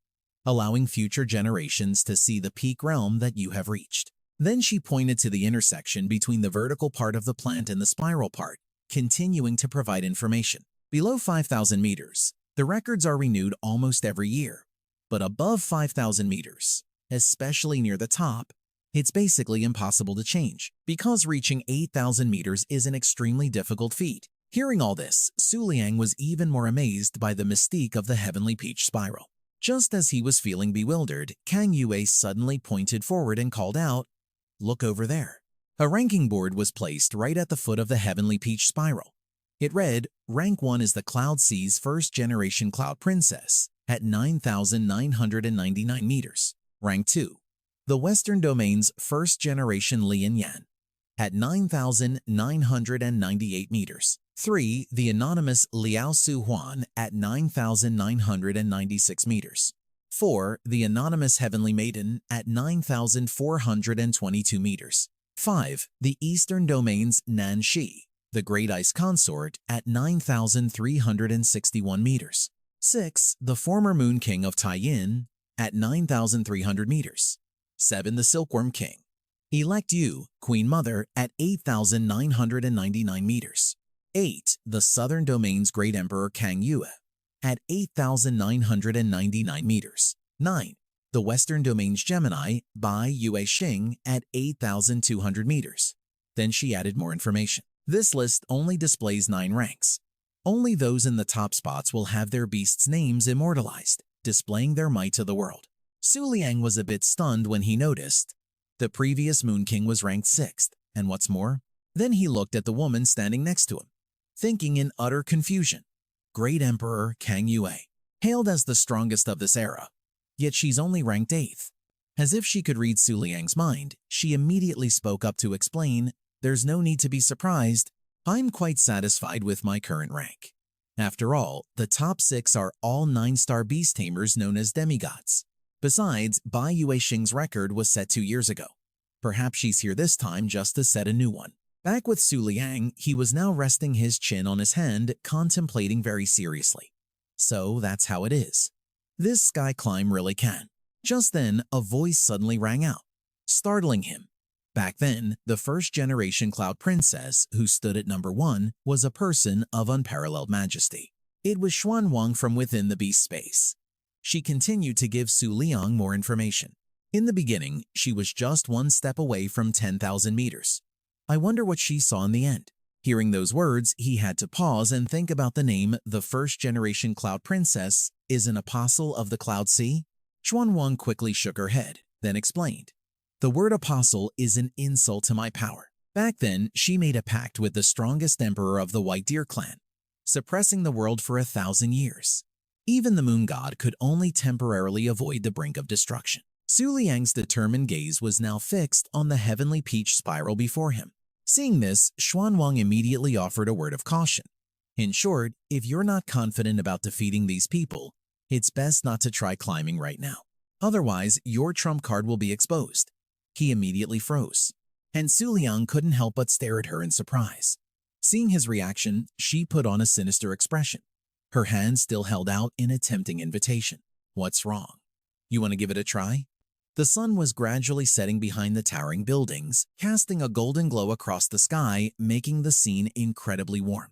allowing future generations to see the peak realm that you have reached. Then she pointed to the intersection between the vertical part of the plant and the spiral part, continuing to provide information. Below 5,000 meters, the records are renewed almost every year, but above 5,000 meters, especially near the top, it's basically impossible to change, because reaching 8,000 meters is an extremely difficult feat. Hearing all this, Su Liang was even more amazed by the mystique of the heavenly peach spiral. Just as he was feeling bewildered, Kang Yue suddenly pointed forward and called out, "Look over there." A ranking board was placed right at the foot of the heavenly peach spiral. It read, "Rank 1 is the Cloud Sea's first-generation Cloud Princess at 9,999 meters. Rank 2, the Western Domain's first-generation Lian Yan at 9,998 meters. 3, the anonymous Liao Su Huan at 9,996 meters. 4, the anonymous Heavenly Maiden at 9,422 meters. 5, the Eastern Domain's Nan Shi, the Great Ice Consort at 9,361 meters. 6, the former Moon King of Taiyin at 9,300 meters. 7, the Silkworm King, Elect Yu, Queen Mother at 8,999 meters. 8, the Southern Domain's Great Emperor Kang Yue at 8,999 meters. 9, the Western Domain's Gemini Bai Yue Xing at 8,200 meters. Then she added more information. This list only displays 9 ranks. Only those in the top spots will have their beasts' names immortalized, displaying their might to the world. Su Liang was a bit stunned when he noticed The previous Moon King was ranked 6th, and what's more, then he looked at the woman standing next to him, thinking in utter confusion. Great Emperor Kang Yue, hailed as the strongest of this era, yet she's only ranked 8th. As if she could read Su Liang's mind, she immediately spoke up to explain, "There's no need to be surprised. I'm quite satisfied with my current rank. After all, the top 6 are all 9-star beast tamers known as demigods. Besides, Bai Yuexing's record was set 2 years ago. Perhaps she's here this time just to set a new one." Back with Su Liang, he was now resting his chin on his hand, contemplating very seriously. So that's how it is. This sky climb really can. Just then, a voice suddenly rang out, startling him. Back then, the first-generation Cloud Princess, who stood at number 1, was a person of unparalleled majesty. It was Huan Yua from within the beast space. She continued to give Su Liang more information. In the beginning, she was just 1 step away from 10,000 meters. I wonder what she saw in the end. Hearing those words, he had to pause and think about the name. The first-generation Cloud Princess is an apostle of the Cloud Sea? Huan Yua quickly shook her head, then explained. The word apostle is an insult to my power. Back then, she made a pact with the strongest emperor of the White Deer clan, suppressing the world for 1,000 years. Even the moon god could only temporarily avoid the brink of destruction. Su Liang's determined gaze was now fixed on the heavenly peach spiral before him. Seeing this, Huan Yua immediately offered a word of caution. In short, if you're not confident about defeating these people, it's best not to try climbing right now. Otherwise, your trump card will be exposed. He immediately froze, and Su Liang couldn't help but stare at her in surprise. Seeing his reaction, she put on a sinister expression, her hand still held out in a tempting invitation. What's wrong? You want to give it a try? The sun was gradually setting behind the towering buildings, casting a golden glow across the sky, making the scene incredibly warm.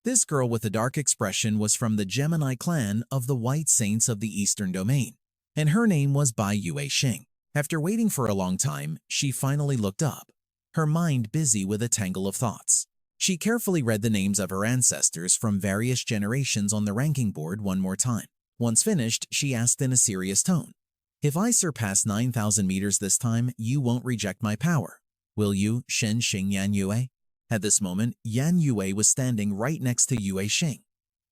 This girl with a dark expression was from the Gemini clan of the White Saints of the Eastern Domain, and her name was Bai Yuexing. After waiting for a long time, she finally looked up, her mind busy with a tangle of thoughts. She carefully read the names of her ancestors from various generations on the ranking board one more time. Once finished, she asked in a serious tone, "If I surpass 9,000 meters this time, you won't reject my power, will you, Shen Xing Yan Yue?" At this moment, Yan Yue was standing right next to Yuexing.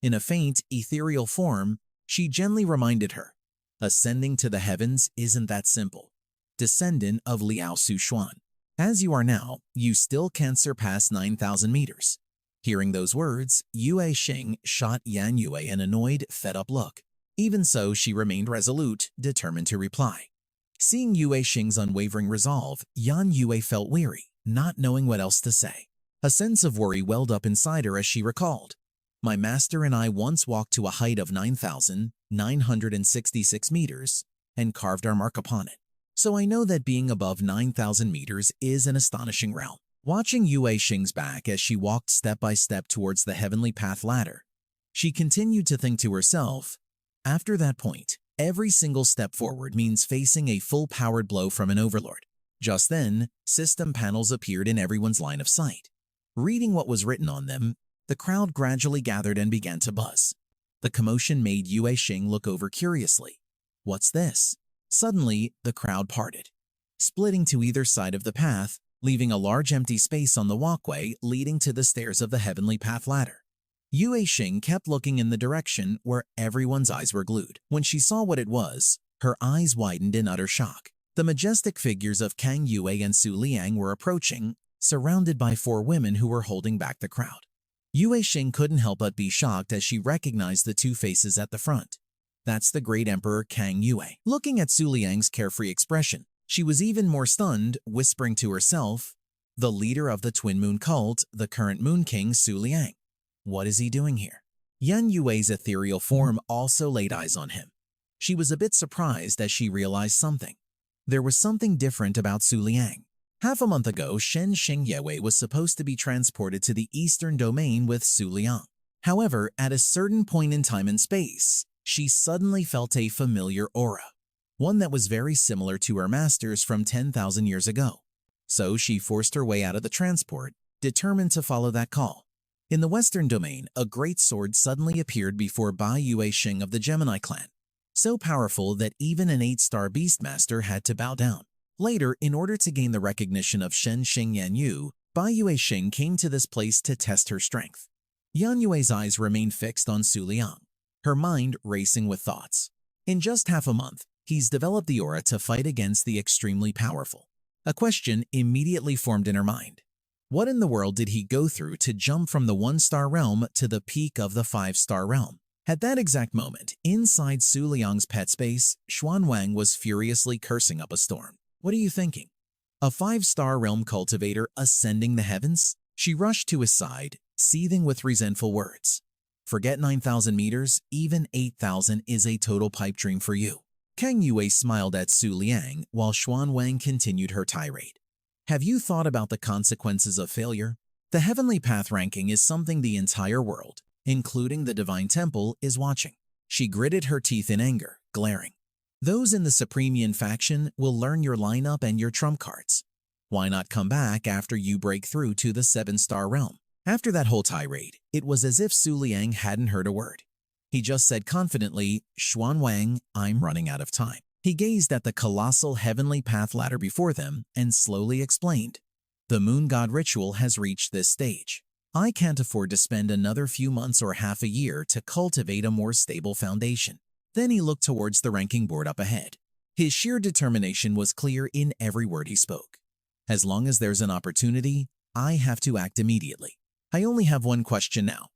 In a faint, ethereal form, she gently reminded her, "Ascending to the heavens isn't that simple. Descendant of Liao Sushuan. As you are now, you still can't surpass 9,000 meters." Hearing those words, Yuexing shot Yan Yue an annoyed, fed-up look. Even so, she remained resolute, determined to reply. Seeing Yuexing's unwavering resolve, Yan Yue felt weary, not knowing what else to say. A sense of worry welled up inside her as she recalled, "My master and I once walked to a height of 9,966 meters and carved our mark upon it. So I know that being above 9,000 meters is an astonishing realm." Watching Yuexing's back as she walked step by step towards the heavenly path ladder, she continued to think to herself, after that point, every single step forward means facing a full-powered blow from an overlord. Just then, system panels appeared in everyone's line of sight. Reading what was written on them, the crowd gradually gathered and began to buzz. The commotion made Yuexing look over curiously. What's this? Suddenly, the crowd parted, splitting to either side of the path, leaving a large empty space on the walkway leading to the stairs of the heavenly path ladder. Yuexing kept looking in the direction where everyone's eyes were glued. When she saw what it was, her eyes widened in utter shock. The majestic figures of Kang Yue and Su Liang were approaching, surrounded by 4 women who were holding back the crowd. Yuexing couldn't help but be shocked as she recognized the 2 faces at the front. That's the great emperor Kang Yue. Looking at Su Liang's carefree expression, she was even more stunned, whispering to herself, "The leader of the Twin Moon cult, the current Moon King Su Liang. What is he doing here?" Yan Yue's ethereal form also laid eyes on him. She was a bit surprised as she realized something. There was something different about Su Liang. Half a month ago, Shen Xingyue was supposed to be transported to the Eastern Domain with Su Liang. However, at a certain point in time and space, she suddenly felt a familiar aura, one that was very similar to her master's from 10,000 years ago. So she forced her way out of the transport, determined to follow that call. In the Western Domain, a great sword suddenly appeared before Bai Yuexing of the Gemini clan, so powerful that even an 8-star Beastmaster had to bow down. Later, in order to gain the recognition of Shen Xing Yan Yu, Bai Yue Xing came to this place to test her strength. Yan Yue's eyes remained fixed on Su Liang, her mind racing with thoughts. In just half a month, he's developed the aura to fight against the extremely powerful. A question immediately formed in her mind. What in the world did he go through to jump from the 1-star realm to the peak of the 5-star realm? At that exact moment, inside Su Liang's pet space, Xuan Wang was furiously cursing up a storm. What are you thinking? A 5-star realm cultivator ascending the heavens? She rushed to his side, seething with resentful words. Forget 9,000 meters, even 8,000 is a total pipe dream for you. Kang Yue smiled at Su Liang while Xuan Wang continued her tirade. Have you thought about the consequences of failure? The Heavenly Path ranking is something the entire world, including the Divine Temple, is watching. She gritted her teeth in anger, glaring. Those in the Supreme Yin faction will learn your lineup and your trump cards. Why not come back after you break through to the 7-star realm? After that whole tirade, it was as if Su Liang hadn't heard a word. He just said confidently, Xuan Wang, I'm running out of time. He gazed at the colossal Heavenly Path ladder before them and slowly explained. The Moon God ritual has reached this stage. I can't afford to spend another few months or half a year to cultivate a more stable foundation. Then he looked towards the ranking board up ahead. His sheer determination was clear in every word he spoke. As long as there's an opportunity, I have to act immediately. I only have one question now.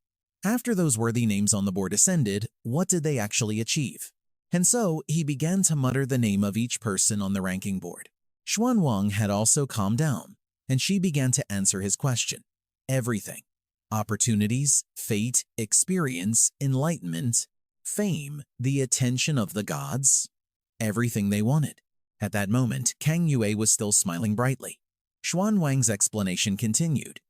After those worthy names on the board ascended, what did they actually achieve? And so he began to mutter the name of each person on the ranking board. Xuan Wang had also calmed down, and she began to answer his question. Everything. Opportunities, fate, experience, enlightenment, fame, the attention of the gods. Everything they wanted. At that moment, Kang Yue was still smiling brightly. Xuan Wang's explanation continued.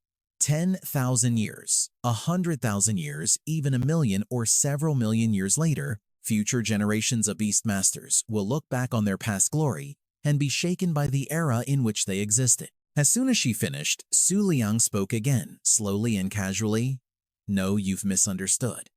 10,000 years, 100,000 years, even a million or several million years later, future generations of Beastmasters will look back on their past glory and be shaken by the era in which they existed. As soon as she finished, Su Liang spoke again, slowly and casually. No, you've misunderstood.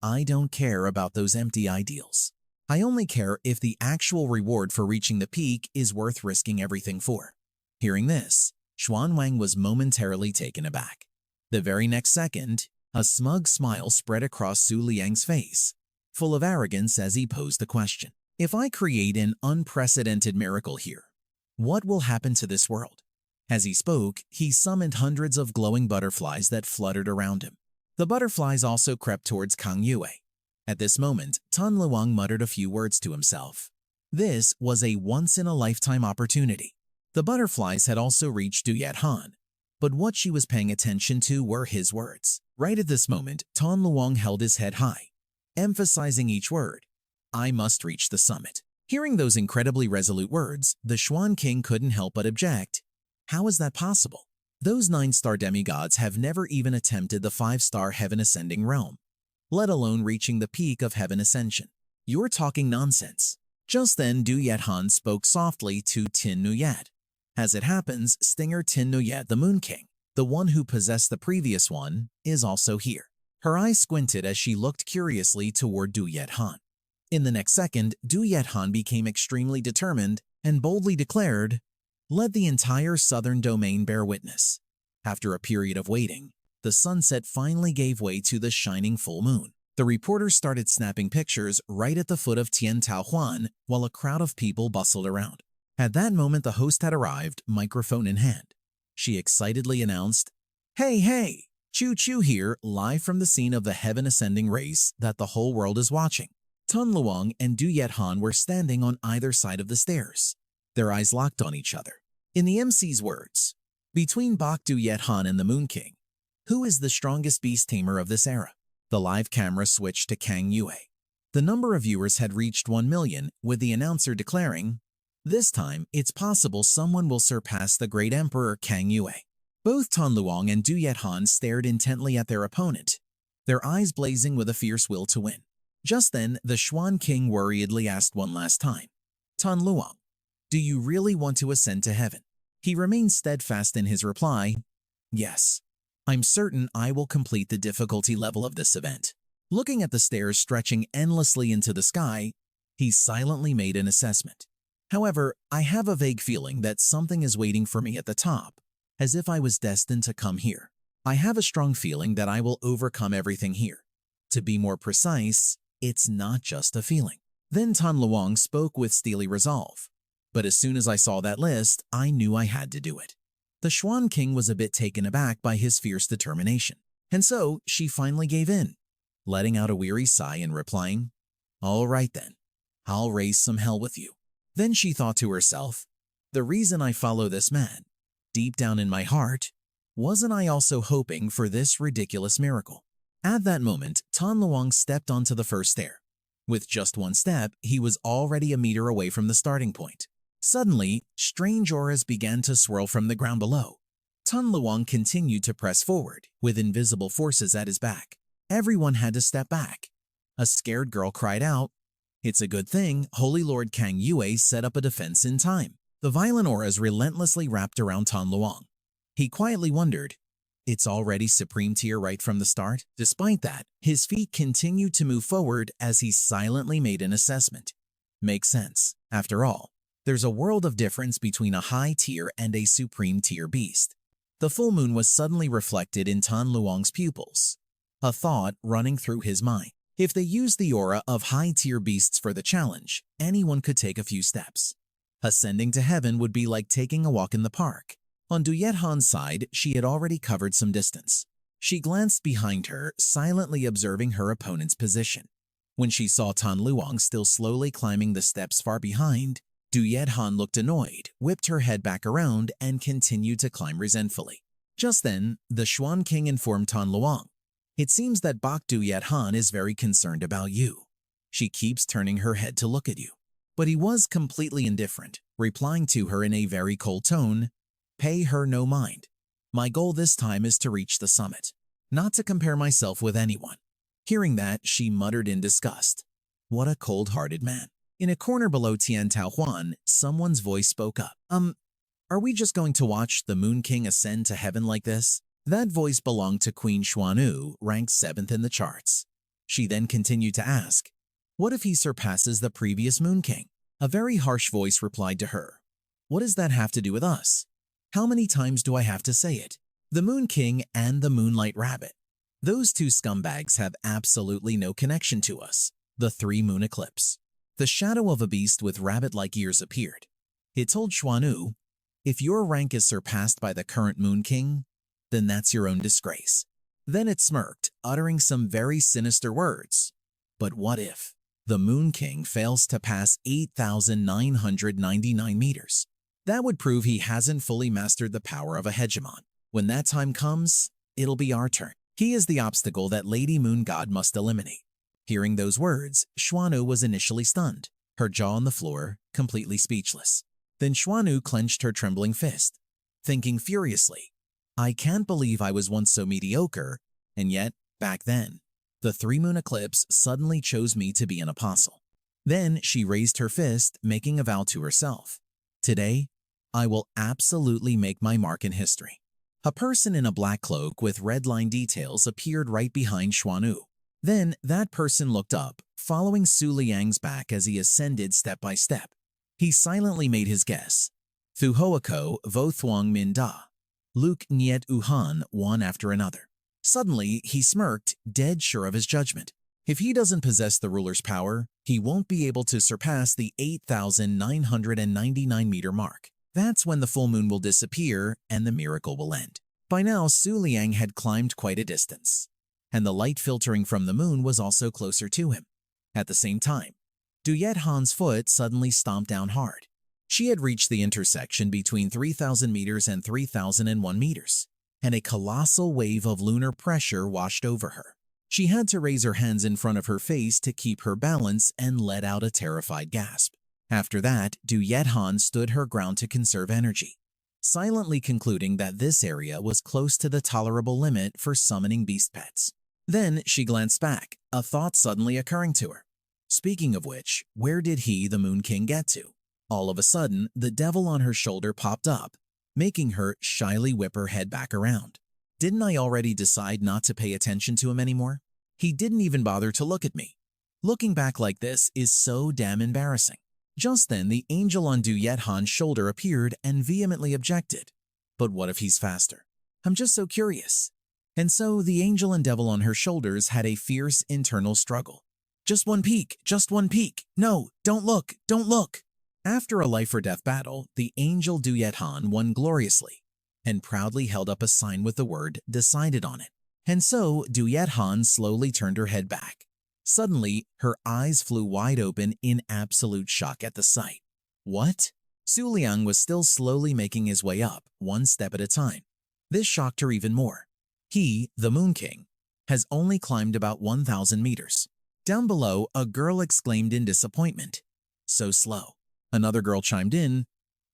I don't care about those empty ideals. I only care if the actual reward for reaching the peak is worth risking everything for. Hearing this, Xuan Wang was momentarily taken aback. The very next second, a smug smile spread across Su Liang's face, full of arrogance as he posed the question. If I create an unprecedented miracle here, what will happen to this world? As he spoke, he summoned hundreds of glowing butterflies that fluttered around him. The butterflies also crept towards Kang Yue. At this moment, Tan Luang muttered a few words to himself. This was a once-in-a-lifetime opportunity. The butterflies had also reached Du Yet Han, but what she was paying attention to were his words. Right at this moment, Tan Luang held his head high, emphasizing each word. I must reach the summit. Hearing those incredibly resolute words, the Xuan King couldn't help but object. How is that possible? Those 9-star demigods have never even attempted the 5-star heaven ascending realm, let alone reaching the peak of heaven ascension. You're talking nonsense. Just then, Du Yet Han spoke softly to Tin Nuyet. As it happens, Stinger Tin Nuyet, the Moon King, the one who possessed the previous one, is also here. Her eyes squinted as she looked curiously toward Du Yet Han. In the next second, Du Yet Han became extremely determined and boldly declared, let the entire southern domain bear witness. After a period of waiting, the sunset finally gave way to the shining full moon. The reporters started snapping pictures right at the foot of Tian Tao Huan while a crowd of people bustled around. At that moment, the host had arrived, microphone in hand. She excitedly announced, Hey, Choo Choo here, live from the scene of the heaven ascending race that the whole world is watching. Tan Luang and Du Yet Han were standing on either side of the stairs. Their eyes locked on each other. In the MC's words, between Bak Du Yet Han and the Moon King, who is the strongest beast tamer of this era? The live camera switched to Kang Yue. The number of viewers had reached 1 million, with the announcer declaring, this time, it's possible someone will surpass the Great Emperor Kang Yue. Both Tan Luang and Du Yet Han stared intently at their opponent, their eyes blazing with a fierce will to win. Just then, the Xuan King worriedly asked one last time, Tan Luang, do you really want to ascend to heaven? He remained steadfast in his reply, yes. I'm certain I will complete the difficulty level of this event. Looking at the stairs stretching endlessly into the sky, he silently made an assessment. However, I have a vague feeling that something is waiting for me at the top, as if I was destined to come here. I have a strong feeling that I will overcome everything here. To be more precise, it's not just a feeling. Then Tan Luang spoke with steely resolve. But as soon as I saw that list, I knew I had to do it. The Xuan King was a bit taken aback by his fierce determination, and so she finally gave in, letting out a weary sigh and replying, "All right then, I'll raise some hell with you." Then she thought to herself, the reason I follow this man, deep down in my heart, wasn't I also hoping for this ridiculous miracle? At that moment, Tan Luang stepped onto the first stair. With just one step, he was already a meter away from the starting point. Suddenly, strange auras began to swirl from the ground below. Tan Luang continued to press forward, with invisible forces at his back. Everyone had to step back. A scared girl cried out, "It's a good thing Holy Lord Kang Yue set up a defense in time." The violent auras relentlessly wrapped around Tan Luang. He quietly wondered, it's already supreme tier right from the start? Despite that, his feet continued to move forward as he silently made an assessment. Makes sense. After all, there's a world of difference between a high tier and a supreme tier beast. The full moon was suddenly reflected in Tan Luang's pupils, a thought running through his mind. If they used the aura of high-tier beasts for the challenge, anyone could take a few steps. Ascending to heaven would be like taking a walk in the park. On Du Yethan's side, she had already covered some distance. She glanced behind her, silently observing her opponent's position. When she saw Tan Luang still slowly climbing the steps far behind, Du Yethan looked annoyed, whipped her head back around, and continued to climb resentfully. Just then, the Xuan King informed Tan Luang, "It seems that Bak Du Yethan is very concerned about you. She keeps turning her head to look at you." But he was completely indifferent, replying to her in a very cold tone, "Pay her no mind. My goal this time is to reach the summit, not to compare myself with anyone." Hearing that, she muttered in disgust, "What a cold-hearted man." In a corner below Tian Tao Huan, someone's voice spoke up. Are we just going to watch the Moon King ascend to heaven like this?" That voice belonged to Queen Xuanwu, ranked 7th in the charts. She then continued to ask, "What if he surpasses the previous Moon King?" A very harsh voice replied to her, "What does that have to do with us? How many times do I have to say it? The Moon King and the Moonlight Rabbit. Those two scumbags have absolutely no connection to us." The 3-moon eclipse. The shadow of a beast with rabbit-like ears appeared. It told Xuanwu, "If your rank is surpassed by the current Moon King, then that's your own disgrace." Then it smirked, uttering some very sinister words. "But what if the Moon King fails to pass 8,999 meters? That would prove he hasn't fully mastered the power of a hegemon. When that time comes, it'll be our turn. He is the obstacle that Lady Moon God must eliminate." Hearing those words, Xuanwu was initially stunned, her jaw on the floor, completely speechless. Then Xuanwu clenched her trembling fist, thinking furiously, "I can't believe I was once so mediocre, and yet, back then, the 3-moon eclipse suddenly chose me to be an apostle." Then she raised her fist, making a vow to herself. "Today, I will absolutely make my mark in history." A person in a black cloak with red line details appeared right behind Xuanwu. Then that person looked up, following Su Liang's back as he ascended step by step. He silently made his guess. Thu Hoako Vo Thuong Min Da. Luke Niet Uhan, one after another. Suddenly, he smirked, dead sure of his judgment. If he doesn't possess the ruler's power, he won't be able to surpass the 8,999-meter mark. That's when the full moon will disappear and the miracle will end. By now, Su Liang had climbed quite a distance, and the light filtering from the moon was also closer to him. At the same time, Du Yethan's foot suddenly stomped down hard. She had reached the intersection between 3,000 meters and 3,001 meters, and a colossal wave of lunar pressure washed over her. She had to raise her hands in front of her face to keep her balance and let out a terrified gasp. After that, Du Yethan stood her ground to conserve energy, silently concluding that this area was close to the tolerable limit for summoning beast pets. Then she glanced back, a thought suddenly occurring to her. Speaking of which, where did he, the Moon King, get to? All of a sudden, the devil on her shoulder popped up, making her shyly whip her head back around. Didn't I already decide not to pay attention to him anymore? He didn't even bother to look at me. Looking back like this is so damn embarrassing. Just then, the angel on Du Yet Han's shoulder appeared and vehemently objected. But what if he's faster? I'm just so curious. And so the angel and devil on her shoulders had a fierce internal struggle. Just one peek, just one peek. No, don't look, don't look. After a life-or-death battle, the angel Du Yet Han won gloriously and proudly held up a sign with the word decided on it. And so Du Yet Han slowly turned her head back. Suddenly, her eyes flew wide open in absolute shock at the sight. What? Su Liang was still slowly making his way up, one step at a time. This shocked her even more. He, the Moon King, has only climbed about 1,000 meters. Down below, a girl exclaimed in disappointment. So slow. Another girl chimed in,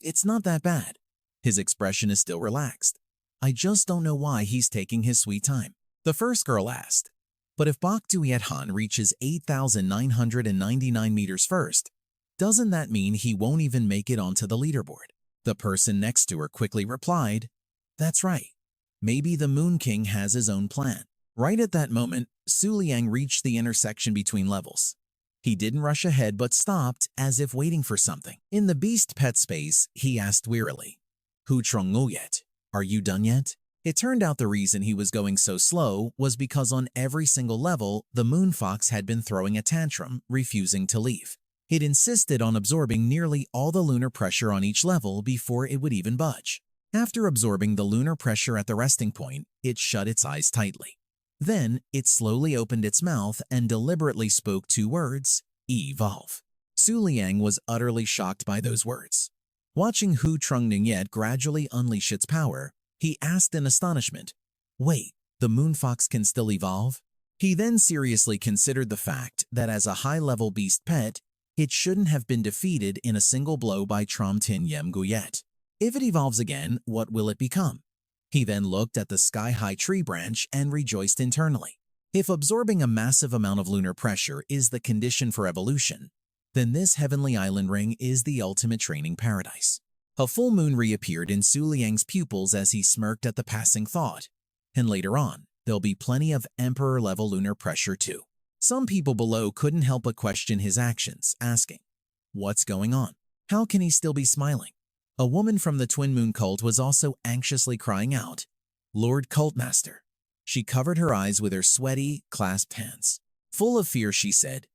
it's not that bad. His expression is still relaxed. I just don't know why he's taking his sweet time. The first girl asked, but if Bak Du Yet Han reaches 8,999 meters first, doesn't that mean he won't even make it onto the leaderboard? The person next to her quickly replied, that's right. Maybe the Moon King has his own plan. Right at that moment, Su Liang reached the intersection between levels. He didn't rush ahead but stopped as if waiting for something. In the beast pet space, he asked wearily, Hu Trong Ngo yet? Are you done yet? It turned out the reason he was going so slow was because on every single level, the moon fox had been throwing a tantrum, refusing to leave. It insisted on absorbing nearly all the lunar pressure on each level before it would even budge. After absorbing the lunar pressure at the resting point, it shut its eyes tightly. Then, it slowly opened its mouth and deliberately spoke two words, evolve. Su Liang was utterly shocked by those words. Watching Hu Trong Nyet gradually unleash its power, he asked in astonishment, wait, the moon fox can still evolve? He then seriously considered the fact that as a high-level beast pet, it shouldn't have been defeated in a single blow by Trom Tin Yem Guyet. If it evolves again, what will it become? He then looked at the sky-high tree branch and rejoiced internally. If absorbing a massive amount of lunar pressure is the condition for evolution, then this heavenly island ring is the ultimate training paradise. A full moon reappeared in Su Liang's pupils as he smirked at the passing thought. And later on, there'll be plenty of emperor-level lunar pressure too. Some people below couldn't help but question his actions, asking, what's going on? How can he still be smiling? A woman from the Twin Moon cult was also anxiously crying out, Lord Cultmaster. She covered her eyes with her sweaty, clasped hands. Full of fear, she said,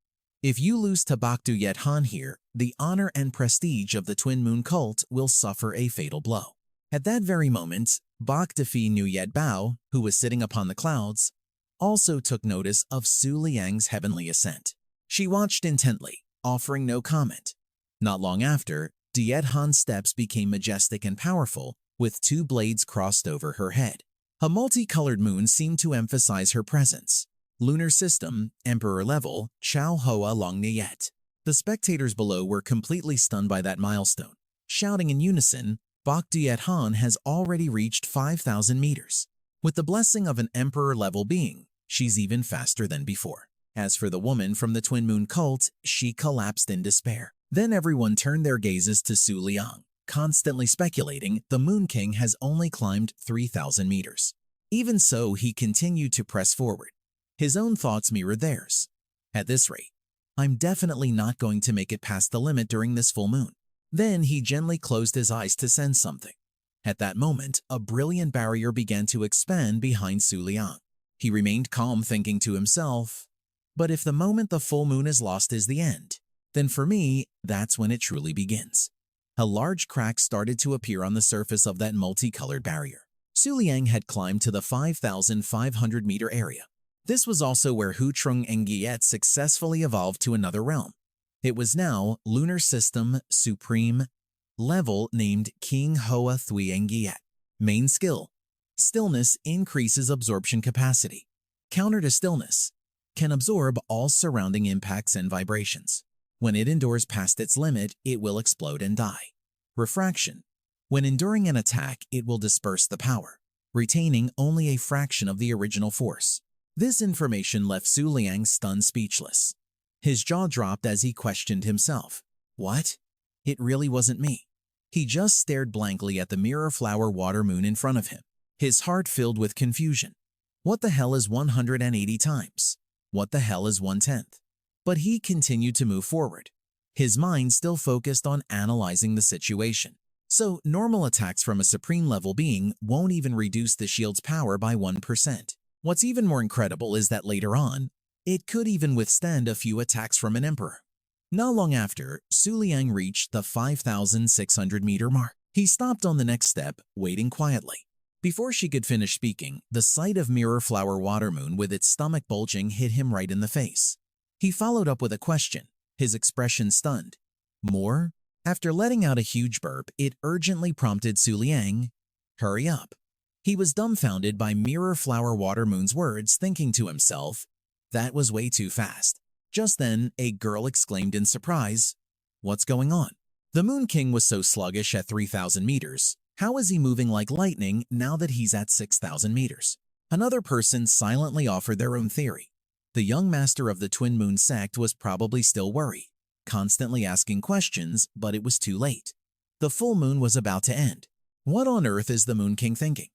if you lose to Bak Du Yet Han here, the honor and prestige of the Twin Moon cult will suffer a fatal blow. At that very moment, Bak Defi Nu Yet Bao, who was sitting upon the clouds, also took notice of Su Liang's heavenly ascent. She watched intently, offering no comment. Not long after, Diet Han's steps became majestic and powerful, with two blades crossed over her head. A multicolored moon seemed to emphasize her presence. Lunar system, Emperor level, Chao Hoa Long Nyet. The spectators below were completely stunned by that milestone. Shouting in unison, Bak Diet Han has already reached 5,000 meters. With the blessing of an Emperor-level being, she's even faster than before. As for the woman from the Twin Moon cult, she collapsed in despair. Then everyone turned their gazes to Su Liang, constantly speculating the Moon King has only climbed 3,000 meters. Even so, he continued to press forward. His own thoughts mirrored theirs. At this rate, I'm definitely not going to make it past the limit during this full moon. Then he gently closed his eyes to sense something. At that moment, a brilliant barrier began to expand behind Su Liang. He remained calm, thinking to himself, but if the moment the full moon is lost is the end, then for me, that's when it truly begins. A large crack started to appear on the surface of that multicolored barrier. Su Liang had climbed to the 5,500-meter area. This was also where Hu Trong Engiet successfully evolved to another realm. It was now Lunar System Supreme level named King Hoa Thui Engiet. Main skill: stillness increases absorption capacity. Counter to stillness: can absorb all surrounding impacts and vibrations. When it endures past its limit, it will explode and die. Refraction: when enduring an attack, it will disperse the power, retaining only a fraction of the original force. This information left Su Liang stunned, speechless. His jaw dropped as he questioned himself. What? It really wasn't me. He just stared blankly at the mirror flower water moon in front of him, his heart filled with confusion. What the hell is 180 times? What the hell is 1/10? But he continued to move forward. his mind still focused on analyzing the situation. So, normal attacks from a supreme-level being won't even reduce the shield's power by 1%. What's even more incredible is that later on, it could even withstand a few attacks from an emperor. Not long after, Su Liang reached the 5,600-meter mark. He stopped on the next step, waiting quietly. Before she could finish speaking, the sight of Mirror Flower Watermoon with its stomach bulging hit him right in the face. He followed up with a question, his expression stunned. More? After letting out a huge burp, it urgently prompted Su Liang, "Hurry up." He was dumbfounded by Mirror Flower Watermoon's words, thinking to himself, that was way too fast. Just then, a girl exclaimed in surprise, "What's going on?" The Moon King was so sluggish at 3,000 meters. How is he moving like lightning now that he's at 6,000 meters? Another person silently offered their own theory. The young master of the Twin Moon sect was probably still worried, constantly asking questions, but it was too late. The full moon was about to end. What on earth is the Moon King thinking?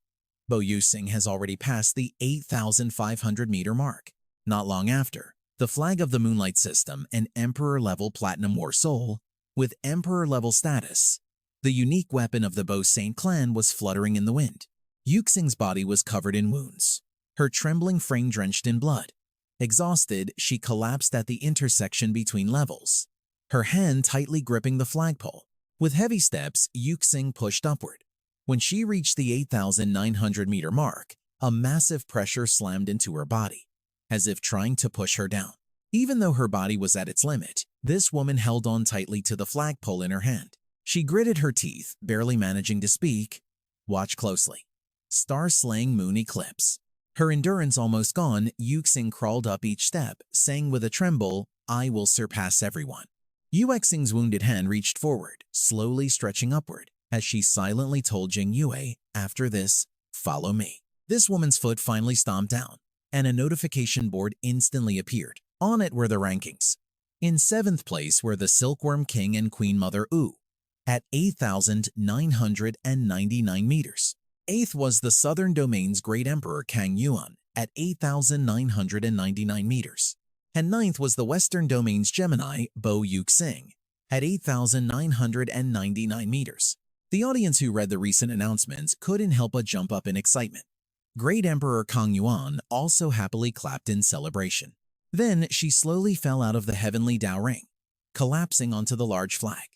Bo Yusing has already passed the 8,500-meter mark. Not long after, the flag of the Moonlight system, an Emperor-level Platinum War Soul, with Emperor-level status, the unique weapon of the Bo Saint clan, was fluttering in the wind. Yuxing's body was covered in wounds, her trembling frame drenched in blood. Exhausted, she collapsed at the intersection between levels, her hand tightly gripping the flagpole. With heavy steps, Yuxing pushed upward. When she reached the 8,900-meter mark, a massive pressure slammed into her body, as if trying to push her down. Even though her body was at its limit, this woman held on tightly to the flagpole in her hand. She gritted her teeth, barely managing to speak. Watch closely. Star-slaying moon eclipse. Her endurance almost gone, Yuxing crawled up each step, saying with a tremble, "I will surpass everyone." Yuxing's wounded hand reached forward, slowly stretching upward, as she silently told Jing Yue, "After this, follow me." This woman's foot finally stomped down, and a notification board instantly appeared. On it were the rankings. In 7th place were the Silkworm King and Queen Mother Wu, at 8,999 meters. 8th was the Southern Domain's Great Emperor Kang Yuan at 8,999 meters. And 9th was the Western Domain's Gemini Bo Yuxing at 8,999 meters. The audience who read the recent announcements couldn't help but jump up in excitement. Great Emperor Kang Yuan also happily clapped in celebration. Then she slowly fell out of the heavenly Dao ring, collapsing onto the large flag.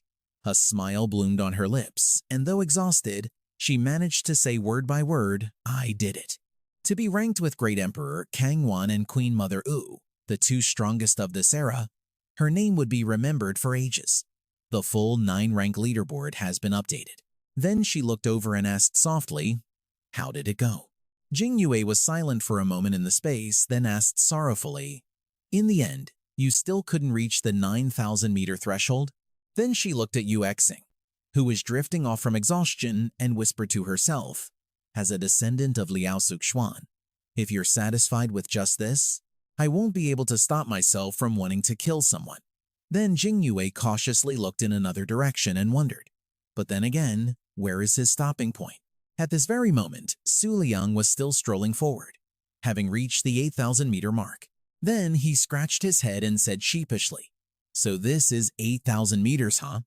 A smile bloomed on her lips, and though exhausted, she managed to say word by word, "I did it." To be ranked with Great Emperor Kang Yuan and Queen Mother Wu, the two strongest of this era, her name would be remembered for ages. The full 9-rank leaderboard has been updated. Then she looked over and asked softly, "How did it go?" Jing Yue was silent for a moment in the space, then asked sorrowfully, "In the end, you still couldn't reach the 9,000-meter threshold?" Then she looked at Yuxing, who was drifting off from exhaustion, and whispered to herself, "As a descendant of Liao Xuan, if you're satisfied with just this, I won't be able to stop myself from wanting to kill someone." Then Jing Yue cautiously looked in another direction and wondered, but then again, where is his stopping point? At this very moment, Su Liang was still strolling forward, having reached the 8,000-meter mark. Then he scratched his head and said sheepishly, "So this is 8,000 meters, huh?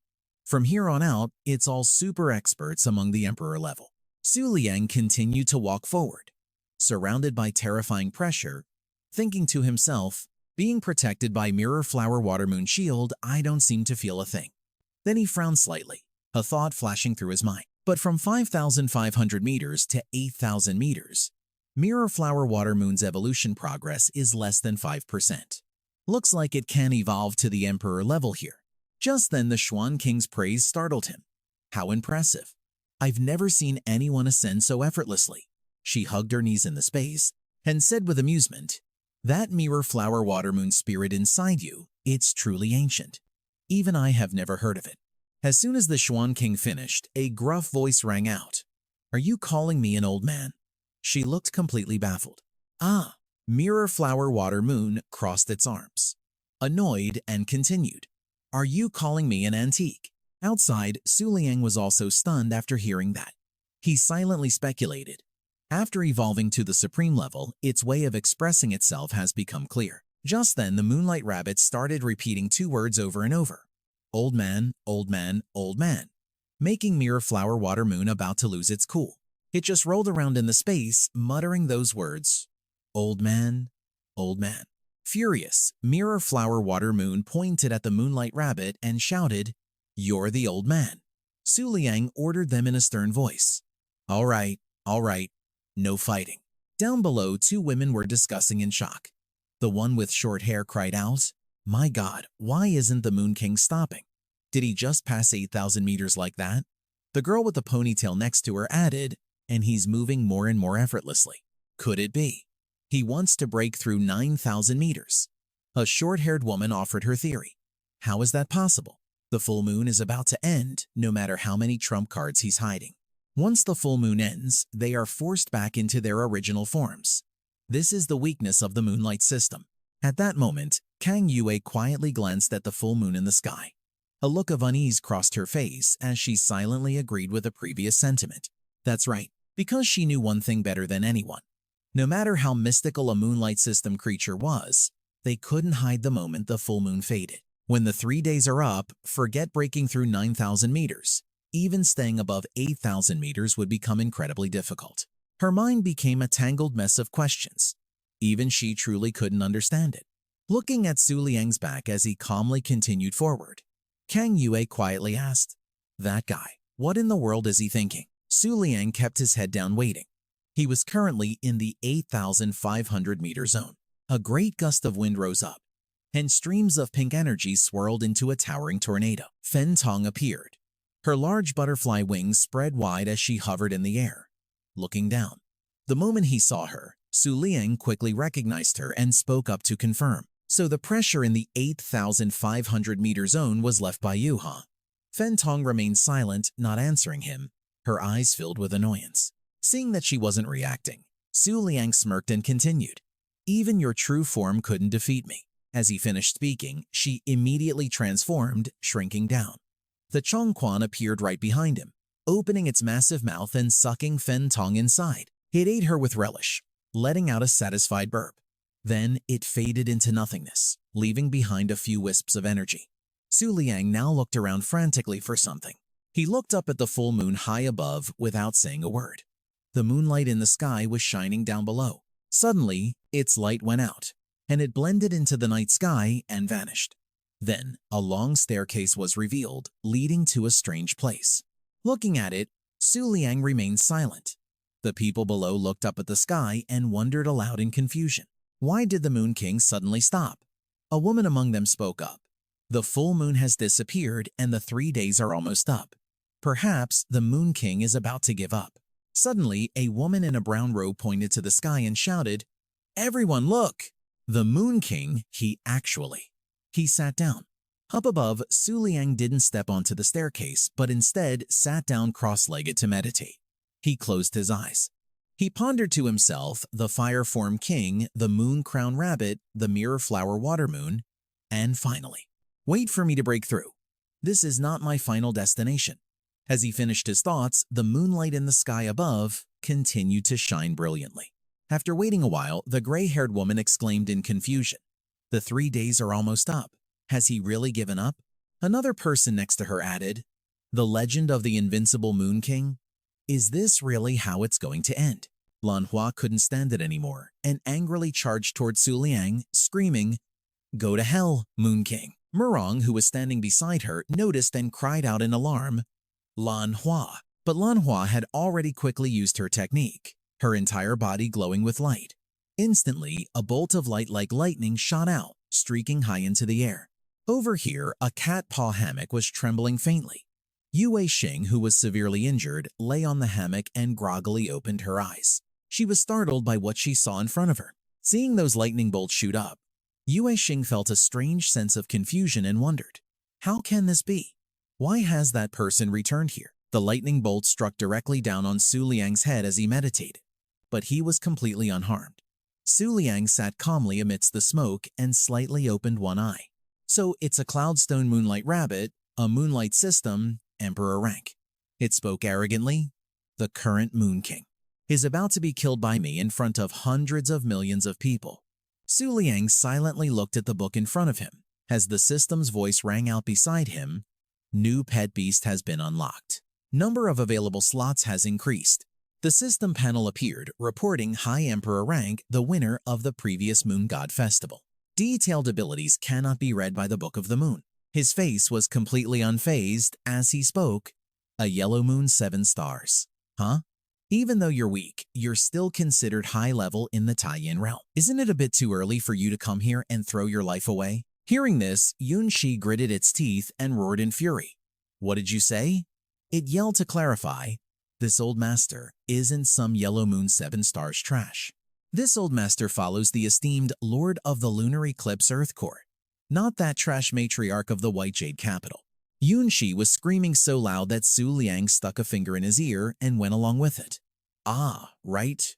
From here on out, it's all super experts among the Emperor level." Su Liang continued to walk forward, surrounded by terrifying pressure, thinking to himself, "Being protected by Mirror Flower Watermoon Shield, I don't seem to feel a thing." Then he frowned slightly, a thought flashing through his mind. But from 5,500 meters to 8,000 meters, Mirror Flower Watermoon's evolution progress is less than 5%. Looks like it can evolve to the Emperor level here. Just then the Xuan King's praise startled him. "How impressive. I've never seen anyone ascend so effortlessly." She hugged her knees in the space and said with amusement, "That Mirror Flower Watermoon spirit inside you, it's truly ancient. Even I have never heard of it." As soon as the Xuan King finished, a gruff voice rang out, "Are you calling me an old man?" She looked completely baffled. "Ah." Mirror Flower Watermoon crossed its arms, annoyed, and continued, "Are you calling me an antique?" Outside, Su Liang was also stunned after hearing that. He silently speculated. After evolving to the supreme level, its way of expressing itself has become clear. Just then, the Moonlight Rabbit started repeating 2 words over and over. old man, old man, old man, making Mirror Flower Water Moon about to lose its cool. It just rolled around in the space, muttering those words, old man, old man. Furious, Mirror Flower Water Moon pointed at the Moonlight Rabbit and shouted, "You're the old man." Su Liang ordered them in a stern voice. All right, no fighting." Down below, two women were discussing in shock. The one with short hair cried out, "My God, why isn't the Moon King stopping? Did he just pass 8,000 meters like that?" The girl with the ponytail next to her added, "And he's moving more and more effortlessly. Could it be? He wants to break through 9,000 meters." A short-haired woman offered her theory. "How is that possible? The full moon is about to end, no matter how many trump cards he's hiding. Once the full moon ends, they are forced back into their original forms. This is the weakness of the moonlight system." At that moment, Huan Yua quietly glanced at the full moon in the sky. A look of unease crossed her face as she silently agreed with a previous sentiment. That's right, because she knew one thing better than anyone. No matter how mystical a moonlight system creature was, they couldn't hide the moment the full moon faded. When the 3 days are up, forget breaking through 9,000 meters. Even staying above 8,000 meters would become incredibly difficult. Her mind became a tangled mess of questions. Even she truly couldn't understand it. Looking at Su Liang's back as he calmly continued forward, Huan Yua quietly asked, "That guy, what in the world is he thinking?" Su Liang kept his head down waiting. He was currently in the 8,500 meter zone. A great gust of wind rose up, and streams of pink energy swirled into a towering tornado. Fen Tong appeared. Her large butterfly wings spread wide as she hovered in the air, looking down. The moment he saw her, Su Liang quickly recognized her and spoke up to confirm. So the pressure in the 8,500 meter zone was left by you, huh? Fen Tong remained silent, not answering him, her eyes filled with annoyance. Seeing that she wasn't reacting, Su Liang smirked and continued, "Even your true form couldn't defeat me." As he finished speaking, she immediately transformed, shrinking down. The Chongquan appeared right behind him, opening its massive mouth and sucking Fen Tong inside. It ate her with relish, letting out a satisfied burp. Then it faded into nothingness, leaving behind a few wisps of energy. Su Liang now looked around frantically for something. He looked up at the full moon high above without saying a word. The moonlight in the sky was shining down below. Suddenly, its light went out, and it blended into the night sky and vanished. Then, a long staircase was revealed, leading to a strange place. Looking at it, Su Liang remained silent. The people below looked up at the sky and wondered aloud in confusion. Why did the Moon King suddenly stop? A woman among them spoke up. The full moon has disappeared and the 3 days are almost up. Perhaps the Moon King is about to give up. Suddenly, a woman in a brown robe pointed to the sky and shouted, "Everyone look! The Moon King, he sat down. Up above, Su Liang didn't step onto the staircase, but instead sat down cross-legged to meditate. He closed his eyes. He pondered to himself the Fire Form King, the Moon Crown Rabbit, the Mirror Flower Water Moon, and finally, wait for me to break through. This is not my final destination. As he finished his thoughts, the moonlight in the sky above continued to shine brilliantly. After waiting a while, the gray-haired woman exclaimed in confusion, "The 3 days are almost up. Has he really given up?" Another person next to her added, "The legend of the invincible Moon King? Is this really how it's going to end?" Manhwa couldn't stand it anymore and angrily charged toward Su Liang, screaming, "Go to hell, Moon King." Murong, who was standing beside her, noticed and cried out in alarm, "Manhwa." But Manhwa had already quickly used her technique, her entire body glowing with light. Instantly, a bolt of light like lightning shot out, streaking high into the air. Over here, a cat paw hammock was trembling faintly. Yue Xing, who was severely injured, lay on the hammock and groggily opened her eyes. She was startled by what she saw in front of her. Seeing those lightning bolts shoot up, Yue Xing felt a strange sense of confusion and wondered, how can this be? Why has that person returned here? The lightning bolt struck directly down on Su Liang's head as he meditated, but he was completely unharmed. Su Liang sat calmly amidst the smoke and slightly opened one eye. So it's a Cloudstone Moonlight Rabbit, a Moonlight System, Emperor rank. It spoke arrogantly, "The current Moon King is about to be killed by me in front of hundreds of millions of people." Su Liang silently looked at the book in front of him. As the system's voice rang out beside him, new pet beast has been unlocked. Number of available slots has increased. The system panel appeared, reporting High Emperor rank, the winner of the previous Moon God Festival. Detailed abilities cannot be read by the Book of the Moon. His face was completely unfazed as he spoke. A yellow moon 7 stars. Huh? Even though you're weak, you're still considered high level in the Taiyin realm. Isn't it a bit too early for you to come here and throw your life away? Hearing this, Yunshi gritted its teeth and roared in fury. What did you say? It yelled to clarify. This old master isn't some yellow moon 7 stars trash. This old master follows the esteemed Lord of the Lunar Eclipse Earth Court, not that trash matriarch of the White Jade capital. Yunshi was screaming so loud that Su Liang stuck a finger in his ear and went along with it. Ah, right.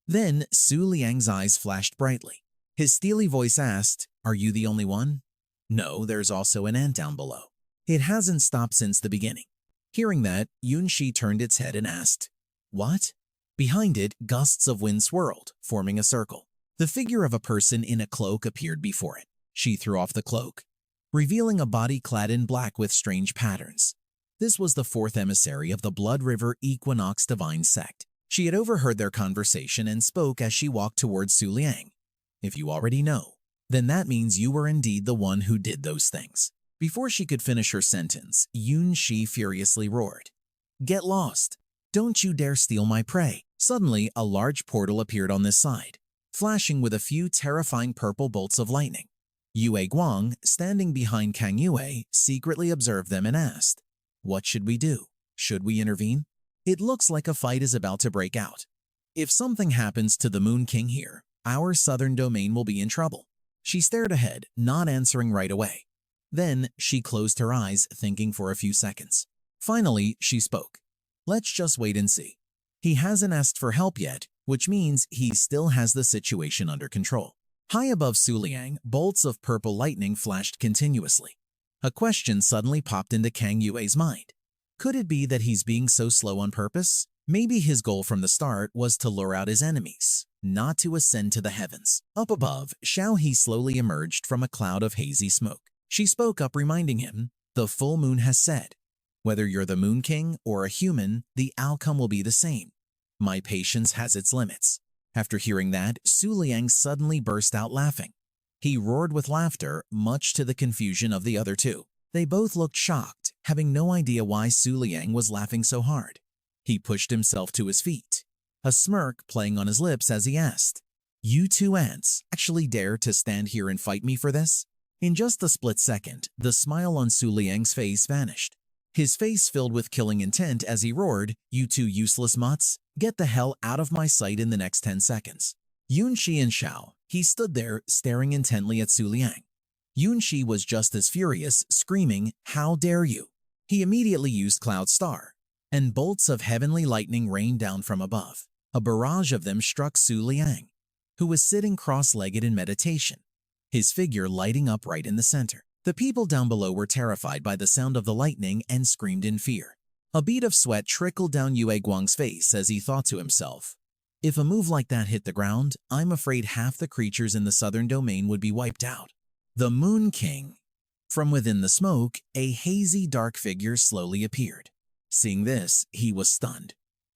Then Su Liang's eyes flashed brightly. His steely voice asked, "Are you the only one?" "No, there's also an ant down below. It hasn't stopped since the beginning." Hearing that, Yunshi turned its head and asked, "What?" Behind it, gusts of wind swirled, forming a circle. The figure of a person in a cloak appeared before it. She threw off the cloak, revealing a body clad in black with strange patterns. This was the 4th emissary of the Blood River Equinox Divine Sect. She had overheard their conversation and spoke as she walked towards Su Liang. "If you already know, then that means you were indeed the one who did those things." Before she could finish her sentence, Yunshi furiously roared, "Get lost! Don't you dare steal my prey!" Suddenly, a large portal appeared on this side, flashing with a few terrifying purple bolts of lightning. Yue Guang, standing behind Kang Yue, secretly observed them and asked, "What should we do? Should we intervene? It looks like a fight is about to break out. If something happens to the Moon King here, our southern domain will be in trouble." She stared ahead, not answering right away. Then she closed her eyes, thinking for a few seconds. Finally, she spoke. "Let's just wait and see. He hasn't asked for help yet, which means he still has the situation under control." High above Su Liang, bolts of purple lightning flashed continuously. A question suddenly popped into Kang Yue's mind. Could it be that he's being so slow on purpose? Maybe his goal from the start was to lure out his enemies, not to ascend to the heavens. Up above, Xiao He slowly emerged from a cloud of hazy smoke. She spoke up, reminding him, "The full moon has said, whether you're the Moon King or a human, the outcome will be the same. My patience has its limits." After hearing that, Su Liang suddenly burst out laughing. He roared with laughter, much to the confusion of the other two. They both looked shocked, having no idea why Su Liang was laughing so hard. He pushed himself to his feet, a smirk playing on his lips as he asked, "You two ants actually dare to stand here and fight me for this?" In just a split second, the smile on Su Liang's face vanished. His face filled with killing intent as he roared, "You two useless mutts, get the hell out of my sight in the next 10 seconds. Yunshi and Xiao, he stood there staring intently at Su Liang. Yunshi was just as furious, screaming, "How dare you!" He immediately used Cloud Star, and bolts of heavenly lightning rained down from above. A barrage of them struck Su Liang, who was sitting cross-legged in meditation, his figure lighting up right in the center. The people down below were terrified by the sound of the lightning and screamed in fear. A bead of sweat trickled down Yue Guang's face as he thought to himself, "If a move like that hit the ground, I'm afraid half the creatures in the southern domain would be wiped out." The Moon King. From within the smoke, a hazy dark figure slowly appeared. Seeing this, he was stunned.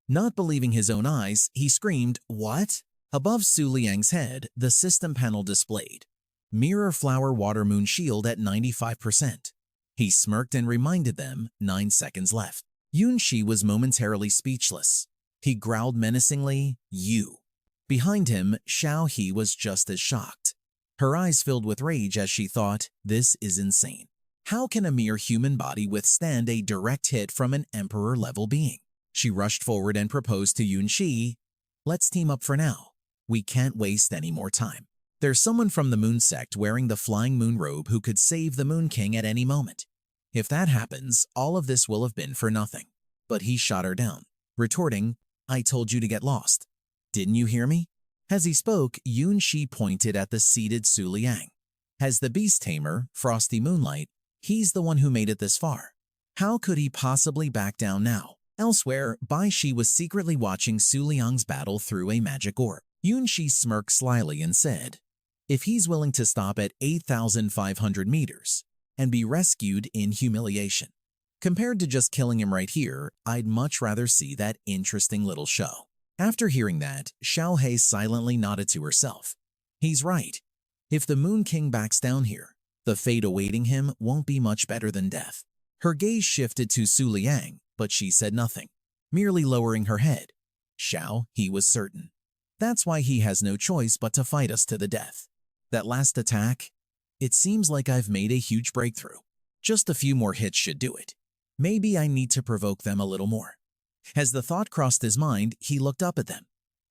Not believing his own eyes, he screamed, "What?" Above Su Liang's head, the system panel displayed Mirror Flower Water Moon Shield at 95%. He smirked and reminded them 9 seconds left. Yunshi was momentarily speechless. He growled menacingly, "You." Behind him, Xiao He was just as shocked. Her eyes filled with rage as she thought, "This is insane. How can a mere human body withstand a direct hit from an emperor-level being?" She rushed forward and proposed to Yunshi, "Let's team up for now. We can't waste any more time. There's someone from the Moon Sect wearing the Flying Moon Robe who could save the Moon King at any moment. If that happens, all of this will have been for nothing." But he shot her down, retorting, "I told you to get lost. Didn't you hear me?" As he spoke, Yunshi pointed at the seated Su Liang. As the beast tamer, Frosty Moonlight, he's the one who made it this far. How could he possibly back down now? Elsewhere, Bai Shi was secretly watching Su Liang's battle through a magic orb. Yunshi smirked slyly and said, if he's willing to stop at 8,500 meters and be rescued in humiliation. Compared to just killing him right here, I'd much rather see that interesting little show. After hearing that, Xiaohei silently nodded to herself. He's right. If the Moon King backs down here, the fate awaiting him won't be much better than death. Her gaze shifted to Su Liang, but she said nothing, merely lowering her head. Xiao, he was certain. That's why he has no choice but to fight us to the death. That last attack? It seems like I've made a huge breakthrough. Just a few more hits should do it. Maybe I need to provoke them a little more. As the thought crossed his mind, he looked up at them.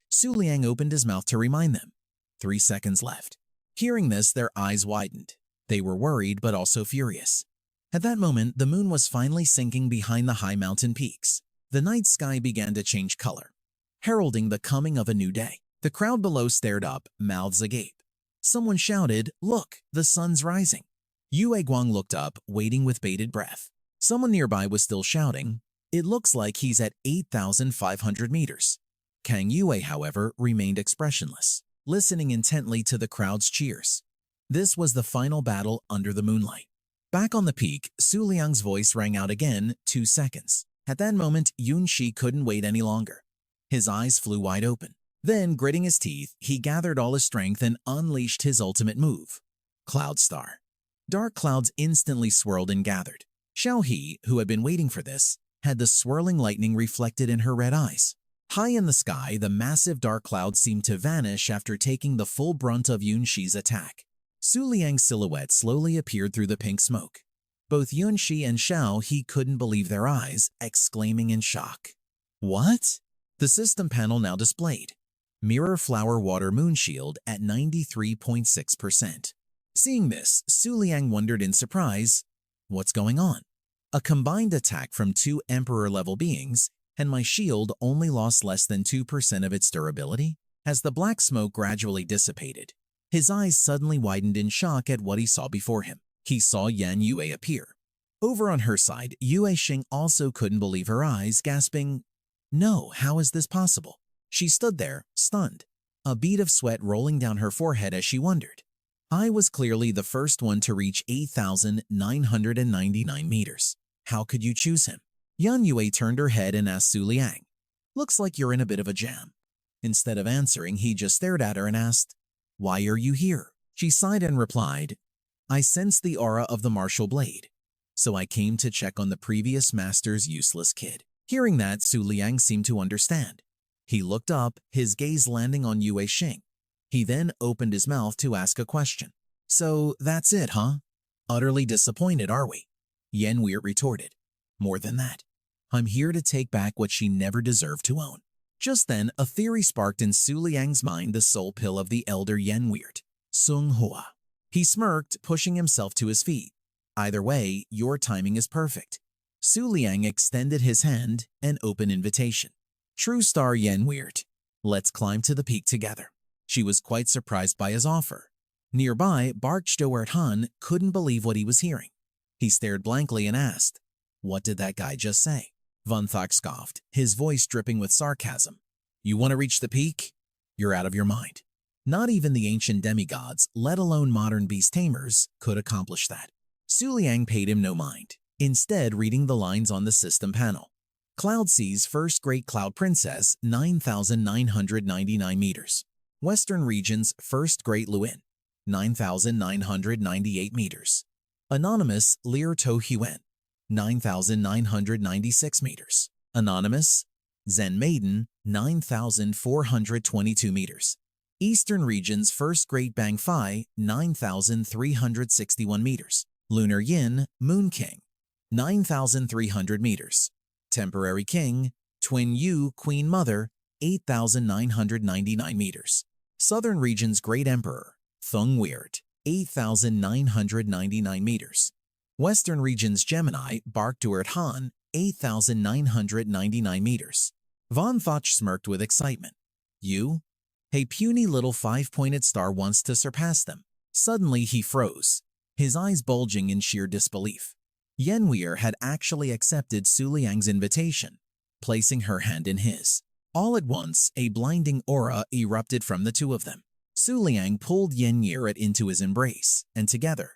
Su Liang opened his mouth to remind them. 3 seconds left. Hearing this, their eyes widened. They were worried but also furious. At that moment, the moon was finally sinking behind the high mountain peaks. The night sky began to change color, heralding the coming of a new day. The crowd below stared up, mouths agape. Someone shouted, "Look, the sun's rising." Yue Guang looked up, waiting with bated breath. Someone nearby was still shouting, "It looks like he's at 8,500 meters." Kang Yue, however, remained expressionless, listening intently to the crowd's cheers. This was the final battle under the moonlight. Back on the peak, Su Liang's voice rang out again, 2 seconds. At that moment, Yun Shi couldn't wait any longer. His eyes flew wide open. Then, gritting his teeth, he gathered all his strength and unleashed his ultimate move, Cloud Star. Dark clouds instantly swirled and gathered. Xiao He, who had been waiting for this, had the swirling lightning reflected in her red eyes. High in the sky, the massive dark clouds seemed to vanish after taking the full brunt of Yun Shi's attack. Su Liang's silhouette slowly appeared through the pink smoke. Both Yun Shi and Xiao He couldn't believe their eyes, exclaiming in shock. What? The system panel now displayed. Mirror Flower Water Moon Shield at 93.6%. Seeing this, Su Liang wondered in surprise, what's going on? A combined attack from 2 Emperor-level beings, and my shield only lost less than 2% of its durability? As the black smoke gradually dissipated, his eyes suddenly widened in shock at what he saw before him. He saw Yan Yue appear. Over on her side, Yue Xing also couldn't believe her eyes, gasping, "No, how is this possible?" She stood there, stunned, a bead of sweat rolling down her forehead as she wondered. I was clearly the first one to reach 8,999 meters. How could you choose him? Yan Yue turned her head and asked Su Liang, "Looks like you're in a bit of a jam." Instead of answering, he just stared at her and asked, "Why are you here?" She sighed and replied, "I sensed the aura of the martial blade, so I came to check on the previous master's useless kid." Hearing that, Su Liang seemed to understand. He looked up, his gaze landing on Yue Xing. He then opened his mouth to ask a question. "So that's it, huh? Utterly disappointed, are we?" Yan Weir retorted, "More than that. I'm here to take back what she never deserved to own." Just then, a theory sparked in Su Liang's mind, the soul pill of the elder Yan Weird, Sung Hua. He smirked, pushing himself to his feet. "Either way, your timing is perfect." Su Liang extended his hand, an open invitation. "True star Yan Weird, let's climb to the peak together." She was quite surprised by his offer. Nearby, Barkstoert Han couldn't believe what he was hearing. He stared blankly and asked, "What did that guy just say?" Von Thok scoffed, his voice dripping with sarcasm. "You want to reach the peak? You're out of your mind. Not even the ancient demigods, let alone modern beast tamers, could accomplish that." Su Liang paid him no mind, instead reading the lines on the system panel. Cloud Sea's first great cloud princess, 9,999 meters. Western region's first great Luin, 9,998 meters. Anonymous Lear To Huen, 9,996 meters. Anonymous Zen Maiden, 9,422 meters. Eastern region's first great Bang Phi, 9,361 meters. Lunar Yin, Moon King, 9,300 meters. Temporary King, Twin Yu Queen Mother, 8,999 meters. Southern region's Great Emperor, Thung Weird, 8,999 meters. Western region's Gemini, Barkstoert Han, 8,999 meters. Von Thoch smirked with excitement. "You? A puny little 5-pointed star wants to surpass them." Suddenly he froze, his eyes bulging in sheer disbelief. Yan Weir had actually accepted Su Liang's invitation, placing her hand in his. All at once, a blinding aura erupted from the two of them. Su Liang pulled Yen Yiret into his embrace, and together,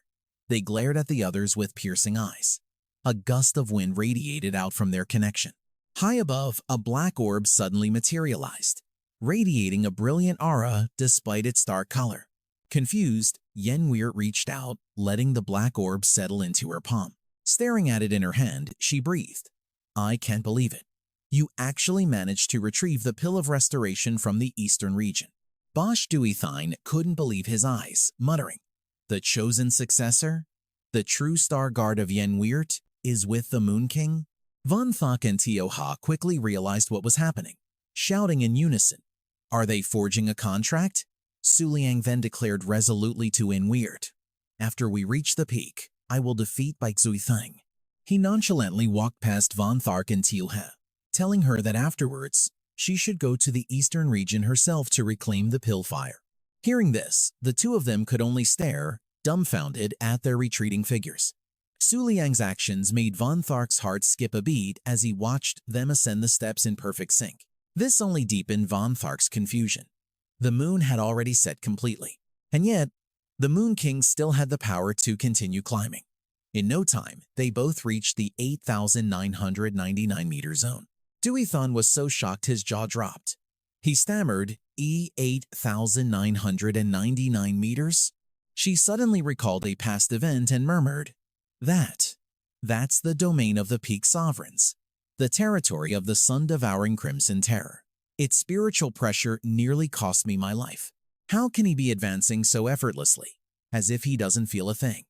they glared at the others with piercing eyes. A gust of wind radiated out from their connection. High above, a black orb suddenly materialized, radiating a brilliant aura despite its dark color. Confused, Yen Yiret reached out, letting the black orb settle into her palm. Staring at it in her hand, she breathed. "I can't believe it. You actually managed to retrieve the Pill of Restoration from the Eastern region." Bosch Duithine couldn't believe his eyes, muttering, "The chosen successor? The true star guard of Yen Yiret is with the Moon King?" Von Thok and Tio Ha quickly realized what was happening, shouting in unison, "Are they forging a contract?" Su Liang then declared resolutely to Yen Yiret, "After we reach the peak, I will defeat Bai Xuithang." He nonchalantly walked past Von Thark and Tio Ha, telling her that afterwards, she should go to the eastern region herself to reclaim the pill fire. Hearing this, the two of them could only stare, dumbfounded, at their retreating figures. Su Liang's actions made Von Thark's heart skip a beat as he watched them ascend the steps in perfect sync. This only deepened Von Thark's confusion. The moon had already set completely, and yet, the Moon King still had the power to continue climbing. In no time, they both reached the 8,999-meter zone. Duithon was so shocked his jaw dropped. He stammered, 8,999 meters? She suddenly recalled a past event and murmured, That's the domain of the Peak Sovereigns, the territory of the sun-devouring Crimson Terror. Its spiritual pressure nearly cost me my life. How can he be advancing so effortlessly, as if he doesn't feel a thing?"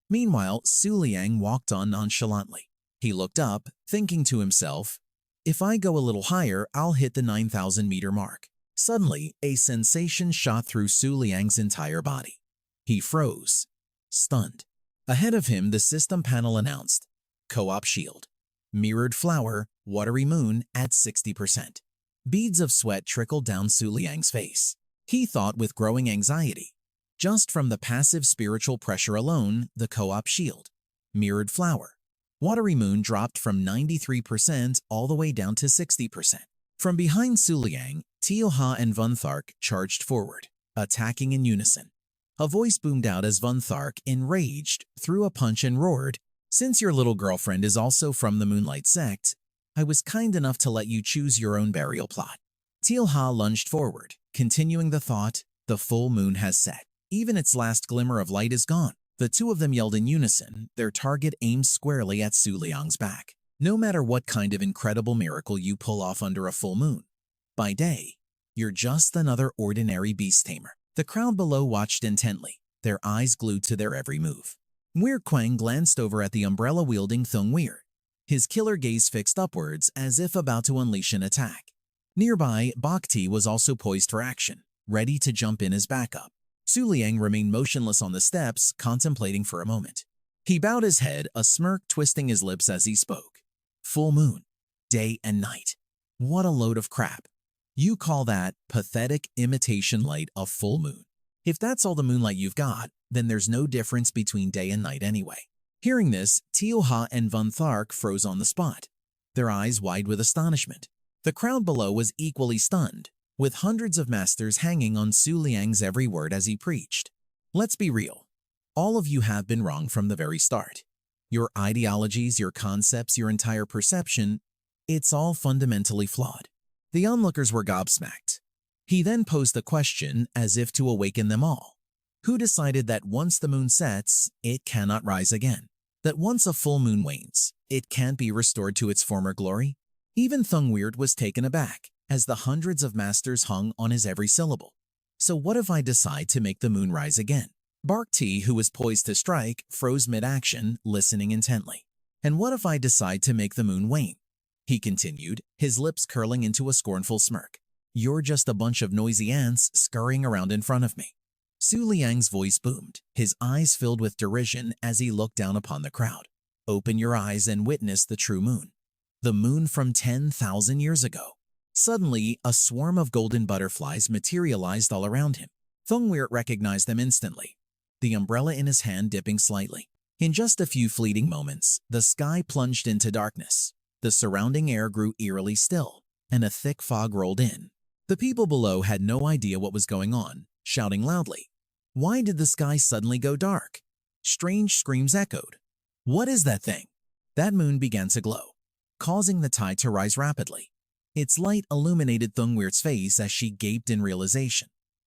Meanwhile, Su Liang walked on nonchalantly. He looked up, thinking to himself, "If I go a little higher, I'll hit the 9,000-meter mark." Suddenly, a sensation shot through Su Liang's entire body. He froze, stunned. Ahead of him, the system panel announced, "Co-op shield. Mirrored flower, watery moon at 60%. Beads of sweat trickled down Su Liang's face. He thought with growing anxiety. Just from the passive spiritual pressure alone, the co-op shield, mirrored flower, watery moon dropped from 93% all the way down to 60%. From behind Su Liang, Tio Ha and Von Thark charged forward, attacking in unison. A voice boomed out as Von Thark, enraged, threw a punch and roared, "Since your little girlfriend is also from the Moonlight sect, I was kind enough to let you choose your own burial plot." Tio Ha lunged forward, continuing the thought, "The full moon has set. Even its last glimmer of light is gone." The two of them yelled in unison, their target aimed squarely at Su Liang's back. No matter what kind of incredible miracle you pull off under a full moon, by day, you're just another ordinary beast tamer. The crowd below watched intently, their eyes glued to their every move. Weir Quang glanced over at the umbrella-wielding Thung Weir, his killer gaze fixed upwards as if about to unleash an attack. Nearby, Bhakti was also poised for action, ready to jump in as backup. Su Liang remained motionless on the steps, contemplating for a moment. He bowed his head, a smirk twisting his lips as he spoke. "Full moon, day and night. What a load of crap. You call that pathetic imitation light of full moon. If that's all the moonlight you've got, then there's no difference between day and night anyway." Hearing this, Tio Ha and Von Thark froze on the spot, their eyes wide with astonishment. The crowd below was equally stunned, with hundreds of masters hanging on Su Liang's every word as he preached. Let's be real. All of you have been wrong from the very start. Your ideologies, your concepts, your entire perception, it's all fundamentally flawed. The onlookers were gobsmacked. He then posed the question as if to awaken them all. Who decided that once the moon sets, it cannot rise again? That once a full moon wanes, it can't be restored to its former glory? Even Thung Weird was taken aback, as the hundreds of masters hung on his every syllable. So what if I decide to make the moon rise again? Bhakti, who was poised to strike, froze mid-action, listening intently. And what if I decide to make the moon wane? He continued, his lips curling into a scornful smirk. You're just a bunch of noisy ants scurrying around in front of me. Su Liang's voice boomed, his eyes filled with derision as he looked down upon the crowd. Open your eyes and witness the true moon. The moon from 10,000 years ago. Suddenly, a swarm of golden butterflies materialized all around him. Thungweir recognized them instantly, the umbrella in his hand dipping slightly. In just a few fleeting moments, the sky plunged into darkness. The surrounding air grew eerily still, and a thick fog rolled in. The people below had no idea what was going on, shouting loudly. Why did the sky suddenly go dark? Strange screams echoed. What is that thing? That moon began to glow, causing the tide to rise rapidly. Its light illuminated Thungweird's face as she gaped in realization.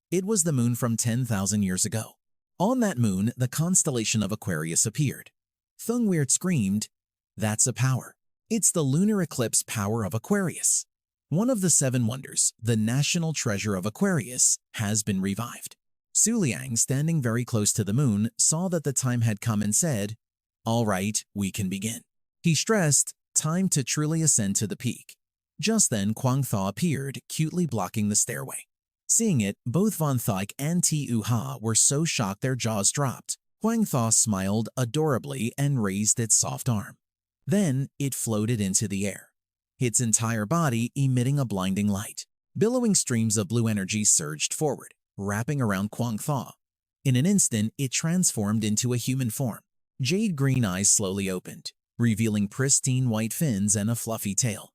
It was the moon from 10,000 years ago. On that moon, the constellation of Aquarius appeared. Thungweird screamed, "That's a power. It's the lunar eclipse power of Aquarius." One of the 7 wonders, the national treasure of Aquarius, has been revived. Su Liang, standing very close to the moon, saw that the time had come and said, "All right, we can begin." He stressed, "Time to truly ascend to the peak." Just then, Quang Thaw appeared, cutely blocking the stairway. Seeing it, both Von Thike and Tu Ha were so shocked their jaws dropped. Quang Thaw smiled adorably and raised its soft arm. Then it floated into the air, its entire body emitting a blinding light. Billowing streams of blue energy surged forward, wrapping around Quang Thaw. In an instant, it transformed into a human form. Jade green eyes slowly opened, revealing pristine white fins and a fluffy tail.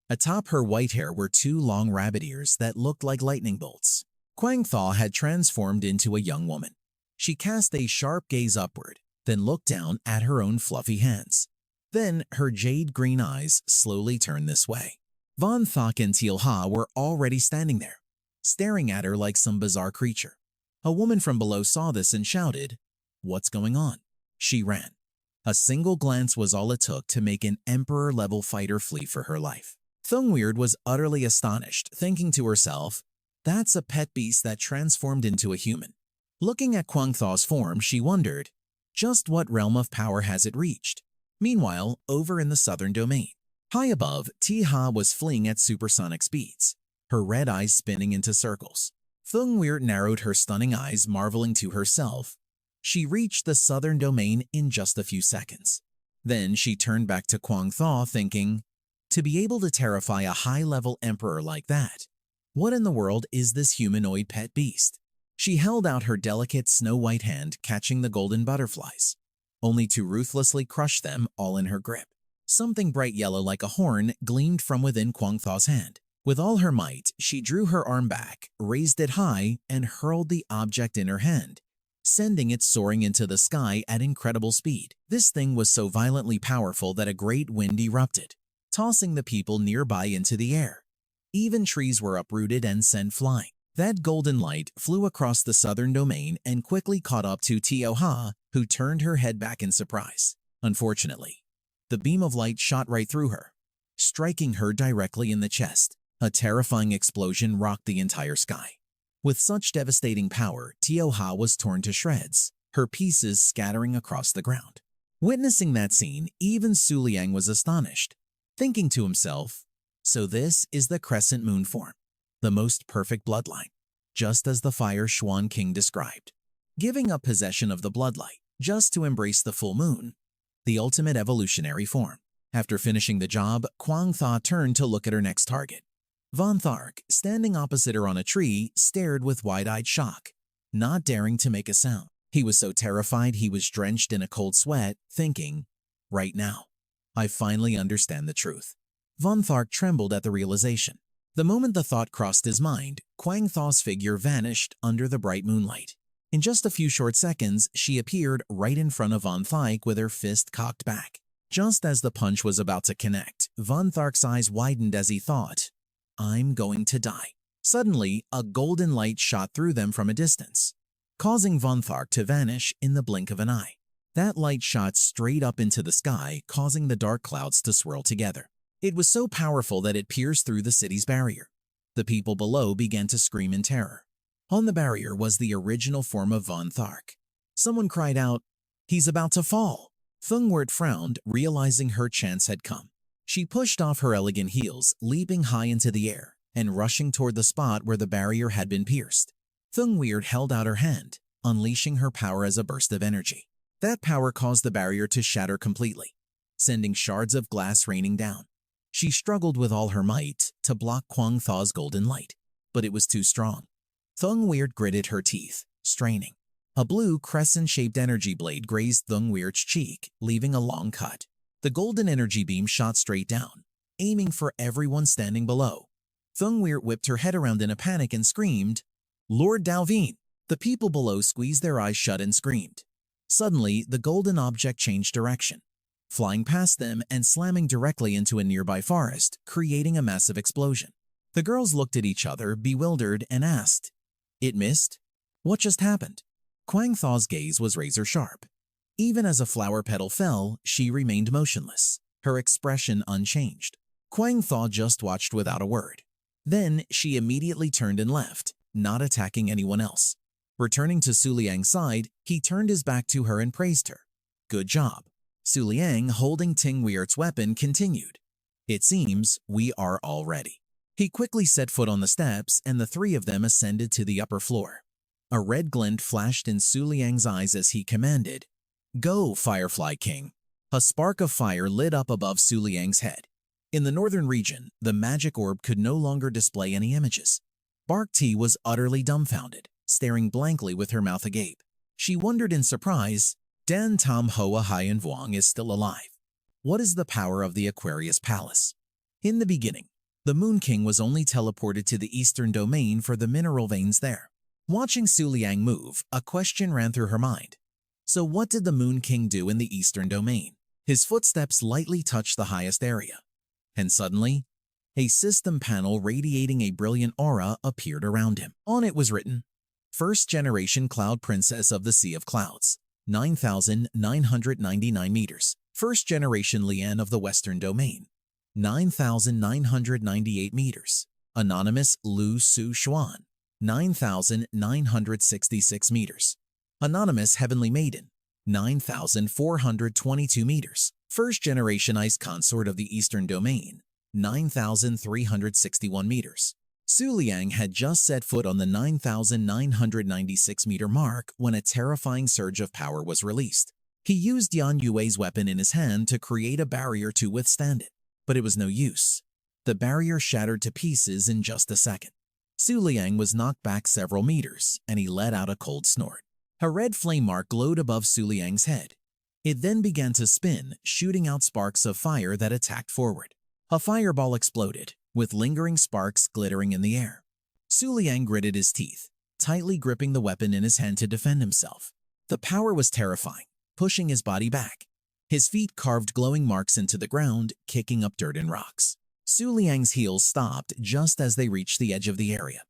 Atop her white hair were 2 long rabbit ears that looked like lightning bolts. Quang Thaw had transformed into a young woman. She cast a sharp gaze upward, then looked down at her own fluffy hands. Then her jade green eyes slowly turned this way. Von Thok and Teal Ha were already standing there, staring at her like some bizarre creature. A woman from below saw this and shouted, "What's going on?" She ran. A single glance was all it took to make an emperor-level fighter flee for her life. Thungweird was utterly astonished, thinking to herself, "That's a pet beast that transformed into a human." Looking at Quang Thaw's form, she wondered, just what realm of power has it reached? Meanwhile, over in the southern domain, high above, Ti-Ha was fleeing at supersonic speeds, her red eyes spinning into circles. Thungweird narrowed her stunning eyes, marveling to herself. She reached the southern domain in just a few seconds. Then she turned back to Quang Thaw, thinking, to be able to terrify a high-level emperor like that, what in the world is this humanoid pet beast? She held out her delicate snow-white hand, catching the golden butterflies, only to ruthlessly crush them all in her grip. Something bright yellow like a horn gleamed from within Quang Thaw's hand. With all her might, she drew her arm back, raised it high, and hurled the object in her hand, sending it soaring into the sky at incredible speed. This thing was so violently powerful that a great wind erupted, tossing the people nearby into the air. Even trees were uprooted and sent flying. That golden light flew across the southern domain and quickly caught up to Tio Ha, who turned her head back in surprise. Unfortunately, the beam of light shot right through her, striking her directly in the chest. A terrifying explosion rocked the entire sky. With such devastating power, Tio Ha was torn to shreds, her pieces scattering across the ground. Witnessing that scene, even Su Liang was astonished, thinking to himself, so this is the crescent moon form, the most perfect bloodline, just as the Fire Xuan King described. Giving up possession of the bloodlight just to embrace the full moon, the ultimate evolutionary form. After finishing the job, Quang Thaw turned to look at her next target. Von Thark, standing opposite her on a tree, stared with wide-eyed shock, not daring to make a sound. He was so terrified he was drenched in a cold sweat, thinking, right now, I finally understand the truth. Von Thark trembled at the realization. The moment the thought crossed his mind, Quang Thaw's figure vanished under the bright moonlight. In just a few short seconds, she appeared right in front of Von Thark with her fist cocked back. Just as the punch was about to connect, Von Thark's eyes widened as he thought, I'm going to die. Suddenly, a golden light shot through them from a distance, causing Von Thark to vanish in the blink of an eye. That light shot straight up into the sky, causing the dark clouds to swirl together. It was so powerful that it pierced through the city's barrier. The people below began to scream in terror. On the barrier was the original form of Von Thark. Someone cried out, "He's about to fall." Thungweird frowned, realizing her chance had come. She pushed off her elegant heels, leaping high into the air, and rushing toward the spot where the barrier had been pierced. Thungweird held out her hand, unleashing her power as a burst of energy. That power caused the barrier to shatter completely, sending shards of glass raining down. She struggled with all her might to block Quang Thaw's golden light, but it was too strong. Thungweird gritted her teeth, straining. A blue crescent-shaped energy blade grazed Thungweird's cheek, leaving a long cut. The golden energy beam shot straight down, aiming for everyone standing below. Thungweird whipped her head around in a panic and screamed, "Lord Dalveen, The people below squeezed their eyes shut and screamed. Suddenly, the golden object changed direction, flying past them and slamming directly into a nearby forest, creating a massive explosion. The girls looked at each other, bewildered, and asked, "It missed? What just happened?" Kwang Thaw's gaze was razor-sharp. Even as a flower petal fell, she remained motionless, her expression unchanged. Kwang Thaw just watched without a word. Then she immediately turned and left, not attacking anyone else. Returning to Su Liang's side, he turned his back to her and praised her. "Good job." Su Liang, holding Ting Weirt's weapon, continued, "It seems we are all ready." He quickly set foot on the steps, and the three of them ascended to the upper floor. A red glint flashed in Su Liang's eyes as he commanded, "Go, Firefly King." A spark of fire lit up above Su Liang's head. In the northern region, the magic orb could no longer display any images. Bark Tea was utterly dumbfounded, staring blankly with her mouth agape. She wondered in surprise, Dan Tam Hoa Hien Vuong is still alive. What is the power of the Aquarius Palace? In the beginning, the Moon King was only teleported to the eastern domain for the mineral veins there. Watching Su Liang move, a question ran through her mind. So what did the Moon King do in the eastern domain? His footsteps lightly touched the highest area. And suddenly, a system panel radiating a brilliant aura appeared around him. On it was written, "First Generation Cloud Princess of the Sea of Clouds, 9,999 meters. First Generation Lian of the Western Domain, 9,998 meters. Anonymous Lu Su Xuan, 9,966 meters. Anonymous Heavenly Maiden, 9,422 meters. First Generation Ice Consort of the Eastern Domain, 9,361 meters. Su Liang had just set foot on the 9,996-meter mark when a terrifying surge of power was released. He used Huan Yua's weapon in his hand to create a barrier to withstand it, but it was no use. The barrier shattered to pieces in just a second. Su Liang was knocked back several meters, and he let out a cold snort. A red flame mark glowed above Su Liang's head. It then began to spin, shooting out sparks of fire that attacked forward. A fireball exploded, with lingering sparks glittering in the air. Su Liang gritted his teeth, tightly gripping the weapon in his hand to defend himself. The power was terrifying, pushing his body back. His feet carved glowing marks into the ground, kicking up dirt and rocks. Su Liang's heels stopped just as they reached the edge of the area.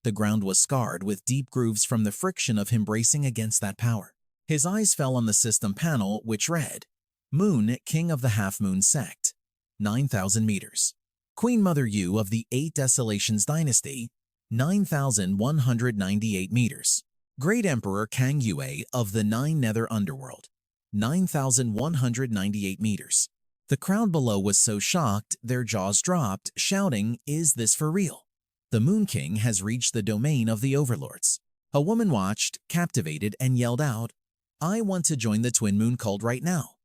The ground was scarred with deep grooves from the friction of him bracing against that power. His eyes fell on the system panel, which read, "Moon, King of the Half-Moon Sect, 9,000 meters. Queen Mother Yu of the 8 Desolations Dynasty, 9,198 meters. Great Emperor Kang Yue of the 9 Nether Underworld, 9,198 meters." The crowd below was so shocked, their jaws dropped, shouting, "Is this for real? The Moon King has reached the domain of the overlords." A woman watched, captivated, and yelled out, "I want to join the Twin Moon cult right now.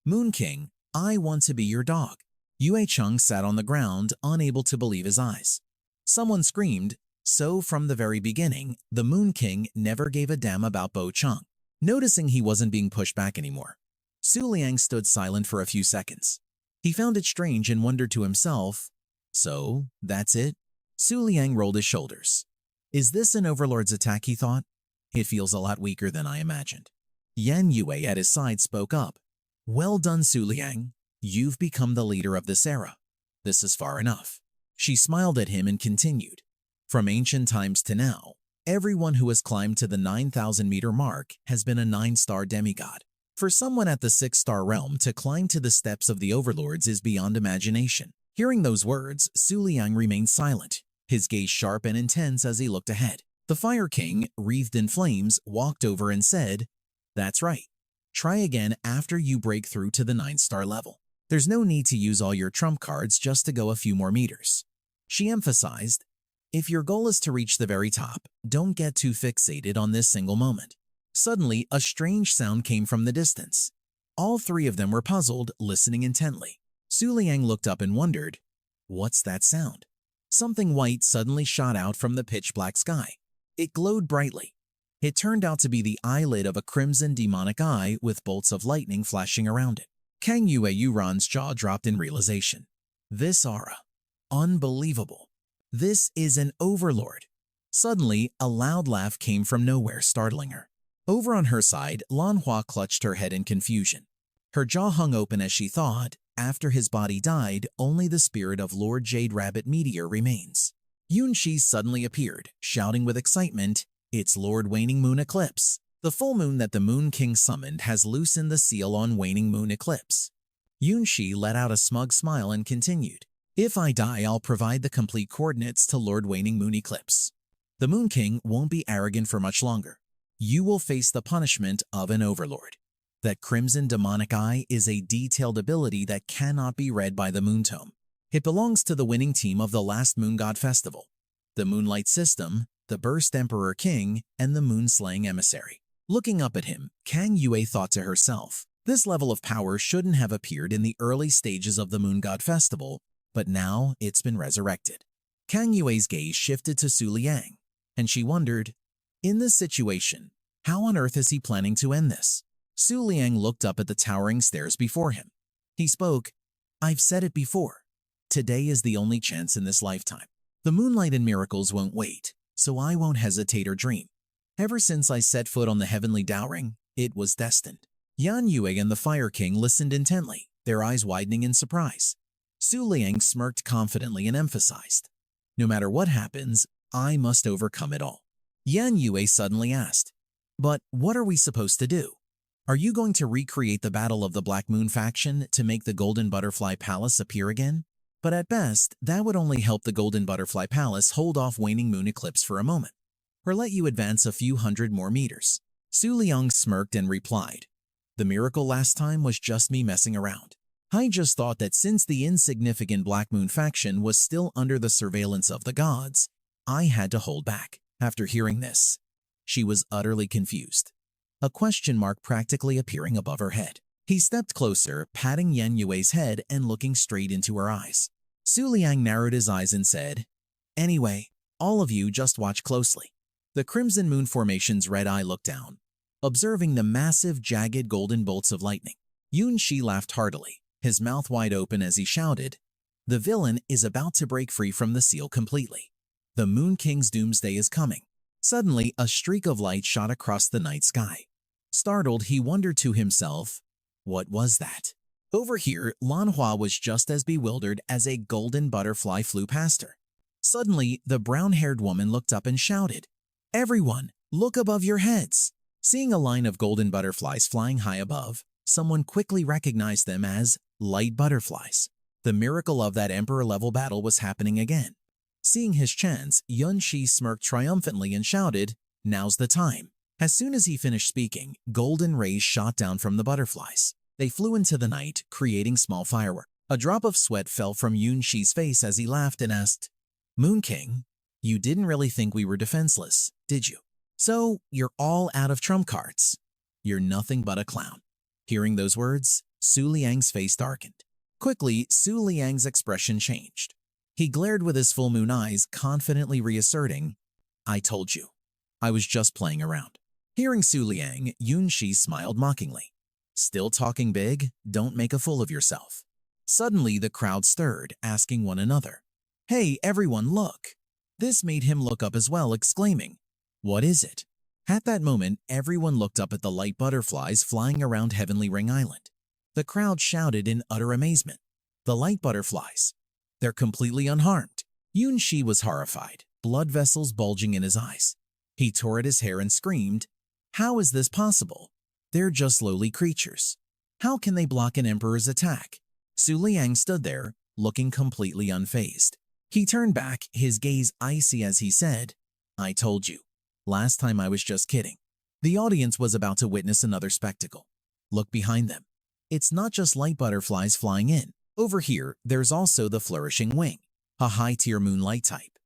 Moon King, I want to be your dog." Yue Chung sat on the ground, unable to believe his eyes. Someone screamed, "So from the very beginning, the Moon King never gave a damn about Bo Chung." Noticing he wasn't being pushed back anymore, Su Liang stood silent for a few seconds. He found it strange and wondered to himself, "So, that's it?" Su Liang rolled his shoulders. "Is this an overlord's attack?" he thought. "It feels a lot weaker than I imagined." Yan Yue at his side spoke up. "Well done, Su Liang. You've become the leader of this era. This is far enough." She smiled at him and continued, "From ancient times to now, everyone who has climbed to the 9,000-meter mark has been a 9-star demigod. For someone at the 6-star realm to climb to the steps of the overlords is beyond imagination." Hearing those words, Su Liang remained silent, his gaze sharp and intense as he looked ahead. The Fire King, wreathed in flames, walked over and said, "That's right. Try again after you break through to the 9-star level. There's no need to use all your trump cards just to go a few more meters." She emphasized, "If your goal is to reach the very top, don't get too fixated on this single moment." Suddenly, a strange sound came from the distance. All three of them were puzzled, listening intently. Su Liang looked up and wondered, "What's that sound?" Something white suddenly shot out from the pitch-black sky. It glowed brightly. It turned out to be the eyelid of a crimson demonic eye with bolts of lightning flashing around it. Kang Yue Yuran's jaw dropped in realization. This aura. Unbelievable. This is an overlord. Suddenly, a loud laugh came from nowhere, startling her. Over on her side, Manhwa clutched her head in confusion. Her jaw hung open as she thought, after his body died, only the spirit of Lord Jade Rabbit Meteor remains. Yunshi suddenly appeared, shouting with excitement, "It's Lord Waning Moon Eclipse! The full moon that the Moon King summoned has loosened the seal on Waning Moon Eclipse." Yunshi let out a smug smile and continued, "If I die, I'll provide the complete coordinates to Lord Waning Moon Eclipse. The Moon King won't be arrogant for much longer. You will face the punishment of an overlord. That Crimson Demonic Eye is a detailed ability that cannot be read by the Moon Tome. It belongs to the winning team of the last Moon God Festival, the Moonlight System, the Burst Emperor King, and the Moon-Slaying Emissary." Looking up at him, Kang Yue thought to herself, this level of power shouldn't have appeared in the early stages of the Moon God Festival, but now it's been resurrected. Kang Yue's gaze shifted to Su Liang, and she wondered, in this situation, how on earth is he planning to end this? Su Liang looked up at the towering stairs before him. He spoke, "I've said it before. Today is the only chance in this lifetime. The moonlight and miracles won't wait, so I won't hesitate or dream. Ever since I set foot on the heavenly dowering, it was destined." Huan Yua and the Fire King listened intently, their eyes widening in surprise. Su Liang smirked confidently and emphasized, "No matter what happens, I must overcome it all." Huan Yua suddenly asked, "But what are we supposed to do? Are you going to recreate the Battle of the Black Moon faction to make the Golden Butterfly Palace appear again? But at best, that would only help the Golden Butterfly Palace hold off Waning Moon Eclipse for a moment, or let you advance a few hundred more meters." Su Liang smirked and replied, "The miracle last time was just me messing around. I just thought that since the insignificant Black Moon faction was still under the surveillance of the gods, I had to hold back." After hearing this, she was utterly confused, a question mark practically appearing above her head. He stepped closer, patting Huan Yue's head and looking straight into her eyes. Su Liang narrowed his eyes and said, "Anyway, all of you just watch closely." The Crimson Moon Formation's red eye looked down, observing the massive, jagged golden bolts of lightning. Yunshi laughed heartily, his mouth wide open as he shouted, "The villain is about to break free from the seal completely. The Moon King's doomsday is coming." Suddenly, a streak of light shot across the night sky. Startled, he wondered to himself, what was that? Over here, Manhwa was just as bewildered as a golden butterfly flew past her. Suddenly, the brown-haired woman looked up and shouted, "Everyone, look above your heads." Seeing a line of golden butterflies flying high above, someone quickly recognized them as light butterflies. The miracle of that emperor-level battle was happening again. Seeing his chance, Yunshi smirked triumphantly and shouted, "Now's the time." As soon as he finished speaking, golden rays shot down from the butterflies. They flew into the night, creating small fireworks. A drop of sweat fell from Yunshi's face as he laughed and asked, "Moon King, you didn't really think we were defenseless, did you? So you're all out of trump cards. You're nothing but a clown." Hearing those words, Su Liang's face darkened. Quickly, Su Liang's expression changed. He glared with his full moon eyes, confidently reasserting, "I told you. I was just playing around." Hearing Su Liang, Yunshi smiled mockingly. "Still talking big? Don't make a fool of yourself." Suddenly, the crowd stirred, asking one another, "Hey, everyone, look." This made him look up as well, exclaiming, "What is it?" At that moment, everyone looked up at the light butterflies flying around Heavenly Ring Island. The crowd shouted in utter amazement, "The light butterflies! They're completely unharmed." Yunshi was horrified, blood vessels bulging in his eyes. He tore at his hair and screamed, "How is this possible? They're just lowly creatures. How can they block an emperor's attack?" Su Liang stood there, looking completely unfazed. He turned back, his gaze icy as he said, "I told you. Last time I was just kidding." The audience was about to witness another spectacle. Look behind them. It's not just light butterflies flying in. Over here, there's also the Flourishing Wing, a high-tier moonlight type.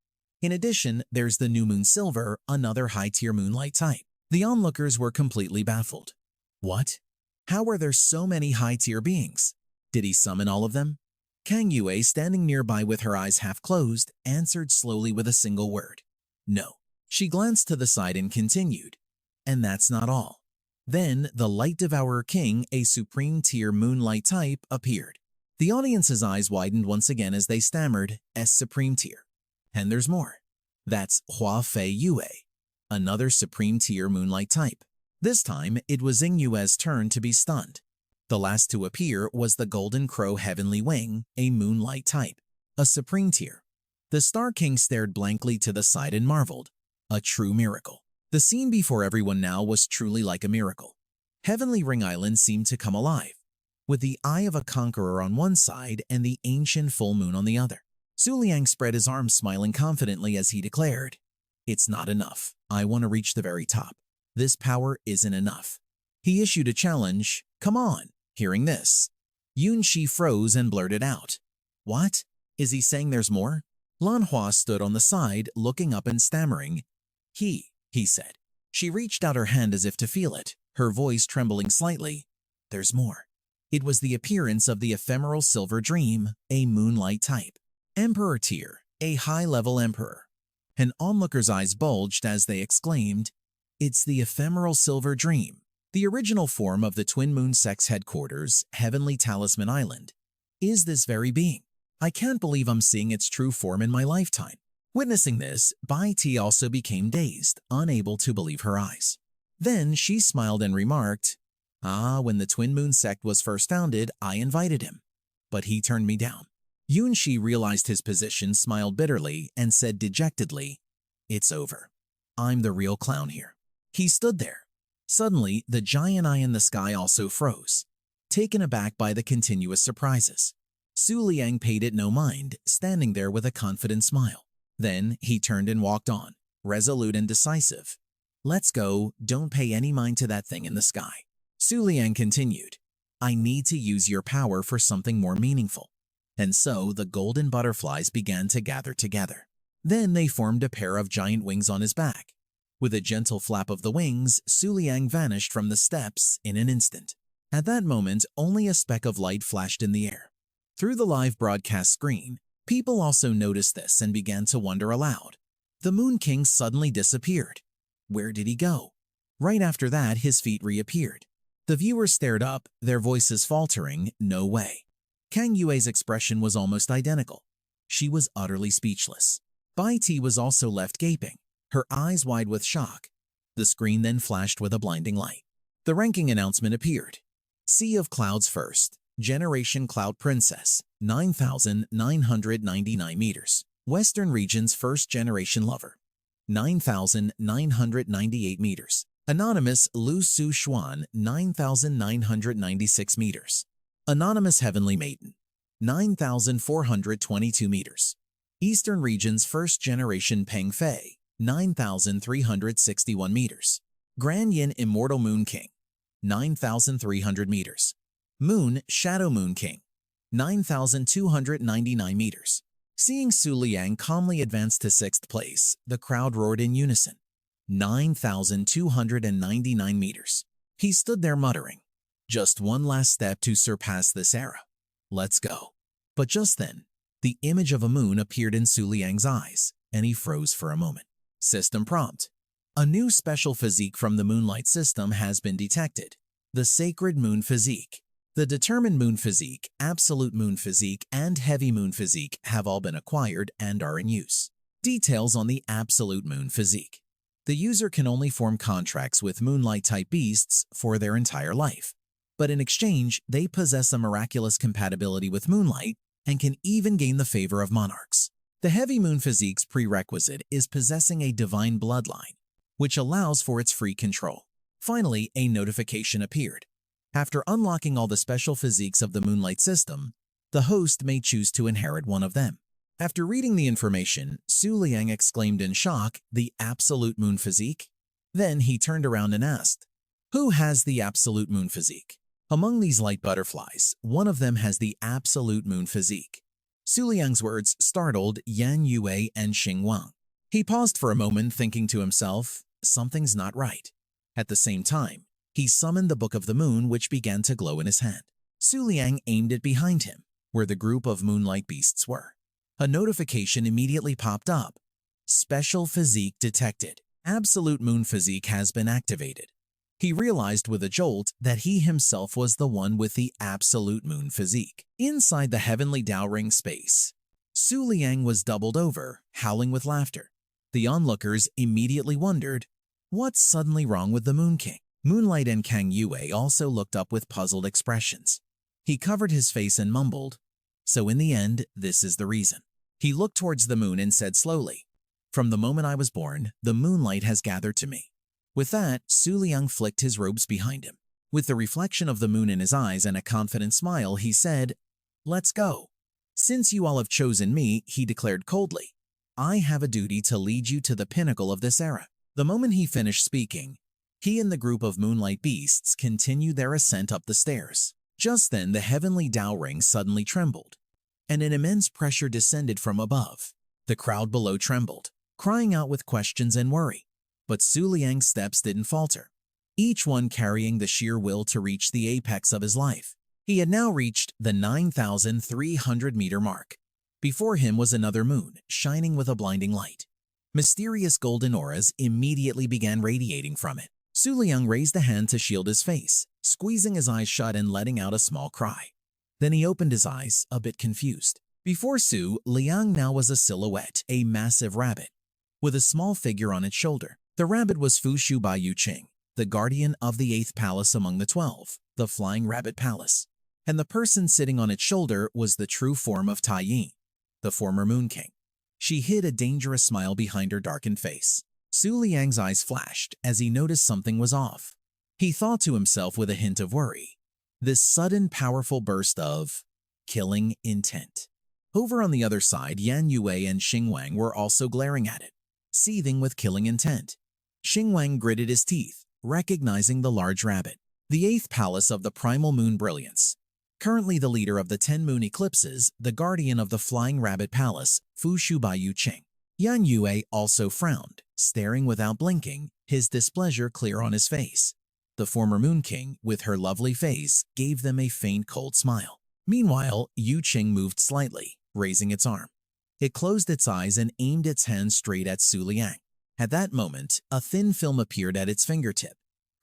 In addition, there's the New Moon Silver, another high-tier moonlight type. The onlookers were completely baffled. What? How are there so many high-tier beings? Did he summon all of them? Kang Yue, standing nearby with her eyes half closed, answered slowly with a single word, "No." She glanced to the side and continued, "And that's not all." Then the Light Devourer King, a supreme tier moonlight type, appeared. The audience's eyes widened once again as they stammered, "S supreme tier. And there's more. That's Hua Yue, another supreme-tier moonlight type. This time, it was Ying Yue's turn to be stunned. The last to appear was the Golden Crow Heavenly Wing, a moonlight type, a supreme tier. The Star King stared blankly to the side and marveled. A true miracle. The scene before everyone now was truly like a miracle. Heavenly Ring Island seemed to come alive, with the eye of a conqueror on one side and the ancient full moon on the other. Su Liang spread his arms, smiling confidently as he declared, "It's not enough. I want to reach the very top. This power isn't enough." He issued a challenge. "Come on." Hearing this, Yunxi froze and blurted out, "What? Is he saying there's more?" Manhwa stood on the side, looking up and stammering. He said. She reached out her hand as if to feel it, her voice trembling slightly. "There's more." It was the appearance of the ephemeral Silver Dream, a moonlight type. Emperor tier, a high-level emperor. An onlooker's eyes bulged as they exclaimed, "It's the ephemeral Silver Dream, the original form of the Twin Moon Sect's headquarters, Heavenly Talisman Island. Is this very being? I can't believe I'm seeing its true form in my lifetime." Witnessing this, Bai Ti also became dazed, unable to believe her eyes. Then she smiled and remarked, "When the Twin Moon Sect was first founded, I invited him, but he turned me down." Yunxi realized his position, smiled bitterly, and said dejectedly, "It's over. I'm the real clown here." He stood there. Suddenly, the giant eye in the sky also froze, taken aback by the continuous surprises. Su Liang paid it no mind, standing there with a confident smile. Then he turned and walked on, resolute and decisive. "Let's go, don't pay any mind to that thing in the sky." Su Liang continued, "I need to use your power for something more meaningful." And so the golden butterflies began to gather together. Then they formed a pair of giant wings on his back. With a gentle flap of the wings, Su Liang vanished from the steps in an instant. At that moment, only a speck of light flashed in the air. Through the live broadcast screen, people also noticed this and began to wonder aloud. The Moon King suddenly disappeared. Where did he go? Right after that, his feet reappeared. The viewers stared up, their voices faltering, "No way." Kang Yue's expression was almost identical. She was utterly speechless. Bai Ti was also left gaping, her eyes wide with shock. The screen then flashed with a blinding light. The ranking announcement appeared. Sea of Clouds first, Generation Cloud Princess, 9,999 meters. Western Region's First Generation Lover, 9,998 meters. Anonymous Lu Su Xuan, 9,996 meters. Anonymous Heavenly Maiden, 9,422 meters. Eastern Region's First Generation Peng Fei, 9,361 meters. Grand Yin Immortal Moon King, 9,300 meters. Moon Shadow Moon King, 9,299 meters. Seeing Su Liang calmly advance to 6th place, the crowd roared in unison. 9,299 meters. He stood there muttering, "Just one last step to surpass this era. Let's go." But just then, the image of a moon appeared in Su Liang's eyes, and he froze for a moment. System prompt. A new special physique from the Moonlight system has been detected. The Sacred Moon Physique. The Determined Moon Physique, Absolute Moon Physique, and Heavy Moon Physique have all been acquired and are in use. Details on the Absolute Moon Physique. The user can only form contracts with Moonlight-type beasts for their entire life. But in exchange, they possess a miraculous compatibility with Moonlight and can even gain the favor of monarchs. The Heavy Moon Physique's prerequisite is possessing a divine bloodline, which allows for its free control. Finally, a notification appeared. After unlocking all the special physiques of the Moonlight system, the host may choose to inherit one of them. After reading the information, Su Liang exclaimed in shock, "The Absolute Moon Physique?" Then he turned around and asked, "Who has the Absolute Moon Physique?" Among these light butterflies, one of them has the Absolute Moon Physique. Su Liang's words startled Huan Yua and Xing Wang. He paused for a moment, thinking to himself, something's not right. At the same time, he summoned the Book of the Moon, which began to glow in his hand. Su Liang aimed it behind him, where the group of moonlight beasts were. A notification immediately popped up. Special Physique detected. Absolute Moon Physique has been activated. He realized with a jolt that he himself was the one with the Absolute Moon Physique. Inside the heavenly Dao Ring space, Su Liang was doubled over, howling with laughter. The onlookers immediately wondered, what's suddenly wrong with the Moon King? Moonlight and Huan Yua also looked up with puzzled expressions. He covered his face and mumbled, so in the end, this is the reason. He looked towards the moon and said slowly, from the moment I was born, the moonlight has gathered to me. With that, Su Liang flicked his robes behind him. With the reflection of the moon in his eyes and a confident smile, he said, let's go. Since you all have chosen me, he declared coldly, I have a duty to lead you to the pinnacle of this era. The moment he finished speaking, he and the group of moonlight beasts continued their ascent up the stairs. Just then, the heavenly Tao ring suddenly trembled, and an immense pressure descended from above. The crowd below trembled, crying out with questions and worry. But Su Liang's steps didn't falter, each one carrying the sheer will to reach the apex of his life. He had now reached the 9,300-meter mark. Before him was another moon, shining with a blinding light. Mysterious golden auras immediately began radiating from it. Su Liang raised a hand to shield his face, squeezing his eyes shut and letting out a small cry. Then he opened his eyes, a bit confused. Before Su Liang now was a silhouette, a massive rabbit, with a small figure on its shoulder. The rabbit was Fu Shu Bai Yu Qing, the guardian of the 8th palace among the 12, the Flying Rabbit Palace. And the person sitting on its shoulder was the true form of Taing, the former Moon King. She hid a dangerous smile behind her darkened face. Su Liang's eyes flashed as he noticed something was off. He thought to himself with a hint of worry, this sudden powerful burst of killing intent. Over on the other side, Huan Yua and Xingwang were also glaring at it, seething with killing intent. Xingwang gritted his teeth, recognizing the large rabbit, the 8th palace of the primal moon brilliance. Currently the leader of the 10 moon eclipses, the guardian of the Flying Rabbit Palace, Fu Shu Bai Yu Qing. Huan Yua also frowned, staring without blinking, his displeasure clear on his face. The former Moon King, with her lovely face, gave them a faint cold smile. Meanwhile, Yu Qing moved slightly, raising its arm. It closed its eyes and aimed its hand straight at Su Liang. At that moment, a thin film appeared at its fingertip,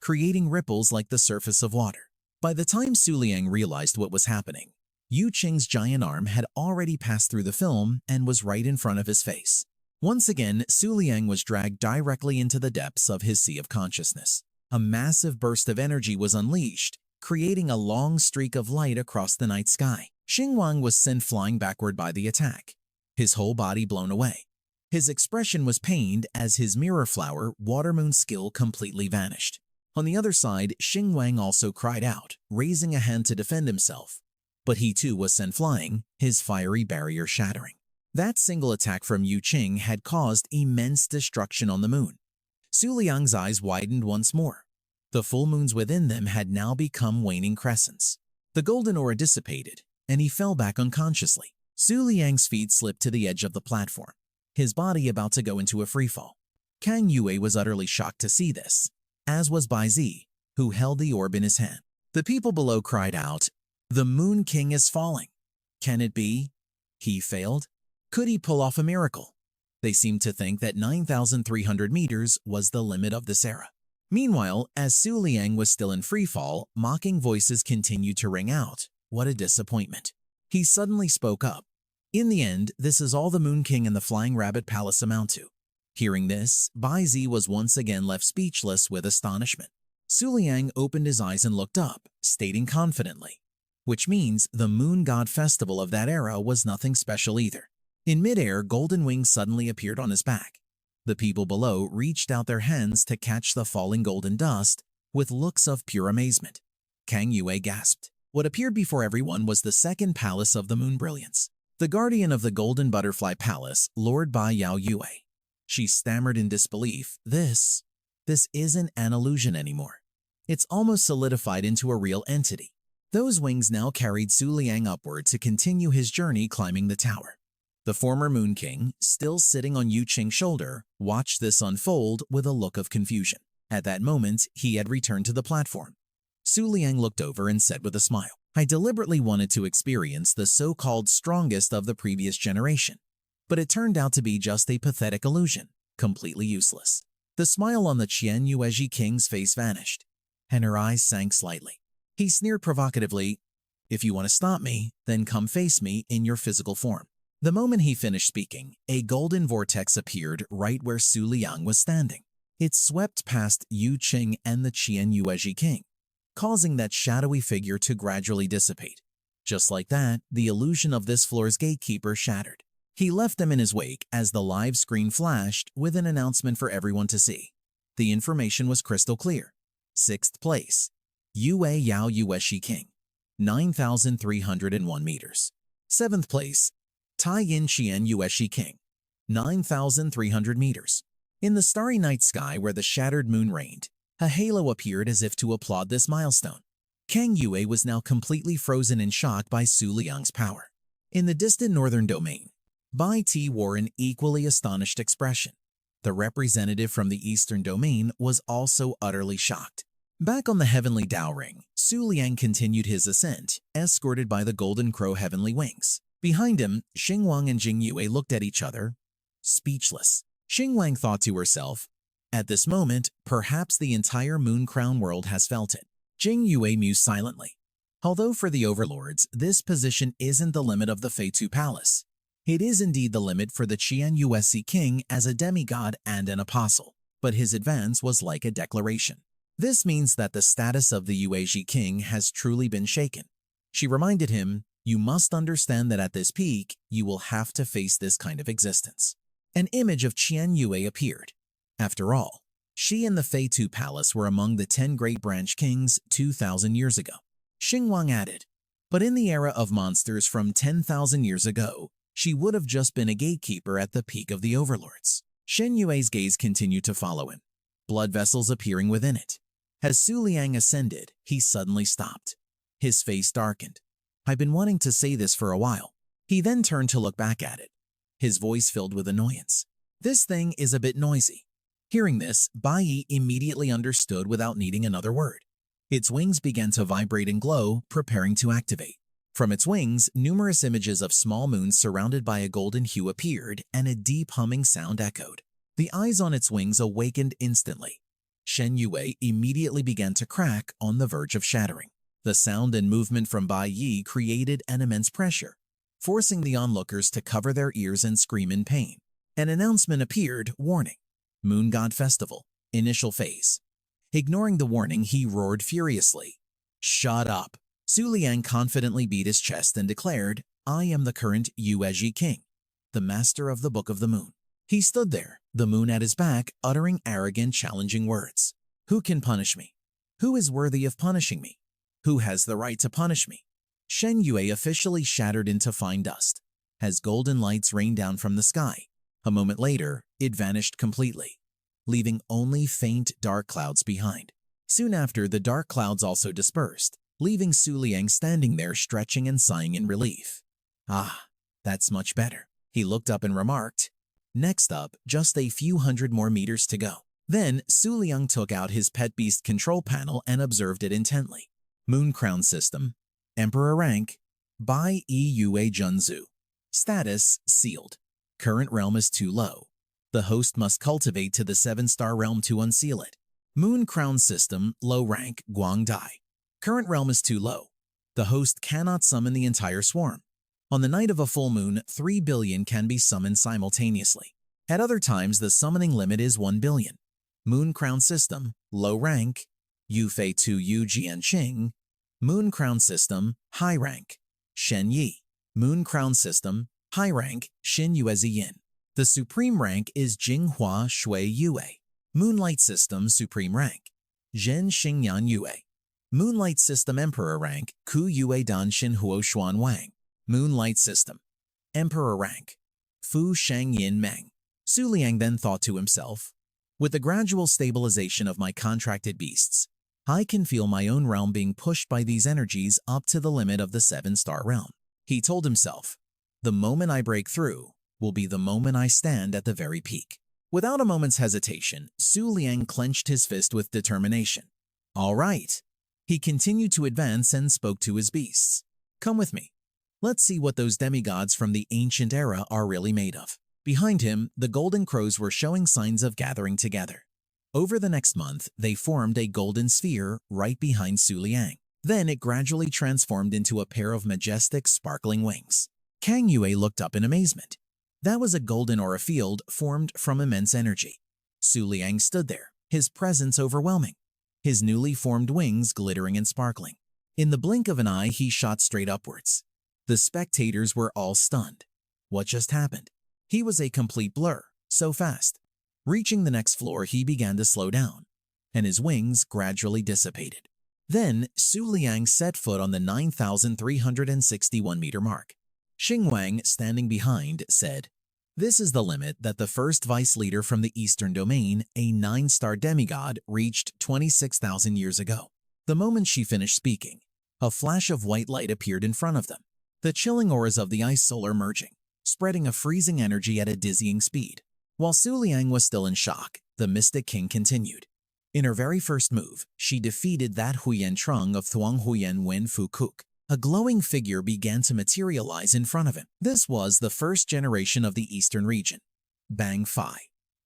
creating ripples like the surface of water. By the time Su Liang realized what was happening, Yu Qing's giant arm had already passed through the film and was right in front of his face. Once again, Su Liang was dragged directly into the depths of his sea of consciousness. A massive burst of energy was unleashed, creating a long streak of light across the night sky. Xingwang was sent flying backward by the attack, his whole body blown away. His expression was pained as his mirror flower water moon skill completely vanished. On the other side, Xingwang also cried out, raising a hand to defend himself. But he too was sent flying, his fiery barrier shattering. That single attack from Yu Qing had caused immense destruction on the moon. Su Liang's eyes widened once more. The full moons within them had now become waning crescents. The golden aura dissipated, and he fell back unconsciously. Su Liang's feet slipped to the edge of the platform, his body about to go into a freefall. Huan Yua was utterly shocked to see this, as was Bai Zi, who held the orb in his hand. The people below cried out, the Moon King is falling. Can it be? He failed? Could he pull off a miracle? They seemed to think that 9,300 meters was the limit of this era. Meanwhile, as Su Liang was still in freefall, mocking voices continued to ring out. What a disappointment. He suddenly spoke up. In the end, this is all the Moon King and the Flying Rabbit Palace amount to. Hearing this, Bai Zi was once again left speechless with astonishment. Su Liang opened his eyes and looked up, stating confidently, which means the Moon God Festival of that era was nothing special either. In midair, golden wings suddenly appeared on his back. The people below reached out their hands to catch the falling golden dust with looks of pure amazement. Huan Yua gasped. What appeared before everyone was the second palace of the moon brilliance, the guardian of the Golden Butterfly Palace, Lord Bai Yao Yue. She stammered in disbelief. This isn't an illusion anymore. It's almost solidified into a real entity. Those wings now carried Su Liang upward to continue his journey climbing the tower. The former Moon King, still sitting on Yu Qing's shoulder, watched this unfold with a look of confusion. At that moment, he had returned to the platform. Su Liang looked over and said with a smile, I deliberately wanted to experience the so-called strongest of the previous generation, but it turned out to be just a pathetic illusion, completely useless. The smile on the Qian Yuezhi King's face vanished, and her eyes sank slightly. He sneered provocatively, if you want to stop me, then come face me in your physical form. The moment he finished speaking, a golden vortex appeared right where Su Liang was standing. It swept past Yu Qing and the Qian Yuezhi king, causing that shadowy figure to gradually dissipate. Just like that, the illusion of this floor's gatekeeper shattered. He left them in his wake as the live screen flashed with an announcement for everyone to see. The information was crystal clear. 6th place, Yue Yao Yuezhi king, 9,301 meters. 7th place, Tai Yin Qian Yuezhi king, 9,300 meters. In the starry night sky where the shattered moon reigned, a halo appeared as if to applaud this milestone. Kang Yue was now completely frozen in shock by Su Liang's power. In the distant northern domain, Bai Ti wore an equally astonished expression. The representative from the eastern domain was also utterly shocked. Back on the heavenly Dao ring, Su Liang continued his ascent, escorted by the Golden Crow heavenly wings. Behind him, Xingwang and Jing Yue looked at each other, speechless. Xingwang thought to herself, "At this moment, perhaps the entire Moon Crown world has felt it." Jing Yue mused silently. Although for the overlords, this position isn't the limit of the Feitu Palace. It is indeed the limit for the Qian Yuezhi king as a demigod and an apostle, but his advance was like a declaration. This means that the status of the Yuezhi king has truly been shaken. She reminded him, "You must understand that at this peak, you will have to face this kind of existence." An image of Qian Yue appeared. After all, she and the Feitu Palace were among the 10 great branch kings 2,000 years ago. Xingwang added, "But in the era of monsters from 10,000 years ago, she would have just been a gatekeeper at the peak of the overlords." Shen Yue's gaze continued to follow him, blood vessels appearing within it. As Su Liang ascended, he suddenly stopped. His face darkened. "I've been wanting to say this for a while." He then turned to look back at it, his voice filled with annoyance. "This thing is a bit noisy." Hearing this, Bai Yi immediately understood without needing another word. Its wings began to vibrate and glow, preparing to activate. From its wings, numerous images of small moons surrounded by a golden hue appeared, and a deep humming sound echoed. The eyes on its wings awakened instantly. Shen Yue immediately began to crack, on the verge of shattering. The sound and movement from Bai Yi created an immense pressure, forcing the onlookers to cover their ears and scream in pain. An announcement appeared, warning, "Moon God Festival, initial phase." Ignoring the warning, he roared furiously, "Shut up!" Su Liang confidently beat his chest and declared, "I am the current Yuezhi king, the master of the Book of the Moon." He stood there, the moon at his back, uttering arrogant, challenging words. "Who can punish me? Who is worthy of punishing me? Who has the right to punish me?" Shen Yue officially shattered into fine dust, as golden lights rained down from the sky. A moment later, it vanished completely, leaving only faint dark clouds behind. Soon after, the dark clouds also dispersed, leaving Su Liang standing there stretching and sighing in relief. "Ah, that's much better." He looked up and remarked, "Next up, just a few hundred more meters to go." Then, Su Liang took out his pet beast control panel and observed it intently. Moon Crown System, Emperor Rank, Bai Yi Yue Junzu. Status, sealed. Current realm is too low. The host must cultivate to the 7-star realm to unseal it. Moon Crown System, low rank, Guang Dai. Current realm is too low. The host cannot summon the entire swarm. On the night of a full moon, 3 billion can be summoned simultaneously. At other times, the summoning limit is 1 billion. Moon Crown System, low rank, Yu Fei Tu Yu Jian Qing. Moon Crown System, high rank, Shen Yi. Moon Crown System, high rank, Xin Yuezhi Yin. The supreme rank is Jinghua Shui Yue. Moonlight System, supreme rank, Zhen Xingyan Yue. Moonlight System Emperor rank, Ku Yue Dan Xin Huo Xuan Wang. Moonlight System, Emperor rank, Fu Shang Yin Meng. Su Liang then thought to himself, "With the gradual stabilization of my contracted beasts, I can feel my own realm being pushed by these energies up to the limit of the 7-star realm." He told himself, "The moment I break through will be the moment I stand at the very peak." Without a moment's hesitation, Su Liang clenched his fist with determination. "All right." He continued to advance and spoke to his beasts. "Come with me. Let's see what those demigods from the ancient era are really made of." Behind him, the golden crows were showing signs of gathering together. Over the next month, they formed a golden sphere right behind Su Liang. Then it gradually transformed into a pair of majestic, sparkling wings. Kang Yue looked up in amazement. That was a golden aura field formed from immense energy. Su Liang stood there, his presence overwhelming, his newly formed wings glittering and sparkling. In the blink of an eye, he shot straight upwards. The spectators were all stunned. What just happened? He was a complete blur, so fast. Reaching the next floor, he began to slow down, and his wings gradually dissipated. Then, Su Liang set foot on the 9,361-meter mark. Xingwang, standing behind, said, "This is the limit that the first vice leader from the Eastern Domain, a 9-star demigod, reached 26,000 years ago." The moment she finished speaking, a flash of white light appeared in front of them. The chilling auras of the ice soul merging, spreading a freezing energy at a dizzying speed. While Su Liang was still in shock, the Mystic King continued. In her very first move, she defeated that Huyen Trung of Thuong Huyen Wen Fu Kuk. A glowing figure began to materialize in front of him. This was the first generation of the Eastern region, Bang Fai,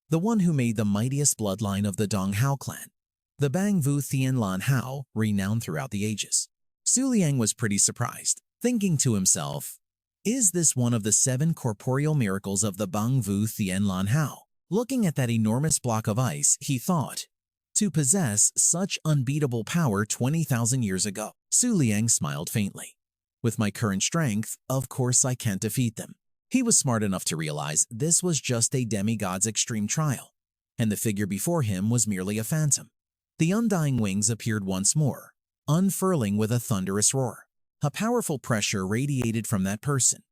the one who made the mightiest bloodline of the Dong Hao clan, the Bang Vu Thien Lan Hao, renowned throughout the ages. Su Liang was pretty surprised, thinking to himself, "Is this one of the 7 corporeal miracles of the Bang Vu Thien Lan Hao?" Looking at that enormous block of ice, he thought, to possess such unbeatable power 20,000 years ago. Su Liang smiled faintly. With my current strength, of course I can't defeat them. He was smart enough to realize this was just a demigod's extreme trial, and the figure before him was merely a phantom. The undying wings appeared once more, unfurling with a thunderous roar. A powerful pressure radiated from that person.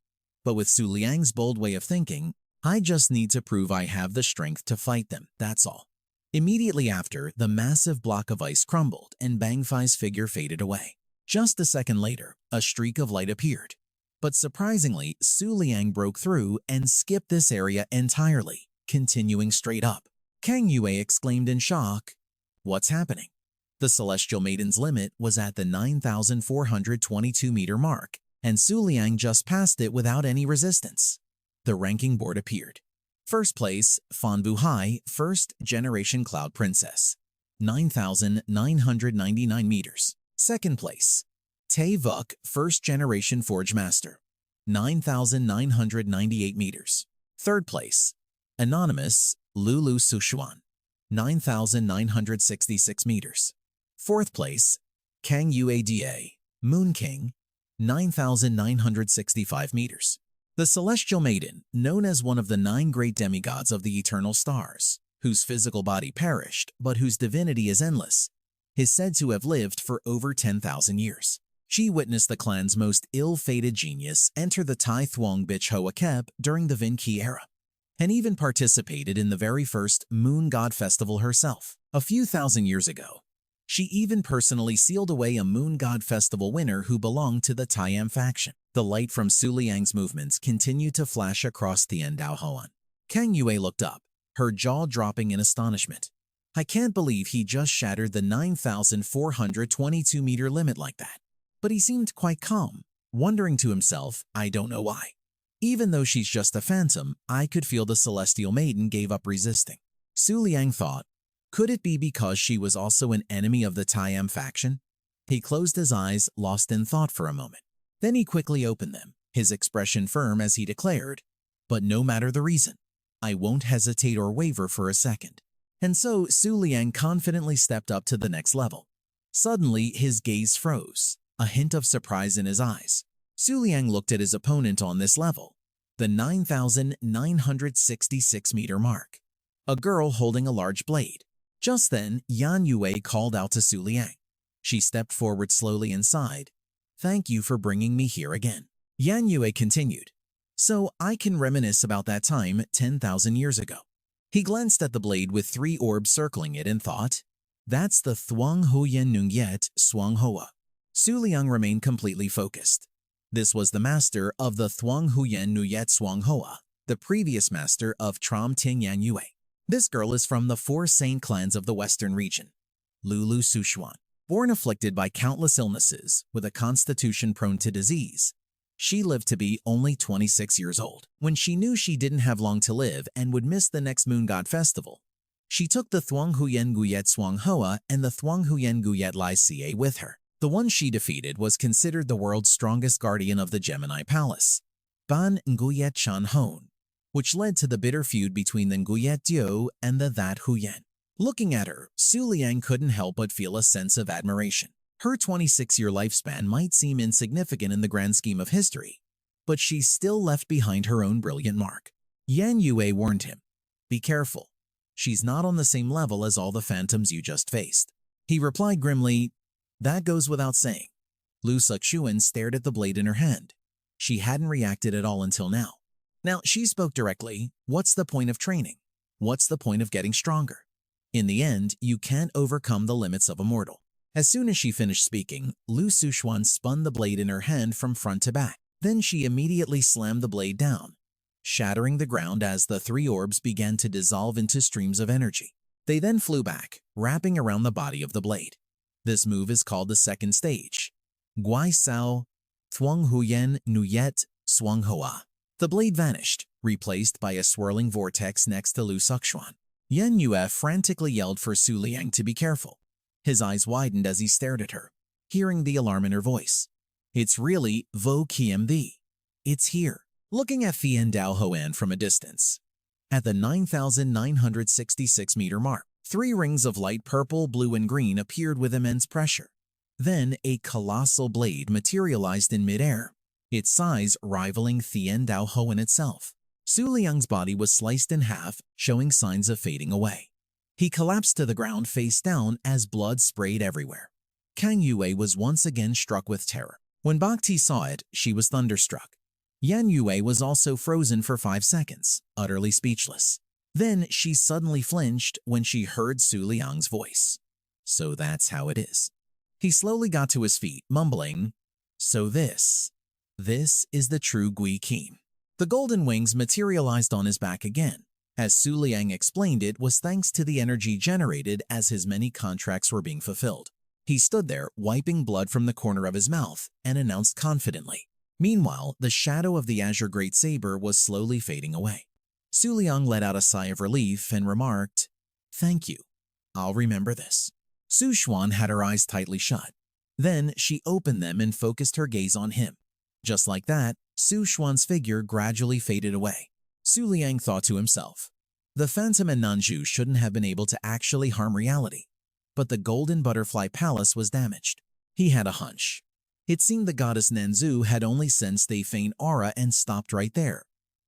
But with Su Liang's bold way of thinking, I just need to prove I have the strength to fight them, that's all. Immediately after, the massive block of ice crumbled and Bang Fai's figure faded away. Just a second later, a streak of light appeared. But surprisingly, Su Liang broke through and skipped this area entirely, continuing straight up. Kang Yue exclaimed in shock, "What's happening?" The Celestial Maiden's limit was at the 9,422-meter mark, and Su Liang just passed it without any resistance. The ranking board appeared. First place, Fan Buhai, First Generation Cloud Princess, 9,999 meters. Second place, Tae Vuk, First Generation Forge Master, 9,998 meters. Third place, Anonymous, Lulu Sushuan, 9,966 meters. Fourth place, Kang Yue Da, Moon King, 9,965 meters. The Celestial Maiden, known as one of the 9 great demigods of the eternal stars, whose physical body perished but whose divinity is endless, is said to have lived for over 10,000 years. She witnessed the clan's most ill-fated genius enter the Tai Thuong Bich Hoa Kep during the Vin Ki era, and even participated in the very first Moon God Festival herself. A few thousand years ago, she even personally sealed away a Moon God Festival winner who belonged to the Tayam faction. The light from Su Liang's movements continued to flash across Tien Dao Hoan. Kang Yue looked up, her jaw dropping in astonishment. I can't believe he just shattered the 9,422-meter limit like that. But he seemed quite calm, wondering to himself, I don't know why. Even though she's just a phantom, I could feel the Celestial Maiden gave up resisting. Su Liang thought, could it be because she was also an enemy of the Tayam faction? He closed his eyes, lost in thought for a moment. Then he quickly opened them, his expression firm as he declared, but no matter the reason, I won't hesitate or waver for a second. And so Su Liang confidently stepped up to the next level. Suddenly, his gaze froze, a hint of surprise in his eyes. Su Liang looked at his opponent on this level, the 9,966-meter mark, a girl holding a large blade. Just then, Yan Yue called out to Su Liang. She stepped forward slowly and sighed, "Thank you for bringing me here again." Yan Yue continued, "So I can reminisce about that time 10,000 years ago." He glanced at the blade with 3 orbs circling it and thought, that's the Thuong Huyen Nungyet Swang Hoa. Su Liang remained completely focused. This was the master of the Thuong Huyen Nuyet Swang Hoa, the previous master of Tram Tin Yan Yue. This girl is from the 4 saint clans of the Western region. Lulu Sushuan. Born afflicted by countless illnesses, with a constitution prone to disease, she lived to be only 26 years old. When she knew she didn't have long to live and would miss the next Moon God Festival, she took the Thuong Huyen Guyet Swang Hoa and the Thuong Huyen Guyet Lai Xie with her. The one she defeated was considered the world's strongest guardian of the Gemini Palace. Ban Nguyet Chan Hon, which led to the bitter feud between the Nguyet Dio and the That Huyen. Looking at her, Su Liang couldn't help but feel a sense of admiration. Her 26-year lifespan might seem insignificant in the grand scheme of history, but she still left behind her own brilliant mark. Yan Yue warned him, "Be careful. She's not on the same level as all the phantoms you just faced." He replied grimly, "That goes without saying." Lu Suxuan stared at the blade in her hand. She hadn't reacted at all until now. Now, she spoke directly, "What's the point of training? What's the point of getting stronger? In the end, you can't overcome the limits of a mortal." As soon as she finished speaking, Lu Suxuan spun the blade in her hand from front to back. Then she immediately slammed the blade down, shattering the ground as the three orbs began to dissolve into streams of energy. They then flew back, wrapping around the body of the blade. This move is called the second stage, Guai Sao Thuong Huyen Nuyet Swang Hoa. The blade vanished, replaced by a swirling vortex next to Lu Suxuan. Yan Yue frantically yelled for Su Liang to be careful. His eyes widened as he stared at her, hearing the alarm in her voice. "It's really Vo Kiem Thee. It's here." Looking at Thien Dao Hoan from a distance, at the 9,966-meter mark, three rings of light purple, blue, and green appeared with immense pressure. Then a colossal blade materialized in midair, its size rivaling Thien Dao Hoan itself. Su Liang's body was sliced in half, showing signs of fading away. He collapsed to the ground face down as blood sprayed everywhere. Kang Yue was once again struck with terror. When Bhakti saw it, she was thunderstruck. Yan Yue was also frozen for 5 seconds, utterly speechless. Then she suddenly flinched when she heard Su Liang's voice. "So that's how it is." He slowly got to his feet, mumbling, "So this is the true Gui Kim." The golden wings materialized on his back again. As Su Liang explained, it was thanks to the energy generated as his many contracts were being fulfilled. He stood there, wiping blood from the corner of his mouth, and announced confidently. Meanwhile, the shadow of the Azure Great Saber was slowly fading away. Su Liang let out a sigh of relief and remarked, "Thank you. I'll remember this." Su Xuan had her eyes tightly shut. Then she opened them and focused her gaze on him. Just like that, Su Xuan's figure gradually faded away. Su Liang thought to himself, the Phantom and Nanju shouldn't have been able to actually harm reality, but the Golden Butterfly Palace was damaged. He had a hunch. It seemed the goddess Nanzu had only sensed a faint aura and stopped right there,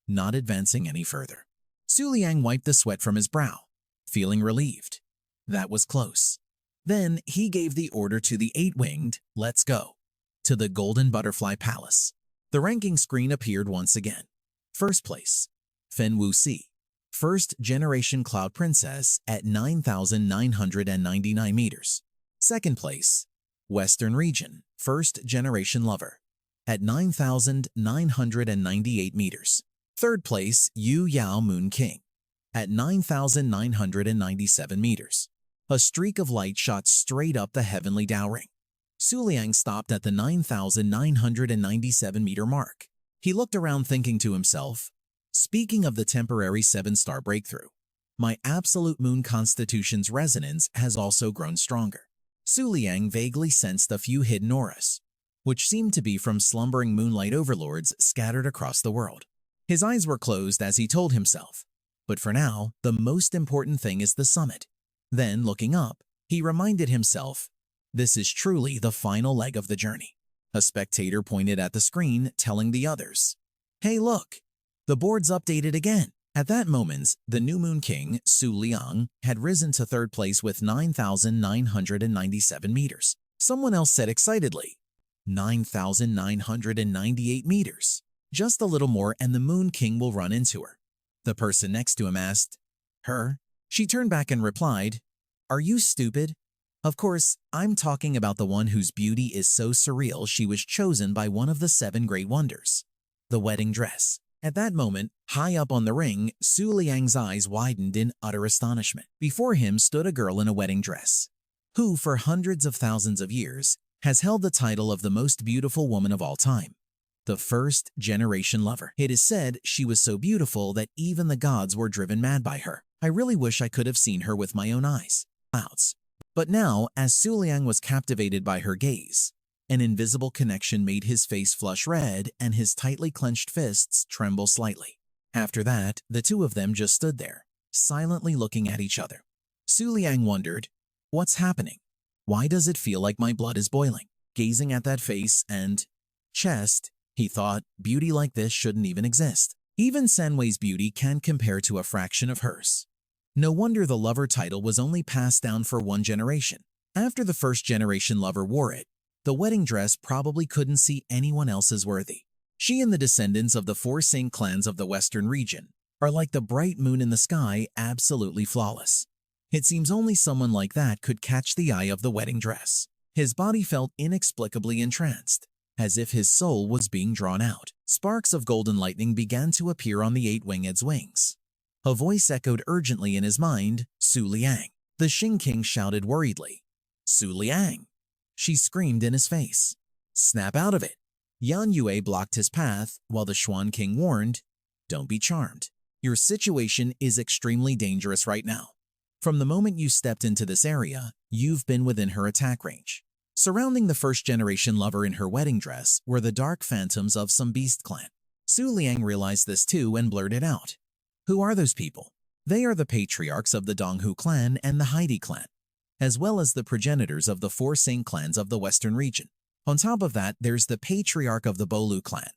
not advancing any further. Su Liang wiped the sweat from his brow, feeling relieved. That was close. Then he gave the order to the eight-winged, "Let's go," to the Golden Butterfly Palace. The ranking screen appeared once again. First place, Fen Wuxi, first-generation Cloud Princess at 9,999 meters. Second place, Western Region, first-generation Lover, at 9,998 meters. Third place, Yu Yao Moon King, at 9,997 meters. A streak of light shot straight up the heavenly Dao Ring. Su Liang stopped at the 9,997-meter mark. He looked around thinking to himself, speaking of the temporary 7-star breakthrough, my absolute moon constitution's resonance has also grown stronger. Su Liang vaguely sensed a few hidden auras, which seemed to be from slumbering moonlight overlords scattered across the world. His eyes were closed as he told himself, but for now, the most important thing is the summit. Then, looking up, he reminded himself, this is truly the final leg of the journey. A spectator pointed at the screen, telling the others, hey look, the board's updated again. At that moment, the new Moon King, Su Liang, had risen to third place with 9,997 meters. Someone else said excitedly, 9,998 meters. Just a little more and the Moon King will run into her. The person next to him asked, her? She turned back and replied, are you stupid? Of course, I'm talking about the one whose beauty is so surreal she was chosen by one of the 7 great wonders. The wedding dress. At that moment, high up on the ring, Su Liang's eyes widened in utter astonishment. Before him stood a girl in a wedding dress, who for hundreds of thousands of years has held the title of the most beautiful woman of all time, the first-generation lover. It is said she was so beautiful that even the gods were driven mad by her. I really wish I could have seen her with my own eyes. Clouds. But now, as Su Liang was captivated by her gaze, An invisible connection made his face flush red and his tightly clenched fists tremble slightly. After that, the two of them just stood there, silently looking at each other. Su Liang wondered, "What's happening? Why does it feel like my blood is boiling?" Gazing at that face and chest, he thought, beauty like this shouldn't even exist. Even Senwei's beauty can't compare to a fraction of hers. No wonder the lover title was only passed down for one generation. After the first generation lover wore it, the wedding dress probably couldn't see anyone else as worthy. She and the descendants of the four Sing clans of the western region are like the bright moon in the sky, absolutely flawless. It seems only someone like that could catch the eye of the wedding dress. His body felt inexplicably entranced, as if his soul was being drawn out. Sparks of golden lightning began to appear on the eight-winged's wings. A voice echoed urgently in his mind, "Su Liang." The Xing King shouted worriedly, "Su Liang!" She screamed in his face, "Snap out of it!" Huan Yua blocked his path, while the Xuan King warned, "Don't be charmed. Your situation is extremely dangerous right now. From the moment you stepped into this area, you've been within her attack range." Surrounding the first-generation lover in her wedding dress were the dark phantoms of some beast clan. Su Liang realized this too and blurted out, "Who are those people?" "They are the patriarchs of the Donghu clan and the Heidi clan, as well as the progenitors of the four Sing clans of the western region. On top of that, there's the patriarch of the Bolu clan,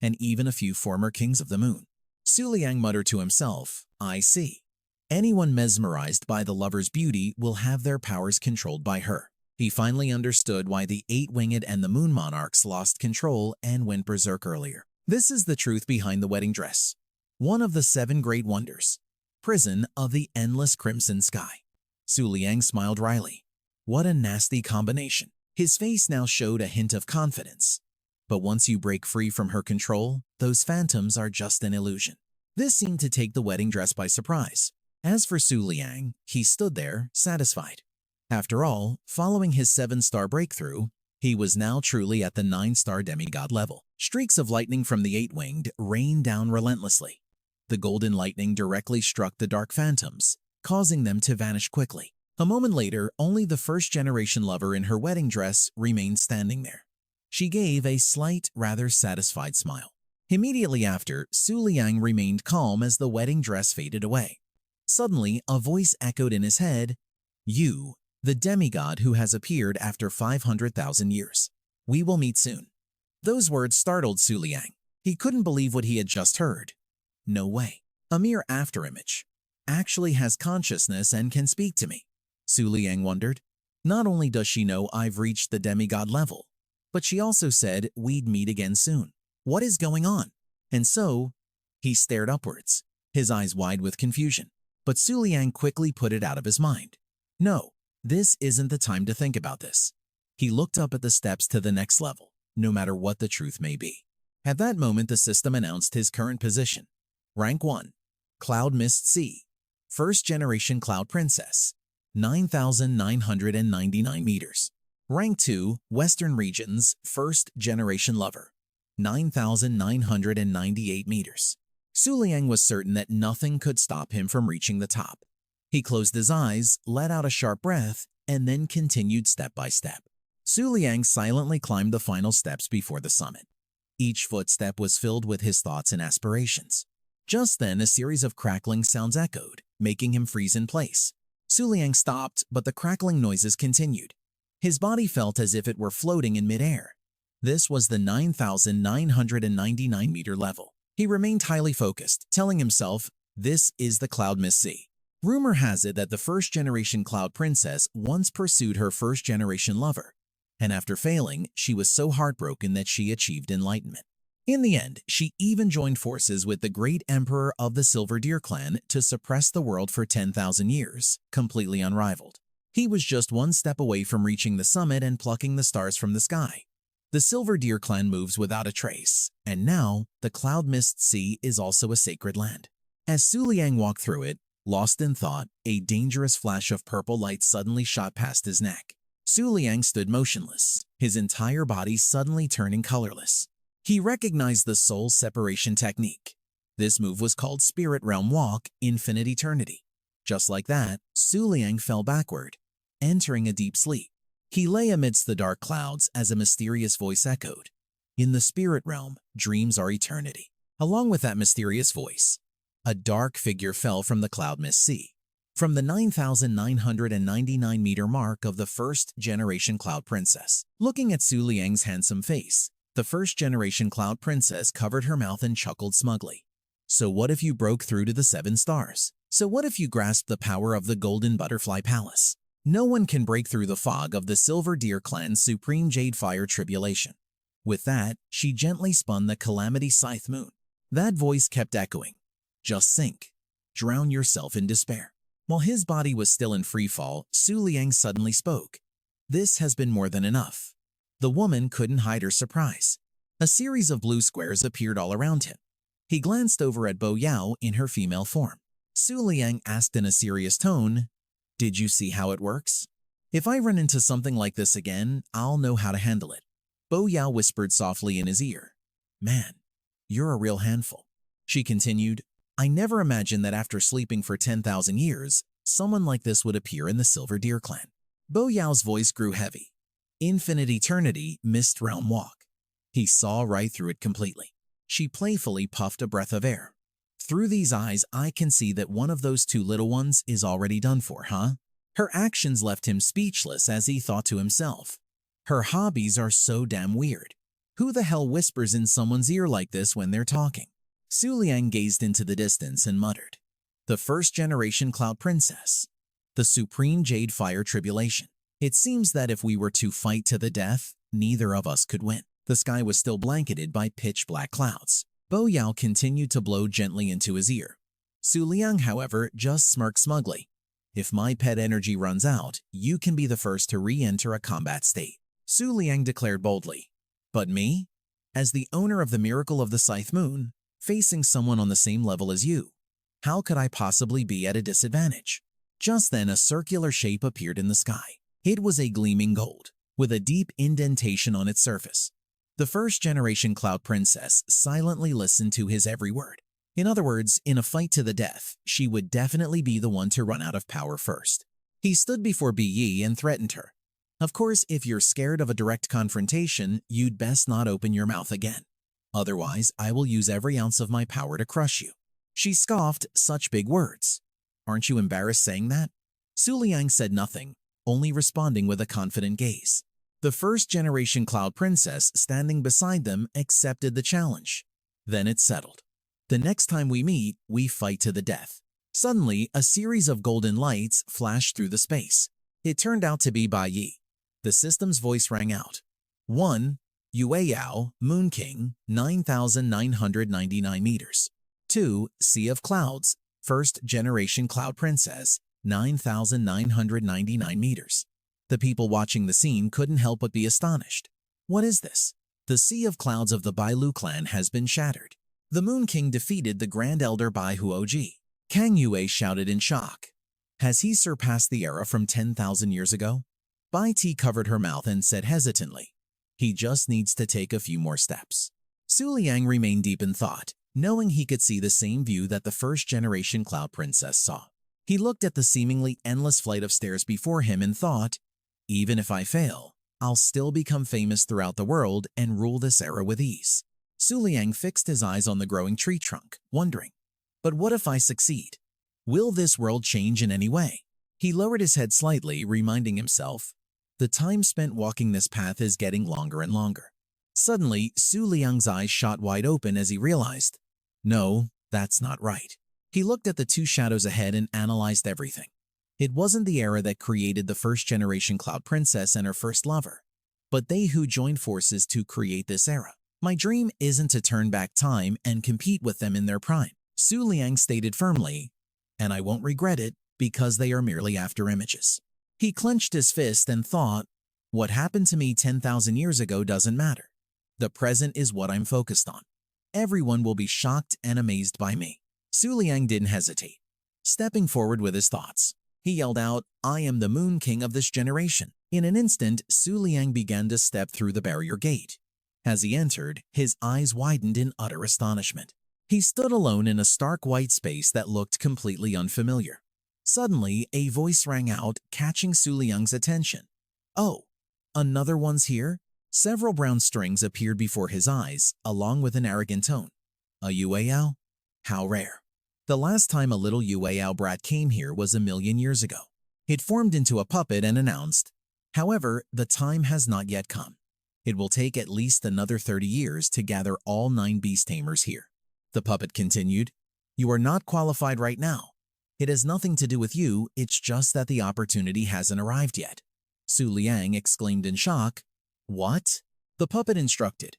and even a few former kings of the moon." Su Liang muttered to himself, "I see. Anyone mesmerized by the lover's beauty will have their powers controlled by her." He finally understood why the eight-winged and the moon monarchs lost control and went berserk earlier. This is the truth behind the wedding dress. One of the seven great wonders. Prison of the endless crimson sky. Su Liang smiled wryly. What a nasty combination. His face now showed a hint of confidence. But once you break free from her control, those phantoms are just an illusion. This seemed to take the wedding dress by surprise. As for Su Liang, he stood there, satisfied. After all, following his 7-star breakthrough, he was now truly at the 9-star demigod level. Streaks of lightning from the eight-winged rained down relentlessly. The golden lightning directly struck the dark phantoms, causing them to vanish quickly. A moment later, only the first-generation lover in her wedding dress remained standing there. She gave a slight, rather satisfied smile. Immediately after, Su Liang remained calm as the wedding dress faded away. Suddenly, a voice echoed in his head, "You, the demigod who has appeared after 500,000 years. We will meet soon." Those words startled Su Liang. He couldn't believe what he had just heard. No way. A mere afterimage. Actually has consciousness and can speak to me. Su Liang wondered. Not only does she know I've reached the demigod level, but she also said we'd meet again soon. What is going on? And so, he stared upwards, his eyes wide with confusion. But Su Liang quickly put it out of his mind. No. This isn't the time to think about this. He looked up at the steps to the next level, no matter what the truth may be. At that moment, the system announced his current position. Rank 1, Cloud Mist C, First Generation Cloud Princess, 9,999 meters. Rank 2, Western Regions, First Generation Lover, 9,998 meters. Su Liang was certain that nothing could stop him from reaching the top. He closed his eyes, let out a sharp breath, and then continued step by step. Su Liang silently climbed the final steps before the summit. Each footstep was filled with his thoughts and aspirations. Just then, a series of crackling sounds echoed, making him freeze in place. Su Liang stopped, but the crackling noises continued. His body felt as if it were floating in midair. This was the 9,999-meter level. He remained highly focused, telling himself, "This is the Cloud Mist Sea." Rumor has it that the first-generation Cloud Princess once pursued her first-generation lover, and after failing, she was so heartbroken that she achieved enlightenment. In the end, she even joined forces with the Great Emperor of the Silver Deer clan to suppress the world for 10,000 years, completely unrivaled. He was just one step away from reaching the summit and plucking the stars from the sky. The Silver Deer clan moves without a trace, and now the Cloud Mist Sea is also a sacred land. As Su Liang walked through it, lost in thought, a dangerous flash of purple light suddenly shot past his neck. Su Liang stood motionless, his entire body suddenly turning colorless. He recognized the soul separation technique. This move was called Spirit Realm Walk, Infinite Eternity. Just like that, Su Liang fell backward, entering a deep sleep. He lay amidst the dark clouds as a mysterious voice echoed. In the spirit realm, dreams are eternity. Along with that mysterious voice, a dark figure fell from the cloud mist sea. From the 9,999-meter mark of the first-generation Cloud Princess. Looking at Su Liang's handsome face, the first-generation Cloud Princess covered her mouth and chuckled smugly. So what if you broke through to the 7 stars? So what if you grasped the power of the Golden Butterfly Palace? No one can break through the fog of the Silver Deer Clan's supreme Jade Fire tribulation. With that, she gently spun the Calamity Scythe Moon. That voice kept echoing. Just sink. Drown yourself in despair. While his body was still in freefall, Su Liang suddenly spoke. This has been more than enough. The woman couldn't hide her surprise. A series of blue squares appeared all around him. He glanced over at Bo Yao in her female form. Su Liang asked in a serious tone, "Did you see how it works? If I run into something like this again, I'll know how to handle it." Bo Yao whispered softly in his ear, "Man, you're a real handful." She continued, "I never imagined that after sleeping for 10,000 years, someone like this would appear in the Silver Deer Clan." Bo Yao's voice grew heavy. Infinite eternity, mist realm walk. He saw right through it completely. She playfully puffed a breath of air. "Through these eyes, I can see that one of those 2 little ones is already done for, huh?" Her actions left him speechless as he thought to himself. Her hobbies are so damn weird. Who the hell whispers in someone's ear like this when they're talking? Su Liang gazed into the distance and muttered, "The first-generation Cloud Princess. The supreme Jade Fire tribulation. It seems that if we were to fight to the death, neither of us could win." The sky was still blanketed by pitch-black clouds. Bo Yao continued to blow gently into his ear. Su Liang, however, just smirked smugly. "If my pet energy runs out, you can be the first to re-enter a combat state." Su Liang declared boldly. "But me? As the owner of the Miracle of the Scythe Moon, facing someone on the same level as you, how could I possibly be at a disadvantage?" Just then, a circular shape appeared in the sky. It was a gleaming gold, with a deep indentation on its surface. The first-generation Cloud Princess silently listened to his every word. In other words, in a fight to the death, she would definitely be the one to run out of power first. He stood before Bi Yi and threatened her. "Of course, if you're scared of a direct confrontation, you'd best not open your mouth again. Otherwise, I will use every ounce of my power to crush you." She scoffed, "Such big words. Aren't you embarrassed saying that?" Su Liang said nothing, only responding with a confident gaze. The first-generation Cloud Princess standing beside them accepted the challenge. Then it settled. "The next time we meet, we fight to the death." Suddenly, a series of golden lights flashed through the space. It turned out to be Bai Yi. The system's voice rang out. 1. Yue Yao, Moon King, 9,999 meters. 2. Sea of Clouds, first-generation Cloud Princess, 9,999 meters. The people watching the scene couldn't help but be astonished. What is this? The Sea of Clouds of the Bailu clan has been shattered. The Moon King defeated the Grand Elder Bai Huoji. Kang Yue shouted in shock. Has he surpassed the era from 10,000 years ago? Bai Ti covered her mouth and said hesitantly, "He just needs to take a few more steps." Su Liang remained deep in thought, knowing he could see the same view that the first-generation Cloud Princess saw. He looked at the seemingly endless flight of stairs before him and thought, "Even if I fail, I'll still become famous throughout the world and rule this era with ease." Su Liang fixed his eyes on the growing tree trunk, wondering, "But what if I succeed? Will this world change in any way?" He lowered his head slightly, reminding himself, the time spent walking this path is getting longer and longer. Suddenly, Su Liang's eyes shot wide open as he realized, no, that's not right. He looked at the 2 shadows ahead and analyzed everything. It wasn't the era that created the first-generation Cloud Princess and her first lover, but they who joined forces to create this era. My dream isn't to turn back time and compete with them in their prime, Su Liang stated firmly, and I won't regret it because they are merely after-images. He clenched his fist and thought, what happened to me 10,000 years ago doesn't matter. The present is what I'm focused on. Everyone will be shocked and amazed by me. Su Liang didn't hesitate. Stepping forward with his thoughts, he yelled out, I am the Moon King of this generation. In an instant, Su Liang began to step through the barrier gate. As he entered, his eyes widened in utter astonishment. He stood alone in a stark white space that looked completely unfamiliar. Suddenly, a voice rang out, catching Su Liang's attention. Oh, Another one's here? Several brown strings appeared before his eyes, along with an arrogant tone. A Yueyao? How rare. The last time a little Yueyao brat came here was 1,000,000 years ago. It formed into a puppet and announced, "However, the time has not yet come. It will take at least another 30 years to gather all 9 beast tamers here." The puppet continued, "You are not qualified right now. It has nothing to do with you, it's just that the opportunity hasn't arrived yet." Su Liang exclaimed in shock, "What?" The puppet instructed,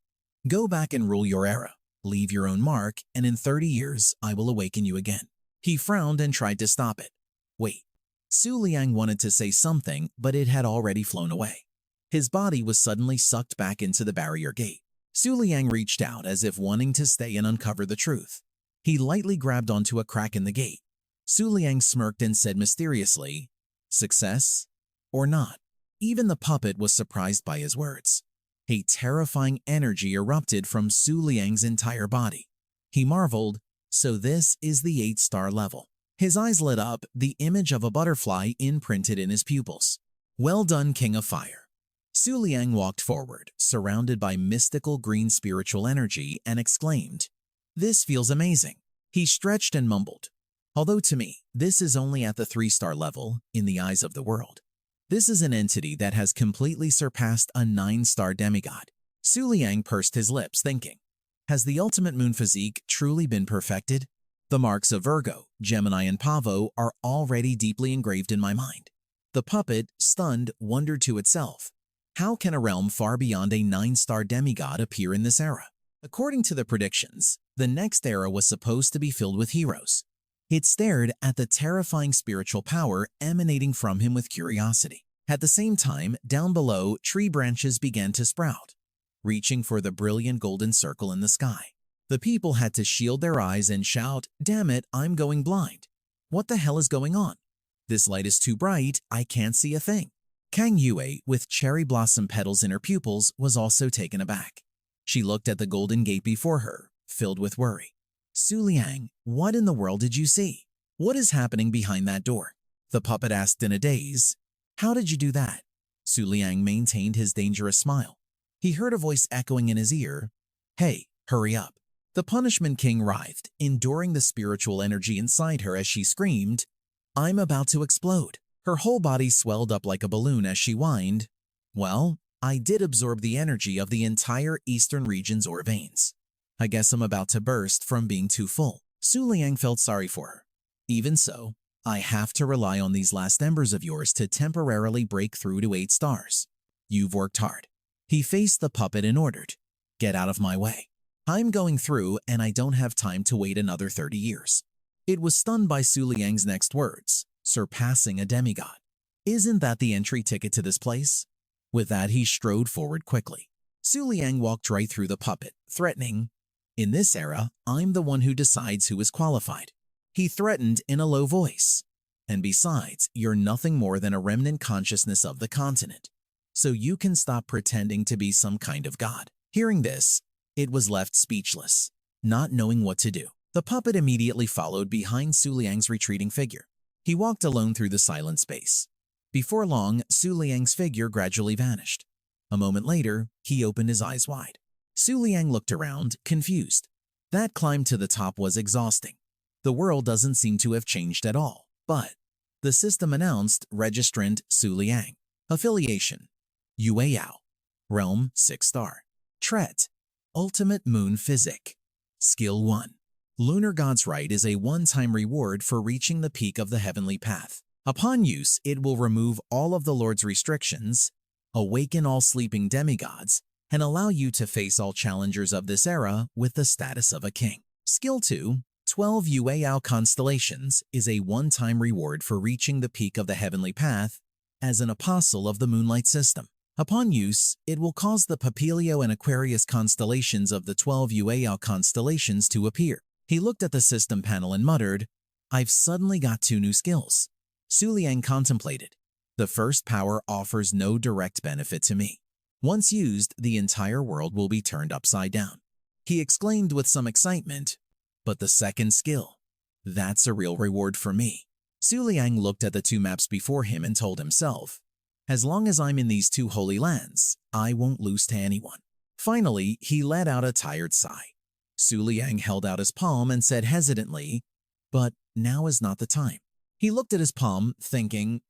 "Go back and rule your era. Leave your own mark, and in 30 years, I will awaken you again." He frowned and tried to stop it. Wait. Su Liang wanted to say something, but it had already flown away. His body was suddenly sucked back into the barrier gate. Su Liang reached out as if wanting to stay and uncover the truth. He lightly grabbed onto a crack in the gate. Su Liang smirked and said mysteriously, "Success or not?" Even the puppet was surprised by his words. A terrifying energy erupted from Su Liang's entire body. He marveled, "So this is the 8-star level." His eyes lit up, the image of a butterfly imprinted in his pupils. "Well done, King of Fire." Su Liang walked forward, surrounded by mystical green spiritual energy, and exclaimed, "This feels amazing." He stretched and mumbled, "Although to me, this is only at the 3-star level in the eyes of the world. This is an entity that has completely surpassed a 9-star demigod." Su Liang pursed his lips, thinking, has the ultimate moon physique truly been perfected? The marks of Virgo, Gemini, and Pavo are already deeply engraved in my mind. The puppet, stunned, wondered to itself, how can a realm far beyond a 9-star demigod appear in this era? According to the predictions, the next era was supposed to be filled with heroes. It stared at the terrifying spiritual power emanating from him with curiosity. At the same time, down below, tree branches began to sprout, reaching for the brilliant golden circle in the sky. The people had to shield their eyes and shout, "Damn it, I'm going blind. What the hell is going on? This light is too bright, I can't see a thing." Kang Yue, with cherry blossom petals in her pupils, was also taken aback. She looked at the golden gate before her, filled with worry. "Su Liang, what in the world did you see? What is happening behind that door?" The puppet asked in a daze. "How did you do that?" Su Liang maintained his dangerous smile. He heard a voice echoing in his ear, "Hey, hurry up." The Punishment King writhed, enduring the spiritual energy inside her as she screamed, "I'm about to explode." Her whole body swelled up like a balloon as she whined, "Well, I did absorb the energy of the entire eastern region's ore veins. I guess I'm about to burst from being too full." Su Liang felt sorry for her. "Even so, I have to rely on these last embers of yours to temporarily break through to 8 stars. You've worked hard." He faced the puppet and ordered, "Get out of my way. I'm going through and I don't have time to wait another 30 years. It was stunned by Su Liang's next words, surpassing a demigod. "Isn't that the entry ticket to this place?" With that, he strode forward quickly. Su Liang walked right through the puppet, threatening, "In this era, I'm the one who decides who is qualified." He threatened in a low voice, "And besides, you're nothing more than a remnant consciousness of the continent. So you can stop pretending to be some kind of god." Hearing this, it was left speechless, not knowing what to do. The puppet immediately followed behind Su Liang's retreating figure. He walked alone through the silent space. Before long, Su Liang's figure gradually vanished. A moment later, he opened his eyes wide. Su Liang looked around, confused. That climb to the top was exhausting. The world doesn't seem to have changed at all. But the system announced Registrant Su Liang. Affiliation, Yueyao. Realm, 6-star. Trait, Ultimate Moon Physic. Skill 1. Lunar God's Right is a one-time reward for reaching the peak of the heavenly path. Upon use, it will remove all of the Lord's restrictions, awaken all sleeping demigods, and allow you to face all challengers of this era with the status of a king. Skill 2. 12 Yueyao Constellations is a one-time reward for reaching the peak of the heavenly path as an apostle of the moonlight system. Upon use, it will cause the Pavilion and Aquarius constellations of the 12 Yueyao constellations to appear. He looked at the system panel and muttered, "I've suddenly got 2 new skills." Su Liang contemplated. The first power offers no direct benefit to me. Once used, the entire world will be turned upside down. He exclaimed with some excitement, "But the second skill, that's a real reward for me." Su Liang looked at the 2 maps before him and told himself, As long as I'm in these two holy lands, I won't lose to anyone. Finally, he let out a tired sigh. Su Liang held out his palm and said hesitantly, "But now is not the time." He looked at his palm, thinking,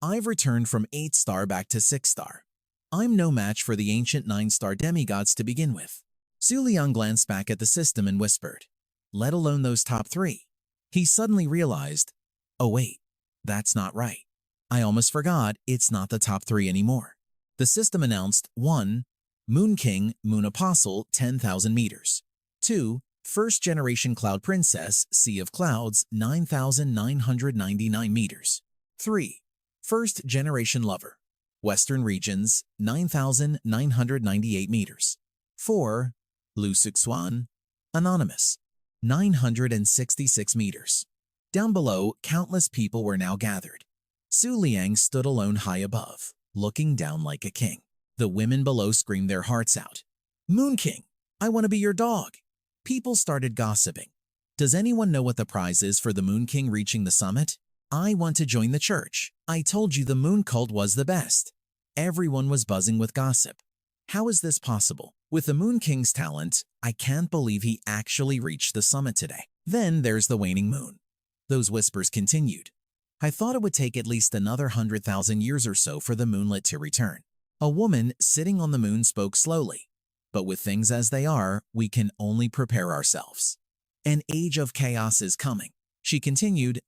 "I've returned from 8-star back to 6-star. I'm no match for the ancient 9-star demigods to begin with." Su Liang glanced back at the system and whispered, "Let alone those top 3. He suddenly realized, "Oh wait, that's not right. I almost forgot it's not the top 3 anymore." The system announced 1. Moon King, Moon Apostle, 10,000 meters. 2. First Generation Cloud Princess, Sea of Clouds, 9,999 meters. 3. First Generation Lover, Western Regions, 9,998 meters. 4. Lu Suxuan, Anonymous, 966 meters. Down below, countless people were now gathered. Su Liang stood alone high above, looking down like a king. The women below screamed their hearts out. "Moon King, I want to be your dog." People started gossiping. "Does anyone know what the prize is for the Moon King reaching the summit? I want to join the church. I told you the moon cult was the best." Everyone was buzzing with gossip. How is this possible? With the Moon King's talent, I can't believe he actually reached the summit today. Then there's the waning moon. Those whispers continued. I thought it would take at least another 100,000 years or so for the moonlit to return. A woman sitting on the moon spoke slowly. But with things as they are, we can only prepare ourselves. An age of chaos is coming. She continued,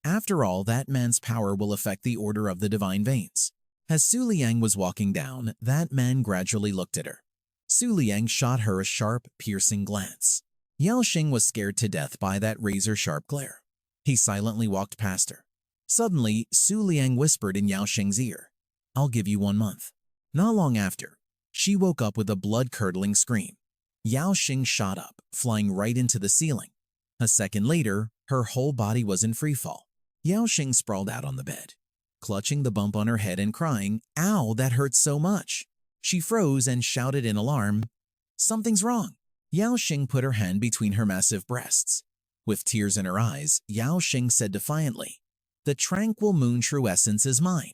"After all, that man's power will affect the order of the divine veins." As Su Liang was walking down, that man gradually looked at her. Su Liang shot her a sharp, piercing glance. Yao Xing was scared to death by that razor-sharp glare. He silently walked past her. Suddenly, Su Liang whispered in Yao Xing's ear, "I'll give you 1 month." Not long after, she woke up with a blood-curdling scream. Yao Xing shot up, flying right into the ceiling. A second later, her whole body was in freefall. Yao Xing sprawled out on the bed, clutching the bump on her head and crying, "Ow, that hurts so much." She froze and shouted in alarm, "Something's wrong." Yao Xing put her hand between her massive breasts. With tears in her eyes, Yao Xing said defiantly, "The tranquil moon true essence is mine.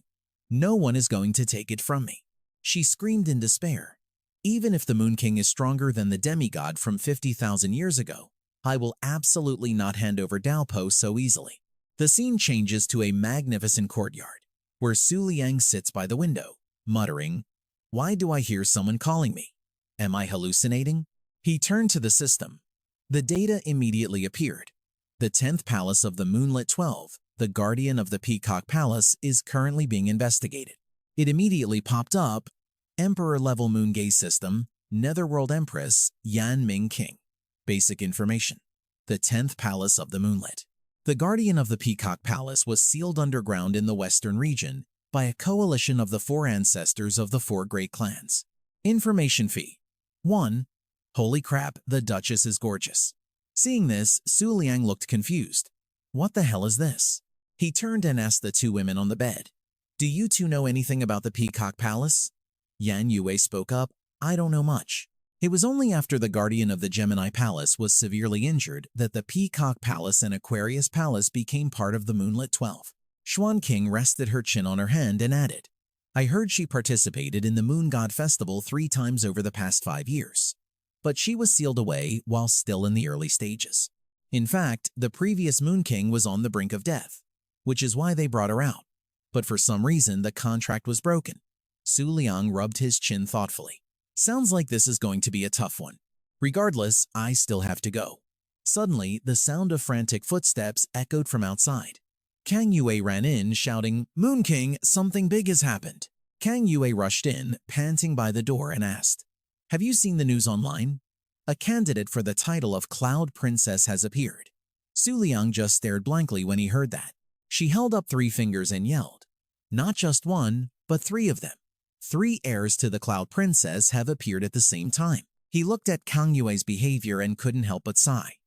No one is going to take it from me." She screamed in despair. "Even if the Moon King is stronger than the demigod from 50,000 years ago, I will absolutely not hand over Daopo so easily." The scene changes to a magnificent courtyard, where Su Liang sits by the window, muttering, "Why do I hear someone calling me? Am I hallucinating?" He turned to the system. The data immediately appeared. The 10th palace of the Moonlit 12, the guardian of the Peacock Palace, is currently being investigated. It immediately popped up, Emperor-level moon gaze system, Netherworld Empress, Yan Ming King. Basic information. The 10th palace of the Moonlit. The guardian of the Peacock Palace was sealed underground in the Western region by a coalition of the 4 ancestors of the 4 great clans. Information fee. 1. Holy crap, the Duchess is gorgeous. Seeing this, Su Liang looked confused. What the hell is this? He turned and asked the 2 women on the bed, "Do you 2 know anything about the Peacock Palace?" Huan Yua spoke up, "I don't know much." It was only after the guardian of the Gemini Palace was severely injured that the Peacock Palace and Aquarius Palace became part of the Moonlit 12. Xuan King rested her chin on her hand and added, "I heard she participated in the Moon God Festival 3 times over the past 5 years. But she was sealed away while still in the early stages. In fact, the previous Moon King was on the brink of death, which is why they brought her out. But for some reason, the contract was broken." Su Liang rubbed his chin thoughtfully. "Sounds like this is going to be a tough one. Regardless, I still have to go." Suddenly, the sound of frantic footsteps echoed from outside. Kang Yue ran in, shouting, "Moon King, something big has happened." Kang Yue rushed in, panting by the door, and asked, "Have you seen the news online? A candidate for the title of Cloud Princess has appeared." Su Liang just stared blankly when he heard that. She held up 3 fingers and yelled, "Not just 1, but 3 of them. 3 heirs to the Cloud Princess have appeared at the same time." He looked at Kang Yue's behavior and couldn't help but sigh.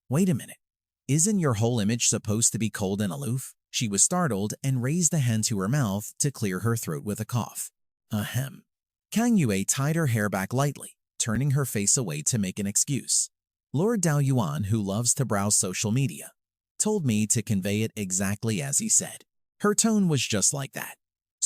"Wait a minute. Isn't your whole image supposed to be cold and aloof?" She was startled and raised a hand to her mouth to clear her throat with a cough. Ahem. Kang Yue tied her hair back lightly, turning her face away to make an excuse. "Lord Dao Yuan, who loves to browse social media, told me to convey it exactly as he said." Her tone was just like that.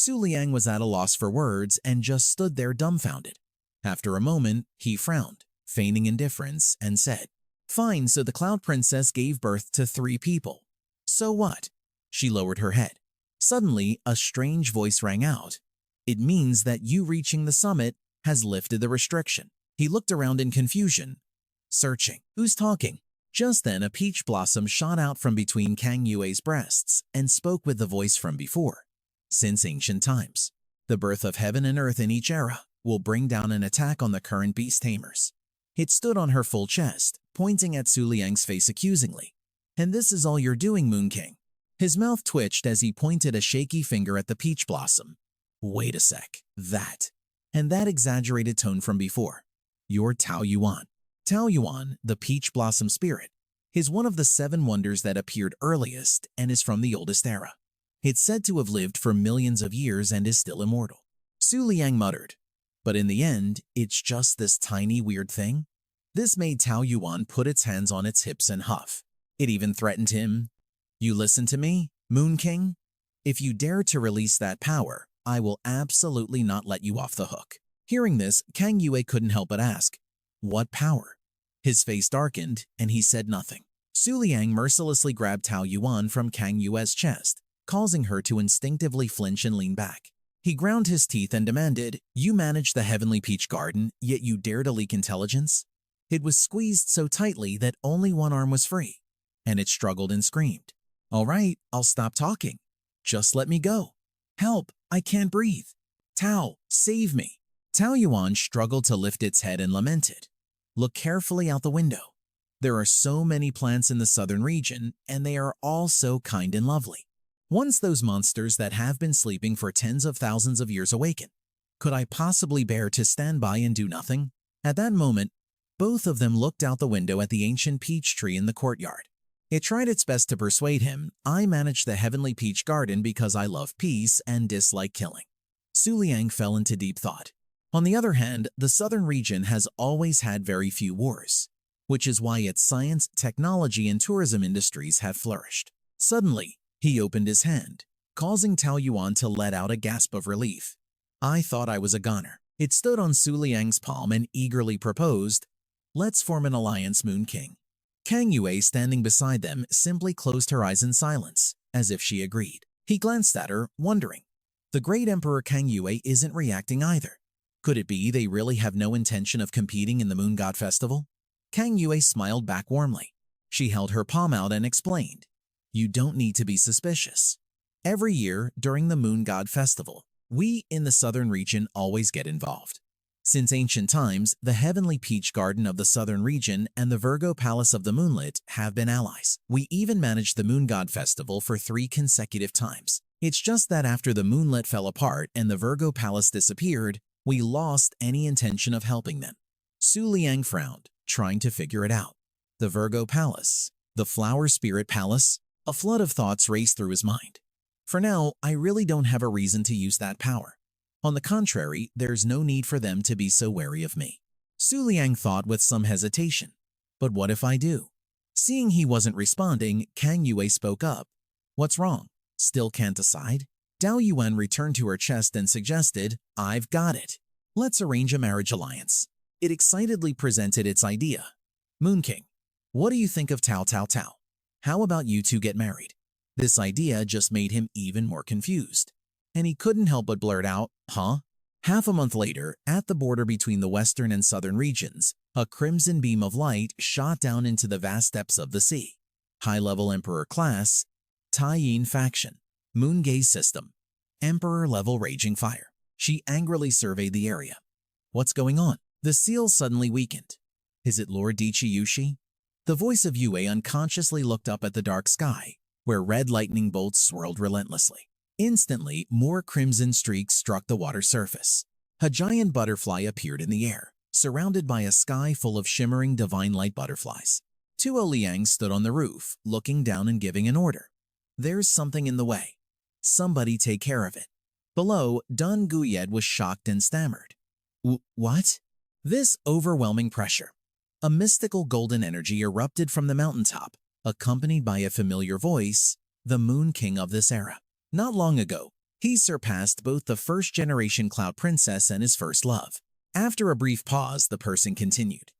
Su Liang was at a loss for words and just stood there dumbfounded. After a moment, he frowned, feigning indifference, and said, "Fine, so the Cloud Princess gave birth to 3 people. So what?" She lowered her head. Suddenly, a strange voice rang out. "It means that you reaching the summit has lifted the restriction." He looked around in confusion, searching. Who's talking? Just then, a peach blossom shot out from between Kang Yue's breasts and spoke with the voice from before. "Since ancient times, the birth of heaven and earth in each era will bring down an attack on the current beast tamers." It stood on her full chest, pointing at Su Liang's face accusingly. "And this is all you're doing, Moon King?" His mouth twitched as he pointed a shaky finger at the peach blossom. "Wait a sec, that." And that exaggerated tone from before. "You're Tao Yuan." Tao Yuan, the peach blossom spirit, is one of the 7 wonders that appeared earliest and is from the oldest era. It's said to have lived for millions of years and is still immortal. Su Liang muttered, "But in the end, it's just this tiny weird thing?" This made Tao Yuan put its hands on its hips and huff. It even threatened him. "You listen to me, Moon King? If you dare to release that power, I will absolutely not let you off the hook." Hearing this, Kang Yue couldn't help but ask, "What power?" His face darkened, and he said nothing. Su Liang mercilessly grabbed Tao Yuan from Kang Yue's chest, causing her to instinctively flinch and lean back. He ground his teeth and demanded, "You manage the Heavenly Peach Garden, yet you dare to leak intelligence?" It was squeezed so tightly that only one arm was free, and it struggled and screamed. "All right, I'll stop talking. Just let me go. Help, I can't breathe. Tao, save me." Tao Yuan struggled to lift its head and lamented. "Look carefully out the window. There are so many plants in the southern region, and they are all so kind and lovely. Once those monsters that have been sleeping for tens of thousands of years awaken, could I possibly bear to stand by and do nothing?" At that moment, both of them looked out the window at the ancient peach tree in the courtyard. It tried its best to persuade him, "I manage the Heavenly Peach Garden because I love peace and dislike killing." Su Liang fell into deep thought. On the other hand, the southern region has always had very few wars, which is why its science, technology, and tourism industries have flourished. Suddenly, he opened his hand, causing Tao Yuan to let out a gasp of relief. "I thought I was a goner." It stood on Su Liang's palm and eagerly proposed, "Let's form an alliance, Moon King." Kang Yue, standing beside them, simply closed her eyes in silence, as if she agreed. He glanced at her, wondering. The Great Emperor Kang Yue isn't reacting either. Could it be they really have no intention of competing in the Moon God Festival? Kang Yue smiled back warmly. She held her palm out and explained, "You don't need to be suspicious. Every year, during the Moon God Festival, we in the southern region always get involved. Since ancient times, the Heavenly Peach Garden of the southern region and the Virgo Palace of the Moonlit have been allies. We even managed the Moon God Festival for 3 consecutive times. It's just that after the Moonlit fell apart and the Virgo Palace disappeared, we lost any intention of helping them." Su Liang frowned, trying to figure it out. The Virgo Palace, the Flower Spirit Palace, a flood of thoughts raced through his mind. "For now, I really don't have a reason to use that power. On the contrary, there's no need for them to be so wary of me." Su Liang thought with some hesitation. "But what if I do?" Seeing he wasn't responding, Kang Yue spoke up. "What's wrong? Still can't decide?" Tao Yuan returned to her chest and suggested, "I've got it. Let's arrange a marriage alliance." It excitedly presented its idea. "Moon King, what do you think of Tao Tao Tao? How about you two get married?" This idea just made him even more confused, and he couldn't help but blurt out, "Huh?" Half a month later, at the border between the western and southern regions, a crimson beam of light shot down into the vast depths of the sea. High-level Emperor class, Tai Yin faction, Moon Gaze system, Emperor-level raging fire. She angrily surveyed the area. "What's going on?" The seal suddenly weakened. "Is it Lord Dichi-Yushi?" The voice of Yue unconsciously looked up at the dark sky, where red lightning bolts swirled relentlessly. Instantly, more crimson streaks struck the water surface. A giant butterfly appeared in the air, surrounded by a sky full of shimmering divine light butterflies. Tuo Liang stood on the roof, looking down and giving an order. "There's something in the way. Somebody take care of it." Below, Dun Guyed was shocked and stammered. What?" This overwhelming pressure. A mystical golden energy erupted from the mountaintop, accompanied by a familiar voice, "The Moon King of this era. Not long ago, He surpassed both the first-generation Cloud Princess and his first love. After a brief pause, the person continued.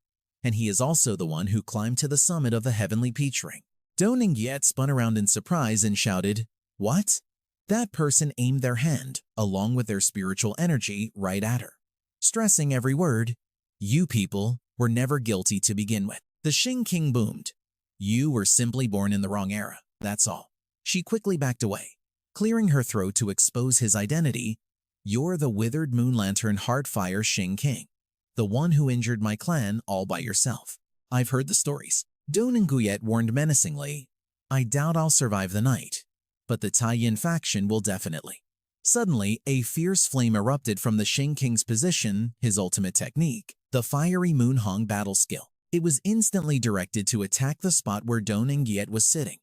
And he is also the one who climbed to the summit of the heavenly peach ring. Don and Gyet spun around in surprise and shouted, "What?" That person aimed their hand, along with their spiritual energy, right at her, stressing every word, "You people were never guilty to begin with." The Shing King boomed. "You were simply born in the wrong era, that's all." She quickly backed away, clearing her throat to expose his identity. "You're the withered moon lantern Heartfire Shing King, the one who injured my clan all by yourself. I've heard the stories." Don and Gyet warned menacingly, "I doubt I'll survive the night, but the Tai-Yin faction will definitely." Suddenly, a fierce flame erupted from the Shing King's position, his ultimate technique, the fiery Moon Hong battle skill. It was instantly directed to attack the spot where Don and Gyet was sitting.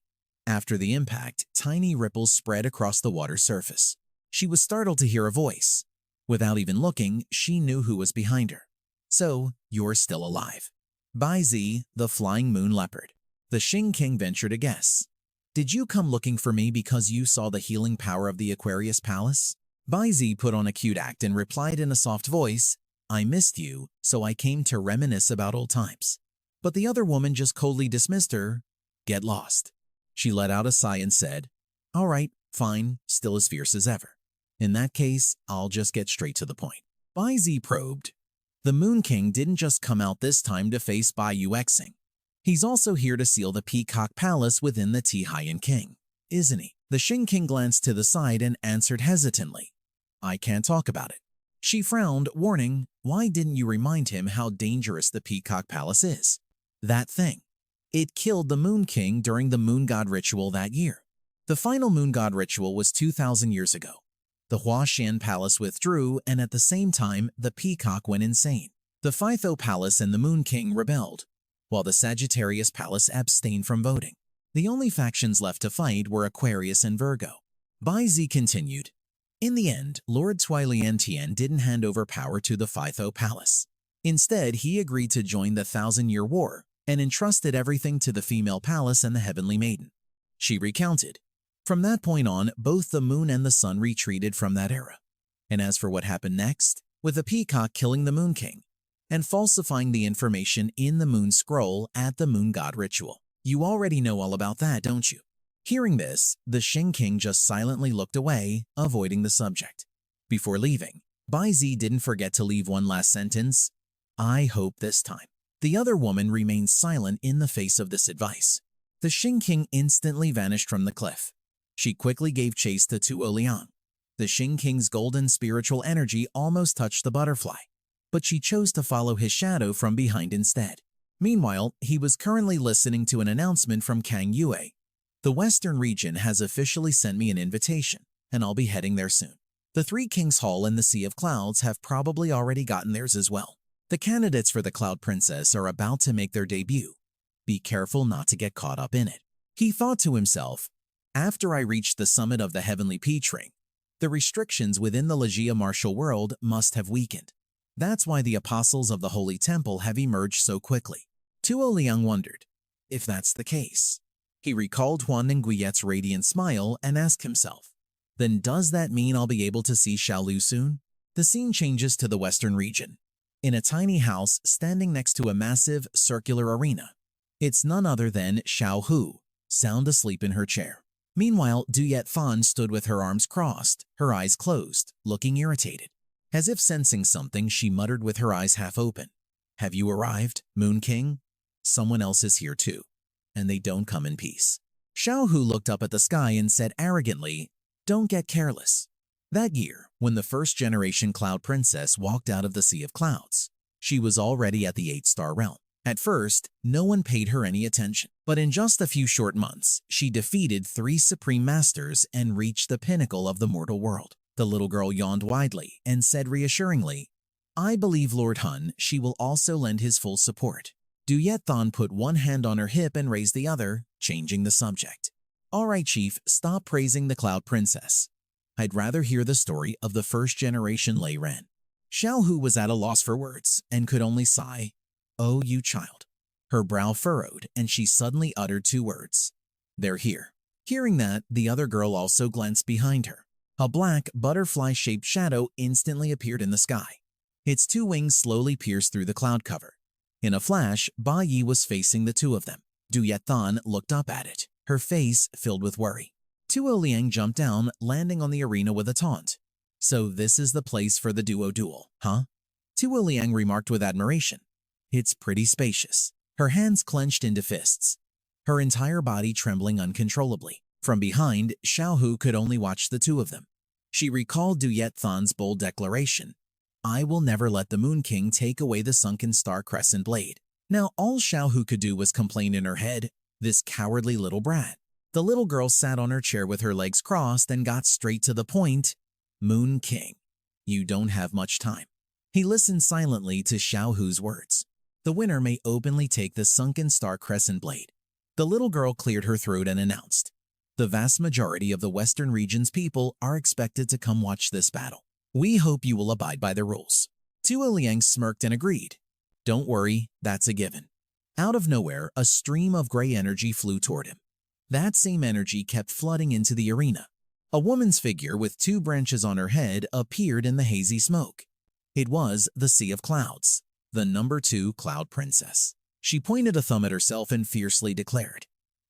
After the impact, tiny ripples spread across the water's surface. She was startled to hear a voice. Without even looking, she knew who was behind her. "So, you're still alive." Bai Zi, the flying moon leopard. The Shing King ventured a guess. "Did you come looking for me because you saw the healing power of the Aquarius Palace?" Bai Zi put on a cute act and replied in a soft voice, "I missed you, so I came to reminisce about old times." But the other woman just coldly dismissed her. "Get lost." She let out a sigh and said, "All right, fine, still as fierce as ever. In that case, I'll just get straight to the point." Bai Zi probed. The Moon King didn't just come out this time to face Bai Yuexing. He's also here to seal the Peacock Palace within the Tai-Yin King, isn't he? The Shing King glanced to the side and answered hesitantly, "I can't talk about it." She frowned, warning, "Why didn't you remind him how dangerous the Peacock Palace is? That thing. It killed the Moon King during the Moon God ritual that year." The final Moon God ritual was 2,000 years ago. The Huashan Palace withdrew, and at the same time, the Peacock went insane. The Phytho Palace and the Moon King rebelled, while the Sagittarius Palace abstained from voting. The only factions left to fight were Aquarius and Virgo. Bai Zi continued, "In the end, Lord Cui Liantian didn't hand over power to the Phytho Palace. Instead, he agreed to join the 1,000-Year War and entrusted everything to the Female Palace and the Heavenly Maiden." She recounted. From that point on, both the moon and the sun retreated from that era. And as for what happened next, with the Peacock killing the Moon King and falsifying the information in the Moon Scroll at the Moon God ritual, you already know all about that, don't you? Hearing this, the Shing King just silently looked away, avoiding the subject. Before leaving, Bai Zi didn't forget to leave one last sentence, "I hope this time." The other woman remained silent in the face of this advice. The Shing King instantly vanished from the cliff. She quickly gave chase to Su Liang. The Shing King's golden spiritual energy almost touched the butterfly, but she chose to follow his shadow from behind instead. Meanwhile, he was currently listening to an announcement from Kang Yue. "The Western region has officially sent me an invitation, and I'll be heading there soon. The Three Kings Hall and the Sea of Clouds have probably already gotten theirs as well. The candidates for the Cloud Princess are about to make their debut. Be careful not to get caught up in it." He thought to himself, "After I reached the summit of the Heavenly Peach Ring, the restrictions within the Legia martial world must have weakened. That's why the apostles of the Holy Temple have emerged so quickly." Su Liang wondered, if that's the case. He recalled Huan and Gyet's radiant smile and asked himself, then does that mean I'll be able to see Xiaolu soon? The scene changes to the Western region, in a tiny house standing next to a massive circular arena. It's none other than Xiao Hu, sound asleep in her chair. Meanwhile, Duyet Fan stood with her arms crossed, her eyes closed, looking irritated. As if sensing something, she muttered with her eyes half open, "Have you arrived, Moon King? Someone else is here too, and they don't come in peace." Xiao Hu looked up at the sky and said arrogantly, "Don't get careless." That year, when the first-generation Cloud Princess walked out of the Sea of Clouds, she was already at the 8-star realm. At first, no one paid her any attention, but in just a few short months, she defeated 3 Supreme Masters and reached the pinnacle of the mortal world. The little girl yawned widely and said reassuringly, "I believe Lord Hun, she will also lend his full support." Duyet Thon put one hand on her hip and raised the other, changing the subject. "All right, Chief, stop praising the Cloud Princess. I'd rather hear the story of the first-generation Lei Ren." Xiao Hu was at a loss for words and could only sigh, "Oh, you child." Her brow furrowed, and she suddenly uttered 2 words. "They're here." Hearing that, the other girl also glanced behind her. A black, butterfly-shaped shadow instantly appeared in the sky. Its two wings slowly pierced through the cloud cover. In a flash, Ba Yi was facing the two of them. Du Yethan looked up at it, her face filled with worry. Su Liang jumped down, landing on the arena with a taunt. "So this is the place for the duo duel, huh?" Su Liang remarked with admiration. "It's pretty spacious." Her hands clenched into fists, her entire body trembling uncontrollably. From behind, Xiaohu could only watch the two of them. She recalled Du Yethan's bold declaration, "I will never let the Moon King take away the sunken star crescent blade." Now all Xiaohu could do was complain in her head, "This cowardly little brat." The little girl sat on her chair with her legs crossed and got straight to the point. "Moon King, you don't have much time." He listened silently to Xiaohu's words. "The winner may openly take the sunken star crescent blade." The little girl cleared her throat and announced, "The vast majority of the Western region's people are expected to come watch this battle. We hope you will abide by the rules." Su Liang smirked and agreed. "Don't worry, that's a given." Out of nowhere, a stream of gray energy flew toward him. That same energy kept flooding into the arena. A woman's figure with two branches on her head appeared in the hazy smoke. It was the Sea of Clouds, the number 2 Cloud Princess. She pointed a thumb at herself and fiercely declared,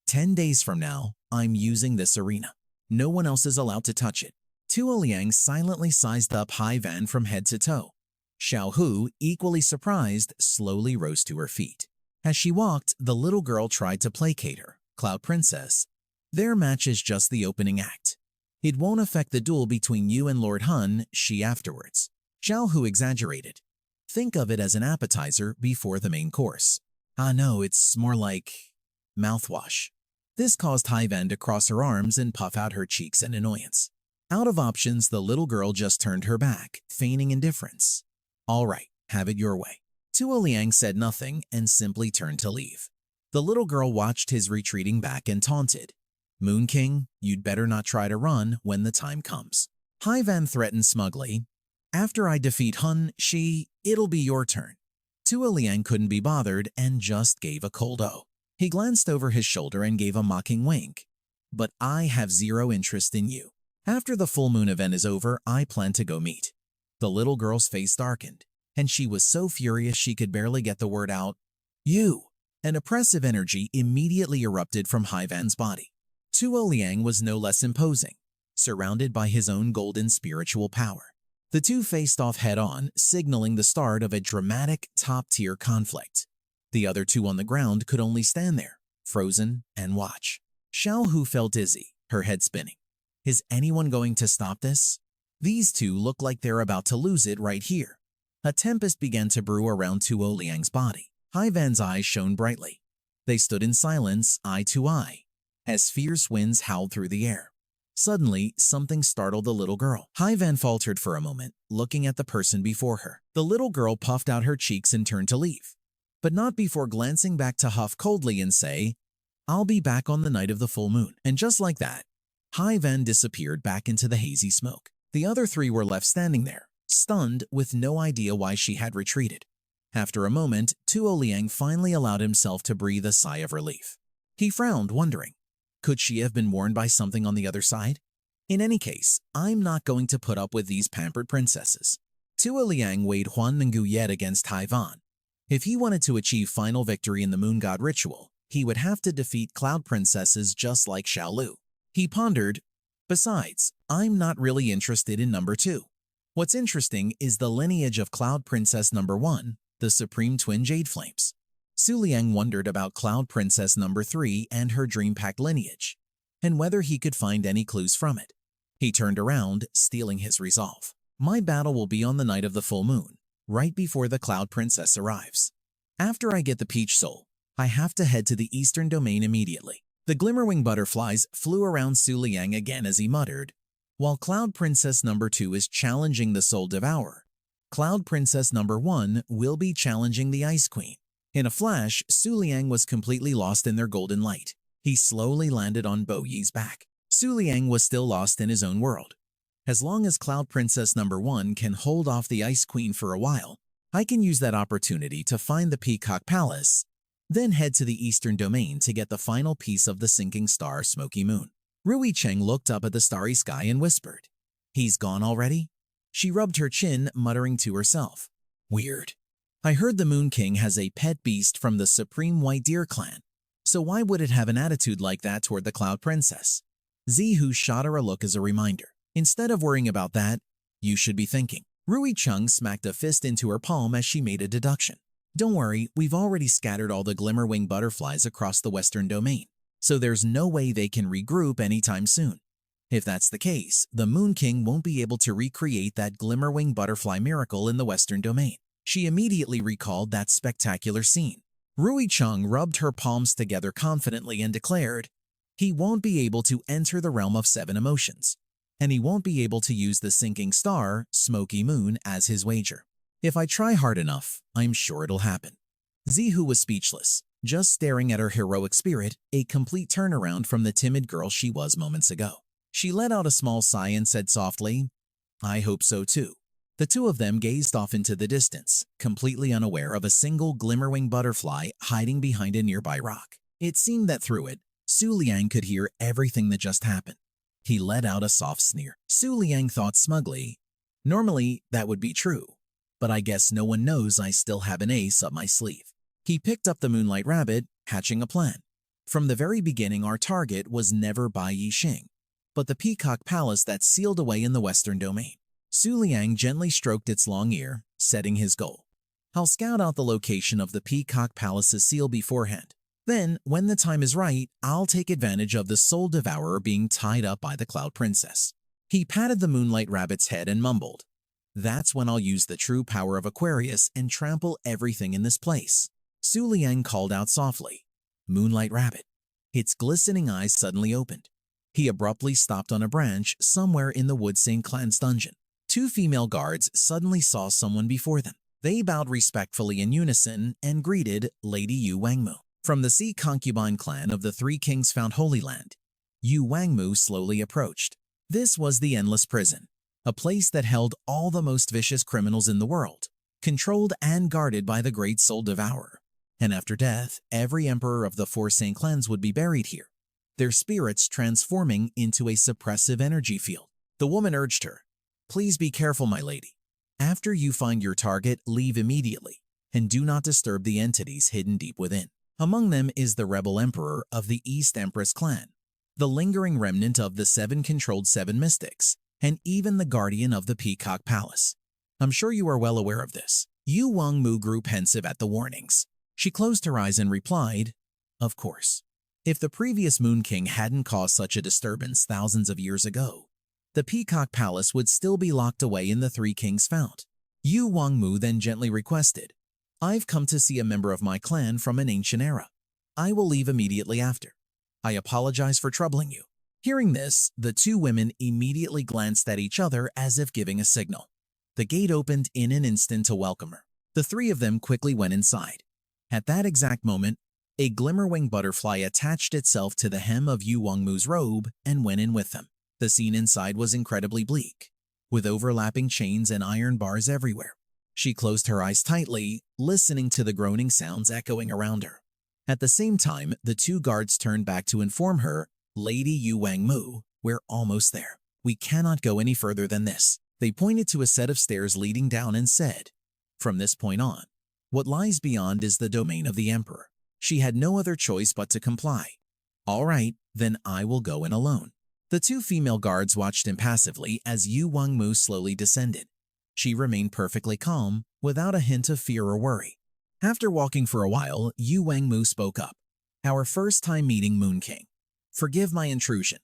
10 days from now, I'm using this arena. No one else is allowed to touch it." Su Liang silently sized up Hai Van from head to toe. Xiaohu, equally surprised, slowly rose to her feet. As she walked, the little girl tried to placate her. "Cloud Princess, their match is just the opening act. It won't affect the duel between you and Lord Hun, she afterwards." Xiaohu exaggerated. "Think of it as an appetizer before the main course." "Ah no, it's more like mouthwash." This caused Hai Van to cross her arms and puff out her cheeks in annoyance. Out of options, the little girl just turned her back, feigning indifference. "All right, have it your way." Su Liang said nothing and simply turned to leave. The little girl watched his retreating back and taunted, "Moon King, you'd better not try to run when the time comes." Hai Van threatened smugly, "After I defeat Hun, it'll be your turn." Su Liang couldn't be bothered and just gave a cold O. He glanced over his shoulder and gave a mocking wink. "But I have zero interest in you. After the full moon event is over, I plan to go meet." The little girl's face darkened, and she was so furious she could barely get the word out, "You." An oppressive energy immediately erupted from Hai Van's body. Su Liang was no less imposing, surrounded by his own golden spiritual power. The two faced off head-on, signaling the start of a dramatic top-tier conflict. The other two on the ground could only stand there, frozen, and watch. Xiaohu felt dizzy, her head spinning. Is anyone going to stop this? These two look like they're about to lose it right here. A tempest began to brew around Su Liang's body. Hai Van's eyes shone brightly. They stood in silence, eye to eye, as fierce winds howled through the air. Suddenly, something startled the little girl. Hai Van faltered for a moment, looking at the person before her. The little girl puffed out her cheeks and turned to leave, but not before glancing back to huff coldly and say, "I'll be back on the night of the full moon." And just like that, Hai Van disappeared back into the hazy smoke. The other three were left standing there, stunned with no idea why she had retreated. After a moment, Su Liang finally allowed himself to breathe a sigh of relief. He frowned, wondering, could she have been warned by something on the other side? In any case, I'm not going to put up with these pampered princesses. Su Liang weighed Huan Yua against Hai Van. If he wanted to achieve final victory in the Moon God ritual, he would have to defeat cloud princesses just like Xiaolu. He pondered, besides, I'm not really interested in number 2. What's interesting is the lineage of Cloud Princess number 1, the Supreme Twin Jade Flames. Su Liang wondered about Cloud Princess number 3 and her Dream Pact lineage, and whether he could find any clues from it. He turned around, steeling his resolve. My battle will be on the night of the full moon, right before the Cloud Princess arrives. After I get the Peach Soul, I have to head to the Eastern Domain immediately. The Glimmerwing Butterflies flew around Su Liang again as he muttered, while Cloud Princess number 2 is challenging the Soul Devourer, Cloud Princess number 1 will be challenging the Ice Queen. In a flash, Su Liang was completely lost in their golden light. He slowly landed on Bo Yi's back. Su Liang was still lost in his own world. As long as Cloud Princess number 1 can hold off the Ice Queen for a while, I can use that opportunity to find the Peacock Palace, then head to the Eastern Domain to get the final piece of the sinking star Smoky Moon. Rui Cheng looked up at the starry sky and whispered, He's gone already? She rubbed her chin, muttering to herself. Weird. I heard the Moon King has a pet beast from the Supreme White Deer clan, so why would it have an attitude like that toward the Cloud Princess? Zihu shot her a look as a reminder. Instead of worrying about that, you should be thinking. Rui Chung smacked a fist into her palm as she made a deduction. Don't worry, we've already scattered all the Glimmer Wing Butterflies across the Western Domain, so there's no way they can regroup anytime soon. If that's the case, the Moon King won't be able to recreate that Glimmer Wing Butterfly miracle in the Western Domain. She immediately recalled that spectacular scene. Rui Chung rubbed her palms together confidently and declared, he won't be able to enter the realm of 7 emotions, and he won't be able to use the sinking star, Smoky Moon, as his wager. If I try hard enough, I'm sure it'll happen. Zihu was speechless, just staring at her heroic spirit, a complete turnaround from the timid girl she was moments ago. She let out a small sigh and said softly, I hope so too. The two of them gazed off into the distance, completely unaware of a single glimmerwing butterfly hiding behind a nearby rock. It seemed that through it, Su Liang could hear everything that just happened. He let out a soft sneer. Su Liang thought smugly, normally that would be true, but I guess no one knows I still have an ace up my sleeve. He picked up the Moonlight Rabbit, hatching a plan. From the very beginning, our target was never Bai Yixing, but the Peacock Palace that's sealed away in the Western Domain. Su Liang gently stroked its long ear, setting his goal. I'll scout out the location of the Peacock Palace's seal beforehand. Then, when the time is right, I'll take advantage of the Soul Devourer being tied up by the Cloud Princess. He patted the Moonlight Rabbit's head and mumbled, that's when I'll use the true power of Aquarius and trample everything in this place. Su Liang called out softly, Moonlight Rabbit. Its glistening eyes suddenly opened. He abruptly stopped on a branch somewhere in the Wood Saint clan's dungeon. 2 female guards suddenly saw someone before them. They bowed respectfully in unison and greeted Lady Yu Wangmu. From the Sea Concubine clan of the 3 Kings found Holy Land, Yu Wangmu slowly approached. This was the Endless Prison, a place that held all the most vicious criminals in the world, controlled and guarded by the Great Soul Devourer. And after death, every emperor of the 4 Saint clans would be buried here, their spirits transforming into a suppressive energy field. The woman urged her, please be careful, my lady. After you find your target, leave immediately, and do not disturb the entities hidden deep within. Among them is the rebel emperor of the East Empress clan, the lingering remnant of the 7 controlled 7 mystics, and even the guardian of the Peacock Palace. I'm sure you are well aware of this. Yu Wangmu grew pensive at the warnings. She closed her eyes and replied, of course. If the previous Moon King hadn't caused such a disturbance thousands of years ago, the Peacock Palace would still be locked away in the 3 Kings found. Yu Wangmu then gently requested, I've come to see a member of my clan from an ancient era. I will leave immediately after. I apologize for troubling you. Hearing this, the 2 women immediately glanced at each other as if giving a signal. The gate opened in an instant to welcome her. The 3 of them quickly went inside. At that exact moment, a glimmerwing butterfly attached itself to the hem of Yu Wangmu's robe and went in with them. The scene inside was incredibly bleak, with overlapping chains and iron bars everywhere. She closed her eyes tightly, listening to the groaning sounds echoing around her. At the same time, the 2 guards turned back to inform her, Lady Yu Wangmu, we're almost there. We cannot go any further than this. They pointed to a set of stairs leading down and said, from this point on, what lies beyond is the domain of the Emperor. She had no other choice but to comply. All right, then I will go in alone. The 2 female guards watched impassively as Yu Wangmu slowly descended. She remained perfectly calm, without a hint of fear or worry. After walking for a while, Yu Wangmu spoke up. Our first time meeting, Moon King. Forgive my intrusion.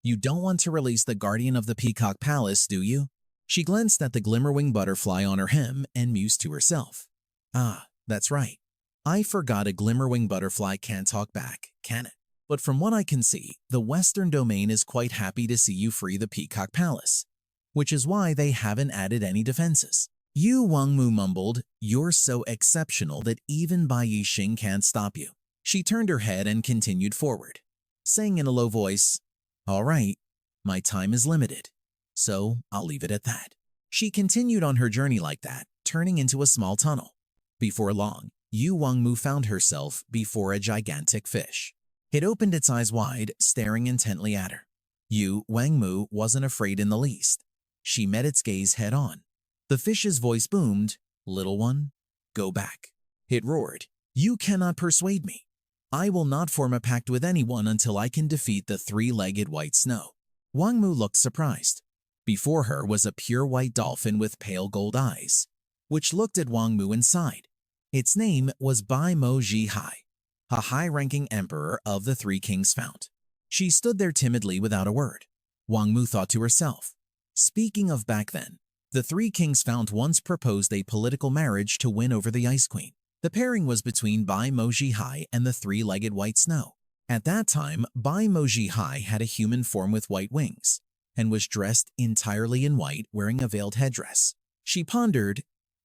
You don't want to release the guardian of the Peacock Palace, do you? She glanced at the glimmerwing butterfly on her hem and mused to herself. Ah, that's right. I forgot a glimmerwing butterfly can't talk back, can it? But from what I can see, the Western Domain is quite happy to see you free the Peacock Palace, which is why they haven't added any defenses. Yu Wangmu mumbled, you're so exceptional that even Bai Yixing can't stop you. She turned her head and continued forward, saying in a low voice, all right, my time is limited, so I'll leave it at that. She continued on her journey like that, turning into a small tunnel. Before long, Yu Wangmu found herself before a gigantic fish. It opened its eyes wide, staring intently at her. Yu Wangmu wasn't afraid in the least. She met its gaze head-on. The fish's voice boomed, "Little one, go back." It roared, "You cannot persuade me. I will not form a pact with anyone until I can defeat the three-legged white snow." Wang Mu looked surprised. Before her was a pure white dolphin with pale gold eyes, which looked at Wang Mu and sighed. Its name was Bai Mo Ji Hai, a high-ranking emperor of the Three Kings Fount. She stood there timidly without a word. Wang Mu thought to herself, speaking of back then, the Three Kings Fount once proposed a political marriage to win over the Ice Queen. The pairing was between Bai Mo Ji Hai and the three-legged white snow. At that time, Bai Mo Ji Hai had a human form with white wings and was dressed entirely in white, wearing a veiled headdress. She pondered,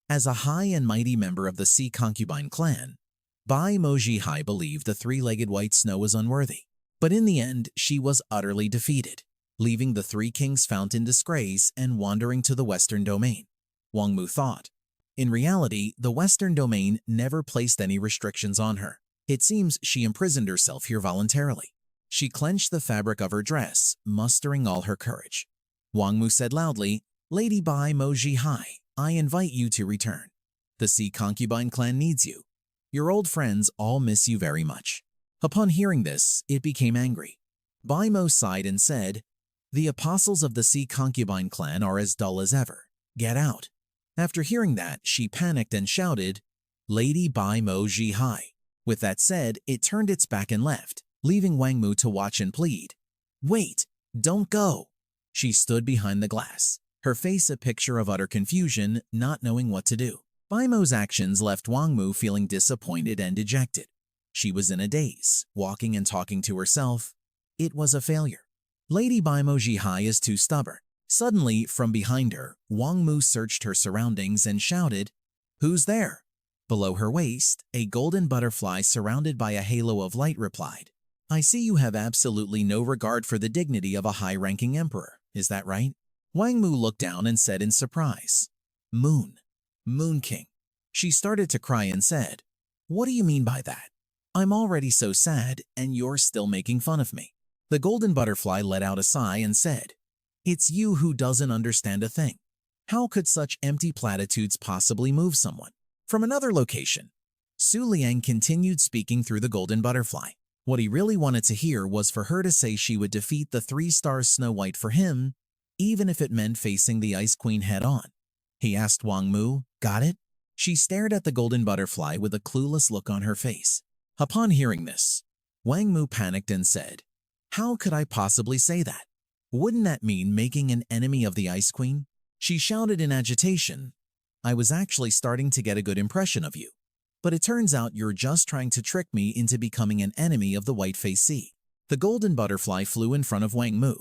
as a high and mighty member of the Sea Concubine clan, Bai Mo Ji Hai believed the three-legged white snow was unworthy. But in the end, she was utterly defeated, leaving the Three Kings Fount in disgrace and wandering to the Western Domain. Wang Mu thought. In reality, the Western Domain never placed any restrictions on her. It seems she imprisoned herself here voluntarily. She clenched the fabric of her dress, mustering all her courage. Wang Mu said loudly, "Lady Bai Mo Ji Hai, I invite you to return. The Sea Concubine clan needs you. Your old friends all miss you very much." Upon hearing this, it became angry. Bai Mo sighed and said, "The apostles of the Sea Concubine clan are as dull as ever. Get out." After hearing that, she panicked and shouted, "Lady Bai Mo Ji Hai." With that said, it turned its back and left, leaving Wang Mu to watch and plead. "Wait, don't go." She stood behind the glass, her face a picture of utter confusion, not knowing what to do. Bai Mo's actions left Wang Mu feeling disappointed and dejected. She was in a daze, walking and talking to herself. It was a failure. Lady Bai Mo Ji Hai is too stubborn. Suddenly, from behind her, Wang Mu searched her surroundings and shouted, "Who's there?" Below her waist, a golden butterfly surrounded by a halo of light replied, "I see you have absolutely no regard for the dignity of a high-ranking emperor. Is that right?" Wang Mu looked down and said in surprise, "Moon King." She started to cry and said, "What do you mean by that? I'm already so sad, and you're still making fun of me." The golden butterfly let out a sigh and said, "It's you who doesn't understand a thing. How could such empty platitudes possibly move someone?" From another location, Su Liang continued speaking through the golden butterfly. What he really wanted to hear was for her to say she would defeat the 3 stars Snow White for him, even if it meant facing the Ice Queen head-on. He asked Wang Mu, "Got it?" She stared at the golden butterfly with a clueless look on her face. Upon hearing this, Wang Mu panicked and said, "How could I possibly say that? Wouldn't that mean making an enemy of the Ice Queen?" She shouted in agitation, "I was actually starting to get a good impression of you, but it turns out you're just trying to trick me into becoming an enemy of the white-faced sea." The golden butterfly flew in front of Wang Mu,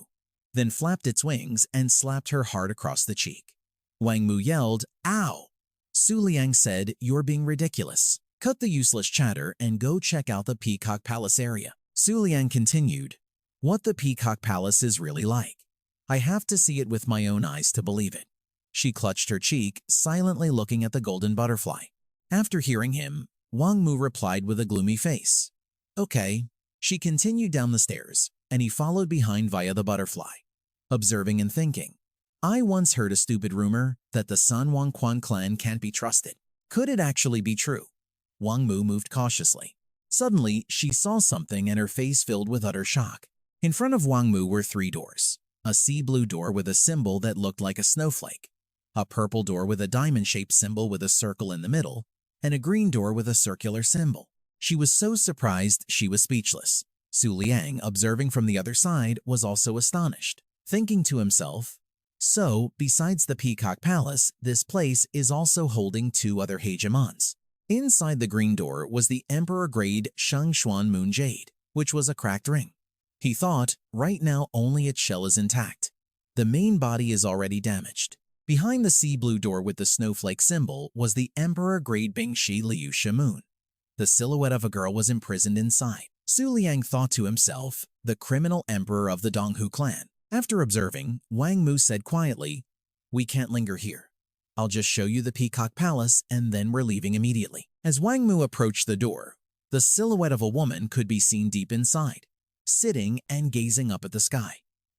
then flapped its wings and slapped her hard across the cheek. Wang Mu yelled, "Ow!" Su Liang said, "You're being ridiculous. Cut the useless chatter and go check out the Peacock Palace area." Su Liang continued, "What the Peacock Palace is really like. I have to see it with my own eyes to believe it." She clutched her cheek, silently looking at the golden butterfly. After hearing him, Wang Mu replied with a gloomy face, "Okay." She continued down the stairs, and he followed behind via the butterfly, observing and thinking, "I once heard a stupid rumor that the San Wang Quan clan can't be trusted. Could it actually be true?" Wang Mu moved cautiously. Suddenly, she saw something and her face filled with utter shock. In front of Wang Mu were 3 doors, a sea blue door with a symbol that looked like a snowflake, a purple door with a diamond-shaped symbol with a circle in the middle, and a green door with a circular symbol. She was so surprised she was speechless. Su Liang, observing from the other side, was also astonished, thinking to himself, "So, besides the Peacock Palace, this place is also holding 2 other hegemons." Inside the green door was the Emperor-grade Shangshuan Moon Jade, which was a cracked ring. He thought, right now only its shell is intact. The main body is already damaged. Behind the sea blue door with the snowflake symbol was the Emperor-grade Bingshi Liusha Moon. The silhouette of a girl was imprisoned inside. Su Liang thought to himself, the criminal emperor of the Donghu clan. After observing, Wang Mu said quietly, "We can't linger here. I'll just show you the Peacock Palace and then we're leaving immediately." As Wang Mu approached the door, the silhouette of a woman could be seen deep inside, sitting and gazing up at the sky.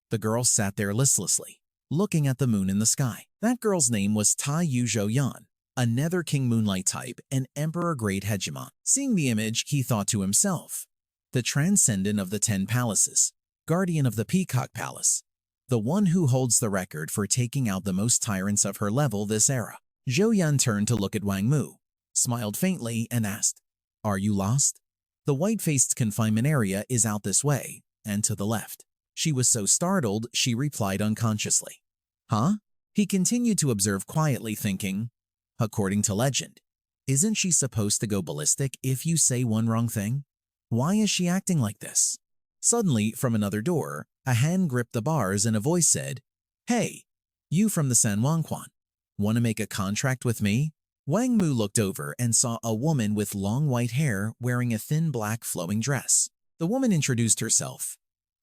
The girl sat there listlessly, looking at the moon in the sky. That girl's name was Yu Yan, a Nether King Moonlight type and Emperor Great Hegemon. Seeing the image, he thought to himself, the transcendent of the 10 palaces, guardian of the Peacock Palace, the one who holds the record for taking out the most tyrants of her level this era. Zhou Yan turned to look at Wang Mu, smiled faintly, and asked, "Are you lost? The white-faced confinement area is out this way, and to the left." She was so startled, she replied unconsciously, "Huh?" He continued to observe quietly, thinking, according to legend, isn't she supposed to go ballistic if you say one wrong thing? Why is she acting like this? Suddenly, from another door, a hand gripped the bars and a voice said, "Hey, you from the San Wangquan, want to make a contract with me?" Wang Mu looked over and saw a woman with long white hair wearing a thin black flowing dress. The woman introduced herself.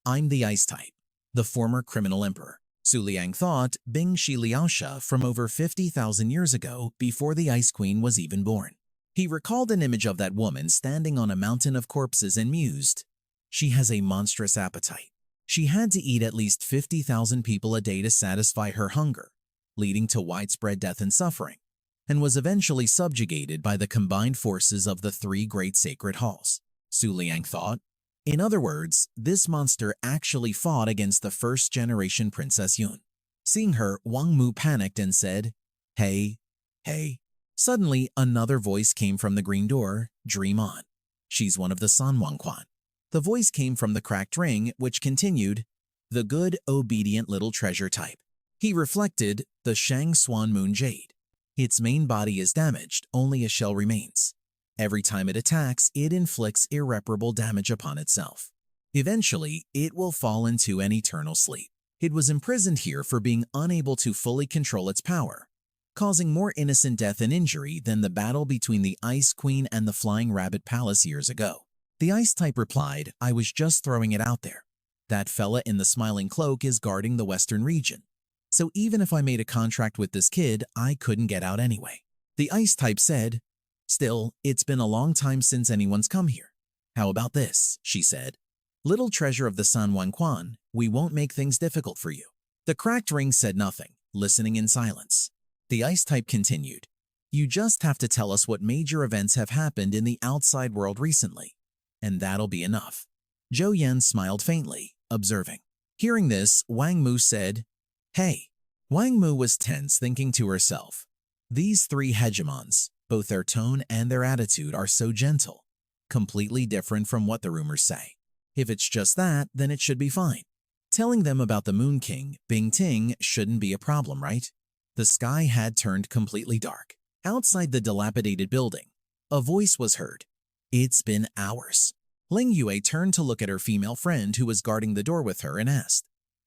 "I'm the Ice type, the former criminal emperor." Su Liang thought Bing Shi Liaosha from over 50,000 years ago before the Ice Queen was even born. He recalled an image of that woman standing on a mountain of corpses and mused, she has a monstrous appetite. She had to eat at least 50,000 people a day to satisfy her hunger, leading to widespread death and suffering, and was eventually subjugated by the combined forces of the 3 great sacred halls. Su Liang thought. In other words, this monster actually fought against the first-generation Princess Yun. Seeing her, Wang Mu panicked and said, "Hey, hey." Suddenly, another voice came from the green door, "Dream on. She's one of the San Wangquan." The voice came from the cracked ring, which continued, "The good, obedient little treasure type." He reflected, the Shang Swan Moon Jade. Its main body is damaged, only a shell remains. Every time it attacks, it inflicts irreparable damage upon itself. Eventually, it will fall into an eternal sleep. It was imprisoned here for being unable to fully control its power, causing more innocent death and injury than the battle between the Ice Queen and the Flying Rabbit Palace years ago. The Ice type replied, "I was just throwing it out there. That fella in the smiling cloak is guarding the western region. So even if I made a contract with this kid, I couldn't get out anyway." The Ice type said, "Still, it's been a long time since anyone's come here. How about this?" she said. "Little treasure of the San Wangquan, we won't make things difficult for you." The cracked ring said nothing, listening in silence. The Ice type continued, "You just have to tell us what major events have happened in the outside world recently, and that'll be enough." Zhou Yan smiled faintly, observing. Hearing this, Wang Mu said, "Hey." Wang Mu was tense, thinking to herself, these 3 hegemons, both their tone and their attitude are so gentle, completely different from what the rumors say. If it's just that, then it should be fine. Telling them about the Moon King, Bing Ting, shouldn't be a problem, right? The sky had turned completely dark. Outside the dilapidated building, a voice was heard. "It's been hours." Ling Yue turned to look at her female friend who was guarding the door with her and asked,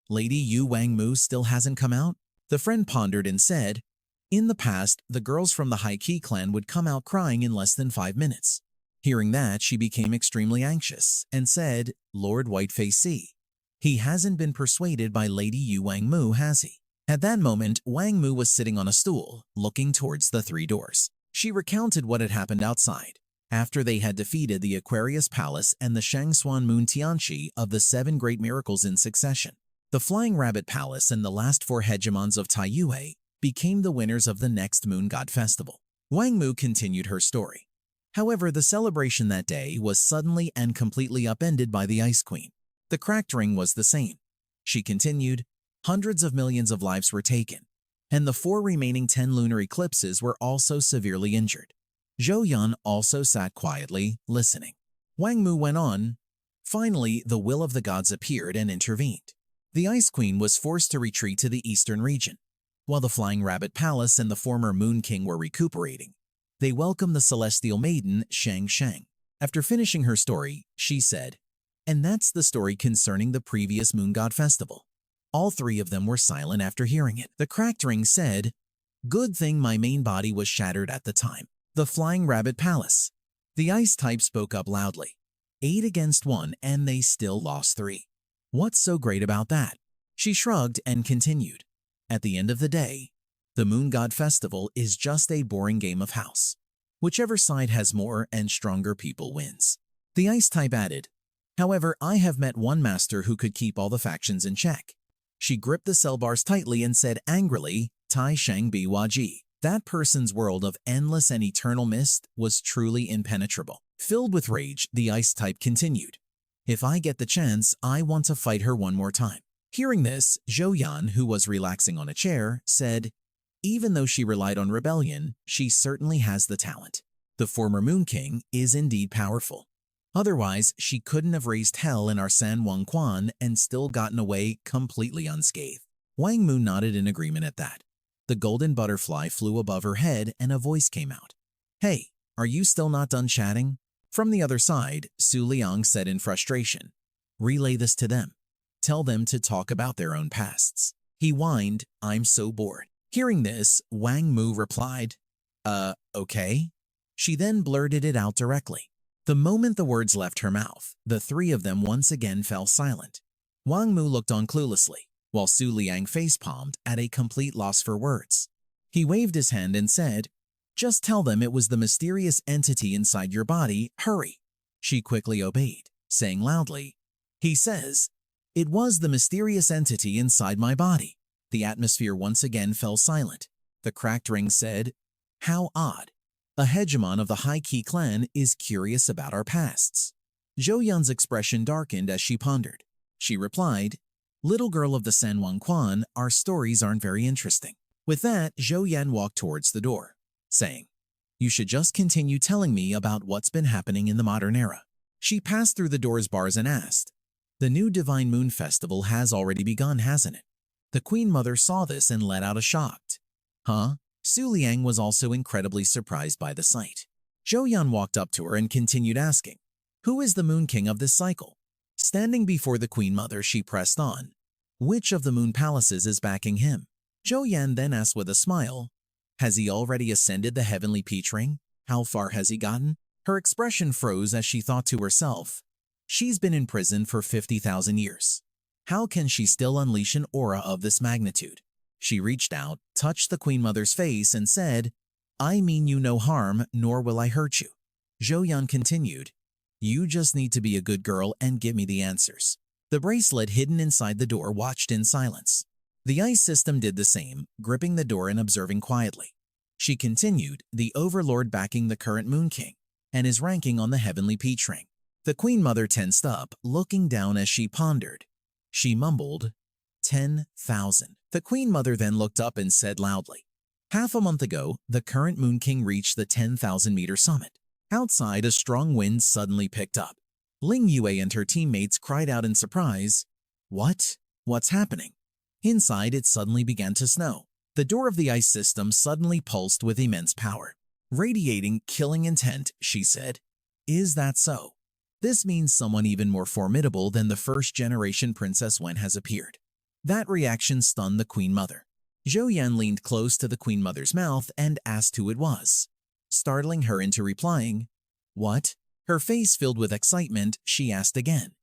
"Lady Yu Wang Mu still hasn't come out?" The friend pondered and said, "In the past, the girls from the High Key clan would come out crying in less than 5 minutes." Hearing that, she became extremely anxious and said, "Lord Whiteface C. He hasn't been persuaded by Lady Yu Wang Mu, has he?" At that moment, Wang Mu was sitting on a stool, looking towards the 3 doors. She recounted what had happened outside, after they had defeated the Aquarius Palace and the Shangshuan Moon Tianqi of the 7 great miracles in succession. The Flying Rabbit Palace and the last 4 hegemons of Taiyue became the winners of the next Moon God Festival. Wang Mu continued her story. However, the celebration that day was suddenly and completely upended by the Ice Queen. The cracked ring was the same. She continued, "Hundreds of millions of lives were taken, and the 4 remaining 10 lunar eclipses were also severely injured." Zhou Yan also sat quietly, listening. Wang Mu went on, "Finally, the will of the gods appeared and intervened. The Ice Queen was forced to retreat to the eastern region. While the Flying Rabbit Palace and the former Moon King were recuperating, they welcomed the celestial maiden Shang Shang." After finishing her story, she said, "And that's the story concerning the previous Moon God Festival." All 3 of them were silent after hearing it. The cracked ring said, "Good thing my main body was shattered at the time." The Flying Rabbit Palace. The Ice type spoke up loudly. 8 against 1, and they still lost 3. What's so great about that? She shrugged and continued, "At the end of the day, the Moon God Festival is just a boring game of house. Whichever side has more and stronger people wins." The Ice type added, "However, I have met one master who could keep all the factions in check." She gripped the cell bars tightly and said angrily, Tai Shang Biwaji. That person's world of endless and eternal mist was truly impenetrable. Filled with rage, the ice type continued. If I get the chance, I want to fight her one more time. Hearing this, Zhou Yan, who was relaxing on a chair, said, even though she relied on rebellion, she certainly has the talent. The former Moon King is indeed powerful. Otherwise, she couldn't have raised hell in our San Wang Quan and still gotten away completely unscathed. Wang Mu nodded in agreement at that. The golden butterfly flew above her head and a voice came out. Hey, are you still not done chatting? From the other side, Su Liang said in frustration, relay this to them. Tell them to talk about their own pasts. He whined, I'm so bored. Hearing this, Wang Mu replied, okay? She then blurted it out directly. The moment the words left her mouth, the three of them once again fell silent. Wang Mu looked on cluelessly, while Su Liang face-palmed at a complete loss for words. He waved his hand and said, just tell them it was the mysterious entity inside your body, hurry. She quickly obeyed, saying loudly, he says, it was the mysterious entity inside my body. The atmosphere once again fell silent. The cracked ring said, how odd. A hegemon of the High Key clan is curious about our pasts. Zhou Yan's expression darkened as she pondered. She replied, little girl of the San Wang Quan, our stories aren't very interesting. With that, Zhou Yan walked towards the door, saying, you should just continue telling me about what's been happening in the modern era. She passed through the door's bars and asked, the new Divine Moon Festival has already begun, hasn't it? The Queen Mother saw this and let out a shocked, huh? Su Liang was also incredibly surprised by the sight. Zhou Yan walked up to her and continued asking, who is the Moon King of this cycle? Standing before the Queen Mother, she pressed on, which of the Moon Palaces is backing him? Zhou Yan then asked with a smile, has he already ascended the heavenly peach ring? How far has he gotten? Her expression froze as she thought to herself, she's been in prison for 50,000 years. How can she still unleash an aura of this magnitude? She reached out, touched the Queen Mother's face and said, I mean you no harm, nor will I hurt you. Zhou Yan continued, you just need to be a good girl and give me the answers. The bracelet hidden inside the door watched in silence. The ice system did the same, gripping the door and observing quietly. She continued, the Overlord backing the current Moon King, and his ranking on the heavenly peach ring. The Queen Mother tensed up, looking down as she pondered. She mumbled, 10,000. The Queen Mother then looked up and said loudly, half a month ago, the current Moon King reached the 10,000-meter summit. Outside, a strong wind suddenly picked up. Ling Yue and her teammates cried out in surprise, what? What's happening? Inside, it suddenly began to snow. The door of the ice system suddenly pulsed with immense power. Radiating killing intent, she said, is that so? This means someone even more formidable than the first-generation Princess Wen has appeared. That reaction stunned the Queen Mother. Zhou Yan leaned close to the Queen Mother's mouth and asked who it was, startling her into replying, what? Her face filled with excitement, she asked again,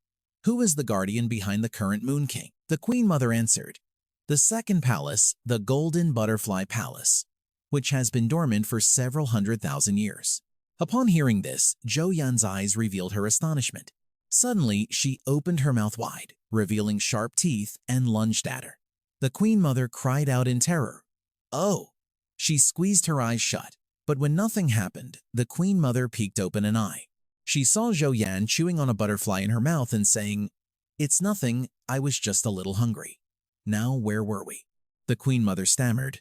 who is the guardian behind the current Moon King? The Queen Mother answered, the second palace, the Golden Butterfly Palace, which has been dormant for several 100,000 years. Upon hearing this, Zhou Yan's eyes revealed her astonishment. Suddenly, she opened her mouth wide, revealing sharp teeth, and lunged at her. The Queen Mother cried out in terror, oh! She squeezed her eyes shut, but when nothing happened, the Queen Mother peeked open an eye. She saw Zhou Yan chewing on a butterfly in her mouth and saying, it's nothing, I was just a little hungry. Now where were we? The Queen Mother stammered,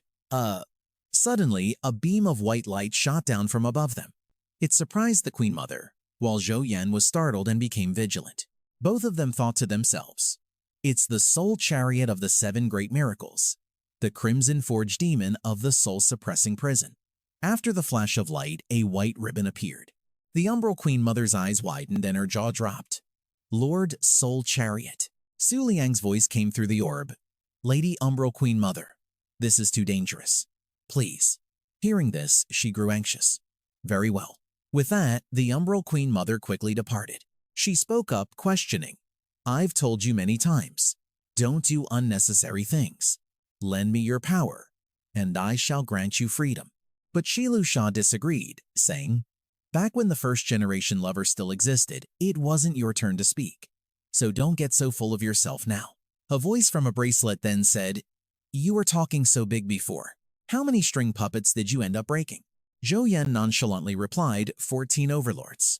Suddenly, a beam of white light shot down from above them. It surprised the Queen Mother, while Zhou Yan was startled and became vigilant. Both of them thought to themselves, it's the soul chariot of the 7 great miracles, the crimson forged demon of the soul-suppressing prison. After the flash of light, a white ribbon appeared. The Umbral Queen Mother's eyes widened and her jaw dropped. Lord Soul Chariot. Su Liang's voice came through the orb. Lady Umbral Queen Mother, this is too dangerous. Please. Hearing this, she grew anxious. Very well. With that, the Umbral Queen Mother quickly departed. She spoke up, questioning. I've told you many times, don't do unnecessary things. Lend me your power, and I shall grant you freedom. But Shilu Shah disagreed, saying, back when the first-generation lover still existed, it wasn't your turn to speak. So don't get so full of yourself now. A voice from a bracelet then said, "You were talking so big before. How many string puppets did you end up breaking?" Zhou Yan nonchalantly replied, 14 overlords.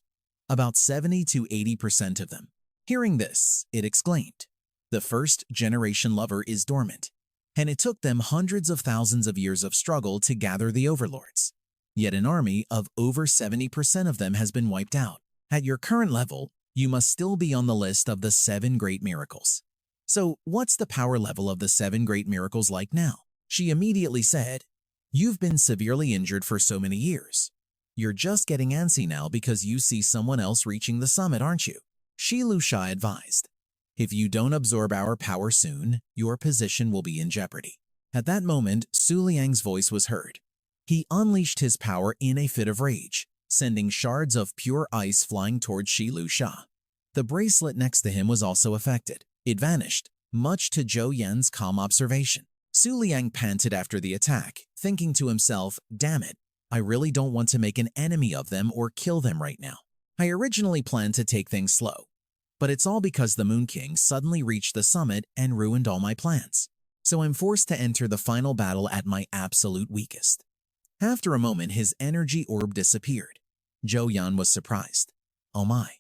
About 70 to 80% of them. Hearing this, it exclaimed, "The first generation lover is dormant, and it took them hundreds of thousands of years of struggle to gather the overlords. Yet an army of over 70% of them has been wiped out. At your current level, you must still be on the list of the 7 great miracles." "So what's the power level of the 7 great miracles like now?" She immediately said, "You've been severely injured for so many years. You're just getting antsy now because you see someone else reaching the summit, aren't you?" Shi Luxia advised, "If you don't absorb our power soon, your position will be in jeopardy." At that moment, Su Liang's voice was heard. He unleashed his power in a fit of rage, sending shards of pure ice flying toward Shi Luxia. The bracelet next to him was also affected. It vanished, much to Zhou Yan's calm observation. Su Liang panted after the attack, thinking to himself, "Damn it, I really don't want to make an enemy of them or kill them right now. I originally planned to take things slow, but it's all because the Moon King suddenly reached the summit and ruined all my plans. So I'm forced to enter the final battle at my absolute weakest." After a moment, his energy orb disappeared. Zhou Yan was surprised. "Oh my,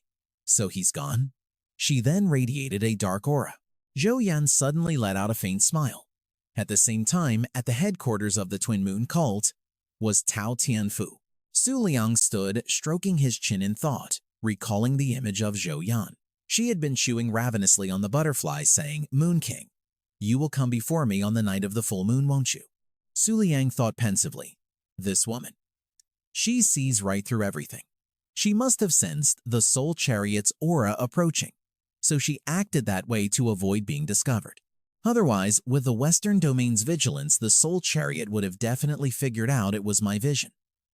so he's gone?" She then radiated a dark aura. Zhou Yan suddenly let out a faint smile. At the same time, at the headquarters of the Twin Moon cult, was Tao Tianfu. Su Liang stood, stroking his chin in thought, recalling the image of Zhou Yan. She had been chewing ravenously on the butterfly, saying, "Moon King, you will come before me on the night of the full moon, won't you?" Su Liang thought pensively, "This woman. She sees right through everything. She must have sensed the Soul Chariot's aura approaching, so she acted that way to avoid being discovered. Otherwise, with the Western Domain's vigilance, the Soul Chariot would have definitely figured out it was my vision.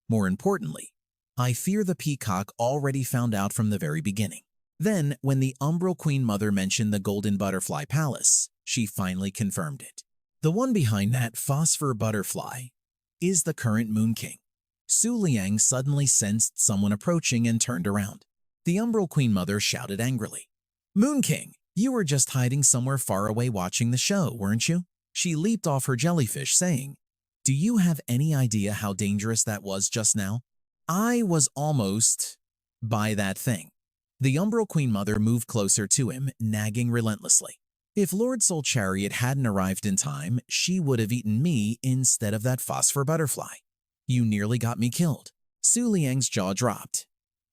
More importantly, I fear the peacock already found out from the very beginning." Then, when the Umbral Queen Mother mentioned the Golden Butterfly Palace, she finally confirmed it. "The one behind that phosphor butterfly is the current Moon King." Su Liang suddenly sensed someone approaching and turned around. The Umbral Queen Mother shouted angrily, "Moon King, you were just hiding somewhere far away watching the show, weren't you?" She leaped off her jellyfish, saying, "Do you have any idea how dangerous that was just now? I was almost by that thing." The Umbral Queen Mother moved closer to him, nagging relentlessly. "If Lord Soul Chariot hadn't arrived in time, she would have eaten me instead of that phosphor butterfly. You nearly got me killed." Su Liang's jaw dropped.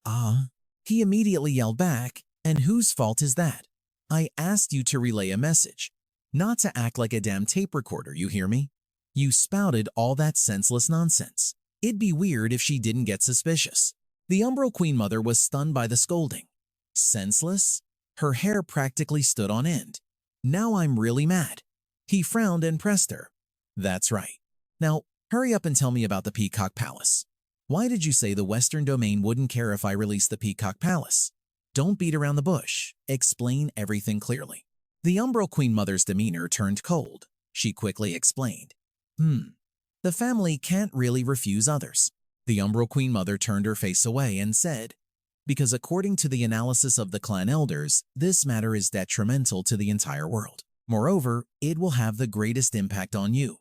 "Ah." He immediately yelled back, "And whose fault is that? I asked you to relay a message, not to act like a damn tape recorder, you hear me? You spouted all that senseless nonsense. It'd be weird if she didn't get suspicious." The Umbral Queen Mother was stunned by the scolding. Senseless? Her hair practically stood on end. "Now I'm really mad." He frowned and pressed her. "That's right. Now, hurry up and tell me about the Peacock Palace. Why did you say the Western Domain wouldn't care if I released the Peacock Palace? Don't beat around the bush. Explain everything clearly." The Umbral Queen Mother's demeanor turned cold. She quickly explained, "The family can't really refuse others." The Umbral Queen Mother turned her face away and said, "Because according to the analysis of the clan elders, this matter is detrimental to the entire world. Moreover, it will have the greatest impact on you.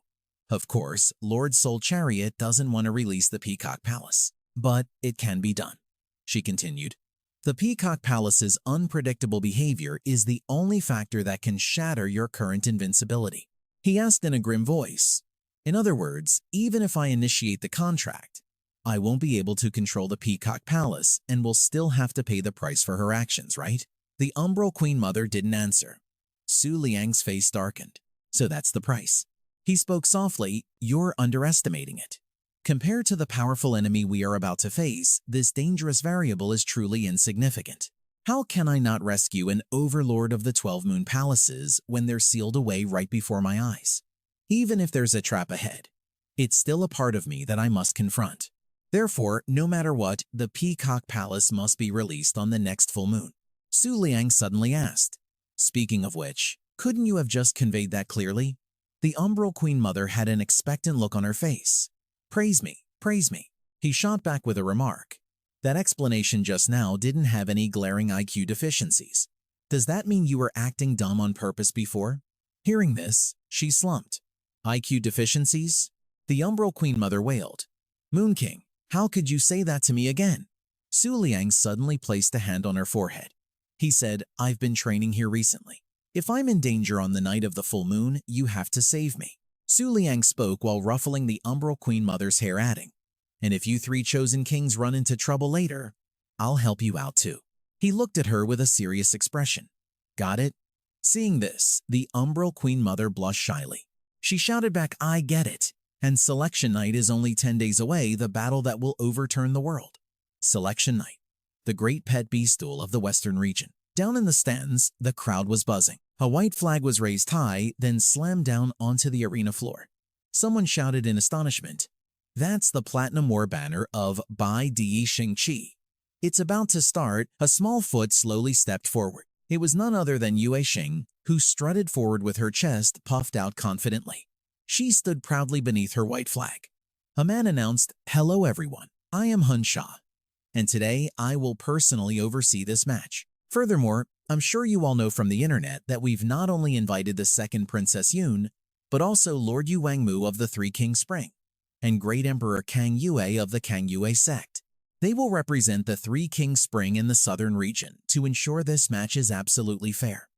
Of course, Lord Soul Chariot doesn't want to release the Peacock Palace, but it can be done." She continued, "The Peacock Palace's unpredictable behavior is the only factor that can shatter your current invincibility." He asked in a grim voice, "In other words, even if I initiate the contract, I won't be able to control the Peacock Palace and will still have to pay the price for her actions, right?" The Umbral Queen Mother didn't answer. Su Liang's face darkened. "So that's the price." He spoke softly, "You're underestimating it. Compared to the powerful enemy we are about to face, this dangerous variable is truly insignificant. How can I not rescue an overlord of the 12 Moon Palaces when they're sealed away right before my eyes? Even if there's a trap ahead, it's still a part of me that I must confront. Therefore, no matter what, the Peacock Palace must be released on the next full moon." Su Liang suddenly asked, "Speaking of which, couldn't you have just conveyed that clearly?" The Umbral Queen Mother had an expectant look on her face. Praise me, praise me." He shot back with a remark. "That explanation just now didn't have any glaring IQ deficiencies. Does that mean you were acting dumb on purpose before?" Hearing this, she slumped. IQ deficiencies? The Umbral Queen Mother wailed. Moon King, how could you say that to me again? Su Liang suddenly placed a hand on her forehead. He said, I've been training here recently. If I'm in danger on the night of the full moon, you have to save me. Su Liang spoke while ruffling the Umbral Queen Mother's hair, adding, and if you three chosen kings run into trouble later, I'll help you out too. He looked at her with a serious expression. Got it? Seeing this, the Umbral Queen Mother blushed shyly. She shouted back, I get it. And Selection Night is only 10 days away, the battle that will overturn the world. Selection Night, the great pet beast duel of the Western region. Down in the stands, the crowd was buzzing. A white flag was raised high, then slammed down onto the arena floor. Someone shouted in astonishment, that's the Platinum War banner of Bai Di Xing Qi. It's about to start. A small foot slowly stepped forward. It was none other than Yue Xing, who strutted forward with her chest puffed out confidently. She stood proudly beneath her white flag. A man announced, hello everyone, I am Hun Sha, and today I will personally oversee this match. Furthermore, I'm sure you all know from the internet that we've not only invited the second Princess Yun, but also Lord Yu Wangmu of the Three Kings Spring, and Great Emperor Kang Yue of the Kang Yue sect. They will represent the Three Kings Spring in the southern region to ensure this match is absolutely fair.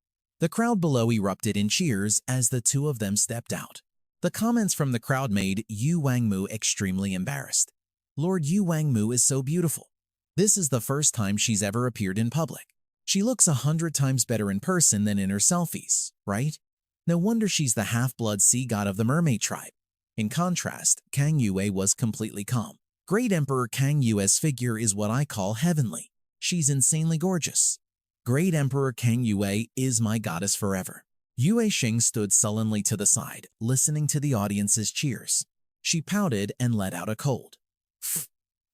The crowd below erupted in cheers as the two of them stepped out. The comments from the crowd made Yu Wangmu extremely embarrassed. Lord Yu Wangmu is so beautiful. This is the first time she's ever appeared in public. She looks 100 times better in person than in her selfies, right? No wonder she's the half-blood sea god of the mermaid tribe. In contrast, Kang Yue was completely calm. Great Emperor Kang Yue's figure is what I call heavenly. She's insanely gorgeous. Great Emperor Kang Yue is my goddess forever. Yue Xing stood sullenly to the side, listening to the audience's cheers. She pouted and let out a cold.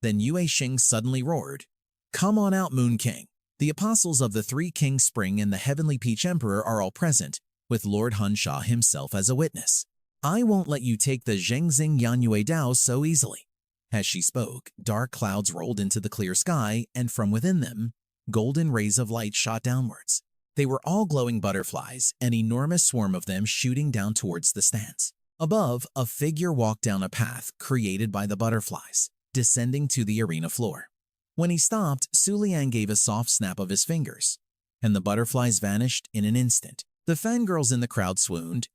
Then Yue Xing suddenly roared, come on out, Moon King. The apostles of the Three Kings Spring and the Heavenly Peach Emperor are all present, with Lord Hun Sha himself as a witness. I won't let you take the Zhengxing Yanyue Dao so easily. As she spoke, dark clouds rolled into the clear sky, and from within them, golden rays of light shot downwards. They were all glowing butterflies, an enormous swarm of them shooting down towards the stands. Above, a figure walked down a path created by the butterflies, descending to the arena floor. When he stopped, Su Liang gave a soft snap of his fingers, and the butterflies vanished in an instant. The fangirls in the crowd swooned.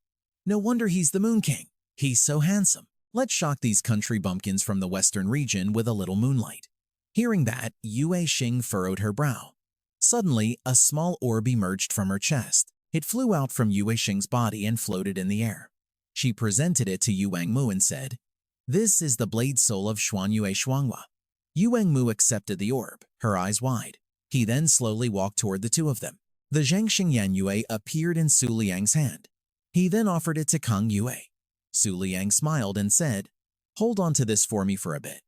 No wonder he's the Moon King. He's so handsome. Let's shock these country bumpkins from the western region with a little moonlight. Hearing that, Yue Xing furrowed her brow. Suddenly, a small orb emerged from her chest. It flew out from Yue Xing's body and floated in the air. She presented it to Yu Wangmu and said, this is the blade soul of Huan Yua Shuanghua. Yu Wangmu accepted the orb, her eyes wide. He then slowly walked toward the two of them. The Zhengxing Yanyue appeared in Su Liang's hand. He then offered it to Kang Yue. Su Liang smiled and said, hold on to this for me for a bit.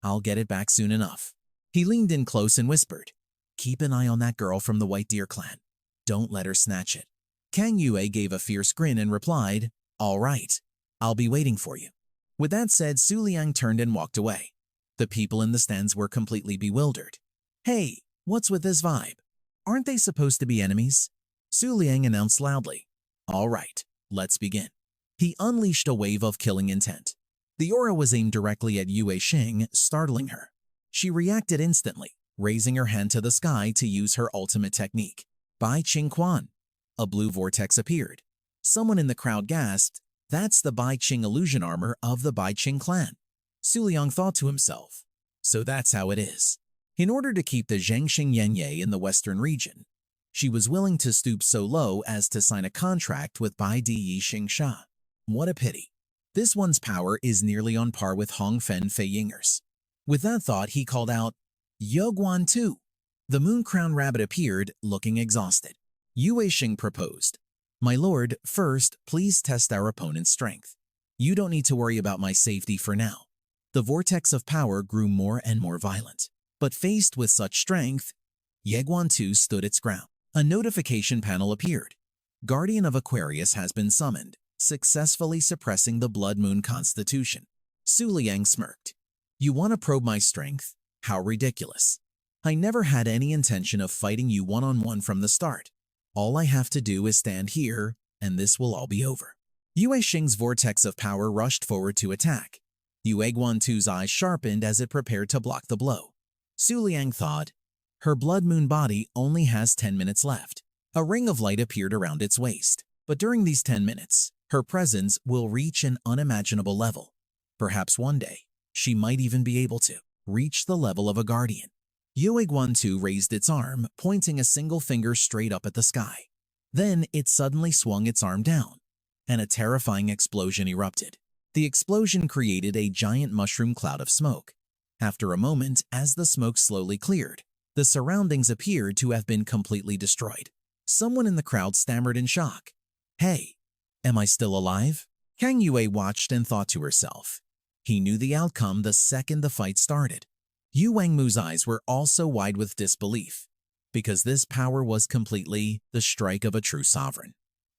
I'll get it back soon enough. He leaned in close and whispered, keep an eye on that girl from the White Deer clan. Don't let her snatch it. Kang Yue gave a fierce grin and replied, all right, I'll be waiting for you. With that said, Su Liang turned and walked away. The people in the stands were completely bewildered. Hey, what's with this vibe? Aren't they supposed to be enemies? Su Liang announced loudly. All right, let's begin. He unleashed a wave of killing intent. The aura was aimed directly at Yue Xing, startling her. She reacted instantly, raising her hand to the sky to use her ultimate technique. Bai Qing Quan. A blue vortex appeared. Someone in the crowd gasped, that's the Bai Qing illusion armor of the Bai Qing clan. Su Liang thought to himself, so that's how it is. In order to keep the Zhengxing Yanye in the western region, she was willing to stoop so low as to sign a contract with Bai Di Xing Sha. What a pity. This one's power is nearly on par with Hong Fen Fei Yinger's. With that thought, he called out, Yoguan Tu. The moon crown rabbit appeared, looking exhausted. Yue Xing proposed, my lord, first, please test our opponent's strength. You don't need to worry about my safety for now. The vortex of power grew more and more violent. But faced with such strength, Yeguan Tu stood its ground. A notification panel appeared. Guardian of Aquarius has been summoned, successfully suppressing the Blood Moon Constitution. Su Liang smirked. You want to probe my strength? How ridiculous. I never had any intention of fighting you one-on-one from the start. All I have to do is stand here, and this will all be over. Yue Xing's vortex of power rushed forward to attack. Yue Guantu's eyes sharpened as it prepared to block the blow. Su Liang thought, her blood moon body only has 10 minutes left. A ring of light appeared around its waist, but during these 10 minutes, her presence will reach an unimaginable level. Perhaps one day, she might even be able to reach the level of a guardian. Yue Guantu raised its arm, pointing a single finger straight up at the sky. Then it suddenly swung its arm down, and a terrifying explosion erupted. The explosion created a giant mushroom cloud of smoke. After a moment, as the smoke slowly cleared, the surroundings appeared to have been completely destroyed. Someone in the crowd stammered in shock. Hey, am I still alive? Kang Yue watched and thought to herself. He knew the outcome the second the fight started. Yu Wangmu's eyes were also wide with disbelief, because this power was completely the strike of a true sovereign.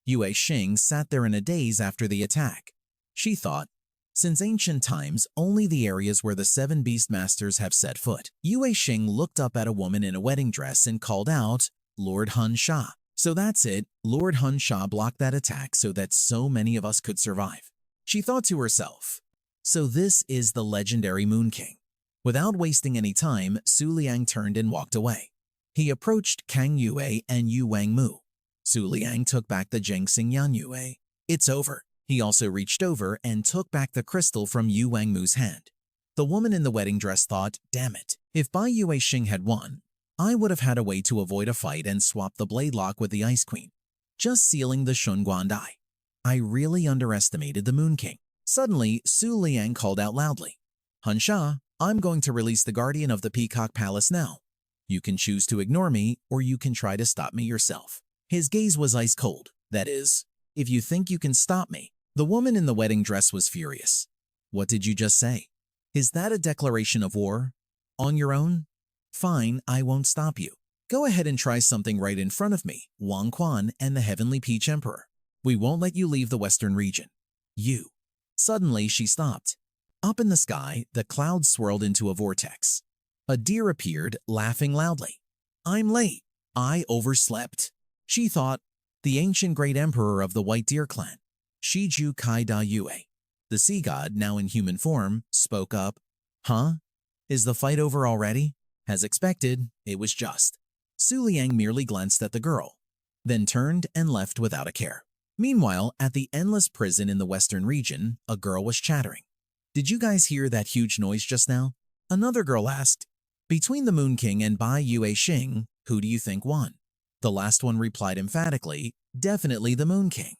Yue Xing sat there in a daze after the attack. She thought, since ancient times, only the areas where the 7 beast masters have set foot. Yue Xing looked up at a woman in a wedding dress and called out, Lord Hun Sha. So that's it, Lord Hun Sha blocked that attack so that so many of us could survive. She thought to herself, so this is the legendary Moon King. Without wasting any time, Su Liang turned and walked away. He approached Kang Yue and Yu Wangmu. Su Liang took back the Jiangxing Yan Yue. It's over. He also reached over and took back the crystal from Yu Wangmu's hand. The woman in the wedding dress thought, damn it, if Bai Yue Xing had won, I would have had a way to avoid a fight and swap the blade lock with the Ice Queen, just sealing the Shunguan Dai. I really underestimated the Moon King. Suddenly, Su Liang called out loudly, Hun Sha, I'm going to release the Guardian of the Peacock Palace now. You can choose to ignore me, or you can try to stop me yourself. His gaze was ice cold. That is, if you think you can stop me. The woman in the wedding dress was furious. What did you just say? Is that a declaration of war? On your own? Fine, I won't stop you. Go ahead and try something right in front of me, Wang Quan and the Heavenly Peach Emperor. We won't let you leave the Western region. You. Suddenly, she stopped. Up in the sky, the clouds swirled into a vortex. A deer appeared, laughing loudly. I'm late. I overslept. She thought, the ancient great emperor of the White Deer clan, Shiju Kai Da Yue, the sea god, now in human form, spoke up. Huh? Is the fight over already? As expected, it was just. Su Liang merely glanced at the girl, then turned and left without a care. Meanwhile, at the endless prison in the western region, a girl was chattering. Did you guys hear that huge noise just now? Another girl asked. Between the Moon King and Bai Yue Xing, who do you think won? The last one replied emphatically, definitely the Moon King.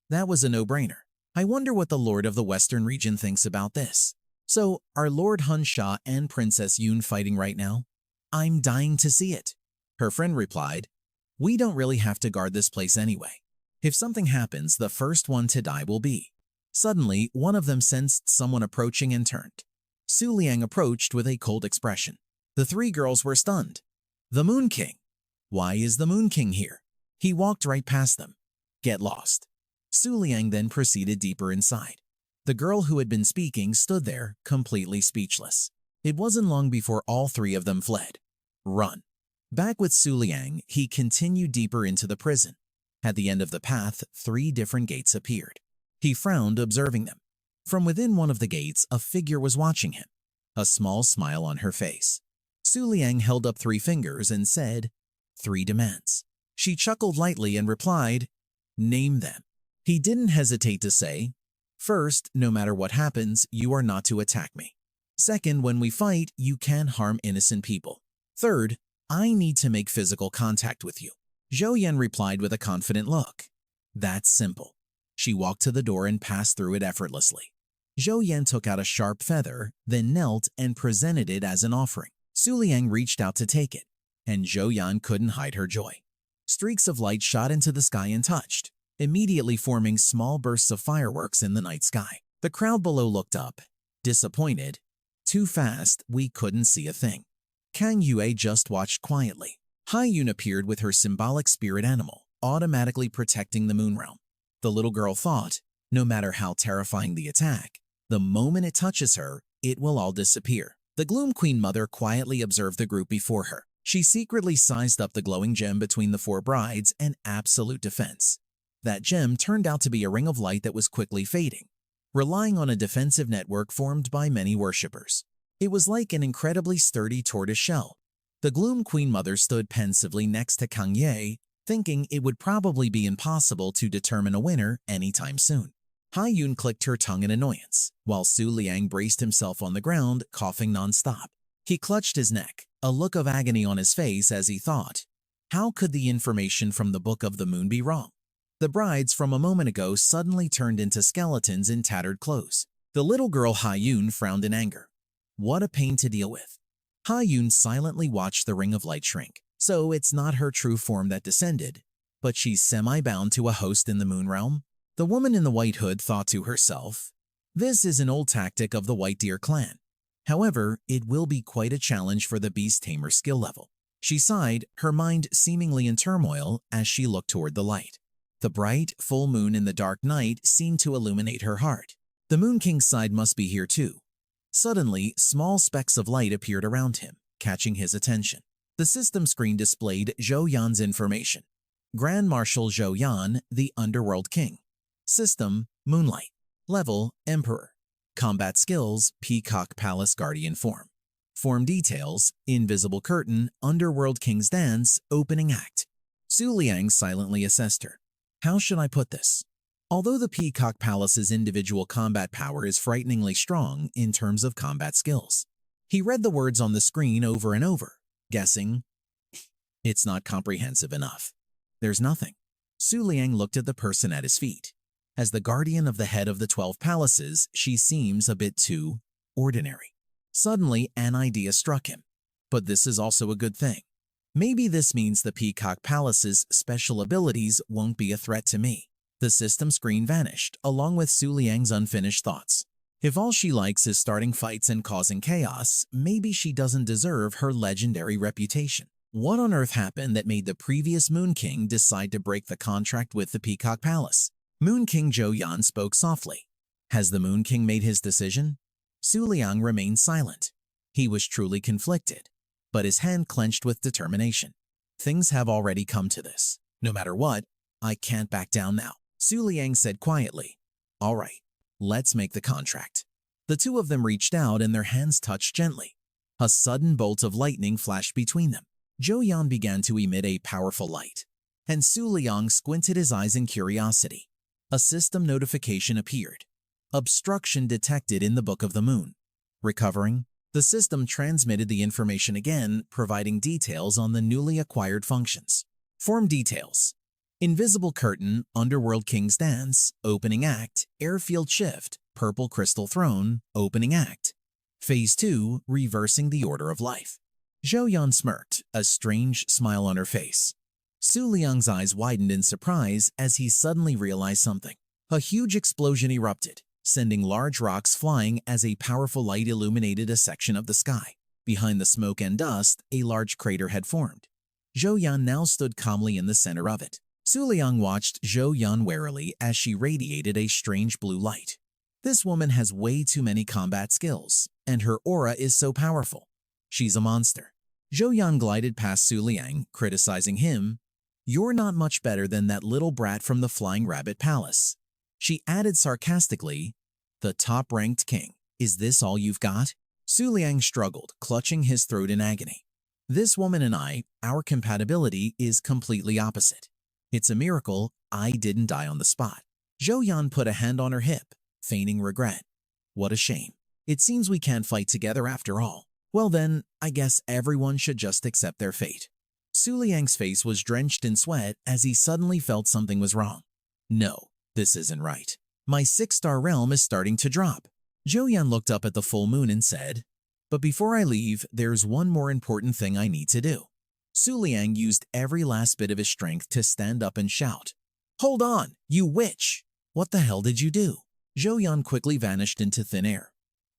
That was a no-brainer. I wonder what the Lord of the Western region thinks about this. So, are Lord Hun Sha and Princess Yun fighting right now? I'm dying to see it. Her friend replied, we don't really have to guard this place anyway. If something happens, the first one to die will be. Suddenly, one of them sensed someone approaching and turned. Su Liang approached with a cold expression. The 3 girls were stunned. The Moon King. Why is the Moon King here? He walked right past them. Get lost. Su Liang then proceeded deeper inside. The girl who had been speaking stood there, completely speechless. It wasn't long before all 3 of them fled. Run. Back with Su Liang, he continued deeper into the prison. At the end of the path, 3 different gates appeared. He frowned, observing them. From within one of the gates, a figure was watching him, a small smile on her face. Su Liang held up 3 fingers and said, 3 demands. She chuckled lightly and replied, name them. He didn't hesitate to say, first, no matter what happens, you are not to attack me. Second, when we fight, you can't harm innocent people. Third, I need to make physical contact with you. Zhou Yan replied with a confident look. That's simple. She walked to the door and passed through it effortlessly. Zhou Yan took out a sharp feather, then knelt and presented it as an offering. Su Liang reached out to take it, and Zhou Yan couldn't hide her joy. Streaks of light shot into the sky and touched, immediately forming small bursts of fireworks in the night sky. The crowd below looked up, disappointed. Too fast, we couldn't see a thing. Kang Yue just watched quietly. Hai Yun appeared with her symbolic spirit animal, automatically protecting the moon realm. The little girl thought, no matter how terrifying the attack, the moment it touches her, it will all disappear. The Gloom Queen Mother quietly observed the group before her. She secretly sized up the glowing gem between the 4 brides and absolute defense. That gem turned out to be a ring of light that was quickly fading, relying on a defensive network formed by many worshippers. It was like an incredibly sturdy tortoise shell. The Gloom Queen Mother stood pensively next to Kang Ye, thinking it would probably be impossible to determine a winner anytime soon. Hai-Yun clicked her tongue in annoyance, while Su Liang braced himself on the ground, coughing nonstop. He clutched his neck, a look of agony on his face as he thought, how could the information from the Book of the Moon be wrong? The brides from a moment ago suddenly turned into skeletons in tattered clothes. The little girl Hai-Yun frowned in anger. What a pain to deal with. Hai-Yun silently watched the ring of light shrink. So it's not her true form that descended, but she's semi-bound to a host in the moon realm? The woman in the white hood thought to herself, this is an old tactic of the White Deer clan. However, it will be quite a challenge for the beast tamer skill level. She sighed, her mind seemingly in turmoil as she looked toward the light. The bright, full moon in the dark night seemed to illuminate her heart. The Moon King's side must be here too. Suddenly, small specks of light appeared around him, catching his attention. The system screen displayed Zhou Yan's information. Grand Marshal Zhou Yan, the Underworld King. System, Moonlight. Level, Emperor. Combat skills, Peacock Palace Guardian Form. Form details, Invisible Curtain, Underworld King's Dance, Opening Act. Su Liang silently assessed her. How should I put this? Although the Peacock Palace's individual combat power is frighteningly strong in terms of combat skills, he read the words on the screen over and over, guessing, it's not comprehensive enough. There's nothing. Su Liang looked at the person at his feet. As the guardian of the head of the 12 palaces, she seems a bit too ordinary. Suddenly, an idea struck him. But this is also a good thing. Maybe this means the Peacock Palace's special abilities won't be a threat to me. The system screen vanished, along with Su Liang's unfinished thoughts. If all she likes is starting fights and causing chaos, maybe she doesn't deserve her legendary reputation. What on earth happened that made the previous Moon King decide to break the contract with the Peacock Palace? Moon King Zhou Yan spoke softly. Has the Moon King made his decision? Su Liang remained silent. He was truly conflicted, but his hand clenched with determination. Things have already come to this. No matter what, I can't back down now. Su Liang said quietly, all right, let's make the contract. The two of them reached out and their hands touched gently. A sudden bolt of lightning flashed between them. Zhou Yan began to emit a powerful light, and Su Liang squinted his eyes in curiosity. A system notification appeared. Obstruction detected in the Book of the Moon. Recovering, the system transmitted the information again, providing details on the newly acquired functions. Form details. Invisible Curtain, Underworld King's Dance, Opening Act, Airfield Shift, Purple Crystal Throne, Opening Act. Phase 2, Reversing the Order of Life. Zhou Yan smirked, a strange smile on her face. Su Liang's eyes widened in surprise as he suddenly realized something. A huge explosion erupted, sending large rocks flying as a powerful light illuminated a section of the sky. Behind the smoke and dust, a large crater had formed. Zhou Yan now stood calmly in the center of it. Su Liang watched Zhou Yan warily as she radiated a strange blue light. This woman has way too many combat skills, and her aura is so powerful. She's a monster. Zhou Yan glided past Su Liang, criticizing him. You're not much better than that little brat from the Flying Rabbit Palace. She added sarcastically, the top-ranked king. Is this all you've got? Su Liang struggled, clutching his throat in agony. This woman and I, our compatibility is completely opposite. It's a miracle I didn't die on the spot. Zhou Yan put a hand on her hip, feigning regret. What a shame. It seems we can't fight together after all. Well then, I guess everyone should just accept their fate. Su Liang's face was drenched in sweat as he suddenly felt something was wrong. No, this isn't right. My 6-star realm is starting to drop. Zhou Yan looked up at the full moon and said, but before I leave, there's one more important thing I need to do. Su Liang used every last bit of his strength to stand up and shout, hold on, you witch! What the hell did you do? Zhou Yan quickly vanished into thin air.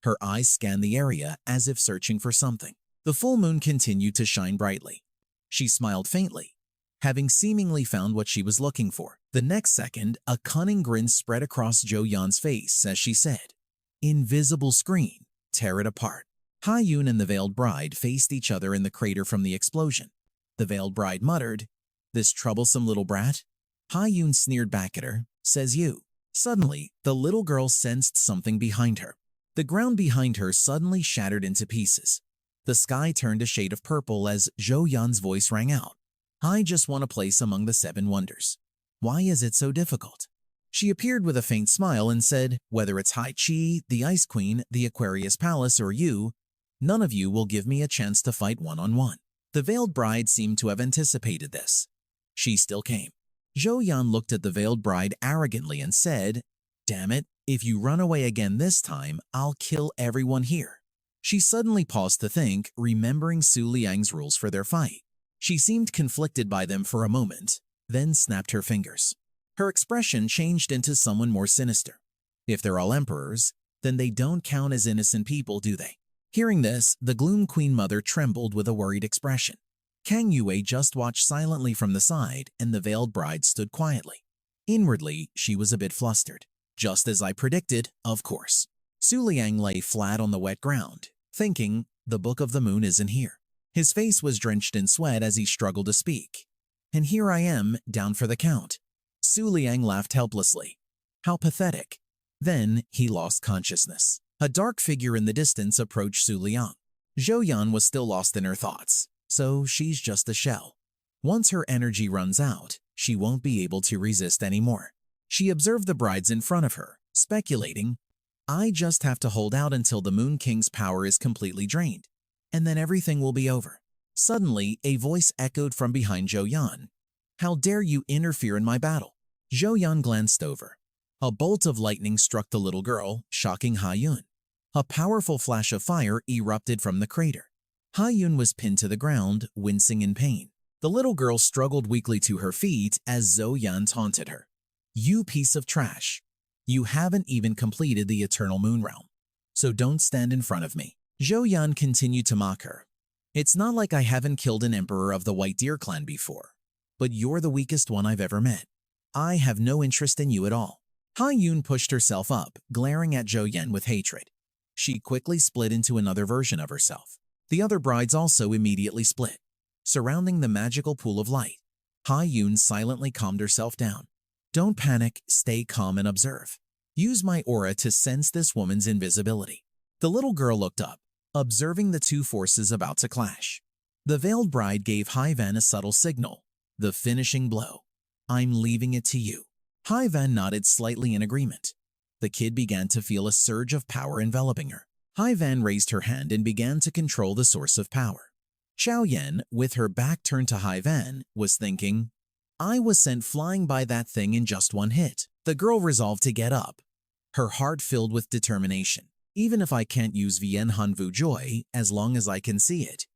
Her eyes scanned the area as if searching for something. The full moon continued to shine brightly. She smiled faintly, having seemingly found what she was looking for. The next second, a cunning grin spread across Zhou Yan's face as she said, invisible screen, tear it apart. Hai-Yun and the veiled bride faced each other in the crater from the explosion. The veiled bride muttered, this troublesome little brat? Ha-Yun sneered back at her, says you. Suddenly, the little girl sensed something behind her. The ground behind her suddenly shattered into pieces. The sky turned a shade of purple as Zhou Yan's voice rang out. I just want a place among the 7 wonders. Why is it so difficult? She appeared with a faint smile and said, whether it's Hai Chi, the Ice Queen, the Aquarius Palace, or you, none of you will give me a chance to fight one-on-one. The veiled bride seemed to have anticipated this. She still came. Zhou Yan looked at the veiled bride arrogantly and said, damn it, if you run away again this time, I'll kill everyone here. She suddenly paused to think, remembering Su Liang's rules for their fight. She seemed conflicted by them for a moment, then snapped her fingers. Her expression changed into someone more sinister. If they're all emperors, then they don't count as innocent people, do they? Hearing this, the Gloom Queen Mother trembled with a worried expression. Kang Yue just watched silently from the side, and the veiled bride stood quietly. Inwardly, she was a bit flustered. Just as I predicted, of course. Su Liang lay flat on the wet ground, thinking, the Book of the Moon isn't here. His face was drenched in sweat as he struggled to speak. And here I am, down for the count. Su Liang laughed helplessly. How pathetic. Then he lost consciousness. A dark figure in the distance approached Su Liang. Zhou Yan was still lost in her thoughts, so she's just a shell. Once her energy runs out, she won't be able to resist anymore. She observed the brides in front of her, speculating, I just have to hold out until the Moon King's power is completely drained, and then everything will be over. Suddenly, a voice echoed from behind Zhou Yan. How dare you interfere in my battle? Zhou Yan glanced over. A bolt of lightning struck the little girl, shocking Ha-Yun. A powerful flash of fire erupted from the crater. Ha-Yun was pinned to the ground, wincing in pain. The little girl struggled weakly to her feet as Zhou Yan taunted her. You piece of trash. You haven't even completed the Eternal Moon Realm, so don't stand in front of me. Zhou Yan continued to mock her. It's not like I haven't killed an emperor of the White Deer clan before, but you're the weakest one I've ever met. I have no interest in you at all. Ha-Yun pushed herself up, glaring at Zhou Yan with hatred. She quickly split into another version of herself. The other brides also immediately split, surrounding the magical pool of light. Ha-Yun silently calmed herself down. Don't panic, stay calm and observe. Use my aura to sense this woman's invisibility. The little girl looked up, observing the two forces about to clash. The veiled bride gave Hai Van a subtle signal, the finishing blow. I'm leaving it to you. Hai Van nodded slightly in agreement. The kid began to feel a surge of power enveloping her. Hai Van raised her hand and began to control the source of power. Xiao Yan, with her back turned to Hai Van, was thinking, I was sent flying by that thing in just one hit. The girl resolved to get up, her heart filled with determination. Even if I can't use Vian Hanvu Joy, as long as I can see it,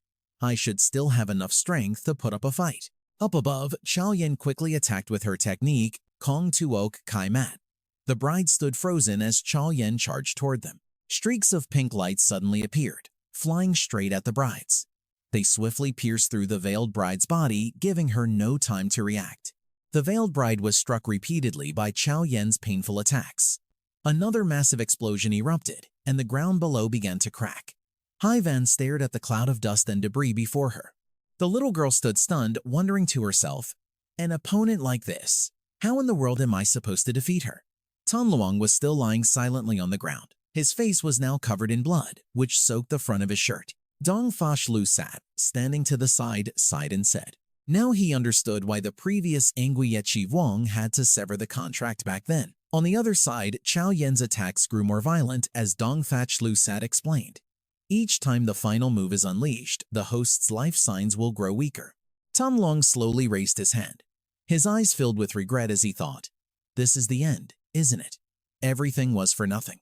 I should still have enough strength to put up a fight. Up above, Xiao Yan quickly attacked with her technique, Kong Tuok Kai Mat. The bride stood frozen as Xiao Yan charged toward them. Streaks of pink light suddenly appeared, flying straight at the brides. They swiftly pierced through the veiled bride's body, giving her no time to react. The veiled bride was struck repeatedly by Xiao Yan's painful attacks. Another massive explosion erupted, and the ground below began to crack. Hai Van stared at the cloud of dust and debris before her. The little girl stood stunned, wondering to herself, an opponent like this, how in the world am I supposed to defeat her? Tan Luang was still lying silently on the ground. His face was now covered in blood, which soaked the front of his shirt. Dong Fash Lu sat, standing to the side, sighed and said. Now he understood why the previous Anguiyechi Wang had to sever the contract back then. On the other side, Xiao Yan's attacks grew more violent as Dong Fash Lu sat explained. Each time the final move is unleashed, the host's life signs will grow weaker. Tan Long slowly raised his hand. His eyes filled with regret as he thought, this is the end, isn't it? Everything was for nothing.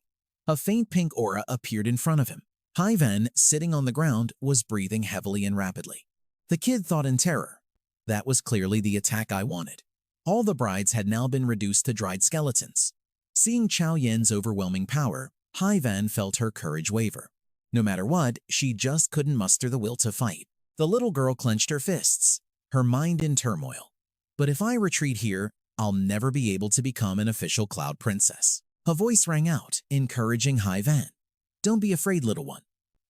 A faint pink aura appeared in front of him. Hai Van, sitting on the ground, was breathing heavily and rapidly. The kid thought in terror. That was clearly the attack I wanted. All the brides had now been reduced to dried skeletons. Seeing Xiao Yan's overwhelming power, Hai Van felt her courage waver. No matter what, she just couldn't muster the will to fight. The little girl clenched her fists, her mind in turmoil. But if I retreat here, I'll never be able to become an official Cloud Princess. A voice rang out, encouraging Hai Van. Don't be afraid, little one.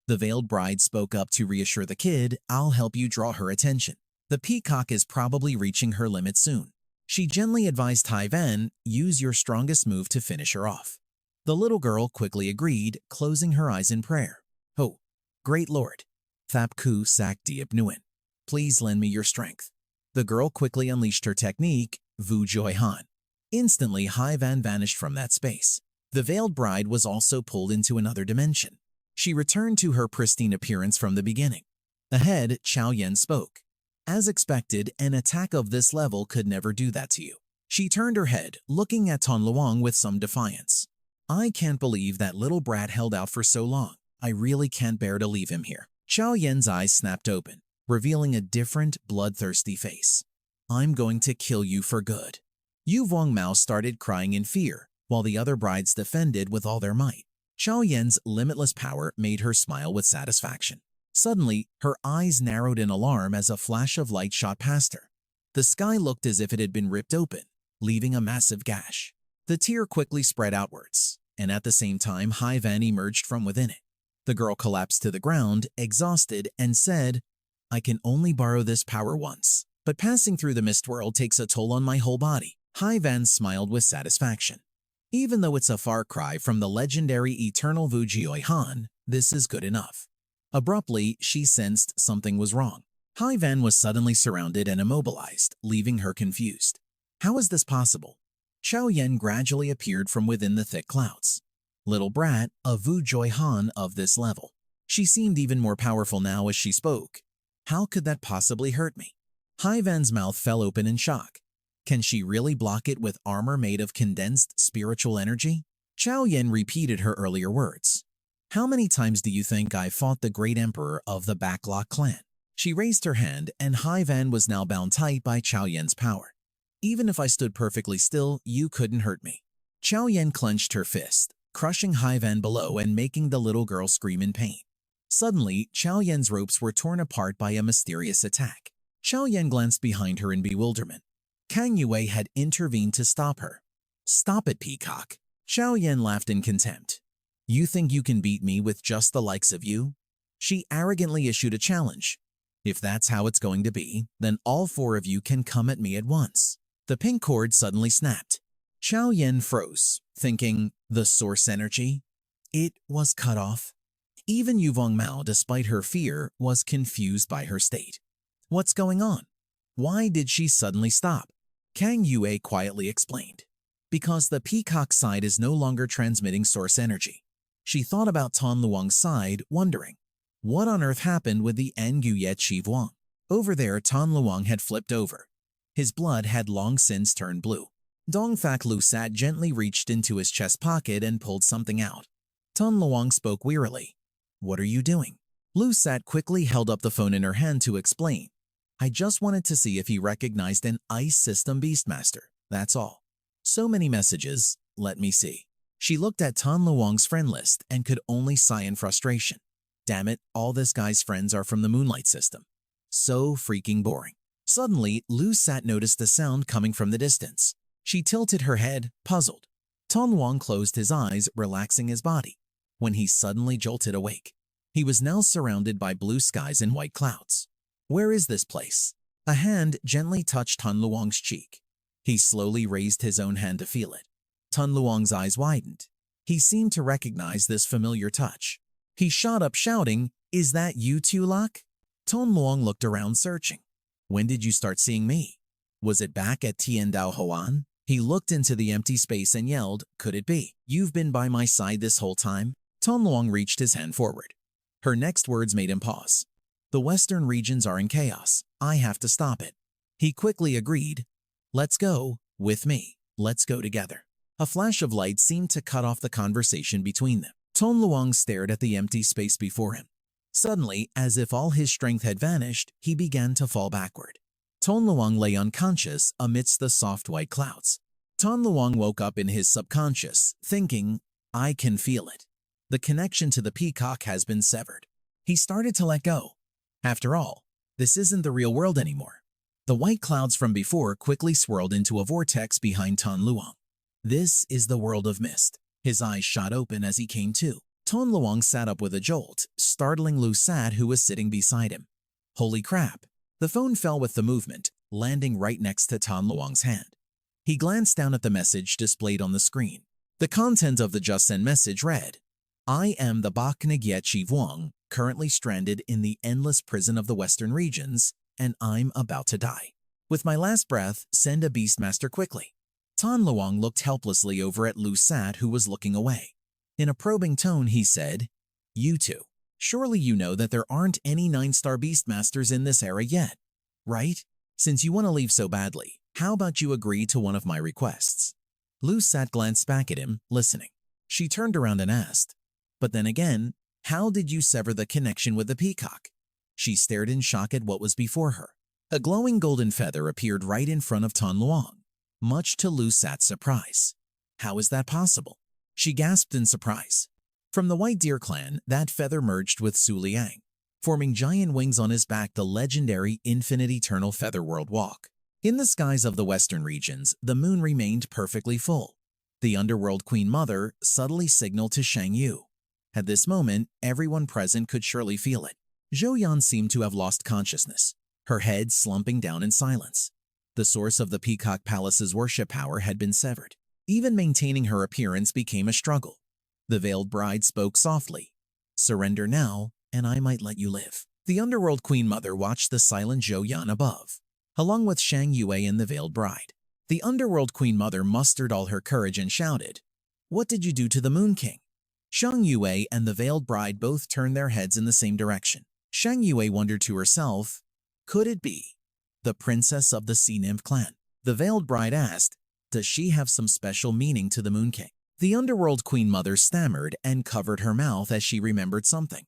The veiled bride spoke up to reassure the kid, I'll help you draw her attention. The peacock is probably reaching her limit soon. She gently advised Tai Ven, use your strongest move to finish her off. The little girl quickly agreed, closing her eyes in prayer. Oh, great lord, Thap Ku Sak Diep Nguyen, please lend me your strength. The girl quickly unleashed her technique, Vu Joy Han. Instantly, Hai Van vanished from that space. The veiled bride was also pulled into another dimension. She returned to her pristine appearance from the beginning. Ahead, Chao Yen spoke. As expected, an attack of this level could never do that to you. She turned her head, looking at Tan Luang with some defiance. I can't believe that little brat held out for so long. I really can't bear to leave him here. Chao Yen's eyes snapped open, revealing a different, bloodthirsty face. I'm going to kill you for good. Yu Vuong Mao started crying in fear, while the other brides defended with all their might. Chao Yen's limitless power made her smile with satisfaction. Suddenly, her eyes narrowed in alarm as a flash of light shot past her. The sky looked as if it had been ripped open, leaving a massive gash. The tear quickly spread outwards, and at the same time Hai Van emerged from within it. The girl collapsed to the ground, exhausted, and said, I can only borrow this power once, but passing through the mist world takes a toll on my whole body. Hai Van smiled with satisfaction. Even though it's a far cry from the legendary Eternal Vu Jioi Han, this is good enough. Abruptly, she sensed something was wrong. Hai Van was suddenly surrounded and immobilized, leaving her confused. How is this possible? Chao Yen gradually appeared from within the thick clouds. Little brat, a Vu Joy Han of this level. She seemed even more powerful now as she spoke. How could that possibly hurt me? Hai Van's mouth fell open in shock. Can she really block it with armor made of condensed spiritual energy? Chao Yen repeated her earlier words. How many times do you think I fought the Great Emperor of the Backlot clan? She raised her hand, and Hai Van was now bound tight by Chao Yen's power. Even if I stood perfectly still, you couldn't hurt me. Chao Yen clenched her fist, crushing Hai Van below and making the little girl scream in pain. Suddenly, Chao Yen's ropes were torn apart by a mysterious attack. Chao Yen glanced behind her in bewilderment. Kang Yue had intervened to stop her. Stop it, peacock. Chao Yen laughed in contempt. You think you can beat me with just the likes of you? She arrogantly issued a challenge. If that's how it's going to be, then all four of you can come at me at once. The pink cord suddenly snapped. Chao Yen froze, thinking, the source energy? It was cut off. Even Yu Vuong Mao, despite her fear, was confused by her state. What's going on? Why did she suddenly stop? Kang Yue quietly explained. Because the peacock side is no longer transmitting source energy. She thought about Tan Luang's side, wondering, what on earth happened with the Nguyet Chi Vuong? Over there, Tan Luang had flipped over. His blood had long since turned blue. Dong Thak Lu Sat gently reached into his chest pocket and pulled something out. Tan Luang spoke wearily. What are you doing? Lu Sat quickly held up the phone in her hand to explain. I just wanted to see if he recognized an ice system beastmaster, that's all. So many messages, let me see. She looked at Tan Luang's friend list and could only sigh in frustration. Damn it, all this guy's friends are from the moonlight system. So freaking boring. Suddenly, Lu Sat noticed a sound coming from the distance. She tilted her head, puzzled. Tan Luang closed his eyes, relaxing his body, when he suddenly jolted awake. He was now surrounded by blue skies and white clouds. Where is this place? A hand gently touched Tan Luang's cheek. He slowly raised his own hand to feel it. Tan Luang's eyes widened. He seemed to recognize this familiar touch. He shot up shouting, Is that you, Tulak? Tan Luang looked around searching. When did you start seeing me? Was it back at Tiandao Hoan? He looked into the empty space and yelled, Could it be? You've been by my side this whole time? Tan Luang reached his hand forward. Her next words made him pause. The western regions are in chaos. I have to stop it. He quickly agreed. Let's go, with me. Let's go together. A flash of light seemed to cut off the conversation between them. Tan Luang stared at the empty space before him. Suddenly, as if all his strength had vanished, he began to fall backward. Tan Luang lay unconscious amidst the soft white clouds. Tan Luang woke up in his subconscious, thinking, I can feel it. The connection to the peacock has been severed. He started to let go. After all, this isn't the real world anymore. The white clouds from before quickly swirled into a vortex behind Tan Luang. This is the world of mist. His eyes shot open as he came to. Tan Luang sat up with a jolt, startling Lu Sat, who was sitting beside him. Holy crap! The phone fell with the movement, landing right next to Tan Luang's hand. He glanced down at the message displayed on the screen. The content of the just sent message read, I am the Bak Nagyet Chivuang, currently stranded in the endless prison of the Western regions, and I'm about to die. With my last breath, send a Beastmaster quickly. Tan Luang looked helplessly over at Lu Sat, who was looking away. In a probing tone, he said, You two, surely you know that there aren't any 9-star Beastmasters in this era yet, right? Since you want to leave so badly, how about you agree to one of my requests? Lu Sat glanced back at him, listening. She turned around and asked, But then again, how did you sever the connection with the peacock? She stared in shock at what was before her. A glowing golden feather appeared right in front of Tan Luang, much to Lu Sat's surprise. How is that possible? She gasped in surprise. From the White Deer clan, that feather merged with Su Liang, forming giant wings on his back, the legendary Infinite Eternal Feather World Walk. In the skies of the western regions, the moon remained perfectly full. The underworld Queen Mother subtly signaled to Shang Yu. At this moment, everyone present could surely feel it. Zhou Yan seemed to have lost consciousness, her head slumping down in silence. The source of the Peacock Palace's worship power had been severed. Even maintaining her appearance became a struggle. The veiled bride spoke softly. Surrender now, and I might let you live. The underworld Queen Mother watched the silent Zhou Yan above, along with Shang Yue and the veiled bride. The underworld Queen Mother mustered all her courage and shouted, What did you do to the Moon King? Shang Yue and the veiled bride both turned their heads in the same direction. Shang Yue wondered to herself, Could it be the princess of the Sea Nymph clan? The veiled bride asked, Does she have some special meaning to the Moon King? The underworld Queen Mother stammered and covered her mouth as she remembered something.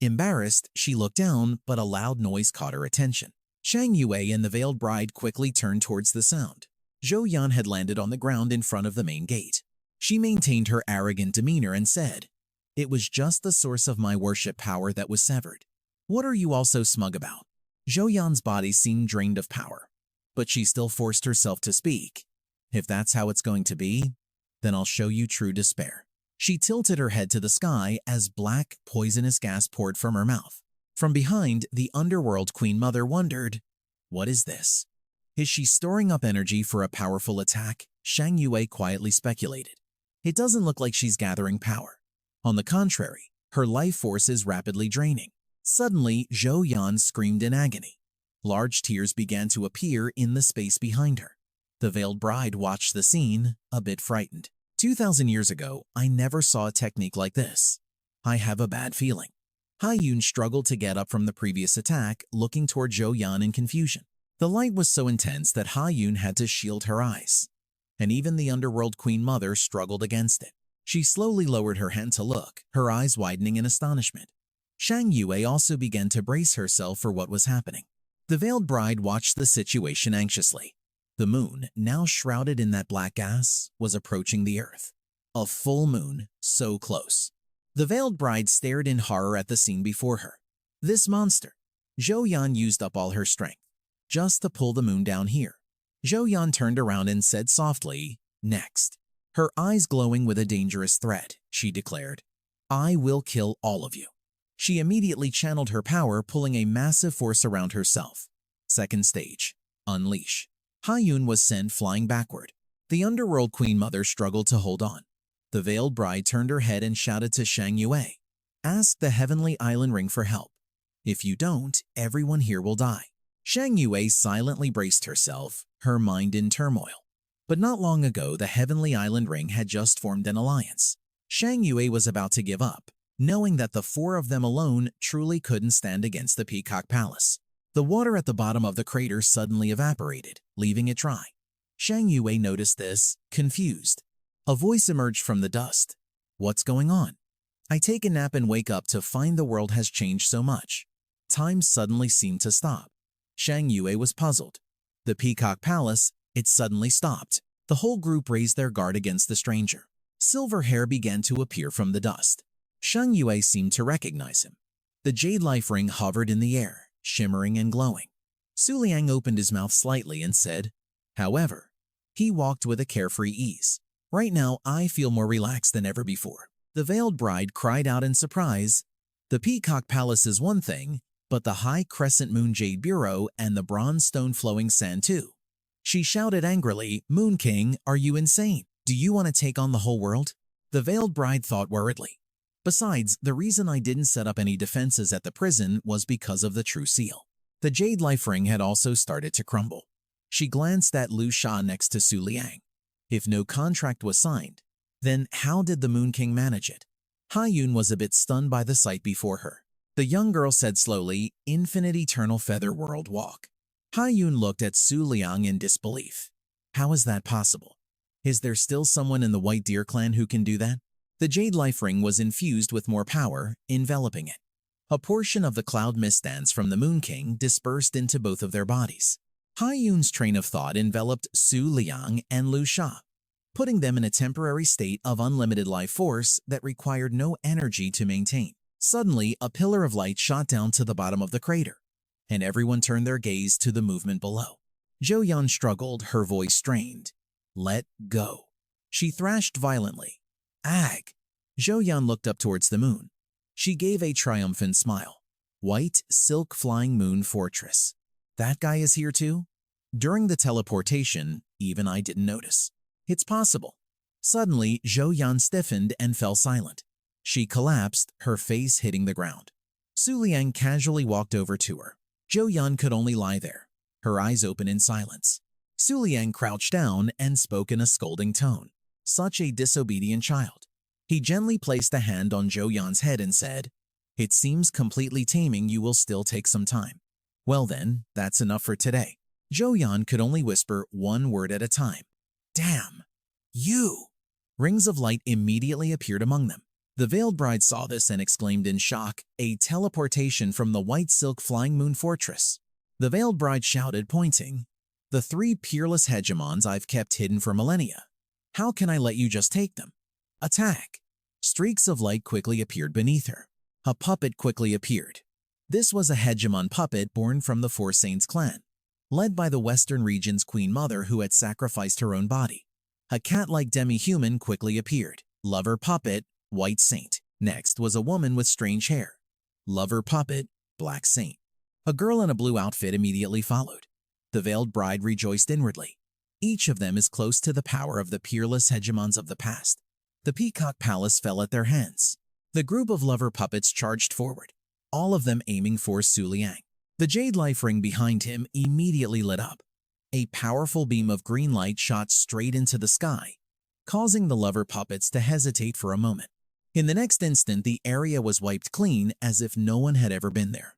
Embarrassed, she looked down, but a loud noise caught her attention. Shang Yue and the veiled bride quickly turned towards the sound. Zhou Yan had landed on the ground in front of the main gate. She maintained her arrogant demeanor and said, It was just the source of my worship power that was severed. What are you all so smug about? Zhou Yan's body seemed drained of power, but she still forced herself to speak. If that's how it's going to be, then I'll show you true despair. She tilted her head to the sky as black, poisonous gas poured from her mouth. From behind, the underworld Queen Mother wondered, What is this? Is she storing up energy for a powerful attack? Shang Yue quietly speculated. It doesn't look like she's gathering power. On the contrary, her life force is rapidly draining. Suddenly, Zhou Yan screamed in agony. Large tears began to appear in the space behind her. The veiled bride watched the scene, a bit frightened. 2,000 years ago, I never saw a technique like this. I have a bad feeling. Haiyun struggled to get up from the previous attack, looking toward Zhou Yan in confusion. The light was so intense that Haiyun had to shield her eyes, and even the underworld Queen Mother struggled against it. She slowly lowered her hand to look, her eyes widening in astonishment. Shang Yue also began to brace herself for what was happening. The veiled bride watched the situation anxiously. The moon, now shrouded in that black gas, was approaching the earth. A full moon, so close. The veiled bride stared in horror at the scene before her. This monster. Zhou Yan used up all her strength, just to pull the moon down here. Zhou Yan turned around and said softly, Next. Her eyes glowing with a dangerous threat, she declared, I will kill all of you. She immediately channeled her power, pulling a massive force around herself. Second stage. Unleash. Haiyun was sent flying backward. The underworld Queen Mother struggled to hold on. The veiled bride turned her head and shouted to Shang Yue, Ask the Heavenly Island Ring for help. If you don't, everyone here will die. Shang Yue silently braced herself, her mind in turmoil. But not long ago, the Heavenly Island Ring had just formed an alliance. Shang Yue was about to give up, knowing that the 4 of them alone truly couldn't stand against the Peacock Palace. The water at the bottom of the crater suddenly evaporated, leaving it dry. Shang Yue noticed this, confused. A voice emerged from the dust. What's going on? I take a nap and wake up to find the world has changed so much. Time suddenly seemed to stop. Shang Yue was puzzled. The Peacock Palace, it suddenly stopped. The whole group raised their guard against the stranger. Silver hair began to appear from the dust. Shang Yue seemed to recognize him. The jade life ring hovered in the air, shimmering and glowing. Su Liang opened his mouth slightly and said, However, he walked with a carefree ease. Right now, I feel more relaxed than ever before. The veiled bride cried out in surprise, The Peacock Palace is one thing, but the High Crescent Moon Jade Bureau and the Bronze Stone Flowing Sand too. She shouted angrily, "Moon King, are you insane? Do you want to take on the whole world?" The veiled bride thought worriedly. Besides, the reason I didn't set up any defenses at the prison was because of the true seal. The jade life ring had also started to crumble. She glanced at Lu Sha next to Su Liang. If no contract was signed, then how did the Moon King manage it? Haiyun was a bit stunned by the sight before her. The young girl said slowly, "Infinite Eternal Feather World Walk." Haiyun looked at Su Liang in disbelief. How is that possible? Is there still someone in the White Deer clan who can do that? The jade life ring was infused with more power, enveloping it. A portion of the cloud mist dance from the Moon King dispersed into both of their bodies. Haiyun's train of thought enveloped Su Liang and Lu Sha, putting them in a temporary state of unlimited life force that required no energy to maintain. Suddenly, a pillar of light shot down to the bottom of the crater, and everyone turned their gaze to the movement below. Zhou struggled, her voice strained. "Let go." She thrashed violently. "Ag." Zhou looked up towards the moon. She gave a triumphant smile. "White silk flying moon fortress. That guy is here too?" During the teleportation, even I didn't notice. It's possible. Suddenly, Zhou stiffened and fell silent. She collapsed, her face hitting the ground. Su Liang casually walked over to her. Zhou could only lie there, her eyes open in silence. Su Liang crouched down and spoke in a scolding tone. Such a disobedient child. He gently placed a hand on Zhou head and said, "It seems completely taming you will still take some time. Well then, that's enough for today." Zhou could only whisper one word at a time. "Damn! You!" Rings of light immediately appeared among them. The veiled bride saw this and exclaimed in shock, "A teleportation from the white silk flying moon fortress." The veiled bride shouted, pointing, "The three peerless hegemons I've kept hidden for millennia. How can I let you just take them? Attack!" Streaks of light quickly appeared beneath her. A puppet quickly appeared. This was a hegemon puppet born from the Four Saints clan, led by the Western region's queen mother who had sacrificed her own body. A cat-like demi-human quickly appeared. Lover puppet, White Saint. Next was a woman with strange hair. Lover puppet, Black Saint. A girl in a blue outfit immediately followed. The veiled bride rejoiced inwardly. Each of them is close to the power of the peerless hegemons of the past. The Peacock Palace fell at their hands. The group of lover puppets charged forward, all of them aiming for Su Liang. The jade life ring behind him immediately lit up. A powerful beam of green light shot straight into the sky, causing the lover puppets to hesitate for a moment. In the next instant, the area was wiped clean as if no one had ever been there.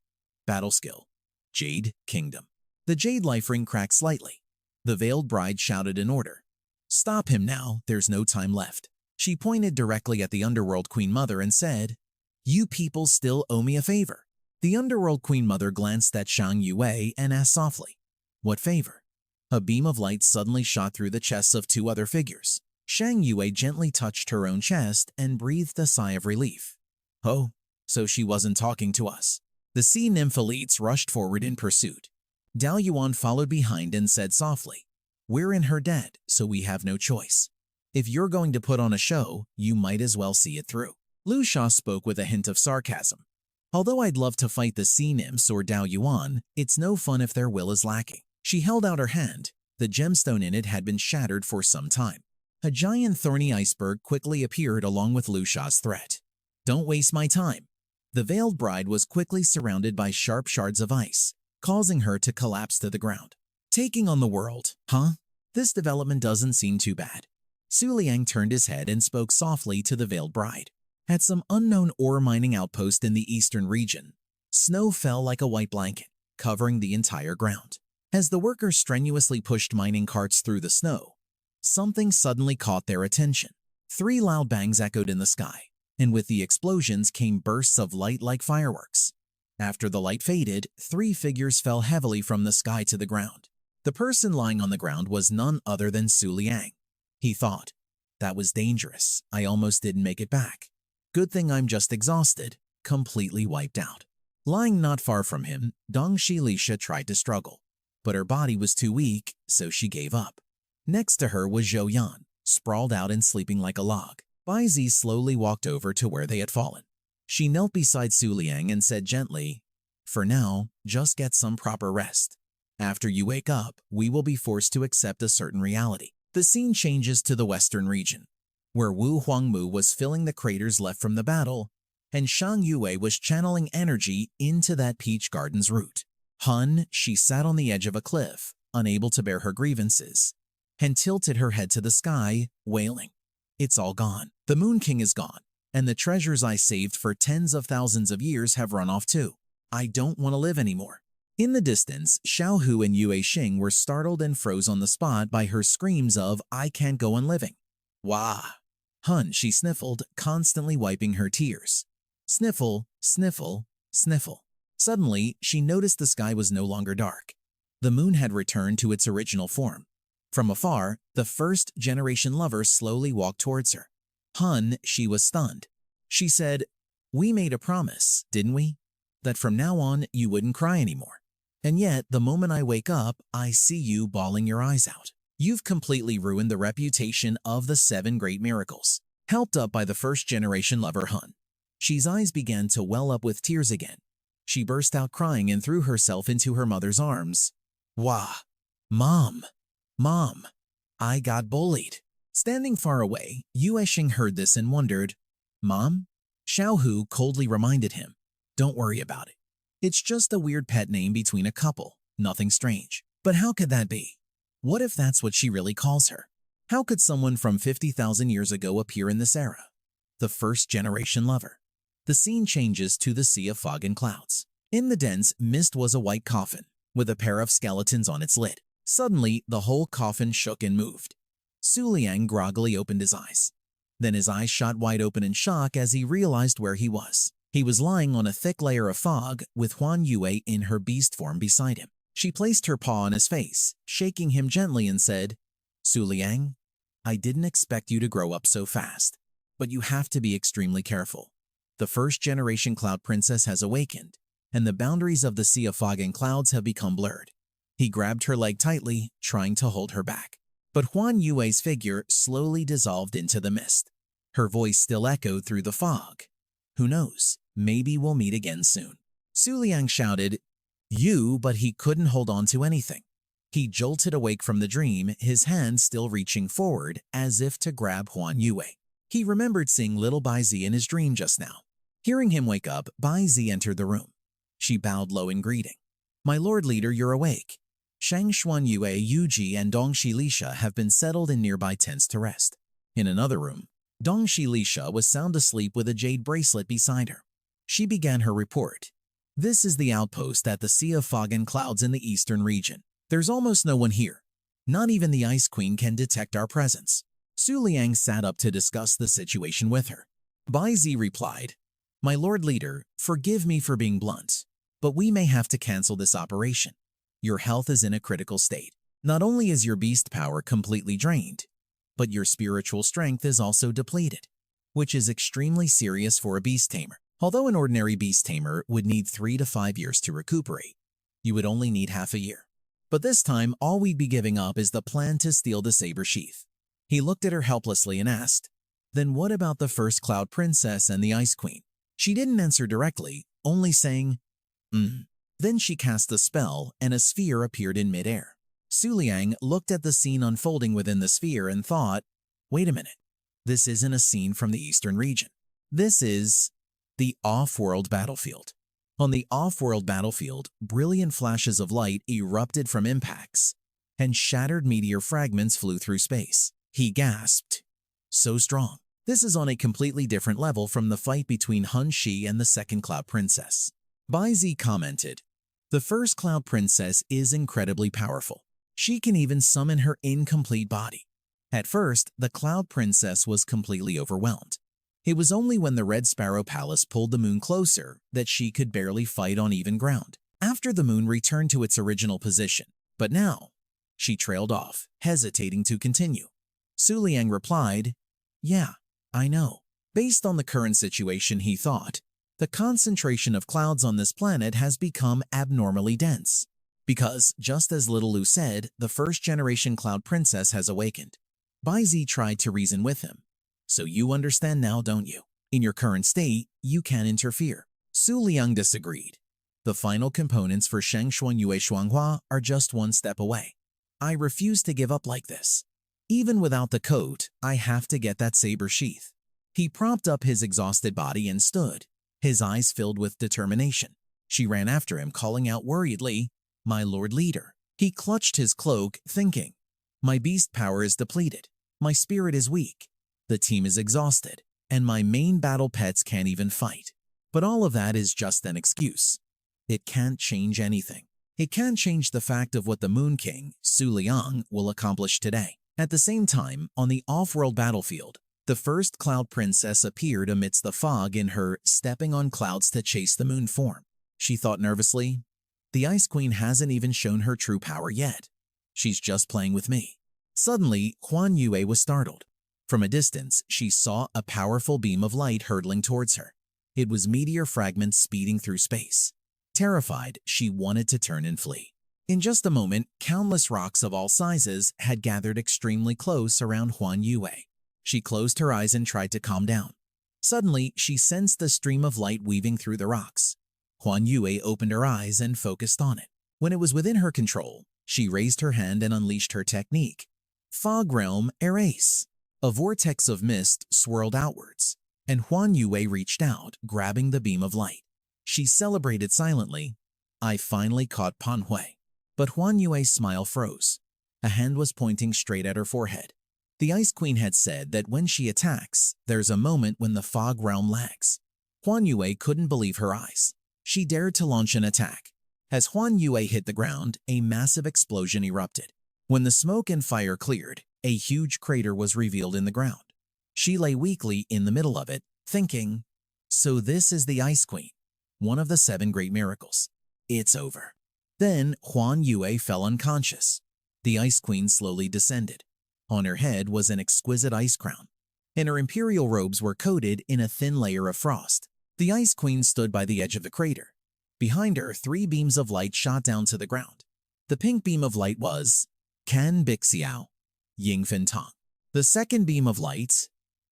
Battle skill. Jade Kingdom. The jade life ring cracked slightly. The veiled bride shouted an order. "Stop him now, there's no time left." She pointed directly at the underworld queen mother and said, "You people still owe me a favor." The underworld queen mother glanced at Huan Yua and asked softly, "What favor?" A beam of light suddenly shot through the chests of two other figures. Huan Yua gently touched her own chest and breathed a sigh of relief. "Oh, so she wasn't talking to us." The sea nymph elites rushed forward in pursuit. DELUSIONAL followed behind and said softly, "We're in her debt, so we have no choice. If you're going to put on a show, you might as well see it through." Lu Sha spoke with a hint of sarcasm. "Although I'd love to fight the sea nymphs or DELUSIONAL, it's no fun if their will is lacking." She held out her hand. The gemstone in it had been shattered for some time. A giant thorny iceberg quickly appeared along with Lu Sha's threat. "Don't waste my time." The veiled bride was quickly surrounded by sharp shards of ice, causing her to collapse to the ground. "Taking on the world, huh? This development doesn't seem too bad." Su Liang turned his head and spoke softly to the veiled bride. At some unknown ore mining outpost in the eastern region, snow fell like a white blanket, covering the entire ground. As the workers strenuously pushed mining carts through the snow, something suddenly caught their attention. 3 loud bangs echoed in the sky, and with the explosions came bursts of light like fireworks. After the light faded, 3 figures fell heavily from the sky to the ground. The person lying on the ground was none other than Su Liang. He thought, "That was dangerous. I almost didn't make it back. Good thing I'm just exhausted, completely wiped out." Lying not far from him, Dongxi Lisha tried to struggle, but her body was too weak, so she gave up. Next to her was Zhou, sprawled out and sleeping like a log. Baizi slowly walked over to where they had fallen. She knelt beside Su Liang and said gently, "For now, just get some proper rest." After you wake up, we will be forced to accept a certain reality. The scene changes to the western region, where Wu Huangmu was filling the craters left from the battle, and Shang Yue was channeling energy into that peach garden's root. Hun, she sat on the edge of a cliff, unable to bear her grievances, and tilted her head to the sky, wailing. It's all gone. The Moon King is gone, and the treasures I saved for tens of thousands of years have run off too. I don't want to live anymore. In the distance, Xiao Hu and Yue Xing were startled and froze on the spot by her screams of, I can't go on living. Wah! Hun, she sniffled, constantly wiping her tears. Sniffle, sniffle, sniffle. Suddenly, she noticed the sky was no longer dark. The moon had returned to its original form. From afar, the first-generation lover slowly walked towards her. Hun, she was stunned. She said, we made a promise, didn't we? That from now on, you wouldn't cry anymore. And yet, the moment I wake up, I see you bawling your eyes out. You've completely ruined the reputation of the 7 great miracles. Helped up by the first-generation lover Hun, Xi's eyes began to well up with tears again. She burst out crying and threw herself into her mother's arms. Wah! Mom! Mom! I got bullied. Standing far away, Yue Xing heard this and wondered, Mom? Xiao Hu coldly reminded him, don't worry about it. It's just a weird pet name between a couple, nothing strange. But how could that be? What if that's what she really calls her? How could someone from 50,000 years ago appear in this era? The first-generation lover. The scene changes to the sea of fog and clouds. In the dense mist was a white coffin, with a pair of skeletons on its lid. Suddenly, the whole coffin shook and moved. Su Liang groggily opened his eyes. Then his eyes shot wide open in shock as he realized where he was. He was lying on a thick layer of fog with Huan Yua in her beast form beside him. She placed her paw on his face, shaking him gently and said, Su Liang, I didn't expect you to grow up so fast, but you have to be extremely careful. The first-generation Cloud Princess has awakened, and the boundaries of the sea of fog and clouds have become blurred. He grabbed her leg tightly, trying to hold her back. But Huan Yue's figure slowly dissolved into the mist. Her voice still echoed through the fog. Who knows, maybe we'll meet again soon. Su Liang shouted, You, but he couldn't hold on to anything. He jolted awake from the dream, his hand still reaching forward as if to grab Huan Yue. He remembered seeing little Bai Zi in his dream just now. Hearing him wake up, Bai Zi entered the room. She bowed low in greeting. My lord leader, you're awake. Shang Xuan Yue, Yuji, and Dongxi Lisha have been settled in nearby tents to rest. In another room, Dongxi Lisha was sound asleep with a jade bracelet beside her. She began her report. This is the outpost at the Sea of Fog and Clouds in the eastern region. There's almost no one here. Not even the Ice Queen can detect our presence. Su Liang sat up to discuss the situation with her. Bai Zi replied, My lord leader, forgive me for being blunt, but we may have to cancel this operation. Your health is in a critical state. Not only is your beast power completely drained, but your spiritual strength is also depleted, which is extremely serious for a beast tamer. Although an ordinary beast tamer would need 3 to 5 years to recuperate, you would only need half a year. But this time, all we'd be giving up is the plan to steal the saber sheath. He looked at her helplessly and asked, Then what about the first Cloud Princess and the Ice Queen? She didn't answer directly, only saying, Then she cast a spell and a sphere appeared in midair. Su Liang looked at the scene unfolding within the sphere and thought, Wait a minute, this isn't a scene from the eastern region. This is the off-world battlefield. On the off-world battlefield, brilliant flashes of light erupted from impacts, and shattered meteor fragments flew through space. He gasped, So strong. This is on a completely different level from the fight between Hun Shi and the second Cloud Princess. Bai Zi commented, The first Cloud Princess is incredibly powerful. She can even summon her incomplete body. At first, the Cloud Princess was completely overwhelmed. It was only when the Red Sparrow Palace pulled the moon closer that she could barely fight on even ground. After the moon returned to its original position, but now, she trailed off, hesitating to continue. Su Liang replied, Yeah, I know. Based on the current situation, he thought, the concentration of clouds on this planet has become abnormally dense. Because, just as Little Lu said, the first-generation Cloud Princess has awakened. Bai Zi tried to reason with him. So you understand now, don't you? In your current state, you can't interfere. Su Liang disagreed. The final components for Sheng Xuan Yue Shuanghua are just one step away. I refuse to give up like this. Even without the coat, I have to get that saber sheath. He propped up his exhausted body and stood, his eyes filled with determination. She ran after him, calling out worriedly, "My lord leader." He clutched his cloak, thinking, "My beast power is depleted. My spirit is weak. The team is exhausted, and my main battle pets can't even fight." But all of that is just an excuse. It can't change anything. It can't change the fact of what the Moon King, Su Liang, will accomplish today. At the same time, on the off-world battlefield, the first Cloud Princess appeared amidst the fog in her stepping on clouds to chase the moon form. She thought nervously, "The Ice Queen hasn't even shown her true power yet. She's just playing with me." Suddenly, Huan Yua was startled. From a distance, she saw a powerful beam of light hurtling towards her. It was meteor fragments speeding through space. Terrified, she wanted to turn and flee. In just a moment, countless rocks of all sizes had gathered extremely close around Huan Yua. She closed her eyes and tried to calm down. Suddenly, she sensed the stream of light weaving through the rocks. Huan Yua opened her eyes and focused on it. When it was within her control, she raised her hand and unleashed her technique. Fog Realm Erase. A vortex of mist swirled outwards, and Huan Yua reached out, grabbing the beam of light. She celebrated silently, "I finally caught Panhui." But Huan Yue's smile froze. A hand was pointing straight at her forehead. The Ice Queen had said that when she attacks, there's a moment when the fog realm lags. Huan Yua couldn't believe her eyes. She dared to launch an attack. As Huan Yua hit the ground, a massive explosion erupted. When the smoke and fire cleared, a huge crater was revealed in the ground. She lay weakly in the middle of it, thinking, "So this is the Ice Queen, one of the 7 great miracles. It's over." Then Huan Yua fell unconscious. The Ice Queen slowly descended. On her head was an exquisite ice crown, and her imperial robes were coated in a thin layer of frost. The Ice Queen stood by the edge of the crater. Behind her, 3 beams of light shot down to the ground. The pink beam of light was Kan Bixiao, Yingfen Tong. The second beam of light,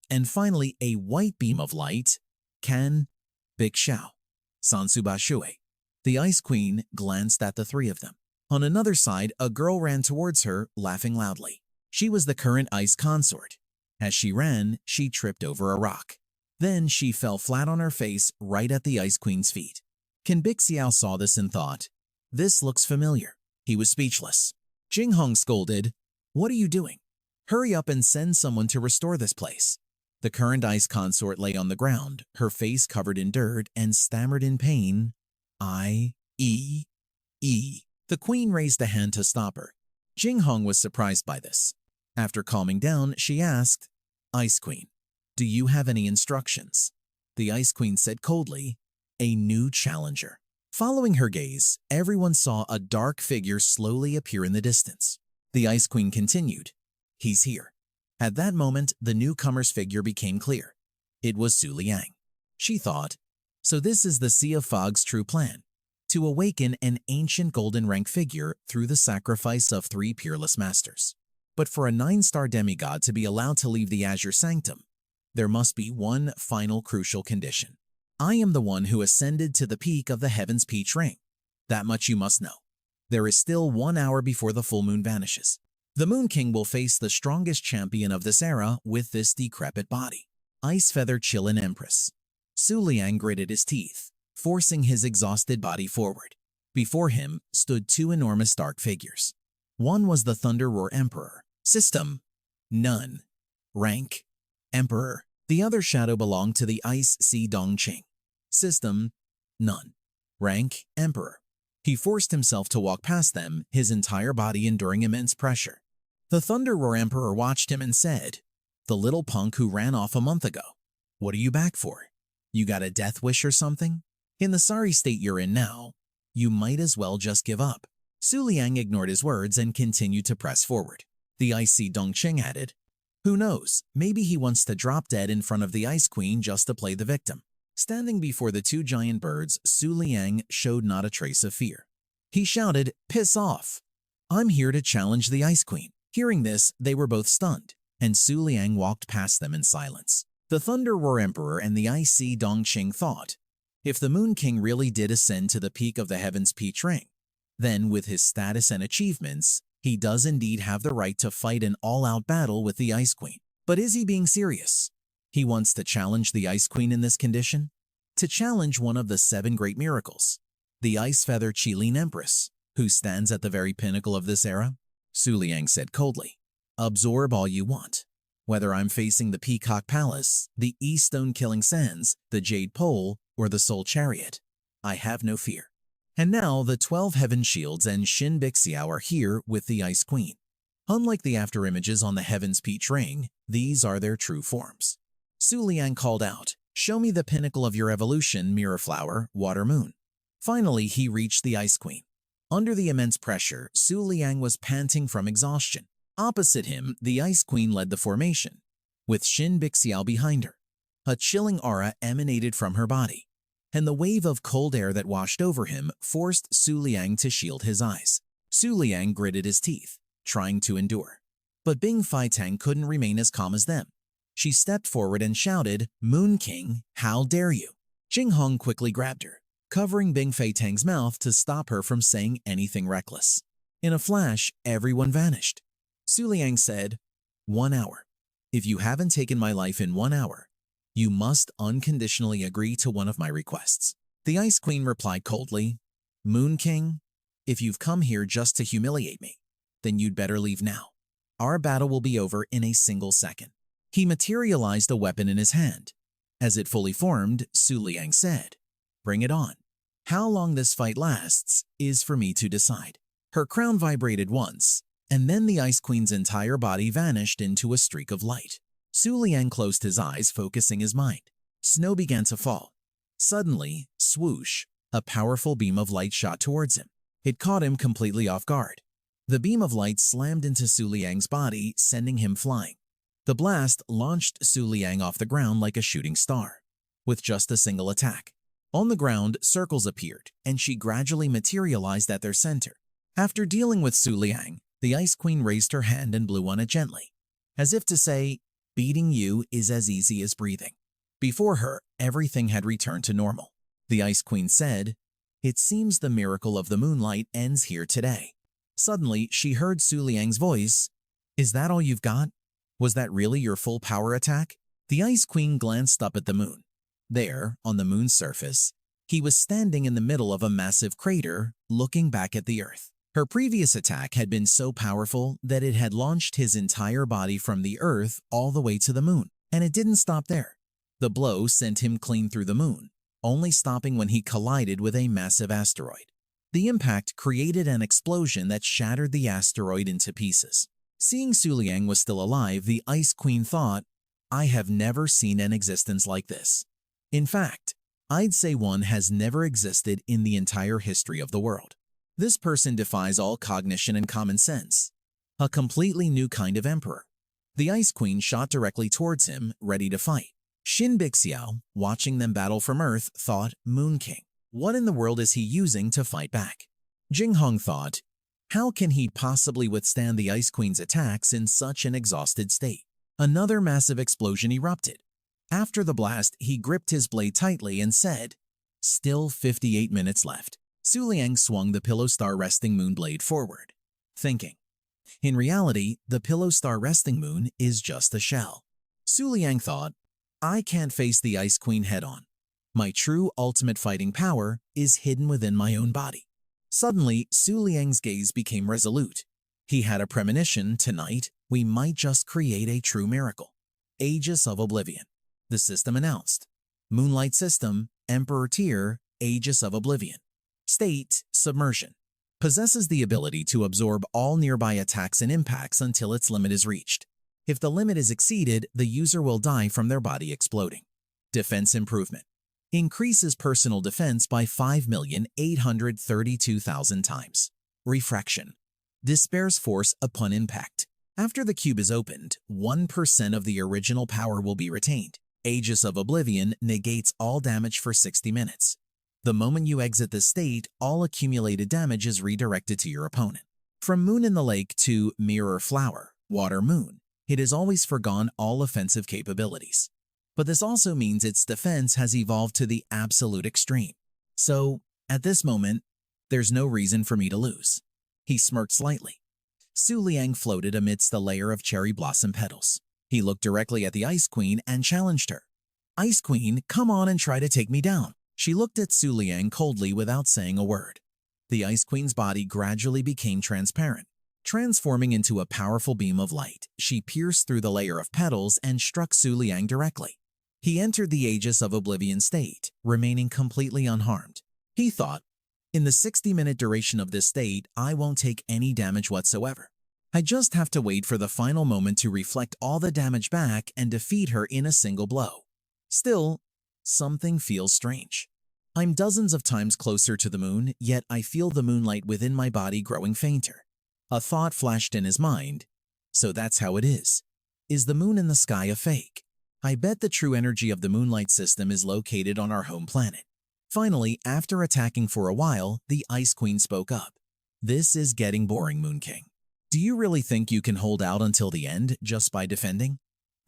and finally a white beam of light, Kan Bixiao, Sansuba Shui. The Ice Queen glanced at the 3 of them. On another side, a girl ran towards her, laughing loudly. She was the current ice consort. As she ran, she tripped over a rock. Then she fell flat on her face right at the Ice Queen's feet. Kan Bixiao saw this and thought, "This looks familiar." He was speechless. Jing Hong scolded, "What are you doing? Hurry up and send someone to restore this place." The current ice consort lay on the ground, her face covered in dirt, and stammered in pain, "I-E-E." The queen raised a hand to stop her. Jing Hong was surprised by this. After calming down, she asked, "Ice Queen, do you have any instructions?" The Ice Queen said coldly, "A new challenger." Following her gaze, everyone saw a dark figure slowly appear in the distance. The Ice Queen continued, "He's here." At that moment, the newcomer's figure became clear. It was Su Liang. She thought, "So this is the Sea of Fog's true plan, to awaken an ancient golden rank figure through the sacrifice of 3 peerless masters. But for a 9-star demigod to be allowed to leave the Azure Sanctum, there must be one final crucial condition. I am the one who ascended to the peak of the Heaven's Peach Ring. That much you must know. There is still 1 hour before the full moon vanishes. The Moon King will face the strongest champion of this era with this decrepit body, Ice Feather Chillin Empress." Su Liang gritted his teeth, forcing his exhausted body forward. Before him stood 2 enormous dark figures. One was the Thunder Roar Emperor. System: none. Rank: Emperor. The other shadow belonged to the Ice Sea Dongqing. System: none. Rank: Emperor. He forced himself to walk past them, his entire body enduring immense pressure. The Thunder Roar Emperor watched him and said, "The little punk who ran off a month ago. What are you back for? You got a death wish or something? In the sorry state you're in now, you might as well just give up." Su Liang ignored his words and continued to press forward. The icy Dongqing added, "Who knows, maybe he wants to drop dead in front of the Ice Queen just to play the victim." Standing before the 2 giant birds, Su Liang showed not a trace of fear. He shouted, "Piss off! I'm here to challenge the Ice Queen." Hearing this, they were both stunned, and Su Liang walked past them in silence. The Thunder Roar Emperor and the Icy Dongqing thought, If the Moon King really did ascend to the peak of the Heaven's Peach Ring, then with his status and achievements, he does indeed have the right to fight an all-out battle with the Ice Queen. But is he being serious? He wants to challenge the Ice Queen in this condition? To challenge one of the 7 great miracles, the Ice Feather Qilin Empress, who stands at the very pinnacle of this era? Su Liang said coldly, "Absorb all you want. Whether I'm facing the Peacock Palace, the East Stone Killing Sands, the Jade Pole, or the Soul Chariot, I have no fear." And now the 12 Heaven Shields and Shin Bixiao are here with the Ice Queen. Unlike the afterimages on the Heaven's Peach Ring, these are their true forms. Su Liang called out, "Show me the pinnacle of your evolution, Mirror Flower, Water Moon." Finally, he reached the Ice Queen. Under the immense pressure, Su Liang was panting from exhaustion. Opposite him, the Ice Queen led the formation, with Shin Bixiao behind her. A chilling aura emanated from her body, and the wave of cold air that washed over him forced Su Liang to shield his eyes. Su Liang gritted his teeth, trying to endure. But Bing Feitang couldn't remain as calm as them. She stepped forward and shouted, "Moon King, how dare you?" Jing Hong quickly grabbed her, covering Bing Feitang's mouth to stop her from saying anything reckless. In a flash, everyone vanished. Su Liang said, "1 hour. If you haven't taken my life in 1 hour, you must unconditionally agree to one of my requests." The Ice Queen replied coldly, "Moon King, if you've come here just to humiliate me, then you'd better leave now. Our battle will be over in a single second." He materialized a weapon in his hand. As it fully formed, Su Liang said, "Bring it on. How long this fight lasts is for me to decide." Her crown vibrated once, and then the Ice Queen's entire body vanished into a streak of light. Su Liang closed his eyes, focusing his mind. Snow began to fall. Suddenly, swoosh, a powerful beam of light shot towards him. It caught him completely off guard. The beam of light slammed into Su Liang's body, sending him flying. The blast launched Su Liang off the ground like a shooting star, with just a single attack. On the ground, circles appeared, and she gradually materialized at their center. After dealing with Su Liang, the Ice Queen raised her hand and blew on it gently, as if to say, "Beating you is as easy as breathing." Before her, everything had returned to normal. The Ice Queen said, "It seems the miracle of the moonlight ends here today." Suddenly, she heard Su Liang's voice, "Is that all you've got? Was that really your full power attack?" The Ice Queen glanced up at the moon. There, on the moon's surface, he was standing in the middle of a massive crater, looking back at the Earth. Her previous attack had been so powerful that it had launched his entire body from the Earth all the way to the moon, and it didn't stop there. The blow sent him clean through the moon, only stopping when he collided with a massive asteroid. The impact created an explosion that shattered the asteroid into pieces. Seeing Su Liang was still alive, the Ice Queen thought, "I have never seen an existence like this. In fact, I'd say one has never existed in the entire history of the world. This person defies all cognition and common sense. A completely new kind of emperor." The Ice Queen shot directly towards him, ready to fight. Shin Bixiao, watching them battle from Earth, thought, "Moon King, what in the world is he using to fight back?" Jing Hong thought, "How can he possibly withstand the Ice Queen's attacks in such an exhausted state?" Another massive explosion erupted. After the blast, he gripped his blade tightly and said, "Still 58 minutes left." Su Liang swung the Pillow Star Resting Moon blade forward, thinking. In reality, the Pillow Star Resting Moon is just a shell. Su Liang thought, "I can't face the Ice Queen head-on. My true ultimate fighting power is hidden within my own body." Suddenly, Su Liang's gaze became resolute. He had a premonition, tonight, we might just create a true miracle. Aegis of Oblivion. The system announced. Moonlight System, Emperor Tier, Aegis of Oblivion. State, Submersion. Possesses the ability to absorb all nearby attacks and impacts until its limit is reached. If the limit is exceeded, the user will die from their body exploding. Defense Improvement. Increases personal defense by 5,832,000 times. Refraction. Disperse force upon impact. After the cube is opened, 1% of the original power will be retained. Aegis of Oblivion negates all damage for 60 minutes. The moment you exit this state, all accumulated damage is redirected to your opponent. From Moon in the Lake to Mirror Flower, Water Moon, it has always forgone all offensive capabilities. but this also means its defense has evolved to the absolute extreme. So, at this moment, there's no reason for me to lose. He smirked slightly. Su Liang floated amidst the layer of cherry blossom petals. He looked directly at the Ice Queen and challenged her. "Ice Queen, come on and try to take me down." She looked at Su Liang coldly without saying a word. The Ice Queen's body gradually became transparent. Transforming into a powerful beam of light, she pierced through the layer of petals and struck Su Liang directly. He entered the Aegis of Oblivion state, remaining completely unharmed. He thought, in the 60-minute duration of this state, I won't take any damage whatsoever. I just have to wait for the final moment to reflect all the damage back and defeat her in a single blow. Still, something feels strange. I'm dozens of times closer to the moon, yet I feel the moonlight within my body growing fainter. A thought flashed in his mind. So that's how it is. Is the moon in the sky a fake? I bet the true energy of the moonlight system is located on our home planet. Finally, after attacking for a while, the Ice Queen spoke up. "This is getting boring, Moon King. Do you really think you can hold out until the end just by defending?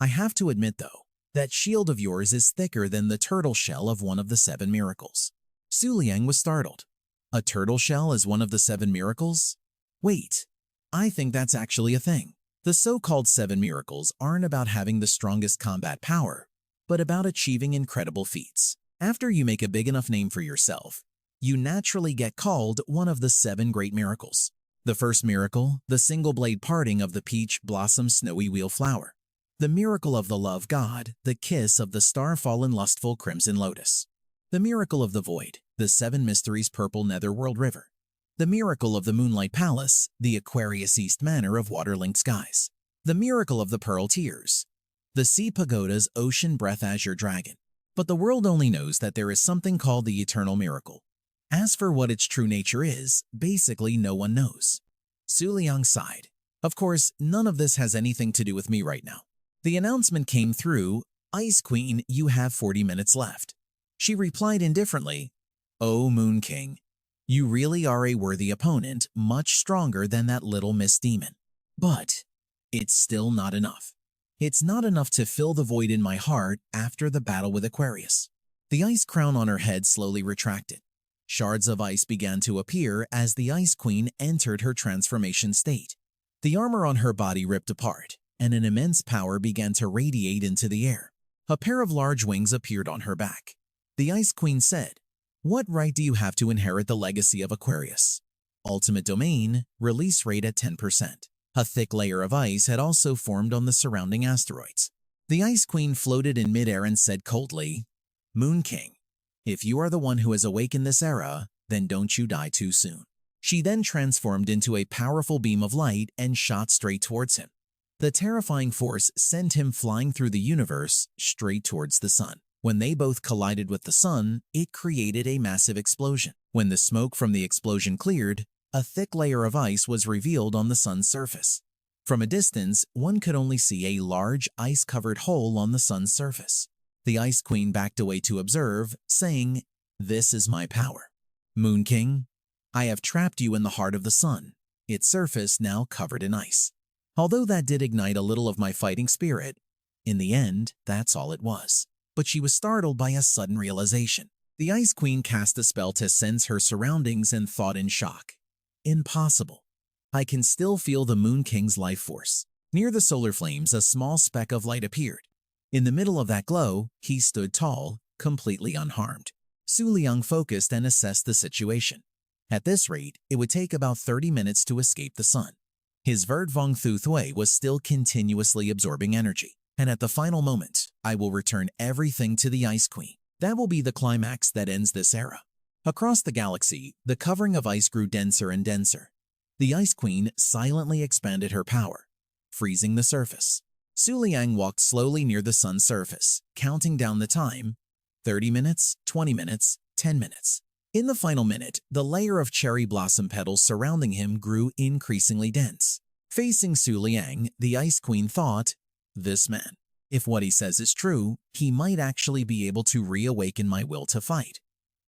I have to admit, though, that shield of yours is thicker than the turtle shell of one of the 7 miracles." Su Liang was startled. A turtle shell is one of the 7 miracles? Wait, I think that's actually a thing. The so-called 7 miracles aren't about having the strongest combat power, but about achieving incredible feats. After you make a big enough name for yourself, you naturally get called one of the 7 great miracles. The first miracle, the single blade parting of the peach blossom snowy wheel flower. The miracle of the love god, the kiss of the star-fallen lustful crimson lotus. The miracle of the void, the 7 mysteries purple netherworld river. The miracle of the moonlight palace, the Aquarius East manor of water-linked skies. The miracle of the pearl tears. The sea pagoda's ocean breath azure dragon. But the world only knows that there is something called the eternal miracle. As for what its true nature is, basically no one knows. Su Liang sighed. Of course, none of this has anything to do with me right now. The announcement came through, "Ice Queen, you have 40 minutes left." She replied indifferently, "Oh, Moon King, you really are a worthy opponent, much stronger than that little Miss Demon. But it's still not enough. It's not enough to fill the void in my heart after the battle with Aquarius." The ice crown on her head slowly retracted. Shards of ice began to appear as the Ice Queen entered her transformation state. The armor on her body ripped apart, and an immense power began to radiate into the air. A pair of large wings appeared on her back. The Ice Queen said, "What right do you have to inherit the legacy of Aquarius? Ultimate domain, release rate at 10%. A thick layer of ice had also formed on the surrounding asteroids. The Ice Queen floated in midair and said coldly, "Moon King, if you are the one who has awakened this era, then don't you die too soon." She then transformed into a powerful beam of light and shot straight towards him. The terrifying force sent him flying through the universe straight towards the sun. When they both collided with the sun, it created a massive explosion. When the smoke from the explosion cleared, a thick layer of ice was revealed on the sun's surface. From a distance, one could only see a large ice-covered hole on the sun's surface. The Ice Queen backed away to observe, saying, "This is my power. Moon King, I have trapped you in the heart of the sun, its surface now covered in ice." Although that did ignite a little of my fighting spirit, in the end, that's all it was. But she was startled by a sudden realization. The Ice Queen cast a spell to sense her surroundings and thought in shock. Impossible. I can still feel the Moon King's life force. Near the solar flames, a small speck of light appeared. In the middle of that glow, he stood tall, completely unharmed. Su Liang focused and assessed the situation. At this rate, it would take about 30 minutes to escape the sun. His Vert Vong Thu Thui was still continuously absorbing energy. And at the final moment, I will return everything to the Ice Queen. That will be the climax that ends this era. Across the galaxy, the covering of ice grew denser and denser. The Ice Queen silently expanded her power, freezing the surface. Su Liang walked slowly near the sun's surface, counting down the time, 30 minutes, 20 minutes, 10 minutes. In the final minute, the layer of cherry blossom petals surrounding him grew increasingly dense. Facing Su Liang, the Ice Queen thought, "This man, if what he says is true, he might actually be able to reawaken my will to fight."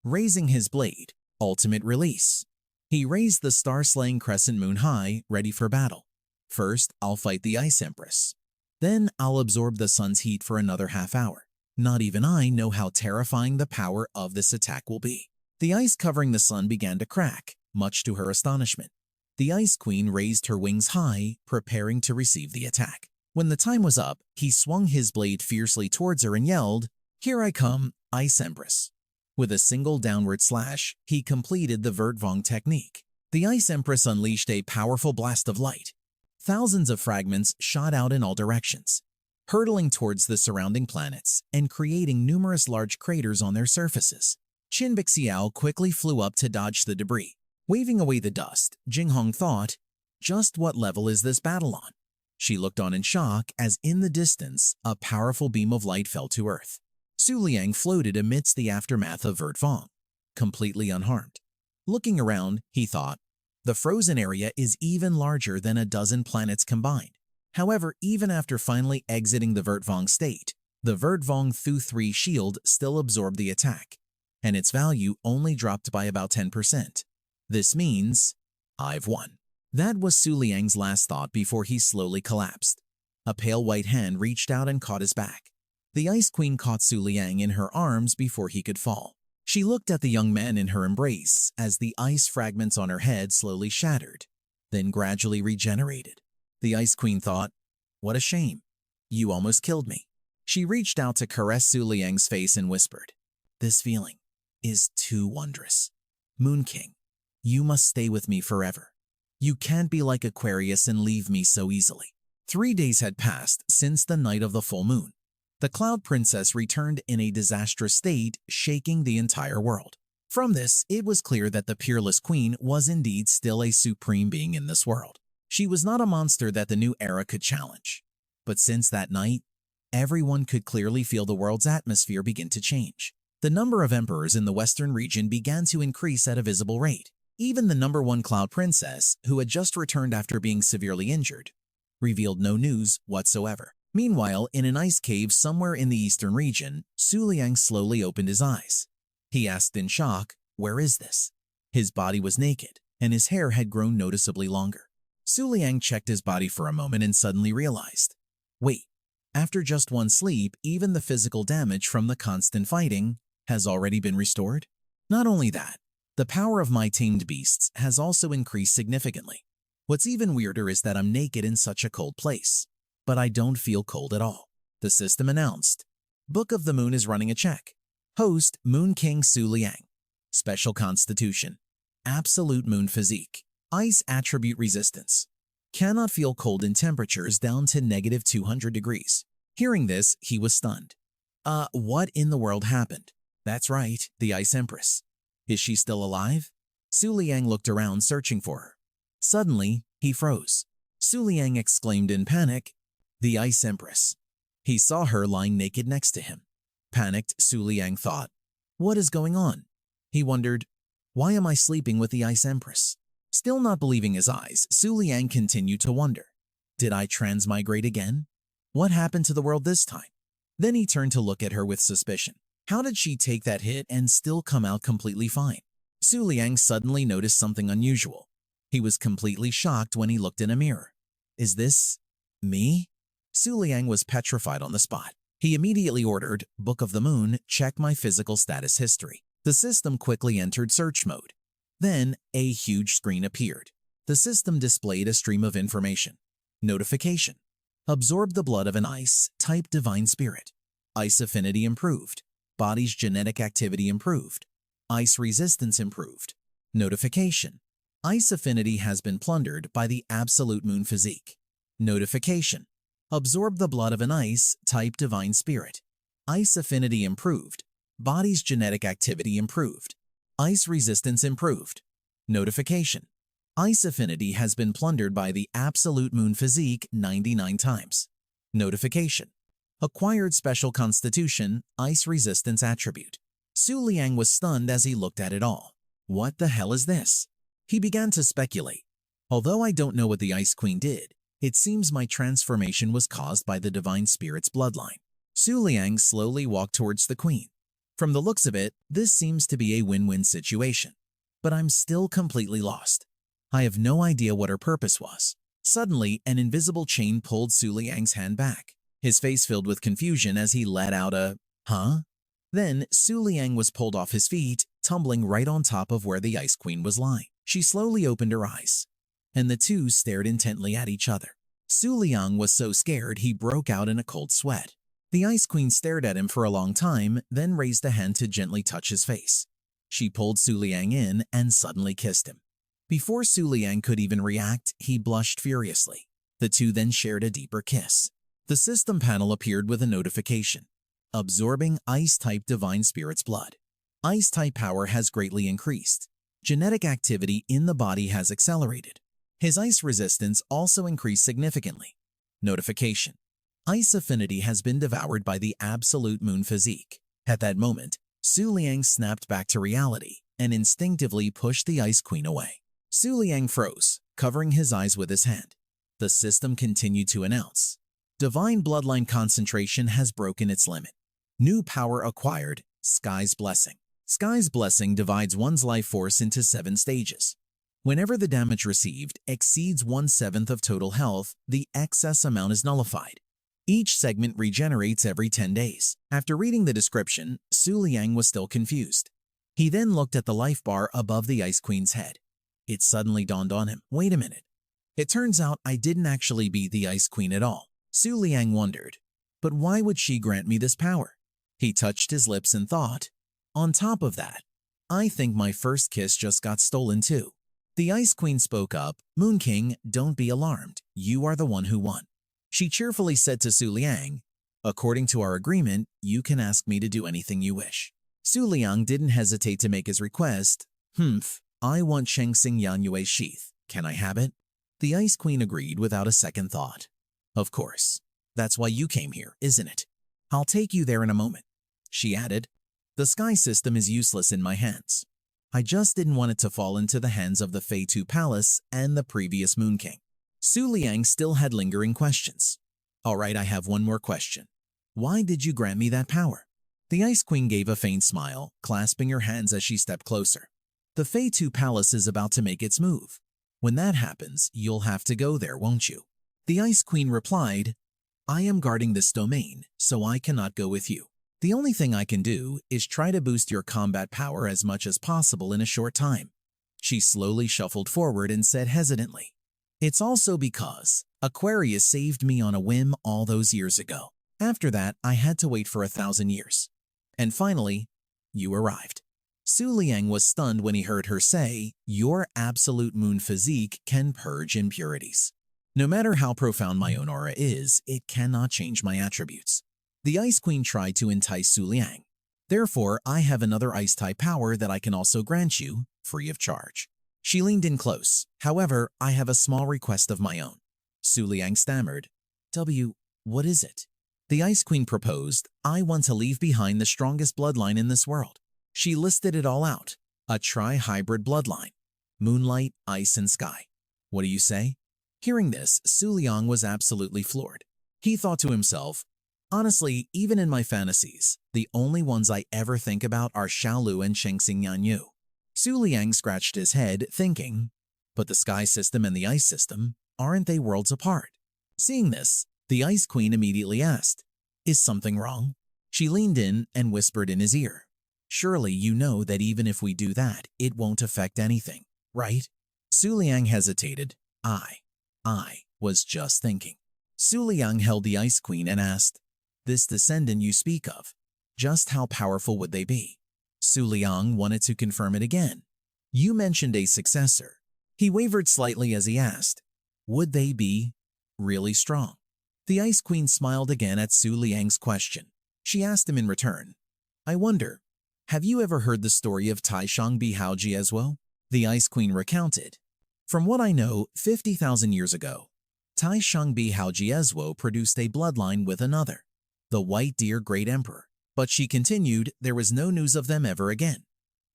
Raising his blade, ultimate release. He raised the star-slaying crescent moon high, ready for battle. First, I'll fight the Ice Empress. Then I'll absorb the sun's heat for another half hour. Not even I know how terrifying the power of this attack will be. The ice covering the sun began to crack, much to her astonishment. The Ice Queen raised her wings high, preparing to receive the attack. When the time was up, he swung his blade fiercely towards her and yelled, "Here I come, Ice Empress." With a single downward slash, he completed the Vertvong technique. The Ice Empress unleashed a powerful blast of light. Thousands of fragments shot out in all directions, hurtling towards the surrounding planets and creating numerous large craters on their surfaces. Qin Bixiao quickly flew up to dodge the debris. Waving away the dust, Jinghong thought, "Just what level is this battle on?" She looked on in shock as in the distance, a powerful beam of light fell to earth. Su Liang floated amidst the aftermath of Vertvong, completely unharmed. Looking around, he thought, the frozen area is even larger than a dozen planets combined. However, even after finally exiting the Vertvong state, the Vertvong Thu-3 shield still absorbed the attack, and its value only dropped by about 10%. This means, I've won. That was Su Liang's last thought before he slowly collapsed. A pale white hand reached out and caught his back. The Ice Queen caught Su Liang in her arms before he could fall. She looked at the young man in her embrace as the ice fragments on her head slowly shattered, then gradually regenerated. The Ice Queen thought, "What a shame. You almost killed me." She reached out to caress Su Liang's face and whispered, "This feeling is too wondrous. Moon King, you must stay with me forever. You can't be like Aquarius and leave me so easily." 3 days had passed since the night of the full moon. The Cloud Princess returned in a disastrous state, shaking the entire world. From this, it was clear that the Peerless Queen was indeed still a supreme being in this world. She was not a monster that the new era could challenge. But since that night, everyone could clearly feel the world's atmosphere begin to change. The number of emperors in the western region began to increase at a visible rate. Even the #1 Cloud Princess, who had just returned after being severely injured, revealed no news whatsoever. Meanwhile, in an ice cave somewhere in the eastern region, Su Liang slowly opened his eyes. He asked in shock, "Where is this?" His body was naked, and his hair had grown noticeably longer. Su Liang checked his body for a moment and suddenly realized, wait, after just one sleep, even the physical damage from the constant fighting has already been restored? Not only that, the power of my tamed beasts has also increased significantly. What's even weirder is that I'm naked in such a cold place, but I don't feel cold at all. The system announced, Book of the Moon is running a check. Host, Moon King Su Liang. Special Constitution. Absolute Moon Physique. Ice Attribute Resistance. Cannot feel cold in temperatures down to -200 degrees. Hearing this, he was stunned. What in the world happened? That's right, the Ice Empress. Is she still alive? Su Liang looked around searching for her. Suddenly, he froze. Su Liang exclaimed in panic, "The Ice Empress." He saw her lying naked next to him. Panicked, Su Liang thought, what is going on? He wondered, why am I sleeping with the Ice Empress? Still not believing his eyes, Su Liang continued to wonder, did I transmigrate again? What happened to the world this time? Then he turned to look at her with suspicion. How did she take that hit and still come out completely fine? Su Liang suddenly noticed something unusual. He was completely shocked when he looked in a mirror. Is this me? Su Liang was petrified on the spot. He immediately ordered, Book of the Moon, check my physical status history. The system quickly entered search mode. Then, a huge screen appeared. The system displayed a stream of information. Notification. Absorb the blood of an ice-type divine spirit. Ice affinity improved. Body's genetic activity improved. Ice resistance improved. Notification. Ice affinity has been plundered by the absolute moon physique. Notification. Absorb the blood of an ice-type divine spirit. Ice affinity improved. Body's genetic activity improved. Ice resistance improved. Notification. Ice affinity has been plundered by the absolute moon physique 99 times. Notification. Acquired special constitution, ice resistance attribute. Su Liang was stunned as he looked at it all. What the hell is this? He began to speculate. Although I don't know what the Ice Queen did, it seems my transformation was caused by the divine spirit's bloodline. Su Liang slowly walked towards the queen. From the looks of it, this seems to be a win-win situation. But I'm still completely lost. I have no idea what her purpose was. Suddenly, an invisible chain pulled Su Liang's hand back. His face filled with confusion as he let out a Huh? Then Su Liang was pulled off his feet, tumbling right on top of where the Ice Queen was lying. She slowly opened her eyes, and the two stared intently at each other. Su Liang was so scared he broke out in a cold sweat. The Ice Queen stared at him for a long time, then raised a hand to gently touch his face. She pulled Su Liang in and suddenly kissed him. Before Su Liang could even react, he blushed furiously. The two then shared a deeper kiss. The system panel appeared with a notification. Absorbing Ice-type Divine Spirit's blood. Ice-type power has greatly increased. Genetic activity in the body has accelerated. His ice resistance also increased significantly. Notification. Ice affinity has been devoured by the absolute moon physique. At that moment, Su Liang snapped back to reality and instinctively pushed the Ice Queen away. Su Liang froze, covering his eyes with his hand. The system continued to announce. Divine bloodline concentration has broken its limit. New power acquired, Sky's Blessing. Sky's Blessing divides one's life force into 7 stages. Whenever the damage received exceeds 1/7 of total health, the excess amount is nullified. Each segment regenerates every 10 days. After reading the description, Su Liang was still confused. He then looked at the life bar above the Ice Queen's head. It suddenly dawned on him, wait a minute. It turns out I didn't actually beat the Ice Queen at all. Su Liang wondered, but why would she grant me this power? He touched his lips and thought, on top of that, I think my first kiss just got stolen too. The Ice Queen spoke up, Moon King, don't be alarmed. You are the one who won. She cheerfully said to Su Liang, according to our agreement, you can ask me to do anything you wish. Su Liang didn't hesitate to make his request. I want Shengxing Yanyue's sheath. Can I have it? The Ice Queen agreed without a second thought. Of course. That's why you came here, isn't it? I'll take you there in a moment. She added, the sky system is useless in my hands. I just didn't want it to fall into the hands of the Fei-Tu Palace and the previous Moon King. Su Liang still had lingering questions. All right, I have one more question. Why did you grant me that power? The Ice Queen gave a faint smile, clasping her hands as she stepped closer. The Fei-Tu Palace is about to make its move. When that happens, you'll have to go there, won't you? The Ice Queen replied, I am guarding this domain, so I cannot go with you. The only thing I can do is try to boost your combat power as much as possible in a short time. She slowly shuffled forward and said hesitantly, it's also because Aquarius saved me on a whim all those years ago. After that, I had to wait for 1,000 years. And finally, you arrived. Su Liang was stunned when he heard her say, your absolute moon physique can purge impurities. No matter how profound my own aura is, it cannot change my attributes. The Ice Queen tried to entice Su Liang. Therefore, I have another ice-type power that I can also grant you, free of charge. She leaned in close. However, I have a small request of my own. Su Liang stammered. What is it? The Ice Queen proposed, I want to leave behind the strongest bloodline in this world. She listed it all out. A tri-hybrid bloodline. Moonlight, ice, and sky. What do you say? Hearing this, Su Liang was absolutely floored. He thought to himself, honestly, even in my fantasies, the only ones I ever think about are Xiaolu and Shengxing Yanyu. Su Liang scratched his head, thinking, but the sky system and the ice system, aren't they worlds apart? Seeing this, the Ice Queen immediately asked, is something wrong? She leaned in and whispered in his ear, surely you know that even if we do that, it won't affect anything, right? Su Liang hesitated. I was just thinking. Su Liang held the Ice Queen and asked, this descendant you speak of, just how powerful would they be? Su Liang wanted to confirm it again. You mentioned a successor. He wavered slightly as he asked, would they be really strong? The Ice Queen smiled again at Su Liang's question. She asked him in return, I wonder, have you ever heard the story of Taishang Bihao Jiezhuo? The Ice Queen recounted, from what I know, 50,000 years ago, Taishang Bihao Jiezhuo produced a bloodline with another, the White Deer Great Emperor. But she continued, there was no news of them ever again.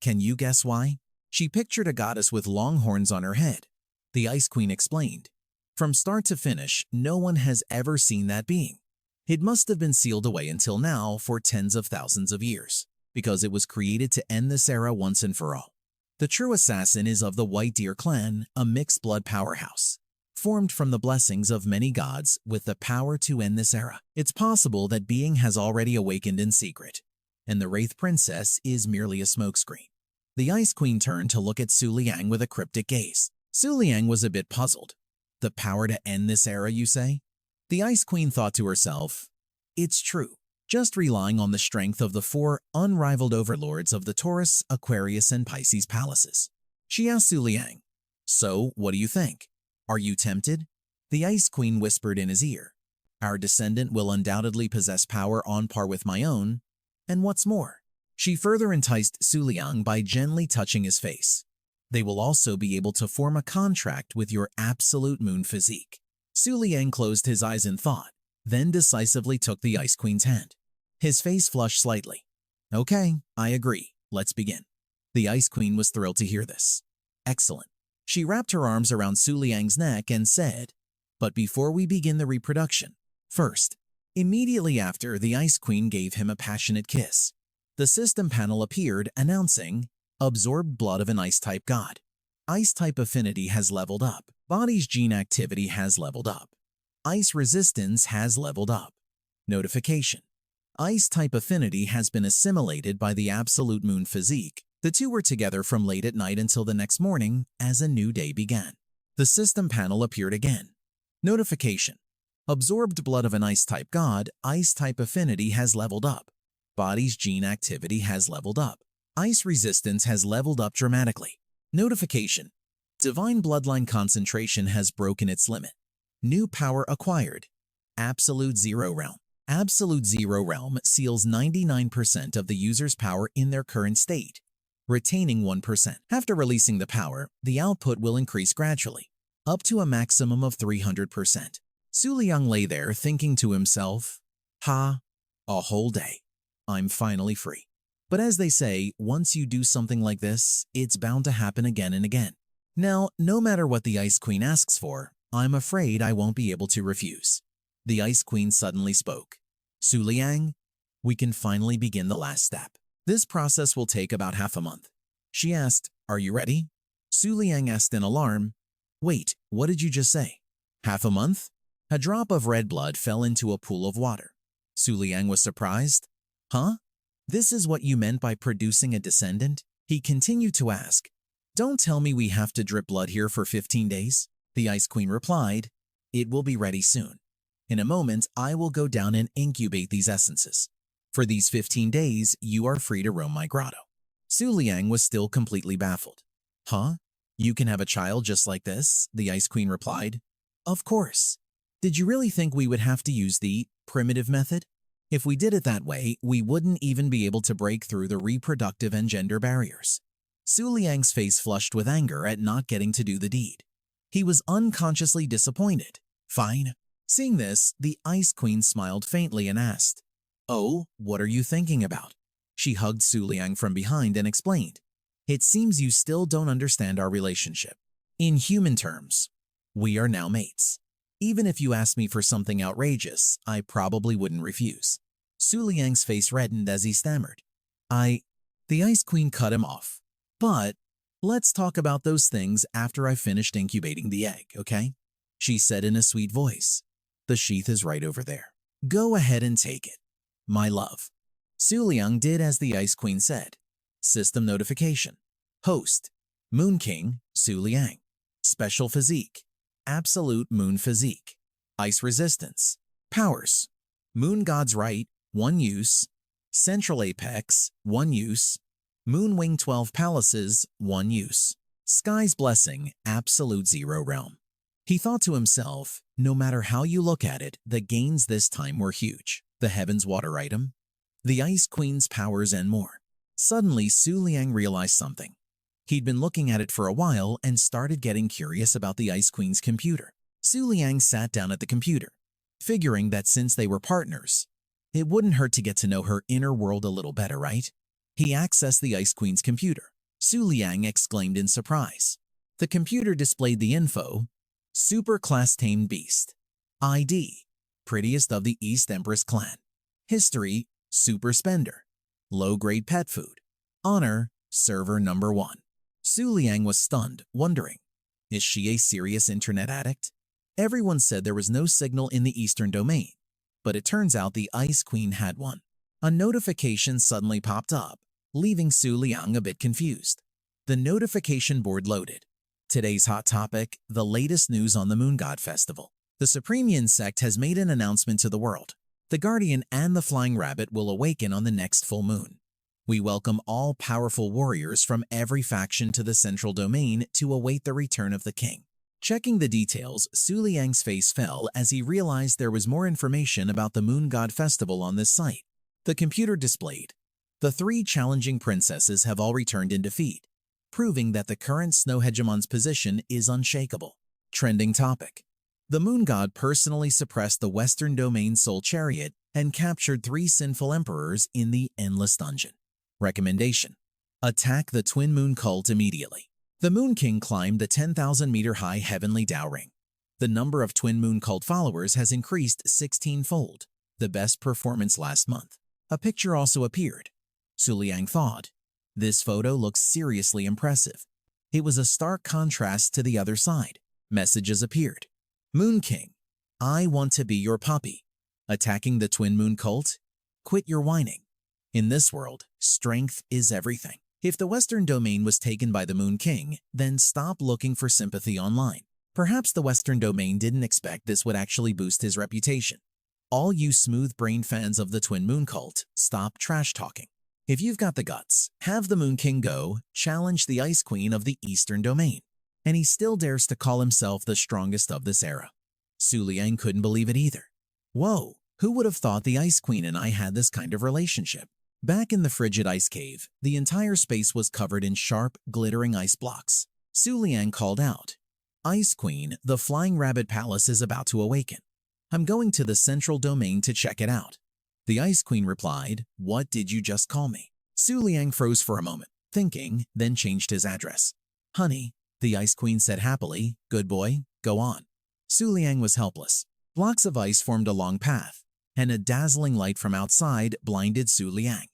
Can you guess why? She pictured a goddess with long horns on her head. The Ice Queen explained, from start to finish, no one has ever seen that being. It must have been sealed away until now for tens of thousands of years, because it was created to end this era once and for all. The true assassin is of the White Deer clan, a mixed blood powerhouse. formed from the blessings of many gods with the power to end this era. It's possible that being has already awakened in secret, and the Wraith Princess is merely a smokescreen. The Ice Queen turned to look at Su Liang with a cryptic gaze. Su Liang was a bit puzzled. The power to end this era, you say? The Ice Queen thought to herself, it's true. Just relying on the strength of the 4 unrivaled overlords of the Taurus, Aquarius, and Pisces palaces. She asked Su Liang, so what do you think? Are you tempted? The Ice Queen whispered in his ear, our descendant will undoubtedly possess power on par with my own, and what's more, she further enticed Su Liang by gently touching his face. They will also be able to form a contract with your absolute moon physique. Su Liang closed his eyes in thought, then decisively took the Ice Queen's hand. His face flushed slightly. Okay, I agree. Let's begin. The Ice Queen was thrilled to hear this. Excellent. She wrapped her arms around Su Liang's neck and said, but before we begin the reproduction, first, immediately after, the Ice Queen gave him a passionate kiss. The system panel appeared, announcing, absorbed blood of an Ice-type god. Ice-type affinity has leveled up. Body's gene activity has leveled up. Ice resistance has leveled up. Notification. Ice-type affinity has been assimilated by the absolute moon physique. The two were together from late at night until the next morning as a new day began. The system panel appeared again. Notification. Absorbed blood of an Ice-type god. Ice-type affinity has leveled up. Body's gene activity has leveled up. Ice resistance has leveled up dramatically. Notification. Divine bloodline concentration has broken its limit. New power acquired. Absolute Zero Realm. Absolute Zero Realm seals 99% of the user's power in their current state, retaining 1%. After releasing the power, the output will increase gradually, up to a maximum of 300%. Su Liang lay there thinking to himself, a whole day. I'm finally free. But as they say, once you do something like this, it's bound to happen again and again. Now, no matter what the Ice Queen asks for, I'm afraid I won't be able to refuse. The Ice Queen suddenly spoke. Su Liang, we can finally begin the last step. This process will take about half a month. She asked, are you ready? Su Liang asked in alarm, wait, what did you just say? Half a month? A drop of red blood fell into a pool of water. Su Liang was surprised. Huh? This is what you meant by producing a descendant? He continued to ask. Don't tell me we have to drip blood here for 15 days. The Ice Queen replied, it will be ready soon. In a moment, I will go down and incubate these essences. For these 15 days, you are free to roam my grotto. Su Liang was still completely baffled. Huh? You can have a child just like this? The Ice Queen replied. Of course. Did you really think we would have to use the primitive method? If we did it that way, we wouldn't even be able to break through the reproductive and gender barriers. Su Liang's face flushed with anger at not getting to do the deed. He was unconsciously disappointed. Fine. Seeing this, the Ice Queen smiled faintly and asked, oh, what are you thinking about? She hugged Su Liang from behind and explained, it seems you still don't understand our relationship. In human terms, we are now mates. Even if you asked me for something outrageous, I probably wouldn't refuse. Su Liang's face reddened as he stammered. The Ice Queen cut him off. But let's talk about those things after I've finished incubating the egg, okay? She said in a sweet voice. The sheath is right over there. Go ahead and take it. My love. Su Liang did as the Ice Queen said. System notification. Host. Moon King, Su Liang. Special physique. Absolute moon physique. Ice resistance. Powers. Moon God's Right, 1 use. Central Apex, 1 use. Moon Wing 12 Palaces, 1 use. Sky's Blessing, Absolute Zero Realm. He thought to himself, no matter how you look at it, the gains this time were huge. The Heaven's Water item, the Ice Queen's powers, and more. Suddenly, Su Liang realized something. He'd been looking at it for a while and started getting curious about the Ice Queen's computer. Su Liang sat down at the computer, figuring that since they were partners, it wouldn't hurt to get to know her inner world a little better, right? He accessed the Ice Queen's computer. Su Liang exclaimed in surprise. The computer displayed the info, Super Class Tamed Beast. ID, Prettiest of the East Empress Clan. History, Super Spender. Low-grade pet food. Honor, Server number 1. Su Liang was stunned, wondering, is she a serious internet addict? Everyone said there was no signal in the eastern domain, but it turns out the Ice Queen had one. A notification suddenly popped up, leaving Su Liang a bit confused. The notification board loaded. Today's hot topic, the latest news on the Moon God Festival. The Supremian sect has made an announcement to the world. The Guardian and the Flying Rabbit will awaken on the next full moon. We welcome all powerful warriors from every faction to the central domain to await the return of the king. Checking the details, Su Liang's face fell as he realized there was more information about the Moon God Festival on this site. The computer displayed, the 3 challenging princesses have all returned in defeat, proving that the current snow hegemon's position is unshakable. Trending topic. The Moon God personally suppressed the Western Domain Soul Chariot and captured 3 sinful emperors in the Endless Dungeon. Recommendation: attack the Twin Moon cult immediately. The Moon King climbed the 10,000-meter-high heavenly Tao ring. The number of Twin Moon cult followers has increased 16-fold, the best performance last month. A picture also appeared. Su Liang thought, this photo looks seriously impressive. It was a stark contrast to the other side. Messages appeared. Moon King, I want to be your puppy. Attacking the Twin Moon cult? Quit your whining. In this world, strength is everything. If the Western Domain was taken by the Moon King, then stop looking for sympathy online. Perhaps the Western Domain didn't expect this would actually boost his reputation. All you smooth-brained fans of the Twin Moon cult, stop trash-talking. If you've got the guts, have the Moon King go challenge the Ice Queen of the Eastern Domain. And he still dares to call himself the strongest of this era. Su Liang couldn't believe it either. Whoa, who would have thought the Ice Queen and I had this kind of relationship? Back in the frigid ice cave, the entire space was covered in sharp, glittering ice blocks. Su Liang called out, Ice Queen, the Flying Rabbit Palace is about to awaken. I'm going to the central domain to check it out. The Ice Queen replied, what did you just call me? Su Liang froze for a moment, thinking, then changed his address. Honey, the Ice Queen said happily, good boy, go on. Su Liang was helpless. Blocks of ice formed a long path, and a dazzling light from outside blinded Su Liang.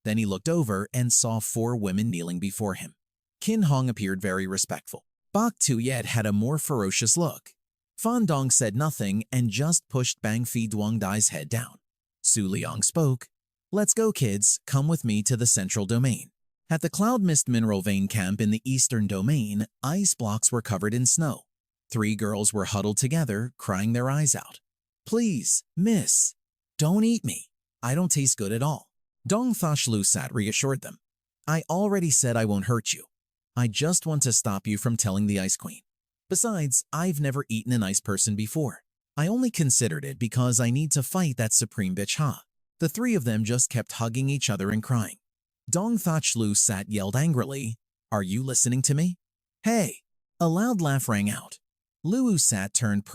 Then he looked over and saw 4 women kneeling before him. Qin Hong appeared very respectful. Bak Tuyet had a more ferocious look. Fan Dong said nothing and just pushed Bang Fi Duong Dai's head down. Su Liang spoke, let's go kids, come with me to the central domain. At the Cloud Mist Mineral Vein camp in the eastern domain, ice blocks were covered in snow. 3 girls were huddled together, crying their eyes out. Please, miss, don't eat me. I don't taste good at all. Dong Thashlu Sat reassured them. I already said I won't hurt you. I just want to stop you from telling the Ice Queen. Besides, I've never eaten an ice person before. I only considered it because I need to fight that supreme bitch, huh? The 3 of them just kept hugging each other and crying. Dong Thachlu Sat yelled angrily, are you listening to me? Hey! A loud laugh rang out. Luwu Sat turned purple.